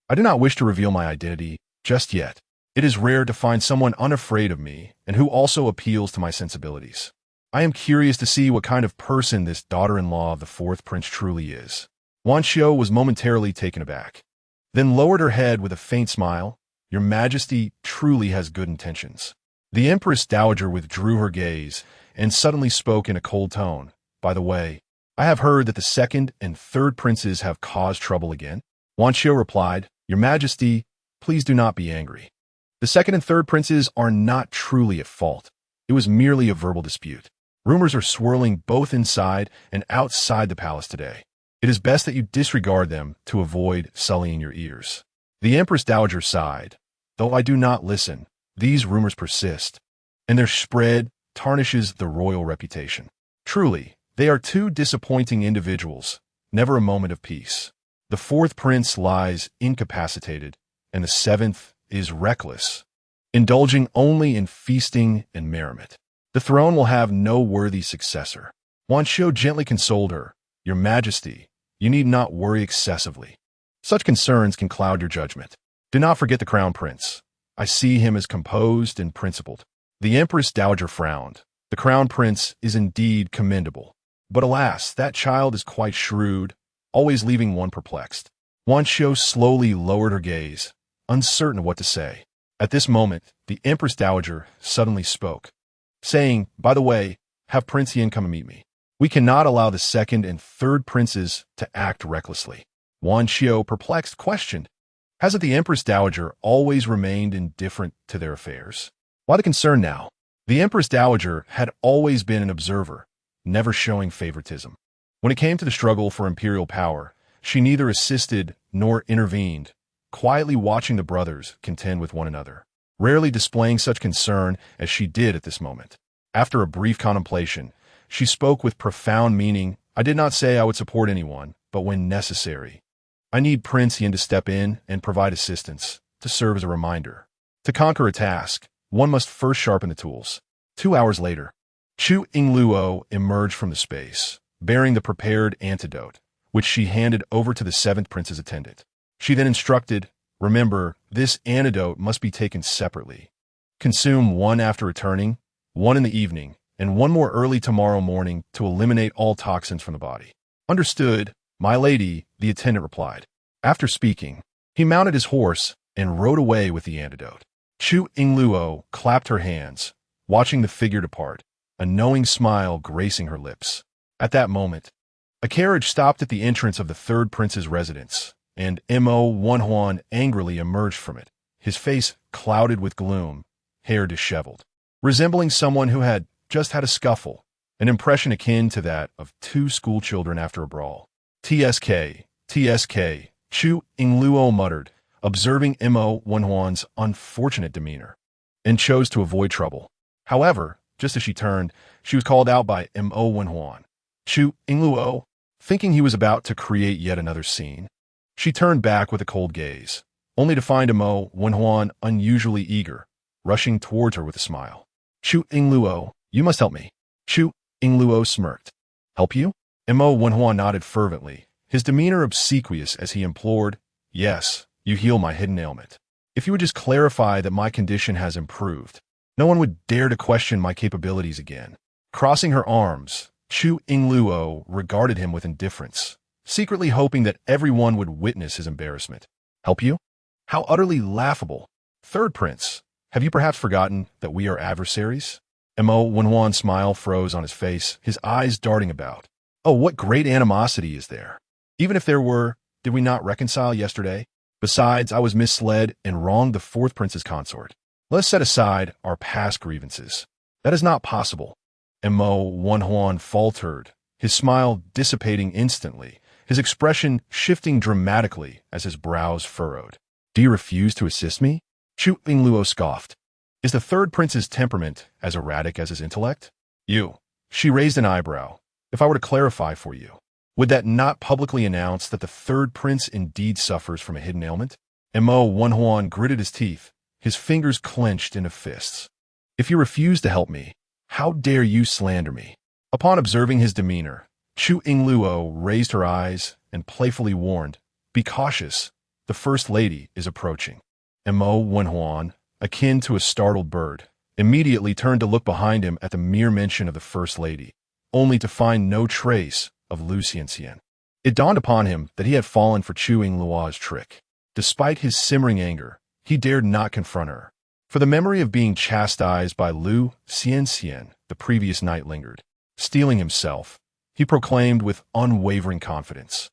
"I do not wish to reveal my identity just yet. It is rare to find someone unafraid of me and who also appeals to my sensibilities. I am curious to see what kind of person this daughter-in-law of the fourth prince truly is." Wan Qiu was momentarily taken aback, then lowered her head with a faint smile. "Your Majesty truly has good intentions." The Empress Dowager withdrew her gaze and suddenly spoke in a cold tone. "By the way, I have heard that the second and third princes have caused trouble again." Wan Qiu replied, "Your Majesty, please do not be angry. The second and third princes are not truly at fault. It was merely a verbal dispute. Rumors are swirling both inside and outside the palace today. It is best that you disregard them to avoid sullying your ears." The Empress Dowager sighed. "Though I do not listen, these rumors persist, and their spread tarnishes the royal reputation. Truly, they are two disappointing individuals, never a moment of peace. The fourth prince lies incapacitated, and the seventh is reckless, indulging only in feasting and merriment. The throne will have no worthy successor. Wan Xiu gently consoled her. Your Majesty, you need not worry excessively. Such concerns can cloud your judgment. Do not forget the Crown Prince. I see him as composed and principled. The Empress Dowager frowned. The Crown Prince is indeed commendable. But alas, that child is quite shrewd, always leaving one perplexed. Wan Xiu slowly lowered her gaze, uncertain of what to say. At this moment, the Empress Dowager suddenly spoke, saying, by the way, have Prince Yin come and meet me. We cannot allow the second and third princes to act recklessly. Wan Xiu, perplexed, questioned, hasn't the Empress Dowager always remained indifferent to their affairs? Why the concern now? The Empress Dowager had always been an observer, never showing favoritism. When it came to the struggle for imperial power, she neither assisted nor intervened, quietly watching the brothers contend with one another, rarely displaying such concern as she did at this moment. After a brief contemplation, she spoke with profound meaning. I did not say I would support anyone, but when necessary. I need Prince Yin to step in and provide assistance, to serve as a reminder. To conquer a task, one must first sharpen the tools. 2 hours later, Chu Yingluo emerged from the space, bearing the prepared antidote, which she handed over to the seventh prince's attendant. She then instructed, remember, this antidote must be taken separately. Consume one after returning, one in the evening, and one more early tomorrow morning to eliminate all toxins from the body. Understood, my lady, the attendant replied. After speaking, he mounted his horse and rode away with the antidote. Chu Yingluo clapped her hands, watching the figure depart, a knowing smile gracing her lips. At that moment, a carriage stopped at the entrance of the third prince's residence, and Mo Wenhuan angrily emerged from it, his face clouded with gloom, hair disheveled, resembling someone who had just had a scuffle, an impression akin to that of two schoolchildren after a brawl. TSK, TSK, Chu Yingluo muttered, observing Mo Wenhuan's unfortunate demeanor, and chose to avoid trouble. However, just as she turned, she was called out by Mo Wenhuan. Chu Yingluo, thinking he was about to create yet another scene. She turned back with a cold gaze, only to find Mo Wenhuan unusually eager, rushing towards her with a smile. Chu Yingluo, you must help me. Chu Yingluo smirked. Help you? Mo Wenhuan nodded fervently, his demeanor obsequious as he implored, yes, you heal my hidden ailment. If you would just clarify that my condition has improved, no one would dare to question my capabilities again. Crossing her arms, Chu Yingluo regarded him with indifference, secretly hoping that everyone would witness his embarrassment. Help you? How utterly laughable. Third prince, have you perhaps forgotten that we are adversaries? Mo Wenhuan's smile froze on his face, his eyes darting about. Oh, what great animosity is there? Even if there were, did we not reconcile yesterday? Besides, I was misled and wronged the fourth prince's consort. Let us set aside our past grievances. That is not possible. Mo Wenhuan faltered, his smile dissipating instantly, his expression shifting dramatically as his brows furrowed. Do you refuse to assist me? Chu Yingluo scoffed. Is the third prince's temperament as erratic as his intellect? You. She raised an eyebrow. If I were to clarify for you, would that not publicly announce that the third prince indeed suffers from a hidden ailment? Mo Wenhuan gritted his teeth, his fingers clenched into fists. If you refuse to help me, how dare you slander me? Upon observing his demeanor, Chu Yingluo raised her eyes and playfully warned, be cautious, the first lady is approaching. Mo Wenhuan, akin to a startled bird, immediately turned to look behind him at the mere mention of the first lady, only to find no trace of Lu Xianxian. It dawned upon him that he had fallen for Chu Yingluo's trick. Despite his simmering anger, he dared not confront her, for the memory of being chastised by Lu Xianxian the previous night lingered. Steeling himself, he proclaimed with unwavering confidence,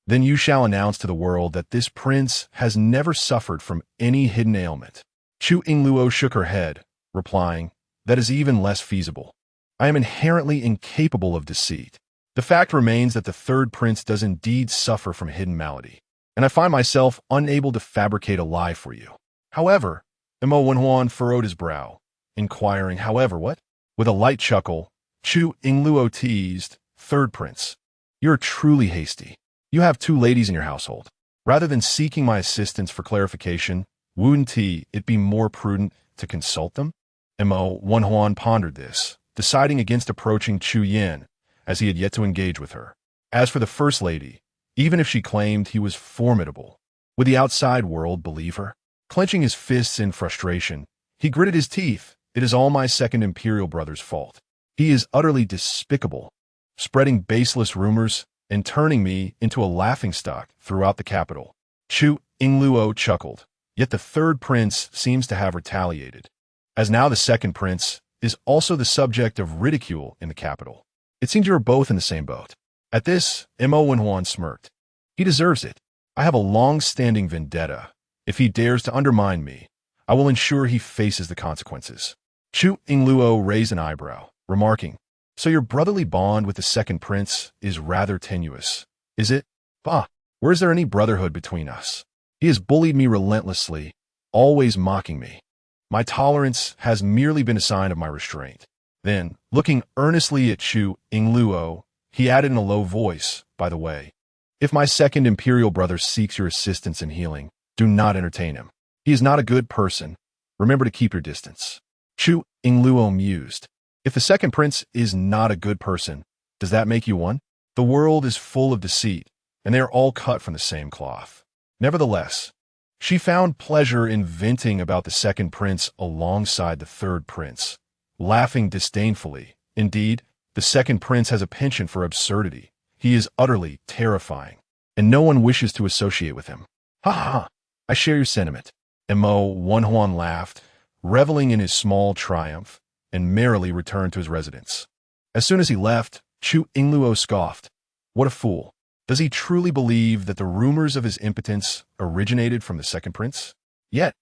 then you shall announce to the world that this prince has never suffered from any hidden ailment. Chu Yingluo shook her head, replying, that is even less feasible. I am inherently incapable of deceit. The fact remains that the third prince does indeed suffer from hidden malady, and I find myself unable to fabricate a lie for you. However, Mo Wenhuan furrowed his brow, inquiring, however, what? With a light chuckle, Chu Yingluo teased, third prince, you're truly hasty. You have two ladies in your household. Rather than seeking my assistance for clarification, Wouldn't it be more prudent to consult them? Mo Wenhuan pondered this, deciding against approaching Chu Yin, as he had yet to engage with her. As for the First Lady, even if she claimed he was formidable, would the outside world believe her? Clenching his fists in frustration, he gritted his teeth. It is all my second imperial brother's fault. He is utterly despicable, spreading baseless rumors and turning me into a laughingstock throughout the capital. Chu Yingluo chuckled, yet the third prince seems to have retaliated, as now the second prince is also the subject of ridicule in the capital. It seems you are both in the same boat. At this, Mo Wenhuan smirked. He deserves it. I have a long-standing vendetta. If he dares to undermine me, I will ensure he faces the consequences. Chu Yingluo raised an eyebrow, remarking, so your brotherly bond with the second prince is rather tenuous, is it? Bah, where is there any brotherhood between us? He has bullied me relentlessly, always mocking me. My tolerance has merely been a sign of my restraint. Then, looking earnestly at Chu Yingluo, he added in a low voice, by the way, if my second imperial brother seeks your assistance in healing, do not entertain him. He is not a good person. Remember to keep your distance. Chu Yingluo mused. If the second prince is not a good person, does that make you one? The world is full of deceit, and they are all cut from the same cloth. Nevertheless, she found pleasure in venting about the second prince alongside the third prince, laughing disdainfully. Indeed, the second prince has a penchant for absurdity. He is utterly terrifying, and no one wishes to associate with him. Ha ha ha, I share your sentiment. Mo Wenhuan laughed, reveling in his small triumph, and merrily returned to his residence. As soon as he left, Chu Yingluo scoffed. What a fool. Does he truly believe that the rumors of his impotence originated from the second prince? Yet,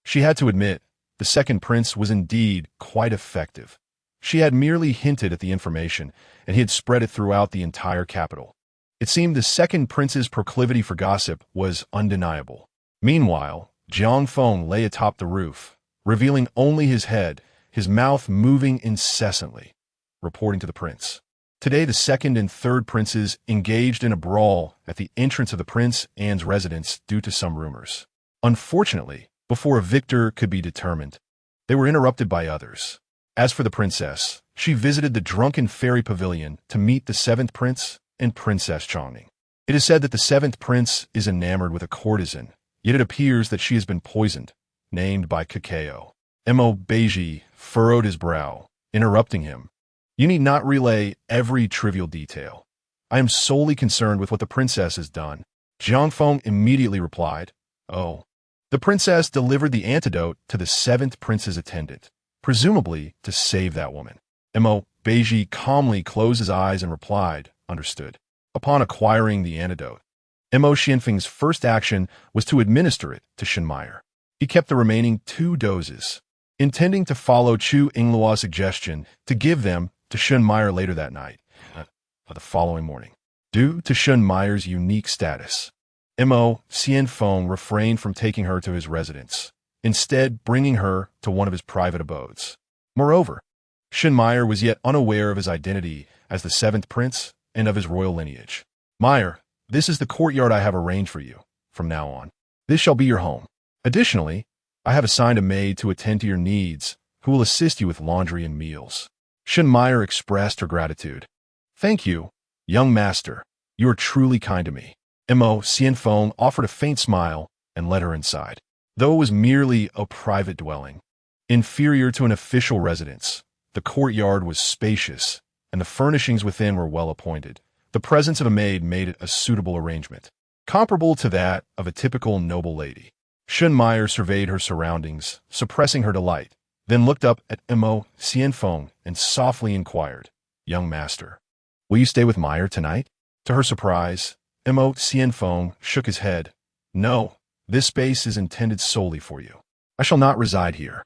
she had to admit, the second prince was indeed quite effective. She had merely hinted at the information, and he had spread it throughout the entire capital. It seemed the second prince's proclivity for gossip was undeniable. Meanwhile, Jiang Feng lay atop the roof, revealing only his head, his mouth moving incessantly, reporting to the prince. Today the second and third princes engaged in a brawl at the entrance of the Prince Anne's residence due to some rumors. Unfortunately, before a victor could be determined, they were interrupted by others. As for the princess, she visited the drunken fairy pavilion to meet the seventh prince and Princess Chongning. It is said that the seventh prince is enamored with a courtesan, yet it appears that she has been poisoned, named by cacao. Beizhi furrowed his brow, interrupting him. You need not relay every trivial detail. I am solely concerned with what the princess has done. Jiang Feng immediately replied, Oh. The princess delivered the antidote to the seventh prince's attendant, presumably to save that woman. Beizhi calmly closed his eyes and replied, Understood. Upon acquiring the antidote, Xianfeng's first action was to administer it to Shenmeier. He kept the remaining 2 doses, intending to follow Chu Yingluo's suggestion to give them to Shenmeier later that night, the following morning. Due to Shenmeier's unique status, Xianfeng refrained from taking her to his residence, instead bringing her to one of his private abodes. Moreover, Shenmeier was yet unaware of his identity as the seventh prince and of his royal lineage. Meyer, this is the courtyard I have arranged for you. From now on, this shall be your home. Additionally, I have assigned a maid to attend to your needs, who will assist you with laundry and meals. Shenmeier expressed her gratitude. Thank you, young master. You are truly kind to me. Xianfeng offered a faint smile and led her inside. Though it was merely a private dwelling, inferior to an official residence, the courtyard was spacious, and the furnishings within were well appointed. The presence of a maid made it a suitable arrangement, comparable to that of a typical noble lady. Shenmeier surveyed her surroundings, suppressing her delight, then looked up at Xianfeng and softly inquired, Young master, will you stay with Meyer tonight? To her surprise, Xianfeng shook his head. No, this space is intended solely for you. I shall not reside here.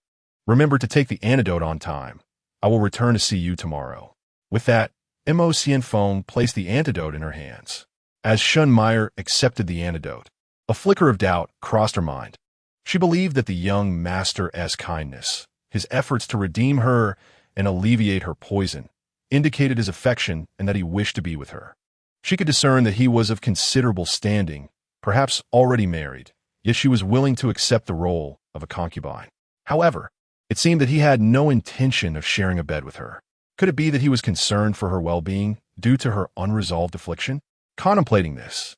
Remember to take the antidote on time. I will return to see you tomorrow. With that, Xianfeng placed the antidote in her hands. As Shenmeier accepted the antidote, a flicker of doubt crossed her mind. She believed that the young master's kindness, his efforts to redeem her and alleviate her poison, indicated his affection and that he wished to be with her. She could discern that he was of considerable standing, perhaps already married, yet she was willing to accept the role of a concubine. However, it seemed that he had no intention of sharing a bed with her. Could it be that he was concerned for her well-being due to her unresolved affliction? Contemplating this,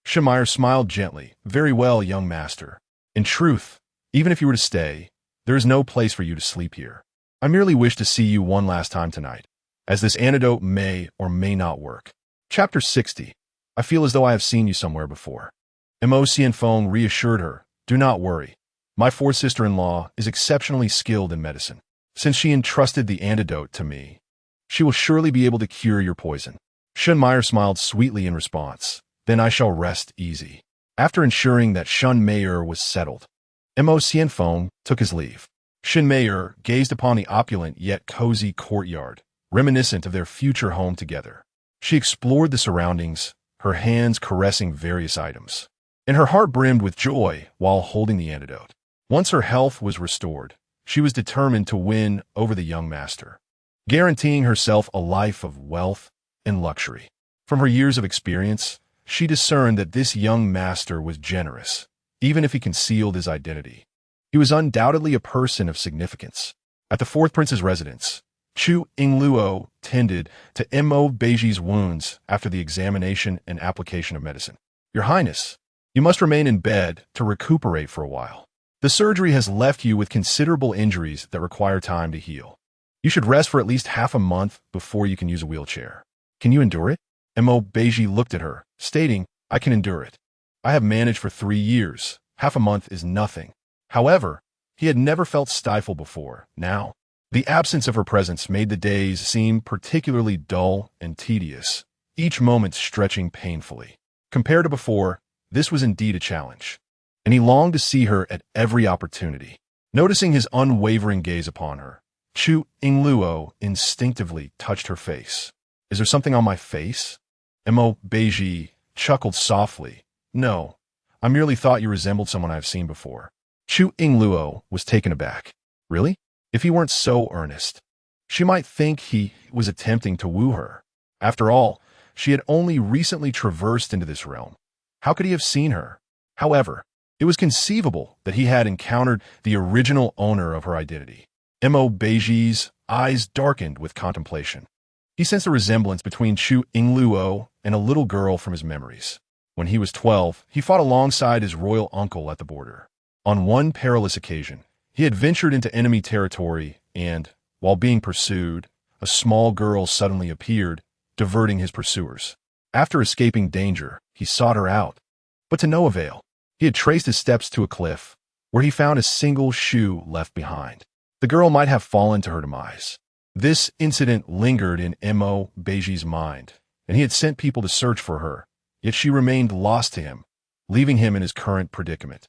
Schemmeyer smiled gently. Very well, young master. In truth, even if you were to stay, there is no place for you to sleep here. I merely wish to see you one last time tonight, as this antidote may or may not work. Chapter 60. I feel as though I have seen you somewhere before. Mo Xianfeng reassured her. Do not worry. My fourth sister-in-law is exceptionally skilled in medicine. Since she entrusted the antidote to me, she will surely be able to cure your poison. Schemmeyer smiled sweetly in response. Then I shall rest easy. After ensuring that Schemmeyer was settled, Mo Xianfeng took his leave. Schemmeyer gazed upon the opulent yet cozy courtyard, reminiscent of their future home together. She explored the surroundings, her hands caressing various items, and her heart brimmed with joy while holding the antidote. Once her health was restored, she was determined to win over the young master, guaranteeing herself a life of wealth and luxury. From her years of experience, she discerned that this young master was generous, even if he concealed his identity. He was undoubtedly a person of significance. At the fourth prince's residence, Chu Yingluo tended to Mo Beizhi's wounds after the examination and application of medicine. Your Highness, you must remain in bed to recuperate for a while. The surgery has left you with considerable injuries that require time to heal. You should rest for at least half a month before you can use a wheelchair. Can you endure it? Mo Beizhi looked at her, stating, I can endure it. I have managed for 3 years. Half a month is nothing. However, he had never felt stifled before. Now, the absence of her presence made the days seem particularly dull and tedious, each moment stretching painfully. Compared to before, this was indeed a challenge, and he longed to see her at every opportunity. Noticing his unwavering gaze upon her, Chu Yingluo instinctively touched her face. Is there something on my face? Mo Beizhi chuckled softly. No, I merely thought you resembled someone I have seen before. Chu Yingluo was taken aback. Really? If he weren't so earnest, she might think he was attempting to woo her. After all, she had only recently traversed into this realm. How could he have seen her? However, it was conceivable that he had encountered the original owner of her identity. Mo Beizhi's eyes darkened with contemplation. He sensed a resemblance between Chu Yingluo and a little girl from his memories. When he was 12, he fought alongside his royal uncle at the border. On one perilous occasion, he had ventured into enemy territory and, while being pursued, a small girl suddenly appeared, diverting his pursuers. After escaping danger, he sought her out, but to no avail. He had traced his steps to a cliff, where he found a single shoe left behind. The girl might have fallen to her demise. This incident lingered in Mo Beizhi's mind, and he had sent people to search for her, yet she remained lost to him, leaving him in his current predicament.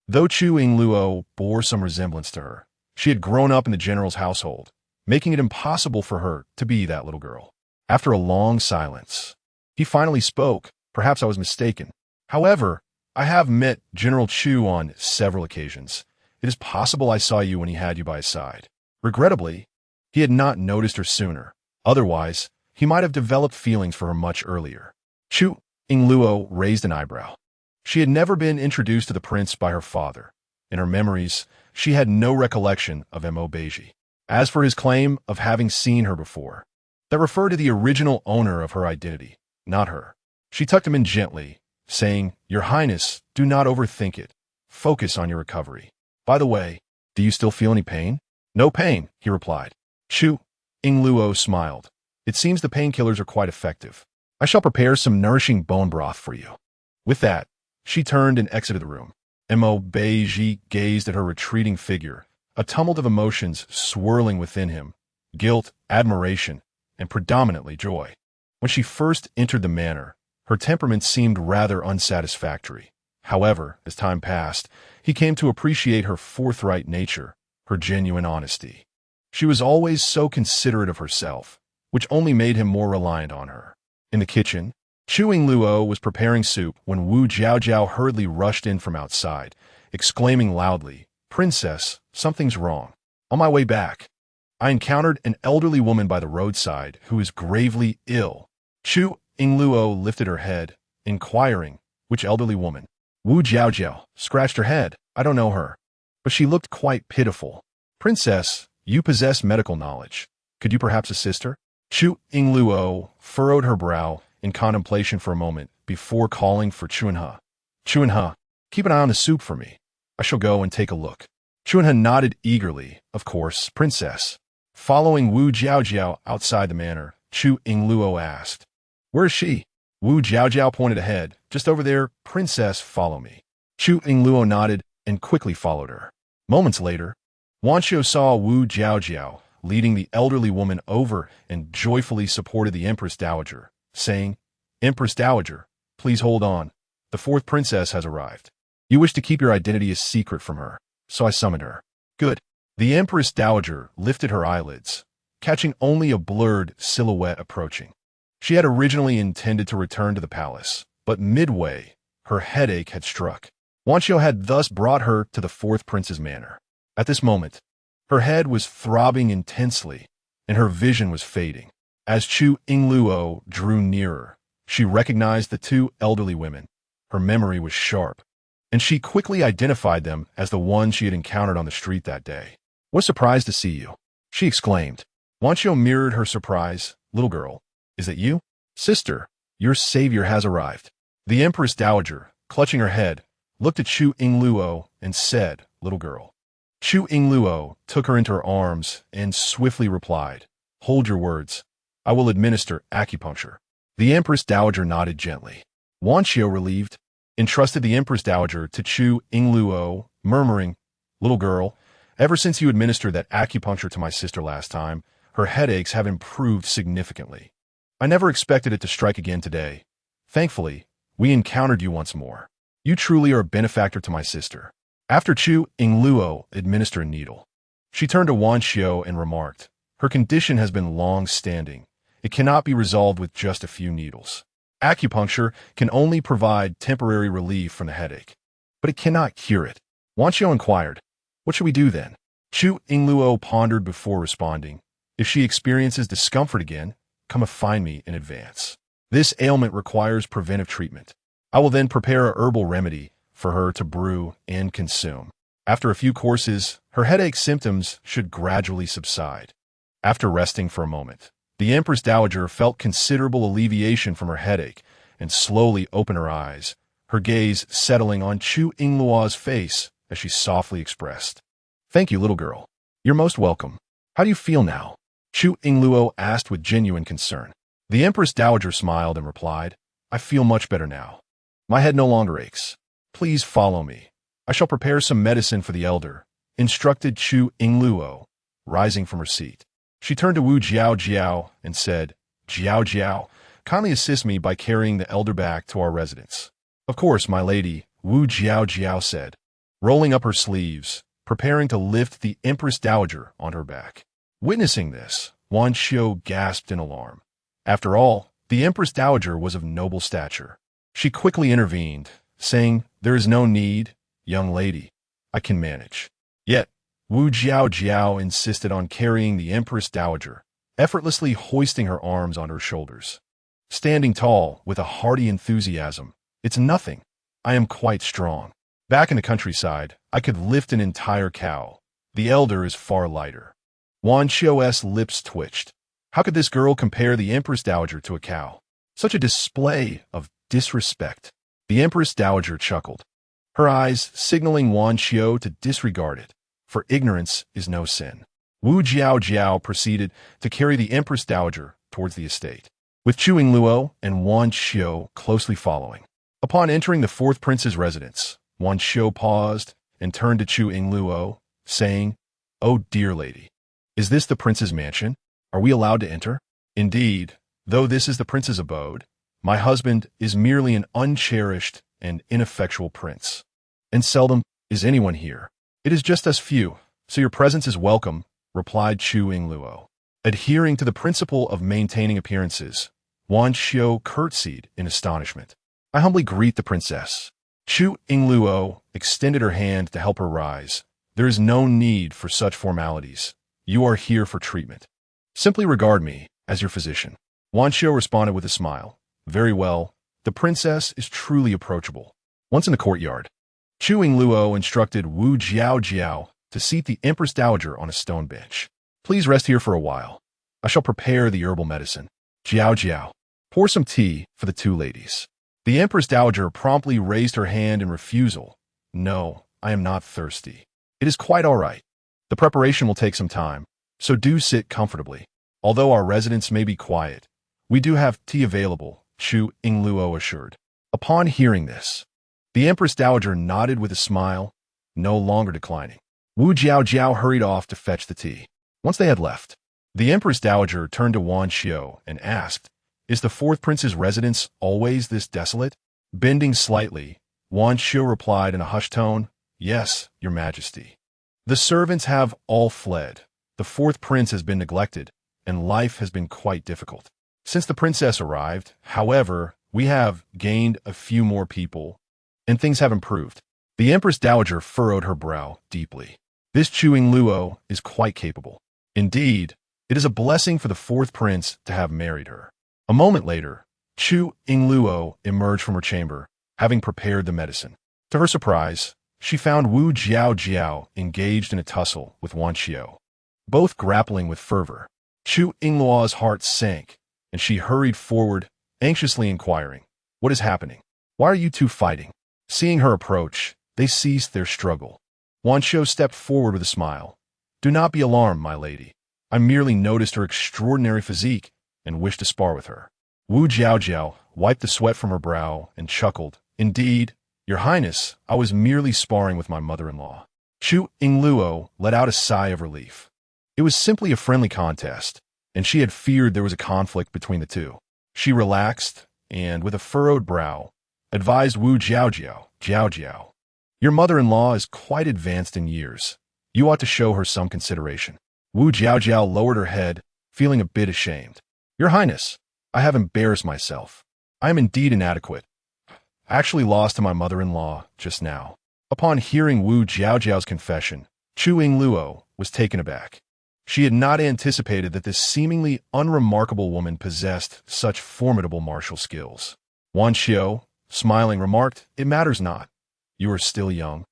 Though Chu Yingluo bore some resemblance to her, she had grown up in the general's household, making it impossible for her to be that little girl. After a long silence, he finally spoke. Perhaps I was mistaken. However, I have met General Chu on several occasions. It is possible I saw you when he had you by his side. Regrettably, he had not noticed her sooner. Otherwise, he might have developed feelings for her much earlier. Chu Yingluo raised an eyebrow. She had never been introduced to the prince by her father. In her memories, she had no recollection of Mo Beizhi. As for his claim of having seen her before, that referred to the original owner of her identity, not her. She tucked him in gently, saying, Your Highness, do not overthink it. Focus on your recovery. By the way, do you still feel any pain? No pain, he replied. Chu Yingluo smiled. It seems the painkillers are quite effective. I shall prepare some nourishing bone broth for you. With that, she turned and exited the room. Mo Beizhi gazed at her retreating figure, a tumult of emotions swirling within him, guilt, admiration, and predominantly joy. When she first entered the manor, her temperament seemed rather unsatisfactory. However, as time passed, he came to appreciate her forthright nature, her genuine honesty. She was always so considerate of herself, which only made him more reliant on her. In the kitchen, Chu Yingluo was preparing soup when Wu Jiaojiao hurriedly rushed in from outside, exclaiming loudly, Princess, something's wrong. On my way back, I encountered an elderly woman by the roadside who is gravely ill. Chu Yingluo lifted her head, inquiring, which elderly woman? Wu Jiaojiao scratched her head. I don't know her. But she looked quite pitiful. Princess, you possess medical knowledge. Could you perhaps assist her? Chu Yingluo furrowed her brow in contemplation for a moment before calling for Chuanhe. Chuanhe, keep an eye on the soup for me. I shall go and take a look. Chuanhe nodded eagerly. Of course, princess. Following Wu Jiaojiao outside the manor, Chu Yingluo asked, Where is she? Wu Jiaojiao pointed ahead. Just over there, princess, follow me. Chu Yingluo nodded and quickly followed her. Moments later, Wanqiu saw Wu Jiaojiao leading the elderly woman over and joyfully supported the Empress Dowager, saying, Empress Dowager, please hold on. The fourth princess has arrived. You wish to keep your identity a secret from her, so I summoned her. Good. The Empress Dowager lifted her eyelids, catching only a blurred silhouette approaching. She had originally intended to return to the palace, but midway, her headache had struck. Wanqiu had thus brought her to the fourth prince's manor. At this moment, her head was throbbing intensely, and her vision was fading. As Chu Yingluo drew nearer, she recognized the two elderly women. Her memory was sharp, and she quickly identified them as the ones she had encountered on the street that day. What a surprise to see you, she exclaimed. Wanqiu mirrored her surprise. Little girl, is that you? Sister, your savior has arrived. The Empress Dowager, clutching her head, looked at Chu Yingluo and said, Little girl. Chu Yingluo took her into her arms and swiftly replied, Hold your words. I will administer acupuncture. The Empress Dowager nodded gently. Wanqiu, relieved, entrusted the Empress Dowager to Chu Yingluo, murmuring, Little girl, ever since you administered that acupuncture to my sister last time, her headaches have improved significantly. I never expected it to strike again today. Thankfully, we encountered you once more. You truly are a benefactor to my sister. After Chu Yingluo administered a needle, she turned to Wanqiu and remarked, Her condition has been long-standing. It cannot be resolved with just a few needles. Acupuncture can only provide temporary relief from the headache, but it cannot cure it. Wanqiu inquired, What should we do then? Chu Yingluo pondered before responding, If she experiences discomfort again, come and find me in advance. This ailment requires preventive treatment. I will then prepare a herbal remedy for her to brew and consume. After a few courses, her headache symptoms should gradually subside. After resting for a moment, the Empress Dowager felt considerable alleviation from her headache and slowly opened her eyes, her gaze settling on Chu Yingluo's face as she softly expressed, Thank you, little girl. You're most welcome. How do you feel now? Chu Yingluo asked with genuine concern. The Empress Dowager smiled and replied, I feel much better now. My head no longer aches. Please follow me. I shall prepare some medicine for the elder, instructed Chu Yingluo, rising from her seat. She turned to Wu Jiaojiao and said, Jiaojiao, kindly assist me by carrying the elder back to our residence. Of course, my lady, Wu Jiaojiao said, rolling up her sleeves, preparing to lift the Empress Dowager on her back. Witnessing this, Wanqiu gasped in alarm. After all, the Empress Dowager was of noble stature. She quickly intervened, saying, There is no need, young lady. I can manage. Yet, Wu Jiaojiao insisted on carrying the Empress Dowager, effortlessly hoisting her arms on her shoulders. Standing tall, with a hearty enthusiasm, It's nothing. I am quite strong. Back in the countryside, I could lift an entire cow. The elder is far lighter. Wanqiu's lips twitched. How could this girl compare the Empress Dowager to a cow? Such a display of disrespect. The Empress Dowager chuckled, her eyes signaling Wanqiu to disregard it, for ignorance is no sin. Wu Jiaojiao proceeded to carry the Empress Dowager towards the estate, with Chu Yingluo and Wanqiu closely following. Upon entering the fourth prince's residence, Wanqiu paused and turned to Chu Yingluo, saying, Oh dear lady, is this the prince's mansion? Are we allowed to enter? Indeed, though this is the prince's abode, my husband is merely an uncherished and ineffectual prince, and seldom is anyone here. It is just us few, so your presence is welcome, replied Chu Yingluo. Adhering to the principle of maintaining appearances, Wanqiu curtsied in astonishment. I humbly greet the princess. Chu Yingluo extended her hand to help her rise. There is no need for such formalities. You are here for treatment. Simply regard me as your physician. Wanqiu responded with a smile. Very well. The princess is truly approachable. Once in the courtyard, Chu Yingluo instructed Wu Jiao to seat the Empress Dowager on a stone bench. Please rest here for a while. I shall prepare the herbal medicine. Jiao, pour some tea for the two ladies. The Empress Dowager promptly raised her hand in refusal. No, I am not thirsty. It is quite all right. The preparation will take some time, so do sit comfortably. Although our residence may be quiet, we do have tea available, Chu Yingluo assured. Upon hearing this, the Empress Dowager nodded with a smile, no longer declining. Wu Jiao hurried off to fetch the tea. Once they had left, the Empress Dowager turned to Wan Xiu and asked, "Is the fourth prince's residence always this desolate?" Bending slightly, Wan Xiu replied in a hushed tone, "Yes, your majesty. The servants have all fled. The fourth prince has been neglected, and life has been quite difficult. Since the princess arrived, however, we have gained a few more people, and things have improved." The Empress Dowager furrowed her brow deeply. This Chu Yingluo is quite capable. Indeed, it is a blessing for the fourth prince to have married her. A moment later, Chu Yingluo emerged from her chamber, having prepared the medicine. To her surprise, she found Wu Jiao engaged in a tussle with Wan Xiu, both grappling with fervor. Chu Yingluo's heart sank, and she hurried forward, anxiously inquiring, "What is happening? Why are you two fighting?" Seeing her approach, they ceased their struggle. Wan Xiu stepped forward with a smile. "Do not be alarmed, my lady. I merely noticed her extraordinary physique and wished to spar with her." Wu Jiao wiped the sweat from her brow and chuckled. "Indeed, your highness, I was merely sparring with my mother-in-law." Chu Yingluo let out a sigh of relief. It was simply a friendly contest, and she had feared there was a conflict between the two. She relaxed and, with a furrowed brow, advised Wu Jiao, "Your mother-in-law is quite advanced in years. You ought to show her some consideration." Wu Jiao lowered her head, feeling a bit ashamed. "Your Highness, I have embarrassed myself. I am indeed inadequate. Actually lost to my mother-in-law just now." Upon hearing Wu Jiao's confession, Chu Yingluo was taken aback. She had not anticipated that this seemingly unremarkable woman possessed such formidable martial skills. Wan Xiu, smiling, remarked, "It matters not. You are still young,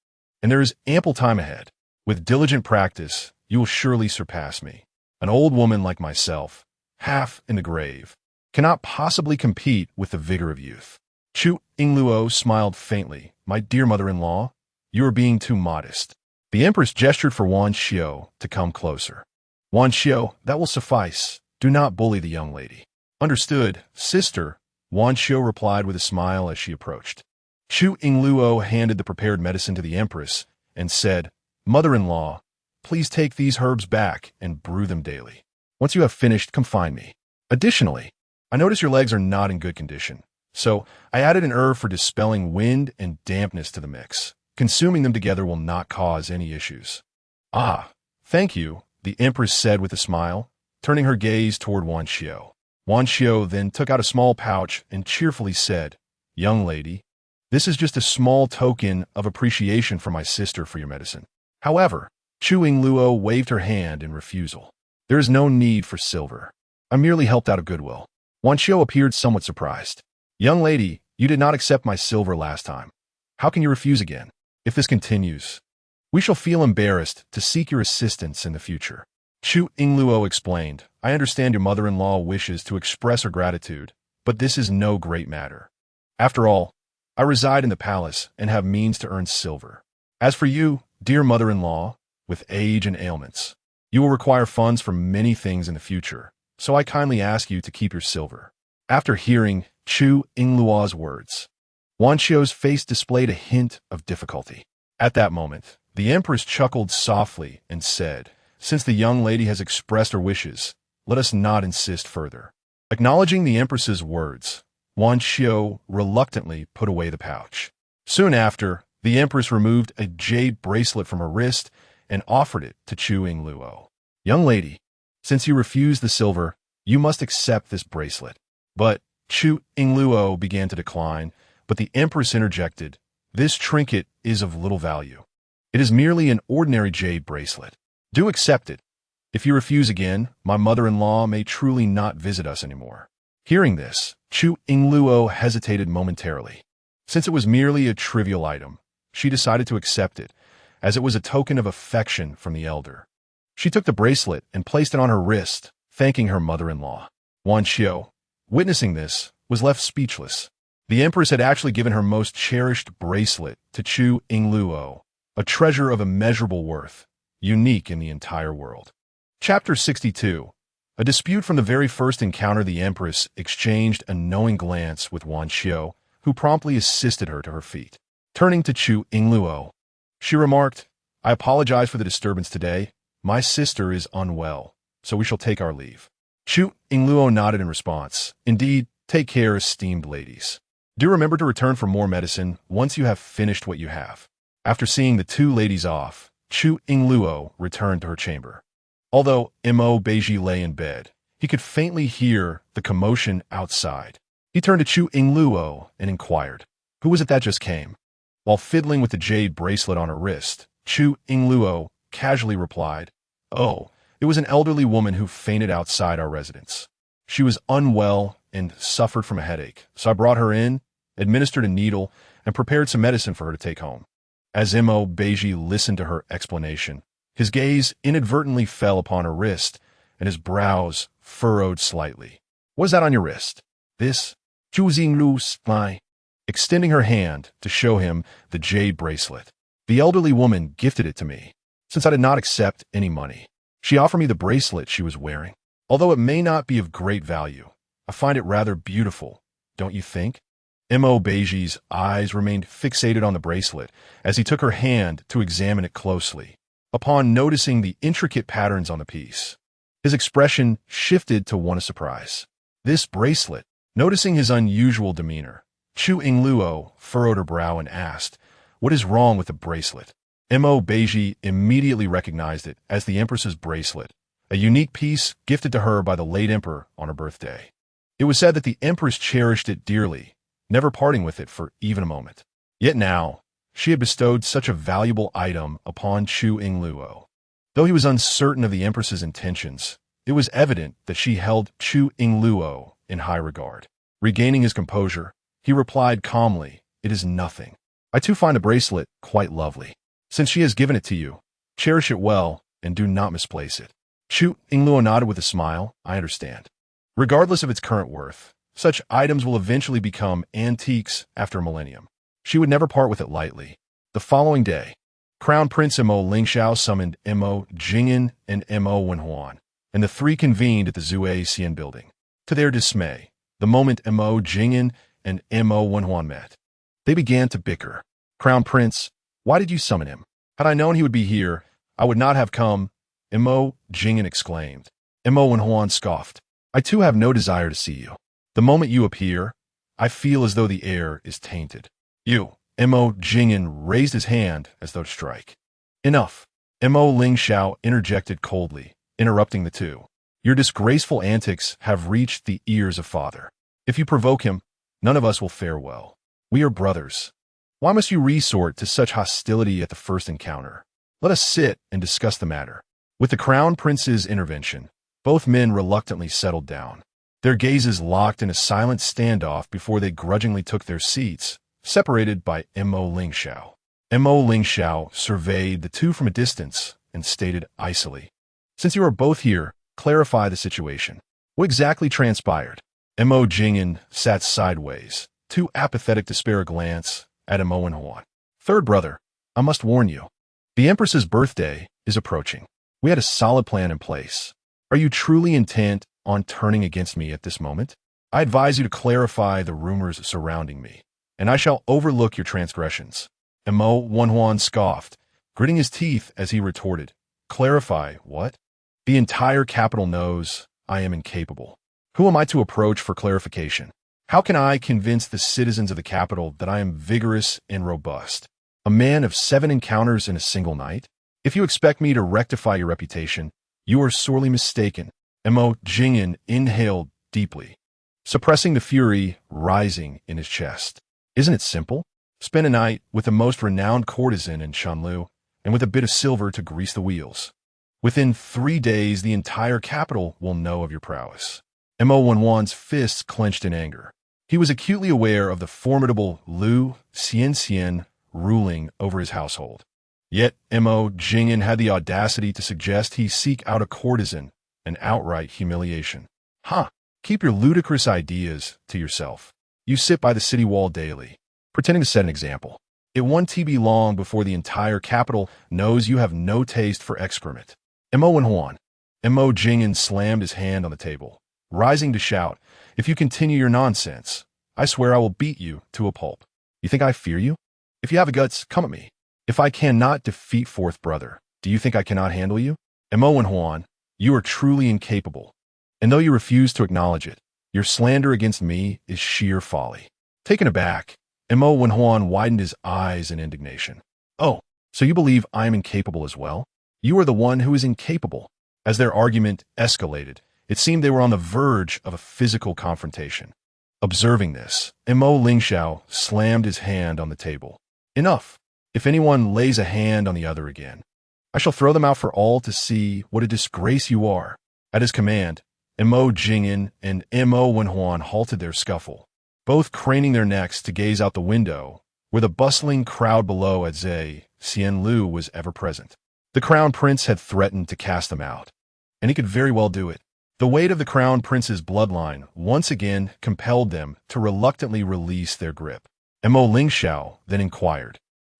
and there is ample time ahead. With diligent practice, you will surely surpass me. An old woman like myself, half in the grave, cannot possibly compete with the vigor of youth." Chu Yingluo smiled faintly. "My dear mother-in-law, you are being too modest." The Empress gestured for Wan Xiu to come closer. "Wan Xiu, that will suffice. Do not bully the young lady." "Understood, sister," Wan Xiu replied with a smile as she approached. Chu Yingluo handed the prepared medicine to the Empress and said, "Mother-in-law, please take these herbs back and brew them daily. Once you have finished, come find me. Additionally, I notice your legs are not in good condition, so I added an herb for dispelling wind and dampness to the mix. Consuming them together will not cause any issues." "Ah, thank you," the Empress said with a smile, turning her gaze toward Wan Xiu. Wan Xiu then took out a small pouch and cheerfully said, "Young lady, this is just a small token of appreciation from my sister for your medicine." However, Chu Yingluo waved her hand in refusal. "There is no need for silver. I merely helped out of goodwill." Wan Xiu appeared somewhat surprised. "Young lady, you did not accept my silver last time. How can you refuse again? If this continues, we shall feel embarrassed to seek your assistance in the future." Chu Yingluo explained, "I understand your mother-in-law wishes to express her gratitude, but this is no great matter. After all, I reside in the palace and have means to earn silver. As for you, dear mother-in-law, with age and ailments, you will require funds for many things in the future, so I kindly ask you to keep your silver." After hearing Chu Yingluo's words, Wan Xiu's face displayed a hint of difficulty. At that moment, the Empress chuckled softly and said, "Since the young lady has expressed her wishes, let us not insist further." Acknowledging the Empress's words, Wan Xiu reluctantly put away the pouch. Soon after, the Empress removed a jade bracelet from her wrist and offered it to Chu Yingluo. "Young lady, since you refused the silver, you must accept this bracelet." But Chu Yingluo began to decline, but the Empress interjected, "This trinket is of little value. It is merely an ordinary jade bracelet. Do accept it. If you refuse again, my mother-in-law may truly not visit us anymore." Hearing this, Chu Yingluo hesitated momentarily. Since it was merely a trivial item, she decided to accept it, as it was a token of affection from the elder. She took the bracelet and placed it on her wrist, thanking her mother-in-law. Wan Xiu, witnessing this, was left speechless. The empress had actually given her most cherished bracelet to Chu Yingluo, a treasure of immeasurable worth, unique in the entire world. Chapter 62. A dispute. From the very first encounter, the empress exchanged a knowing glance with Wan Xiu, who promptly assisted her to her feet. Turning to Chu Yingluo, she remarked, "I apologize for the disturbance today. My sister is unwell, so we shall take our leave." Chu Yingluo nodded in response. "Indeed, take care, esteemed ladies. Do remember to return for more medicine once you have finished what you have." After seeing the two ladies off, Chu Yingluo returned to her chamber. Although Beizhi lay in bed, he could faintly hear the commotion outside. He turned to Chu Yingluo and inquired, "Who was it that just came?" While fiddling with the jade bracelet on her wrist, Chu Yingluo casually replied, "Oh, it was an elderly woman who fainted outside our residence. She was unwell and suffered from a headache, so I brought her in, administered a needle, and prepared some medicine for her to take home." As Beizhi listened to her explanation, his gaze inadvertently fell upon her wrist, and his brows furrowed slightly. "What is that on your wrist?" "This." Chu Yingluo smiled, extending her hand to show him the jade bracelet. "The elderly woman gifted it to me, since I did not accept any money. She offered me the bracelet she was wearing. Although it may not be of great value, I find it rather beautiful, don't you think?" Beizhi's eyes remained fixated on the bracelet as he took her hand to examine it closely. Upon noticing the intricate patterns on the piece, his expression shifted to one of surprise. This bracelet. Noticing his unusual demeanor, Chu Yingluo furrowed her brow and asked, "What is wrong with the bracelet?" Beizhi immediately recognized it as the empress's bracelet, a unique piece gifted to her by the late emperor on her birthday. It was said that the empress cherished it dearly, never parting with it for even a moment. Yet now, she had bestowed such a valuable item upon Chu Yingluo. Though he was uncertain of the empress's intentions, it was evident that she held Chu Yingluo in high regard. Regaining his composure, he replied calmly, "It is nothing. I too find the bracelet quite lovely. Since she has given it to you, cherish it well and do not misplace it." Chu Yingluo nodded with a smile. "I understand. Regardless of its current worth, such items will eventually become antiques after a millennium. She would never part with it lightly." The following day, Crown Prince Mo Lingxiao summoned Mo Jingyan and Mo Wenhuan, and the three convened at the Zue Xian building. To their dismay, the moment Mo Jingyan and Mo Wenhuan met, they began to bicker. "Crown Prince, why did you summon him? Had I known he would be here, I would not have come," Mo Jingyan exclaimed. Mo Wenhuan scoffed, "I too have no desire to see you. The moment you appear, I feel as though the air is tainted." "You." Mo Jingyan raised his hand as though to strike. "Enough." Mo Lingxiao interjected coldly, interrupting the two. "Your disgraceful antics have reached the ears of father. If you provoke him, none of us will fare well. We are brothers. Why must you resort to such hostility at the first encounter? Let us sit and discuss the matter." With the crown prince's intervention, both men reluctantly settled down. Their gazes locked in a silent standoff before they grudgingly took their seats, separated by Mo Lingxiao. Mo Lingxiao surveyed the two from a distance and stated icily, "Since you are both here, clarify the situation. What exactly transpired?" Mo Jingyan sat sideways, too apathetic to spare a glance at Mo Wenhuan. "Third brother, I must warn you. The Empress's birthday is approaching. We had a solid plan in place. Are you truly intent on turning against me at this moment? I advise you to clarify the rumors surrounding me, and I shall overlook your transgressions." Mo Wenhuan scoffed, gritting his teeth as he retorted, "Clarify what? The entire capital knows I am incapable. Who am I to approach for clarification? How can I convince the citizens of the capital that I am vigorous and robust? A man of 7 encounters in a single night? If you expect me to rectify your reputation, you are sorely mistaken." Mo Jingyan inhaled deeply, suppressing the fury rising in his chest. "Isn't it simple? Spend a night with the most renowned courtesan in Shanlu, and with a bit of silver to grease the wheels. Within 3 days, the entire capital will know of your prowess." Mo Wenhuan's fists clenched in anger. He was acutely aware of the formidable Lu Xianxian ruling over his household. Yet Mo Jingyan had the audacity to suggest he seek out a courtesan, an outright humiliation. Keep your ludicrous ideas to yourself. You sit by the city wall daily, pretending to set an example. It won't be long before the entire capital knows you have no taste for excrement. Mo Wenhuan. Mo Jingyan slammed his hand on the table, rising to shout, "If you continue your nonsense, I swear I will beat you to a pulp. You think I fear you? If you have the guts, come at me. If I cannot defeat fourth brother, do you think I cannot handle you? Mo Wenhuan, you are truly incapable. And though you refuse to acknowledge it, your slander against me is sheer folly." Taken aback, Mo Wenhuan widened his eyes in indignation. "Oh, so you believe I am incapable as well? You are the one who is incapable." As their argument escalated, it seemed they were on the verge of a physical confrontation. Observing this, Mo Lingxiao slammed his hand on the table. "Enough. If anyone lays a hand on the other again, I shall throw them out for all to see what a disgrace you are." At his command, Mo Jingyan and Mo Wenhuan halted their scuffle, both craning their necks to gaze out the window, where the bustling crowd below at Zhe Xianlu was ever present. The crown prince had threatened to cast them out, and he could very well do it. The weight of the crown prince's bloodline once again compelled them to reluctantly release their grip. Mo Lingxiao then inquired,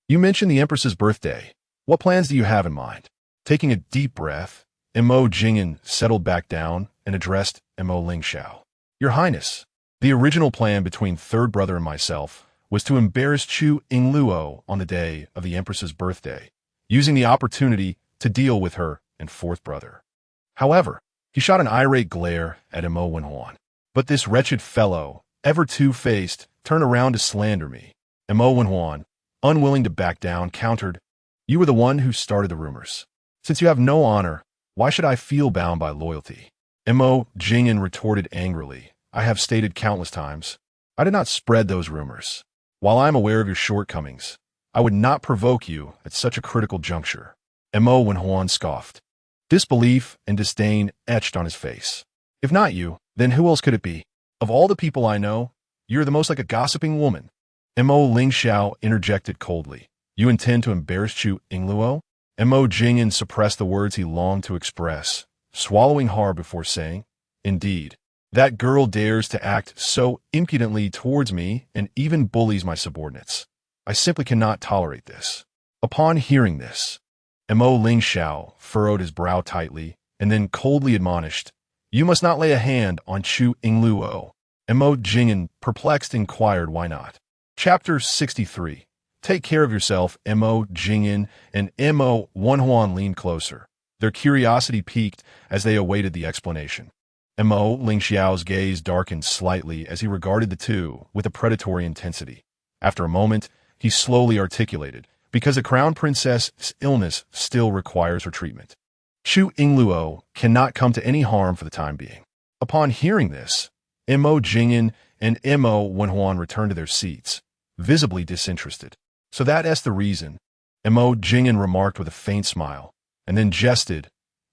"You mentioned the empress's birthday. What plans do you have in mind?" Taking a deep breath, Mo Jingyan settled back down and addressed Mo Lingxiao. "Your Highness, the original plan between third brother and myself was to embarrass Chu Yingluo on the day of the empress's birthday, using the opportunity to deal with her and fourth brother. However, he shot an irate glare at Mo Wenhuan. But this wretched fellow, ever two-faced, turned around to slander me. Mo Wenhuan, unwilling to back down, countered, "You were the one who started the rumors. Since you have no honor, why should I feel bound by loyalty?" Mo Jingyan retorted angrily, "I have stated countless times, I did not spread those rumors. While I am aware of your shortcomings, I would not provoke you at such a critical juncture." Mo Wenhuan scoffed. Disbelief and disdain etched on his face. "If not you, then who else could it be? Of all the people I know, you're the most like a gossiping woman." Mo Lingxiao interjected coldly, "You intend to embarrass Chu Yingluo?" Mo Jingyan suppressed the words he longed to express, swallowing hard before saying, "Indeed, that girl dares to act so impudently towards me and even bullies my subordinates. I simply cannot tolerate this." Upon hearing this, Mo Lingxiao furrowed his brow tightly and then coldly admonished, "You must not lay a hand on Chu Yingluo." Mo Jingyan, perplexed, inquired why not. Chapter 63. Take care of yourself. Mo Jingyan and Mo Wenhuan leaned closer, their curiosity piqued as they awaited the explanation. Mo Lingxiao's gaze darkened slightly as he regarded the two with a predatory intensity. After a moment, he slowly articulated, "Because the crown princess's illness still requires her treatment. Chu Yingluo cannot come to any harm for the time being." Upon hearing this, Mo Jingyan and Mo Wenhuan returned to their seats, visibly disinterested. "So that's the reason," Mo Jingyan remarked with a faint smile, and then jested,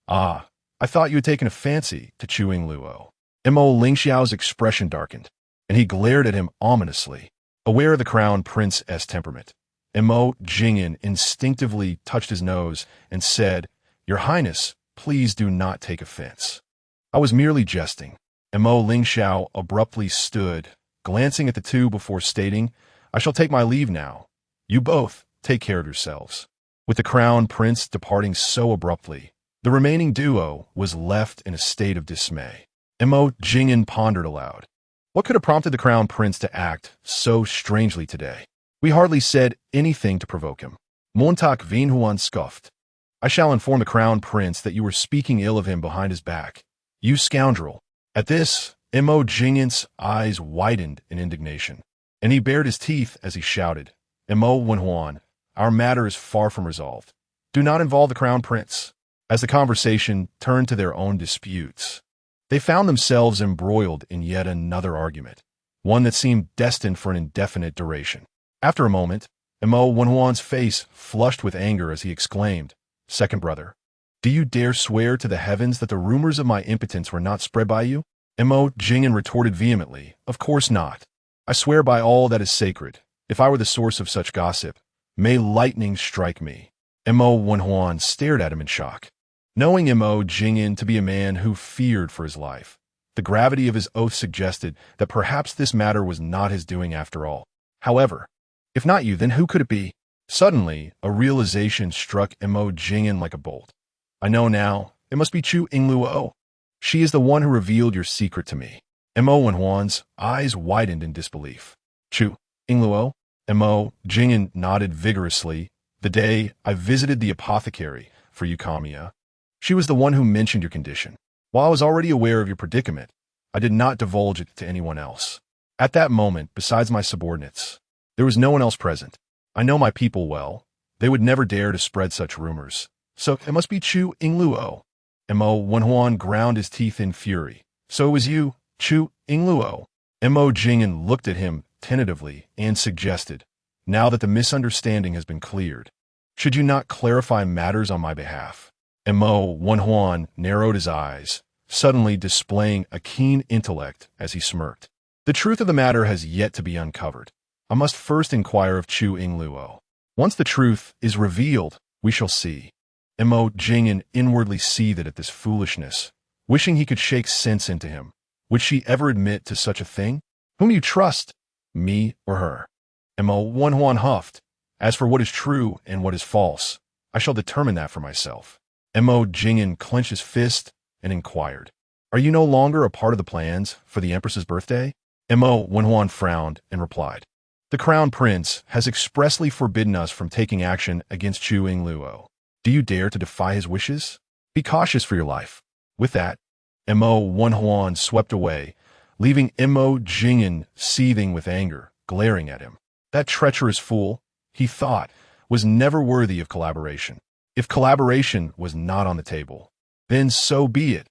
"I thought you had taken a fancy to Chu Yingluo." Mo Lingxiao's expression darkened, and he glared at him ominously. Aware of the crown prince's temperament, Mo Jingyan instinctively touched his nose and said, "Your Highness, please do not take offense. I was merely jesting." Mo Lingxiao abruptly stood, glancing at the two before stating, "I shall take my leave now. You both take care of yourselves." With the crown prince departing so abruptly, the remaining duo was left in a state of dismay. Mo Jingyan pondered aloud. What could have prompted the crown prince to act so strangely today? We hardly said anything to provoke him. Montauk Vinhuan scoffed. "I shall inform the crown prince that you were speaking ill of him behind his back. You scoundrel." At this, Mo Jingyan's eyes widened in indignation, and he bared his teeth as he shouted, "Mo Wenhuan, our matter is far from resolved. Do not involve the crown prince." As the conversation turned to their own disputes, they found themselves embroiled in yet another argument, one that seemed destined for an indefinite duration. After a moment, Mo Wenhuan's face flushed with anger as he exclaimed, "Second brother, do you dare swear to the heavens that the rumors of my impotence were not spread by you?" Mo Jingyan retorted vehemently, "Of course not. I swear by all that is sacred, if I were the source of such gossip, may lightning strike me. Mo Wenhuan stared at him in shock. Knowing Mo Jing'an to be a man who feared for his life, the gravity of his oath suggested that perhaps this matter was not his doing after all. However, if not you, then who could it be? Suddenly, a realization struck Mo Jing'an like a bolt. I know now, it must be Chu Yingluo. She is the one who revealed your secret to me. Mo Wenhuan's eyes widened in disbelief. Chu Yingluo? Mo Jing'an nodded vigorously. The day I visited the apothecary for Yukamiya, she was the one who mentioned your condition. While I was already aware of your predicament, I did not divulge it to anyone else. At that moment, besides my subordinates, there was no one else present. I know my people well. They would never dare to spread such rumors. So it must be Chu Yingluo. Mo Wenhuan ground his teeth in fury. So it was you, Chu Yingluo. Mo Jing'an looked at him tentatively and suggested, now that the misunderstanding has been cleared, should you not clarify matters on my behalf? Mo Wenhuan narrowed his eyes, suddenly displaying a keen intellect as he smirked. The truth of the matter has yet to be uncovered. I must first inquire of Chu Yingluo. Once the truth is revealed, we shall see. Mo Jing'an inwardly seethed at this foolishness, wishing he could shake sense into him. Would she ever admit to such a thing? Whom do you trust, me or her? Mo Wenhuan huffed. As for what is true and what is false, I shall determine that for myself. Mo Jing'an clenched his fist and inquired, are you no longer a part of the plans for the Empress's birthday? Mo Wenhuan frowned and replied, the Crown Prince has expressly forbidden us from taking action against Chu Yingluo. Do you dare to defy his wishes? Be cautious for your life. With that, Mo Wenhuan swept away, leaving Mo Jing'an seething with anger, glaring at him. That treacherous fool, he thought, was never worthy of collaboration. If collaboration was not on the table, then so be it.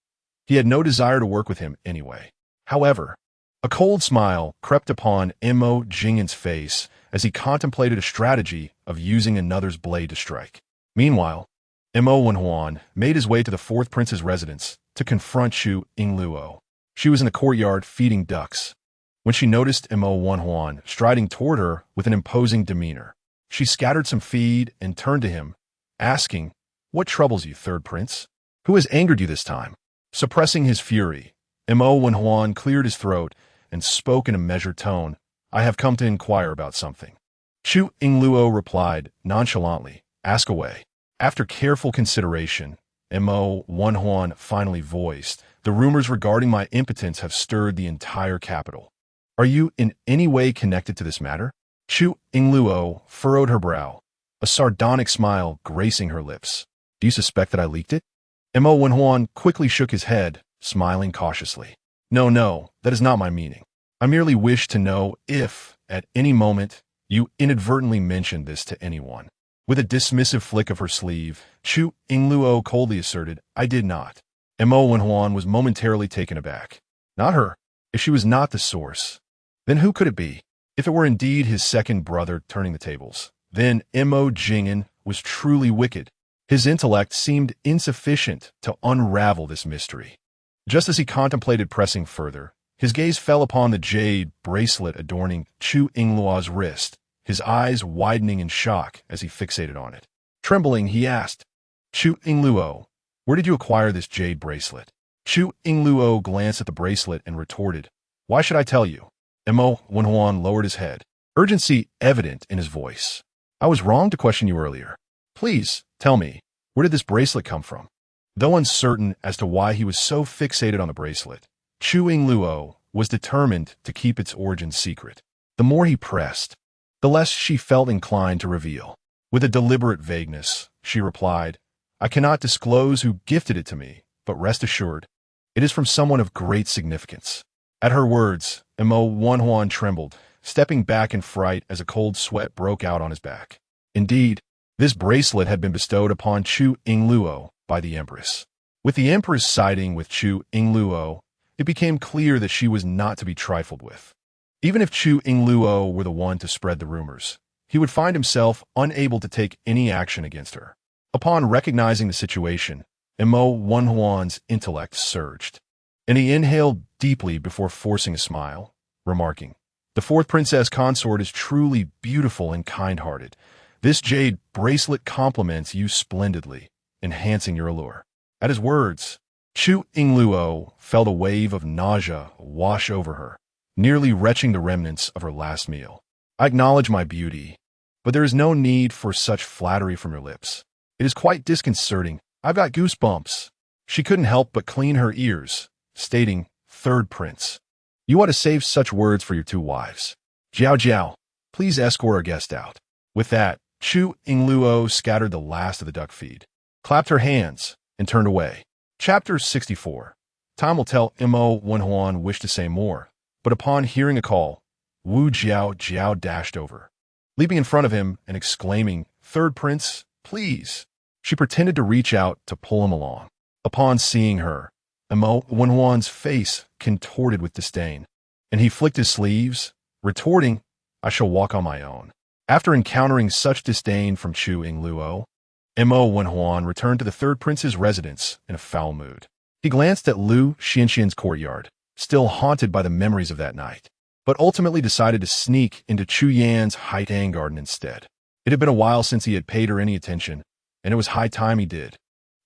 He had no desire to work with him anyway. However, a cold smile crept upon Mo Jing'an's face as he contemplated a strategy of using another's blade to strike. Meanwhile, Mo Wenhuan made his way to the fourth prince's residence to confront Chu Yingluo. She was in the courtyard feeding ducks. When she noticed Mo Wenhuan striding toward her with an imposing demeanor, she scattered some feed and turned to him, asking, what troubles you, third prince? Who has angered you this time? Suppressing his fury, Mo Wenhuan cleared his throat and spoke in a measured tone. I have come to inquire about something. Chu Yingluo replied nonchalantly, ask away. After careful consideration, Mo Wenhuan finally voiced, the rumors regarding my impotence have stirred the entire capital. Are you in any way connected to this matter? Chu Yingluo furrowed her brow, a sardonic smile gracing her lips. Do you suspect that I leaked it? Mo Wenhuan quickly shook his head, smiling cautiously. No, that is not my meaning. I merely wish to know if, at any moment, you inadvertently mentioned this to anyone. With a dismissive flick of her sleeve, Chu Yingluo coldly asserted, I did not. Mo Wenhuan was momentarily taken aback. Not her. If she was not the source, then who could it be? If it were indeed his second brother turning the tables, then Mo Jing'an was truly wicked. His intellect seemed insufficient to unravel this mystery. Just as he contemplated pressing further, his gaze fell upon the jade bracelet adorning Chu Yingluo's wrist, his eyes widening in shock as he fixated on it. Trembling, he asked, Chu Yingluo, where did you acquire this jade bracelet? Chu Yingluo glanced at the bracelet and retorted, why should I tell you? Mo Wenhuan lowered his head, urgency evident in his voice. I was wrong to question you earlier. Please, tell me, where did this bracelet come from? Though uncertain as to why he was so fixated on the bracelet, Chu Yingluo was determined to keep its origin secret. The more he pressed, the less she felt inclined to reveal. With a deliberate vagueness, she replied, I cannot disclose who gifted it to me, but rest assured, it is from someone of great significance. At her words, Mo Wenhuan trembled, stepping back in fright as a cold sweat broke out on his back. Indeed, this bracelet had been bestowed upon Chu Yingluo by the Empress. With the Empress siding with Chu Yingluo, it became clear that she was not to be trifled with. Even if Chu Yingluo were the one to spread the rumors, he would find himself unable to take any action against her. Upon recognizing the situation, Mo Wenhuan's intellect surged, and he inhaled deeply before forcing a smile, remarking, The fourth princess consort is truly beautiful and kind-hearted. This jade bracelet complements you splendidly, enhancing your allure." At his words, Chu Yingluo felt a wave of nausea wash over her, nearly retching the remnants of her last meal. "I acknowledge my beauty, but there is no need for such flattery from your lips. It is quite disconcerting. I've got goosebumps." She couldn't help but clean her ears, stating, "Third prince, you ought to save such words for your two wives. Jiao Jiao, please escort our guest out." With that, Chu Yingluo scattered the last of the duck feed, clapped her hands, and turned away. Chapter 64. Time will tell. Mo Wenhuan wished to say more, but upon hearing a call, Wu Jiao dashed over, leaping in front of him and exclaiming, "Third prince, please." She pretended to reach out to pull him along. Upon seeing her, Mo Wenhuan's face contorted with disdain, and he flicked his sleeves, retorting, "I shall walk on my own." After encountering such disdain from Chu Yingluo, Mo Wenhuan returned to the third prince's residence in a foul mood. He glanced at Lu Xianxian's courtyard, still haunted by the memories of that night, but ultimately decided to sneak into Chu Yan's Haitang garden instead. It had been a while since he had paid her any attention, and it was high time he did.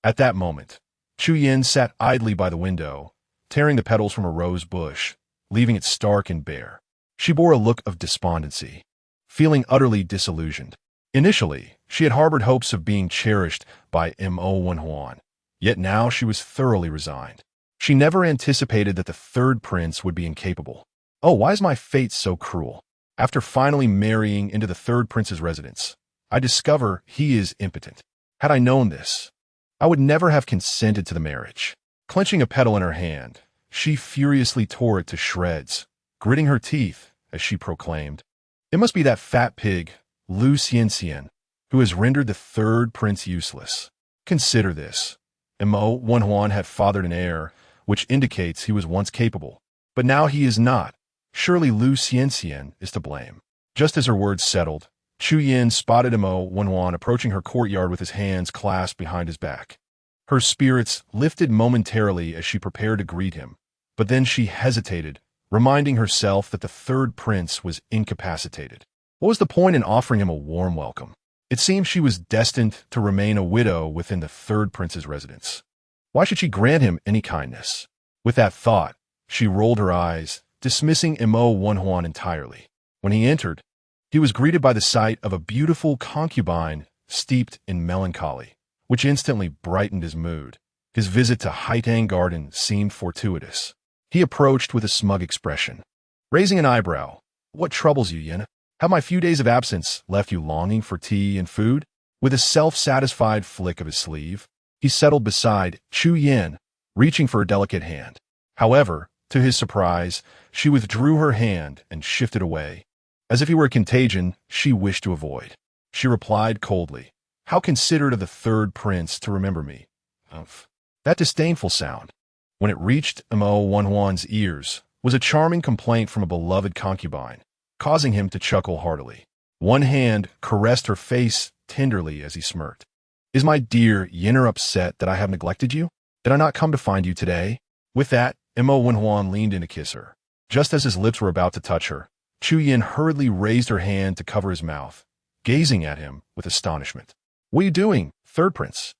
At that moment, Chu Yan sat idly by the window, tearing the petals from a rose bush, leaving it stark and bare. She bore a look of despondency, feeling utterly disillusioned. Initially, she had harbored hopes of being cherished by Mo Wenhuan, yet now she was thoroughly resigned. She never anticipated that the third prince would be incapable. "Oh, why is my fate so cruel? After finally marrying into the third prince's residence, I discover he is impotent. Had I known this, I would never have consented to the marriage." Clenching a petal in her hand, she furiously tore it to shreds, gritting her teeth as she proclaimed, "It must be that fat pig, Lu Xianxian, who has rendered the third prince useless. Consider this. Mo Wenhuan had fathered an heir, which indicates he was once capable. But now he is not. Surely Lu Xianxian is to blame." Just as her words settled, Chu Yin spotted Mo Wenhuan approaching her courtyard with his hands clasped behind his back. Her spirits lifted momentarily as she prepared to greet him, but then she hesitated, reminding herself that the third prince was incapacitated. What was the point in offering him a warm welcome? It seemed she was destined to remain a widow within the third prince's residence. Why should she grant him any kindness? With that thought, she rolled her eyes, dismissing Mo Wenhuan entirely. When he entered, he was greeted by the sight of a beautiful concubine steeped in melancholy, which instantly brightened his mood. His visit to Haitang Garden seemed fortuitous. He approached with a smug expression, raising an eyebrow. "What troubles you, Yin? Have my few days of absence left you longing for tea and food?" With a self-satisfied flick of his sleeve, he settled beside Chu Yin, reaching for a delicate hand. However, to his surprise, she withdrew her hand and shifted away, as if he were a contagion she wished to avoid. She replied coldly, "How considerate of the third prince to remember me." Umph. That disdainful sound, when it reached Mo Wenhuan's ears, was a charming complaint from a beloved concubine, causing him to chuckle heartily. One hand caressed her face tenderly as he smirked. "Is my dear Yinner upset that I have neglected you? Did I not come to find you today?" With that, Mo Wenhuan leaned in to kiss her. Just as his lips were about to touch her, Chu Yin hurriedly raised her hand to cover his mouth, gazing at him with astonishment. "What are you doing, third prince?"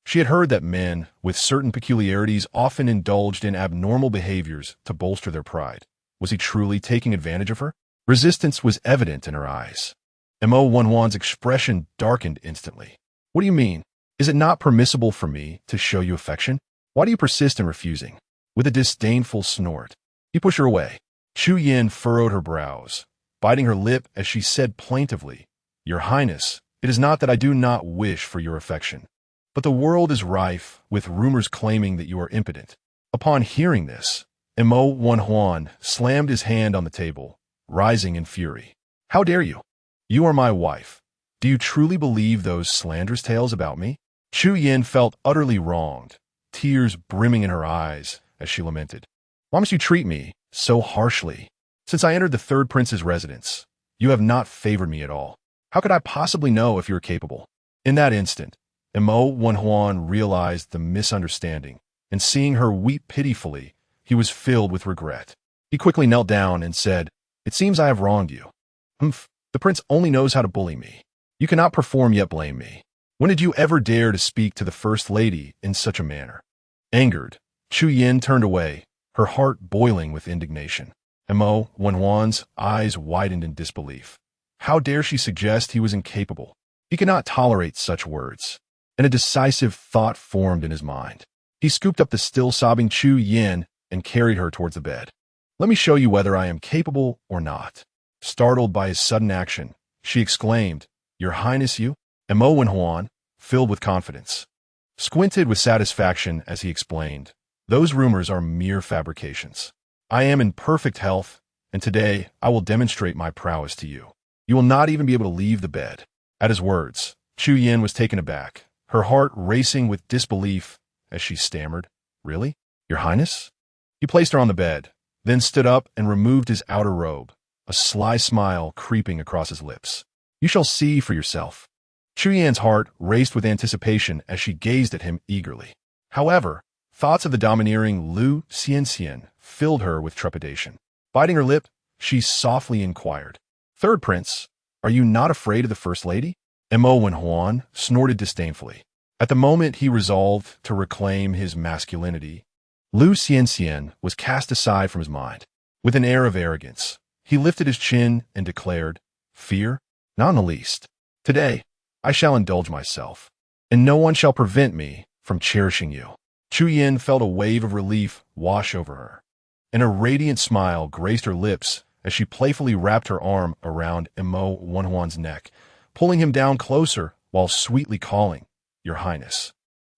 She had heard that men with certain peculiarities often indulged in abnormal behaviors to bolster their pride. Was he truly taking advantage of her? Resistance was evident in her eyes. Mo Wenhuan's expression darkened instantly. "What do you mean? Is it not permissible for me to show you affection? Why do you persist in refusing?" With a disdainful snort, he pushed her away. Chu Yin furrowed her brows, biting her lip as she said plaintively, "Your Highness, it is not that I do not wish for your affection, but the world is rife with rumors claiming that you are impotent." Upon hearing this, Mo Wenhuan slammed his hand on the table, rising in fury. "How dare you? You are my wife. Do you truly believe those slanderous tales about me?" Chu Yin felt utterly wronged, tears brimming in her eyes as she lamented. "Why must you treat me so harshly? Since I entered the third prince's residence, you have not favored me at all. How could I possibly know if you are capable?" In that instant, Mo Wenhuan realized the misunderstanding, and seeing her weep pitifully, he was filled with regret. He quickly knelt down and said, It seems I have wronged you. Humph, the prince only knows how to bully me. You cannot perform yet blame me. When did you ever dare to speak to the first lady in such a manner? Angered, Chu Yin turned away, her heart boiling with indignation. Mo Wenhuan's eyes widened in disbelief. How dare she suggest he was incapable? He could not tolerate such words, and a decisive thought formed in his mind. He scooped up the still sobbing Chu Yin and carried her towards the bed. Let me show you whether I am capable or not. Startled by his sudden action, she exclaimed, Your Highness, you? And Mo Wenhuan, filled with confidence, squinted with satisfaction as he explained, Those rumors are mere fabrications. I am in perfect health, and today I will demonstrate my prowess to you. You will not even be able to leave the bed. At his words, Chu Yin was taken aback, her heart racing with disbelief as she stammered, Really? Your Highness? He placed her on the bed, then stood up and removed his outer robe, a sly smile creeping across his lips. You shall see for yourself. Chu Yin's heart raced with anticipation as she gazed at him eagerly. However, thoughts of the domineering Lu Xianxian filled her with trepidation. Biting her lip, she softly inquired, Third Prince, are you not afraid of the First Lady? Mo Wenhuan snorted disdainfully. At the moment he resolved to reclaim his masculinity, Lu Xianxian was cast aside from his mind. With an air of arrogance, he lifted his chin and declared, Fear? Not in the least. Today, I shall indulge myself, and no one shall prevent me from cherishing you. Chu Yin felt a wave of relief wash over her, and a radiant smile graced her lips as she playfully wrapped her arm around Mo Wenhuan's neck, pulling him down closer while sweetly calling, Your Highness.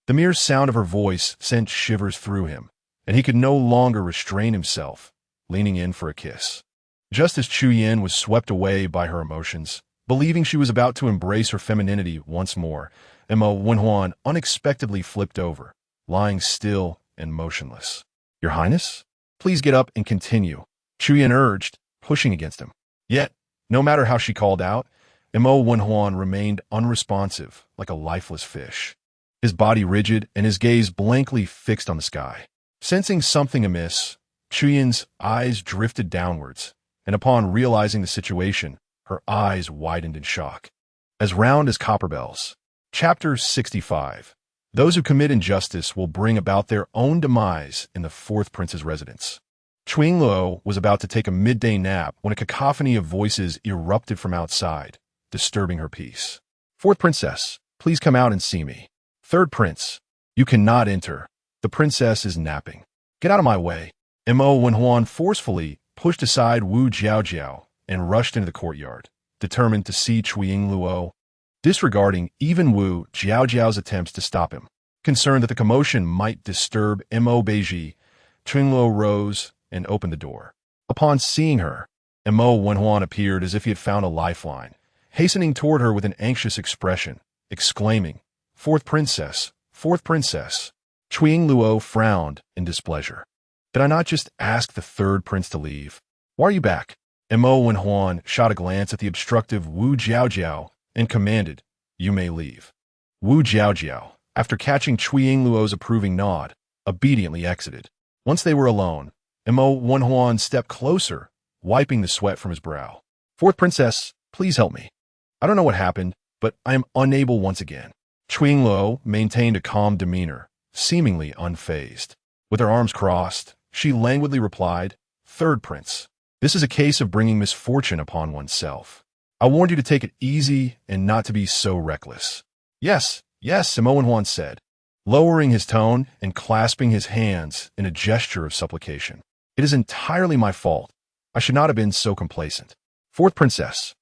The mere sound of her voice sent shivers through him, and he could no longer restrain himself, leaning in for a kiss. Just as Chu Yin was swept away by her emotions, believing she was about to embrace her femininity once more, Mo Wenhuan unexpectedly flipped over, lying still and motionless. Your Highness? Please get up and continue, Chu Yin urged, pushing against him. Yet, no matter how she called out, Mo Wenhuan remained unresponsive, like a lifeless fish, his body rigid and his gaze blankly fixed on the sky. Sensing something amiss, Chu Yin's eyes drifted downwards, and upon realizing the situation, her eyes widened in shock. As round as copper bells. Chapter 65. Those who commit injustice will bring about their own demise in the fourth prince's residence. Chu Yingluo was about to take a midday nap when a cacophony of voices erupted from outside, disturbing her peace. Fourth princess, please come out and see me. Third prince, you cannot enter. The princess is napping. Get out of my way. Mo Wenhuan forcefully pushed aside Wu Jiaojiao and rushed into the courtyard, determined to see Chu Yingluo, disregarding even Wu Jiaojiao's attempts to stop him. Concerned that the commotion might disturb Mo Beizhi, Chu Yingluo rose and opened the door. Upon seeing her, Mo Wenhuan appeared as if he had found a lifeline, hastening toward her with an anxious expression, exclaiming, Fourth princess, fourth princess. Chu Yingluo frowned in displeasure. Did I not just ask the third prince to leave? Why are you back? Mo Wenhuan shot a glance at the obstructive Wu Jiaojiao and commanded, You may leave. Wu Jiaojiao, after catching Chu Yingluo's approving nod, obediently exited. Once they were alone, Mo Wenhuan stepped closer, wiping the sweat from his brow. Fourth princess, please help me. I don't know what happened, but I am unable once again. Chu Yingluo maintained a calm demeanor, seemingly unfazed. With her arms crossed, she languidly replied, Third prince, this is a case of bringing misfortune upon oneself. I warned you to take it easy and not to be so reckless. Yes, Mo Wenhuan said, lowering his tone and clasping his hands in a gesture of supplication. It is entirely my fault. I should not have been so complacent. Fourth princess,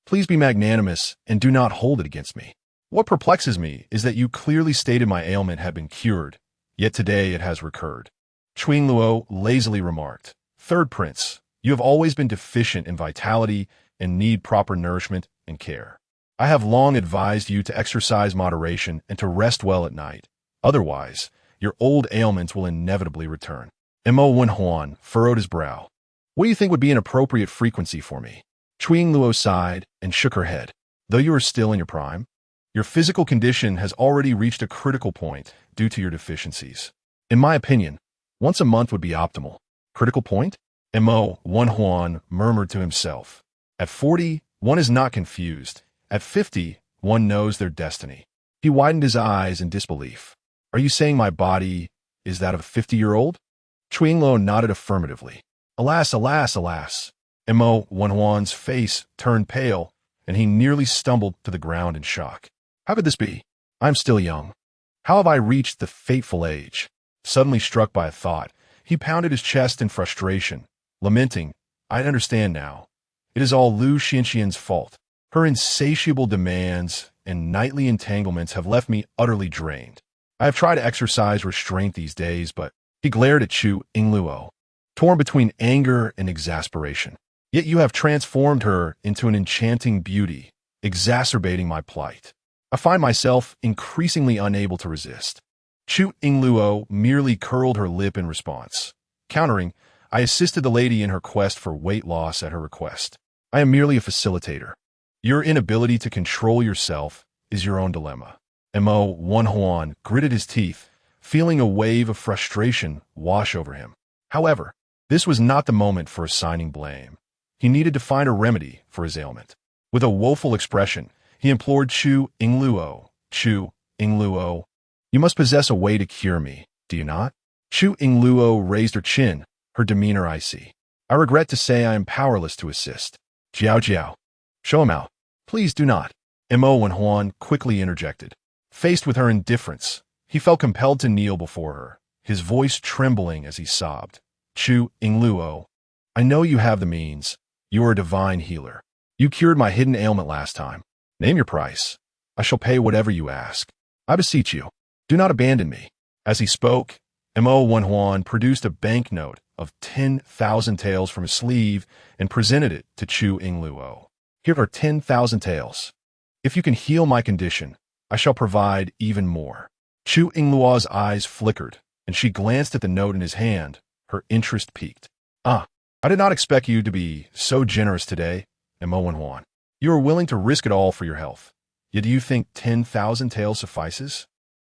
please be magnanimous and do not hold it against me. What perplexes me is that you clearly stated my ailment had been cured, yet today it has recurred. Chu Yingluo lazily remarked, Third prince, you have always been deficient in vitality and need proper nourishment and care. I have long advised you to exercise moderation and to rest well at night. Otherwise, your old ailments will inevitably return. Mo Wenhuan furrowed his brow. What do you think would be an appropriate frequency for me? Chu Yingluo sighed and shook her head. Though you are still in your prime, your physical condition has already reached a critical point due to your deficiencies. In my opinion, once a month would be optimal. Critical point? Mo One Huan murmured to himself. At 40, one is not confused. At 50, one knows their destiny. He widened his eyes in disbelief. Are you saying my body is that of a 50-year-old? Chu Yingluo nodded affirmatively. Alas, alas, alas. Mo One Huan's face turned pale, and he nearly stumbled to the ground in shock. How could this be? I'm still young. How have I reached the fateful age? Suddenly struck by a thought, he pounded his chest in frustration, lamenting, I understand now. It is all Lu Xianxian's fault. Her insatiable demands and nightly entanglements have left me utterly drained. I have tried to exercise restraint these days, but he glared at Chu Yingluo, torn between anger and exasperation. Yet you have transformed her into an enchanting beauty, exacerbating my plight. I find myself increasingly unable to resist. Chu Yingluo merely curled her lip in response. Countering, I assisted the lady in her quest for weight loss at her request. I am merely a facilitator. Your inability to control yourself is your own dilemma. Mo One Huan gritted his teeth, feeling a wave of frustration wash over him. However, this was not the moment for assigning blame. He needed to find a remedy for his ailment. With a woeful expression, he implored Chu Yingluo. Chu Yingluo, you must possess a way to cure me, do you not? Chu Yingluo raised her chin, her demeanor icy. I regret to say I am powerless to assist. Jiao Jiao. Show him out. Please do not. Mo One Huan quickly interjected. Faced with her indifference, he felt compelled to kneel before her, his voice trembling as he sobbed. Chu Yingluo, I know you have the means. You are a divine healer. You cured my hidden ailment last time. Name your price. I shall pay whatever you ask. I beseech you, do not abandon me. As he spoke, Mo One Huan produced a banknote of 10,000 taels from his sleeve and presented it to Chu Yingluo. Here are 10,000 taels. If you can heal my condition, I shall provide even more. Chu Yingluo's eyes flickered, and she glanced at the note in his hand, her interest piqued. I did not expect you to be so generous today, Mo One Huan. You are willing to risk it all for your health. Yet do you think 10,000 taels suffices?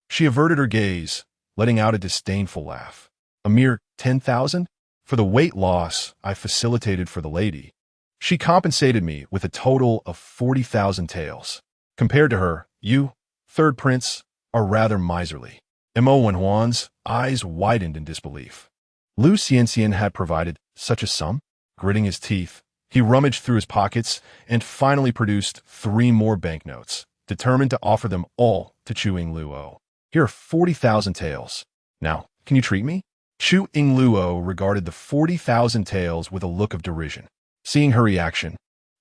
She averted her gaze, letting out a disdainful laugh. A mere 10,000? For the weight loss I facilitated for the lady. She compensated me with a total of 40,000 taels. Compared to her, you, third prince, are rather miserly. Mo One Huan's eyes widened in disbelief. Lu Xianxian had provided such a sum? Gritting his teeth, he rummaged through his pockets and finally produced 3 more banknotes, determined to offer them all to Chu Yingluo. Here are 40,000 taels. Now, can you treat me? Chu Yingluo regarded the 40,000 taels with a look of derision. Seeing her reaction,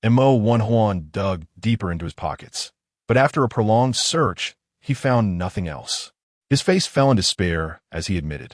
Mo One Huan dug deeper into his pockets. But after a prolonged search, he found nothing else. His face fell in despair as he admitted,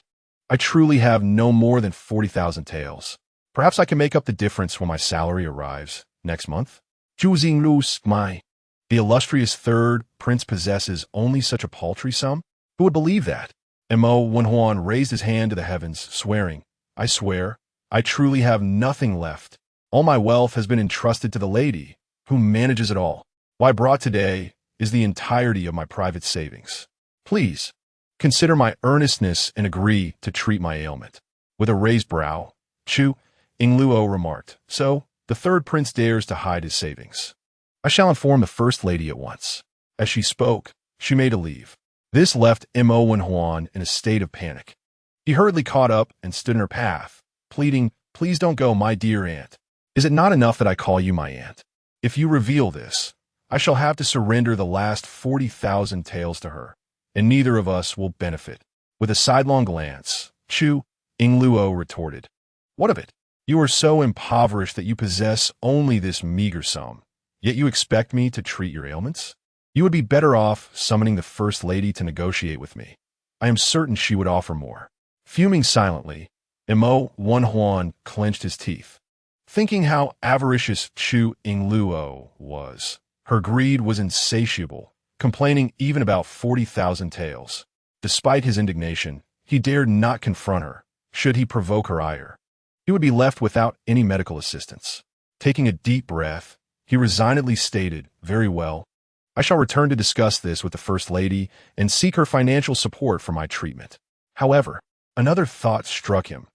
I truly have no more than 40,000 taels. Perhaps I can make up the difference when my salary arrives next month. Chu Yingluo, the illustrious third prince possesses only such a paltry sum? Who would believe that? Mo One Huan raised his hand to the heavens, swearing, I swear, I truly have nothing left. All my wealth has been entrusted to the lady, who manages it all. What I brought today is the entirety of my private savings. Please, consider my earnestness and agree to treat my ailment. With a raised brow, Chu Yingluo remarked, so, the third prince dares to hide his savings. I shall inform the first lady at once. As she spoke, she made a leave. This left Mo One Huan in a state of panic. He hurriedly caught up and stood in her path, pleading, please don't go, my dear aunt. Is it not enough that I call you my aunt? If you reveal this, I shall have to surrender the last 40,000 taels to her, and neither of us will benefit. With a sidelong glance, Chu Yingluo retorted, what of it? You are so impoverished that you possess only this meager sum, yet you expect me to treat your ailments? You would be better off summoning the first lady to negotiate with me. I am certain she would offer more. Fuming silently, Mo One Huan clenched his teeth. Thinking how avaricious Chu Yingluo was, her greed was insatiable, complaining even about 40,000 taels. Despite his indignation, he dared not confront her, should he provoke her ire. He would be left without any medical assistance. Taking a deep breath, he resignedly stated, very well, I shall return to discuss this with the First Lady and seek her financial support for my treatment. However, another thought struck him.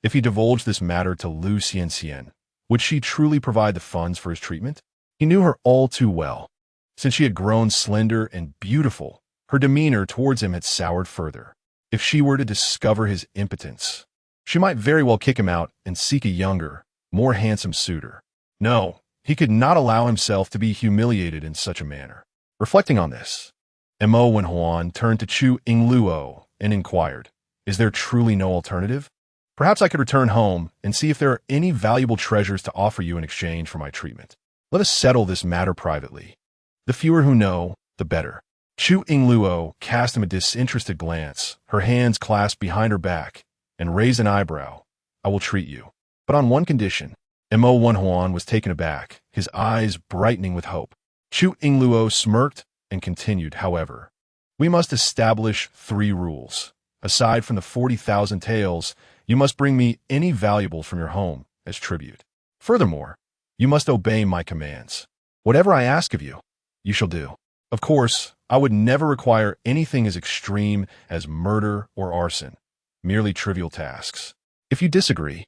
If he divulged this matter to Lu Xianxian, would she truly provide the funds for his treatment? He knew her all too well. Since she had grown slender and beautiful, her demeanor towards him had soured further. If she were to discover his impotence, she might very well kick him out and seek a younger, more handsome suitor. No, he could not allow himself to be humiliated in such a manner. Reflecting on this, Mo Wenhuan turned to Chu Yingluo and inquired, "Is there truly no alternative? Perhaps I could return home and see if there are any valuable treasures to offer you in exchange for my treatment. Let us settle this matter privately. The fewer who know, the better." Chu Yingluo cast him a disinterested glance, her hands clasped behind her back, and raised an eyebrow. "I will treat you, but on one condition." Mo Wenhuan was taken aback, his eyes brightening with hope. Chu Yingluo smirked and continued, "However, we must establish 3 rules. Aside from the 40,000 taels, you must bring me any valuables from your home as tribute. Furthermore, you must obey my commands. Whatever I ask of you, you shall do. Of course, I would never require anything as extreme as murder or arson, merely trivial tasks. If you disagree,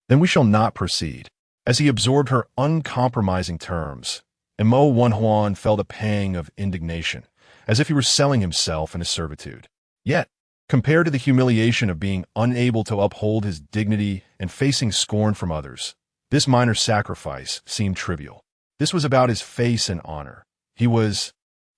then we shall not proceed." As he absorbed her uncompromising terms, Mo Wenhuan felt a pang of indignation, as if he were selling himself into servitude. Yet, compared to the humiliation of being unable to uphold his dignity and facing scorn from others, this minor sacrifice seemed trivial. This was about his face and honor. He was,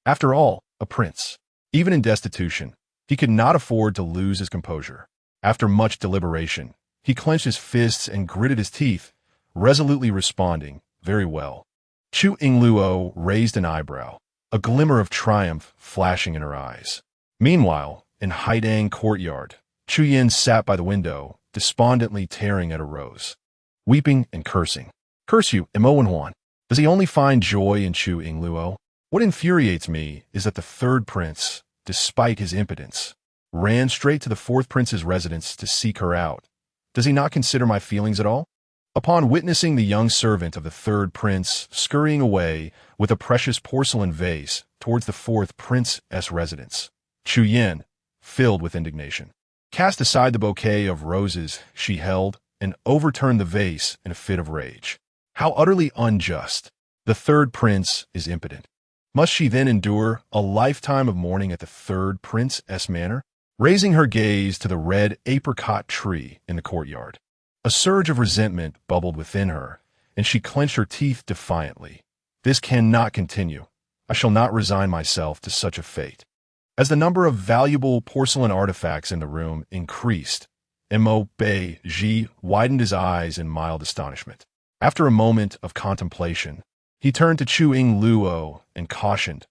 after all, a prince. Even in destitution, he could not afford to lose his composure. After much deliberation, he clenched his fists and gritted his teeth, resolutely responding, "Very well." Chu Yingluo raised an eyebrow, a glimmer of triumph flashing in her eyes. Meanwhile, in Haidang courtyard, Chu Yin sat by the window, despondently tearing at a rose, weeping and cursing. "Curse you, Mo Wenhuan. Does he only find joy in Chu Yingluo? What infuriates me is that the 3rd prince, despite his impotence, ran straight to the 4th prince's residence to seek her out. Does he not consider my feelings at all?" Upon witnessing the young servant of the 3rd prince scurrying away with a precious porcelain vase towards the 4th prince's residence, Chu Yin, filled with indignation, cast aside the bouquet of roses she held and overturned the vase in a fit of rage. How utterly unjust! The 3rd prince is impotent. Must she then endure a lifetime of mourning at the 3rd prince's manor? Raising her gaze to the red apricot tree in the courtyard, a surge of resentment bubbled within her, and she clenched her teeth defiantly. "This cannot continue. I shall not resign myself to such a fate." As the number of valuable porcelain artifacts in the room increased, Mo Beizhi widened his eyes in mild astonishment. After a moment of contemplation, he turned to Chu Yingluo and cautioned,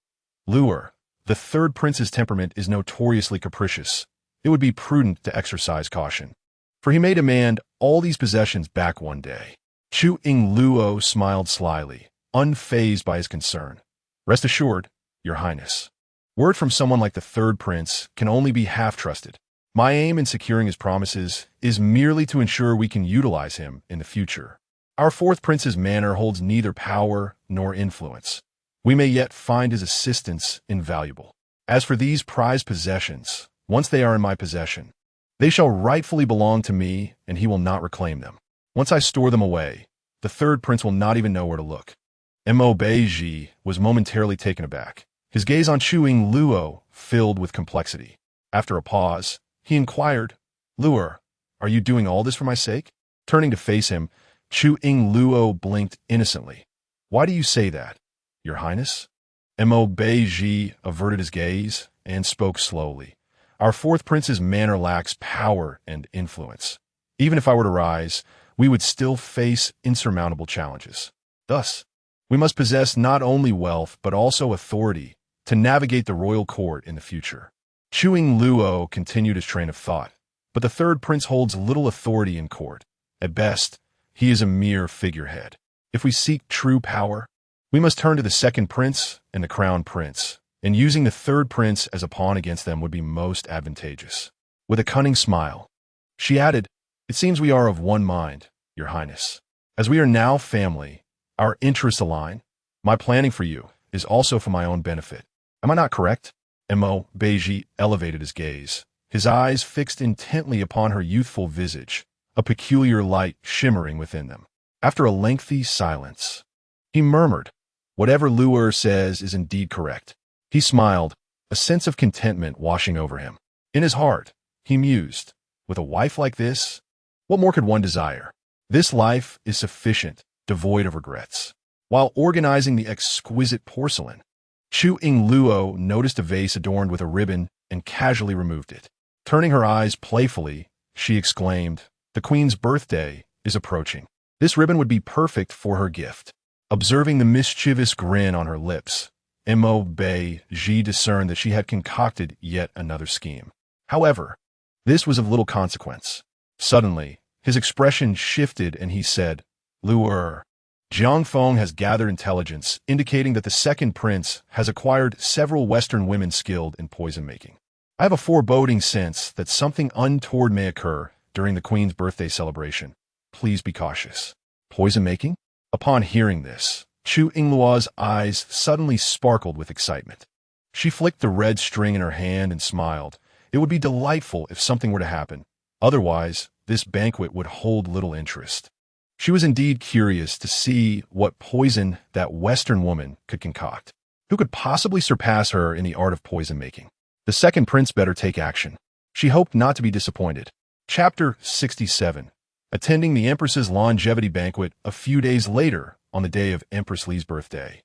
"Luer, the 3rd prince's temperament is notoriously capricious. It would be prudent to exercise caution, for he may demand all these possessions back one day." Chu Yingluo smiled slyly, unfazed by his concern. "Rest assured, Your Highness. Word from someone like the 3rd prince can only be half-trusted. My aim in securing his promises is merely to ensure we can utilize him in the future. Our 4th prince's manor holds neither power nor influence. We may yet find his assistance invaluable. As for these prized possessions, once they are in my possession, they shall rightfully belong to me, and he will not reclaim them. Once I store them away, the 3rd prince will not even know where to look." Mo Beizhi was momentarily taken aback, his gaze on Chu Yingluo filled with complexity. After a pause, he inquired, "Luer, are you doing all this for my sake?" Turning to face him, Chu Yingluo blinked innocently. "Why do you say that, Your Highness?" Mo Beizhi averted his gaze and spoke slowly. "Our 4th prince's manor lacks power and influence. Even if I were to rise, we would still face insurmountable challenges. Thus, we must possess not only wealth but also authority to navigate the royal court in the future." Chu Yingluo continued his train of thought, "But the 3rd prince holds little authority in court. At best, he is a mere figurehead. If we seek true power, we must turn to the 2nd prince and the crown prince, and using the 3rd prince as a pawn against them would be most advantageous." With a cunning smile, she added, "It seems we are of one mind, Your Highness. As we are now family, our interests align. My planning for you is also for my own benefit. Am I not correct?" Mo Beizhi elevated his gaze, his eyes fixed intently upon her youthful visage, a peculiar light shimmering within them. After a lengthy silence, he murmured, "Whatever Luer says is indeed correct." He smiled, a sense of contentment washing over him. In his heart, he mused, with a wife like this, what more could one desire? This life is sufficient, devoid of regrets. While organizing the exquisite porcelain, Chu Yingluo noticed a vase adorned with a ribbon and casually removed it. Turning her eyes playfully, she exclaimed, "The queen's birthday is approaching. This ribbon would be perfect for her gift." Observing the mischievous grin on her lips, Beizhi discerned that she had concocted yet another scheme. However, this was of little consequence. Suddenly, his expression shifted and he said, "Luer, Jiangfeng has gathered intelligence indicating that the second prince has acquired several Western women skilled in poison-making. I have a foreboding sense that something untoward may occur during the queen's birthday celebration. Please be cautious." Poison-making? Upon hearing this, Chu Yingluo's eyes suddenly sparkled with excitement. She flicked the red string in her hand and smiled. It would be delightful if something were to happen. Otherwise, this banquet would hold little interest. She was indeed curious to see what poison that Western woman could concoct. Who could possibly surpass her in the art of poison-making? The second prince better take action. She hoped not to be disappointed. Chapter 67. Attending the Empress's longevity banquet a few days later on the day of Empress Li's birthday.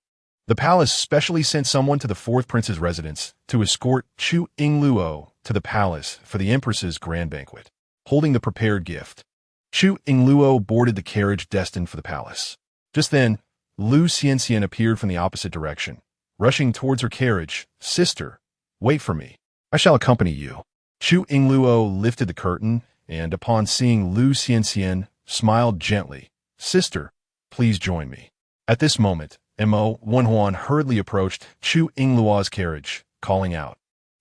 The palace specially sent someone to the fourth prince's residence to escort Chu Yingluo to the palace for the Empress's grand banquet. Holding the prepared gift, Chu Yingluo boarded the carriage destined for the palace. Just then, Lu Xianxian appeared from the opposite direction. Rushing towards her carriage, "Sister, wait for me. I shall accompany you." Chu Yingluo lifted the curtain and, upon seeing Lu Xianxian, smiled gently. "Sister, please join me." At this moment, Mo Wenhuan hurriedly approached Chu Yingluo's carriage, calling out,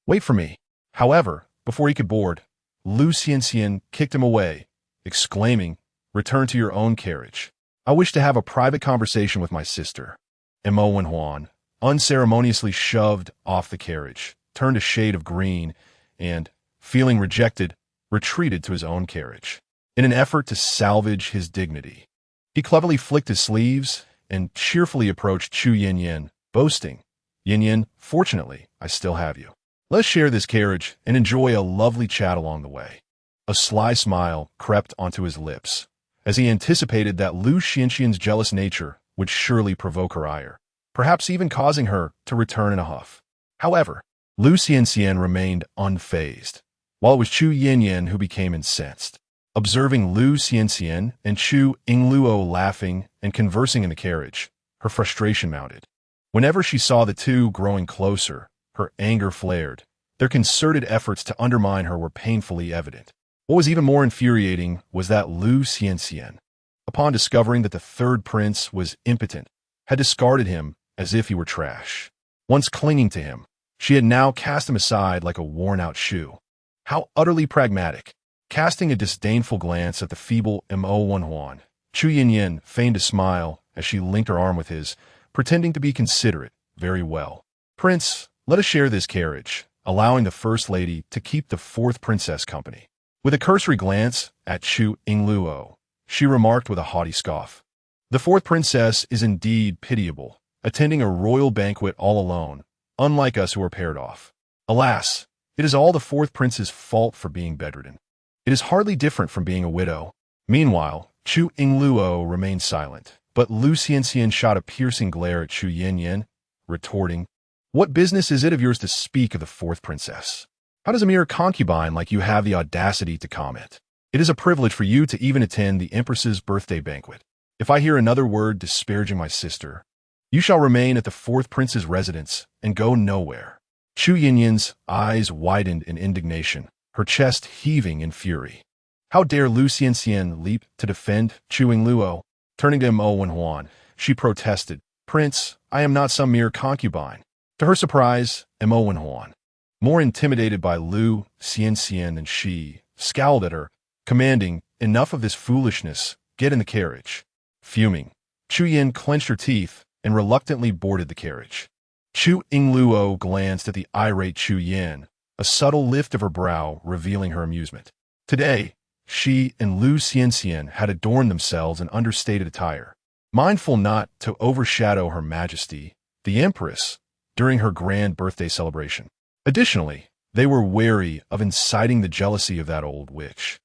"Wait for me." However, before he could board, Lu Xianxian kicked him away, exclaiming, "Return to your own carriage. I wish to have a private conversation with my sister." Mo Wenhuan unceremoniously shoved off the carriage, turned a shade of green, and, feeling rejected, retreated to his own carriage. In an effort to salvage his dignity, he cleverly flicked his sleeves and cheerfully approached Chu Yinyin, boasting, "Yinyin, fortunately, I still have you. Let's share this carriage and enjoy a lovely chat along the way." A sly smile crept onto his lips, as he anticipated that Lu Xianxian's jealous nature would surely provoke her ire, perhaps even causing her to return in a huff. However, Lu Xianxian remained unfazed, while it was Chu Yinyin who became incensed. Observing Lu Xianxian and Chu Yingluo laughing and conversing in the carriage, her frustration mounted. Whenever she saw the two growing closer, her anger flared. Their concerted efforts to undermine her were painfully evident. What was even more infuriating was that Lu Xianxian, upon discovering that the third prince was impotent, had discarded him as if he were trash. Once clinging to him, she had now cast him aside like a worn-out shoe. How utterly pragmatic. Casting a disdainful glance at the feeble Mo Wenhuan, Chu Yinyin feigned a smile as she linked her arm with his, pretending to be considerate. "Very well. Prince, let us share this carriage," allowing the first lady to keep the fourth princess company. With a cursory glance at Chu Yingluo, she remarked with a haughty scoff, "The fourth princess is indeed pitiable, attending a royal banquet all alone, unlike us who are paired off. Alas, it is all the fourth prince's fault for being bedridden. It is hardly different from being a widow." Meanwhile, Chu Yingluo remained silent, but Lu Xianxian shot a piercing glare at Chu Yinyin, retorting, "What business is it of yours to speak of the fourth princess? How does a mere concubine like you have the audacity to comment? It is a privilege for you to even attend the Empress's birthday banquet. If I hear another word disparaging my sister, you shall remain at the fourth prince's residence and go nowhere." Chu Yinyin's eyes widened in indignation, her chest heaving in fury. How dare Lu Xianxian leap to defend Chu Yingluo? Turning to Mo Wenhuan, she protested, "Prince, I am not some mere concubine." To her surprise, Mo Wenhuan, more intimidated by Lu Xianxian than she, scowled at her, commanding, "Enough of this foolishness, get in the carriage." Fuming, Chu Yin clenched her teeth and reluctantly boarded the carriage. Chu Yingluo glanced at the irate Chu Yin, a subtle lift of her brow revealing her amusement. Today, she and Lu Xianxian had adorned themselves in understated attire, mindful not to overshadow Her Majesty, the Empress, during her grand birthday celebration. Additionally, they were wary of inciting the jealousy of that old witch,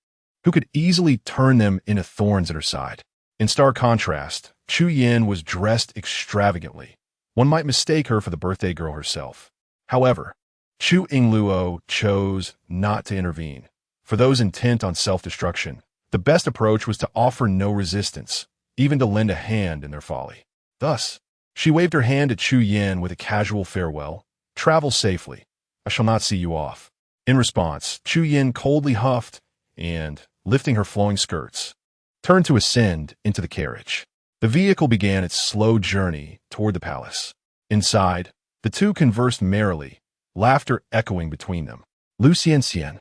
who could easily turn them into thorns at her side. In stark contrast, Chu Yin was dressed extravagantly. One might mistake her for the birthday girl herself. However, Chu Yingluo chose not to intervene. For those intent on self-destruction, the best approach was to offer no resistance, even to lend a hand in their folly. Thus, she waved her hand at Chu Yin with a casual farewell. "Travel safely. I shall not see you off." In response, Chu Yin coldly huffed and, lifting her flowing skirts, turned to ascend into the carriage. The vehicle began its slow journey toward the palace. Inside, the two conversed merrily, laughter echoing between them. Lu Xianxian,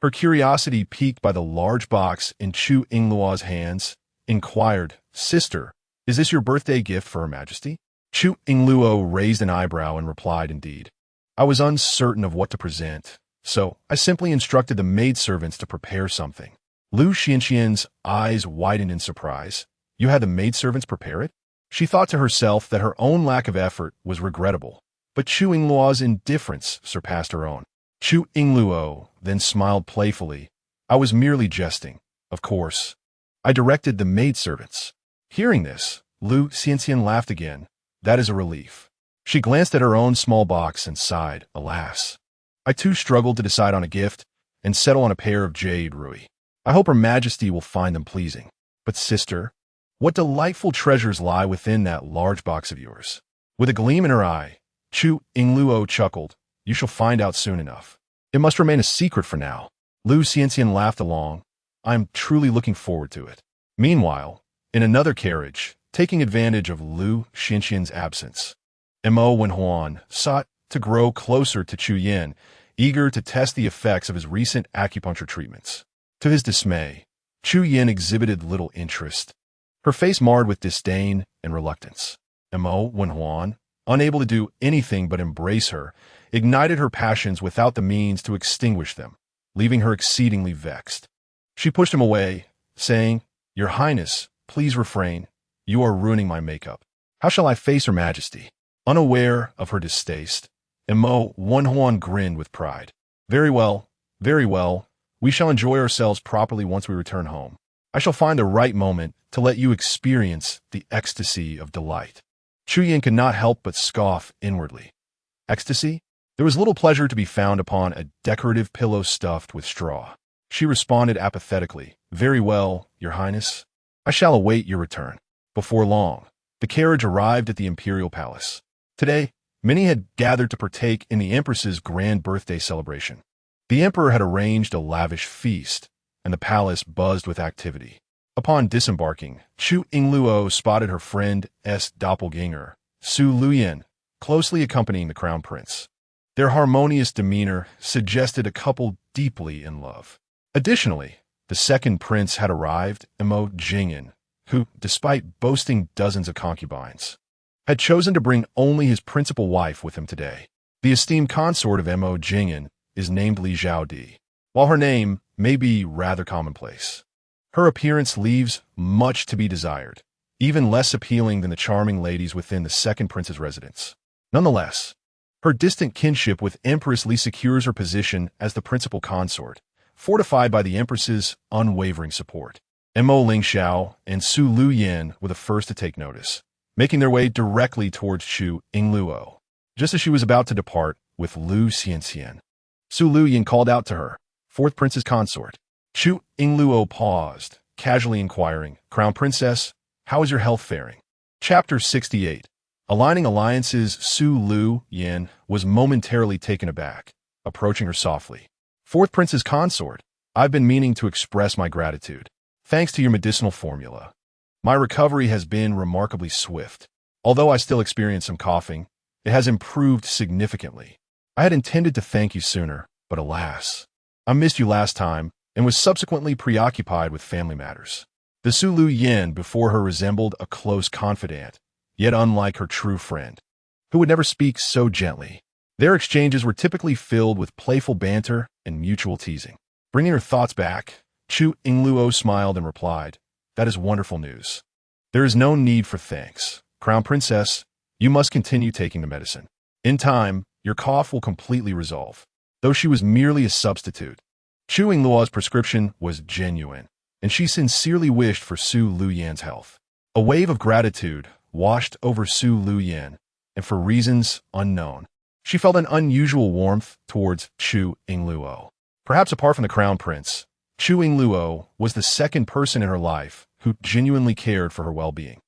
her curiosity piqued by the large box in Chu Yingluo's hands, inquired, "Sister, is this your birthday gift for Her Majesty?" Chu Yingluo raised an eyebrow and replied, "Indeed. I was uncertain of what to present, so I simply instructed the maidservants to prepare something." Lu Xianxian's eyes widened in surprise. "You had the maidservants prepare it?" She thought to herself that her own lack of effort was regrettable, but Chu Yingluo's indifference surpassed her own. Chu Yingluo then smiled playfully. "I was merely jesting. Of course, I directed the maidservants." Hearing this, Lu Xianxian laughed again. "That is a relief." She glanced at her own small box and sighed, "Alas, I too struggled to decide on a gift and settle on a pair of jade rui. I hope Her Majesty will find them pleasing. But sister, what delightful treasures lie within that large box of yours?" With a gleam in her eye, Chu Yingluo chuckled. "You shall find out soon enough. It must remain a secret for now." Lu Xianxian laughed along. "I am truly looking forward to it." Meanwhile, in another carriage, taking advantage of Lu Xianxian's absence, Mo Wenhuan sought to grow closer to Chu Yin, eager to test the effects of his recent acupuncture treatments. To his dismay, Chu Yin exhibited little interest, her face marred with disdain and reluctance. Mo Wenhuan, unable to do anything but embrace her, ignited her passions without the means to extinguish them, leaving her exceedingly vexed. She pushed him away, saying, "Your Highness, please refrain. You are ruining my makeup. How shall I face Her Majesty?" Unaware of her distaste, Mo Wenhuan grinned with pride. Very well. We shall enjoy ourselves properly once we return home. I shall find the right moment to let you experience the ecstasy of delight." Chu Yin could not help but scoff inwardly. Ecstasy? There was little pleasure to be found upon a decorative pillow stuffed with straw. She responded apathetically, "Very well, Your Highness. I shall await your return." Before long, the carriage arrived at the imperial palace. Today, many had gathered to partake in the Empress's grand birthday celebration. The Emperor had arranged a lavish feast, and the palace buzzed with activity. Upon disembarking, Chu Yingluo spotted her friend's doppelganger, Su Luyan, closely accompanying the crown prince. Their harmonious demeanor suggested a couple deeply in love. Additionally, the second prince had arrived, Mo Jingyan, who, despite boasting dozens of concubines, had chosen to bring only his principal wife with him today. The esteemed consort of Mo Jingyan is named Li Zhaodi. While her name may be rather commonplace, her appearance leaves much to be desired, even less appealing than the charming ladies within the second prince's residence. Nonetheless, her distant kinship with Empress Li secures her position as the principal consort, fortified by the Empress's unwavering support. Mo Lingxiao and Su Luyan were the first to take notice, making their way directly towards Chu Yingluo. Just as she was about to depart with Lu Xianxian, Su Luyan called out to her, "Fourth prince's consort." Chu Yingluo paused, casually inquiring, "Crown Princess, how is your health faring?" Chapter 68. Aligning alliances. Su Luyan was momentarily taken aback, approaching her softly. "Fourth prince's consort, I've been meaning to express my gratitude. Thanks to your medicinal formula, my recovery has been remarkably swift. Although I still experience some coughing, it has improved significantly. I had intended to thank you sooner, but alas, I missed you last time and was subsequently preoccupied with family matters." The Su Luyan before her resembled a close confidant, yet unlike her true friend, who would never speak so gently. Their exchanges were typically filled with playful banter and mutual teasing. Bringing her thoughts back, Chu Yingluo smiled and replied, "That is wonderful news. There is no need for thanks. Crown Princess, you must continue taking the medicine. In time, your cough will completely resolve." Though she was merely a substitute, Chu Yingluo's prescription was genuine, and she sincerely wished for Su Luyan's health. A wave of gratitude washed over Su Luyan, and for reasons unknown, she felt an unusual warmth towards Chu Yingluo. Perhaps apart from the crown prince, Chu Yingluo was the second person in her life who genuinely cared for her well-being.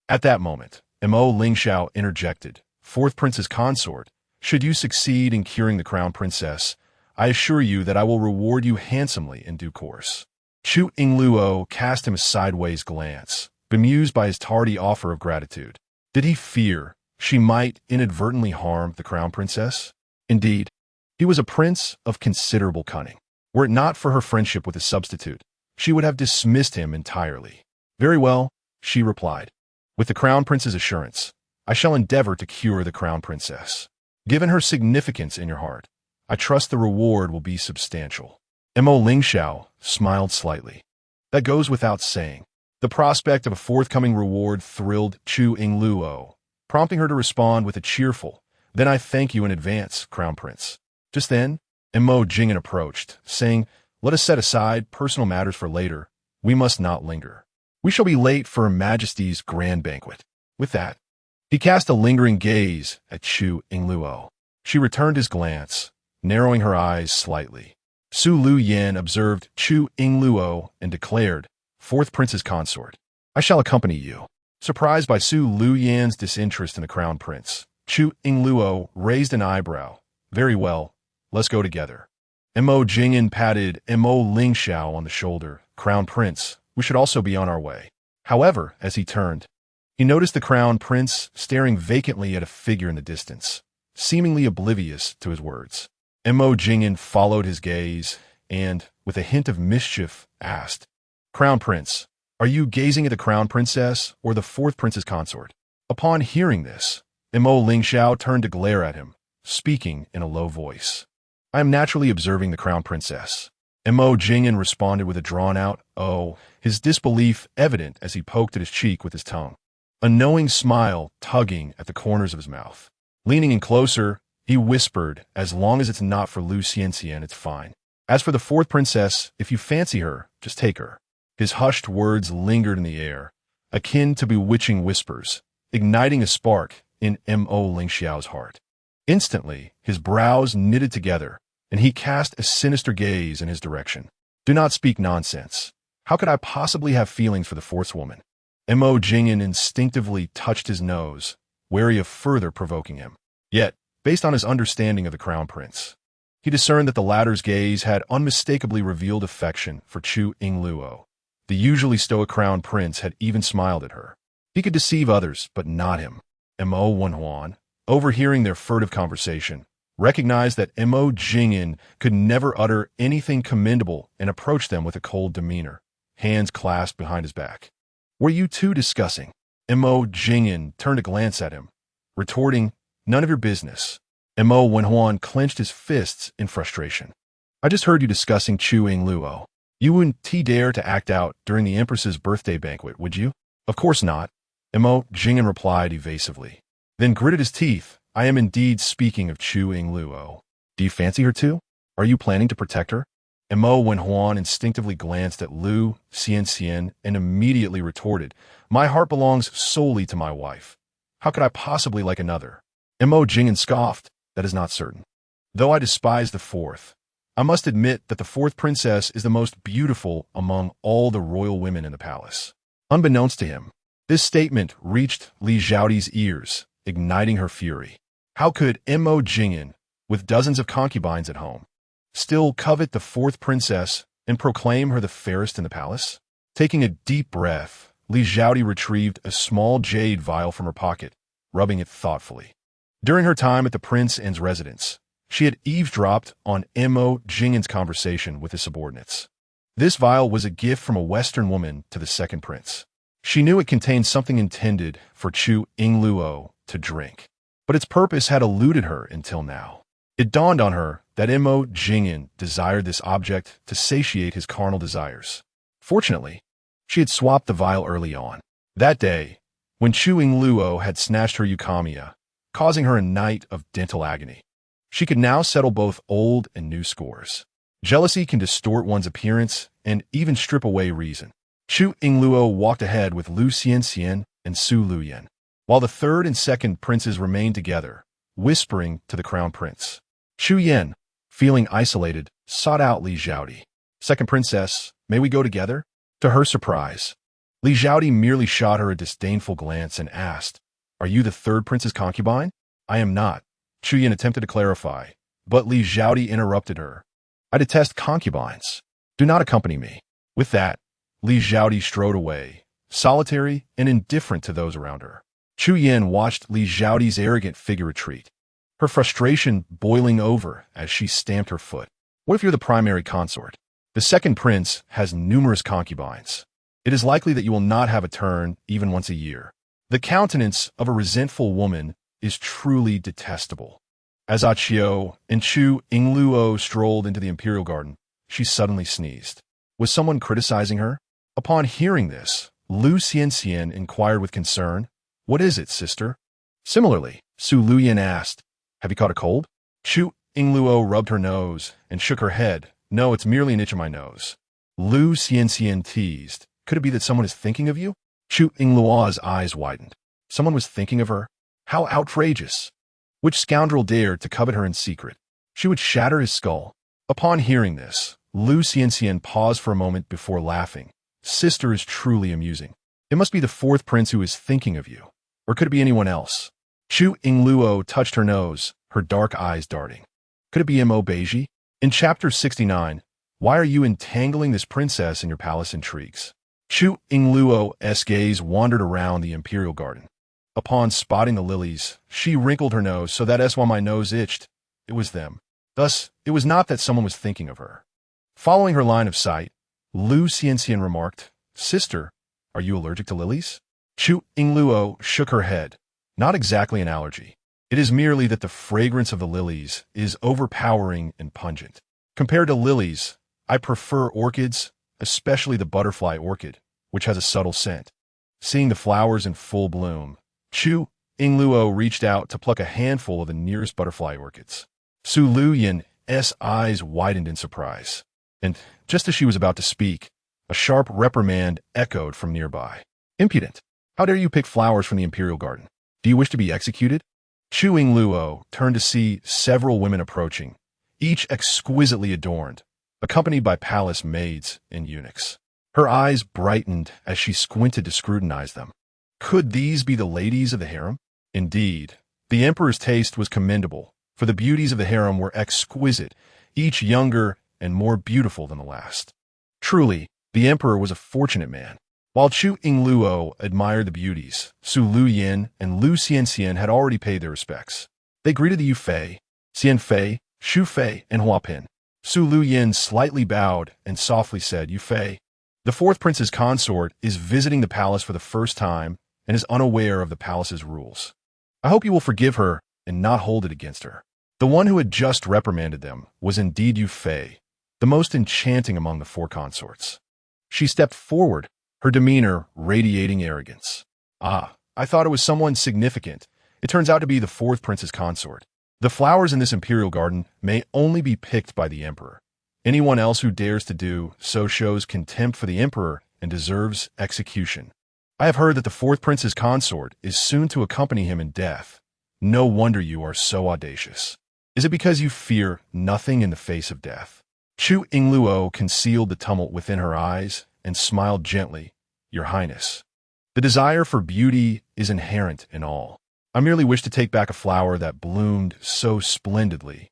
At that moment, Mo Lingxiao interjected, "Fourth prince's consort, should you succeed in curing the crown princess, I assure you that I will reward you handsomely in due course." Chu Yingluo cast him a sideways glance, bemused by his tardy offer of gratitude. Did he fear she might inadvertently harm the crown princess? Indeed, he was a prince of considerable cunning. Were it not for her friendship with his substitute, she would have dismissed him entirely. "Very well," she replied. "With the crown prince's assurance, I shall endeavor to cure the crown princess. Given her significance in your heart, I trust the reward will be substantial." Mo Lingxiao smiled slightly. That goes without saying. The prospect of a forthcoming reward thrilled Chu Yingluo, prompting her to respond with a cheerful, "Then I thank you in advance, Crown Prince." Just then, Mo Jing'an approached, saying, "Let us set aside personal matters for later. We must not linger. We shall be late for Her Majesty's grand banquet." With that, he cast a lingering gaze at Chu Yingluo. She returned his glance, narrowing her eyes slightly. Su Luyan observed Chu Yingluo and declared, "Fourth prince's consort, I shall accompany you." Surprised by Su Luyan's disinterest in the crown prince, Chu Yingluo raised an eyebrow. "Very well, let's go together." Mo Jing'an patted Mo Lingxiao on the shoulder. "Crown prince, we should also be on our way." However, as he turned, he noticed the crown prince staring vacantly at a figure in the distance, seemingly oblivious to his words. Mo Jing'an followed his gaze and, with a hint of mischief, asked, "Crown prince, are you gazing at the crown princess or the fourth prince's consort?" Upon hearing this, Mo Lingxiao turned to glare at him, speaking in a low voice. "I am naturally observing the crown princess." Mo Jing'an responded with a drawn-out "oh," his disbelief evident as he poked at his cheek with his tongue, a knowing smile tugging at the corners of his mouth. Leaning in closer, he whispered, "As long as it's not for Lu Xianxian, it's fine. As for the fourth princess, if you fancy her, just take her." His hushed words lingered in the air, akin to bewitching whispers, igniting a spark in Mo Lingxiao's heart. Instantly, his brows knitted together, and he cast a sinister gaze in his direction. "Do not speak nonsense. How could I possibly have feelings for the fourth woman?" Mo Jing'an instinctively touched his nose, wary of further provoking him. Yet, based on his understanding of the crown prince, he discerned that the latter's gaze had unmistakably revealed affection for Chu Yingluo. The usually stoic crown prince had even smiled at her. He could deceive others, but not him. Mo Wenhuan, overhearing their furtive conversation, recognized that Mo Jing'an could never utter anything commendable and approached them with a cold demeanor, hands clasped behind his back. "Were you two discussing?" Mo Jing'an turned to glance at him, retorting, "None of your business." Mo Wenhuan clenched his fists in frustration. "I just heard you discussing Chu Yingluo. You wouldn't dare to act out during the Empress's birthday banquet, would you?" "Of course not," Mo Jing'an replied evasively. Then gritted his teeth. "I am indeed speaking of Chu Yingluo. Do you fancy her too? Are you planning to protect her?" Mo Wenhuan instinctively glanced at Lu Xianxian and immediately retorted, "My heart belongs solely to my wife. How could I possibly like another?" Mo Jing'an scoffed, "That is not certain. Though I despise the fourth, I must admit that the fourth princess is the most beautiful among all the royal women in the palace." Unbeknownst to him, this statement reached Li Zhaoti's ears, igniting her fury. How could Mo Jing'an, with dozens of concubines at home, still covet the fourth princess and proclaim her the fairest in the palace? Taking a deep breath, Li Zhaoti retrieved a small jade vial from her pocket, rubbing it thoughtfully. During her time at the prince's residence, she had eavesdropped on Mo Jing'an's conversation with his subordinates. This vial was a gift from a Western woman to the second prince. She knew it contained something intended for Chu Yingluo to drink, but its purpose had eluded her until now. It dawned on her that Mo Jingyan desired this object to satiate his carnal desires. Fortunately, she had swapped the vial early on. That day, when Chu Yingluo had snatched her Yukamiya, causing her a night of dental agony, she could now settle both old and new scores. Jealousy can distort one's appearance and even strip away reason. Chu Yingluo walked ahead with Lu Xianxian and Su Luyan, while the third and second princes remained together, whispering to the crown prince. Chu Yan, feeling isolated, sought out Li Zhaodi. "Second princess, may we go together?" To her surprise, Li Zhaodi merely shot her a disdainful glance and asked, "Are you the third prince's concubine?" "I am not," Chu Yan attempted to clarify, but Li Zhaodi interrupted her. "I detest concubines. Do not accompany me." With that, Li Zhaodi strode away, solitary and indifferent to those around her. Chu Yan watched Li Zhaodi's arrogant figure retreat, her frustration boiling over as she stamped her foot. What if you're the primary consort? The second prince has numerous concubines. It is likely that you will not have a turn even once a year. The countenance of a resentful woman is truly detestable. As Achio and Chu Yingluo strolled into the imperial garden, she suddenly sneezed. Was someone criticizing her? Upon hearing this, Lu Xianxian inquired with concern, "What is it, sister?" Similarly, Su Luyan asked, "Have you caught a cold?" Chu Yingluo rubbed her nose and shook her head. "No, it's merely an itch in my nose." Lu Xianxian teased, "Could it be that someone is thinking of you?" Chu Yingluo's eyes widened. Someone was thinking of her? How outrageous! Which scoundrel dared to covet her in secret? She would shatter his skull. Upon hearing this, Lu Xianxian paused for a moment before laughing. "Sister is truly amusing. It must be the fourth prince who is thinking of you. Or could it be anyone else?" Chu Yingluo touched her nose, her dark eyes darting. Could it be Mo Beizhi? In chapter 69, why are you entangling this princess in your palace intrigues? Chu Yingluo's gaze wandered around the imperial garden. Upon spotting the lilies, she wrinkled her nose so that while my nose itched, it was them. Thus, it was not that someone was thinking of her. Following her line of sight, Lu Xianxian remarked, "Sister, are you allergic to lilies?" Chu Yingluo shook her head. "Not exactly an allergy. It is merely that the fragrance of the lilies is overpowering and pungent. Compared to lilies, I prefer orchids, especially the butterfly orchid, which has a subtle scent." Seeing the flowers in full bloom, Chu Yingluo reached out to pluck a handful of the nearest butterfly orchids. Su Luyan's eyes widened in surprise, and just as she was about to speak, a sharp reprimand echoed from nearby. "Impudent! How dare you pick flowers from the imperial garden? Do you wish to be executed?" Chu Yingluo turned to see several women approaching, each exquisitely adorned, accompanied by palace maids and eunuchs. Her eyes brightened as she squinted to scrutinize them. Could these be the ladies of the harem? Indeed, the emperor's taste was commendable, for the beauties of the harem were exquisite, each younger and more beautiful than the last. Truly, the emperor was a fortunate man. While Chu Yingluo admired the beauties, Su Luyan and Lu Xianxian had already paid their respects. They greeted the Yufei, Xianfei, Shufei, and Huapin. Su Luyan slightly bowed and softly said, "Yufei, the fourth prince's consort is visiting the palace for the first time and is unaware of the palace's rules. I hope you will forgive her and not hold it against her." The one who had just reprimanded them was indeed Yufei, the most enchanting among the four consorts. She stepped forward, her demeanor radiating arrogance. "Ah, I thought it was someone significant. It turns out to be the fourth prince's consort. The flowers in this imperial garden may only be picked by the emperor. Anyone else who dares to do so shows contempt for the emperor and deserves execution. I have heard that the fourth prince's consort is soon to accompany him in death. No wonder you are so audacious. Is it because you fear nothing in the face of death?" Chu Yingluo concealed the tumult within her eyes and smiled gently. "Your Highness, the desire for beauty is inherent in all. I merely wish to take back a flower that bloomed so splendidly,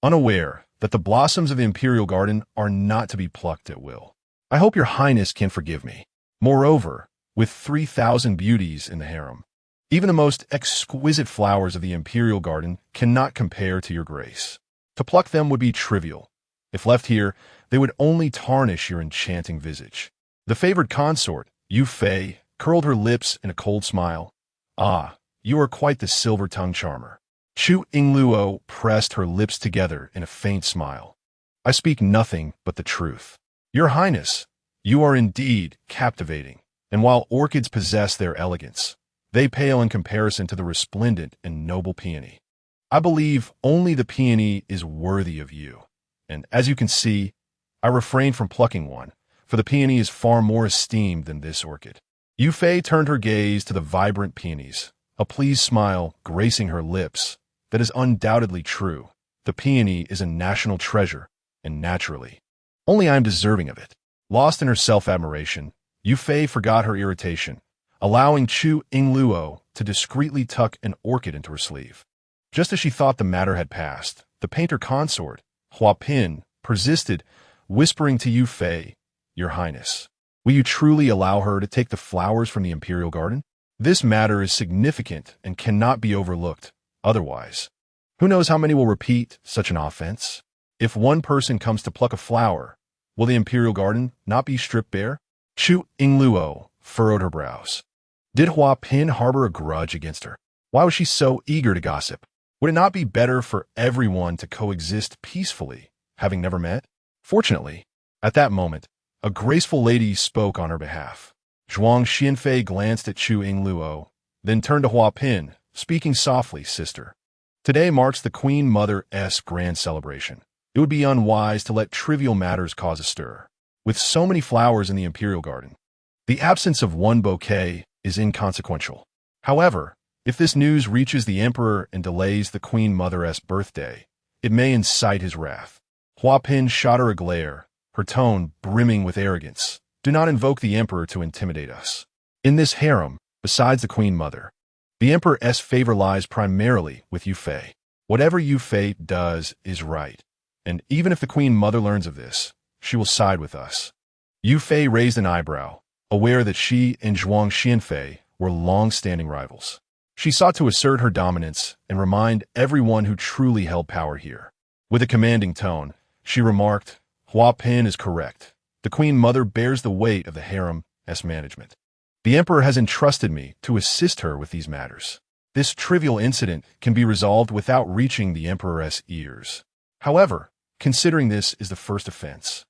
unaware that the blossoms of the imperial garden are not to be plucked at will. I hope your Highness can forgive me. Moreover, with 3,000 beauties in the harem, even the most exquisite flowers of the imperial garden cannot compare to your grace. To pluck them would be trivial. If left here, they would only tarnish your enchanting visage." The favored consort, Yufei, curled her lips in a cold smile. "Ah, you are quite the silver-tongued charmer." Chu Yingluo pressed her lips together in a faint smile. I speak nothing but the truth. Your Highness, you are indeed captivating, and while orchids possess their elegance, they pale in comparison to the resplendent and noble peony. I believe only the peony is worthy of you, and as you can see, I refrain from plucking one, for the peony is far more esteemed than this orchid. Yu Fei turned her gaze to the vibrant peonies, a pleased smile gracing her lips. That is undoubtedly true. The peony is a national treasure, and naturally, only I am deserving of it. Lost in her self-admiration, Yu Fei forgot her irritation, allowing Chu Yingluo to discreetly tuck an orchid into her sleeve. Just as she thought the matter had passed, the painter consort, Hua Pin, persisted, whispering to Yu Fei, Your Highness, will you truly allow her to take the flowers from the imperial garden? This matter is significant and cannot be overlooked. Otherwise, who knows how many will repeat such an offense? If one person comes to pluck a flower, will the imperial garden not be stripped bare? Chu Yingluo furrowed her brows. Did Hua Pin harbor a grudge against her? Why was she so eager to gossip? Would it not be better for everyone to coexist peacefully, having never met? Fortunately, at that moment, a graceful lady spoke on her behalf. Zhuang Xianfei glanced at Chu Yingluo, then turned to Hua Pin, speaking softly, Sister. Today marks the Queen Mother's grand celebration. It would be unwise to let trivial matters cause a stir. With so many flowers in the imperial garden, the absence of one bouquet is inconsequential. However, if this news reaches the emperor and delays the Queen Mother's birthday, it may incite his wrath. Hua Pin shot her a glare, her tone brimming with arrogance. Do not invoke the emperor to intimidate us. In this harem, besides the Queen Mother, the emperor's favor lies primarily with Yu Fei. Whatever Yu Fei does is right, and even if the Queen Mother learns of this, she will side with us. Yu Fei raised an eyebrow, aware that she and Zhuang Xianfei were long-standing rivals. She sought to assert her dominance and remind everyone who truly held power here. With a commanding tone, she remarked, Hua Pin is correct. The Queen Mother bears the weight of the harem's management. The Emperor has entrusted me to assist her with these matters. This trivial incident can be resolved without reaching the Emperor's ears. However, considering this is the first offense,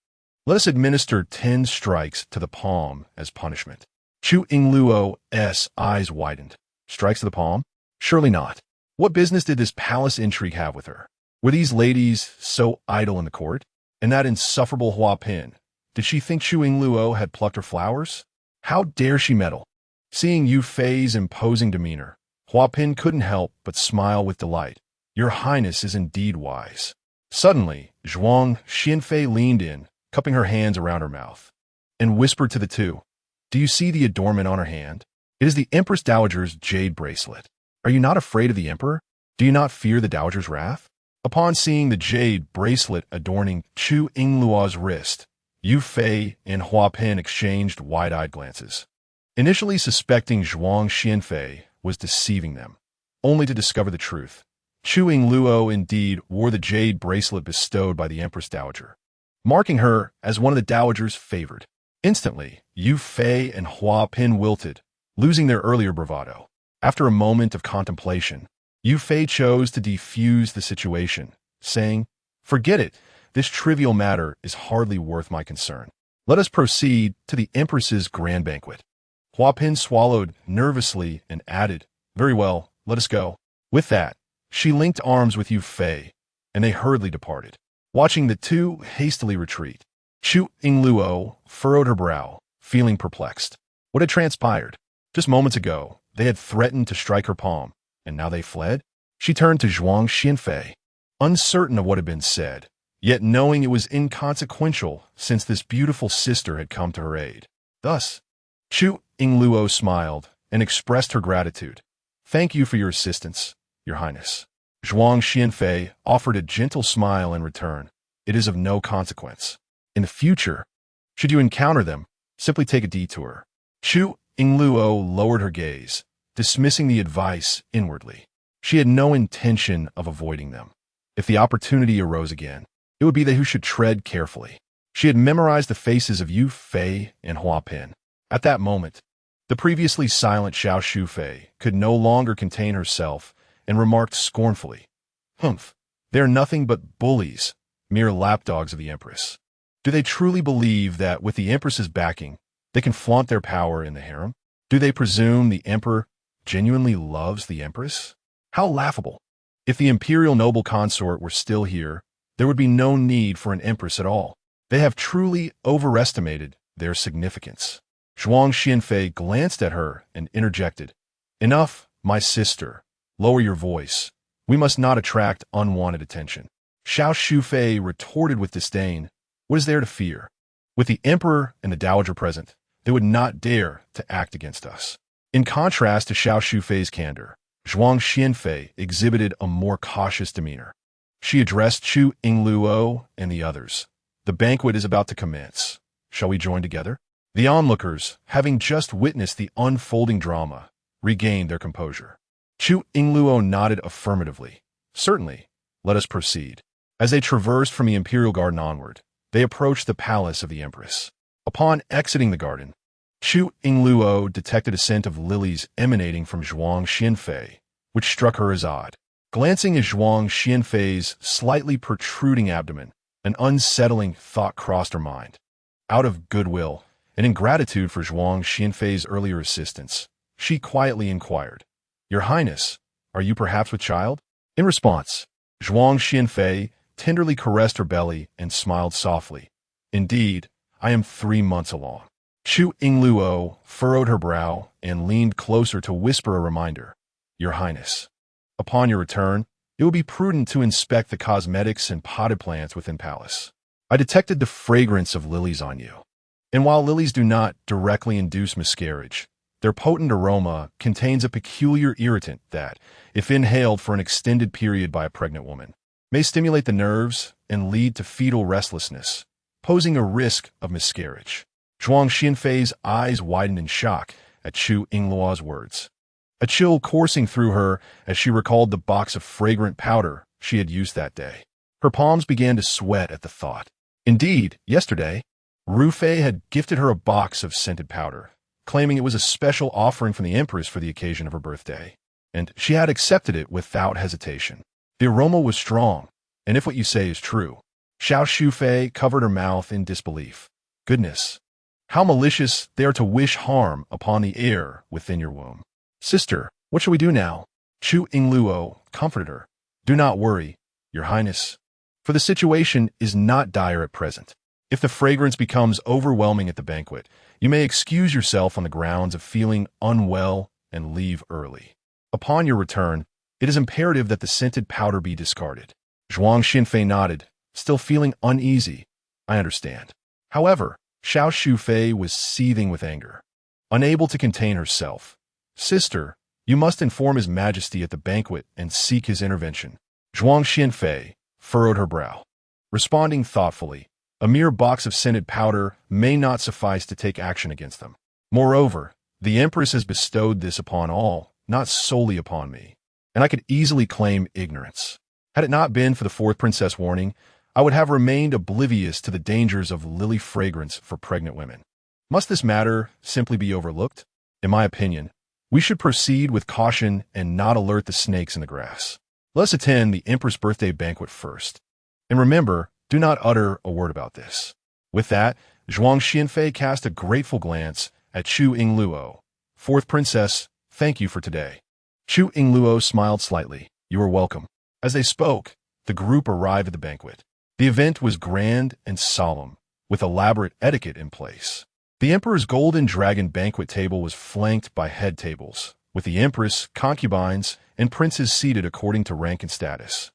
let us administer 10 strikes to the palm as punishment. Chu Yingluo's eyes widened. Strikes to the palm? Surely not. What business did this palace intrigue have with her? Were these ladies so idle in the court? And that insufferable Hua Pin, did she think Chu Yingluo had plucked her flowers? How dare she meddle? Seeing Yu Fei's imposing demeanor, Hua Pin couldn't help but smile with delight. Your Highness is indeed wise. Suddenly, Zhuang Xianfei leaned in, cupping her hands around her mouth, and whispered to the two, Do you see the adornment on her hand? It is the Empress Dowager's jade bracelet. Are you not afraid of the Emperor? Do you not fear the Dowager's wrath? Upon seeing the jade bracelet adorning Chu Yingluo's wrist, Yu Fei and Hua Pin exchanged wide-eyed glances. Initially suspecting Zhuang Xianfei was deceiving them, only to discover the truth. Chu Yingluo indeed wore the jade bracelet bestowed by the Empress Dowager, marking her as one of the Dowager's favored. Instantly, Yu Fei and Hua Pin wilted, losing their earlier bravado. After a moment of contemplation, Yu Fei chose to defuse the situation, saying, Forget it, this trivial matter is hardly worth my concern. Let us proceed to the Empress's grand banquet. Hua Pin swallowed nervously and added, Very well, let us go. With that, she linked arms with Yu Fei, and they hurriedly departed. Watching the two hastily retreat, Chu Yingluo furrowed her brow, feeling perplexed. What had transpired? Just moments ago, they had threatened to strike her palm, and now they fled? She turned to Zhuang Xianfei, uncertain of what had been said, yet knowing it was inconsequential since this beautiful sister had come to her aid. Thus, Chu Yingluo smiled and expressed her gratitude. Thank you for your assistance, Your Highness. Zhuang Xianfei offered a gentle smile in return. It is of no consequence. In the future, should you encounter them, simply take a detour. Chu Yingluo lowered her gaze, dismissing the advice inwardly. She had no intention of avoiding them. If the opportunity arose again, it would be they who should tread carefully. She had memorized the faces of Yu Fei and Hua Pin. At that moment, the previously silent Xiao Shufei could no longer contain herself and remarked scornfully, "Humph, they are nothing but bullies, mere lapdogs of the Empress. Do they truly believe that with the Empress's backing, they can flaunt their power in the harem? Do they presume the Emperor genuinely loves the Empress? How laughable! If the imperial noble consort were still here, there would be no need for an Empress at all. They have truly overestimated their significance." Zhuang Xianfei glanced at her and interjected, "Enough, my sister. Lower your voice. We must not attract unwanted attention." Xiao Shufei retorted with disdain, "What is there to fear? With the emperor and the dowager present, they would not dare to act against us." In contrast to Xiao Shufei's candor, Zhuang Xianfei exhibited a more cautious demeanor. She addressed Chu Yingluo and the others. "The banquet is about to commence. Shall we join together?" The onlookers, having just witnessed the unfolding drama, regained their composure. Chu Yingluo nodded affirmatively. "Certainly, let us proceed." As they traversed from the imperial garden onward, they approached the palace of the Empress. Upon exiting the garden, Chu Yingluo detected a scent of lilies emanating from Zhuang Xianfei, which struck her as odd. Glancing at Zhuang Xianfei's slightly protruding abdomen, an unsettling thought crossed her mind. Out of goodwill and in gratitude for Zhuang Xianfei's earlier assistance, she quietly inquired, "Your Highness, are you perhaps with child?" In response, Zhuang Xianfei tenderly caressed her belly and smiled softly. "Indeed, I am 3 months along." Chu Yingluo furrowed her brow and leaned closer to whisper a reminder, "Your Highness, upon your return, it will be prudent to inspect the cosmetics and potted plants within palace. I detected the fragrance of lilies on you. And while lilies do not directly induce miscarriage, their potent aroma contains a peculiar irritant that, if inhaled for an extended period by a pregnant woman, may stimulate the nerves and lead to fetal restlessness, posing a risk of miscarriage." Zhuang Xianfei's eyes widened in shock at Chu Yingluo's words. A chill coursing through her as she recalled the box of fragrant powder she had used that day. Her palms began to sweat at the thought. Indeed, yesterday, Ru Fei had gifted her a box of scented powder, claiming it was a special offering from the Empress for the occasion of her birthday, and she had accepted it without hesitation. The aroma was strong, and if what you say is true, Xiao Shufei covered her mouth in disbelief. "Goodness, how malicious they are to wish harm upon the heir within your womb." "Sister, what shall we do now?" Chu Yingluo comforted her. "Do not worry, Your Highness, for the situation is not dire at present. If the fragrance becomes overwhelming at the banquet, you may excuse yourself on the grounds of feeling unwell and leave early. Upon your return, it is imperative that the scented powder be discarded." Zhuang Xianfei nodded, still feeling uneasy. "I understand." However, Xiao Shufei was seething with anger. Unable to contain herself, "Sister, you must inform His Majesty at the banquet and seek his intervention." Zhuang Xianfei furrowed her brow. Responding thoughtfully, a mere box of scented powder may not suffice to take action against them. Moreover, the Empress has bestowed this upon all, not solely upon me, and I could easily claim ignorance. Had it not been for the 4th princess warning, I would have remained oblivious to the dangers of lily fragrance for pregnant women. Must this matter simply be overlooked? In my opinion, we should proceed with caution and not alert the snakes in the grass. Let us attend the Empress' birthday banquet first. And remember, do not utter a word about this. With that, Zhuang Xianfei cast a grateful glance at Chu Yingluo. 4th princess, thank you for today." Chu Yingluo smiled slightly. "You are welcome." As they spoke, the group arrived at the banquet. The event was grand and solemn, with elaborate etiquette in place. The Emperor's golden dragon banquet table was flanked by head tables, with the Empress, concubines, and princes seated according to rank and status,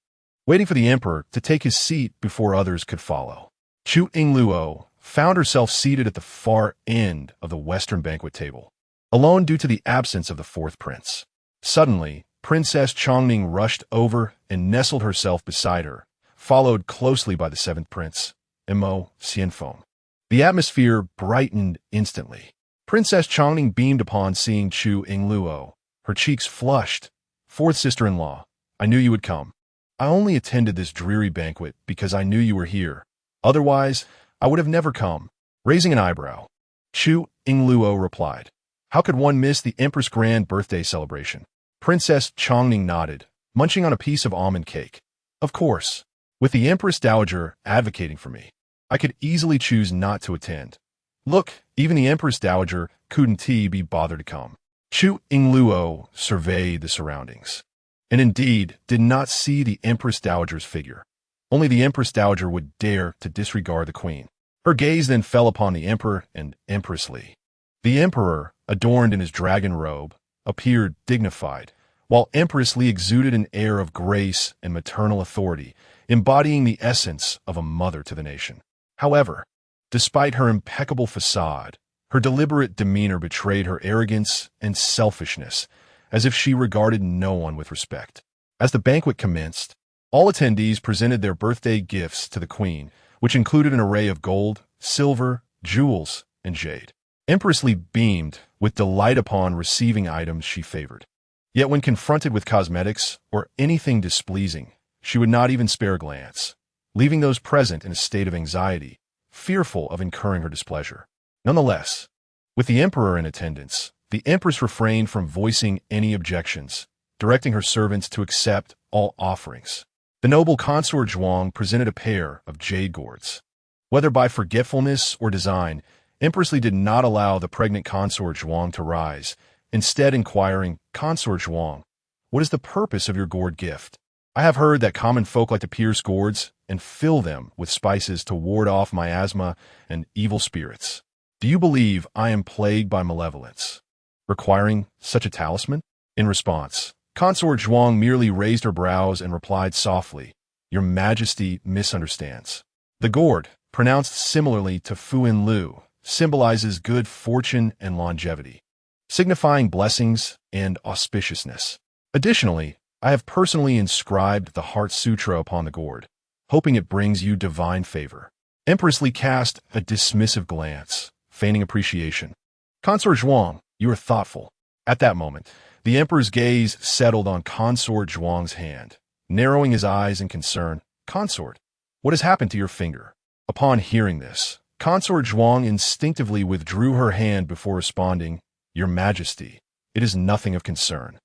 waiting for the Emperor to take his seat before others could follow. Chu Yingluo found herself seated at the far end of the western banquet table, alone due to the absence of the 4th prince. Suddenly, Princess Chongning rushed over and nestled herself beside her, followed closely by the 7th prince, Mo Xianfeng. The atmosphere brightened instantly. Princess Chongning beamed upon seeing Chu Yingluo. Her cheeks flushed. "4th sister-in-law, I knew you would come. I only attended this dreary banquet because I knew you were here. Otherwise, I would have never come." Raising an eyebrow, Chu Yingluo replied, "How could one miss the Empress' grand birthday celebration?" Princess Chongning nodded, munching on a piece of almond cake. Of course, with the Empress Dowager advocating for me, I could easily choose not to attend. Look, even the Empress Dowager couldn't be bothered to come. Chu Yingluo surveyed the surroundings, and indeed did not see the Empress Dowager's figure. Only the Empress Dowager would dare to disregard the queen. Her gaze then fell upon the Emperor and Empress Li. The Emperor, adorned in his dragon robe, appeared dignified, while Empress Li exuded an air of grace and maternal authority, embodying the essence of a mother to the nation. However, despite her impeccable facade, her deliberate demeanor betrayed her arrogance and selfishness, as if she regarded no one with respect. As the banquet commenced, all attendees presented their birthday gifts to the queen, which included an array of gold, silver, jewels, and jade. Empress Li beamed with delight upon receiving items she favored. Yet when confronted with cosmetics or anything displeasing, she would not even spare a glance, leaving those present in a state of anxiety, fearful of incurring her displeasure. Nonetheless, with the emperor in attendance, the empress refrained from voicing any objections, directing her servants to accept all offerings. The noble consort Zhuang presented a pair of jade gourds. Whether by forgetfulness or design, Empress Li did not allow the pregnant consort Zhuang to rise, instead inquiring, "Consort Zhuang, what is the purpose of your gourd gift? I have heard that common folk like to pierce gourds and fill them with spices to ward off miasma and evil spirits. Do you believe I am plagued by malevolence, requiring such a talisman?" In response, Consort Zhuang merely raised her brows and replied softly, "Your Majesty misunderstands. The gourd, pronounced similarly to Fuin Lu, symbolizes good fortune and longevity, signifying blessings and auspiciousness. Additionally, I have personally inscribed the Heart Sutra upon the gourd, hoping it brings you divine favor." Empress Li cast a dismissive glance, feigning appreciation. "Consort Zhuang, you are thoughtful." At that moment, the emperor's gaze settled on Consort Zhuang's hand, narrowing his eyes in concern. "Consort, what has happened to your finger?" Upon hearing this, Consort Zhuang instinctively withdrew her hand before responding, "Your Majesty, it is nothing of concern.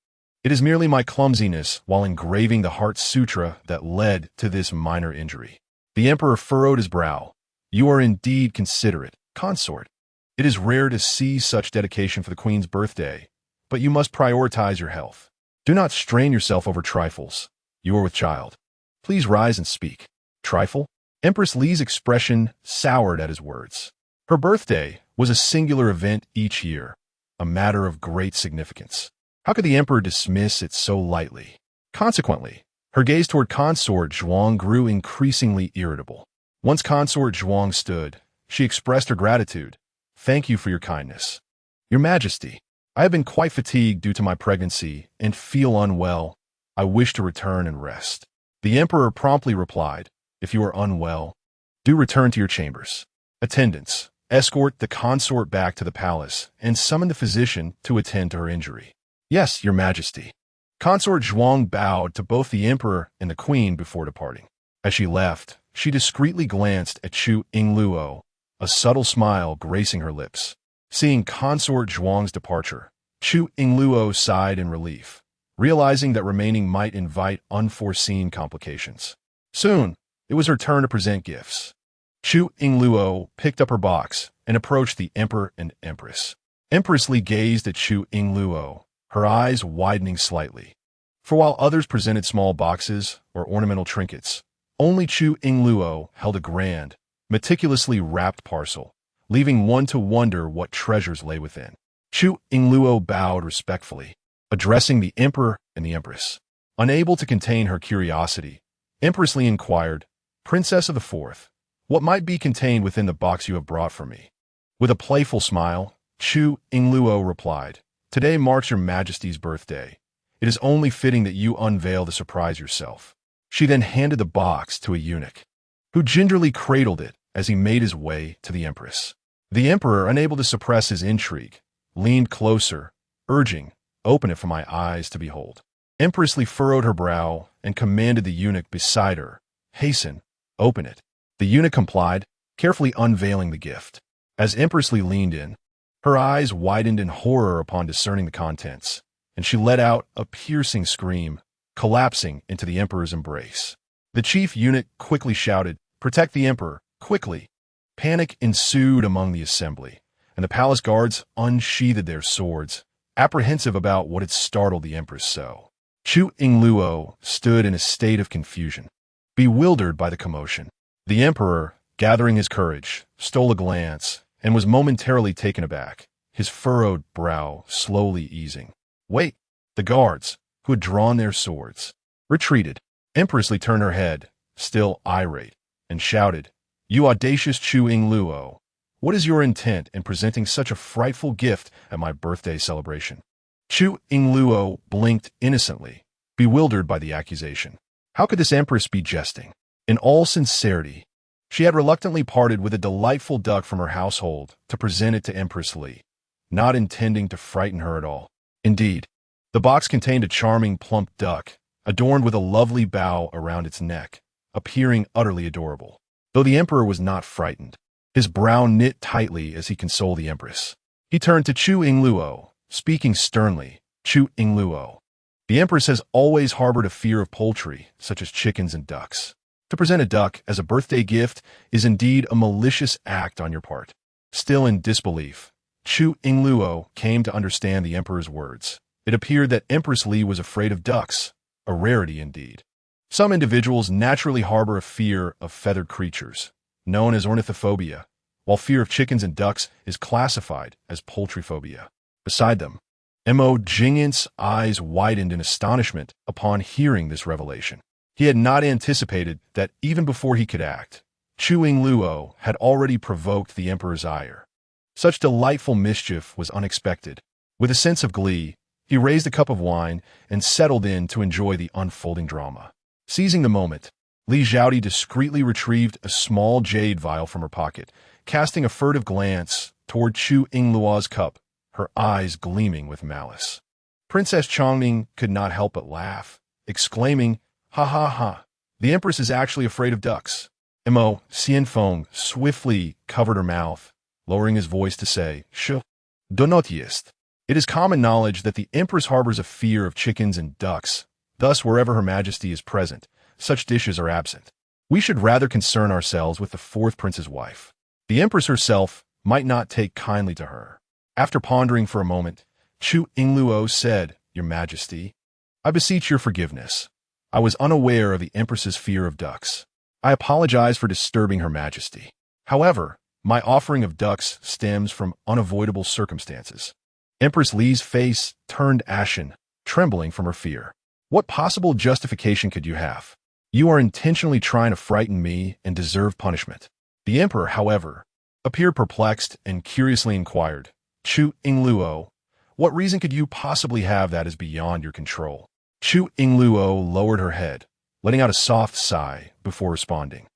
It is merely my clumsiness while engraving the Heart Sutra that led to this minor injury." The emperor furrowed his brow. "You are indeed considerate, consort. It is rare to see such dedication for the queen's birthday, but you must prioritize your health. Do not strain yourself over trifles. You are with child. Please rise and speak." "Trifle?" Empress Li's expression soured at his words. Her birthday was a singular event each year, a matter of great significance. How could the emperor dismiss it so lightly? Consequently, her gaze toward Consort Zhuang grew increasingly irritable. Once Consort Zhuang stood, she expressed her gratitude. "Thank you for your kindness. Your Majesty, I have been quite fatigued due to my pregnancy and feel unwell. I wish to return and rest." The emperor promptly replied, "If you are unwell, do return to your chambers. Attendants, escort the consort back to the palace and summon the physician to attend to her injury." "Yes, Your Majesty." Consort Zhuang bowed to both the emperor and the queen before departing. As she left, she discreetly glanced at Chu Yingluo, a subtle smile gracing her lips. Seeing Consort Zhuang's departure, Chu Yingluo sighed in relief, realizing that remaining might invite unforeseen complications. Soon, it was her turn to present gifts. Chu Yingluo picked up her box and approached the emperor and empress. Empress Li gazed at Chu Yingluo, her eyes widening slightly. For while others presented small boxes or ornamental trinkets, only Chu Yingluo held a grand, meticulously wrapped parcel, leaving one to wonder what treasures lay within. Chu Yingluo bowed respectfully, addressing the emperor and the empress. Unable to contain her curiosity, Empress Li inquired, "Princess of the Fourth, what might be contained within the box you have brought for me?" With a playful smile, Chu Yingluo replied, "Today marks your Majesty's birthday. It is only fitting that you unveil to surprise yourself." She then handed the box to a eunuch, who gingerly cradled it as he made his way to the empress. The emperor, unable to suppress his intrigue, leaned closer, urging, "Open it for my eyes to behold." Empress Li furrowed her brow and commanded the eunuch beside her, "Hasten, open it." The eunuch complied, carefully unveiling the gift. As Empress Li leaned in, her eyes widened in horror upon discerning the contents, and she let out a piercing scream. collapsing into the emperor's embrace. The chief eunuch quickly shouted, "Protect the emperor, quickly!" Panic ensued among the assembly, and the palace guards unsheathed their swords, apprehensive about what had startled the empress so. Chu Yingluo stood in a state of confusion, bewildered by the commotion. The emperor, gathering his courage, stole a glance and was momentarily taken aback, his furrowed brow slowly easing. "Wait!" The guards, who had drawn their swords, retreated. Empress Li turned her head, still irate, and shouted, "You audacious Chu Yingluo, what is your intent in presenting such a frightful gift at my birthday celebration?" Chu Yingluo blinked innocently, bewildered by the accusation. How could this empress be jesting? In all sincerity, she had reluctantly parted with a delightful duck from her household to present it to Empress Li, not intending to frighten her at all. Indeed, the box contained a charming plump duck, adorned with a lovely bow around its neck, appearing utterly adorable. Though the emperor was not frightened, his brow knit tightly as he consoled the empress. He turned to Chu Yingluo, speaking sternly. "Chu Yingluo, the empress has always harbored a fear of poultry, such as chickens and ducks. To present a duck as a birthday gift is indeed a malicious act on your part." Still in disbelief, Chu Yingluo came to understand the emperor's words. It appeared that Empress Li was afraid of ducks, a rarity indeed. Some individuals naturally harbor a fear of feathered creatures, known as ornithophobia, while fear of chickens and ducks is classified as poultryphobia. Beside them, Mo Jingyan's eyes widened in astonishment upon hearing this revelation. He had not anticipated that even before he could act, Chu Yingluo had already provoked the emperor's ire. Such delightful mischief was unexpected. With a sense of glee, he raised a cup of wine and settled in to enjoy the unfolding drama. Seizing the moment, Li Zhaodi discreetly retrieved a small jade vial from her pocket, casting a furtive glance toward Chu Yingluo's cup, her eyes gleaming with malice. Princess Chongming could not help but laugh, exclaiming, "Ha ha ha, the empress is actually afraid of ducks." Mo Xianfeng swiftly covered her mouth, lowering his voice to say, "Shu, donotist." It is common knowledge that the empress harbors a fear of chickens and ducks, thus wherever Her Majesty is present, such dishes are absent. We should rather concern ourselves with the fourth prince's wife. The empress herself might not take kindly to her. After pondering for a moment, Chu Yingluo said, "Your Majesty, I beseech your forgiveness. I was unaware of the empress's fear of ducks. I apologize for disturbing Her Majesty. However, my offering of ducks stems from unavoidable circumstances." Empress Li's face turned ashen, trembling from her fear. "What possible justification could you have? You are intentionally trying to frighten me and deserve punishment." The emperor, however, appeared perplexed and curiously inquired, "Chu Yingluo, what reason could you possibly have that is beyond your control?" Chu Yingluo lowered her head, letting out a soft sigh before responding.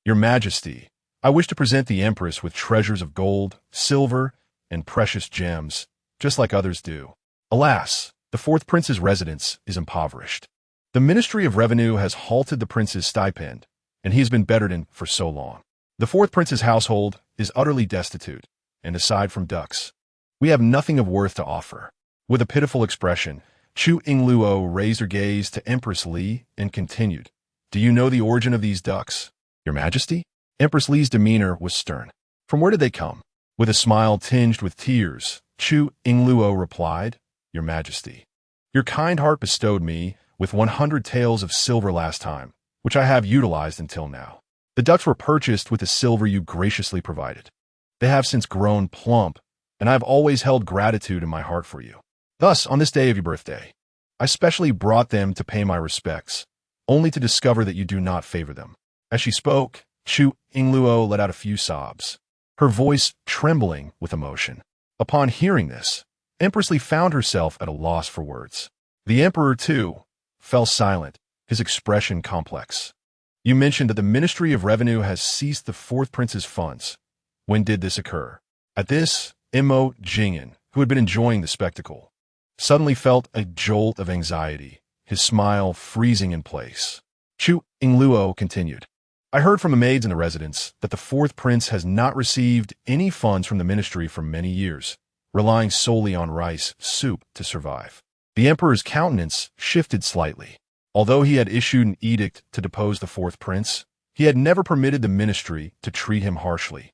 "Your Majesty, I wish to present the empress with treasures of gold, silver, and precious gems, just like others do. Alas, the fourth prince's residence is impoverished. The Ministry of Revenue has halted the prince's stipend, and he has been bedridden for so long. The fourth prince's household is utterly destitute, and aside from ducks, we have nothing of worth to offer." With a pitiful expression, Chu Yingluo raised her gaze to Empress Li and continued, "Do you know the origin of these ducks, Your Majesty?" Empress Li's demeanor was stern. "From where did they come?" With a smile tinged with tears, Chu Yingluo replied, "Your Majesty, your kind heart bestowed me with 100 taels of silver last time, which I have utilized until now. The ducks were purchased with the silver you graciously provided. They have since grown plump, and I have always held gratitude in my heart for you. Thus, on this day of your birthday, I specially brought them to pay my respects, only to discover that you do not favor them." As she spoke, Chu Yingluo let out a few sobs, her voice trembling with emotion. Upon hearing this, Empress Li found herself at a loss for words. The emperor, too, fell silent, his expression complex. "You mentioned that the Ministry of Revenue has seized the fourth prince's funds. When did this occur?" At this, Mo Jingyan, who had been enjoying the spectacle, suddenly felt a jolt of anxiety, his smile freezing in place. Chu Yingluo continued, "I heard from the maids in the residence that the fourth prince has not received any funds from the ministry for many years, relying solely on rice soup to survive." The emperor's countenance shifted slightly. Although he had issued an edict to depose the fourth prince, he had never permitted the ministry to treat him harshly.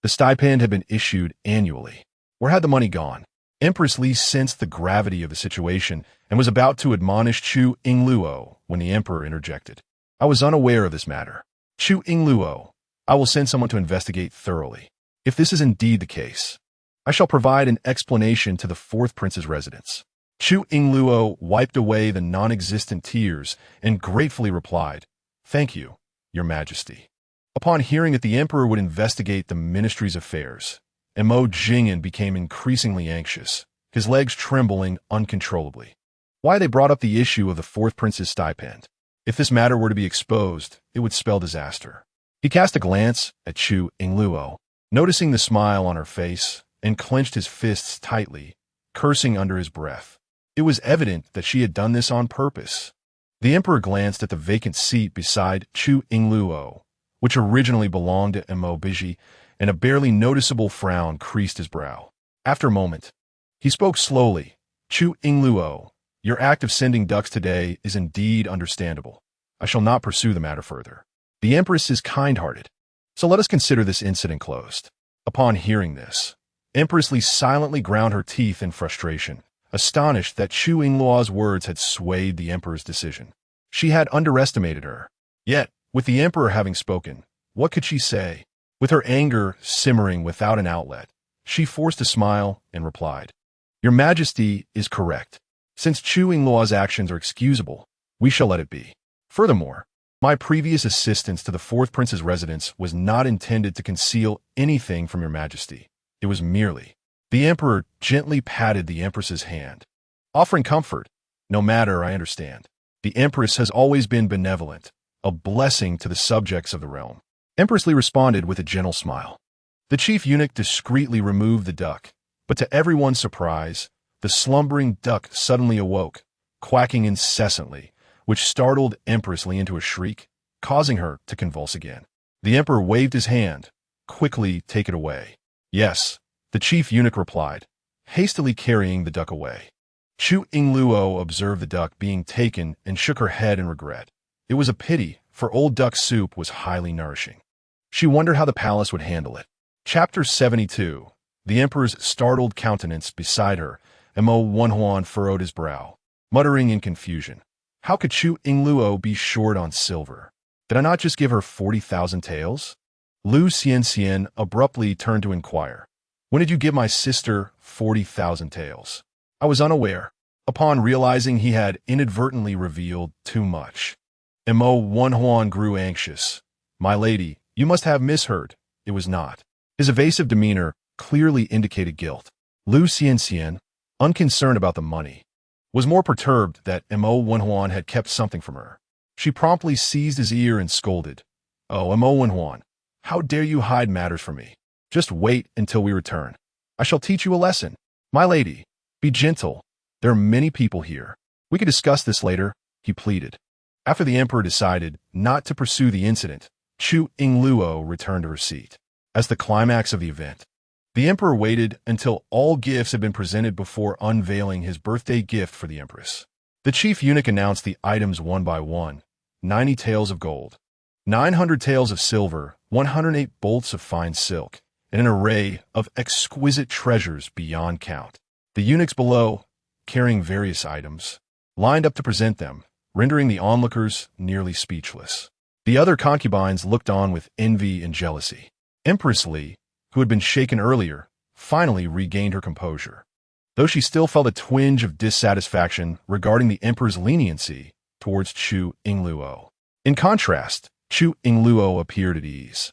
The stipend had been issued annually. Where had the money gone? Empress Li sensed the gravity of the situation and was about to admonish Chu Yingluo when the emperor interjected. I was unaware of this matter. Chu Yingluo, I will send someone to investigate thoroughly. If this is indeed the case, I shall provide an explanation to the fourth prince's residence. Chu Yingluo wiped away the non-existent tears and gratefully replied, Thank you, Your Majesty. Upon hearing that the emperor would investigate the ministry's affairs, Mo Jingyan became increasingly anxious, his legs trembling uncontrollably. Why they brought up the issue of the fourth prince's stipend? If this matter were to be exposed, it would spell disaster. He cast a glance at Chu Yingluo, noticing the smile on her face, and clenched his fists tightly, cursing under his breath. It was evident that she had done this on purpose. The emperor glanced at the vacant seat beside Chu Yingluo, which originally belonged to Beizhi, and a barely noticeable frown creased his brow. After a moment, he spoke slowly. Chu Yingluo, your act of sending ducks today is indeed understandable. I shall not pursue the matter further. The empress is kind-hearted, so let us consider this incident closed. Upon hearing this, Empress Li silently ground her teeth in frustration, astonished that Chu Yingluo's words had swayed the emperor's decision. She had underestimated her. Yet, with the emperor having spoken, what could she say? With her anger simmering without an outlet, she forced a smile and replied, Your Majesty is correct. Since Chu Yingluo's actions are excusable, we shall let it be. Furthermore, my previous assistance to the fourth prince's residence was not intended to conceal anything from Your Majesty. It was merely. The emperor gently patted the empress's hand, offering comfort. No matter, I understand. The empress has always been benevolent, a blessing to the subjects of the realm. Empress Li responded with a gentle smile. The chief eunuch discreetly removed the duck, but to everyone's surprise, the slumbering duck suddenly awoke, quacking incessantly, which startled Empress Li into a shriek, causing her to convulse again. The emperor waved his hand. Quickly take it away. Yes, the chief eunuch replied, hastily carrying the duck away. Chu Yingluo observed the duck being taken and shook her head in regret. It was a pity, for old duck soup was highly nourishing. She wondered how the palace would handle it. Chapter 72. The emperor's startled countenance beside her, and Mo Wonhuan furrowed his brow, muttering in confusion. How could Chu Yingluo be short on silver? Did I not just give her 40,000 taels? Lu Xianxian abruptly turned to inquire. When did you give my sister 40,000 taels? I was unaware. Upon realizing he had inadvertently revealed too much, Mo Wonhuan grew anxious. My lady, you must have misheard. It was not. His evasive demeanor clearly indicated guilt. Lu Xianxian, unconcerned about the money, was more perturbed that Mo Wonhuan had kept something from her. She promptly seized his ear and scolded. Oh, Mo Wonhuan, how dare you hide matters from me? Just wait until we return. I shall teach you a lesson. My lady, be gentle. There are many people here. We could discuss this later, he pleaded. After the emperor decided not to pursue the incident, Chu Yingluo returned to her seat. As the climax of the event, the emperor waited until all gifts had been presented before unveiling his birthday gift for the empress. The chief eunuch announced the items one by one: 90 taels of gold, 900 taels of silver, 108 bolts of fine silk, and an array of exquisite treasures beyond count. The eunuchs below, carrying various items, lined up to present them, rendering the onlookers nearly speechless. The other concubines looked on with envy and jealousy. Empress Li, who had been shaken earlier, finally regained her composure, though she still felt a twinge of dissatisfaction regarding the emperor's leniency towards Chu Yingluo. In contrast, Chu Yingluo appeared at ease.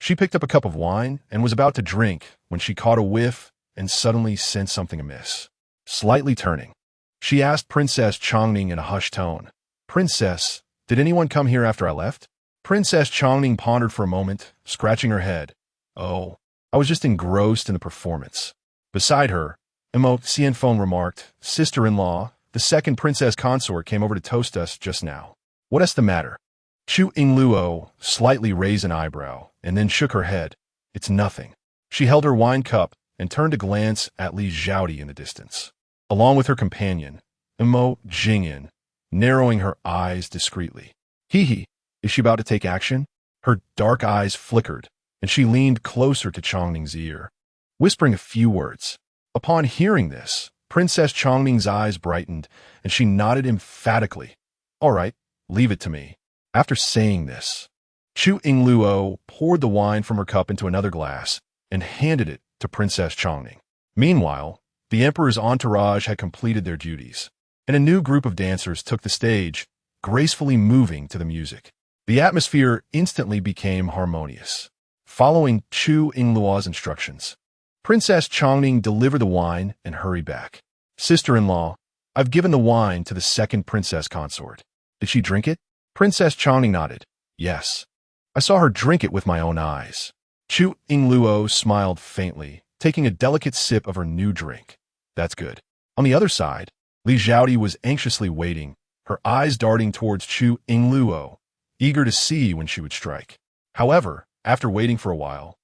She picked up a cup of wine and was about to drink when she caught a whiff and suddenly sensed something amiss. Slightly turning, she asked Princess Chongning in a hushed tone, Princess, did anyone come here after I left? Princess Chongning pondered for a moment, scratching her head. Oh, I was just engrossed in the performance. Beside her, Mo Xianfeng remarked, Sister-in-law, the second princess consort came over to toast us just now. What's the matter? Chu Yingluo slightly raised an eyebrow and then shook her head. It's nothing. She held her wine cup and turned to glance at Li Zhaodi in the distance. Along with her companion, Mo Jingyan, narrowing her eyes discreetly. Hee, is she about to take action? Her dark eyes flickered, and she leaned closer to Chongming's ear, whispering a few words. Upon hearing this, Princess Chongming's eyes brightened, and she nodded emphatically. All right, leave it to me. After saying this, Chu Yingluo poured the wine from her cup into another glass and handed it to Princess Chongming. Meanwhile, the emperor's entourage had completed their duties, and a new group of dancers took the stage, gracefully moving to the music. The atmosphere instantly became harmonious. Following Chu Yingluo's instructions, Princess Chongming delivered the wine and hurried back. Sister-in-law, I've given the wine to the second princess consort. Did she drink it? Princess Chongming nodded. Yes. I saw her drink it with my own eyes. Chu Yingluo smiled faintly, taking a delicate sip of her new drink. That's good. On the other side, Li Zhaodi was anxiously waiting, her eyes darting towards Chu Yingluo, eager to see when she would strike. However, after waiting for a while,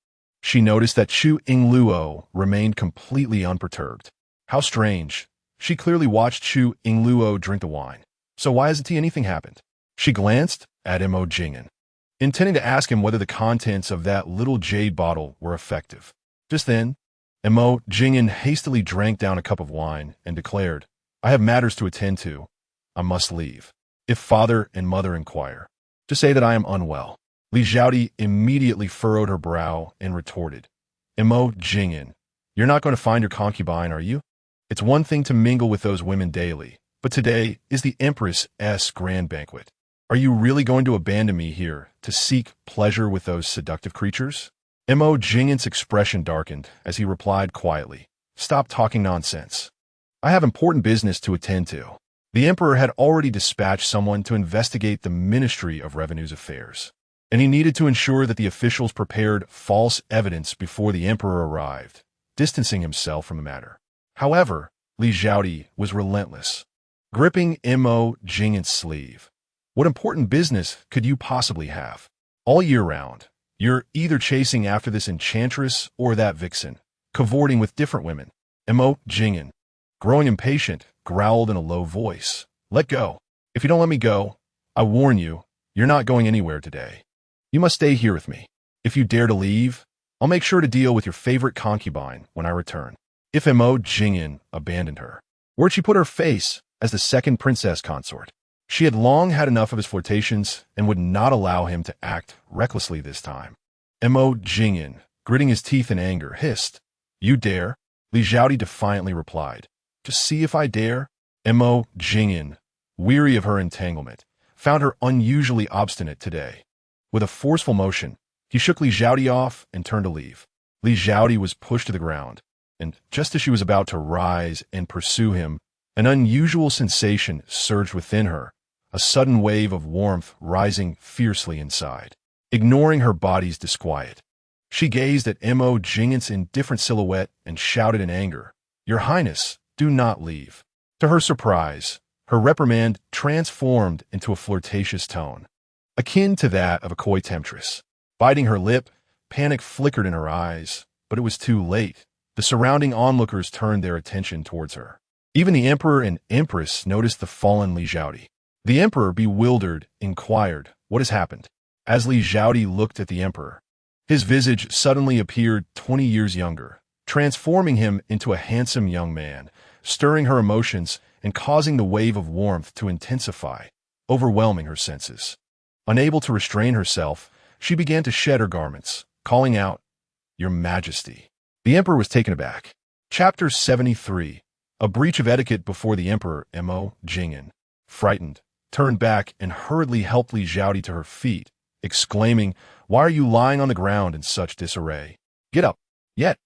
she noticed that Chu Yingluo remained completely unperturbed. How strange. She clearly watched Chu Yingluo drink the wine. So why hasn't anything happened? She glanced at Mo Jing'an, intending to ask him whether the contents of that little jade bottle were effective. Just then, Mo Jing'an hastily drank down a cup of wine and declared, I have matters to attend to. I must leave. If father and mother inquire, just say that I am unwell. Li Zhaodi immediately furrowed her brow and retorted, Mo Jing'an, you're not going to find your concubine, are you? It's one thing to mingle with those women daily, but today is the Empress's grand banquet. Are you really going to abandon me here to seek pleasure with those seductive creatures? Mo Jing'an's expression darkened as he replied quietly, Stop talking nonsense. I have important business to attend to. The emperor had already dispatched someone to investigate the Ministry of Revenue's affairs, and he needed to ensure that the officials prepared false evidence before the emperor arrived, distancing himself from the matter. However, Li Zhaodi was relentless, gripping Mo Jing'an's sleeve. What important business could you possibly have? All year round, you're either chasing after this enchantress or that vixen, cavorting with different women. Mo Jing'an, growing impatient, growled in a low voice. Let go. If you don't let me go, I warn you, you're not going anywhere today. You must stay here with me. If you dare to leave, I'll make sure to deal with your favorite concubine when I return. If Mo Jing'an abandoned her, where'd she put her face as the second princess consort? She had long had enough of his flirtations and would not allow him to act recklessly this time. Mo Jing'an, gritting his teeth in anger, hissed, You dare? Li Zhaodi defiantly replied, Just see if I dare. Mo Jing'an, weary of her entanglement, found her unusually obstinate today. With a forceful motion, he shook Li Zhaodi off and turned to leave. Li Zhaodi was pushed to the ground, and just as she was about to rise and pursue him, an unusual sensation surged within her, a sudden wave of warmth rising fiercely inside. Ignoring her body's disquiet, she gazed at Mo Jing'an's indifferent silhouette and shouted in anger, Your Highness, do not leave. To her surprise, her reprimand transformed into a flirtatious tone, akin to that of a coy temptress. Biting her lip, panic flickered in her eyes, but it was too late. The surrounding onlookers turned their attention towards her. Even the emperor and empress noticed the fallen Li Zhaodi. The emperor, bewildered, inquired, What has happened? As Li Zhaodi looked at the emperor, his visage suddenly appeared 20 years younger, transforming him into a handsome young man, stirring her emotions and causing the wave of warmth to intensify, overwhelming her senses. Unable to restrain herself, she began to shed her garments, calling out, Your Majesty. The emperor was taken aback. Chapter 73. A breach of etiquette before the emperor. Mo Jing'an, frightened, turned back and hurriedly helped Li Zhaodi to her feet, exclaiming, Why are you lying on the ground in such disarray? Get up. Yet.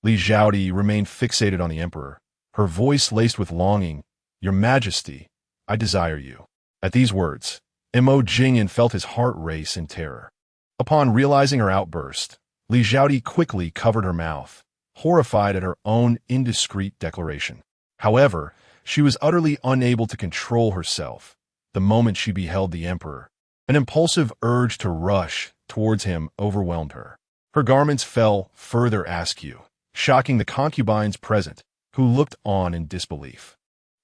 Li Zhaodi remained fixated on the emperor, her voice laced with longing. Your Majesty, I desire you. At these words, Mo Jing'an felt his heart race in terror. Upon realizing her outburst, Li Zhaodi quickly covered her mouth, horrified at her own indiscreet declaration. However, she was utterly unable to control herself the moment she beheld the emperor. An impulsive urge to rush towards him overwhelmed her. Her garments fell further askew, shocking the concubines present, who looked on in disbelief.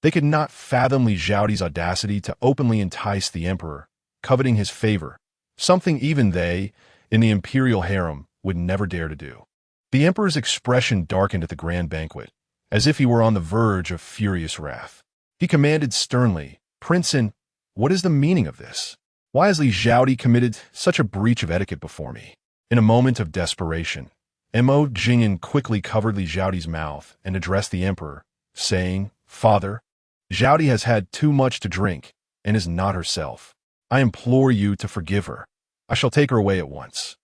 They could not fathom Li Zhaodi's audacity to openly entice the emperor, coveting his favor, something even they, in the imperial harem, would never dare to do. The emperor's expression darkened at the grand banquet, as if he were on the verge of furious wrath. He commanded sternly, "Princein, what is the meaning of this? Why has Li Zhaodi committed such a breach of etiquette before me?" In a moment of desperation, Mo Jingyan quickly covered Li Zhaodi's mouth and addressed the emperor, saying, "Father, Zhaodi has had too much to drink and is not herself. I implore you to forgive her. I shall take her away at once."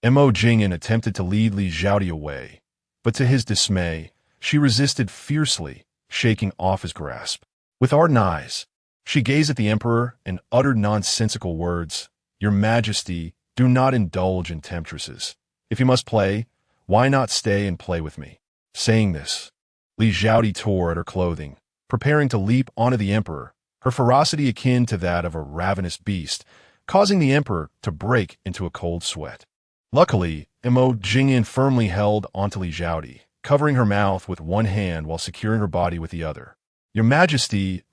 Mo Jingyan attempted to lead Li Zhaodi away, but to his dismay, she resisted fiercely, shaking off his grasp. With ardent eyes, she gazed at the emperor and uttered nonsensical words. "Your Majesty, do not indulge in temptresses. If you must play, why not stay and play with me?" Saying this, Li Zhaodi tore at her clothing, preparing to leap onto the emperor, her ferocity akin to that of a ravenous beast, causing the emperor to break into a cold sweat. Luckily, Mo Jingyan firmly held onto Li Zhaodi, covering her mouth with one hand while securing her body with the other. "Your Majesty,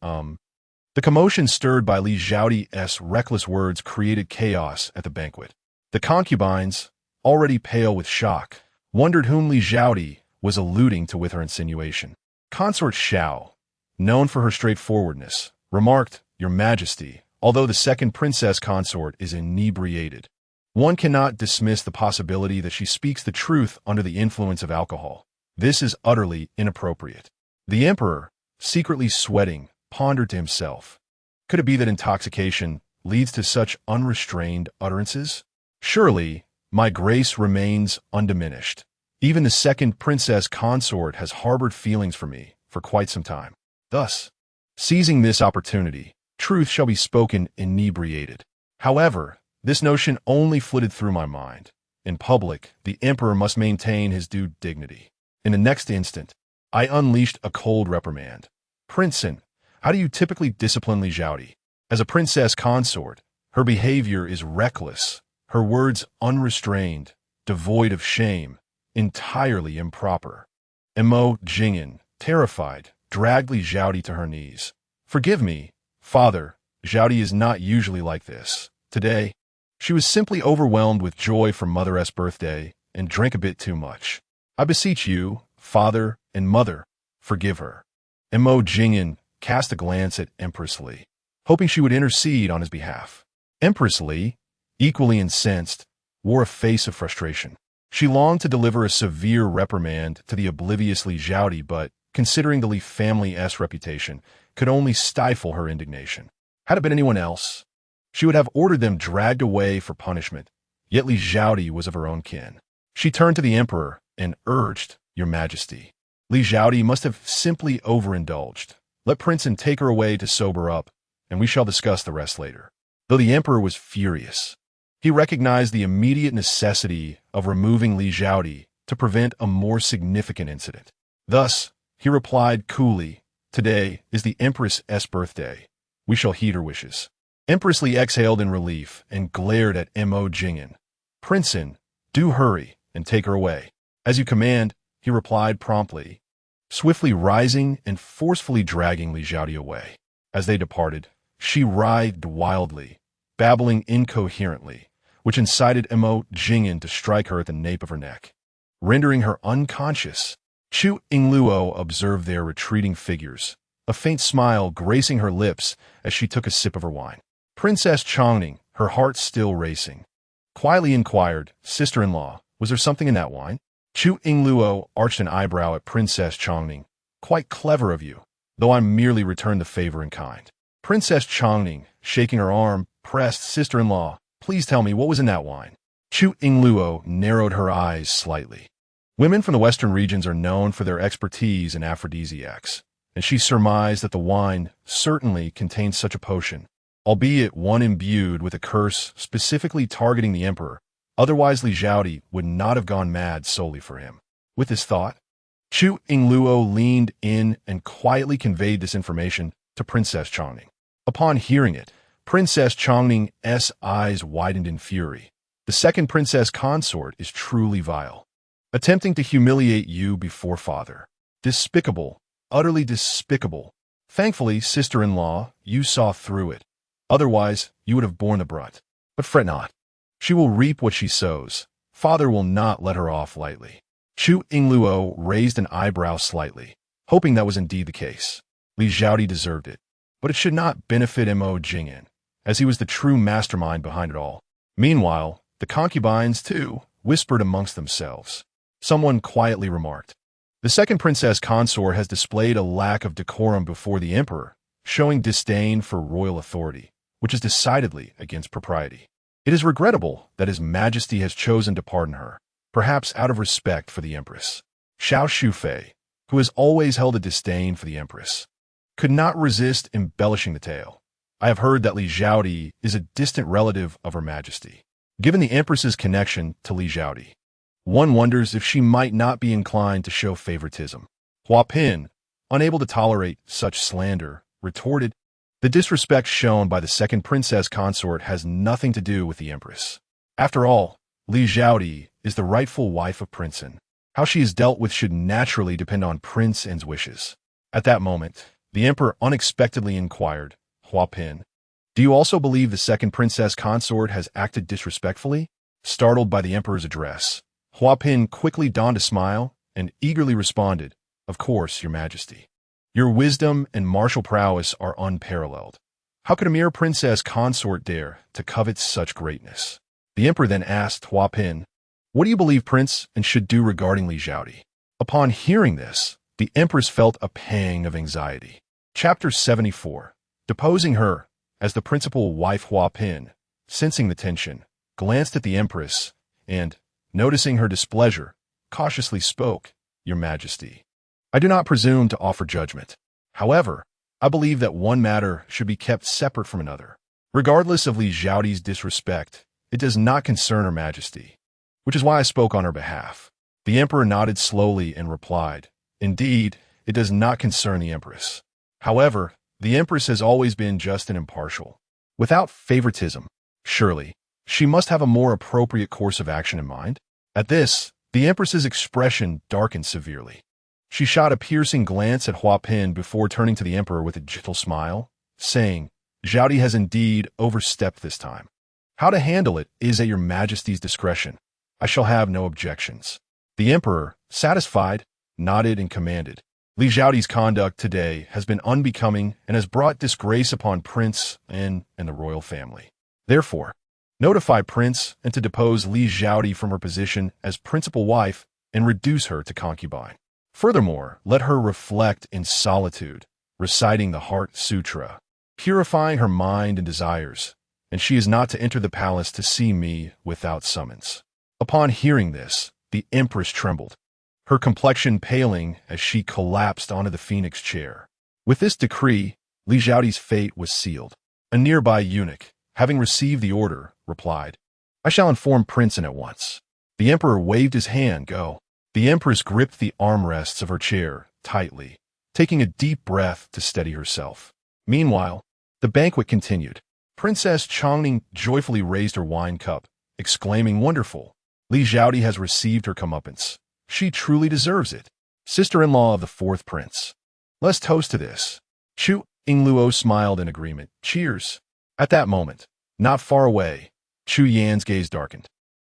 The commotion stirred by Li Zhaodi's reckless words created chaos at the banquet. The concubines, already pale with shock, wondered whom Li Zhaodi was alluding to with her insinuation. Consort Xiao, known for her straightforwardness, remarked, "Your Majesty, although the second princess consort is inebriated, one cannot dismiss the possibility that she speaks the truth under the influence of alcohol. This is utterly inappropriate." The emperor, secretly sweating, pondered to himself, "Could it be that intoxication leads to such unrestrained utterances? Surely, my grace remains undiminished. Even the second princess consort has harbored feelings for me for quite some time. Thus, seizing this opportunity, truth shall be spoken inebriated." However, this notion only flitted through my mind. In public, the emperor must maintain his due dignity. In the next instant, I unleashed a cold reprimand. "Princein, how do you typically discipline Li Zhaodi? As a princess consort, her behavior is reckless, her words unrestrained, devoid of shame, entirely improper." Mo Jingyan, terrified, dragged Li Zhaodi to her knees. "Forgive me, father, Zhaodi is not usually like this. Today, she was simply overwhelmed with joy for Mother's birthday and drank a bit too much. I beseech you, father and mother, forgive her." Mo Jingyan cast a glance at Empress Li, hoping she would intercede on his behalf. Empress Li, equally incensed, wore a face of frustration. She longed to deliver a severe reprimand to the oblivious Li Zhaodi, but, considering the Li family's reputation, could only stifle her indignation. Had it been anyone else, she would have ordered them dragged away for punishment, yet Li Zhaodi was of her own kin. She turned to the emperor and urged, "Your Majesty, Li Zhaodi must have simply overindulged. Let Princein take her away to sober up, and we shall discuss the rest later." Though the emperor was furious, he recognized the immediate necessity of removing Li Zhaodi to prevent a more significant incident. Thus, he replied coolly, "Today is the Empress's birthday. We shall heed her wishes." Empress Li exhaled in relief and glared at Mo Jingyan. "Princein, do hurry and take her away." "As you command," he replied promptly, swiftly rising and forcefully dragging Li Zhaodi away. As they departed, she writhed wildly, babbling incoherently, which incited Mo Jingyan to strike her at the nape of her neck, rendering her unconscious. Chu Yingluo observed their retreating figures, a faint smile gracing her lips as she took a sip of her wine. Princess Chongning, her heart still racing, quietly inquired, "Sister-in-law, was there something in that wine?" Chu Yingluo arched an eyebrow at Princess Chongning. "Quite clever of you, though I merely returned the favor in kind." Princess Chongning, shaking her arm, pressed, "Sister-in-law, please tell me what was in that wine." Chu Yingluo narrowed her eyes slightly. Women from the western regions are known for their expertise in aphrodisiacs, and she surmised that the wine certainly contained such a potion, albeit one imbued with a curse specifically targeting the emperor. Otherwise, Li Zhaodi would not have gone mad solely for him. With this thought, Chu Yingluo leaned in and quietly conveyed this information to Princess Chongning. Upon hearing it, Princess Chongning's eyes widened in fury. "The second princess consort is truly vile. Attempting to humiliate you before father. Despicable, utterly despicable. Thankfully, sister-in-law, you saw through it. Otherwise, you would have borne the brunt. But fret not. She will reap what she sows. Father will not let her off lightly. Chu Yingluo raised an eyebrow slightly, hoping that was indeed the case. Li Xiaodi deserved it, but it should not benefit Mo Jingyan, as he was the true mastermind behind it all. Meanwhile, the concubines, too, whispered amongst themselves. Someone quietly remarked, "The second princess consort has displayed a lack of decorum before the emperor, showing disdain for royal authority, which is decidedly against propriety. It is regrettable that His Majesty has chosen to pardon her, perhaps out of respect for the empress." Xiao Shufei, who has always held a disdain for the empress, could not resist embellishing the tale. "I have heard that Li Xiaodi is a distant relative of Her Majesty. Given the empress's connection to Li Xiaodi, one wonders if she might not be inclined to show favoritism." Hua Pin, unable to tolerate such slander, retorted, "The disrespect shown by the second princess consort has nothing to do with the empress. After all, Li Xiaodi is the rightful wife of Prince N. How she is dealt with should naturally depend on Prince N's wishes." At that moment, the emperor unexpectedly inquired, "Hua Pin, do you also believe the second princess consort has acted disrespectfully?" Startled by the emperor's address, Hua Pin quickly donned a smile and eagerly responded, "Of course, Your Majesty. Your wisdom and martial prowess are unparalleled. How could a mere princess consort dare to covet such greatness?" The emperor then asked Hua Pin, "What do you believe Prince and should do regarding Li Xiaodi?" Upon hearing this, the empress felt a pang of anxiety. Chapter 74. Deposing her, as the principal wife Hua Pin, sensing the tension, glanced at the empress and, noticing her displeasure, cautiously spoke, "Your Majesty, I do not presume to offer judgment. However, I believe that one matter should be kept separate from another. Regardless of Li Xiaodi's disrespect, it does not concern Her Majesty, which is why I spoke on her behalf." The emperor nodded slowly and replied, "Indeed, it does not concern the empress. However, the empress has always been just and impartial, without favoritism. Surely, she must have a more appropriate course of action in mind." At this, the empress's expression darkened severely. She shot a piercing glance at Hua Pin before turning to the emperor with a gentle smile, saying, "Xiaodi has indeed overstepped this time. How to handle it is at Your Majesty's discretion. I shall have no objections." The emperor, satisfied, nodded and commanded, "Li Xiaodi's conduct today has been unbecoming and has brought disgrace upon Prince N and the royal family. Therefore, notify Prince N to depose Li Xiaodi from her position as principal wife and reduce her to concubine. Furthermore, let her reflect in solitude, reciting the Heart Sutra, purifying her mind and desires, and she is not to enter the palace to see me without summons." Upon hearing this, the empress trembled, her complexion paling as she collapsed onto the phoenix chair. With this decree, Li Xiaodi's fate was sealed. A nearby eunuch, having received the order, replied, "I shall inform Prince N at once." The emperor waved his hand, "Go." The empress gripped the armrests of her chair tightly, taking a deep breath to steady herself. Meanwhile, the banquet continued. Princess Chongning joyfully raised her wine cup, exclaiming, "Wonderful! Li Xiaodi has received her comeuppance. She truly deserves it. Sister-in-law of the fourth prince. Let's toast to this." Chu Yingluo smiled in agreement. "Cheers." At that moment, not far away, Chu Yan's gaze darkened.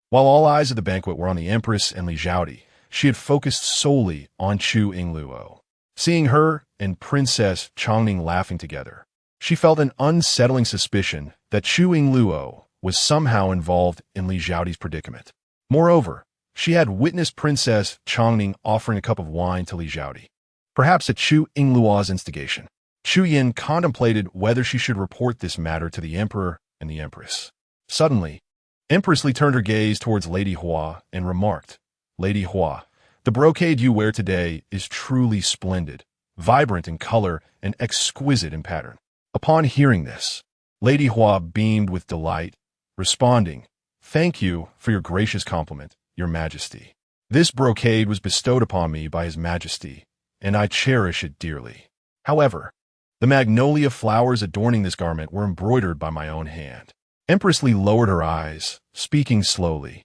While all eyes of the banquet were on the empress and Li Xiaodi, she had focused solely on Chu Yingluo. Seeing her and Princess Chongning laughing together, she felt an unsettling suspicion that Chu Yingluo was somehow involved in Li Xiaodi's predicament. Moreover, she had witnessed Princess Chongning offering a cup of wine to Li Xiaodi, perhaps at Chu Yingluo's instigation. Chu Yin contemplated whether she should report this matter to the emperor and the empress. Suddenly, Empress Li turned her gaze towards Lady Hua and remarked, "Lady Hua, the brocade you wear today is truly splendid, vibrant in color and exquisite in pattern." Upon hearing this, Lady Hua beamed with delight, responding, "Thank you for your gracious compliment, Your Majesty. This brocade was bestowed upon me by His Majesty, and I cherish it dearly. However, the magnolia flowers adorning this garment were embroidered by my own hand." Empress Li lowered her eyes, speaking slowly.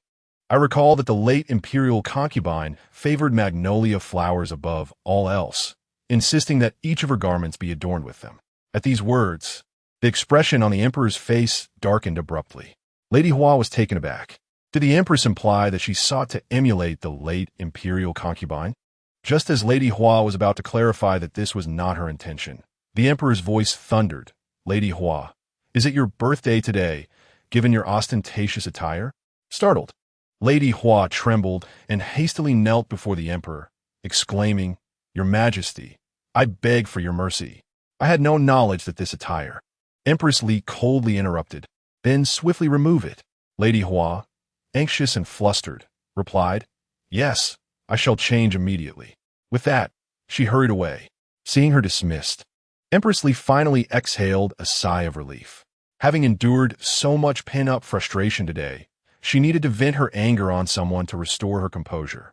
"I recall that the late imperial concubine favored magnolia flowers above all else, insisting that each of her garments be adorned with them. At these words, the expression on the emperor's face darkened abruptly. Lady Hua was taken aback. Did the empress imply that she sought to emulate the late imperial concubine? Just as Lady Hua was about to clarify that this was not her intention, the emperor's voice thundered. Lady Hua, is it your birthday today, given your ostentatious attire? Startled, Lady Hua trembled and hastily knelt before the emperor, exclaiming, Your Majesty, I beg for your mercy. I had no knowledge that this attire. Empress Li coldly interrupted, then swiftly remove it. Lady Hua, anxious and flustered, replied, Yes, I shall change immediately. With that, she hurried away. Seeing her dismissed, Empress Li finally exhaled a sigh of relief. Having endured so much pent-up frustration today, she needed to vent her anger on someone to restore her composure.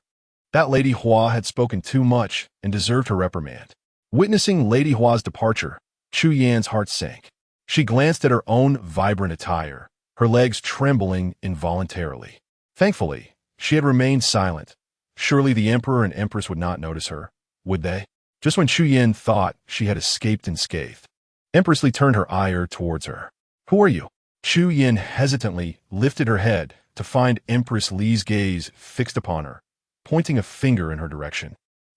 That Lady Hua had spoken too much and deserved her reprimand. Witnessing Lady Hua's departure, Chu Yan's heart sank. She glanced at her own vibrant attire, her legs trembling involuntarily. Thankfully, she had remained silent. Surely the emperor and empress would not notice her, would they? Just when Chu Yan thought she had escaped unscathed, Empress Li turned her ire towards her. Who are you? Chu Yan hesitantly lifted her head to find Empress Li's gaze fixed upon her, pointing a finger in her direction.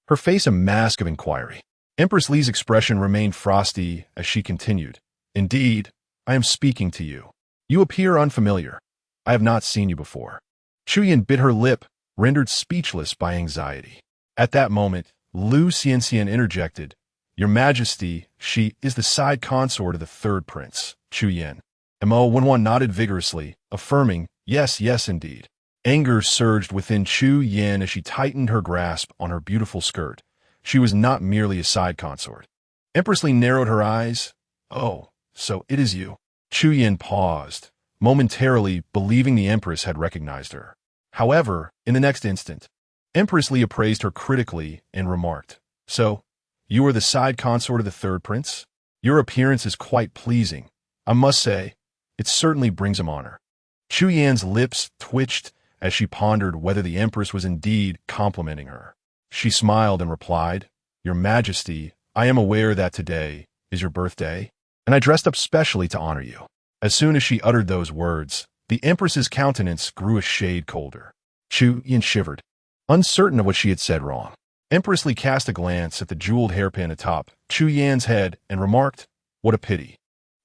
Her face a mask of inquiry. Empress Li's expression remained frosty as she continued. Indeed, I am speaking to you. You appear unfamiliar. I have not seen you before. Chu Yan bit her lip, rendered speechless by anxiety. At that moment, Lu Xianxian interjected, Your Majesty, she is the side consort of the third prince, Chu Yan. Mo Wenwan nodded vigorously, affirming, Yes, yes, indeed. Anger surged within Chu Yan as she tightened her grasp on her beautiful skirt. She was not merely a side consort. Empress Li narrowed her eyes. Oh, so it is you. Chu Yan paused, momentarily believing the empress had recognized her. However, in the next instant, Empress Li appraised her critically and remarked, So, you are the side consort of the third prince? Your appearance is quite pleasing. I must say, it certainly brings him honor. Chu Yan's lips twitched as she pondered whether the empress was indeed complimenting her. She smiled and replied, Your Majesty, I am aware that today is your birthday, and I dressed up specially to honor you. As soon as she uttered those words, the empress's countenance grew a shade colder. Chu Yan shivered, uncertain of what she had said wrong. Empress Li cast a glance at the jeweled hairpin atop Chu Yan's head and remarked, What a pity.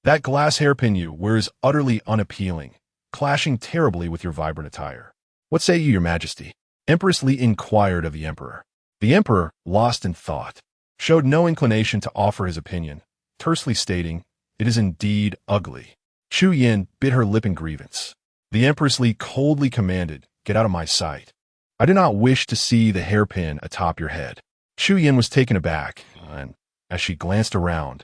That glass hairpin you wear is utterly unappealing, clashing terribly with your vibrant attire. What say you, Your Majesty? Empress Li inquired of the emperor. The emperor, lost in thought, showed no inclination to offer his opinion, tersely stating, It is indeed ugly. Chu Yan bit her lip in grievance. The Empress Li coldly commanded, Get out of my sight. I do not wish to see the hairpin atop your head. Chu Yan was taken aback, and as she glanced around,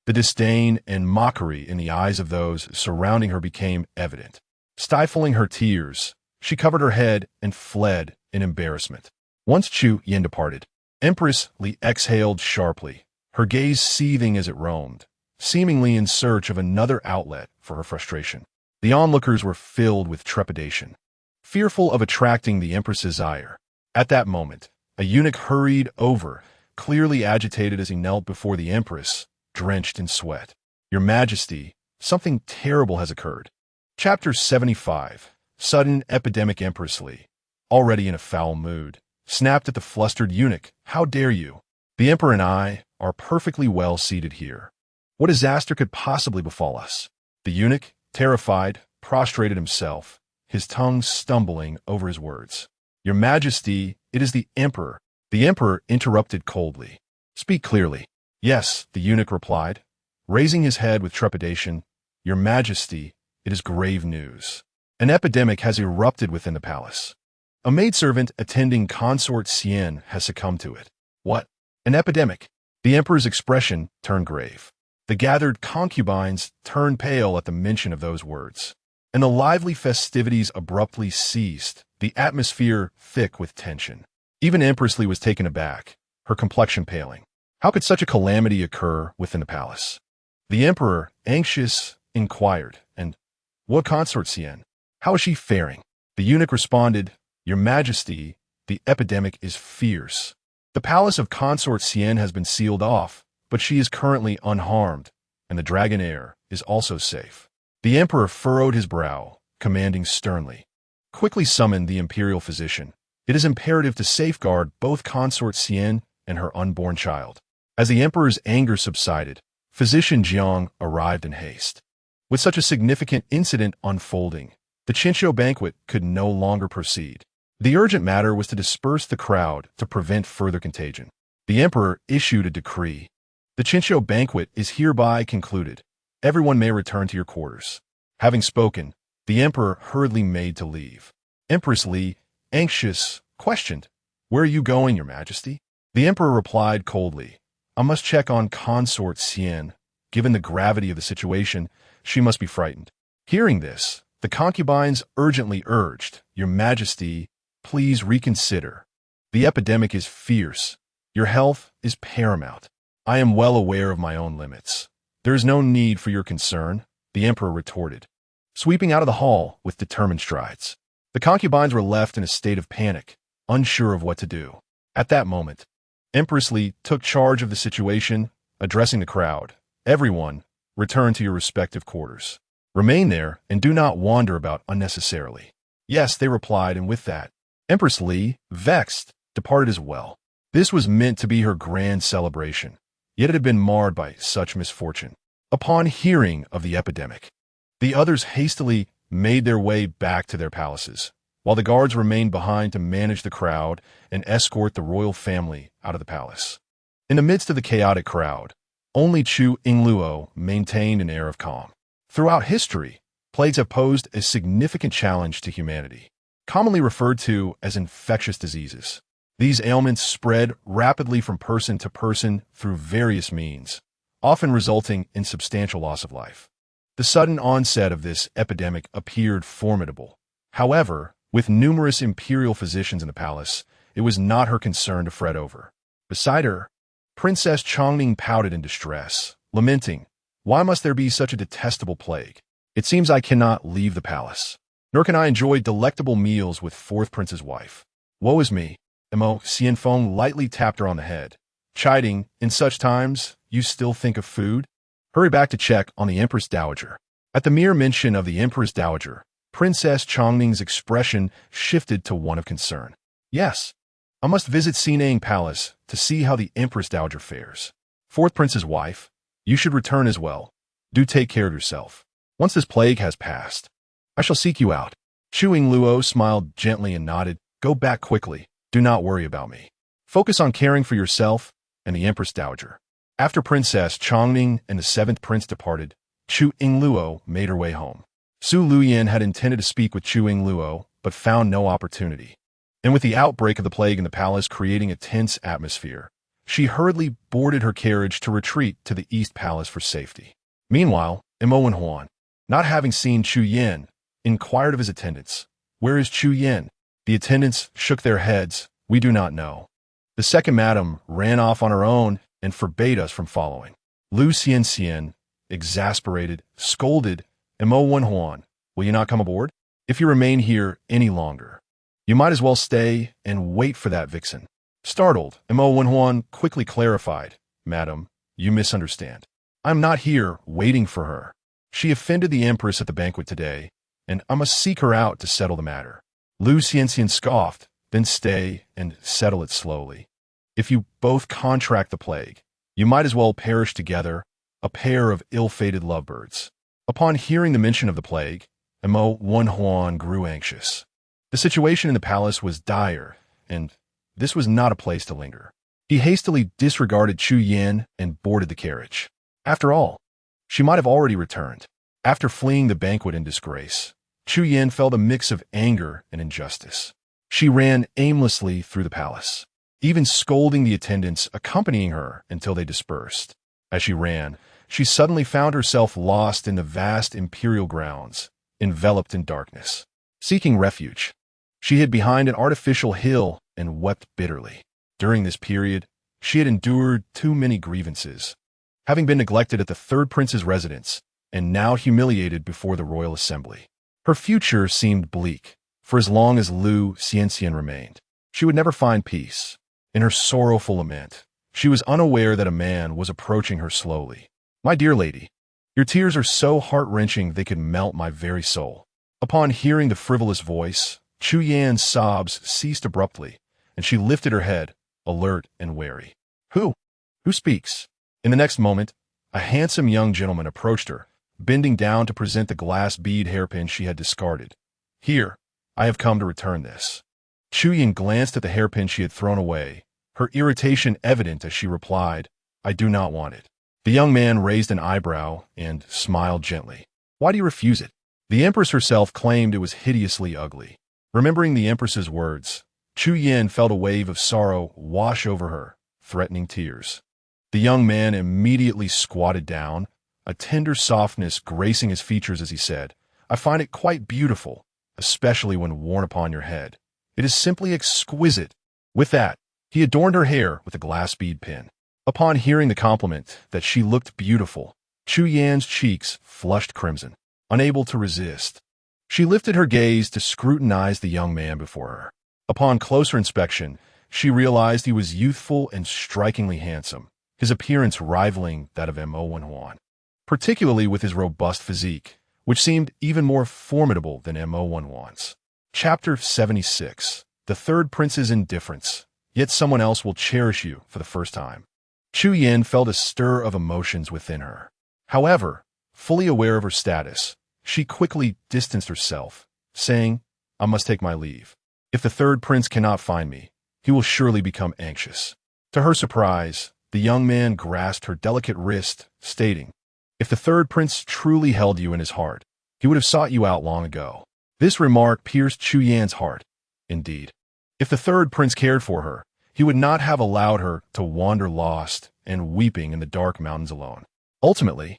the disdain and mockery in the eyes of those surrounding her became evident. Stifling her tears, she covered her head and fled in embarrassment. Once Chu Yan departed, Empress Li exhaled sharply, her gaze seething as it roamed, seemingly in search of another outlet for her frustration. The onlookers were filled with trepidation, fearful of attracting the empress's ire. At that moment, a eunuch hurried over, clearly agitated as he knelt before the empress, drenched in sweat. Your Majesty, something terrible has occurred. Chapter 75. Sudden epidemic. Empress Li, already in a foul mood, snapped at the flustered eunuch. How dare you? The emperor and I are perfectly well seated here. What disaster could possibly befall us? The eunuch, terrified, prostrated himself, his tongue stumbling over his words. Your Majesty, it is the emperor. The emperor interrupted coldly. Speak clearly. Yes, the eunuch replied, raising his head with trepidation. Your Majesty, it is grave news. An epidemic has erupted within the palace. A maidservant attending Consort Xian has succumbed to it. What? An epidemic? The emperor's expression turned grave. The gathered concubines turned pale at the mention of those words, and the lively festivities abruptly ceased, the atmosphere thick with tension. Even Empress Li was taken aback, her complexion paling. How could such a calamity occur within the palace? The emperor, anxious, inquired, and what Consort Xian? How is she faring? The eunuch responded, Your Majesty, the epidemic is fierce. The palace of Consort Xian has been sealed off, but she is currently unharmed, and the dragon heir is also safe. The emperor furrowed his brow, commanding sternly, "Quickly summon the imperial physician. It is imperative to safeguard both Consort Xian and her unborn child." As the emperor's anger subsided, physician Jiang arrived in haste. With such a significant incident unfolding, the Qinshou banquet could no longer proceed. The urgent matter was to disperse the crowd to prevent further contagion. The emperor issued a decree. "The Qinshou banquet is hereby concluded. Everyone may return to your quarters." Having spoken, the emperor hurriedly made to leave. Empress Li, anxious, questioned, "Where are you going, your majesty?" The emperor replied coldly, "I must check on Consort Xian. Given the gravity of the situation, she must be frightened." Hearing this, the concubines urgently urged, "Your majesty, please reconsider. The epidemic is fierce. Your health is paramount. I am well aware of my own limits. There is no need for your concern," the emperor retorted, sweeping out of the hall with determined strides. The concubines were left in a state of panic, unsure of what to do. At that moment, Empress Li took charge of the situation, addressing the crowd. "Everyone, return to your respective quarters. Remain there and do not wander about unnecessarily." "Yes," they replied, and with that, Empress Li, vexed, departed as well. This was meant to be her grand celebration, yet it had been marred by such misfortune. Upon hearing of the epidemic, the others hastily made their way back to their palaces, while the guards remained behind to manage the crowd and escort the royal family out of the palace. In the midst of the chaotic crowd, only Chu Yingluo maintained an air of calm. Throughout history, plagues have posed a significant challenge to humanity, commonly referred to as infectious diseases. These ailments spread rapidly from person to person through various means, often resulting in substantial loss of life. The sudden onset of this epidemic appeared formidable. However, with numerous imperial physicians in the palace, it was not her concern to fret over. Beside her, Princess Chongning pouted in distress, lamenting, "Why must there be such a detestable plague? It seems I cannot leave the palace, nor can I enjoy delectable meals with fourth prince's wife. Woe is me." Mo Xianfeng lightly tapped her on the head, chiding, "In such times, you still think of food? Hurry back to check on the Empress Dowager." At the mere mention of the Empress Dowager, Princess Chongning's expression shifted to one of concern. "Yes, I must visit Xinang Palace to see how the Empress Dowager fares. Fourth prince's wife, you should return as well. Do take care of yourself. Once this plague has passed, I shall seek you out." Chu Yingluo smiled gently and nodded, "Go back quickly. Do not worry about me. Focus on caring for yourself and the Empress Dowager." After Princess Chongning and the seventh prince departed, Chu Yingluo made her way home. Su Luyan had intended to speak with Chu Yingluo, but found no opportunity. And with the outbreak of the plague in the palace creating a tense atmosphere, she hurriedly boarded her carriage to retreat to the East Palace for safety. Meanwhile, Mo and Huan, not having seen Chu Yen, inquired of his attendants, "Where is Chu Yen?" The attendants shook their heads, "We do not know. The second madam ran off on her own and forbade us from following." Lu Xianxian, exasperated, scolded, "Mo Wenhuan, will you not come aboard? If you remain here any longer, you might as well stay and wait for that vixen." Startled, Mo Wenhuan quickly clarified, "Madam, you misunderstand. I'm not here waiting for her. She offended the Empress at the banquet today, and I must seek her out to settle the matter." Lu Xianxian scoffed, "Then stay and settle it slowly. If you both contract the plague, you might as well perish together, a pair of ill-fated lovebirds." Upon hearing the mention of the plague, Mo Wenhuan grew anxious. The situation in the palace was dire, and this was not a place to linger. He hastily disregarded Chu Yan and boarded the carriage. After all, she might have already returned. After fleeing the banquet in disgrace, Chu Yan felt a mix of anger and injustice. She ran aimlessly through the palace, even scolding the attendants accompanying her until they dispersed. As she ran, she suddenly found herself lost in the vast imperial grounds, enveloped in darkness. Seeking refuge, she hid behind an artificial hill and wept bitterly. During this period, she had endured too many grievances, having been neglected at the third prince's residence and now humiliated before the royal assembly. Her future seemed bleak, for as long as Lu Xianxian remained, she would never find peace. In her sorrowful lament, she was unaware that a man was approaching her slowly. "My dear lady, your tears are so heart-wrenching they could melt my very soul." Upon hearing the frivolous voice, Chu Yan's sobs ceased abruptly, and she lifted her head, alert and wary. Who? Who speaks?" In the next moment, a handsome young gentleman approached her, bending down to present the glass bead hairpin she had discarded. "Here, I have come to return this." Chu Ying glanced at the hairpin she had thrown away, her irritation evident as she replied, "I do not want it." The young man raised an eyebrow and smiled gently. "Why do you refuse it?" The Empress herself claimed it was hideously ugly. Remembering the Empress's words, Chu Yin felt a wave of sorrow wash over her, threatening tears. The young man immediately squatted down, a tender softness gracing his features as he said, "I find it quite beautiful, especially when worn upon your head. It is simply exquisite." With that, he adorned her hair with a glass bead pin. Upon hearing the compliment that she looked beautiful, Chu Yan's cheeks flushed crimson. Unable to resist, she lifted her gaze to scrutinize the young man before her. Upon closer inspection, she realized he was youthful and strikingly handsome, his appearance rivaling that of Mo Wenhuan, particularly with his robust physique, which seemed even more formidable than Mo Wenhuan's. Chapter 76. The Third Prince's Indifference, Yet Someone Else Will Cherish You for the First Time. Chu Yin felt a stir of emotions within her. However, fully aware of her status, she quickly distanced herself, saying, "I must take my leave. If the third prince cannot find me, he will surely become anxious." To her surprise, the young man grasped her delicate wrist, stating, "If the third prince truly held you in his heart, he would have sought you out long ago." This remark pierced Chu Yan's heart. Indeed, if the third prince cared for her, he would not have allowed her to wander lost and weeping in the dark mountains alone. Ultimately,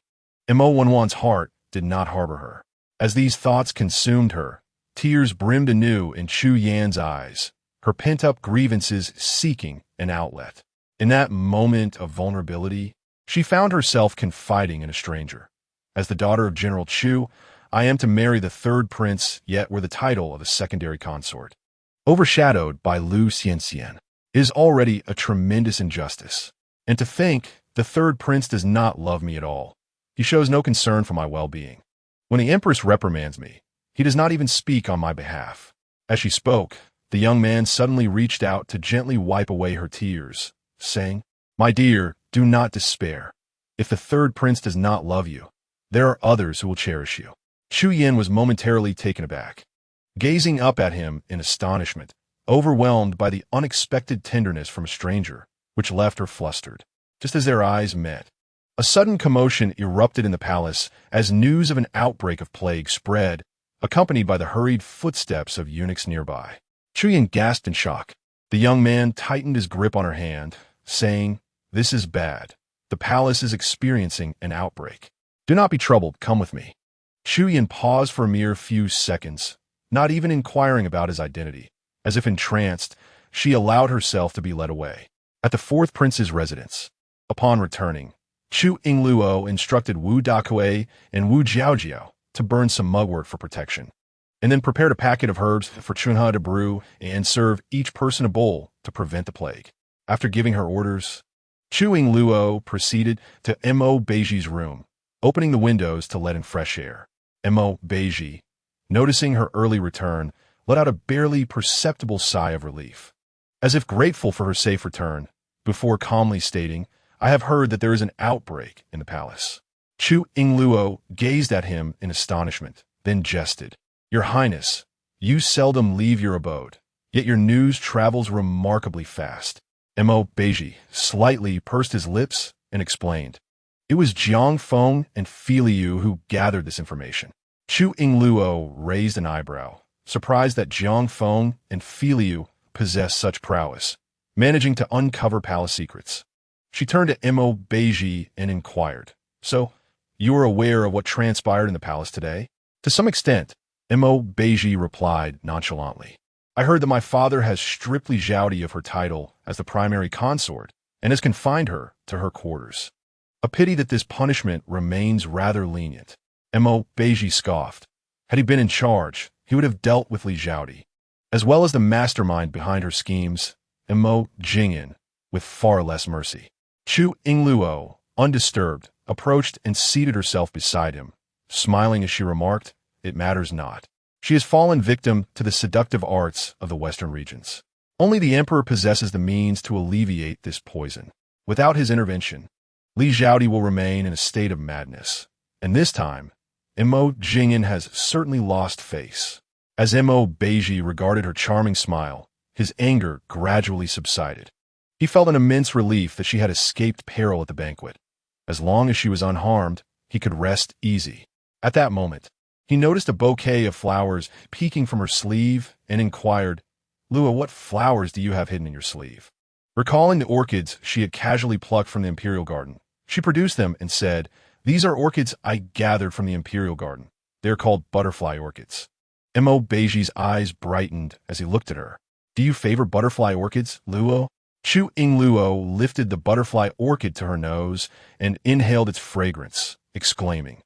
Mo Wenhuan's heart did not harbor her. As these thoughts consumed her, tears brimmed anew in Chu Yan's eyes, her pent-up grievances seeking an outlet. In that moment of vulnerability, she found herself confiding in a stranger. "As the daughter of General Chu, I am to marry the third prince, yet wear the title of a secondary consort. Overshadowed by Lu Xianxian. It is already a tremendous injustice. And to think the third prince does not love me at all. He shows no concern for my well-being. When the Empress reprimands me, he does not even speak on my behalf." As she spoke, the young man suddenly reached out to gently wipe away her tears, saying, "My dear, do not despair. If the third prince does not love you, there are others who will cherish you." Chu Yin was momentarily taken aback, gazing up at him in astonishment, overwhelmed by the unexpected tenderness from a stranger, which left her flustered. Just as their eyes met, a sudden commotion erupted in the palace as news of an outbreak of plague spread, accompanied by the hurried footsteps of eunuchs nearby. Chu Yin gasped in shock. The young man tightened his grip on her hand, saying, "This is bad. The palace is experiencing an outbreak. Do not be troubled, come with me." Chu Yin paused for a mere few seconds, not even inquiring about his identity. As if entranced, she allowed herself to be led away. At the fourth prince's residence, upon returning, Chu Yingluo instructed Wu Dakue and Wu Jiaojiao to burn some mugwort for protection, and then prepared a packet of herbs for Chunha to brew and serve each person a bowl to prevent the plague. After giving her orders, Chu Yingluo proceeded to Mo Beizhi's room, opening the windows to let in fresh air. Mo Beizhi, noticing her early return, let out a barely perceptible sigh of relief, as if grateful for her safe return, before calmly stating, "I have heard that there is an outbreak in the palace." Chu Yingluo gazed at him in astonishment, then jested, "Your Highness, you seldom leave your abode, yet your news travels remarkably fast." Mo Beizhi slightly pursed his lips and explained, "It was Jiang Feng and Filiu who gathered this information." Chu Yingluo raised an eyebrow, surprised that Jiang Feng and Filiu possessed such prowess, managing to uncover palace secrets. She turned to Mo Beizhi and inquired, "So, you are aware of what transpired in the palace today?" "To some extent," Mo Beizhi replied nonchalantly. "I heard that my father has stripped Li Zhaodi of her title as the primary consort and has confined her to her quarters. A pity that this punishment remains rather lenient." Mo Beizhi scoffed. Had he been in charge, he would have dealt with Li Zhaodi, as well as the mastermind behind her schemes, Mo Jingyan, with far less mercy. Chu Yingluo, undisturbed, approached and seated herself beside him, smiling as she remarked, "It matters not. She has fallen victim to the seductive arts of the Western regions. Only the emperor possesses the means to alleviate this poison. Without his intervention, Li Zhaodi will remain in a state of madness. And this time, Mo Jingyan has certainly lost face." As Mo Beizhi regarded her charming smile, his anger gradually subsided. He felt an immense relief that she had escaped peril at the banquet. As long as she was unharmed, he could rest easy. At that moment, he noticed a bouquet of flowers peeking from her sleeve and inquired, "Lua, what flowers do you have hidden in your sleeve?" Recalling the orchids she had casually plucked from the imperial garden, she produced them and said, "These are orchids I gathered from the imperial garden. They are called butterfly orchids." Mo Beizhi's eyes brightened as he looked at her. "Do you favor butterfly orchids, Luo?" Chu Yingluo lifted the butterfly orchid to her nose and inhaled its fragrance, exclaiming,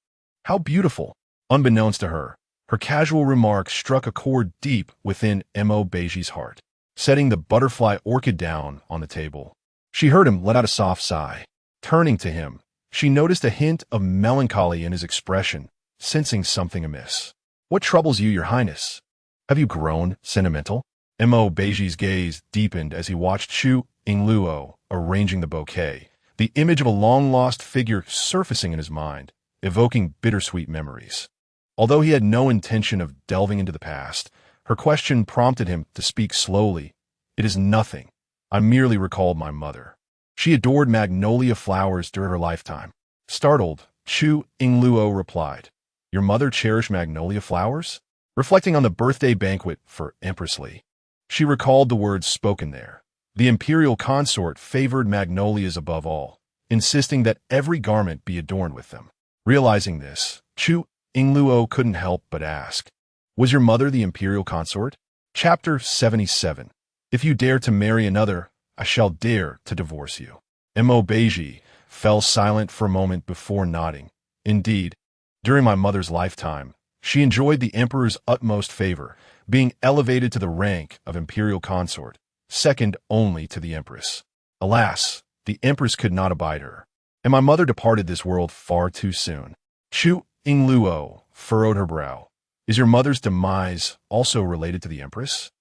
"How beautiful!" Unbeknownst to her, her casual remark struck a chord deep within Mo Beizhi's heart. Setting the butterfly orchid down on the table, she heard him let out a soft sigh. Turning to him, she noticed a hint of melancholy in his expression, sensing something amiss. "What troubles you, your highness? Have you grown sentimental?" Mo Beizhi's gaze deepened as he watched Chu Yingluo arranging the bouquet, the image of a long-lost figure surfacing in his mind, evoking bittersweet memories. Although he had no intention of delving into the past, her question prompted him to speak slowly. "It is nothing. I merely recalled my mother. She adored magnolia flowers during her lifetime." Startled, Chu Yingluo replied, "Your mother cherished magnolia flowers?" Reflecting on the birthday banquet for Empress Li, she recalled the words spoken there. The imperial consort favored magnolias above all, insisting that every garment be adorned with them. Realizing this, Chu Yingluo couldn't help but ask, "Was your mother the imperial consort?" Chapter 77. "If you dare to marry another, I shall dare to divorce you." Mo Beizhi fell silent for a moment before nodding. "Indeed, during my mother's lifetime, she enjoyed the emperor's utmost favor, being elevated to the rank of imperial consort, second only to the empress. Alas, the empress could not abide her, and my mother departed this world far too soon." Chu Yingluo furrowed her brow. "Is your mother's demise also related to the empress?"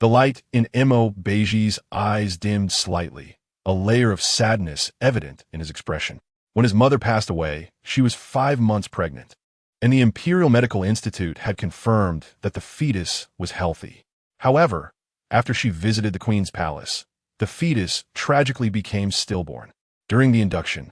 The light in Mo Beizhi's eyes dimmed slightly, a layer of sadness evident in his expression. When his mother passed away, she was 5 months pregnant, and the Imperial Medical Institute had confirmed that the fetus was healthy. However, after she visited the Queen's palace, the fetus tragically became stillborn. During the induction,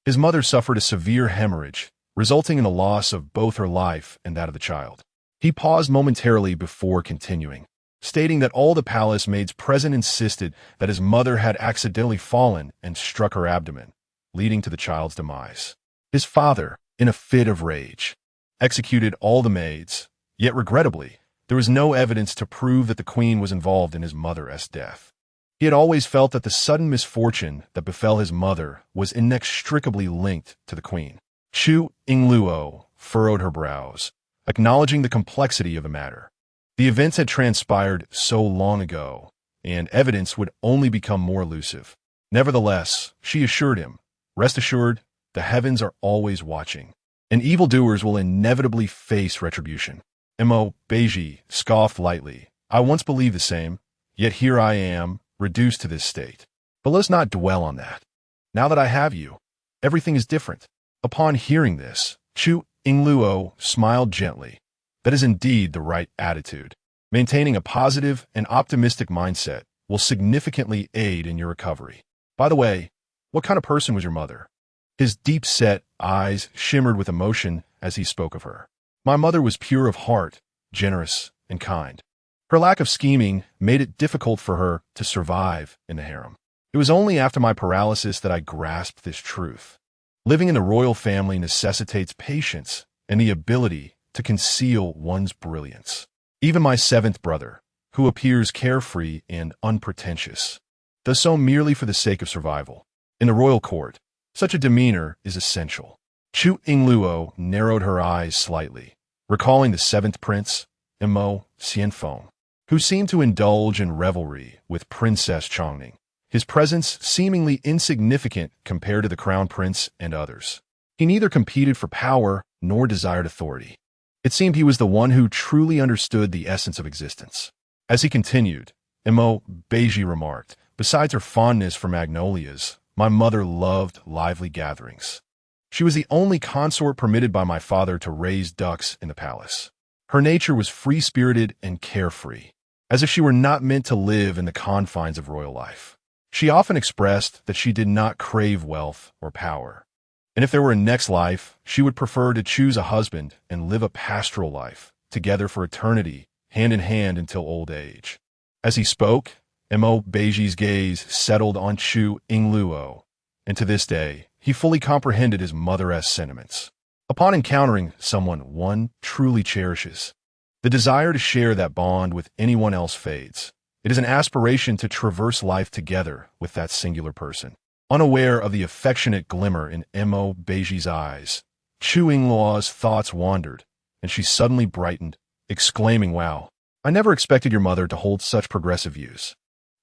his mother suffered a severe hemorrhage, resulting in the loss of both her life and that of the child. He paused momentarily before continuing, stating that all the palace maids present insisted that his mother had accidentally fallen and struck her abdomen, leading to the child's demise. His father, in a fit of rage, executed all the maids, yet regrettably, there was no evidence to prove that the queen was involved in his mother's death. He had always felt that the sudden misfortune that befell his mother was inextricably linked to the queen. Chu Yingluo furrowed her brows, acknowledging the complexity of the matter. The events had transpired so long ago, and evidence would only become more elusive. Nevertheless, she assured him, "Rest assured, the heavens are always watching, and evildoers will inevitably face retribution." Mo Beizhi scoffed lightly. "I once believed the same, yet here I am, reduced to this state. But let's not dwell on that. Now that I have you, everything is different." Upon hearing this, Chu Yingluo smiled gently. "That is indeed the right attitude. Maintaining a positive and optimistic mindset will significantly aid in your recovery. By the way, what kind of person was your mother?" His deep-set eyes shimmered with emotion as he spoke of her. "My mother was pure of heart, generous, and kind. Her lack of scheming made it difficult for her to survive in the harem. It was only after my paralysis that I grasped this truth. Living in the royal family necessitates patience and the ability to conceal one's brilliance. Even my 7th brother, who appears carefree and unpretentious, does so merely for the sake of survival. In the royal court, such a demeanor is essential." Chu Yingluo narrowed her eyes slightly, recalling the 7th prince, Mo Xianfeng. who seemed to indulge in revelry with Princess Chongning, his presence seemingly insignificant compared to the crown prince and others. He neither competed for power nor desired authority. It seemed he was the one who truly understood the essence of existence. As he continued, Beizhi remarked, "Besides her fondness for magnolias, my mother loved lively gatherings. She was the only consort permitted by my father to raise ducks in the palace. Her nature was free-spirited and carefree, as if she were not meant to live in the confines of royal life. She often expressed that she did not crave wealth or power, and if there were a next life, she would prefer to choose a husband and live a pastoral life, together for eternity, hand in hand until old age." As he spoke, Beizhi's gaze settled on Chu Yingluo, and to this day, he fully comprehended his mother-esque sentiments. Upon encountering someone one truly cherishes, the desire to share that bond with anyone else fades. It is an aspiration to traverse life together with that singular person. Unaware of the affectionate glimmer in Beizhi's eyes, Chu Yingluo's thoughts wandered, and she suddenly brightened, exclaiming, "Wow, I never expected your mother to hold such progressive views."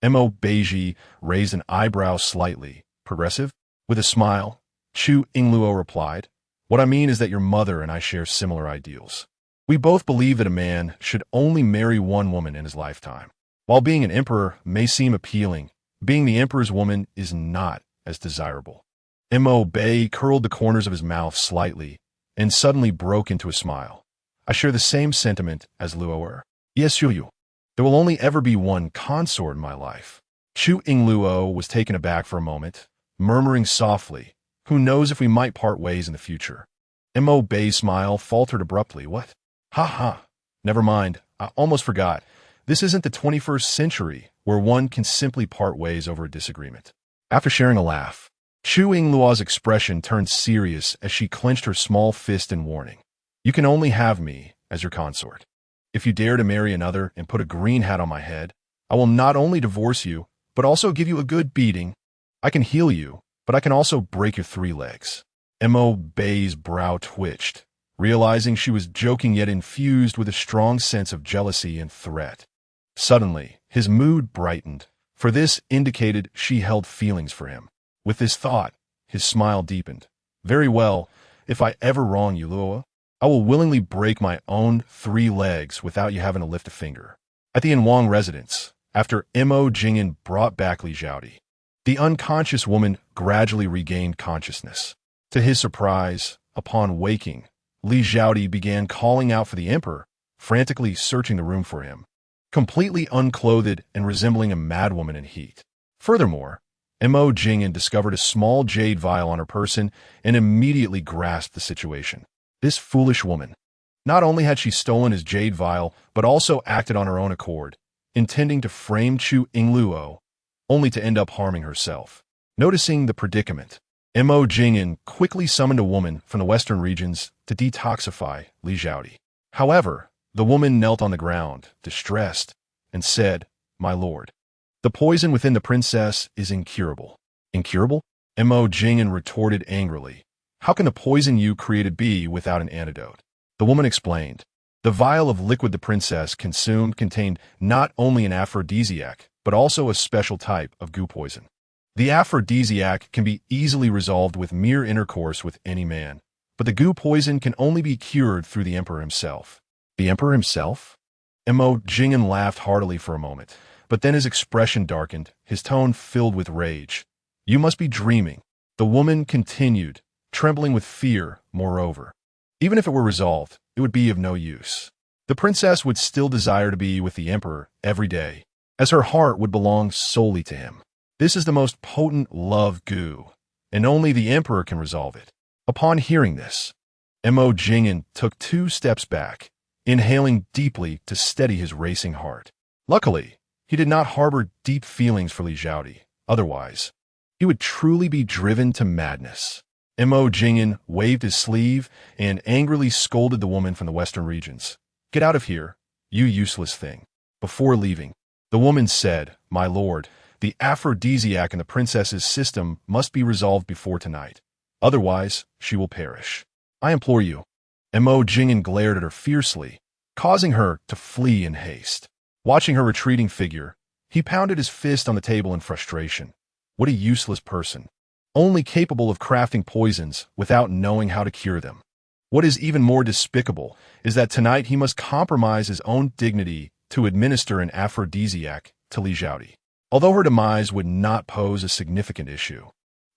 Beizhi raised an eyebrow slightly. "Progressive?" With a smile, Chu Yingluo replied, "What I mean is that your mother and I share similar ideals. We both believe that a man should only marry one woman in his lifetime. While being an emperor may seem appealing, being the emperor's woman is not as desirable." Bei curled the corners of his mouth slightly and suddenly broke into a smile. "I share the same sentiment as Luo'er. Yes, Yu. There will only ever be one consort in my life." Chu Yingluo was taken aback for a moment, murmuring softly, "Who knows if we might part ways in the future?" Bei's smile faltered abruptly. "What? Ha ha. Never mind, I almost forgot. This isn't the 21st century where one can simply part ways over a disagreement." After sharing a laugh, Chu Yingluo's expression turned serious as she clenched her small fist in warning. "You can only have me as your consort. If you dare to marry another and put a green hat on my head, I will not only divorce you, but also give you a good beating. I can heal you, but I can also break your 3 legs." Bei's brow twitched, realizing she was joking yet infused with a strong sense of jealousy and threat. Suddenly, his mood brightened, for this indicated she held feelings for him. With this thought, his smile deepened. "Very well, if I ever wrong you, Luo, I will willingly break my own 3 legs without you having to lift a finger." At the Inwang residence, after Jing'an brought back Li Zhaodi, the unconscious woman gradually regained consciousness. To his surprise, upon waking, Li Zhaodi began calling out for the emperor, frantically searching the room for him, completely unclothed and resembling a madwoman in heat. Furthermore, Jing'an discovered a small jade vial on her person and immediately grasped the situation. This foolish woman. Not only had she stolen his jade vial, but also acted on her own accord, intending to frame Chu Yingluo, only to end up harming herself. Noticing the predicament, Jing'an quickly summoned a woman from the western regions to detoxify Li Zhaodi. However, the woman knelt on the ground, distressed, and said, "My lord, the poison within the princess is incurable." "Incurable?" Jing'an retorted angrily. "How can the poison you created be without an antidote?" The woman explained. The vial of liquid the princess consumed contained not only an aphrodisiac, but also a special type of goo poison. The aphrodisiac can be easily resolved with mere intercourse with any man, but the goo poison can only be cured through the emperor himself. The emperor himself? Jing'an laughed heartily for a moment, but then his expression darkened, his tone filled with rage. "You must be dreaming," the woman continued, trembling with fear, moreover. "Even if it were resolved, it would be of no use. The princess would still desire to be with the emperor every day, as her heart would belong solely to him. This is the most potent love goo, and only the emperor can resolve it." Upon hearing this, Jing'an took 2 steps back, inhaling deeply to steady his racing heart. Luckily, he did not harbor deep feelings for Li Zhaodi. Otherwise, he would truly be driven to madness. Jing'an waved his sleeve and angrily scolded the woman from the western regions. "Get out of here, you useless thing." Before leaving, the woman said, "My lord, the aphrodisiac in the princess's system must be resolved before tonight. Otherwise, she will perish. I implore you." Jing'an glared at her fiercely, causing her to flee in haste. Watching her retreating figure, he pounded his fist on the table in frustration. What a useless person. Only capable of crafting poisons without knowing how to cure them. What is even more despicable is that tonight he must compromise his own dignity to administer an aphrodisiac to Li Zhaodi. Although her demise would not pose a significant issue,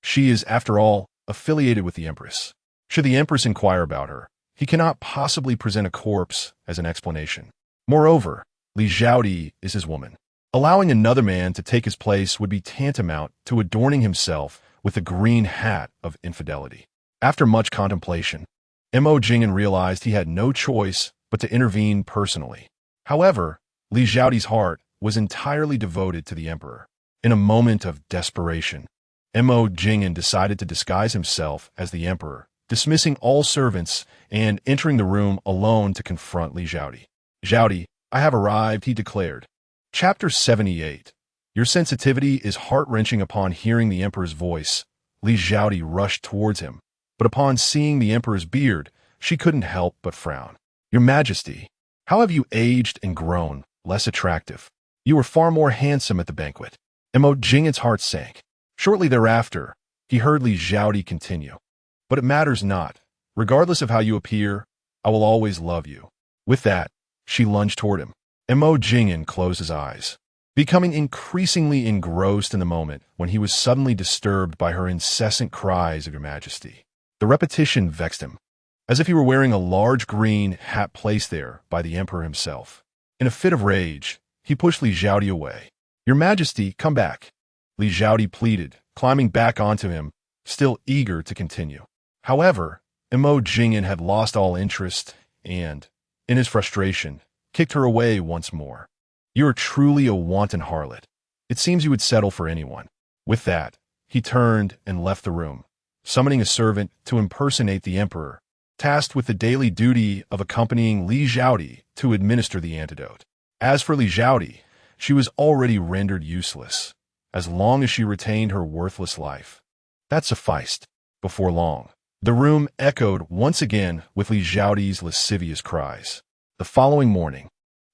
she is, after all, affiliated with the Empress. Should the Empress inquire about her, he cannot possibly present a corpse as an explanation. Moreover, Li Zhaodi is his woman. Allowing another man to take his place would be tantamount to adorning himself with a green hat of infidelity. After much contemplation, Mo Jing'an realized he had no choice but to intervene personally. However, Li Zhaodi's heart was entirely devoted to the emperor. In a moment of desperation, Mo Jing'an decided to disguise himself as the emperor, dismissing all servants and entering the room alone to confront Li Zhaodi. "Zhaodi, I have arrived," he declared. Chapter 78. Your sensitivity is heart-wrenching. Upon hearing the emperor's voice, Li Zhaodi rushed towards him, but upon seeing the emperor's beard, she couldn't help but frown. "Your Majesty, how have you aged and grown less attractive? You were far more handsome at the banquet." Mo Jing'an's heart sank. Shortly thereafter, he heard Li Zhaodi continue. "But it matters not. Regardless of how you appear, I will always love you." With that, she lunged toward him. Mo Jing'an closed his eyes, becoming increasingly engrossed in the moment when he was suddenly disturbed by her incessant cries of "Your Majesty." The repetition vexed him, as if he were wearing a large green hat placed there by the emperor himself. In a fit of rage, he pushed Li Zhaodi away. "Your Majesty, come back," Li Zhaodi pleaded, climbing back onto him, still eager to continue. However, Mo Jing'an had lost all interest and, in his frustration, kicked her away once more. "You are truly a wanton harlot. It seems you would settle for anyone." With that, he turned and left the room, summoning a servant to impersonate the emperor, tasked with the daily duty of accompanying Li Zhaodi to administer the antidote. As for Li Zhaodi, she was already rendered useless, as long as she retained her worthless life. That sufficed. Before long, the room echoed once again with Li Zhaodi's lascivious cries. The following morning,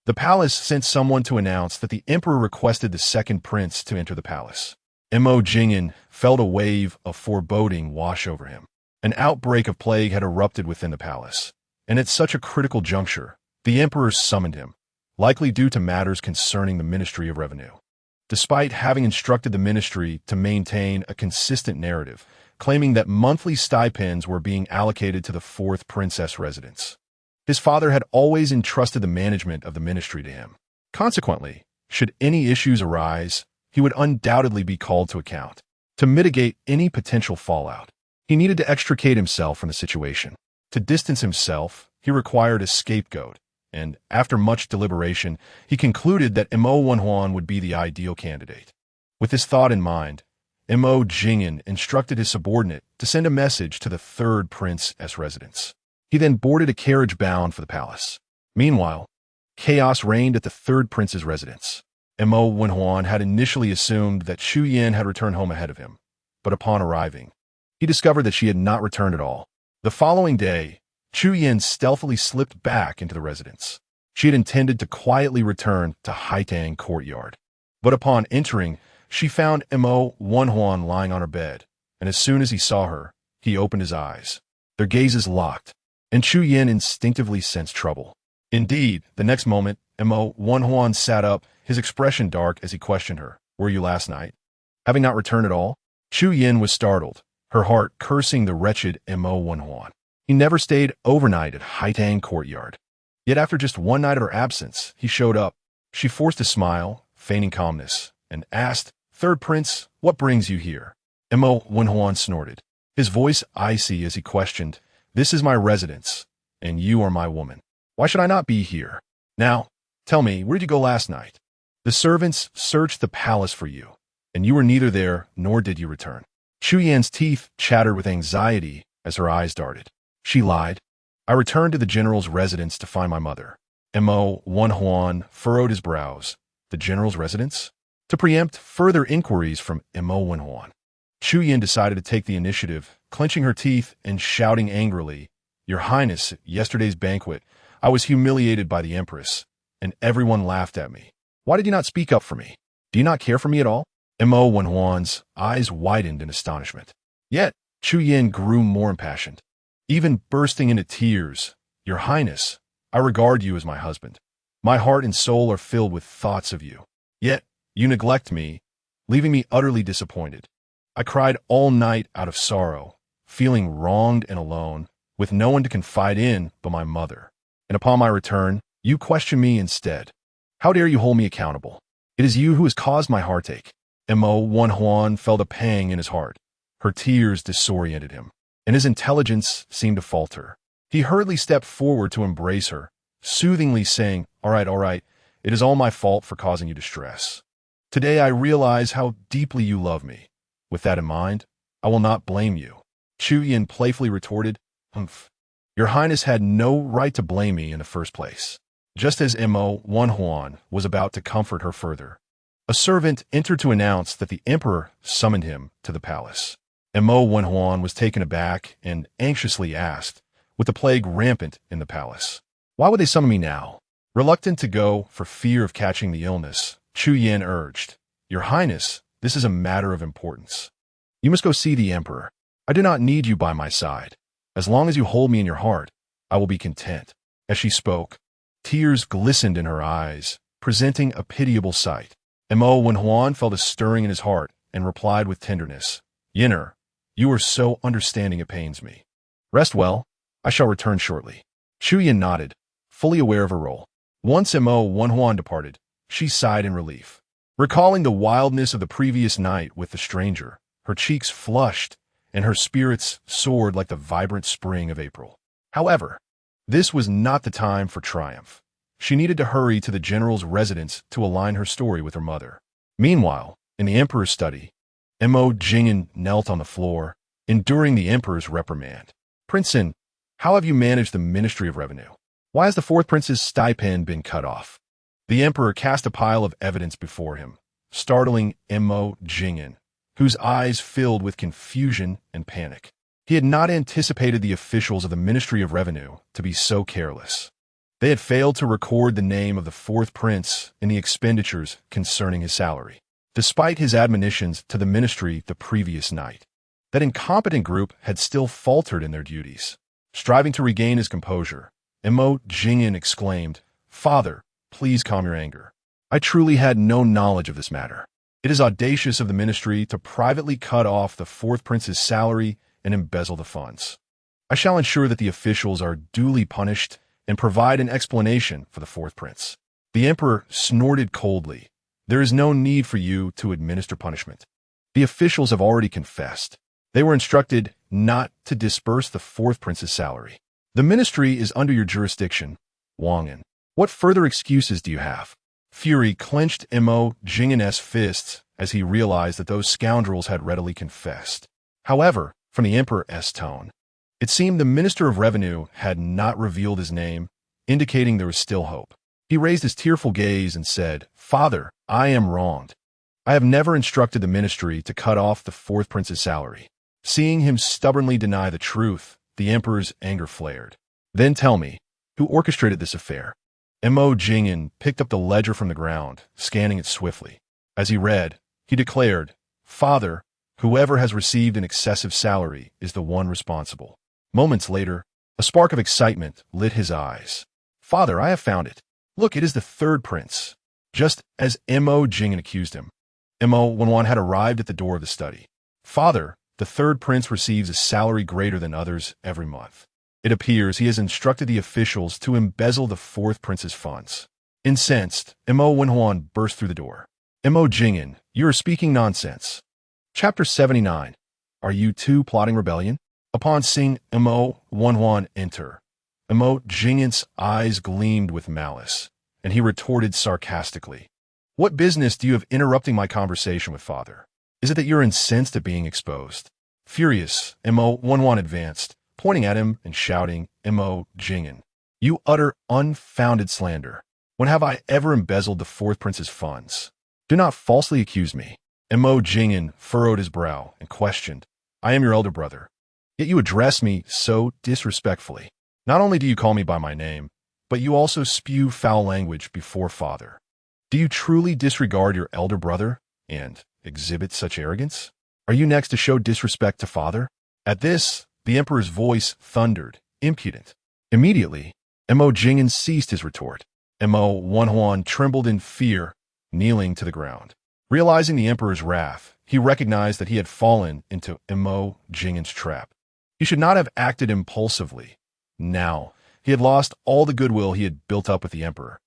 the palace sent someone to announce that the emperor requested the second prince to enter the palace. Mo Jing'an felt a wave of foreboding wash over him. An outbreak of plague had erupted within the palace, and at such a critical juncture, the emperor summoned him, likely due to matters concerning the Ministry of Revenue. Despite having instructed the ministry to maintain a consistent narrative, claiming that monthly stipends were being allocated to the fourth princess residence, his father had always entrusted the management of the ministry to him. Consequently, should any issues arise, he would undoubtedly be called to account. To mitigate any potential fallout, he needed to extricate himself from the situation. To distance himself, he required a scapegoat, and after much deliberation, he concluded that Mo Wenhuan would be the ideal candidate. With this thought in mind, Mo Jing'an instructed his subordinate to send a message to the third prince's residence. He then boarded a carriage bound for the palace. Meanwhile, chaos reigned at the third prince's residence. Mo Wenhuan had initially assumed that Chu Yin had returned home ahead of him, but upon arriving, he discovered that she had not returned at all. The following day, Chu Yin stealthily slipped back into the residence. She had intended to quietly return to Haitang Courtyard, but upon entering, she found Mo Wenhuan lying on her bed, and as soon as he saw her, he opened his eyes. Their gazes locked, and Chu Yin instinctively sensed trouble. Indeed, the next moment, Mo Wenhuan sat up, his expression dark as he questioned her. "Were you last night? Having not returned at all?" Chu Yin was startled, her heart cursing the wretched Mo Wenhuan. He never stayed overnight at Haitang Courtyard. Yet after just one night of her absence, he showed up. She forced a smile, feigning calmness, and asked, "Third prince, what brings you here?" Mo Wenhuan snorted, his voice icy as he questioned, "This is my residence, and you are my woman. Why should I not be here? Now, tell me, where did you go last night? The servants searched the palace for you, and you were neither there nor did you return." Chu Yan's teeth chattered with anxiety as her eyes darted. She lied. "I returned to the general's residence to find my mother." Mo Wenhuan furrowed his brows. The general's residence? To preempt further inquiries from Mo Wenhuan, Chu Yin decided to take the initiative, clenching her teeth and shouting angrily, "Your Highness, at yesterday's banquet, I was humiliated by the Empress, and everyone laughed at me. Why did you not speak up for me? Do you not care for me at all? Mo Wenhuan's eyes widened in astonishment. Yet, Chu Yin grew more impassioned, even bursting into tears. Your Highness, I regard you as my husband. My heart and soul are filled with thoughts of you. Yet, you neglect me, leaving me utterly disappointed. I cried all night out of sorrow, feeling wronged and alone, with no one to confide in but my mother. And upon my return, you question me instead. How dare you hold me accountable? It is you who has caused my heartache. Mo Wenhuan felt a pang in his heart. Her tears disoriented him, and his intelligence seemed to falter. He hurriedly stepped forward to embrace her, soothingly saying, all right, it is all my fault for causing you distress. Today I realize how deeply you love me. With that in mind, I will not blame you. Chu Yin playfully retorted, Humph. Your Highness had no right to blame me in the first place. Just as Mo Wenhuan was about to comfort her further, a servant entered to announce that the emperor summoned him to the palace. Mo Wenhuan was taken aback and anxiously asked, with the plague rampant in the palace, why would they summon me now? Reluctant to go for fear of catching the illness, Chu Yin urged, Your Highness, this is a matter of importance. You must go see the emperor. I do not need you by my side. As long as you hold me in your heart, I will be content. As she spoke, tears glistened in her eyes, presenting a pitiable sight. Mo Wenhuan felt a stirring in his heart and replied with tenderness, Yinner, you are so understanding it pains me. Rest well, I shall return shortly. Chu Yin nodded, fully aware of her role. Once Mo Wenhuan departed, she sighed in relief. Recalling the wildness of the previous night with the stranger, her cheeks flushed and her spirits soared like the vibrant spring of April. However, this was not the time for triumph. She needed to hurry to the general's residence to align her story with her mother. Meanwhile, in the emperor's study, Mo Jingyan knelt on the floor, enduring the emperor's reprimand. Prince Sin, how have you managed the Ministry of Revenue? Why has the fourth prince's stipend been cut off? The emperor cast a pile of evidence before him, startling Mo Jingyan, whose eyes filled with confusion and panic. He had not anticipated the officials of the Ministry of Revenue to be so careless. They had failed to record the name of the fourth prince in the expenditures concerning his salary, despite his admonitions to the ministry the previous night. That incompetent group had still faltered in their duties. Striving to regain his composure, Mo Jingyan exclaimed, Father, please calm your anger. I truly had no knowledge of this matter. It is audacious of the ministry to privately cut off the fourth prince's salary and embezzle the funds. I shall ensure that the officials are duly punished and provide an explanation for the fourth prince. The emperor snorted coldly. There is no need for you to administer punishment. The officials have already confessed. They were instructed not to disburse the fourth prince's salary. The ministry is under your jurisdiction, Wang'an. What further excuses do you have? Fury clenched Mo Jingyan's fists as he realized that those scoundrels had readily confessed. However, from the emperor's tone, it seemed the Minister of Revenue had not revealed his name, indicating there was still hope. He raised his tearful gaze and said, Father, I am wronged. I have never instructed the ministry to cut off the fourth prince's salary. Seeing him stubbornly deny the truth, the emperor's anger flared. Then tell me, who orchestrated this affair? Mo Jingyan picked up the ledger from the ground, scanning it swiftly. As he read, he declared, Father, whoever has received an excessive salary is the one responsible. Moments later, a spark of excitement lit his eyes. Father, I have found it. Look, it is the third prince. Just as Mo Jingyan accused him, Mo Wenhuan had arrived at the door of the study. Father, the third prince receives a salary greater than others every month. It appears he has instructed the officials to embezzle the fourth prince's funds. Incensed, Mo Wenhuan burst through the door. Mo Jingyan, you are speaking nonsense. Chapter 79. Are you two plotting rebellion? Upon seeing Mo Wenhuan enter, Mo Jingyan's eyes gleamed with malice, and he retorted sarcastically. What business do you have interrupting my conversation with Father? Is it that you're incensed at being exposed? Furious, Mo Wenhuan advanced, pointing at him and shouting, Mo Jingyan, you utter unfounded slander. When have I ever embezzled the fourth prince's funds? Do not falsely accuse me. Mo Jingyan furrowed his brow and questioned, I am your elder brother. Yet you address me so disrespectfully. Not only do you call me by my name, but you also spew foul language before Father. Do you truly disregard your elder brother and exhibit such arrogance? Are you next to show disrespect to father? At this, the emperor's voice thundered, impudent. Immediately, Mo Jing'an ceased his retort. Mo Wenhuan trembled in fear, kneeling to the ground. Realizing the emperor's wrath, he recognized that he had fallen into Mo Jing'an's trap. He should not have acted impulsively. Now, he had lost all the goodwill he had built up with the emperor.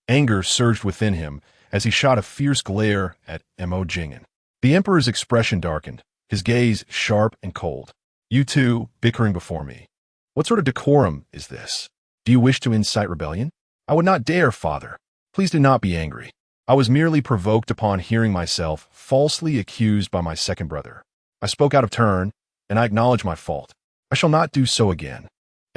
Anger surged within him as he shot a fierce glare at Mo Jing'an. The emperor's expression darkened, his gaze sharp and cold. You two, bickering before me. What sort of decorum is this? Do you wish to incite rebellion? I would not dare, father. Please do not be angry. I was merely provoked upon hearing myself falsely accused by my second brother. I spoke out of turn, and I acknowledge my fault. I shall not do so again.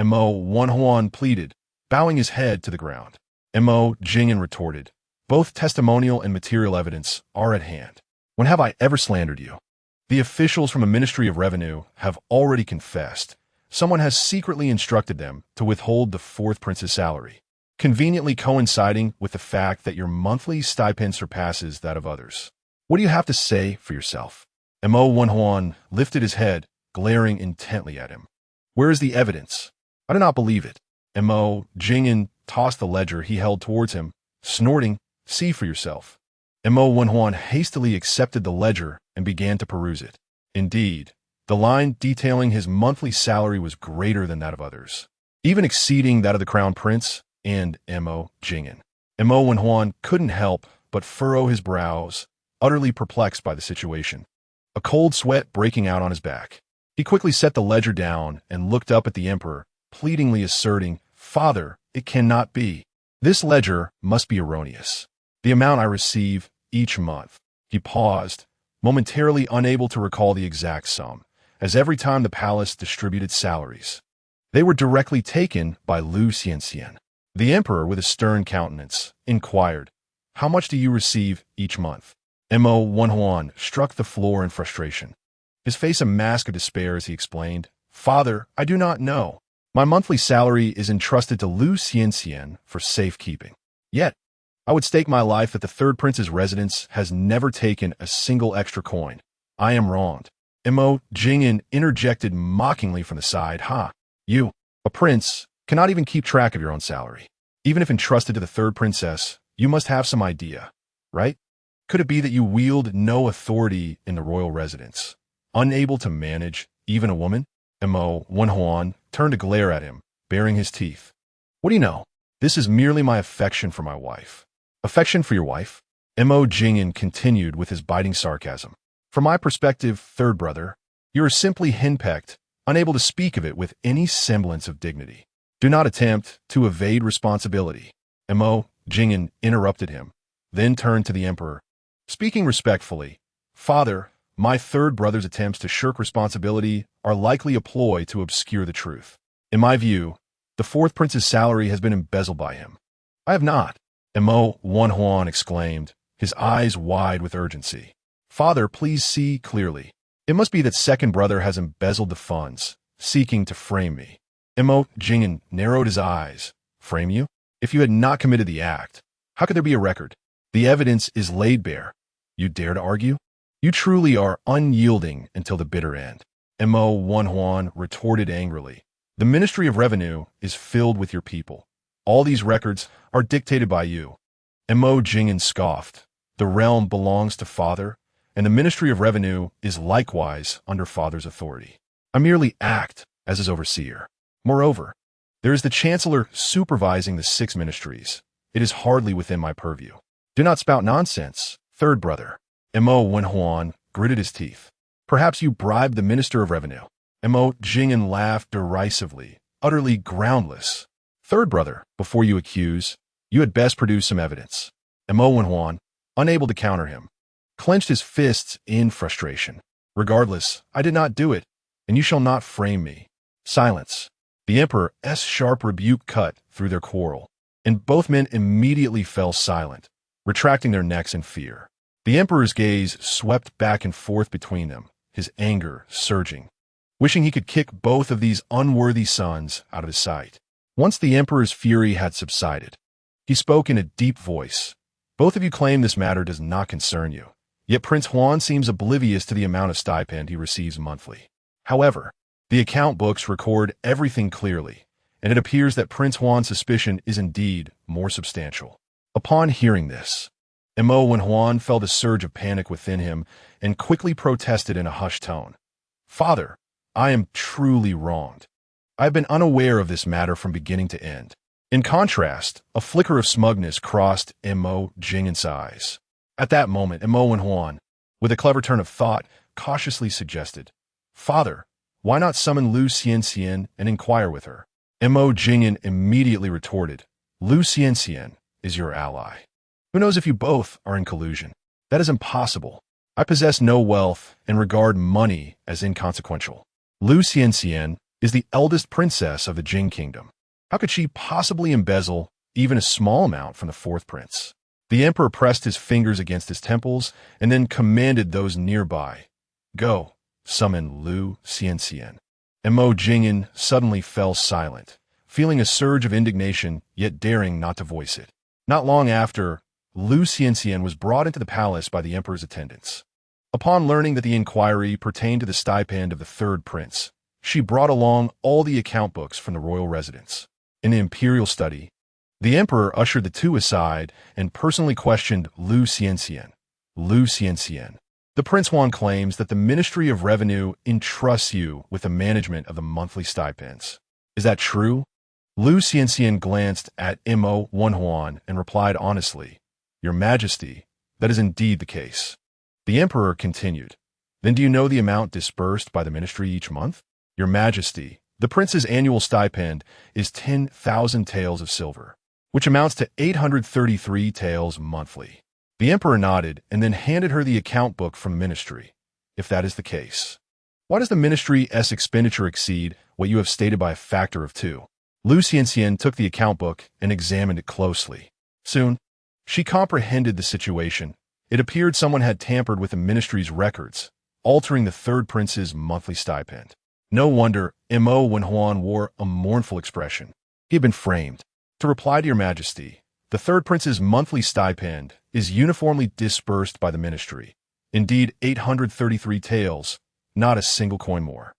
Mo Wenhuan pleaded, bowing his head to the ground. Mo Jing'an retorted, both testimonial and material evidence are at hand. When have I ever slandered you? The officials from the Ministry of Revenue have already confessed. Someone has secretly instructed them to withhold the fourth prince's salary, conveniently coinciding with the fact that your monthly stipend surpasses that of others. What do you have to say for yourself? Mo Wenhuan lifted his head, glaring intently at him. Where is the evidence? I do not believe it. Mo Jing'an tossed the ledger he held towards him, snorting, see for yourself. Mo Wenhuan hastily accepted the ledger and began to peruse it. Indeed, the line detailing his monthly salary was greater than that of others, even exceeding that of the crown prince and Mo Jing'an. Mo Wenhuan couldn't help but furrow his brows, utterly perplexed by the situation, a cold sweat breaking out on his back. He quickly set the ledger down and looked up at the emperor, pleadingly asserting, Father, it cannot be. This ledger must be erroneous. The amount I receive each month. He paused, momentarily unable to recall the exact sum, as every time the palace distributed salaries, they were directly taken by Lu Xianxian. The emperor, with a stern countenance, inquired, How much do you receive each month? Mo Wenhuan struck the floor in frustration, his face a mask of despair as he explained, Father, I do not know. My monthly salary is entrusted to Lu Xianxian for safekeeping. Yet, I would stake my life that the third prince's residence has never taken a single extra coin. I am wronged. Mo Jing'an interjected mockingly from the side, You, a prince, cannot even keep track of your own salary. Even if entrusted to the third princess, you must have some idea, right? Could it be that you wield no authority in the royal residence, unable to manage even a woman? Mo Wenhuan turned to glare at him, baring his teeth. What do you know? This is merely my affection for my wife. Affection for your wife? Mo Jing'an continued with his biting sarcasm. From my perspective, third brother, you are simply henpecked, unable to speak of it with any semblance of dignity. Do not attempt to evade responsibility. Mo Jing'an interrupted him, then turned to the emperor. Speaking respectfully, Father, my third brother's attempts to shirk responsibility are likely a ploy to obscure the truth. In my view, the fourth prince's salary has been embezzled by him. I have not. Mo Wenhuan exclaimed, his eyes wide with urgency. Father, please see clearly. It must be that second brother has embezzled the funds, seeking to frame me. Mo Jing'an narrowed his eyes. Frame you? If you had not committed the act, how could there be a record? The evidence is laid bare. You dare to argue? You truly are unyielding until the bitter end. Mo Wenhuan retorted angrily. The Ministry of Revenue is filled with your people. All these records are dictated by you. Mo Jing'an scoffed. The realm belongs to Father, and the Ministry of Revenue is likewise under Father's authority. I merely act as his overseer. Moreover, there is the Chancellor supervising the 6 ministries. It is hardly within my purview. Do not spout nonsense, third brother. Mo Wenhuan gritted his teeth. Perhaps you bribed the Minister of Revenue. Mo Jing'an laughed derisively, utterly groundless. Third brother, before you accuse, you had best produce some evidence. Mo Wenhuan, unable to counter him, clenched his fists in frustration. Regardless, I did not do it, and you shall not frame me. Silence. The emperor's sharp rebuke cut through their quarrel, and both men immediately fell silent, retracting their necks in fear. The emperor's gaze swept back and forth between them, his anger surging, wishing he could kick both of these unworthy sons out of his sight. Once the emperor's fury had subsided, he spoke in a deep voice, Both of you claim this matter does not concern you, yet Prince Huan seems oblivious to the amount of stipend he receives monthly. However, the account books record everything clearly, and it appears that Prince Huan's suspicion is indeed more substantial. Upon hearing this, Mo Wenhuan felt a surge of panic within him and quickly protested in a hushed tone. "Father, I am truly wronged. I have been unaware of this matter from beginning to end." In contrast, a flicker of smugness crossed Mo Jingin's eyes. At that moment, Mo Wenhuan, with a clever turn of thought, cautiously suggested, "Father, why not summon Lu Xianxian and inquire with her?" Mo Jingin immediately retorted, "Lu Xianxian is your ally. Who knows if you both are in collusion? That is impossible. I possess no wealth and regard money as inconsequential. Lu Xianxian is the eldest princess of the Jing kingdom. How could she possibly embezzle even a small amount from the fourth prince?" The emperor pressed his fingers against his temples and then commanded those nearby, "Go, summon Lu Xianxian." Mo Jingin suddenly fell silent, feeling a surge of indignation yet daring not to voice it. Not long after, Lu Xianxian was brought into the palace by the emperor's attendants. Upon learning that the inquiry pertained to the stipend of the third prince, she brought along all the account books from the royal residence. In the imperial study, the emperor ushered the two aside and personally questioned Lu Xianxian. "Lu Xianxian, the Prince Huan claims that the Ministry of Revenue entrusts you with the management of the monthly stipends. Is that true?" Lu Xianxian glanced at Mo Wenhuan and replied honestly, "Your Majesty, that is indeed the case." The emperor continued, "Then do you know the amount disbursed by the ministry each month?" "Your Majesty, the prince's annual stipend is 10,000 taels of silver, which amounts to 833 taels monthly." The emperor nodded and then handed her the account book from the ministry. "If that is the case, why does the ministry's expenditure exceed what you have stated by a factor of 2? Lu Xianxian took the account book and examined it closely. Soon, she comprehended the situation. It appeared someone had tampered with the ministry's records, altering the third prince's monthly stipend. No wonder Mo Wenhuan wore a mournful expression. He had been framed. "To reply to your Majesty, the third prince's monthly stipend is uniformly disbursed by the ministry. Indeed, 833 taels, not a single coin more.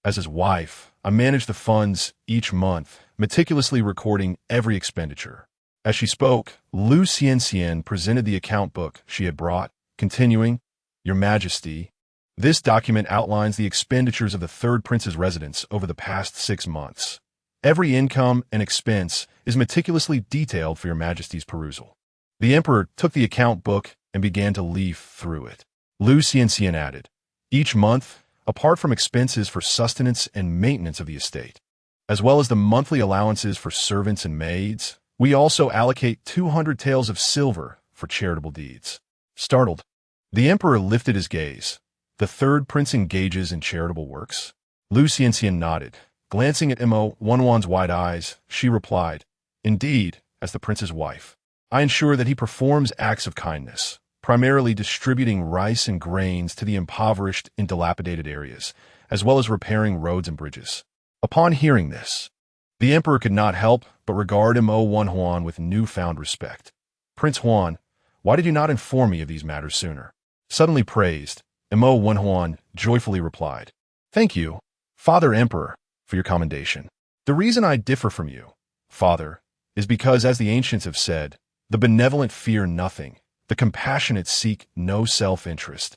As his wife, I manage the funds each month, meticulously recording every expenditure." As she spoke, Lu Xianxian presented the account book she had brought, continuing, "Your Majesty, this document outlines the expenditures of the third prince's residence over the past 6 months. Every income and expense is meticulously detailed for your Majesty's perusal." The emperor took the account book and began to leaf through it. Lu Xianxian added, "Each month, apart from expenses for sustenance and maintenance of the estate, as well as the monthly allowances for servants and maids, we also allocate 200 taels of silver for charitable deeds." Startled, the emperor lifted his gaze. "The third prince engages in charitable works?" Lu Xianxian nodded. Glancing at Mo Wenhuan's wide eyes, she replied, "Indeed, as the prince's wife, I ensure that he performs acts of kindness, primarily distributing rice and grains to the impoverished in dilapidated areas, as well as repairing roads and bridges." Upon hearing this, the emperor could not help but regard Mo Wenhuan with newfound respect. "Prince Huan, why did you not inform me of these matters sooner?" Suddenly praised, Mo Wenhuan joyfully replied, "Thank you, Father Emperor, for your commendation. The reason I differ from you, Father, is because, as the ancients have said, the benevolent fear nothing, the compassionate seek no self-interest,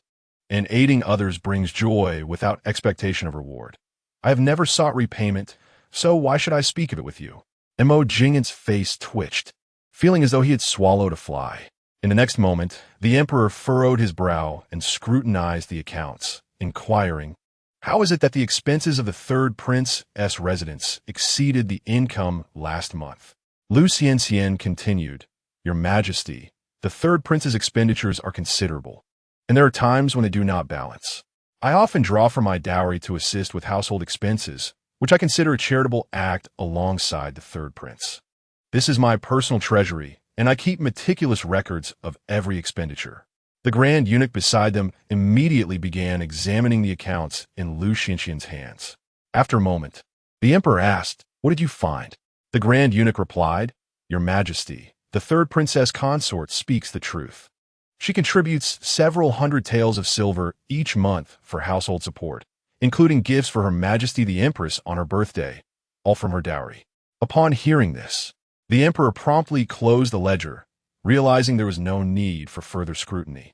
and aiding others brings joy without expectation of reward. I have never sought repayment, so why should I speak of it with you?" Mo Jingin's face twitched, feeling as though he had swallowed a fly. In the next moment, the emperor furrowed his brow and scrutinized the accounts, inquiring, "How is it that the expenses of the third prince's residence exceeded the income last month?" Lu Xianxian continued, "Your Majesty, the third prince's expenditures are considerable, and there are times when they do not balance. I often draw from my dowry to assist with household expenses, which I consider a charitable act alongside the third prince. This is my personal treasury, and I keep meticulous records of every expenditure." The grand eunuch beside them immediately began examining the accounts in Lu Xianxian's hands. After a moment, the emperor asked, "What did you find?" The grand eunuch replied, "Your Majesty, the third princess consort speaks the truth. She contributes several hundred taels of silver each month for household support, including gifts for Her Majesty the Empress on her birthday, all from her dowry. Upon hearing this, the emperor promptly closed the ledger, realizing there was no need for further scrutiny,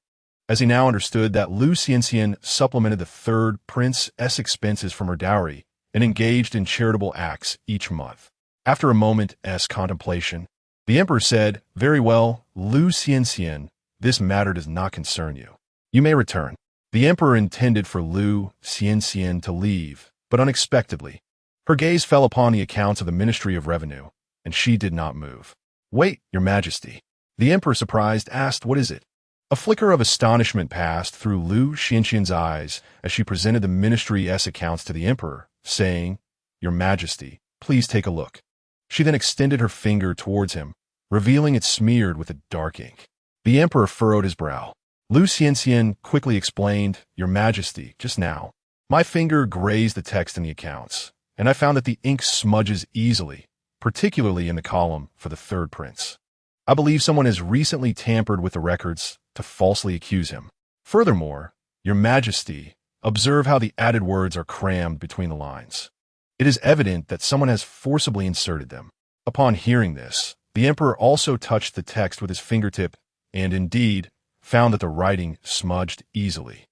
as he now understood that Lu Xianxian supplemented the third princess' expenses from her dowry and engaged in charitable acts each month. After a moment's contemplation, the emperor said, "Very well, Lu Xianxian, this matter does not concern you. You may return." The emperor intended for Lu Xianxian to leave, but unexpectedly, her gaze fell upon the accounts of the Ministry of Revenue, and she did not move. "Wait, Your Majesty." The emperor, surprised, asked, "What is it?" A flicker of astonishment passed through Lu Xianxian's eyes as she presented the ministry's accounts to the emperor, saying, "Your Majesty, please take a look." She then extended her finger towards him, revealing it smeared with a dark ink. The emperor furrowed his brow. Lu Xianxian quickly explained, "Your Majesty, just now, my finger grazed the text in the accounts, and I found that the ink smudges easily, particularly in the column for the third prince. I believe someone has recently tampered with the records to falsely accuse him. Furthermore, Your Majesty, observe how the added words are crammed between the lines. It is evident that someone has forcibly inserted them." Upon hearing this, the emperor also touched the text with his fingertip and, indeed, found that the writing smudged easily.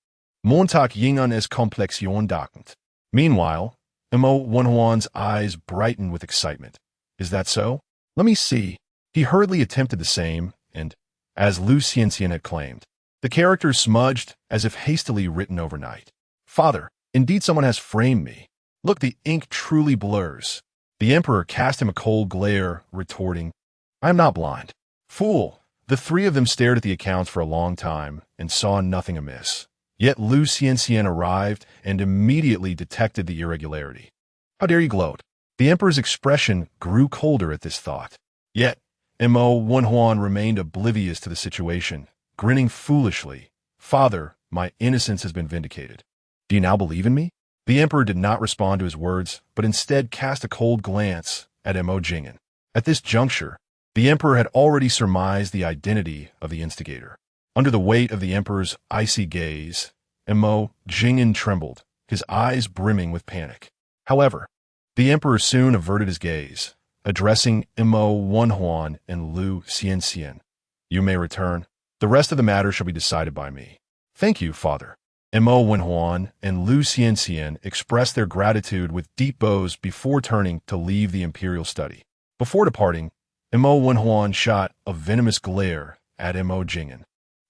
Montag Yingan es complexion document. Meanwhile, Mo Wenhuan's eyes brightened with excitement. "Is that so? Let me see." He hurriedly attempted the same, and, as Lu Xianxian had claimed, the characters smudged as if hastily written overnight. "Father, indeed someone has framed me. Look, the ink truly blurs." The emperor cast him a cold glare, retorting, "I am not blind." "Fool!" The three of them stared at the accounts for a long time and saw nothing amiss. Yet Lu Xianxian arrived and immediately detected the irregularity. "How dare you gloat?" The emperor's expression grew colder at this thought. Yet, Mo Wenhuan remained oblivious to the situation, grinning foolishly. "Father, my innocence has been vindicated. Do you now believe in me?" The emperor did not respond to his words, but instead cast a cold glance at Mo Jing'an. At this juncture, the emperor had already surmised the identity of the instigator. Under the weight of the emperor's icy gaze, Mo Jing'an trembled, his eyes brimming with panic. However, the emperor soon averted his gaze, addressing Mo Wenhuan and Lu Xianxian. "You may return. The rest of the matter shall be decided by me." "Thank you, Father." Mo Wenhuan and Lu Xianxian expressed their gratitude with deep bows before turning to leave the imperial study. Before departing, Mo Wenhuan shot a venomous glare at Mo Jing'an,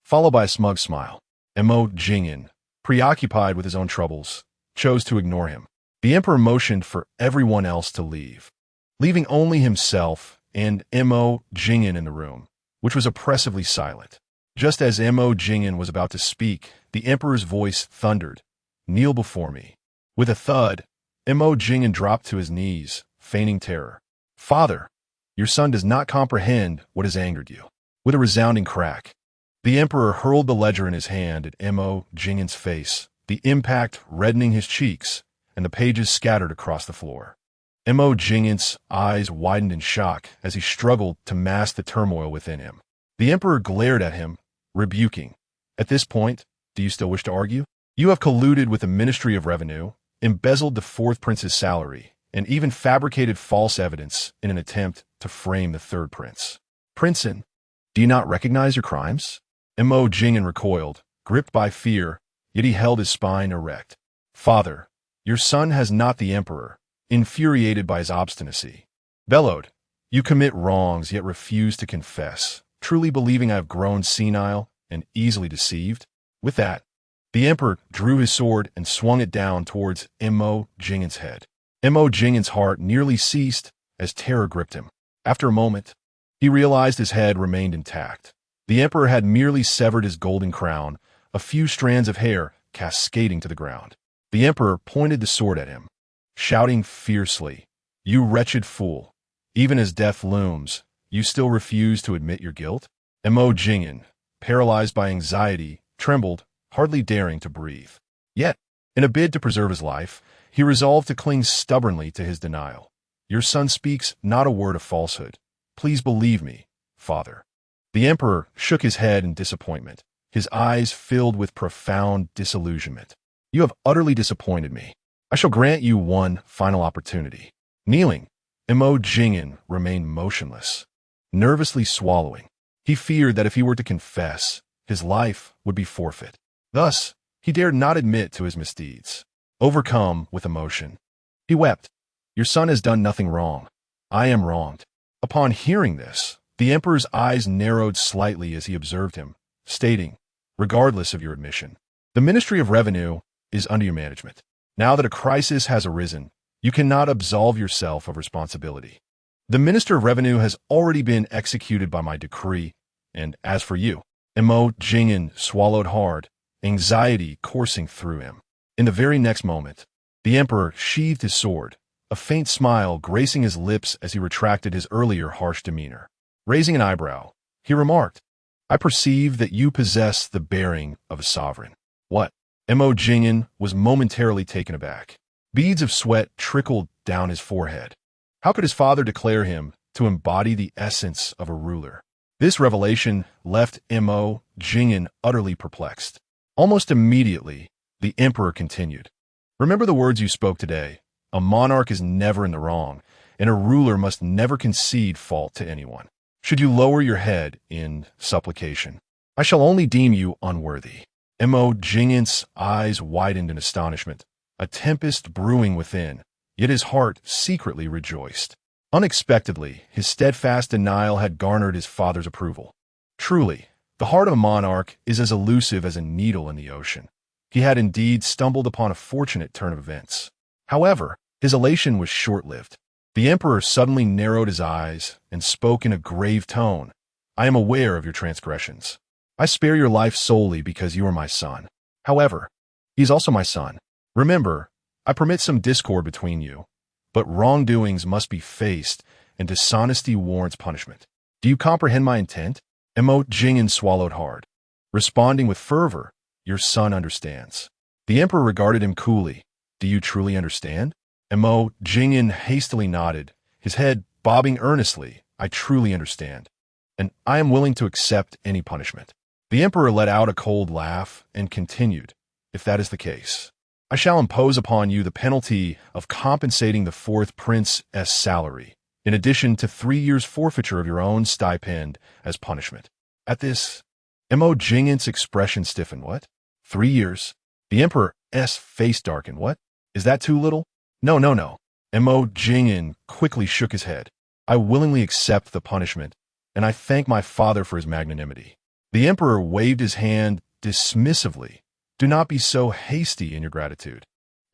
followed by a smug smile. Mo Jing'an, preoccupied with his own troubles, chose to ignore him. The emperor motioned for everyone else to leave, leaving only himself and Mo Jing'an in the room, which was oppressively silent. Just as Mo Jing'an was about to speak, the emperor's voice thundered, "Kneel before me." With a thud, Mo Jing'an dropped to his knees, feigning terror. "Father, your son does not comprehend what has angered you." With a resounding crack, the emperor hurled the ledger in his hand at Mo Jing'an's face, the impact reddening his cheeks, and the pages scattered across the floor. Mo Jing'an's eyes widened in shock as he struggled to mask the turmoil within him. The emperor glared at him, rebuking. "At this point, do you still wish to argue? You have colluded with the Ministry of Revenue, embezzled the fourth prince's salary, and even fabricated false evidence in an attempt to frame the third prince. Princein, do you not recognize your crimes?" Mo Jing'an recoiled, gripped by fear, yet he held his spine erect. "Father, your son has not the emperor," infuriated by his obstinacy, bellowed. "You commit wrongs yet refuse to confess, truly believing I have grown senile and easily deceived?" With that, the emperor drew his sword and swung it down towards Mo Jing'an's head. Mo Jing'an's heart nearly ceased as terror gripped him. After a moment, he realized his head remained intact. The emperor had merely severed his golden crown, a few strands of hair cascading to the ground. The emperor pointed the sword at him, shouting fiercely, "You wretched fool! Even as death looms, you still refuse to admit your guilt?" Mo Jing'an, paralyzed by anxiety, trembled, hardly daring to breathe. Yet, in a bid to preserve his life, he resolved to cling stubbornly to his denial. "Your son speaks not a word of falsehood. Please believe me. father. The emperor shook his head in disappointment, his eyes filled with profound disillusionment. You have utterly disappointed me. I shall grant you one final opportunity. Kneeling, Mo Jing'an remained motionless, nervously swallowing. He feared that if he were to confess, his life would be forfeit. Thus, he dared not admit to his misdeeds. Overcome with emotion, he wept. Your son has done nothing wrong. I am wronged. Upon hearing this, the emperor's eyes narrowed slightly as he observed him, stating, regardless of your admission, the Ministry of Revenue is under your management. Now that a crisis has arisen, you cannot absolve yourself of responsibility. The Minister of Revenue has already been executed by my decree, and as for you, Mo Jing'an swallowed hard, anxiety coursing through him. In the very next moment, the emperor sheathed his sword, a faint smile gracing his lips as he retracted his earlier harsh demeanor. Raising an eyebrow, he remarked, I perceive that you possess the bearing of a sovereign. What? Mo Jing'an was momentarily taken aback. Beads of sweat trickled down his forehead. How could his father declare him to embody the essence of a ruler? This revelation left Mo Jing'an utterly perplexed. Almost immediately, the emperor continued, remember the words you spoke today. A monarch is never in the wrong, and a ruler must never concede fault to anyone. Should you lower your head in supplication, I shall only deem you unworthy. Mo Jing'an's eyes widened in astonishment, a tempest brewing within, yet his heart secretly rejoiced. Unexpectedly, his steadfast denial had garnered his father's approval. Truly, the heart of a monarch is as elusive as a needle in the ocean. He had indeed stumbled upon a fortunate turn of events. However, his elation was short-lived. The emperor suddenly narrowed his eyes and spoke in a grave tone. I am aware of your transgressions. I spare your life solely because you are my son. However, he is also my son. Remember, I permit some discord between you, but wrongdoings must be faced and dishonesty warrants punishment. Do you comprehend my intent? Mo Jing'an swallowed hard, responding with fervor, your son understands. The emperor regarded him coolly. Do you truly understand? Mo Jing'an hastily nodded, his head bobbing earnestly. I truly understand, and I am willing to accept any punishment. The emperor let out a cold laugh and continued, if that is the case, I shall impose upon you the penalty of compensating the fourth prince's salary, in addition to 3 years' forfeiture of your own stipend as punishment. At this, Mo Jing'an's expression stiffened. What? 3 years? The emperor's face darkened. What? Is that too little? No. Mo Jing'an quickly shook his head. I willingly accept the punishment, and I thank my father for his magnanimity. The emperor waved his hand dismissively. Do not be so hasty in your gratitude.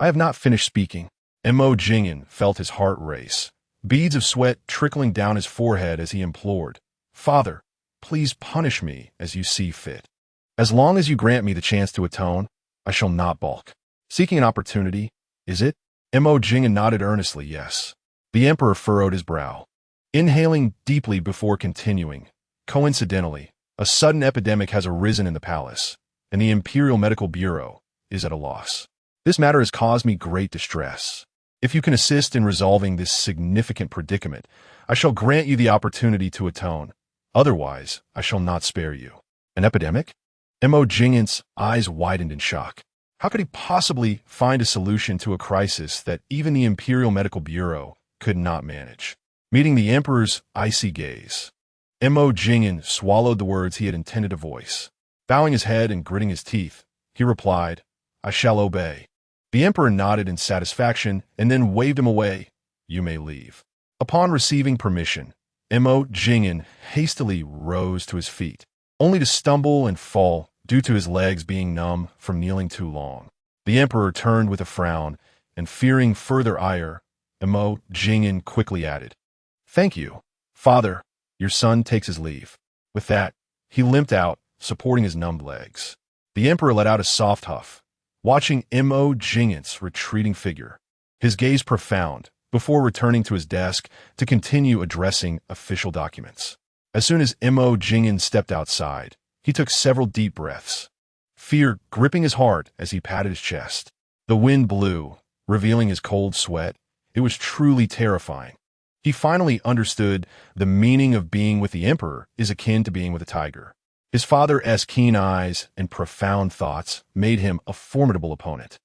I have not finished speaking. Mo Jing'an felt his heart race, beads of sweat trickling down his forehead as he implored, Father, please punish me as you see fit. As long as you grant me the chance to atone, I shall not balk. Seeking an opportunity, is it? Mo Jing'an nodded earnestly, yes. The emperor furrowed his brow, inhaling deeply before continuing. Coincidentally, a sudden epidemic has arisen in the palace, and the Imperial Medical Bureau is at a loss. This matter has caused me great distress. If you can assist in resolving this significant predicament, I shall grant you the opportunity to atone. Otherwise, I shall not spare you. An epidemic? Mo Jing'an's eyes widened in shock. How could he possibly find a solution to a crisis that even the Imperial Medical Bureau could not manage? Meeting the emperor's icy gaze, Mo Jing'an swallowed the words he had intended to voice. Bowing his head and gritting his teeth, he replied, I shall obey. The emperor nodded in satisfaction and then waved him away. You may leave. Upon receiving permission, Mo Jing'an hastily rose to his feet, only to stumble and fall due to his legs being numb from kneeling too long. The emperor turned with a frown, and fearing further ire, Mo Jing'an quickly added, Thank you, Father. Your son takes his leave. With that, he limped out, supporting his numbed legs. The emperor let out a soft huff, watching Mo Jing'an's retreating figure, his gaze profound, before returning to his desk to continue addressing official documents. As soon as Mo Jing'an stepped outside, he took several deep breaths, fear gripping his heart as he patted his chest. The wind blew, revealing his cold sweat. It was truly terrifying. He finally understood the meaning of being with the emperor is akin to being with a tiger. His father's keen eyes and profound thoughts made him a formidable opponent.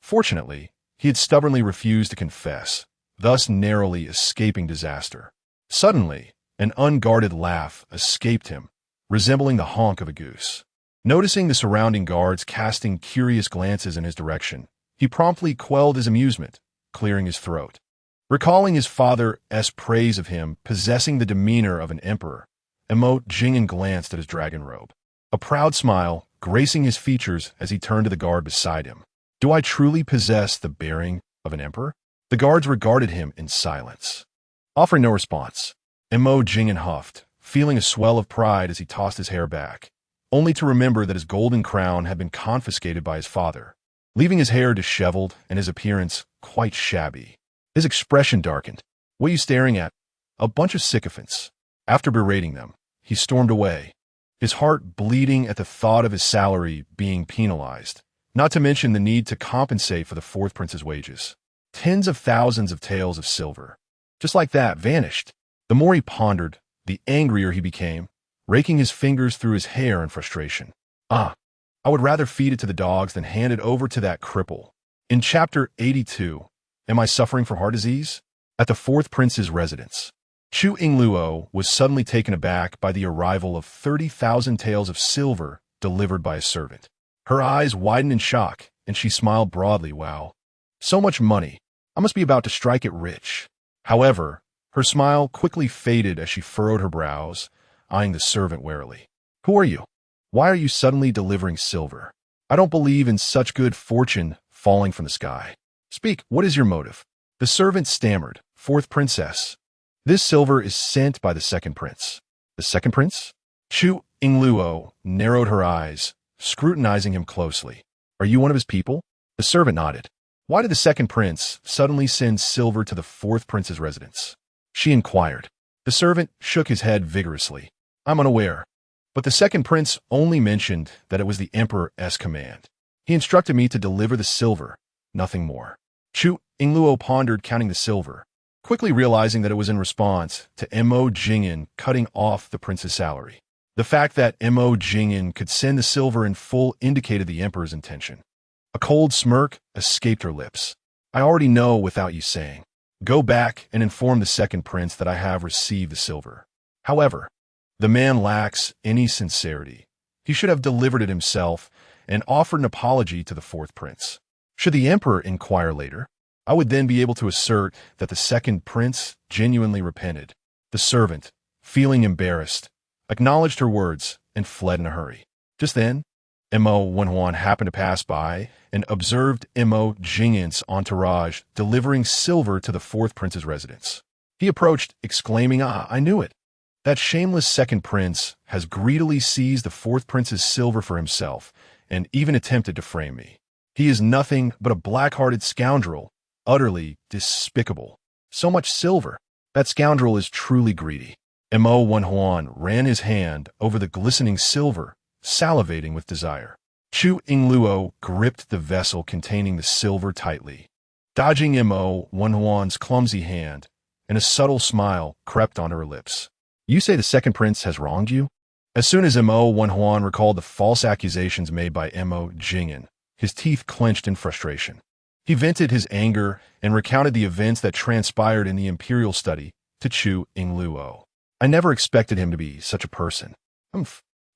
Fortunately, he had stubbornly refused to confess, thus narrowly escaping disaster. Suddenly, an unguarded laugh escaped him, resembling the honk of a goose. Noticing the surrounding guards casting curious glances in his direction, he promptly quelled his amusement, clearing his throat. Recalling his father's praise of him possessing the demeanor of an emperor, Jingyan glanced at his dragon robe. A proud smile gracing his features as he turned to the guard beside him. Do I truly possess the bearing of an emperor? The guards regarded him in silence. Offering no response, Jingyan huffed, feeling a swell of pride as he tossed his hair back, only to remember that his golden crown had been confiscated by his father, leaving his hair disheveled and his appearance quite shabby. His expression darkened. What are you staring at? A bunch of sycophants. After berating them, he stormed away, his heart bleeding at the thought of his salary being penalized, not to mention the need to compensate for the fourth prince's wages. Tens of thousands of taels of silver, just like that, vanished. The more he pondered, the angrier he became, raking his fingers through his hair in frustration. I would rather feed it to the dogs than hand it over to that cripple. In Chapter 82, Am I Suffering from Heart Disease? At the fourth prince's residence, Chu Yingluo was suddenly taken aback by the arrival of 30,000 taels of silver delivered by a servant. Her eyes widened in shock, and she smiled broadly. Wow, so much money. I must be about to strike it rich. However, her smile quickly faded as she furrowed her brows, eyeing the servant warily. Who are you? Why are you suddenly delivering silver? I don't believe in such good fortune falling from the sky. Speak, what is your motive? The servant stammered. Fourth princess. This silver is sent by the second prince. The second prince? Chu Yingluo narrowed her eyes, scrutinizing him closely. Are you one of his people? The servant nodded. Why did the second prince suddenly send silver to the fourth prince's residence? She inquired. The servant shook his head vigorously. I'm unaware. But the second prince only mentioned that it was the emperor's command. He instructed me to deliver the silver, nothing more. Chu Yingluo pondered counting the silver, quickly realizing that it was in response to Jingyan cutting off the prince's salary. The fact that Jingyan could send the silver in full indicated the emperor's intention. A cold smirk escaped her lips. I already know without you saying. Go back and inform the second prince that I have received the silver. However, the man lacks any sincerity. He should have delivered it himself and offered an apology to the fourth prince. Should the emperor inquire later, I would then be able to assert that the second prince genuinely repented. The servant, feeling embarrassed, acknowledged her words and fled in a hurry. Just then, Wenhuan happened to pass by and observed Jingyan's entourage delivering silver to the fourth prince's residence. He approached, exclaiming, I knew it. That shameless second prince has greedily seized the fourth prince's silver for himself and even attempted to frame me. He is nothing but a black-hearted scoundrel, utterly despicable. So much silver. That scoundrel is truly greedy. Wenhuan ran his hand over the glistening silver, salivating with desire. Chu Yingluo gripped the vessel containing the silver tightly. Dodging Wenhuan's clumsy hand, and a subtle smile crept onto her lips. You say the second prince has wronged you? As soon as Wenhuan recalled the false accusations made by Jingyan, his teeth clenched in frustration. He vented his anger and recounted the events that transpired in the imperial study to Chu Yingluo. I never expected him to be such a person.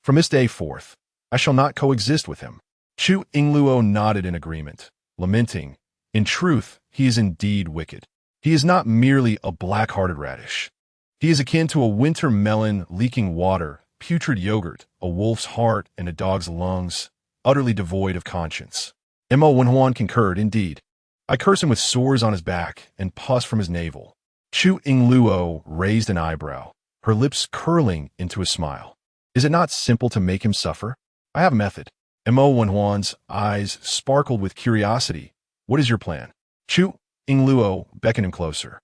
From this day forth, I shall not coexist with him. Chu Yingluo nodded in agreement, lamenting, in truth, he is indeed wicked. He is not merely a black-hearted radish. He is akin to a winter melon leaking water, putrid yogurt, a wolf's heart, and a dog's lungs, utterly devoid of conscience. Wenhuan concurred, indeed. I curse him with sores on his back and pus from his navel. Chu Yingluo raised an eyebrow, her lips curling into a smile. Is it not simple to make him suffer? I have a method. Wenhuan's eyes sparkled with curiosity. What is your plan? Chu Yingluo beckoned him closer,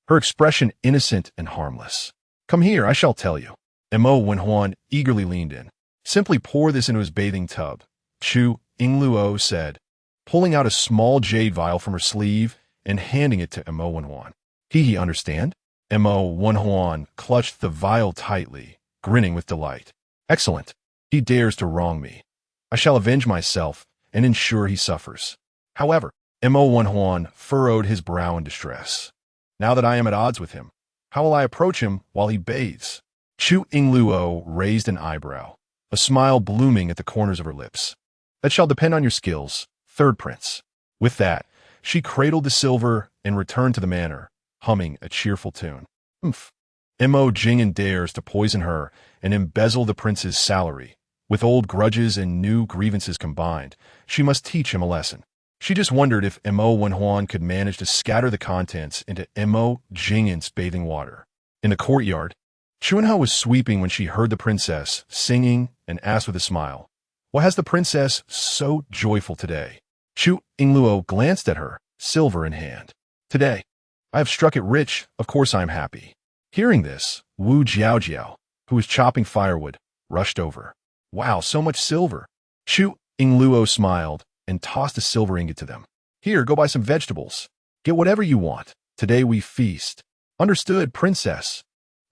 her expression innocent and harmless. Come here, I shall tell you. Wenhuan eagerly leaned in. Simply pour this into his bathing tub, Chu Yingluo said, pulling out a small jade vial from her sleeve and handing it to Wenhuan. He understand? Mo Wonhuan clutched the vial tightly, grinning with delight. Excellent. He dares to wrong me. I shall avenge myself and ensure he suffers. However, Mo Wonhuan furrowed his brow in distress. Now that I am at odds with him, how will I approach him while he bathes? Chu Yingluo raised an eyebrow, a smile blooming at the corners of her lips. That shall depend on your skills, third prince. With that, she cradled the silver and returned to the manor, humming a cheerful tune. Umph. Mo Jingen dares to poison her and embezzle the prince's salary. With old grudges and new grievances combined, she must teach him a lesson. She just wondered if Mo Wenhuan could manage to scatter the contents into Mo Jingen's bathing water. In the courtyard, Chuanha was sweeping when she heard the princess singing and asked with a smile, "Why has the princess so joyful today?" Chu Yingluo glanced at her, silver in hand. "Today, I have struck it rich, of course I am happy." Hearing this, Wu Jiaojiao, who was chopping firewood, rushed over. "Wow, so much silver." Chu Yingluo smiled and tossed a silver ingot to them. "Here, go buy some vegetables. Get whatever you want. Today we feast." "Understood, princess."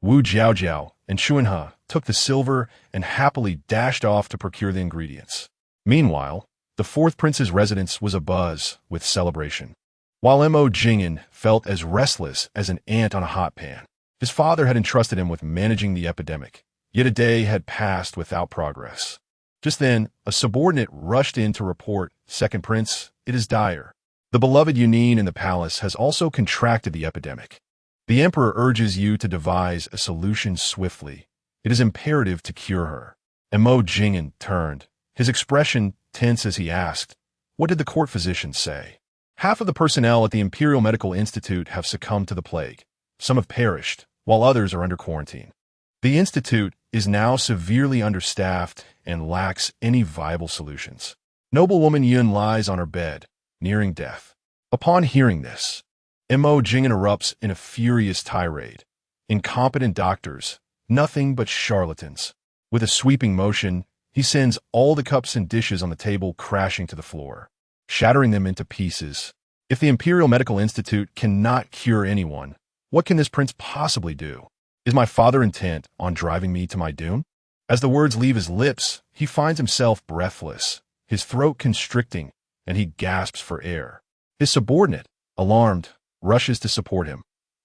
Wu Jiaojiao and Chuanha took the silver and happily dashed off to procure the ingredients. Meanwhile, the fourth prince's residence was abuzz with celebration. While Mo Jingen felt as restless as an ant on a hot pan, his father had entrusted him with managing the epidemic, yet a day had passed without progress. Just then, a subordinate rushed in to report, "Second prince, it is dire. The beloved Yunin in the palace has also contracted the epidemic. The emperor urges you to devise a solution swiftly. It is imperative to cure her." Mo Jingen turned, his expression tense as he asked, "What did the court physicians say?" "Half of the personnel at the Imperial Medical Institute have succumbed to the plague. Some have perished, while others are under quarantine. The institute is now severely understaffed and lacks any viable solutions. Noblewoman Yun lies on her bed, nearing death." Upon hearing this, Mo Jingen erupts in a furious tirade. "Incompetent doctors, nothing but charlatans." With a sweeping motion, he sends all the cups and dishes on the table crashing to the floor, shattering them into pieces. If the Imperial Medical Institute cannot cure anyone, what can this prince possibly do? Is my father intent on driving me to my doom? As the words leave his lips, he finds himself breathless, his throat constricting, and he gasps for air. His subordinate, alarmed, rushes to support him.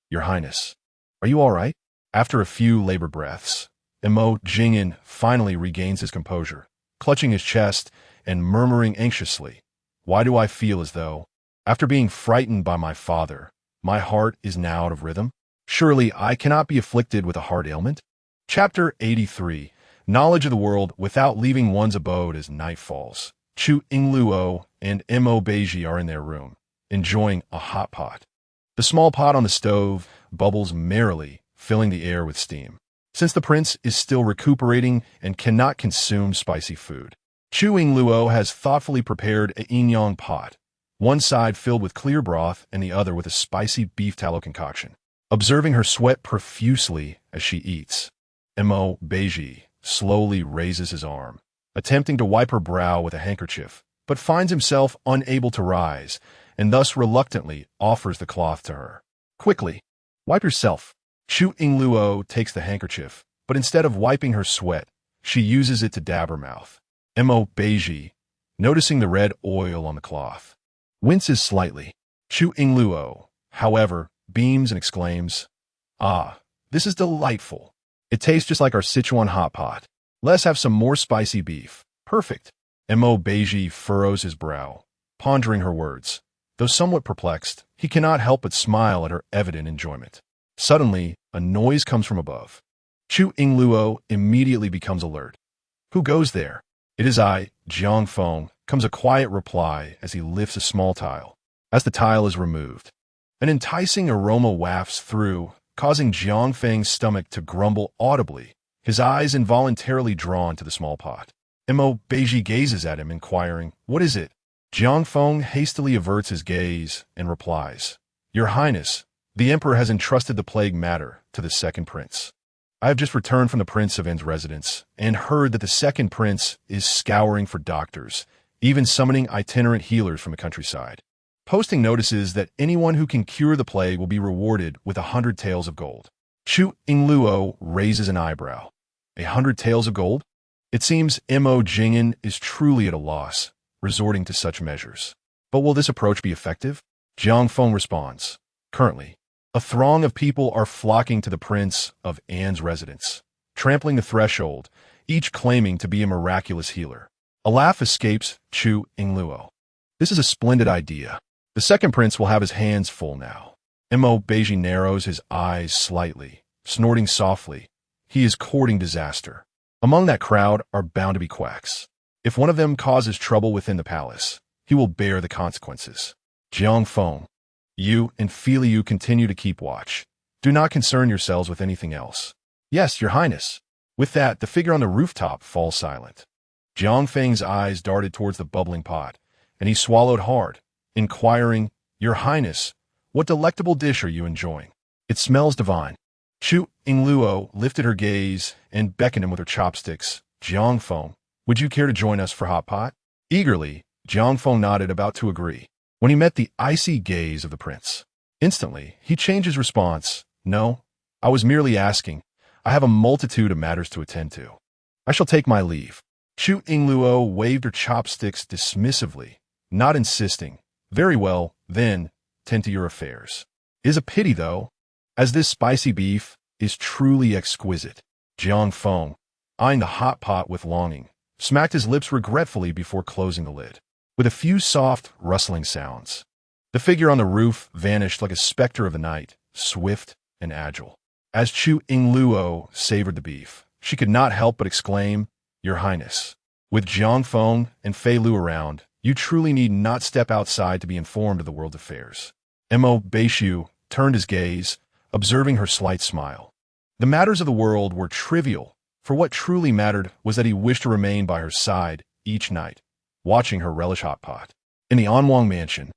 "Your Highness, are you all right?" After a few labored breaths, Mo Jingen finally regains his composure, clutching his chest and murmuring anxiously, "Why do I feel as though, after being frightened by my father, my heart is now out of rhythm? Surely I cannot be afflicted with a heart ailment?" Chapter 83. Knowledge of the world without leaving one's abode as night falls. Chu Yingluo and Mo Beizhi are in their room, enjoying a hot pot. The small pot on the stove bubbles merrily, filling the air with steam. Since the prince is still recuperating and cannot consume spicy food, Chu Yingluo has thoughtfully prepared a yin-yang pot, one side filled with clear broth and the other with a spicy beef tallow concoction. Observing her sweat profusely as she eats, Mo Beizhi slowly raises his arm, attempting to wipe her brow with a handkerchief, but finds himself unable to rise, and thus reluctantly offers the cloth to her. "Quickly, wipe yourself." Chu Yingluo takes the handkerchief, but instead of wiping her sweat, she uses it to dab her mouth. Mo Beizhi, noticing the red oil on the cloth, winces slightly. Chu Yingluo, however, beams and exclaims, "Ah, this is delightful. It tastes just like our Sichuan hot pot. Let's have some more spicy beef. Perfect." Mo Beizhi furrows his brow, pondering her words. Though somewhat perplexed, he cannot help but smile at her evident enjoyment. Suddenly, a noise comes from above. Chu Yingluo immediately becomes alert. "Who goes there?" "It is I, Jiang Feng," comes a quiet reply as he lifts a small tile. As the tile is removed, an enticing aroma wafts through, causing Jiang Feng's stomach to grumble audibly, his eyes involuntarily drawn to the small pot. Mo Beizhi gazes at him, inquiring, "What is it?" Jiang Feng hastily averts his gaze and replies, "Your Highness, the Emperor has entrusted the plague matter to the second prince. I have just returned from the Prince of N's residence and heard that the second prince is scouring for doctors, even summoning itinerant healers from the countryside. posting notices that anyone who can cure the plague will be rewarded with 100 taels of gold. Chu Yingluo raises an eyebrow. 100 taels of gold? It seems Mo Jingyan is truly at a loss, resorting to such measures. But will this approach be effective? Jiang Feng responds. Currently, a throng of people are flocking to the Prince of An's residence, trampling the threshold, each claiming to be a miraculous healer. A laugh escapes Chu Yingluo. This is a splendid idea. The second prince will have his hands full now. Beizhi narrows his eyes slightly, snorting softly. He is courting disaster. Among that crowd are bound to be quacks. If one of them causes trouble within the palace, he will bear the consequences. Jiang Feng, you and Filiu continue to keep watch. Do not concern yourselves with anything else. Yes, your highness. With that, the figure on the rooftop falls silent. Jiang Feng's eyes darted towards the bubbling pot, and he swallowed hard, inquiring, Your highness, what delectable dish are you enjoying? It smells divine. Chu Yingluo lifted her gaze and beckoned him with her chopsticks. Jiang Feng, would you care to join us for hot pot? Eagerly, Jiang Feng nodded, about to agree, when he met the icy gaze of the prince. Instantly, he changed his response. No, I was merely asking. I have a multitude of matters to attend to. I shall take my leave. Chu Yingluo waved her chopsticks dismissively, not insisting. Very well, then, tend to your affairs. It is a pity, though, as this spicy beef is truly exquisite. Jiang Feng, eyeing the hot pot with longing, smacked his lips regretfully before closing the lid. With a few soft, rustling sounds, the figure on the roof vanished like a specter of the night, swift and agile. As Chu Yingluo savored the beef, she could not help but exclaim, Your Highness, with Jiang Feng and Fei Lu around, you truly need not step outside to be informed of the world's affairs. Beizhi turned his gaze, observing her slight smile. The matters of the world were trivial, for what truly mattered was that he wished to remain by her side each night, watching her relish hot pot. In the Anwang mansion,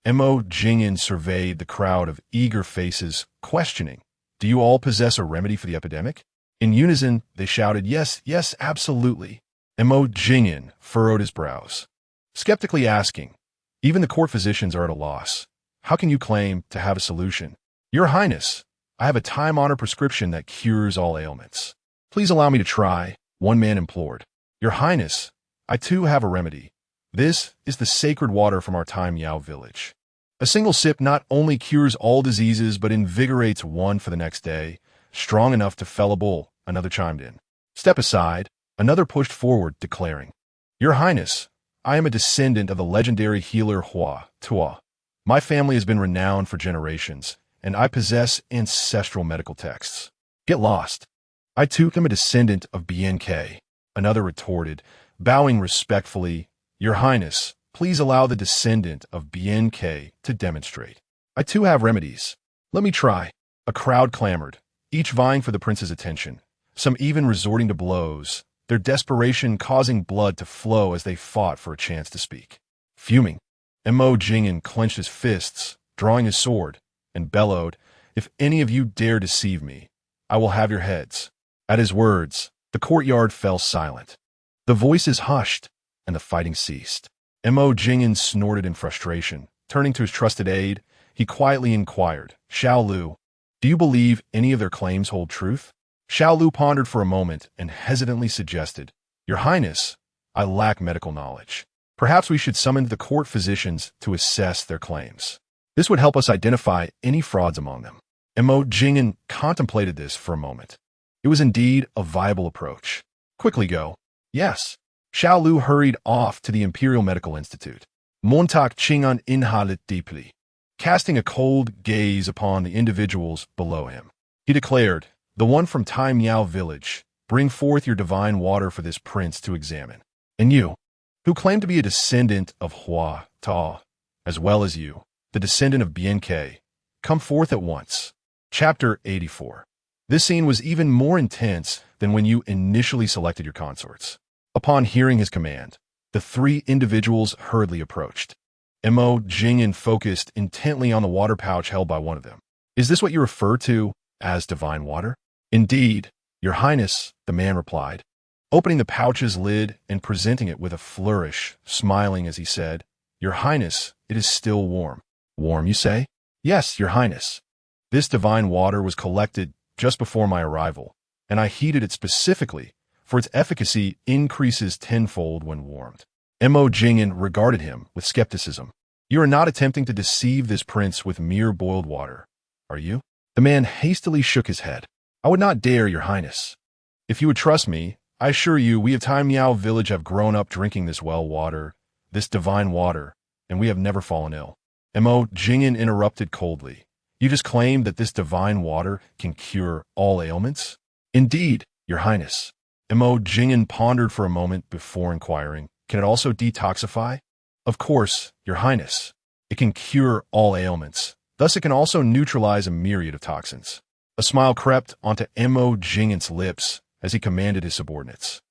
Mo Jingyan surveyed the crowd of eager faces, questioning, Do you all possess a remedy for the epidemic? In unison, they shouted, Yes, yes, absolutely. Mo Jingyan furrowed his brows, skeptically asking, Even the court physicians are at a loss. How can you claim to have a solution? Your Highness, I have a time-honored prescription that cures all ailments. Please allow me to try, one man implored. Your Highness, I too have a remedy. This is the sacred water from our Time Yao village. A single sip not only cures all diseases but invigorates one for the next day, strong enough to fell a bull, another chimed in. Step aside, another pushed forward, declaring, Your Highness, I am a descendant of the legendary healer Hua Tua. My family has been renowned for generations, and I possess ancestral medical texts. Get lost. I too am a descendant of BNK, another retorted, bowing respectfully. Your Highness, please allow the descendant of BNK to demonstrate. I too have remedies. Let me try. A crowd clamored, each vying for the prince's attention, some even resorting to blows, their desperation causing blood to flow as they fought for a chance to speak. Fuming, Mo Jingyan clenched his fists, drawing his sword, and bellowed, If any of you dare deceive me, I will have your heads. At his words, the courtyard fell silent. The voices hushed, and the fighting ceased. Mo Jingyan snorted in frustration. Turning to his trusted aide, he quietly inquired, Xiao Lu, do you believe any of their claims hold truth? Xiao Lu pondered for a moment and hesitantly suggested, Your Highness, I lack medical knowledge. Perhaps we should summon the court physicians to assess their claims. This would help us identify any frauds among them. Mo Jingyan contemplated this for a moment. It was indeed a viable approach. Quickly go. Yes. Xiao Lu hurried off to the Imperial Medical Institute. Montauk Chingan inhaled deeply, casting a cold gaze upon the individuals below him. He declared, The one from Time Yao village, bring forth your divine water for this prince to examine. And you, who claim to be a descendant of Hua Ta, as well as you, the descendant of BNK, come forth at once. Chapter 84. This scene was even more intense than when you initially selected your consorts. Upon hearing his command, the three individuals hurriedly approached. Mo Jingyan focused intently on the water pouch held by one of them. Is this what you refer to as divine water? Indeed, Your Highness, the man replied, opening the pouch's lid and presenting it with a flourish, smiling as he said, Your Highness, it is still warm. Warm, you say? Yes, Your Highness. This divine water was collected just before my arrival, and I heated it specifically, for its efficacy increases tenfold when warmed. Mo Jingyan regarded him with skepticism. You are not attempting to deceive this prince with mere boiled water, are you? The man hastily shook his head. I would not dare, Your Highness. If you would trust me, I assure you we of Tai Miao village have grown up drinking this well water, this divine water, and we have never fallen ill. Mo Jingyan interrupted coldly. You just claimed that this divine water can cure all ailments? Indeed, Your Highness. Mo Jingyan pondered for a moment before inquiring, can it also detoxify? Of course, Your Highness. It can cure all ailments. Thus it can also neutralize a myriad of toxins. A smile crept onto Mo Jingyan's lips as he commanded his subordinates.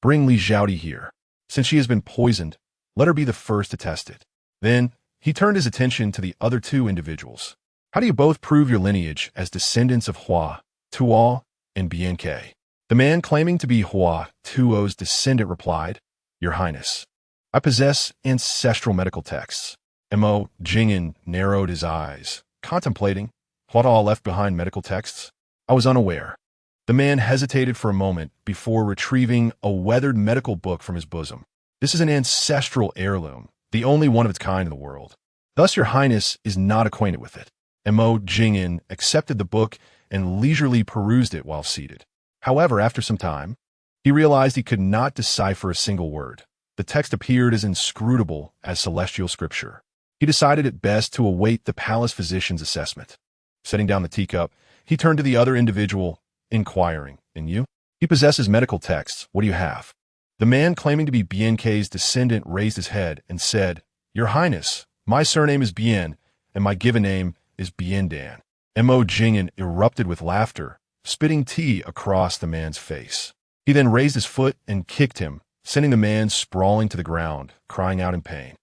Bring Li Xiaodi here. Since she has been poisoned, let her be the first to test it. Then, he turned his attention to the other two individuals. How do you both prove your lineage as descendants of Hua, Tuo, and Bianke? The man claiming to be Hua Tuo's descendant replied, Your Highness, I possess ancestral medical texts. Mo Jingyan narrowed his eyes, contemplating what all left behind medical texts. I was unaware. The man hesitated for a moment before retrieving a weathered medical book from his bosom. This is an ancestral heirloom, the only one of its kind in the world. Thus Your Highness is not acquainted with it. Mo Jingyan accepted the book and leisurely perused it while seated. However, after some time, he realized he could not decipher a single word. The text appeared as inscrutable as celestial scripture. He decided it best to await the palace physician's assessment. Setting down the teacup, he turned to the other individual, inquiring, And you? He possesses medical texts. What do you have? The man claiming to be Bianke's descendant raised his head and said, Your Highness, my surname is Bien, and my given name is Bien Dan. Mo Jingyan erupted with laughter, spitting tea across the man's face. He then raised his foot and kicked him, sending the man sprawling to the ground, crying out in pain.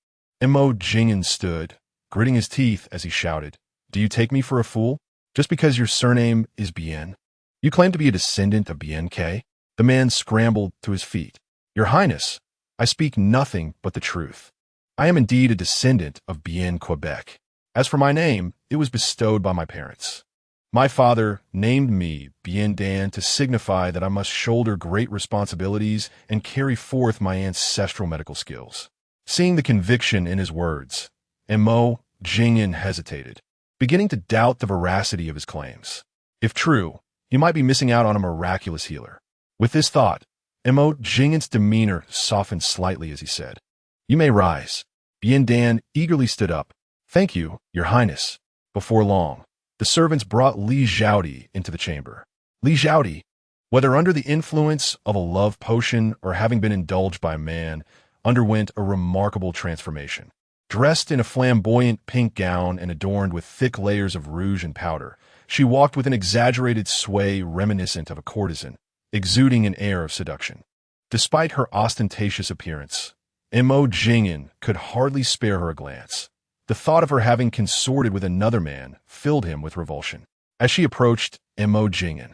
Mo Jingyan stood, gritting his teeth as he shouted, Do you take me for a fool? Just because your surname is Bien? You claim to be a descendant of Bianke? The man scrambled to his feet. Your Highness, I speak nothing but the truth. I am indeed a descendant of Bien Quebec. As for my name, it was bestowed by my parents. My father named me Bien Dan to signify that I must shoulder great responsibilities and carry forth my ancestral medical skills. Seeing the conviction in his words, Mo Jingyan hesitated, beginning to doubt the veracity of his claims. If true, he might be missing out on a miraculous healer. With this thought, Mo Jingyan's demeanor softened slightly as he said, You may rise. Bien Dan eagerly stood up. Thank you, Your Highness. Before long, the servants brought Li Xiaodi into the chamber. Li Xiaodi, whether under the influence of a love potion or having been indulged by a man, underwent a remarkable transformation. Dressed in a flamboyant pink gown and adorned with thick layers of rouge and powder, she walked with an exaggerated sway reminiscent of a courtesan, exuding an air of seduction. Despite her ostentatious appearance, Mo Jingyan could hardly spare her a glance. The thought of her having consorted with another man filled him with revulsion. As she approached Mo Jingyan,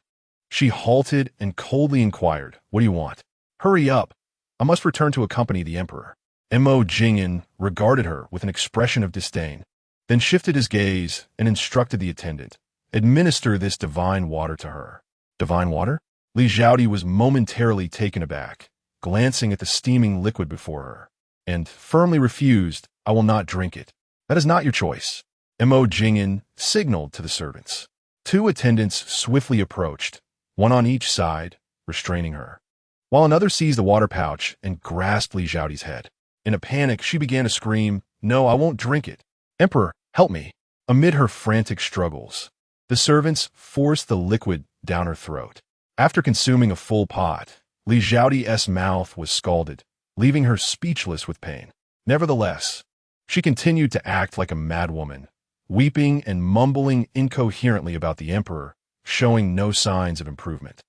she halted and coldly inquired, What do you want? Hurry up. I must return to accompany the emperor. Mo Jingyan regarded her with an expression of disdain, then shifted his gaze and instructed the attendant, Administer this divine water to her. Divine water? Li Xiaodi was momentarily taken aback, glancing at the steaming liquid before her, and firmly refused, I will not drink it. That is not your choice. Mo Jingyan signaled to the servants. Two attendants swiftly approached, one on each side, restraining her, while another seized the water pouch and grasped Li Xiaodi's head. In a panic, she began to scream, No, I won't drink it. Emperor, help me. Amid her frantic struggles, the servants forced the liquid down her throat. After consuming a full pot, Li Xiaodi's mouth was scalded, leaving her speechless with pain. Nevertheless, she continued to act like a madwoman, weeping and mumbling incoherently about the emperor, showing no signs of improvement.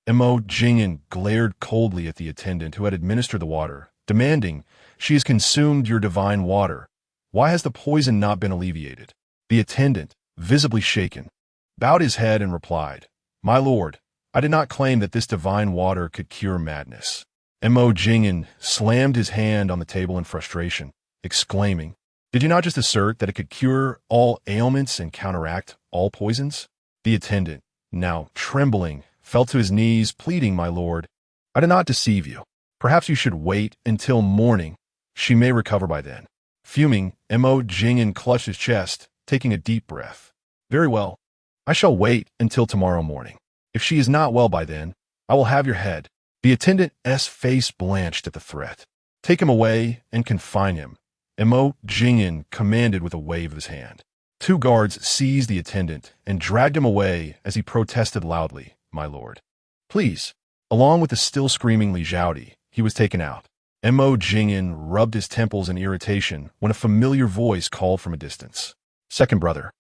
Mo Jingyan glared coldly at the attendant who had administered the water, demanding, She has consumed your divine water. Why has the poison not been alleviated? The attendant, visibly shaken, bowed his head and replied, My lord, I did not claim that this divine water could cure madness. Mo Jingyan slammed his hand on the table in frustration, exclaiming, "Did you not just assert that it could cure all ailments and counteract all poisons?" The attendant, now trembling, fell to his knees, pleading, "My lord, I did not deceive you. Perhaps you should wait until morning. She may recover by then." Fuming, Mo Jing'an clutched his chest, taking a deep breath. "Very well. I shall wait until tomorrow morning. If she is not well by then, I will have your head." The attendant's face blanched at the threat. "Take him away and confine him," Mo Jing'an commanded with a wave of his hand. 2 guards seized the attendant and dragged him away as he protested loudly, "My lord, please." Along with the still screaming Li Zhaodi, he was taken out. Mo Jing'an rubbed his temples in irritation when a familiar voice called from a distance. "Second brother,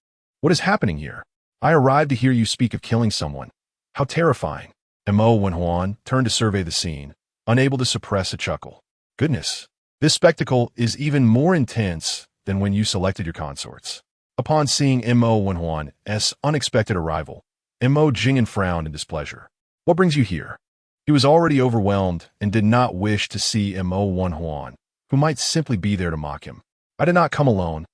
what is happening here? I arrived to hear you speak of killing someone. How terrifying." Mo Wenhuan turned to survey the scene, unable to suppress a chuckle. "Goodness, this spectacle is even more intense than when you selected your consorts." Upon seeing Mo Wenhuan's unexpected arrival, Mo Jing'an frowned in displeasure. "What brings you here?" He was already overwhelmed and did not wish to see Mo Wenhuan, who might simply be there to mock him. "I did not come alone,"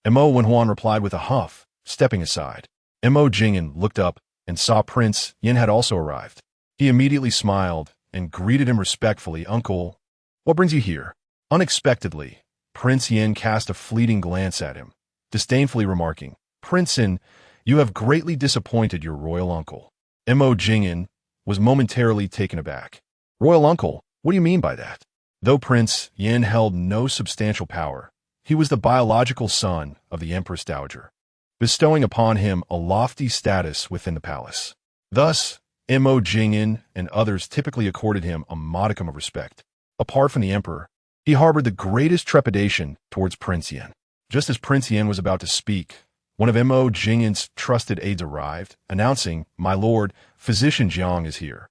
Mo Wenhuan replied with a huff, stepping aside. Mo Jing'an looked up and saw Prince Yin had also arrived. He immediately smiled and greeted him respectfully. "Uncle, what brings you here?" Unexpectedly, Prince Yin cast a fleeting glance at him, disdainfully remarking, "Prince Yin, you have greatly disappointed your royal uncle." Mo Jing'an was momentarily taken aback. "Royal uncle, what do you mean by that?" Though Prince Yin held no substantial power, he was the biological son of the Empress Dowager, bestowing upon him a lofty status within the palace. Thus, Mo Jing'an and others typically accorded him a modicum of respect. Apart from the emperor, he harbored the greatest trepidation towards Prince Yin. Just as Prince Yin was about to speak, one of Mo Jing'an's trusted aides arrived, announcing, "My lord, Physician Jiang is here."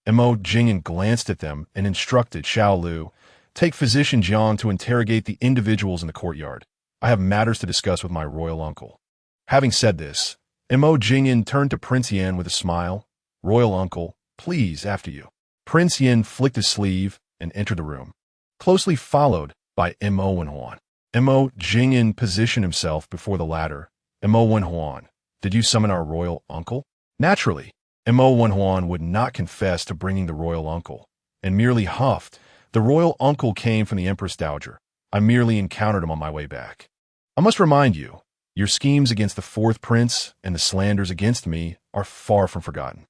Mo Jing'an glanced at them and instructed Xiao Lu, "Take Physician Jiang to interrogate the individuals in the courtyard. I have matters to discuss with my royal uncle." Having said this, Mo Jing'an turned to Prince Yin with a smile. "Royal uncle, please, after you." Prince Yin flicked his sleeve and entered the room, closely followed by Mo Wenhuan. Mo Jing'an positioned himself before the latter. "Mo Wenhuan, did you summon our royal uncle?" Naturally, Mo Wenhuan would not confess to bringing the royal uncle, and merely huffed, "The royal uncle came from the Empress Dowager. I merely encountered him on my way back. I must remind you, your schemes against the 4th prince and the slanders against me are far from forgotten.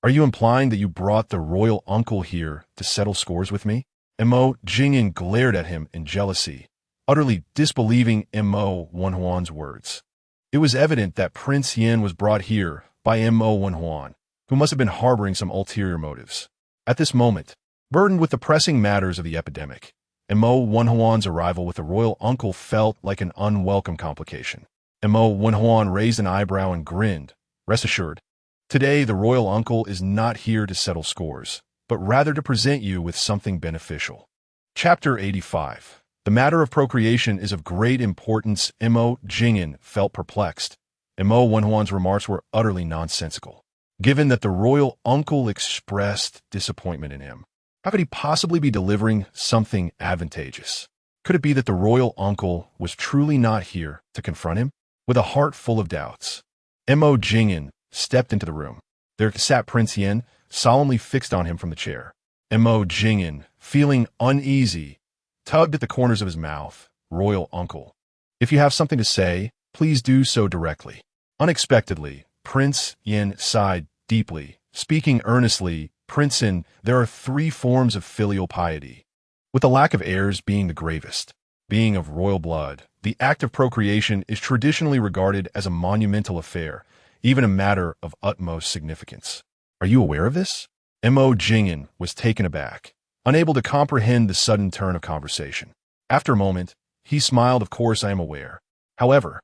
Are you implying that you brought the royal uncle here to settle scores with me?" Mo Jing'an glared at him in jealousy, utterly disbelieving Mo Wenhuan's words. It was evident that Prince Yin was brought here by Mo Wenhuan, who must have been harboring some ulterior motives. At this moment, burdened with the pressing matters of the epidemic, Mo Wenhuan's arrival with the royal uncle felt like an unwelcome complication. Mo Wenhuan raised an eyebrow and grinned. "Rest assured, today the royal uncle is not here to settle scores, but rather to present you with something beneficial." Chapter 85. The matter of procreation is of great importance. Mo Jing'an felt perplexed. Mo Wenhuan's remarks were utterly nonsensical, given that the royal uncle expressed disappointment in him. How could he possibly be delivering something advantageous? Could it be that the royal uncle was truly not here to confront him? With a heart full of doubts, Mo Jing'an stepped into the room. There sat Prince Yin, solemnly fixed on him from the chair. Mo Jing'an, feeling uneasy, tugged at the corners of his mouth. "Royal uncle, if you have something to say, please do so directly." Unexpectedly, Prince Yin sighed deeply, speaking earnestly. "Prince Yin, there are 3 forms of filial piety, with the lack of heirs being the gravest. Being of royal blood, the act of procreation is traditionally regarded as a monumental affair, even a matter of utmost significance. Are you aware of this?" Mo Jing'an was taken aback, unable to comprehend the sudden turn of conversation. After a moment, he smiled. "Of course I am aware. However,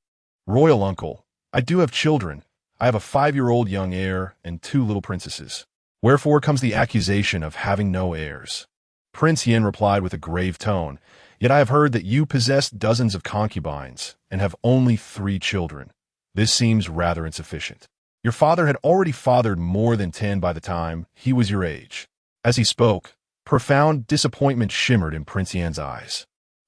royal uncle, I do have children. I have a 5-year-old young heir and 2 little princesses. Wherefore comes the accusation of having no heirs?" Prince Yin replied with a grave tone, "Yet I have heard that you possess dozens of concubines and have only 3 children. This seems rather insufficient. Your father had already fathered more than 10 by the time he was your age." As he spoke, profound disappointment shimmered in Prince Yan's eyes.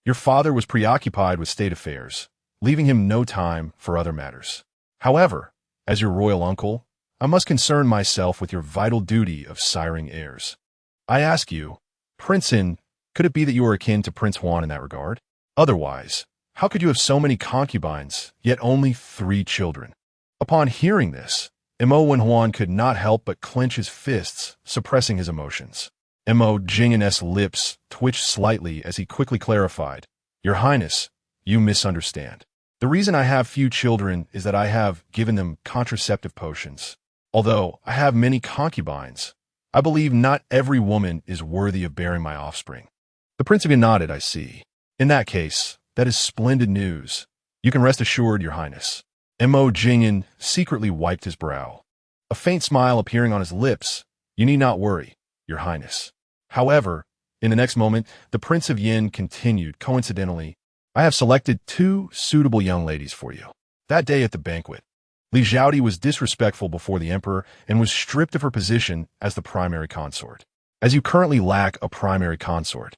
Your father was preoccupied with state affairs, leaving him no time for other matters. However, as your royal uncle, I must concern myself with your vital duty of siring heirs. I ask you, Prince Yin, could it be that you are akin to Prince Huan in that regard? Otherwise, how could you have so many concubines, yet only 3 children? Upon hearing this, Mo Wenhuan could not help but clench his fists, suppressing his emotions. Mo Jingin's lips twitched slightly as he quickly clarified, Your Highness, you misunderstand. The reason I have few children is that I have given them contraceptive potions. Although I have many concubines, I believe not every woman is worthy of bearing my offspring. The Prince of Yin nodded, I see. In that case, that is splendid news. You can rest assured, Your Highness. Mo Jingyin secretly wiped his brow. A faint smile appearing on his lips. You need not worry, Your Highness. However, in the next moment, the Prince of Yin continued, coincidentally, I have selected 2 suitable young ladies for you. That day at the banquet, Li Zhaodi was disrespectful before the emperor and was stripped of her position as the primary consort. As you currently lack a primary consort,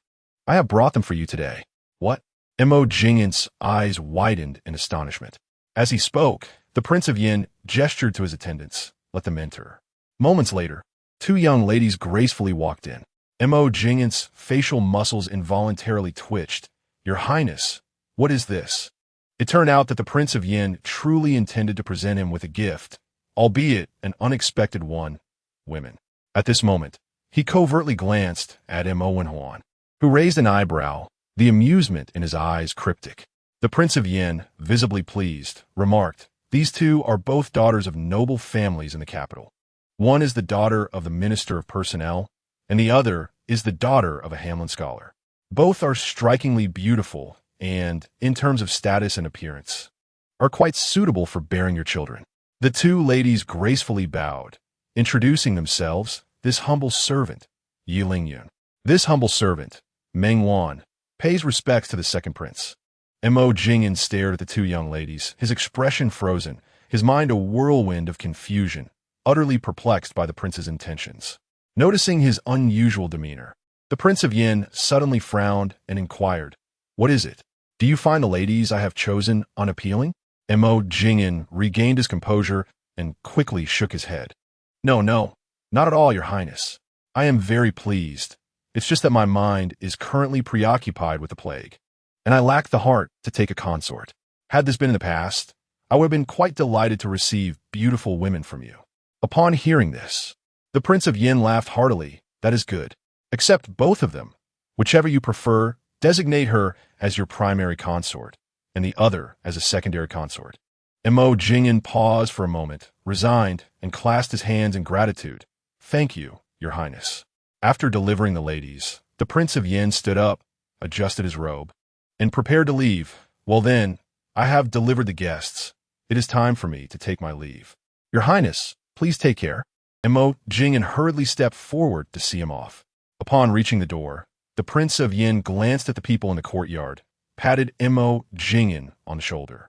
I have brought them for you today. What? Mo Jingyin's eyes widened in astonishment. As he spoke, the Prince of Yin gestured to his attendants. Let them enter. Moments later, 2 young ladies gracefully walked in. Mo Jingyin's facial muscles involuntarily twitched. Your Highness, what is this? It turned out that the Prince of Yin truly intended to present him with a gift, albeit an unexpected one, women. At this moment, he covertly glanced at Mo Wenhuan, who raised an eyebrow, the amusement in his eyes cryptic. The Prince of Yin, visibly pleased, remarked, These 2 are both daughters of noble families in the capital. One is the daughter of the Minister of Personnel, and the other is the daughter of a Hamlin scholar. Both are strikingly beautiful and, in terms of status and appearance, are quite suitable for bearing your children. The 2 ladies gracefully bowed, introducing themselves, this humble servant, Yi Lingyun. This humble servant, Meng Wan, pays respects to the second prince. Mo Jingyin stared at the 2 young ladies, his expression frozen, his mind a whirlwind of confusion, utterly perplexed by the prince's intentions. Noticing his unusual demeanor, the Prince of Yin suddenly frowned and inquired, What is it? Do you find the ladies I have chosen unappealing? Mo Jingyin regained his composure and quickly shook his head. No, not at all, Your Highness. I am very pleased. It's just that my mind is currently preoccupied with the plague, and I lack the heart to take a consort. Had this been in the past, I would have been quite delighted to receive beautiful women from you. Upon hearing this, the Prince of Yin laughed heartily. That is good. Accept both of them. Whichever you prefer, designate her as your primary consort, and the other as a secondary consort. Mo Jingyin paused for a moment, resigned, and clasped his hands in gratitude. Thank you, Your Highness. After delivering the ladies, the Prince of Yin stood up, adjusted his robe, and prepared to leave. Well then, I have delivered the guests. It is time for me to take my leave. Your Highness, please take care. Mo Jingyin hurriedly stepped forward to see him off. Upon reaching the door, the Prince of Yin glanced at the people in the courtyard, patted Mo Jingyin on the shoulder,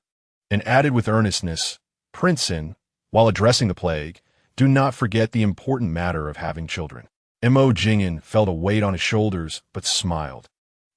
and added with earnestness, Prince Yin, while addressing the plague, do not forget the important matter of having children. Mo Jingyin felt a weight on his shoulders, but smiled.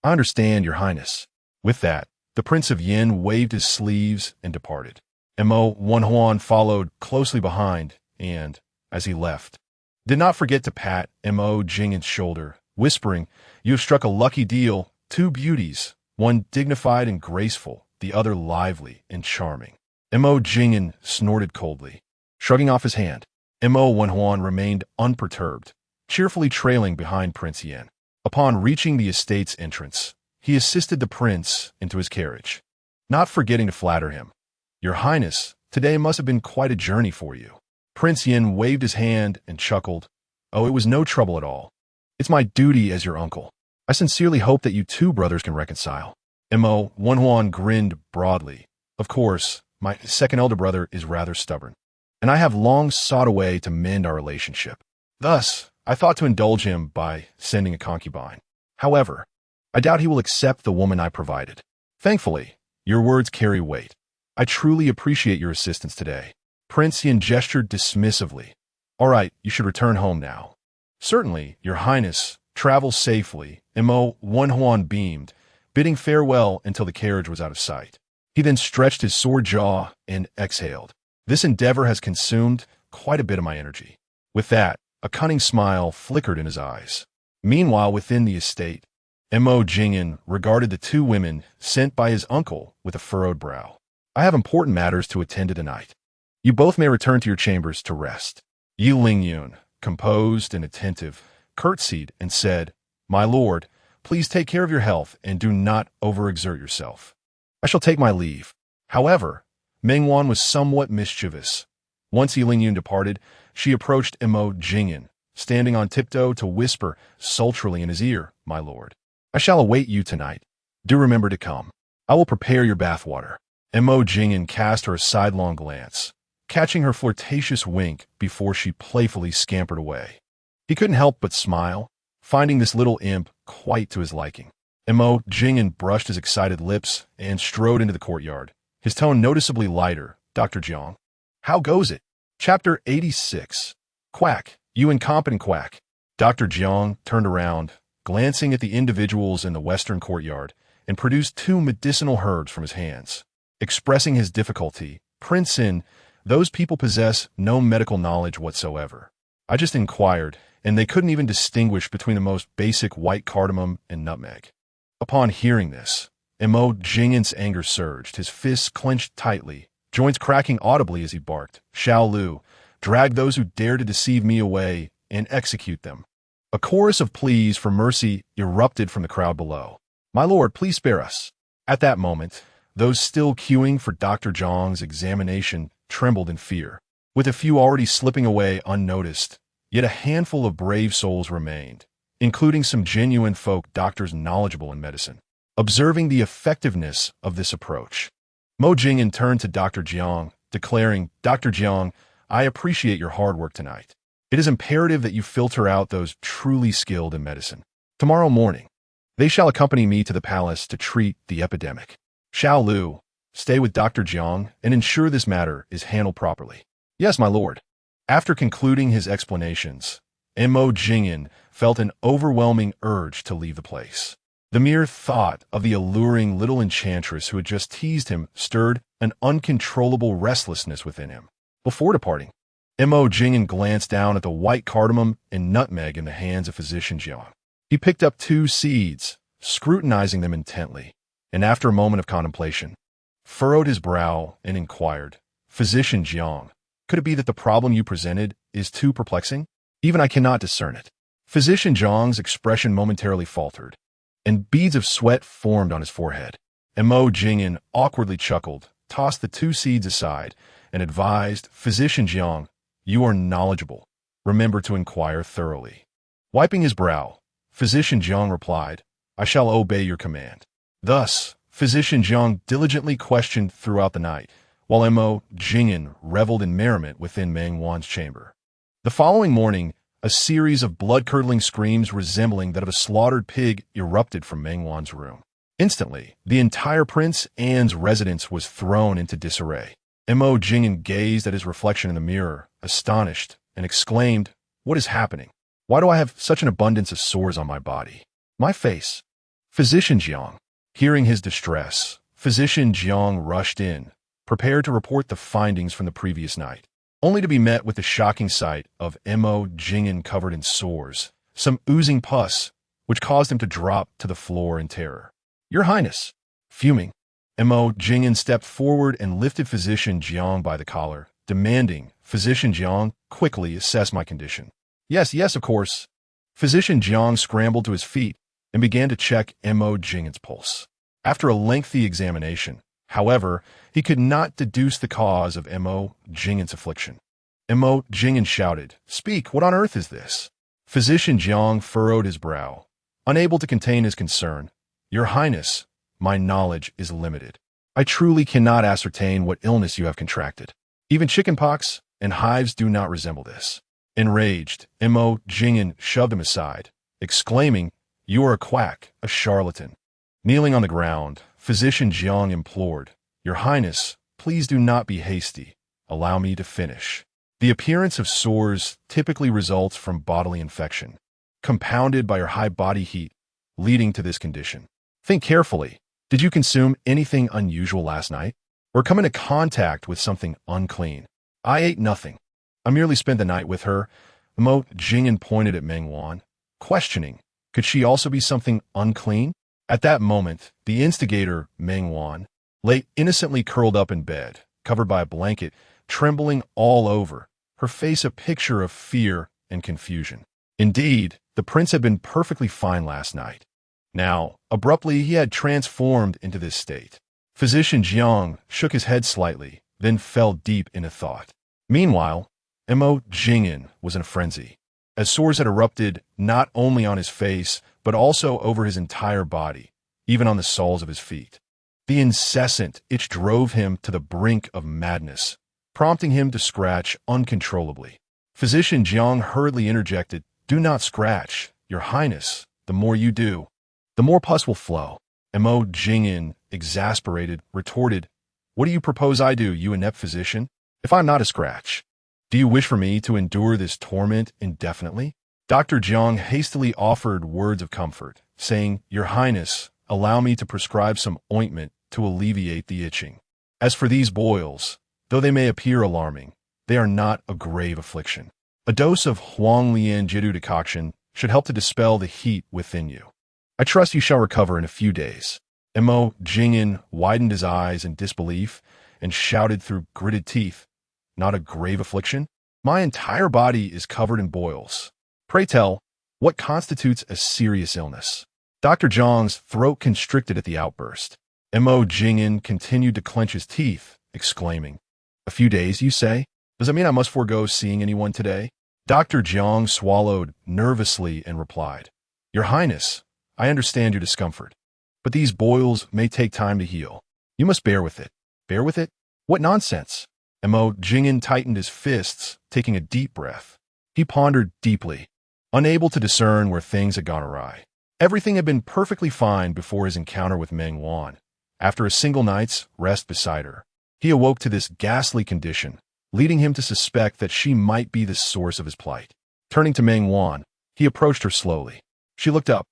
I understand, Your Highness. With that, the Prince of Yin waved his sleeves and departed. Mo Wenhuan followed closely behind and, as he left, did not forget to pat Mo Jingyin's shoulder, whispering, You have struck a lucky deal, 2 beauties, one dignified and graceful, the other lively and charming. Mo Jingyin snorted coldly. Shrugging off his hand, Mo Wenhuan remained unperturbed, cheerfully trailing behind Prince Yin. Upon reaching the estate's entrance, he assisted the prince into his carriage, not forgetting to flatter him. Your Highness, today must have been quite a journey for you. Prince Yin waved his hand and chuckled. Oh, it was no trouble at all. It's my duty as your uncle. I sincerely hope that you 2 brothers can reconcile. Mo Wenhuan grinned broadly. Of course, my second elder brother is rather stubborn, and I have long sought a way to mend our relationship. Thus, I thought to indulge him by sending a concubine. However, I doubt he will accept the woman I provided. Thankfully, your words carry weight. I truly appreciate your assistance today. Prince Yin gestured dismissively. All right, you should return home now. Certainly, Your Highness, travel safely. Mo Wenhuan beamed, bidding farewell until the carriage was out of sight. He then stretched his sore jaw and exhaled. This endeavor has consumed quite a bit of my energy. With that, a cunning smile flickered in his eyes. Meanwhile, within the estate, Mo Jingyan regarded the two women sent by his uncle with a furrowed brow. I have important matters to attend to tonight. You both may return to your chambers to rest. Yu Lingyun, composed and attentive, curtsied and said, My lord, please take care of your health and do not overexert yourself. I shall take my leave. However, Mengwan was somewhat mischievous. Once Yu Lingyun departed, she approached Mo Jingyan, standing on tiptoe to whisper sultrily in his ear, My lord, I shall await you tonight. Do remember to come. I will prepare your bathwater. Mo Jingyan cast her a sidelong glance, catching her flirtatious wink before she playfully scampered away. He couldn't help but smile, finding this little imp quite to his liking. Mo Jingyan brushed his excited lips and strode into the courtyard, his tone noticeably lighter. Dr. Jiang. How goes it? Chapter 86. Quack, you incompetent quack. Dr. Jiang turned around, glancing at the individuals in the western courtyard, and produced 2 medicinal herbs from his hands. Expressing his difficulty, Prince Sin, those people possess no medical knowledge whatsoever. I just inquired, and they couldn't even distinguish between the most basic white cardamom and nutmeg. Upon hearing this, Mo Jingyan's anger surged, his fists clenched tightly, joints cracking audibly as he barked, Xiao Lu, drag those who dare to deceive me away and execute them. A chorus of pleas for mercy erupted from the crowd below. My lord, please spare us. At that moment, those still queuing for Dr. Zhang's examination trembled in fear. With a few already slipping away unnoticed, yet a handful of brave souls remained, including some genuine folk doctors knowledgeable in medicine. Observing the effectiveness of this approach, Mo Jingyan turned to Dr. Jiang, declaring, Dr. Jiang, I appreciate your hard work tonight. It is imperative that you filter out those truly skilled in medicine. Tomorrow morning, they shall accompany me to the palace to treat the epidemic. Xiao Lu, stay with Dr. Jiang and ensure this matter is handled properly. Yes, my lord. After concluding his explanations, Mo Jingyan felt an overwhelming urge to leave the place. The mere thought of the alluring little enchantress who had just teased him stirred an uncontrollable restlessness within him. Before departing, Mo Jingyan glanced down at the white cardamom and nutmeg in the hands of Physician Jiang. He picked up 2 seeds, scrutinizing them intently, and after a moment of contemplation, furrowed his brow and inquired, Physician Jiang, could it be that the problem you presented is too perplexing? Even I cannot discern it. Physician Jiang's expression momentarily faltered, and beads of sweat formed on his forehead. Mo Jingyan awkwardly chuckled, tossed the 2 seeds aside, and advised, Physician Jiang, you are knowledgeable. Remember to inquire thoroughly. Wiping his brow, Physician Jiang replied, I shall obey your command. Thus, Physician Jiang diligently questioned throughout the night, while Mo Jingyan reveled in merriment within Mengwan's chamber. The following morning, a series of blood-curdling screams resembling that of a slaughtered pig erupted from Mengwan's room. Instantly, the entire Prince An's residence was thrown into disarray. Mo Jingyan gazed at his reflection in the mirror, astonished, and exclaimed, What is happening? Why do I have such an abundance of sores on my body? My face. Physician Jiang. Hearing his distress, Physician Jiang rushed in, prepared to report the findings from the previous night, only to be met with the shocking sight of Mo Jingyan covered in sores, some oozing pus, which caused him to drop to the floor in terror. Your Highness. Fuming, Mo Jingyan stepped forward and lifted Physician Jiang by the collar, demanding, Physician Jiang, quickly assess my condition. Yes, of course. Physician Jiang scrambled to his feet and began to check Mo Jingyan's pulse. After a lengthy examination, however, he could not deduce the cause of Mo Jingyan's affliction. Mo Jingyan shouted, Speak, what on earth is this? Physician Jiang furrowed his brow, unable to contain his concern. Your Highness, my knowledge is limited. I truly cannot ascertain what illness you have contracted. Even chickenpox and hives do not resemble this. Enraged, Mo Jingyan shoved him aside, exclaiming, You are a quack, a charlatan. Kneeling on the ground, Physician Jiang implored, Your Highness, please do not be hasty. Allow me to finish. The appearance of sores typically results from bodily infection, compounded by your high body heat, leading to this condition. Think carefully. Did you consume anything unusual last night? Or come into contact with something unclean? I ate nothing. I merely spent the night with her. Mo Jing'an pointed at Meng Wan, questioning, could she also be something unclean? At that moment, the instigator, Meng Wan, lay innocently curled up in bed, covered by a blanket, trembling all over, her face a picture of fear and confusion. Indeed, the prince had been perfectly fine last night. Now, abruptly, he had transformed into this state. Physician Jiang shook his head slightly, then fell deep into thought. Meanwhile, Mo Jing'an was in a frenzy, as sores had erupted not only on his face, but also over his entire body, even on the soles of his feet. The incessant itch drove him to the brink of madness, prompting him to scratch uncontrollably. Physician Jiang hurriedly interjected, "Do not scratch, Your Highness. The more you do, the more pus will flow." Mo Jing'an, exasperated, retorted, "What do you propose I do, you inept physician, if I'm not a scratch? Do you wish for me to endure this torment indefinitely?" Dr. Jiang hastily offered words of comfort, saying, "Your Highness, allow me to prescribe some ointment to alleviate the itching. As for these boils, though they may appear alarming, they are not a grave affliction. A dose of Huanglian Jidu decoction should help to dispel the heat within you. I trust you shall recover in a few days." Mo Jing'an widened his eyes in disbelief and shouted through gritted teeth, "Not a grave affliction? My entire body is covered in boils. Pray tell, what constitutes a serious illness?" Dr. Zhang's throat constricted at the outburst. Mo Jing'an continued to clench his teeth, exclaiming, "A few days, you say? Does it mean I must forego seeing anyone today?" Dr. Jiang swallowed nervously and replied, "Your Highness, I understand your discomfort, but these boils may take time to heal. You must bear with it." "Bear with it? What nonsense!" Mo Jing'an tightened his fists, taking a deep breath. He pondered deeply, unable to discern where things had gone awry. Everything had been perfectly fine before his encounter with Meng Wan. After a single night's rest beside her, he awoke to this ghastly condition, leading him to suspect that she might be the source of his plight. Turning to Meng Wan, he approached her slowly. She looked up,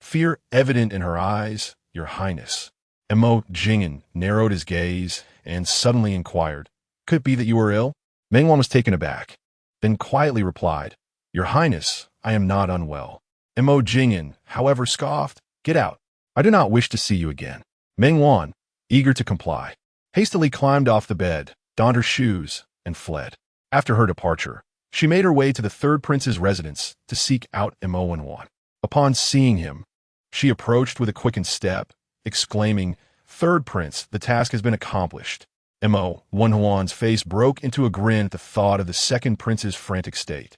fear evident in her eyes. "Your Highness." Mo Jing'an narrowed his gaze and suddenly inquired, "Could it be that you are ill?" Meng Wan was taken aback, then quietly replied, "Your Highness, I am not unwell." Mo Jing'an, however, scoffed, "Get out. I do not wish to see you again." Meng Wan, eager to comply, hastily climbed off the bed, donned her shoes, and fled. After her departure, she made her way to the third prince's residence to seek out Mo Wan. Upon seeing him, she approached with a quickened step, exclaiming, "Third prince, the task has been accomplished." Mo Wan's face broke into a grin at the thought of the second prince's frantic state,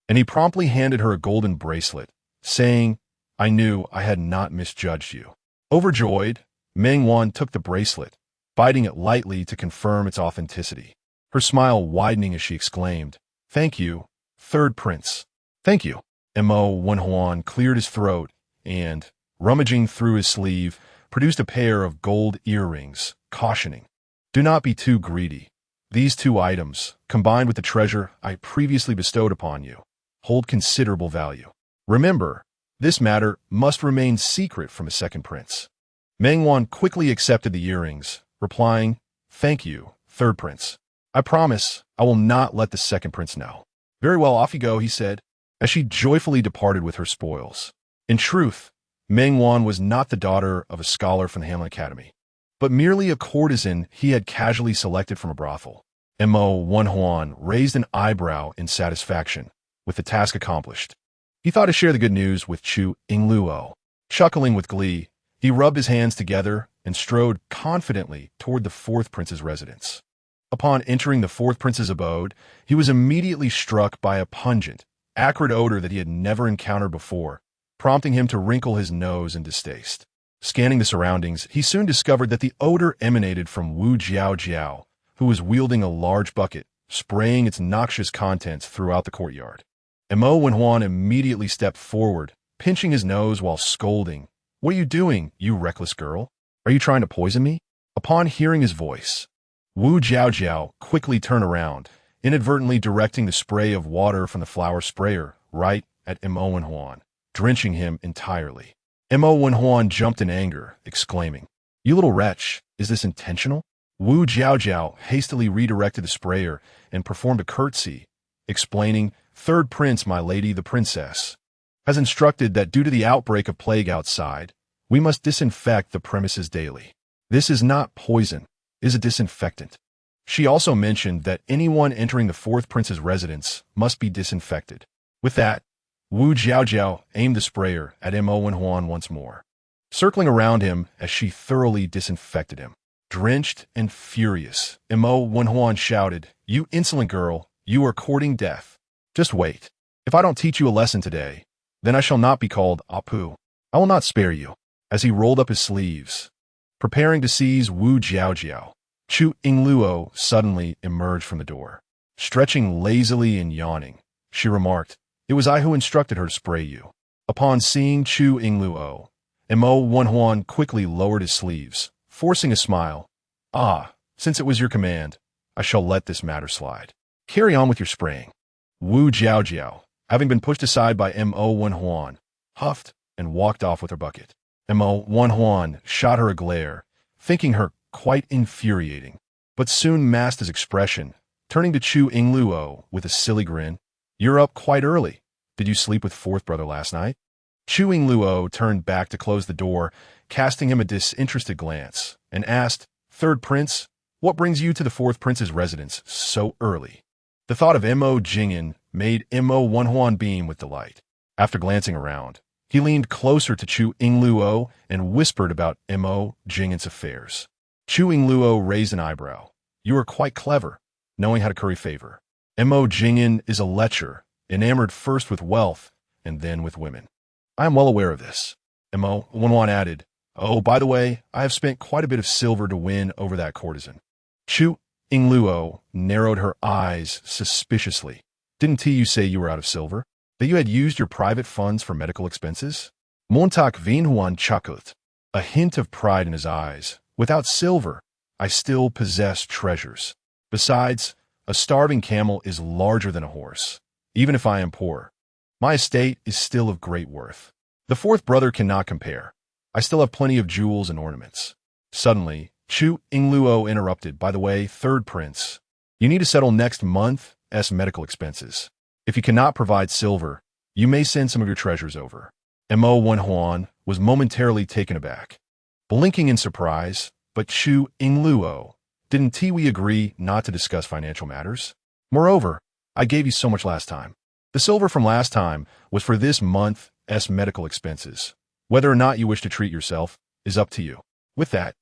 and he promptly handed her a golden bracelet, saying, "I knew I had not misjudged you." Overjoyed, Meng Wan took the bracelet, biting it lightly to confirm its authenticity, her smile widening as she exclaimed, "Thank you, third prince. Thank you." Mo Wan cleared his throat and, rummaging through his sleeve, produced a pair of gold earrings, cautioning, "Do not be too greedy. These two items, combined with the treasure I previously bestowed upon you, hold considerable value. Remember, this matter must remain secret from a second prince." Meng Wan quickly accepted the earrings, replying, "Thank you, third prince. I promise I will not let the second prince know." "Very well, off you go," he said, as she joyfully departed with her spoils. In truth, Meng Wan was not the daughter of a scholar from the Hamlin Academy, but merely a courtesan he had casually selected from a brothel. Mo Wan raised an eyebrow in satisfaction with the task accomplished. He thought to share the good news with Chu Yingluo. Chuckling with glee, he rubbed his hands together and strode confidently toward the fourth prince's residence. Upon entering the fourth prince's abode, he was immediately struck by a pungent, acrid odor that he had never encountered before, prompting him to wrinkle his nose in distaste. Scanning the surroundings, he soon discovered that the odor emanated from Wu Jiao, who was wielding a large bucket, spraying its noxious contents throughout the courtyard. Mo Wan immediately stepped forward, pinching his nose while scolding, "What are you doing, you reckless girl? Are you trying to poison me?" Upon hearing his voice, Wu Jiao quickly turned around, inadvertently directing the spray of water from the flower sprayer right at Mo Wan, drenching him entirely. Mo Wenhuan jumped in anger, exclaiming, "You little wretch, is this intentional?" Wu Jiaojiao hastily redirected the sprayer and performed a curtsy, explaining, "Third prince, my lady the princess, has instructed that due to the outbreak of plague outside, we must disinfect the premises daily. This is not poison, it is a disinfectant." She also mentioned that anyone entering the fourth prince's residence must be disinfected. With that, Wu Jiaojiao aimed the sprayer at Mo Wenhuan once more, circling around him as she thoroughly disinfected him. Drenched and furious, Mo Wenhuan shouted, "You insolent girl, you are courting death. Just wait. If I don't teach you a lesson today, then I shall not be called Apu. I will not spare you." As he rolled up his sleeves, preparing to seize Wu Jiaojiao, Chu Yingluo suddenly emerged from the door. Stretching lazily and yawning, she remarked, "It was I who instructed her to spray you." Upon seeing Chu Yingluo, Mo Wenhuan quickly lowered his sleeves, forcing a smile. "Ah, since it was your command, I shall let this matter slide. Carry on with your spraying." Wu Jiaojiao, having been pushed aside by Mo Wenhuan, huffed and walked off with her bucket. Mo Wenhuan shot her a glare, thinking her quite infuriating, but soon masked his expression, turning to Chu Yingluo with a silly grin. "You're up quite early. Did you sleep with fourth brother last night?" Chu Yingluo turned back to close the door, casting him a disinterested glance, and asked, "Third prince, what brings you to the fourth prince's residence so early?" The thought of Mo Jingyan made Mo Wenhuan beam with delight. After glancing around, he leaned closer to Chu Yingluo and whispered about Mo Jingyan's affairs. Chu Yingluo raised an eyebrow. "You are quite clever, knowing how to curry favor. Mo Jingyan is a lecher, enamored first with wealth and then with women." "I am well aware of this," Mo Wenhuan added. "Oh, by the way, I have spent quite a bit of silver to win over that courtesan." Chu Yingluo narrowed her eyes suspiciously. "Didn't you say you were out of silver? That you had used your private funds for medical expenses?" Montak Vinhuan chuckled, a hint of pride in his eyes. "Without silver, I still possess treasures. Besides, a starving camel is larger than a horse. Even if I am poor, my estate is still of great worth. The fourth brother cannot compare. I still have plenty of jewels and ornaments." Suddenly, Chu Yingluo interrupted, "By the way, third prince, you need to settle next month's medical expenses. If you cannot provide silver, you may send some of your treasures over." Mo Wenhuan was momentarily taken aback, blinking in surprise, but Chu Yingluo, "Didn't we agree not to discuss financial matters? Moreover, I gave you so much last time. The silver from last time was for this month's medical expenses. Whether or not you wish to treat yourself is up to you." With that,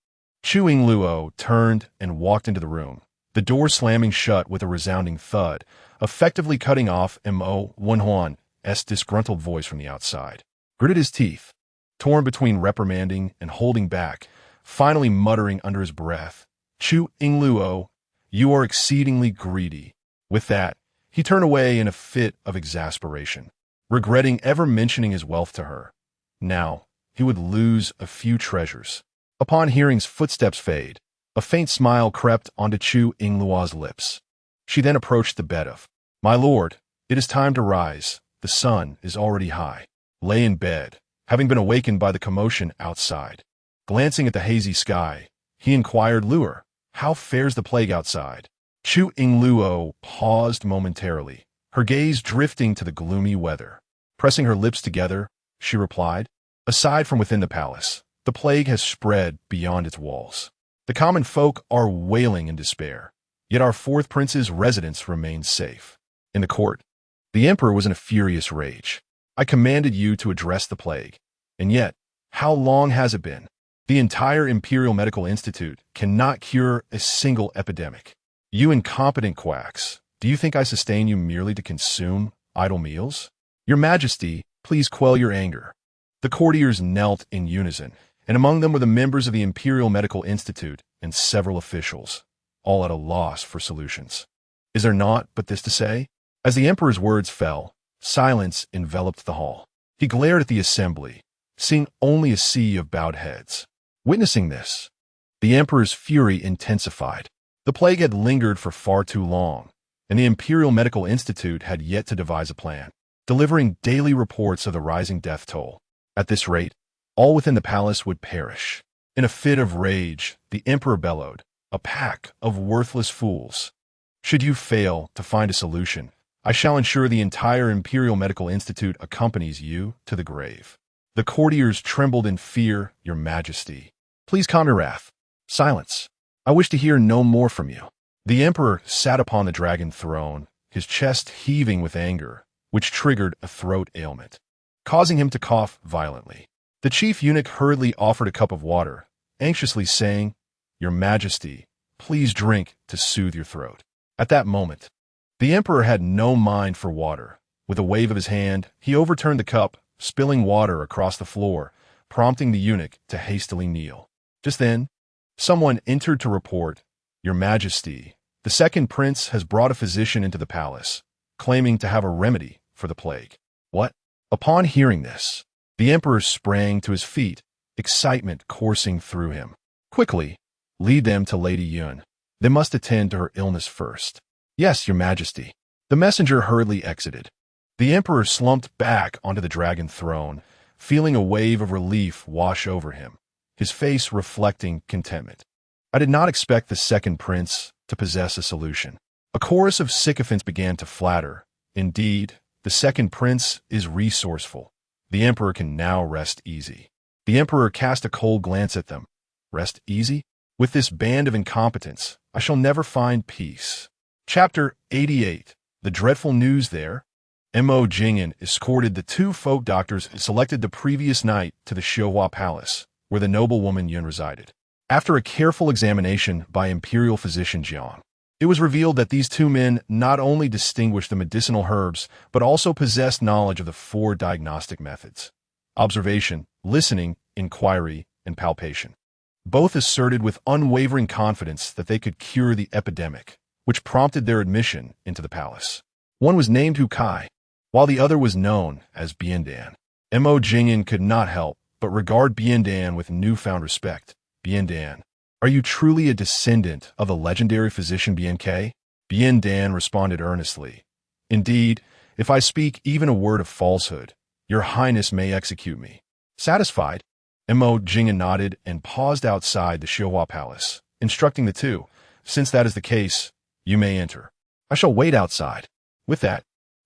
Chu Yingluo turned and walked into the room, the door slamming shut with a resounding thud, effectively cutting off Mo Wenhuan's disgruntled voice from the outside. Gritted his teeth, torn between reprimanding and holding back, finally muttering under his breath, "Chu Yingluo, you are exceedingly greedy." With that, he turned away in a fit of exasperation, regretting ever mentioning his wealth to her. Now, he would lose a few treasures. Upon hearing his footsteps fade, a faint smile crept onto Chu Yingluo's lips. She then approached the bed of, "My lord, it is time to rise. The sun is already high." Lay in bed, having been awakened by the commotion outside. Glancing at the hazy sky, he inquired, "Luer, how fares the plague outside?" Chu Yingluo paused momentarily, her gaze drifting to the gloomy weather. Pressing her lips together, she replied, "Aside from within the palace, the plague has spread beyond its walls. The common folk are wailing in despair, yet our fourth prince's residence remains safe." In the court, the emperor was in a furious rage. "I commanded you to address the plague, and yet, how long has it been? The entire Imperial Medical Institute cannot cure a single epidemic. You incompetent quacks, do you think I sustain you merely to consume idle meals? Your Majesty, please quell your anger." The courtiers knelt in unison, and among them were the members of the Imperial Medical Institute and several officials, all at a loss for solutions. Is there naught but this to say? As the emperor's words fell, silence enveloped the hall. He glared at the assembly, seeing only a sea of bowed heads. Witnessing this, the emperor's fury intensified. The plague had lingered for far too long, and the Imperial Medical Institute had yet to devise a plan, delivering daily reports of the rising death toll. At this rate, all within the palace would perish. In a fit of rage, the emperor bellowed, "A pack of worthless fools. Should you fail to find a solution, I shall ensure the entire Imperial Medical Institute accompanies you to the grave." The courtiers trembled in fear. "Your Majesty, please calm your wrath. Silence. I wish to hear no more from you." The emperor sat upon the dragon throne, his chest heaving with anger, which triggered a throat ailment, causing him to cough violently. The chief eunuch hurriedly offered a cup of water, anxiously saying, "Your Majesty, please drink to soothe your throat." At that moment, the emperor had no mind for water. With a wave of his hand, he overturned the cup, spilling water across the floor, prompting the eunuch to hastily kneel. Just then, someone entered to report, "Your Majesty, the second prince has brought a physician into the palace, claiming to have a remedy for the plague." What? Upon hearing this, the emperor sprang to his feet, excitement coursing through him. "Quickly, lead them to Lady Yun. They must attend to her illness first." "Yes, Your Majesty." The messenger hurriedly exited. The emperor slumped back onto the dragon throne, feeling a wave of relief wash over him, his face reflecting contentment. "I did not expect the second prince to possess a solution." A chorus of sycophants began to flatter. "Indeed, the second prince is resourceful. The emperor can now rest easy." The emperor cast a cold glance at them. "Rest easy? With this band of incompetents, I shall never find peace." Chapter 88. The dreadful news there. Mo Jingyan escorted the two folk doctors selected the previous night to the Xiuhua Palace, where the noblewoman Yun resided. After a careful examination by imperial physician Jiang, it was revealed that these two men not only distinguished the medicinal herbs, but also possessed knowledge of the four diagnostic methods: observation, listening, inquiry, and palpation. Both asserted with unwavering confidence that they could cure the epidemic, which prompted their admission into the palace. One was named Hu Kai, while the other was known as Biandan. Mo Jingyan could not help but regard Biandan with newfound respect. "Biandan, are you truly a descendant of the legendary physician Bianke?" Biandan responded earnestly. "Indeed, if I speak even a word of falsehood, your highness may execute me." Satisfied, Mo Jingyan nodded and paused outside the Xiuhua Palace, instructing the two, "Since that is the case, you may enter. I shall wait outside." With that,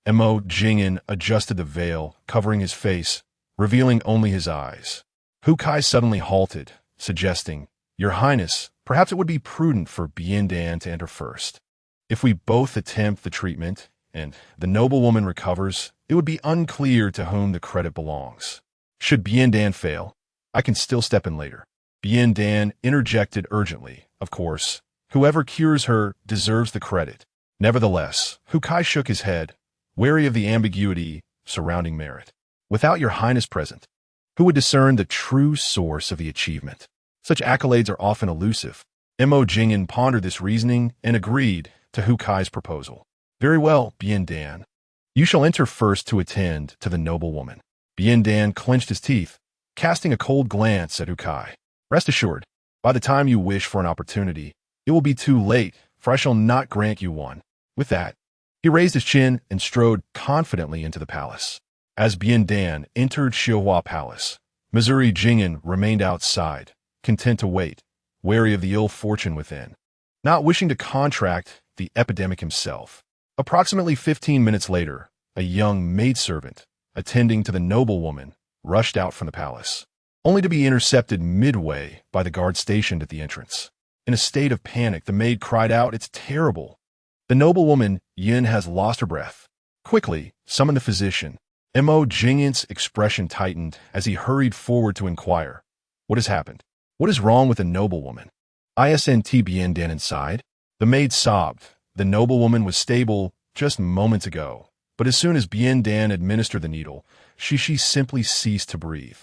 Mo Jingyan adjusted the veil, covering his face, revealing only his eyes. Hu Kai suddenly halted, suggesting, "Your Highness, perhaps it would be prudent for Biandan to enter first. If we both attempt the treatment, and the noblewoman recovers, it would be unclear to whom the credit belongs. Should Biandan fail, I can still step in later." Biandan interjected urgently, "Of course, whoever cures her deserves the credit." Nevertheless, Hu Kai shook his head, wary of the ambiguity surrounding merit. "Without your highness present, who would discern the true source of the achievement? Such accolades are often elusive." Mo Jingyan pondered this reasoning and agreed to Hu Kai's proposal. "Very well, Biandan. You shall enter first to attend to the noblewoman." Biandan clenched his teeth, casting a cold glance at Hu Kai. "Rest assured, by the time you wish for an opportunity, it will be too late, for I shall not grant you one." With that, he raised his chin and strode confidently into the palace. As Biandan entered Xiuhua Palace, Missouri Jingyan remained outside, content to wait, wary of the ill fortune within, not wishing to contract the epidemic himself. Approximately 15 minutes later, a young maidservant, attending to the noblewoman, rushed out from the palace, only to be intercepted midway by the guard stationed at the entrance. In a state of panic, the maid cried out, "It's terrible! The noblewoman Yin has lost her breath. Quickly, summon the physician." Mo Jingyan's expression tightened as he hurried forward to inquire, "What has happened? What is wrong with the noblewoman?" "Isn't Biandan inside?" The maid sobbed. The noblewoman was stable just moments ago, but as soon as Biandan administered the needle, she simply ceased to breathe.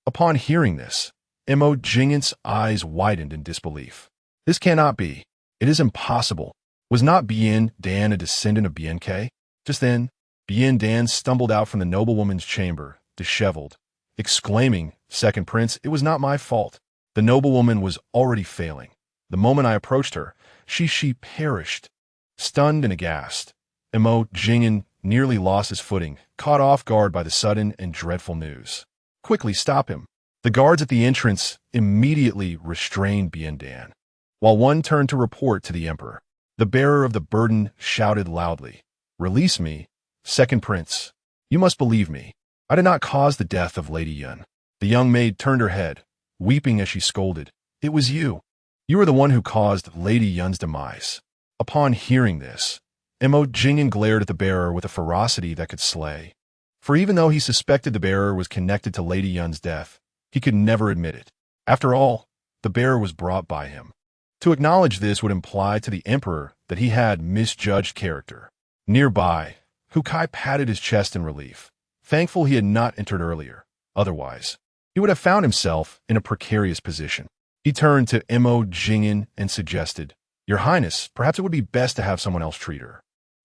Upon hearing this, Mo Jingyan's eyes widened in disbelief. "This cannot be. It is impossible. Was not Biandan a descendant of Bianke?" Just then, Biandan stumbled out from the noblewoman's chamber, disheveled, exclaiming, "Second prince, it was not my fault." The noblewoman was already failing. The moment I approached her, she perished. Stunned and aghast, Mo Jingyan nearly lost his footing, caught off guard by the sudden and dreadful news. "Quickly stop him. The guards at the entrance immediately restrained Bien Dan, while one turned to report to the emperor. The bearer of the burden shouted loudly, "Release me, second prince. You must believe me. I did not cause the death of Lady Yun." The young maid turned her head, weeping as she scolded, "It was you. You were the one who caused Lady Yun's demise." Upon hearing this, Mo Jingyan glared at the bearer with a ferocity that could slay. For even though he suspected the bearer was connected to Lady Yun's death, he could never admit it. After all, the bearer was brought by him. To acknowledge this would imply to the emperor that he had misjudged character. Nearby, Hukai patted his chest in relief, thankful he had not entered earlier. Otherwise, he would have found himself in a precarious position. He turned to Mo Jingyan and suggested, "Your Highness, perhaps it would be best to have someone else treat her.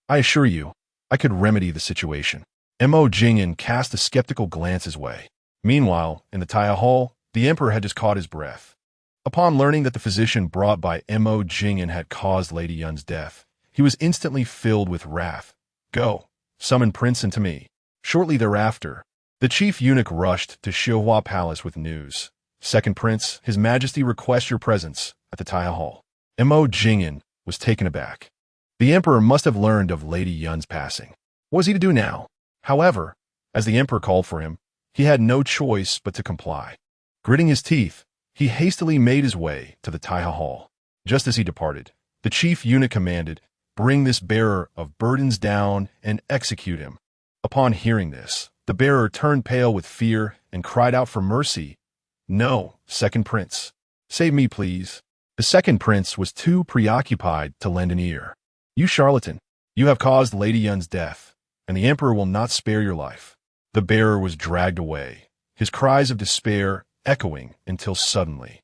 I assure you, I could remedy the situation." Mo Jingyan cast a skeptical glance his way. Meanwhile, in the Taya Hall, the emperor had just caught his breath. Upon learning that the physician brought by Mo Jingyan had caused Lady Yun's death, he was instantly filled with wrath. "Go, summon Princeton to me." Shortly thereafter, the chief eunuch rushed to Shihua Palace with news. "Second Prince, His Majesty requests your presence at the Taya Hall." Mo Jingyan was taken aback. The emperor must have learned of Lady Yun's passing. What was he to do now? However, as the emperor called for him, he had no choice but to comply. Gritting his teeth, he hastily made his way to the Taiha Hall. Just as he departed, the chief eunuch commanded, "Bring this bearer of burdens down and execute him." Upon hearing this, the bearer turned pale with fear and cried out for mercy. "No, second prince. Save me, please." The second prince was too preoccupied to lend an ear. "You charlatan, you have caused Lady Yun's death, and the emperor will not spare your life." The bearer was dragged away, his cries of despair echoing until suddenly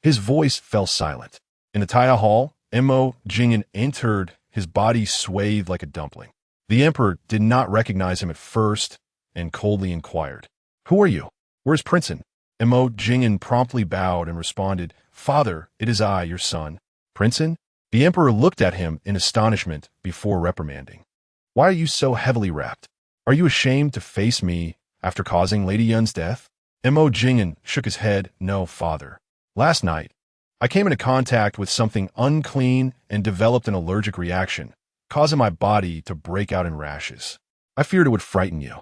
his voice fell silent. In the Taya Hall, Mo Jingyan entered, his body swathed like a dumpling. The emperor did not recognize him at first and coldly inquired, "Who are you? Where is Princeton?" Mo Jingyan promptly bowed and responded, "Father, it is I, your son." "Princeton?" The emperor looked at him in astonishment before reprimanding. "Why are you so heavily wrapped? Are you ashamed to face me after causing Lady Yun's death?" Mo Jingyan shook his head. "No, father. Last night, I came into contact with something unclean and developed an allergic reaction, causing my body to break out in rashes. I feared it would frighten you."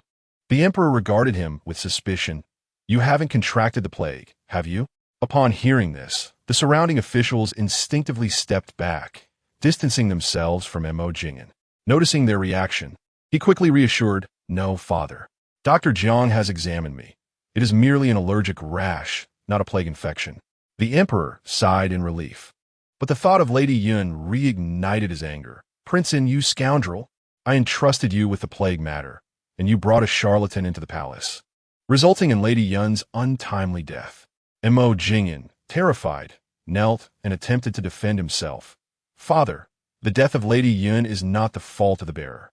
The emperor regarded him with suspicion. "You haven't contracted the plague, have you?" Upon hearing this, the surrounding officials instinctively stepped back, distancing themselves from Mo Jingyan. Noticing their reaction, he quickly reassured, "No, father. Dr. Jiang has examined me. It is merely an allergic rash, not a plague infection." The emperor sighed in relief. But the thought of Lady Yun reignited his anger. "Princeton, you scoundrel! I entrusted you with the plague matter, and you brought a charlatan into the palace, resulting in Lady Yun's untimely death." Mo Jingyan, terrified, knelt and attempted to defend himself. "Father, the death of Lady Yun is not the fault of the bearer.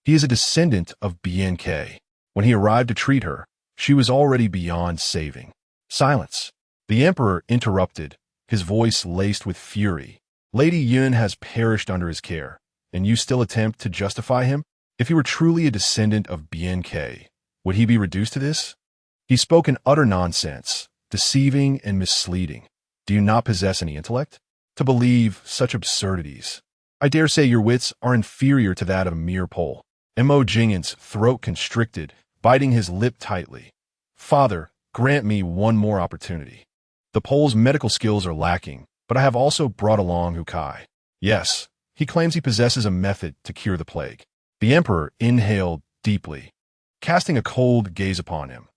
He is a descendant of BNK. When he arrived to treat her, she was already beyond saving." "Silence!" The emperor interrupted, his voice laced with fury. "Lady Yun has perished under his care, and you still attempt to justify him? If he were truly a descendant of BNK, would he be reduced to this? He spoke in utter nonsense, deceiving and misleading. Do you not possess any intellect to believe such absurdities? I dare say your wits are inferior to that of a mere Pole." Mo Jingyan's throat constricted, biting his lip tightly. "Father, grant me one more opportunity. The Pole's medical skills are lacking, but I have also brought along Hukai. Yes, he claims he possesses a method to cure the plague." The emperor inhaled deeply, casting a cold gaze upon him.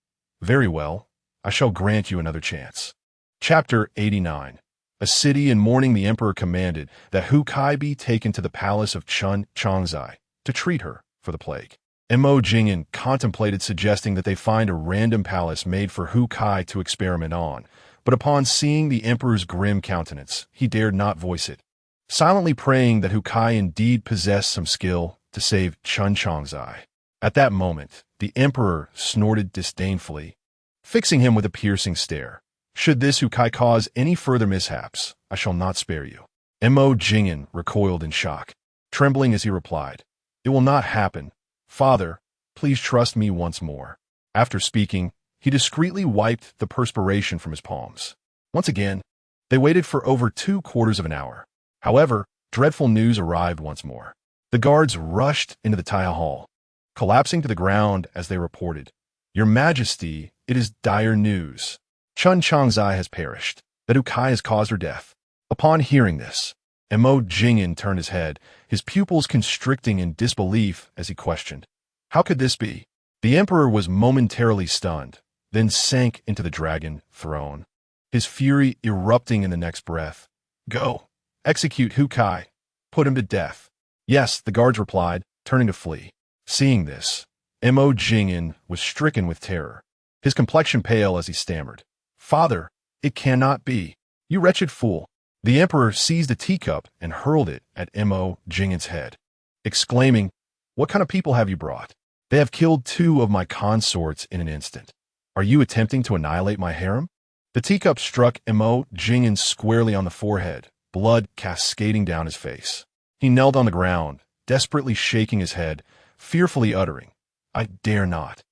"Very well, I shall grant you another chance." Chapter 89. A city in mourning, the emperor commanded that Hukai be taken to the palace of Chun Chongzai to treat her for the plague. Mo Jingyan contemplated suggesting that they find a random palace made for Hukai to experiment on, but upon seeing the emperor's grim countenance, he dared not voice it. Silently praying that Hukai indeed possessed some skill to save Chun Chongzai. At that moment, the emperor snorted disdainfully, fixing him with a piercing stare. "Should this Hukai cause any further mishaps, I shall not spare you." Mo Jingyan recoiled in shock, trembling as he replied, "It will not happen. Father, please trust me once more." After speaking, He discreetly wiped the perspiration from his palms. Once again, they waited for over 2/4 of an hour. However, dreadful news arrived once more. The guards rushed into the Taiha Hall, collapsing to the ground as they reported, "Your Majesty, it is dire news. Chun Changzai has perished. That Ukai has caused her death." Upon hearing this, Mo Jingyan turned his head, his pupils constricting in disbelief as he questioned, "How could this be?" The emperor was momentarily stunned, then sank into the dragon throne, his fury erupting in the next breath. "Go! Execute Hukai! Put him to death!" "Yes," the guards replied, turning to flee. Seeing this, Mo Jingyan was stricken with terror, his complexion pale as he stammered, "Father, it cannot be! You wretched fool!" The emperor seized a teacup and hurled it at Mo Jingyan's head, exclaiming, "What kind of people have you brought? They have killed 2 of my consorts in an instant. Are you attempting to annihilate my harem?" The teacup struck Mo Jingyan squarely on the forehead, blood cascading down his face. He knelt on the ground, desperately shaking his head, fearfully uttering, "I dare not.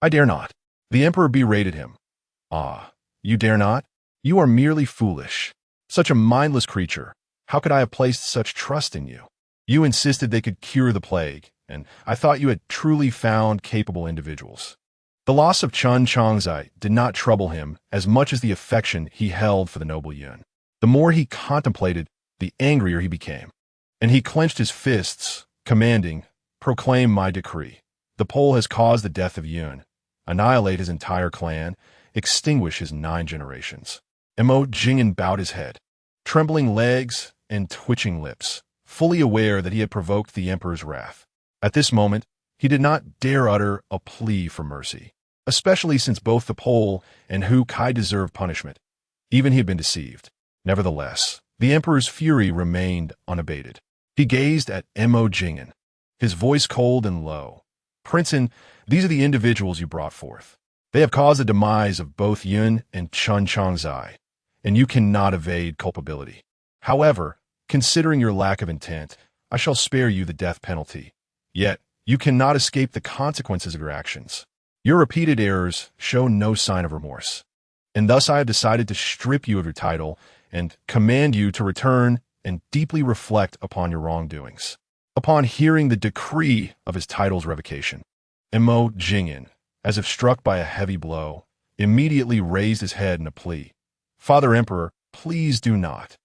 I dare not." The emperor berated him. "Ah, you dare not? You are merely foolish. Such a mindless creature. How could I have placed such trust in you? You insisted they could cure the plague, and I thought you had truly found capable individuals." The loss of Chun Changzai did not trouble him as much as the affection he held for the noble Yun. The more he contemplated, the angrier he became, and he clenched his fists, commanding, "Proclaim my decree. The Pole has caused the death of Yun. Annihilate his entire clan, extinguish his 9 generations." Mo Jingyan bowed his head, trembling legs and twitching lips, fully aware that he had provoked the emperor's wrath. At this moment, he did not dare utter a plea for mercy, especially since both the Pole and Hu Kai deserved punishment. Even he had been deceived. Nevertheless, the emperor's fury remained unabated. He gazed at Mo Jingyan, his voice cold and low. "Princein, these are the individuals you brought forth. They have caused the demise of both Yun and Chun Changzai, and you cannot evade culpability. However, considering your lack of intent, I shall spare you the death penalty. Yet, you cannot escape the consequences of your actions. Your repeated errors show no sign of remorse. And thus I have decided to strip you of your title and command you to return and deeply reflect upon your wrongdoings." Upon hearing the decree of his title's revocation, Mo Jingyan, as if struck by a heavy blow, immediately raised his head in a plea. "Father Emperor, please do not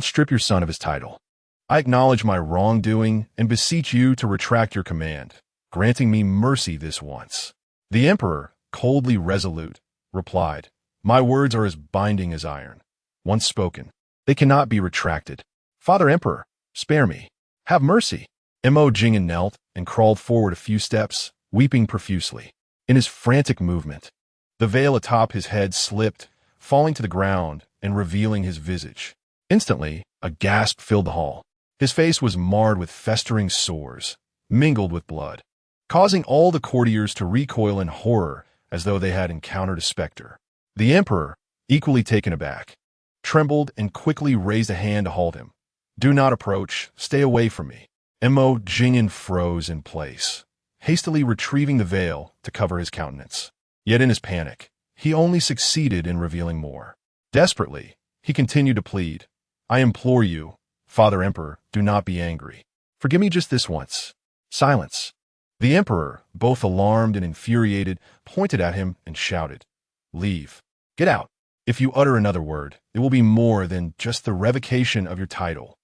strip your son of his title. I acknowledge my wrongdoing and beseech you to retract your command, granting me mercy this once." The emperor, coldly resolute, replied, "My words are as binding as iron. Once spoken, they cannot be retracted. Father Emperor, spare me. Have mercy." Mo Jingyan knelt and crawled forward a few steps, weeping profusely. In his frantic movement, the veil atop his head slipped, falling to the ground and revealing his visage. Instantly, a gasp filled the hall. His face was marred with festering sores, mingled with blood, causing all the courtiers to recoil in horror as though they had encountered a specter. The emperor, equally taken aback, trembled and quickly raised a hand to halt him. "Do not approach. Stay away from me." Mo Jingyan froze in place, hastily retrieving the veil to cover his countenance. Yet in his panic, he only succeeded in revealing more. Desperately, he continued to plead, "I implore you, Father Emperor, do not be angry. Forgive me just this once." Silence. The emperor, both alarmed and infuriated, pointed at him and shouted, "Leave. Get out. If you utter another word, it will be more than just the revocation of your title.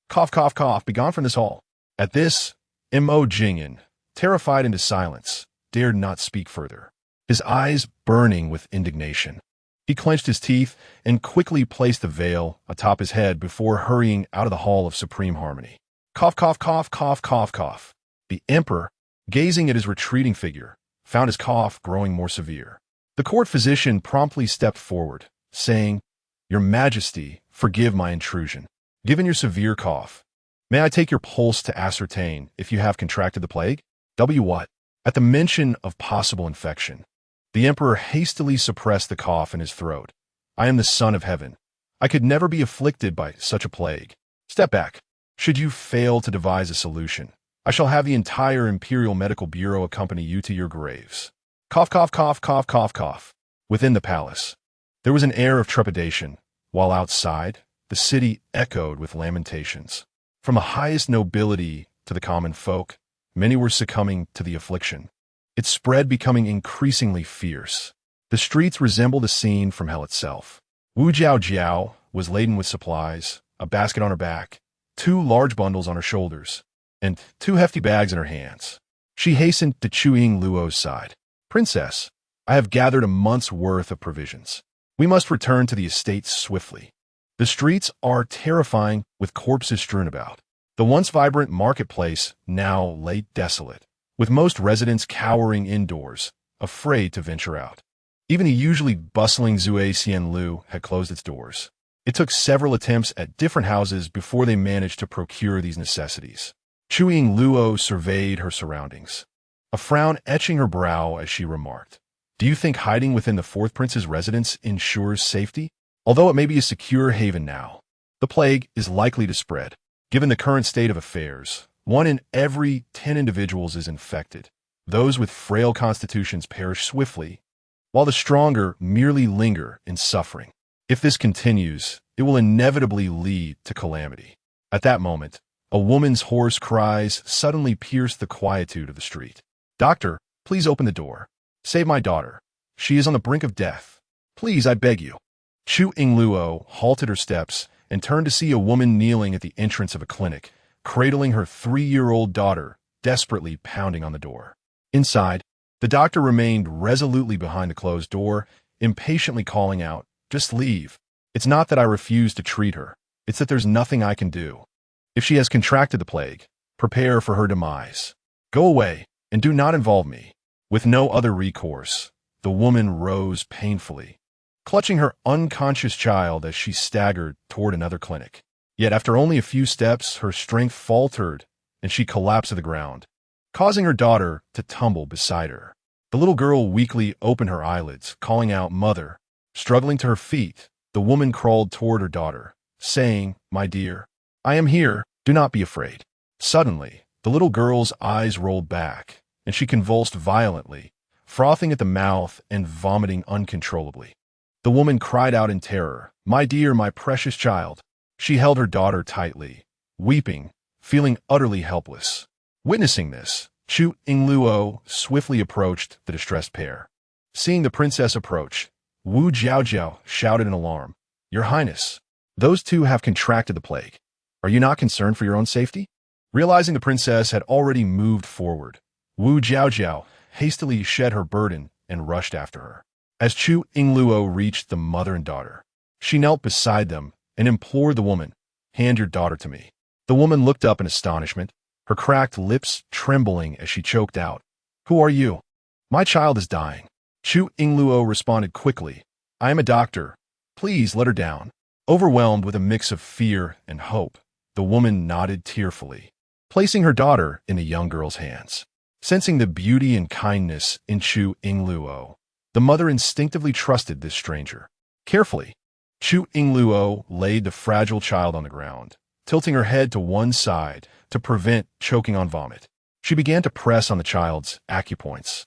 Cough, cough, cough, begone from this hall." At this, Mo Jingyan, terrified into silence, dared not speak further, his eyes burning with indignation. He clenched his teeth and quickly placed the veil atop his head before hurrying out of the Hall of Supreme Harmony. Cough, cough, cough, cough, cough, cough. The emperor, gazing at his retreating figure, found his cough growing more severe. The court physician promptly stepped forward, saying, "Your Majesty, forgive my intrusion. Given your severe cough, may I take your pulse to ascertain if you have contracted the plague?" What? At the mention of possible infection, the emperor hastily suppressed the cough in his throat. "I am the son of heaven. I could never be afflicted by such a plague. Step back. Should you fail to devise a solution, I shall have the entire Imperial Medical Bureau accompany you to your graves." Cough, cough, cough, cough, cough, cough. Within the palace, there was an air of trepidation, while outside, the city echoed with lamentations. From the highest nobility to the common folk, many were succumbing to the affliction. It spread, becoming increasingly fierce. The streets resembled a scene from hell itself. Wu Jiao was laden with supplies, a basket on her back, 2 large bundles on her shoulders, and 2 hefty bags in her hands. She hastened to Chu Yingluo's side. "Princess, I have gathered a month's worth of provisions. We must return to the estate swiftly. The streets are terrifying with corpses strewn about. The once vibrant marketplace now lay desolate, with most residents cowering indoors, afraid to venture out. Even the usually bustling Zui Xianlu had closed its doors. It took several attempts at different houses before they managed to procure these necessities." Chu Yingluo surveyed her surroundings, a frown etching her brow as she remarked, "Do you think hiding within the 4th prince's residence ensures safety? Although it may be a secure haven now, the plague is likely to spread. Given the current state of affairs, 1 in every 10 individuals is infected. Those with frail constitutions perish swiftly, while the stronger merely linger in suffering. If this continues, it will inevitably lead to calamity." At that moment, a woman's hoarse cries suddenly pierced the quietude of the street. "Doctor, please open the door. Save my daughter. She is on the brink of death. Please, I beg you." Chu Yingluo halted her steps and turned to see a woman kneeling at the entrance of a clinic, cradling her 3-year-old daughter, desperately pounding on the door. Inside, the doctor remained resolutely behind the closed door, impatiently calling out, "Just leave. It's not that I refuse to treat her. It's that there's nothing I can do. If she has contracted the plague, prepare for her demise. Go away and do not involve me." With no other recourse, the woman rose painfully, clutching her unconscious child as she staggered toward another clinic. Yet after only a few steps, her strength faltered and she collapsed to the ground, causing her daughter to tumble beside her. The little girl weakly opened her eyelids, calling out, "Mother." Struggling to her feet, the woman crawled toward her daughter, saying, "My dear, I am here. Do not be afraid." Suddenly, the little girl's eyes rolled back, and she convulsed violently, frothing at the mouth and vomiting uncontrollably. The woman cried out in terror, "My dear, my precious child." She held her daughter tightly, weeping, feeling utterly helpless. Witnessing this, Chu Yingluo swiftly approached the distressed pair. Seeing the princess approach, Wu Jiao shouted in alarm, "Your Highness, those 2 have contracted the plague. Are you not concerned for your own safety?" Realizing the princess had already moved forward, Wu Jiao hastily shed her burden and rushed after her. As Chu Yingluo reached the mother and daughter, she knelt beside them and implored the woman, "Hand your daughter to me." The woman looked up in astonishment, her cracked lips trembling as she choked out, "Who are you?" "My child is dying." Chu Yingluo responded quickly, "I am a doctor. Please let her down." Overwhelmed with a mix of fear and hope, the woman nodded tearfully, placing her daughter in the young girl's hands. Sensing the beauty and kindness in Chu Yingluo, the mother instinctively trusted this stranger. Carefully, Chu Yingluo laid the fragile child on the ground, tilting her head to one side to prevent choking on vomit. She began to press on the child's acupoints,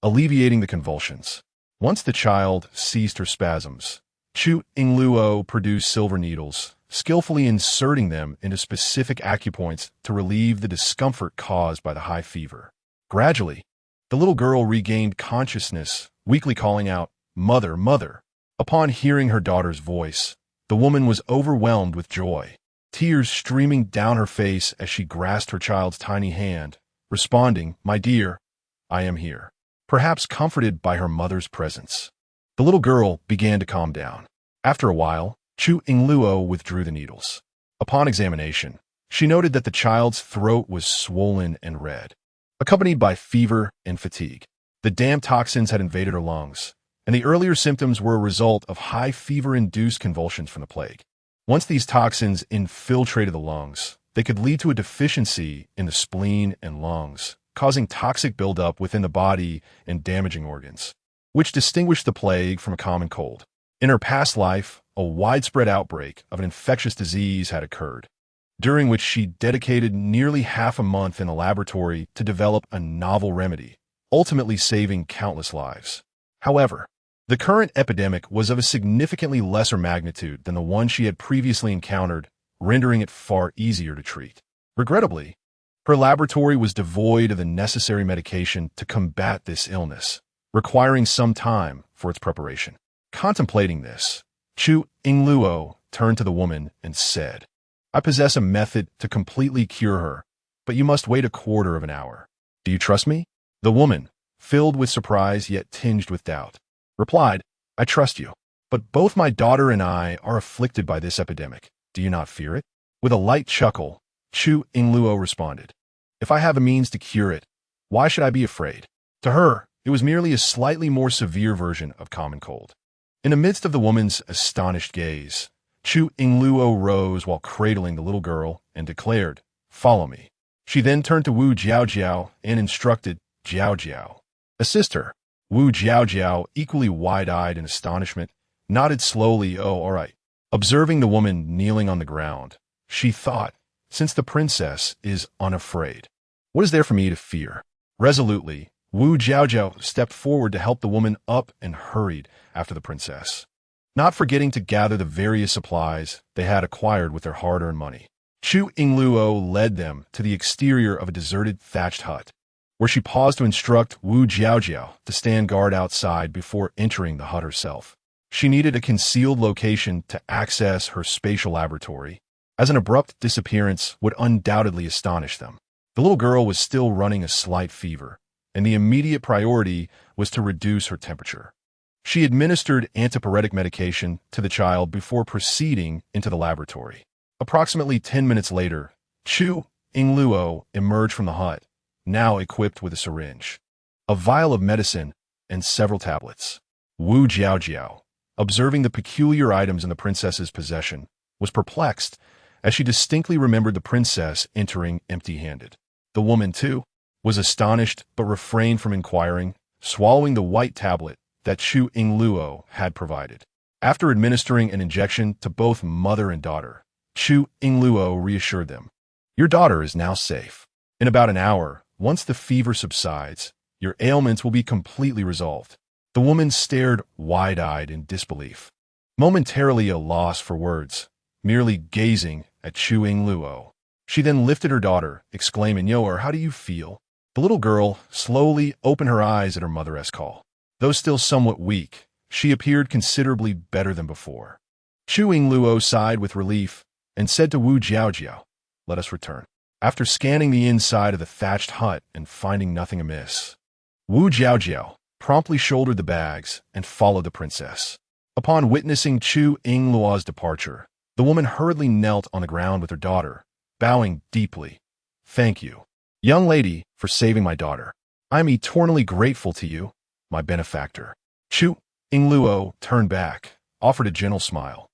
alleviating the convulsions. Once the child ceased her spasms, Chu Yingluo produced silver needles, skillfully inserting them into specific acupoints to relieve the discomfort caused by the high fever. Gradually, the little girl regained consciousness, weakly calling out, "Mother, mother." Upon hearing her daughter's voice, the woman was overwhelmed with joy, tears streaming down her face as she grasped her child's tiny hand, responding, "My dear, I am here." Perhaps comforted by her mother's presence, the little girl began to calm down. After a while, Chu Yingluo withdrew the needles. Upon examination, she noted that the child's throat was swollen and red, accompanied by fever and fatigue. The damp toxins had invaded her lungs, and the earlier symptoms were a result of high fever-induced convulsions from the plague. Once these toxins infiltrated the lungs, they could lead to a deficiency in the spleen and lungs, causing toxic buildup within the body and damaging organs, which distinguished the plague from a common cold. In her past life, a widespread outbreak of an infectious disease had occurred, during which she dedicated nearly half a month in a laboratory to develop a novel remedy, ultimately saving countless lives. However, The current epidemic was of a significantly lesser magnitude than the one she had previously encountered, rendering it far easier to treat. Regrettably, her laboratory was devoid of the necessary medication to combat this illness, requiring some time for its preparation. Contemplating this, Chu Yingluo turned to the woman and said, "I possess a method to completely cure her, but you must wait a quarter of an hour. Do you trust me?" The woman, filled with surprise yet tinged with doubt, replied, "I trust you. But both my daughter and I are afflicted by this epidemic. Do you not fear it?" With a light chuckle, Chu Yingluo responded, "If I have a means to cure it, why should I be afraid?" To her, it was merely a slightly more severe version of common cold. In the midst of the woman's astonished gaze, Chu Yingluo rose while cradling the little girl and declared, "Follow me." She then turned to Wu Jiaojiao and instructed Jiaojiao, "Assist her." Wu Jiaojiao, equally wide-eyed in astonishment, nodded slowly, "Oh, all right." Observing the woman kneeling on the ground, she thought, "Since the princess is unafraid, what is there for me to fear?" Resolutely, Wu Jiaojiao stepped forward to help the woman up and hurried after the princess, not forgetting to gather the various supplies they had acquired with their hard-earned money. Chu Yingluo led them to the exterior of a deserted thatched hut, where she paused to instruct Wu Jiaojiao to stand guard outside before entering the hut herself. She needed a concealed location to access her spatial laboratory, as an abrupt disappearance would undoubtedly astonish them. The little girl was still running a slight fever, and the immediate priority was to reduce her temperature. She administered antipyretic medication to the child before proceeding into the laboratory. Approximately 10 minutes later, Chu Yingluo emerged from the hut, now equipped with a syringe, a vial of medicine, and several tablets. Wu Jiaojiao, observing the peculiar items in the princess's possession, was perplexed, as she distinctly remembered the princess entering empty-handed. The woman, too, was astonished but refrained from inquiring, swallowing the white tablet that Chu Yingluo had provided. After administering an injection to both mother and daughter, Chu Yingluo reassured them, "Your daughter is now safe. In about an hour, once the fever subsides, your ailments will be completely resolved." The woman stared wide-eyed in disbelief, momentarily a loss for words, merely gazing at Chu Yingluo. She then lifted her daughter, exclaiming, "Yoer, how do you feel?" The little girl slowly opened her eyes at her mother's call. Though still somewhat weak, she appeared considerably better than before. Chu Yingluo sighed with relief and said to Wu Jiaojiao, "Let us return." After scanning the inside of the thatched hut and finding nothing amiss, Wu Jiaojiao promptly shouldered the bags and followed the princess. Upon witnessing Chu Yingluo's departure, the woman hurriedly knelt on the ground with her daughter, bowing deeply. "Thank you, young lady, for saving my daughter. I am eternally grateful to you, my benefactor." Chu Yingluo turned back, offered a gentle smile,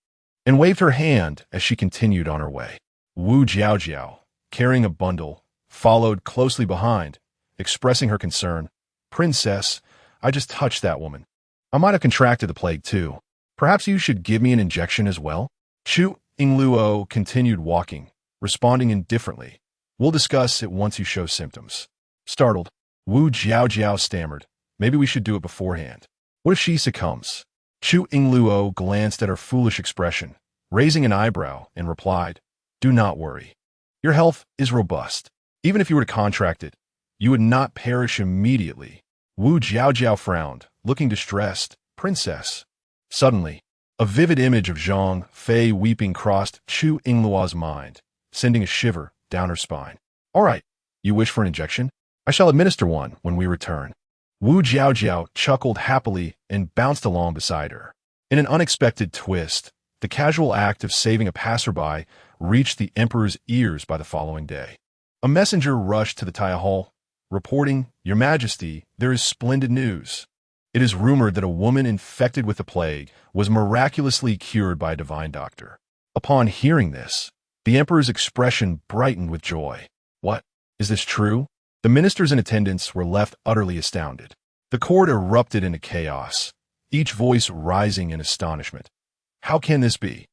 and waved her hand as she continued on her way. Wu Jiaojiao, carrying a bundle, followed closely behind, expressing her concern. "Princess, I just touched that woman. I might have contracted the plague too. Perhaps you should give me an injection as well?" Chu Yingluo continued walking, responding indifferently. "We'll discuss it once you show symptoms." Startled, Wu Jiaojiao stammered, "Maybe we should do it beforehand. What if she succumbs?" Chu Yingluo glanced at her foolish expression, raising an eyebrow, and replied, "Do not worry. Your health is robust. Even if you were to contract it, you would not perish immediately." Wu Jiaojiao frowned, looking distressed. "Princess." Suddenly, a vivid image of Zhang Fei weeping crossed Chu Yingluo's mind, sending a shiver down her spine. "All right, you wish for an injection? I shall administer one when we return." Wu Jiaojiao chuckled happily and bounced along beside her. In an unexpected twist, the casual act of saving a passerby reached the emperor's ears by the following day. A messenger rushed to the Taya Hall, reporting, "Your Majesty, there is splendid news. It is rumored that a woman infected with the plague was miraculously cured by a divine doctor." Upon hearing this, the emperor's expression brightened with joy. "What? Is this true?" The ministers in attendance were left utterly astounded. The court erupted into chaos, each voice rising in astonishment. "How can this be?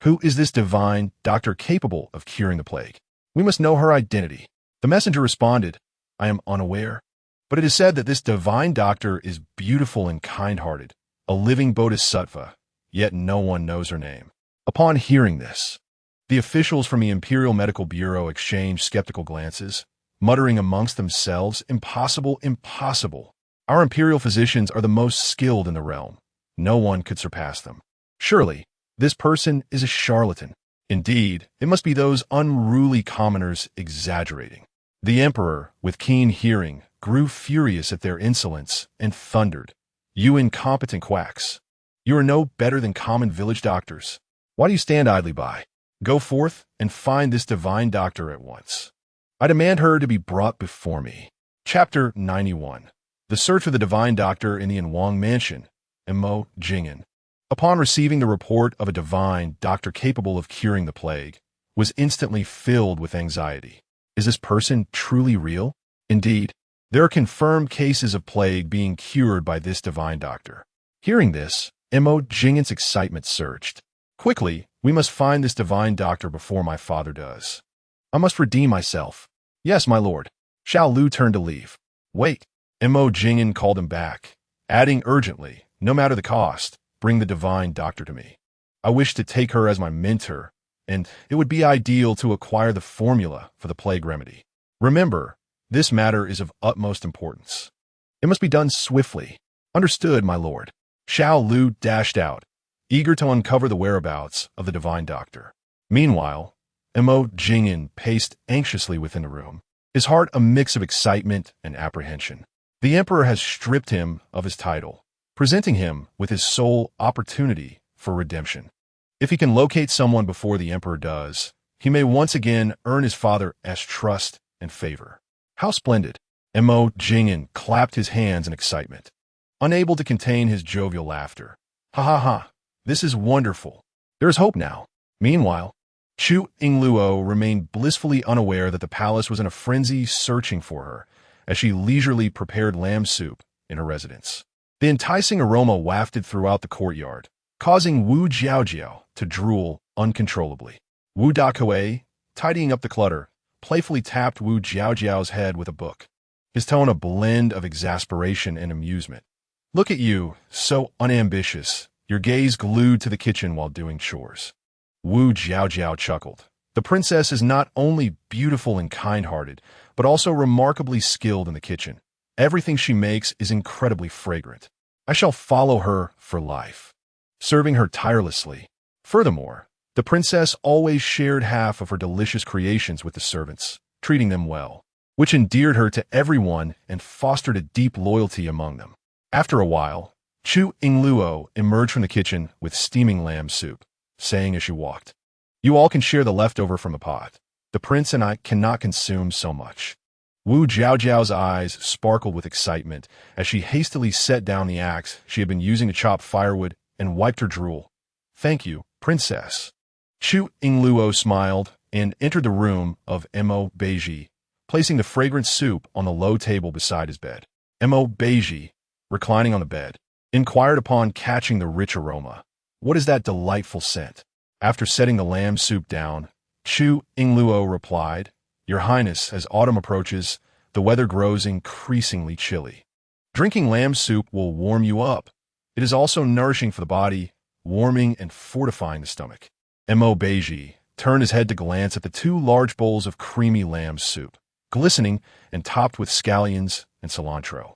Who is this divine doctor capable of curing the plague? We must know her identity." The messenger responded, "I am unaware, but it is said that this divine doctor is beautiful and kind-hearted, a living bodhisattva, yet no one knows her name. Upon hearing this, the officials from the Imperial Medical Bureau exchanged skeptical glances, muttering amongst themselves, "Impossible, impossible. Our imperial physicians are the most skilled in the realm. No one could surpass them. Surely, this person is a charlatan. Indeed, it must be those unruly commoners exaggerating." The emperor, with keen hearing, grew furious at their insolence and thundered, "You incompetent quacks! You are no better than common village doctors. Why do you stand idly by? Go forth and find this divine doctor at once. I demand her to be brought before me." Chapter 91. The Search for the Divine Doctor in the Anwang Mansion, Mo Jing'an. Upon receiving the report of a divine doctor capable of curing the plague, was instantly filled with anxiety. Is this person truly real? Indeed, there are confirmed cases of plague being cured by this divine doctor. Hearing this, Mo Jing'an's excitement surged. Quickly, we must find this divine doctor before my father does. I must redeem myself. Yes, my lord. Xiao Lu turned to leave. Wait. Mo Jing'an called him back, adding urgently, no matter the cost, bring the divine doctor to me. I wish to take her as my mentor, and it would be ideal to acquire the formula for the plague remedy. Remember, this matter is of utmost importance. It must be done swiftly. Understood, my lord. Xiao Lu dashed out, eager to uncover the whereabouts of the divine doctor. Meanwhile, Mo Jing'an paced anxiously within the room, his heart a mix of excitement and apprehension. The emperor has stripped him of his title, presenting him with his sole opportunity for redemption. If he can locate someone before the emperor does, he may once again earn his father's trust and favor. How splendid! Mo Jing'an clapped his hands in excitement, unable to contain his jovial laughter. Ha ha ha! This is wonderful. There is hope now. Meanwhile, Chu Yingluo remained blissfully unaware that the palace was in a frenzy searching for her, as she leisurely prepared lamb soup in her residence. The enticing aroma wafted throughout the courtyard, causing Wu Jiaojiao to drool uncontrollably. Wu Dakue, tidying up the clutter, playfully tapped Wu Jiaojiao's head with a book, his tone a blend of exasperation and amusement. Look at you, so unambitious, your gaze glued to the kitchen while doing chores. Wu Jiaojiao chuckled. The princess is not only beautiful and kind-hearted, but also remarkably skilled in the kitchen. Everything she makes is incredibly fragrant. I shall follow her for life, serving her tirelessly. Furthermore, the princess always shared half of her delicious creations with the servants, treating them well, which endeared her to everyone and fostered a deep loyalty among them. After a while, Chu Yingluo emerged from the kitchen with steaming lamb soup, saying as she walked, "You all can share the leftover from the pot. The prince and I cannot consume so much." Wu Jiaojiao's eyes sparkled with excitement as she hastily set down the axe she had been using to chop firewood and wiped her drool. "Thank you, princess." Chu Yingluo smiled and entered the room of Mo Beizhi, placing the fragrant soup on the low table beside his bed. Mo Beizhi, reclining on the bed, inquired upon catching the rich aroma, "What is that delightful scent?" After setting the lamb soup down, Chu Yingluo replied, "Your Highness, as autumn approaches, the weather grows increasingly chilly. Drinking lamb soup will warm you up. It is also nourishing for the body, warming and fortifying the stomach." Mo Beizhi turned his head to glance at the two large bowls of creamy lamb soup, glistening and topped with scallions and cilantro.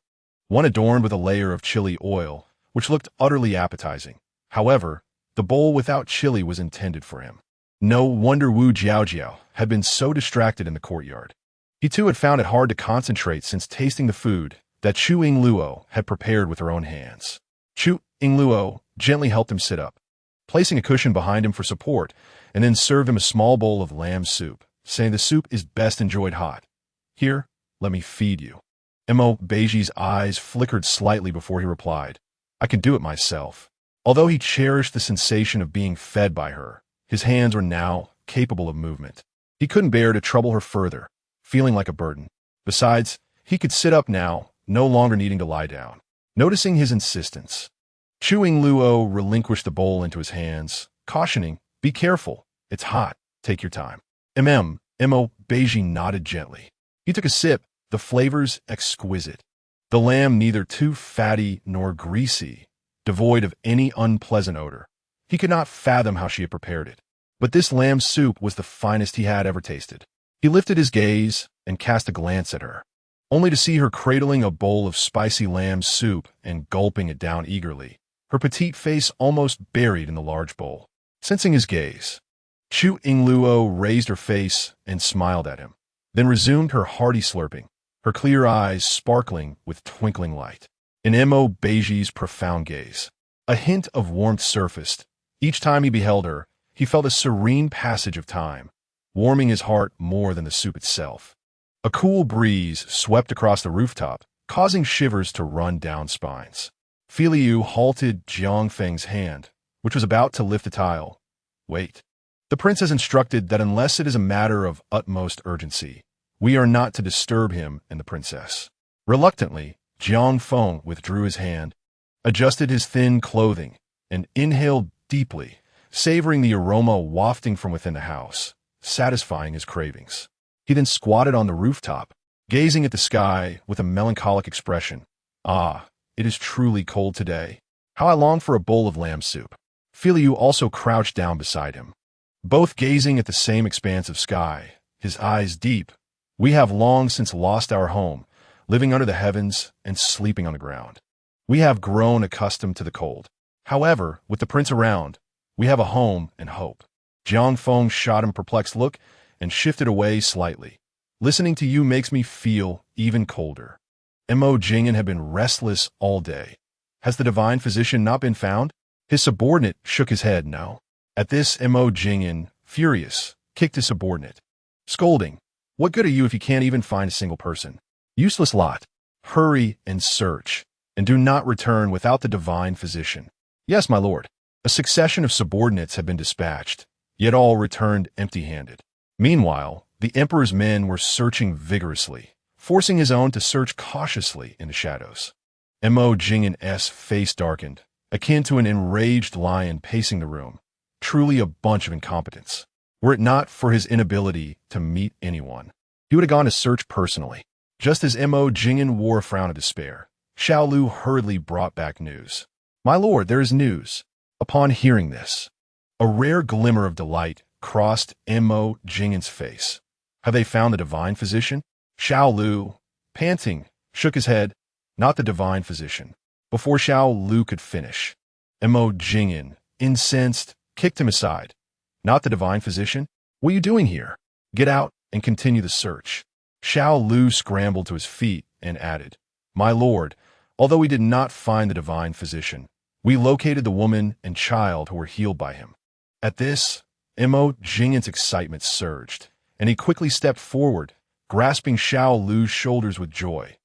One adorned with a layer of chili oil, which looked utterly appetizing. However, the bowl without chili was intended for him. No wonder Wu Jiaojiao had been so distracted in the courtyard. He too had found it hard to concentrate since tasting the food that Chu Yingluo had prepared with her own hands. Chu Yingluo gently helped him sit up, placing a cushion behind him for support, and then served him a small bowl of lamb soup, saying the soup is best enjoyed hot. "Here, let me feed you." Mo Beizhi's eyes flickered slightly before he replied, "I can do it myself." Although he cherished the sensation of being fed by her, his hands were now capable of movement. He couldn't bear to trouble her further, feeling like a burden. Besides, he could sit up now, no longer needing to lie down. Noticing his insistence, Chu Yingluo relinquished the bowl into his hands, cautioning, "Be careful, it's hot, take your time." Mo Beizhi nodded gently. He took a sip, the flavors exquisite. The lamb neither too fatty nor greasy, devoid of any unpleasant odor. He could not fathom how she had prepared it. But this lamb soup was the finest he had ever tasted. He lifted his gaze and cast a glance at her, only to see her cradling a bowl of spicy lamb soup and gulping it down eagerly, her petite face almost buried in the large bowl. Sensing his gaze, Chu Yingluo raised her face and smiled at him, then resumed her hearty slurping, her clear eyes sparkling with twinkling light. In Beizhi's profound gaze, a hint of warmth surfaced. Each time he beheld her, he felt a serene passage of time, warming his heart more than the soup itself. A cool breeze swept across the rooftop, causing shivers to run down spines. Feiliu halted Jiang Feng's hand, which was about to lift a tile. Wait. The prince has instructed that unless it is a matter of utmost urgency, we are not to disturb him and the princess. Reluctantly, Jiang Feng withdrew his hand, adjusted his thin clothing, and inhaled deeply, savoring the aroma wafting from within the house, satisfying his cravings. He then squatted on the rooftop, gazing at the sky with a melancholic expression. Ah, it is truly cold today. How I long for a bowl of lamb soup. Feiliu also crouched down beside him, both gazing at the same expanse of sky, his eyes deep. We have long since lost our home, living under the heavens and sleeping on the ground. We have grown accustomed to the cold. However, with the prince around, we have a home and hope. Jiang Feng shot him a perplexed look and shifted away slightly. Listening to you makes me feel even colder. Mo Jingyan had been restless all day. Has the divine physician not been found? His subordinate shook his head no. At this, Mo Jingyan, furious, kicked his subordinate, scolding, "What good are you if you can't even find a single person? Useless lot. Hurry and search, and do not return without the divine physician." "Yes, my lord." A succession of subordinates had been dispatched, yet all returned empty-handed. Meanwhile, the emperor's men were searching vigorously, forcing his own to search cautiously in the shadows. Mo Jingyan's face darkened, akin to an enraged lion pacing the room. Truly a bunch of incompetents. Were it not for his inability to meet anyone, he would have gone to search personally. Just as Mo Jingyan wore a frown of despair, Xiao Lu hurriedly brought back news. "My lord, there is news." Upon hearing this, a rare glimmer of delight crossed Mo Jingyan's face. "Have they found the divine physician?" Xiao Lu, panting, shook his head. "Not the divine physician." Before Xiao Lu could finish, Mo Jingyan, incensed, kicked him aside. "Not the divine physician? What are you doing here? Get out and continue the search." Xiao Lu scrambled to his feet and added, "My lord, although we did not find the divine physician, we located the woman and child who were healed by him." At this, Mo Jingyan's excitement surged, and he quickly stepped forward, grasping Xiao Lu's shoulders with joy.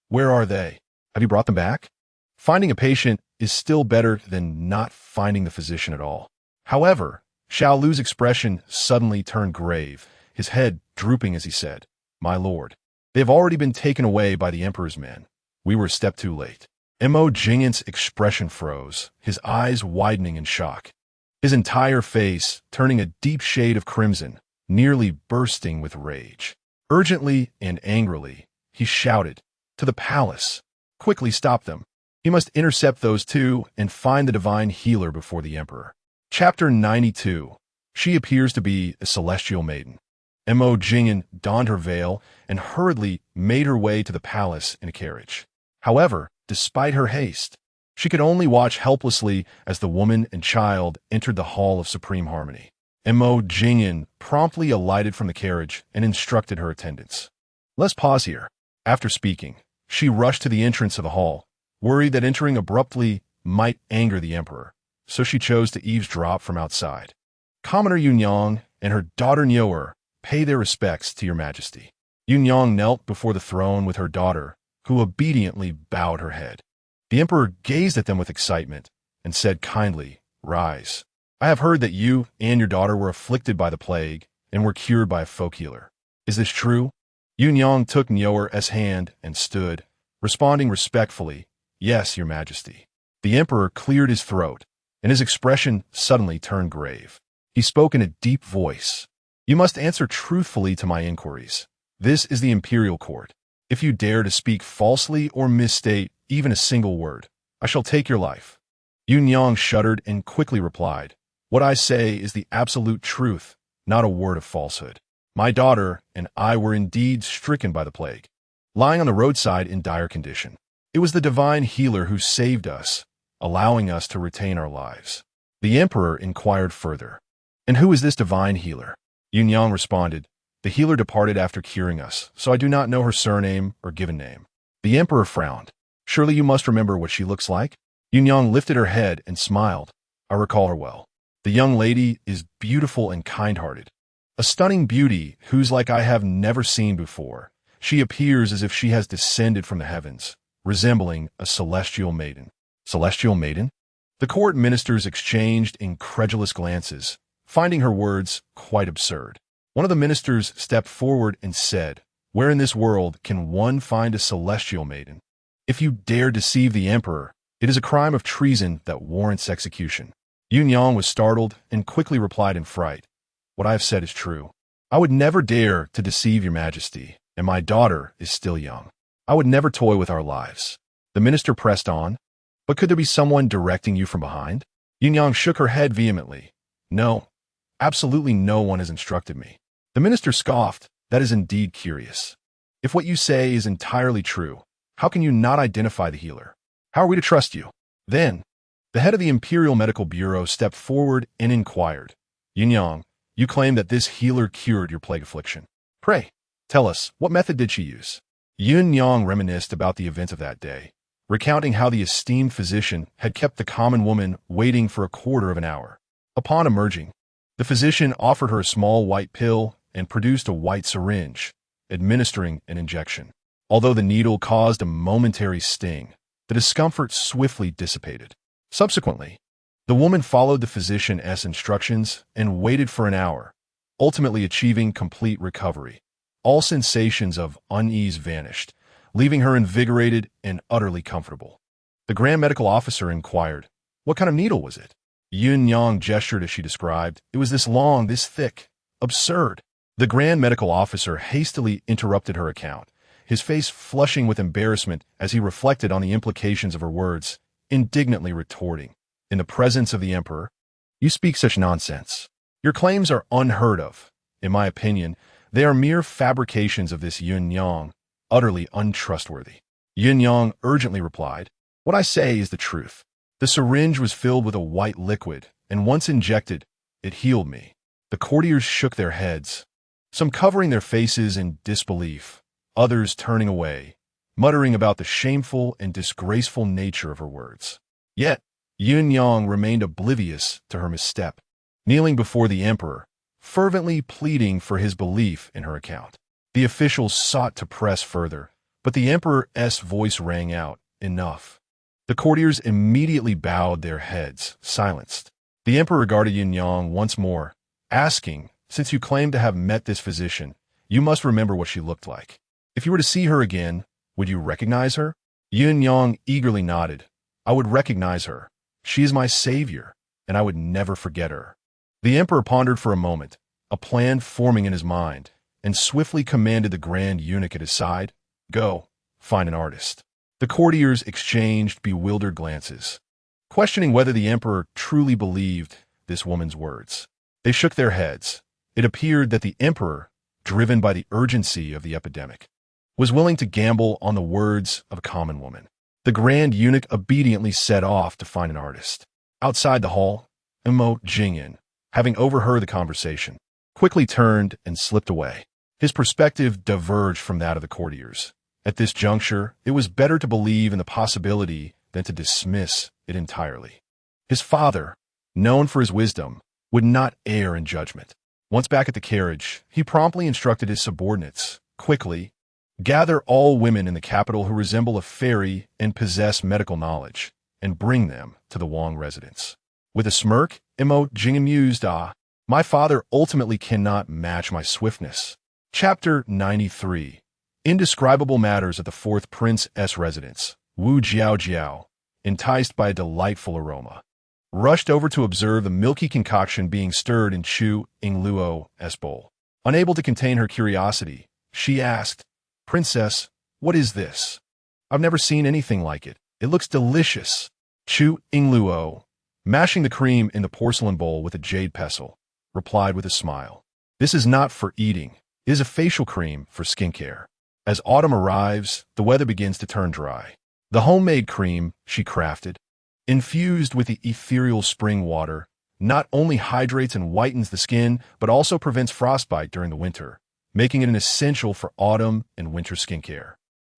"Where are they? Have you brought them back?" Finding a patient is still better than not finding the physician at all. However, Xiao Lu's expression suddenly turned grave, his head drooping as he said, "My lord, they have already been taken away by the emperor's men. We were a step too late." Mo Jingyan's expression froze, his eyes widening in shock, his entire face turning a deep shade of crimson, nearly bursting with rage. Urgently and angrily, he shouted, "To the palace! Quickly stop them! He must intercept those two and find the divine healer before the emperor." Chapter 92. She appears to be a celestial maiden. Mo Jingyan donned her veil and hurriedly made her way to the palace in a carriage. However, despite her haste, she could only watch helplessly as the woman and child entered the Hall of Supreme Harmony. Mo Jingyan promptly alighted from the carriage and instructed her attendants. "Let's pause here." After speaking, she rushed to the entrance of the hall, worried that entering abruptly might anger the emperor, so she chose to eavesdrop from outside. "Commoner Yunyang and her daughter Nyoer pay their respects to your majesty." Yunyang knelt before the throne with her daughter, who obediently bowed her head. The emperor gazed at them with excitement and said kindly, "Rise. I have heard that you and your daughter were afflicted by the plague and were cured by a folk healer. Is this true?" Yunyang took Nyoer's hand and stood, responding respectfully, "Yes, your majesty." The emperor cleared his throat, and his expression suddenly turned grave. He spoke in a deep voice. "You must answer truthfully to my inquiries. This is the imperial court. If you dare to speak falsely or misstate even a single word, I shall take your life." Yang shuddered and quickly replied, "What I say is the absolute truth, not a word of falsehood. My daughter and I were indeed stricken by the plague, lying on the roadside in dire condition. It was the divine healer who saved us, allowing us to retain our lives." The emperor inquired further, "And who is this divine healer?" Yang responded, "The healer departed after curing us, so I do not know her surname or given name." The emperor frowned. "Surely you must remember what she looks like?" Yang lifted her head and smiled. "I recall her well. The young lady is beautiful and kind-hearted. A stunning beauty whose like I have never seen before. She appears as if she has descended from the heavens, resembling a celestial maiden." Celestial maiden? The court ministers exchanged incredulous glances, finding her words quite absurd. One of the ministers stepped forward and said, "Where in this world can one find a celestial maiden? If you dare deceive the emperor, it is a crime of treason that warrants execution." Yang was startled and quickly replied in fright, "What I have said is true. I would never dare to deceive your majesty, and my daughter is still young. I would never toy with our lives." The minister pressed on, "But could there be someone directing you from behind?" Yang shook her head vehemently. "No, absolutely no one has instructed me." The minister scoffed, "That is indeed curious. If what you say is entirely true, how can you not identify the healer? How are we to trust you?" Then, the head of the Imperial Medical Bureau stepped forward and inquired, "Yang, you claim that this healer cured your plague affliction. Pray, tell us, what method did she use?" Yang reminisced about the events of that day, recounting how the esteemed physician had kept the common woman waiting for a quarter of an hour. Upon emerging, the physician offered her a small white pill and produced a white syringe, administering an injection. Although the needle caused a momentary sting, the discomfort swiftly dissipated. Subsequently, the woman followed the physician's instructions and waited for an hour, ultimately achieving complete recovery. All sensations of unease vanished, leaving her invigorated and utterly comfortable. The Grand Medical Officer inquired, "What kind of needle was it?" Yang gestured as she described, "It was this long, this thick. Absurd." The Grand Medical Officer hastily interrupted her account, his face flushing with embarrassment as he reflected on the implications of her words, indignantly retorting, "In the presence of the emperor, you speak such nonsense. Your claims are unheard of. In my opinion, they are mere fabrications of this Yang, utterly untrustworthy." Yang urgently replied, "What I say is the truth. The syringe was filled with a white liquid, and once injected, it healed me." The courtiers shook their heads, some covering their faces in disbelief, others turning away, muttering about the shameful and disgraceful nature of her words. Yet, Yang remained oblivious to her misstep, kneeling before the emperor, fervently pleading for his belief in her account. The officials sought to press further, but the emperor's voice rang out, "Enough." The courtiers immediately bowed their heads, silenced. The emperor regarded Yang once more, asking, "Since you claim to have met this physician, you must remember what she looked like. If you were to see her again, would you recognize her?" Yang eagerly nodded. "I would recognize her. She is my savior, and I would never forget her." The emperor pondered for a moment, a plan forming in his mind, and swiftly commanded the grand eunuch at his side, "Go, find an artist." The courtiers exchanged bewildered glances, questioning whether the emperor truly believed this woman's words. They shook their heads. It appeared that the emperor, driven by the urgency of the epidemic, was willing to gamble on the words of a common woman. The grand eunuch obediently set off to find an artist. Outside the hall, Jingin, having overheard the conversation, quickly turned and slipped away. His perspective diverged from that of the courtiers. At this juncture, it was better to believe in the possibility than to dismiss it entirely. His father, known for his wisdom, would not err in judgment. Once back at the carriage, he promptly instructed his subordinates, "Quickly, gather all women in the capital who resemble a fairy and possess medical knowledge, and bring them to the Wang residence." With a smirk, Jing mused, "My father ultimately cannot match my swiftness." Chapter 93. Indescribable matters at the fourth prince's residence. Wu Jiao, enticed by a delightful aroma, rushed over to observe the milky concoction being stirred in Chu Yingluo's bowl. Unable to contain her curiosity, she asked, "Princess, what is this? I've never seen anything like it. It looks delicious." Chu Yingluo, mashing the cream in the porcelain bowl with a jade pestle, replied with a smile. This is not for eating. It is a facial cream for skincare. As autumn arrives, the weather begins to turn dry. The homemade cream she crafted, infused with the ethereal spring water, not only hydrates and whitens the skin, but also prevents frostbite during the winter, making it an essential for autumn and winter skincare.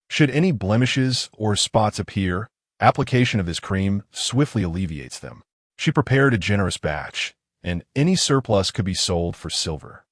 Should any blemishes or spots appear, application of this cream swiftly alleviates them. She prepared a generous batch, and any surplus could be sold for silver.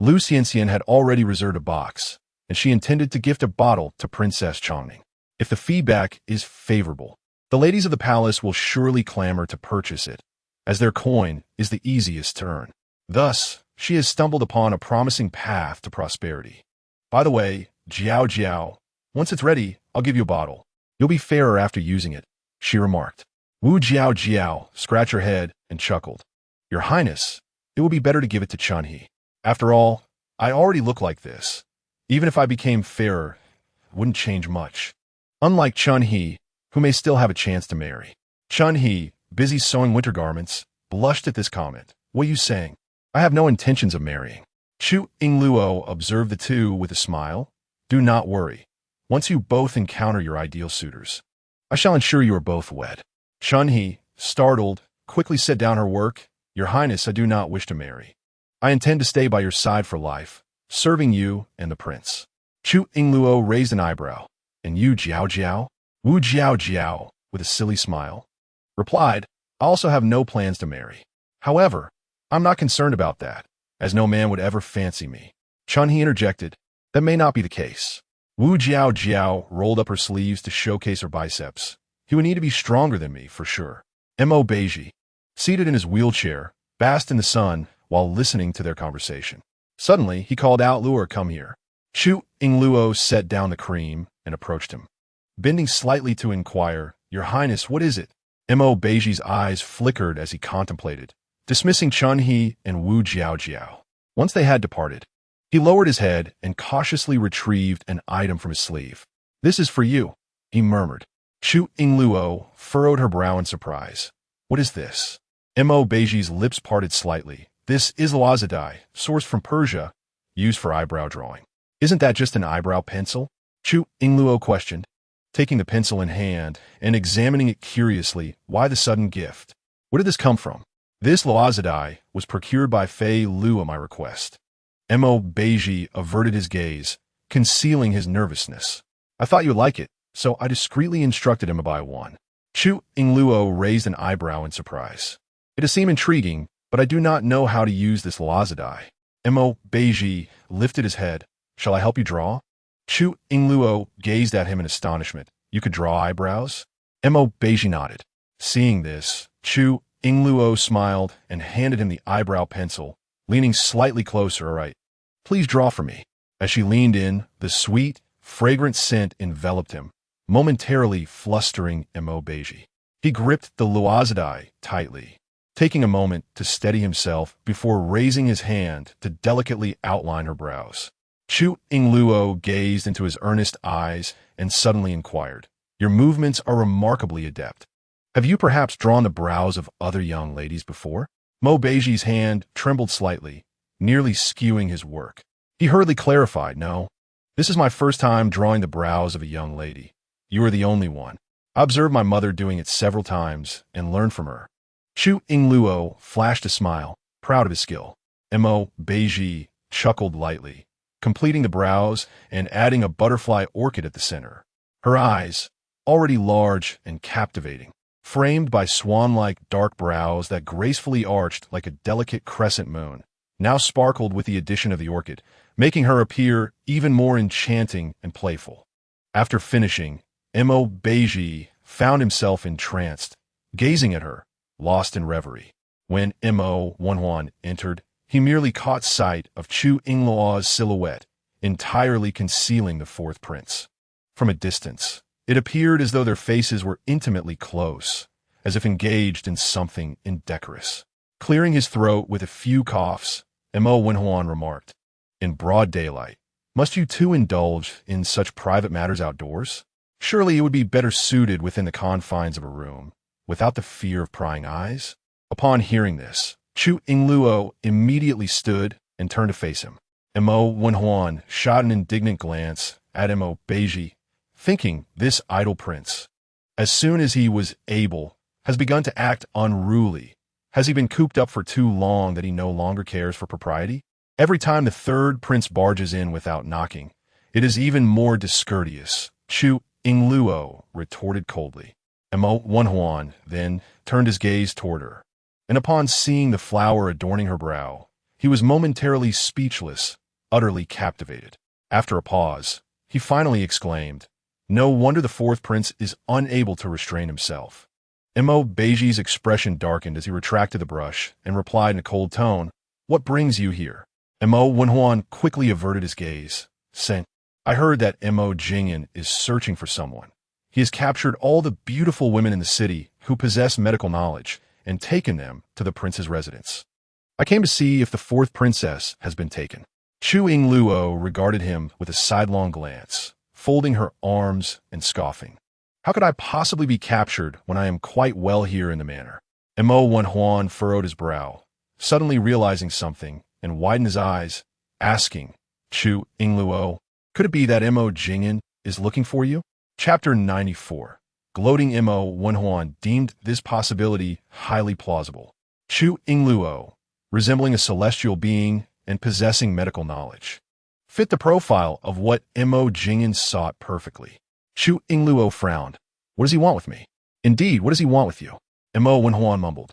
Lu Xianxian had already reserved a box, and she intended to gift a bottle to Princess Chongning. If the feedback is favorable, the ladies of the palace will surely clamor to purchase it, as their coin is the easiest to earn. Thus, she has stumbled upon a promising path to prosperity. By the way, Jiao Jiao, once it's ready, I'll give you a bottle. You'll be fairer after using it, she remarked. Wu Jiao Jiao scratched her head and chuckled. Your Highness, it would be better to give it to Chunhe. After all, I already look like this. Even if I became fairer, it wouldn't change much. Unlike Chunhe, who may still have a chance to marry. Chunhe, busy sewing winter garments, blushed at this comment. What are you saying? I have no intentions of marrying. Chu Yingluo observed the two with a smile. Do not worry. Once you both encounter your ideal suitors, I shall ensure you are both wed. Chunhe, startled, quickly set down her work. Your Highness, I do not wish to marry. I intend to stay by your side for life, serving you and the prince. Chu Yingluo raised an eyebrow. And you, Jiao Jiao? Wu Jiao Jiao, with a silly smile, replied, I also have no plans to marry. However, I'm not concerned about that, as no man would ever fancy me. Chunhe interjected, that may not be the case. Wu Jiao Jiao rolled up her sleeves to showcase her biceps. He would need to be stronger than me, for sure. Beizhi, seated in his wheelchair, basked in the sun while listening to their conversation. Suddenly, he called out, Luo, come here. Chu Yingluo set down the cream and approached him, bending slightly to inquire, Your Highness, what is it? Beizhi's eyes flickered as he contemplated, dismissing Chunhe and Wu Jiao Jiao. Once they had departed, he lowered his head and cautiously retrieved an item from his sleeve. This is for you, he murmured. Chu Yingluo furrowed her brow in surprise. What is this? Beizhi's lips parted slightly. This is Lazadai, sourced from Persia, used for eyebrow drawing. Isn't that just an eyebrow pencil? Chu Yingluo questioned, taking the pencil in hand and examining it curiously. Why the sudden gift? Where did this come from? This Lazadai was procured by Fei Lu at my request. Beizhi averted his gaze, concealing his nervousness. I thought you would like it, so I discreetly instructed him to buy one. Chu Yingluo raised an eyebrow in surprise. It does seem intriguing, but I do not know how to use this Lazadai. Beizhi lifted his head. Shall I help you draw? Chu Yingluo gazed at him in astonishment. You could draw eyebrows? Beizhi nodded. Seeing this, Chu Yingluo smiled and handed him the eyebrow pencil, leaning slightly closer. All right, please draw for me. As she leaned in, the sweet, fragrant scent enveloped him, momentarily flustering Beizhi. He gripped the Lazadai tightly, taking a moment to steady himself before raising his hand to delicately outline her brows. Chu Yingluo gazed into his earnest eyes and suddenly inquired, Your movements are remarkably adept. Have you perhaps drawn the brows of other young ladies before? Beizhi's hand trembled slightly, nearly skewing his work. He hurriedly clarified, No, this is my first time drawing the brows of a young lady. You are the only one. I observed my mother doing it several times and learned from her. Chu Yingluo flashed a smile, proud of his skill. Beizhi chuckled lightly, completing the brows and adding a butterfly orchid at the center. Her eyes, already large and captivating, framed by swan-like dark brows that gracefully arched like a delicate crescent moon, now sparkled with the addition of the orchid, making her appear even more enchanting and playful. After finishing, Beizhi found himself entranced, gazing at her, lost in reverie. When Wanhuan entered, he merely caught sight of Chu Yingluo's silhouette, entirely concealing the fourth prince. From a distance, it appeared as though their faces were intimately close, as if engaged in something indecorous. Clearing his throat with a few coughs, Wanhuan remarked, In broad daylight, must you two indulge in such private matters outdoors? Surely it would be better suited within the confines of a room. without the fear of prying eyes? Upon hearing this, Chu Yingluo immediately stood and turned to face him. Mo Wenhuan shot an indignant glance at Mo Beizhi, thinking this idle prince, as soon as he was able, has begun to act unruly. Has he been cooped up for too long that he no longer cares for propriety? Every time the third prince barges in without knocking, it is even more discourteous, Chu Yingluo retorted coldly. Mo Wenhuan then turned his gaze toward her, and upon seeing the flower adorning her brow, he was momentarily speechless, utterly captivated. After a pause, he finally exclaimed, "No wonder the fourth prince is unable to restrain himself." Mo Beizhi's expression darkened as he retracted the brush and replied in a cold tone, "What brings you here?" Mo Wenhuan quickly averted his gaze, saying, "I heard that Mo Jingyan is searching for someone. He has captured all the beautiful women in the city who possess medical knowledge and taken them to the prince's residence. I came to see if the fourth princess has been taken." Chu Yingluo regarded him with a sidelong glance, folding her arms and scoffing. "How could I possibly be captured when I am quite well here in the manor?" Mo Wenhuan furrowed his brow, suddenly realizing something, and widened his eyes, asking, "Chu Yingluo, could it be that Mo Jingyan is looking for you?" Chapter 94. Gloating Mo Wenhuan deemed this possibility highly plausible. Chu Yingluo, resembling a celestial being and possessing medical knowledge, fit the profile of what Mo Jingyan sought perfectly. Chu Yingluo frowned. "What does he want with me?" "Indeed, what does he want with you?" Mo Wenhuan mumbled,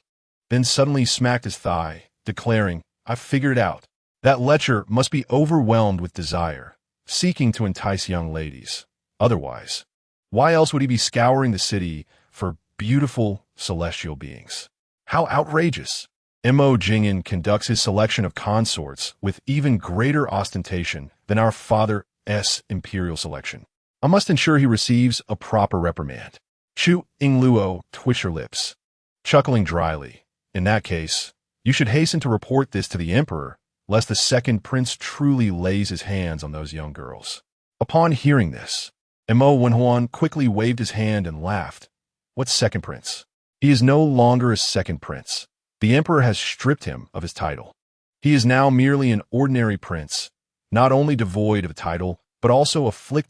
then suddenly smacked his thigh, declaring, "I've figured it out. That lecher must be overwhelmed with desire, seeking to entice young ladies. Otherwise, why else would he be scouring the city for beautiful celestial beings? How outrageous!" Mo Jingyan conducts his selection of consorts with even greater ostentation than our father's imperial selection. I must ensure he receives a proper reprimand. Chu Yingluo twitched her lips, chuckling dryly. "In that case, you should hasten to report this to the emperor, lest the second prince truly lays his hands on those young girls." Upon hearing this, Mo Wenhuan quickly waved his hand and laughed. "What second prince? He is no longer a second prince. The emperor has stripped him of his title. He is now merely an ordinary prince, not only devoid of a title, but also afflicted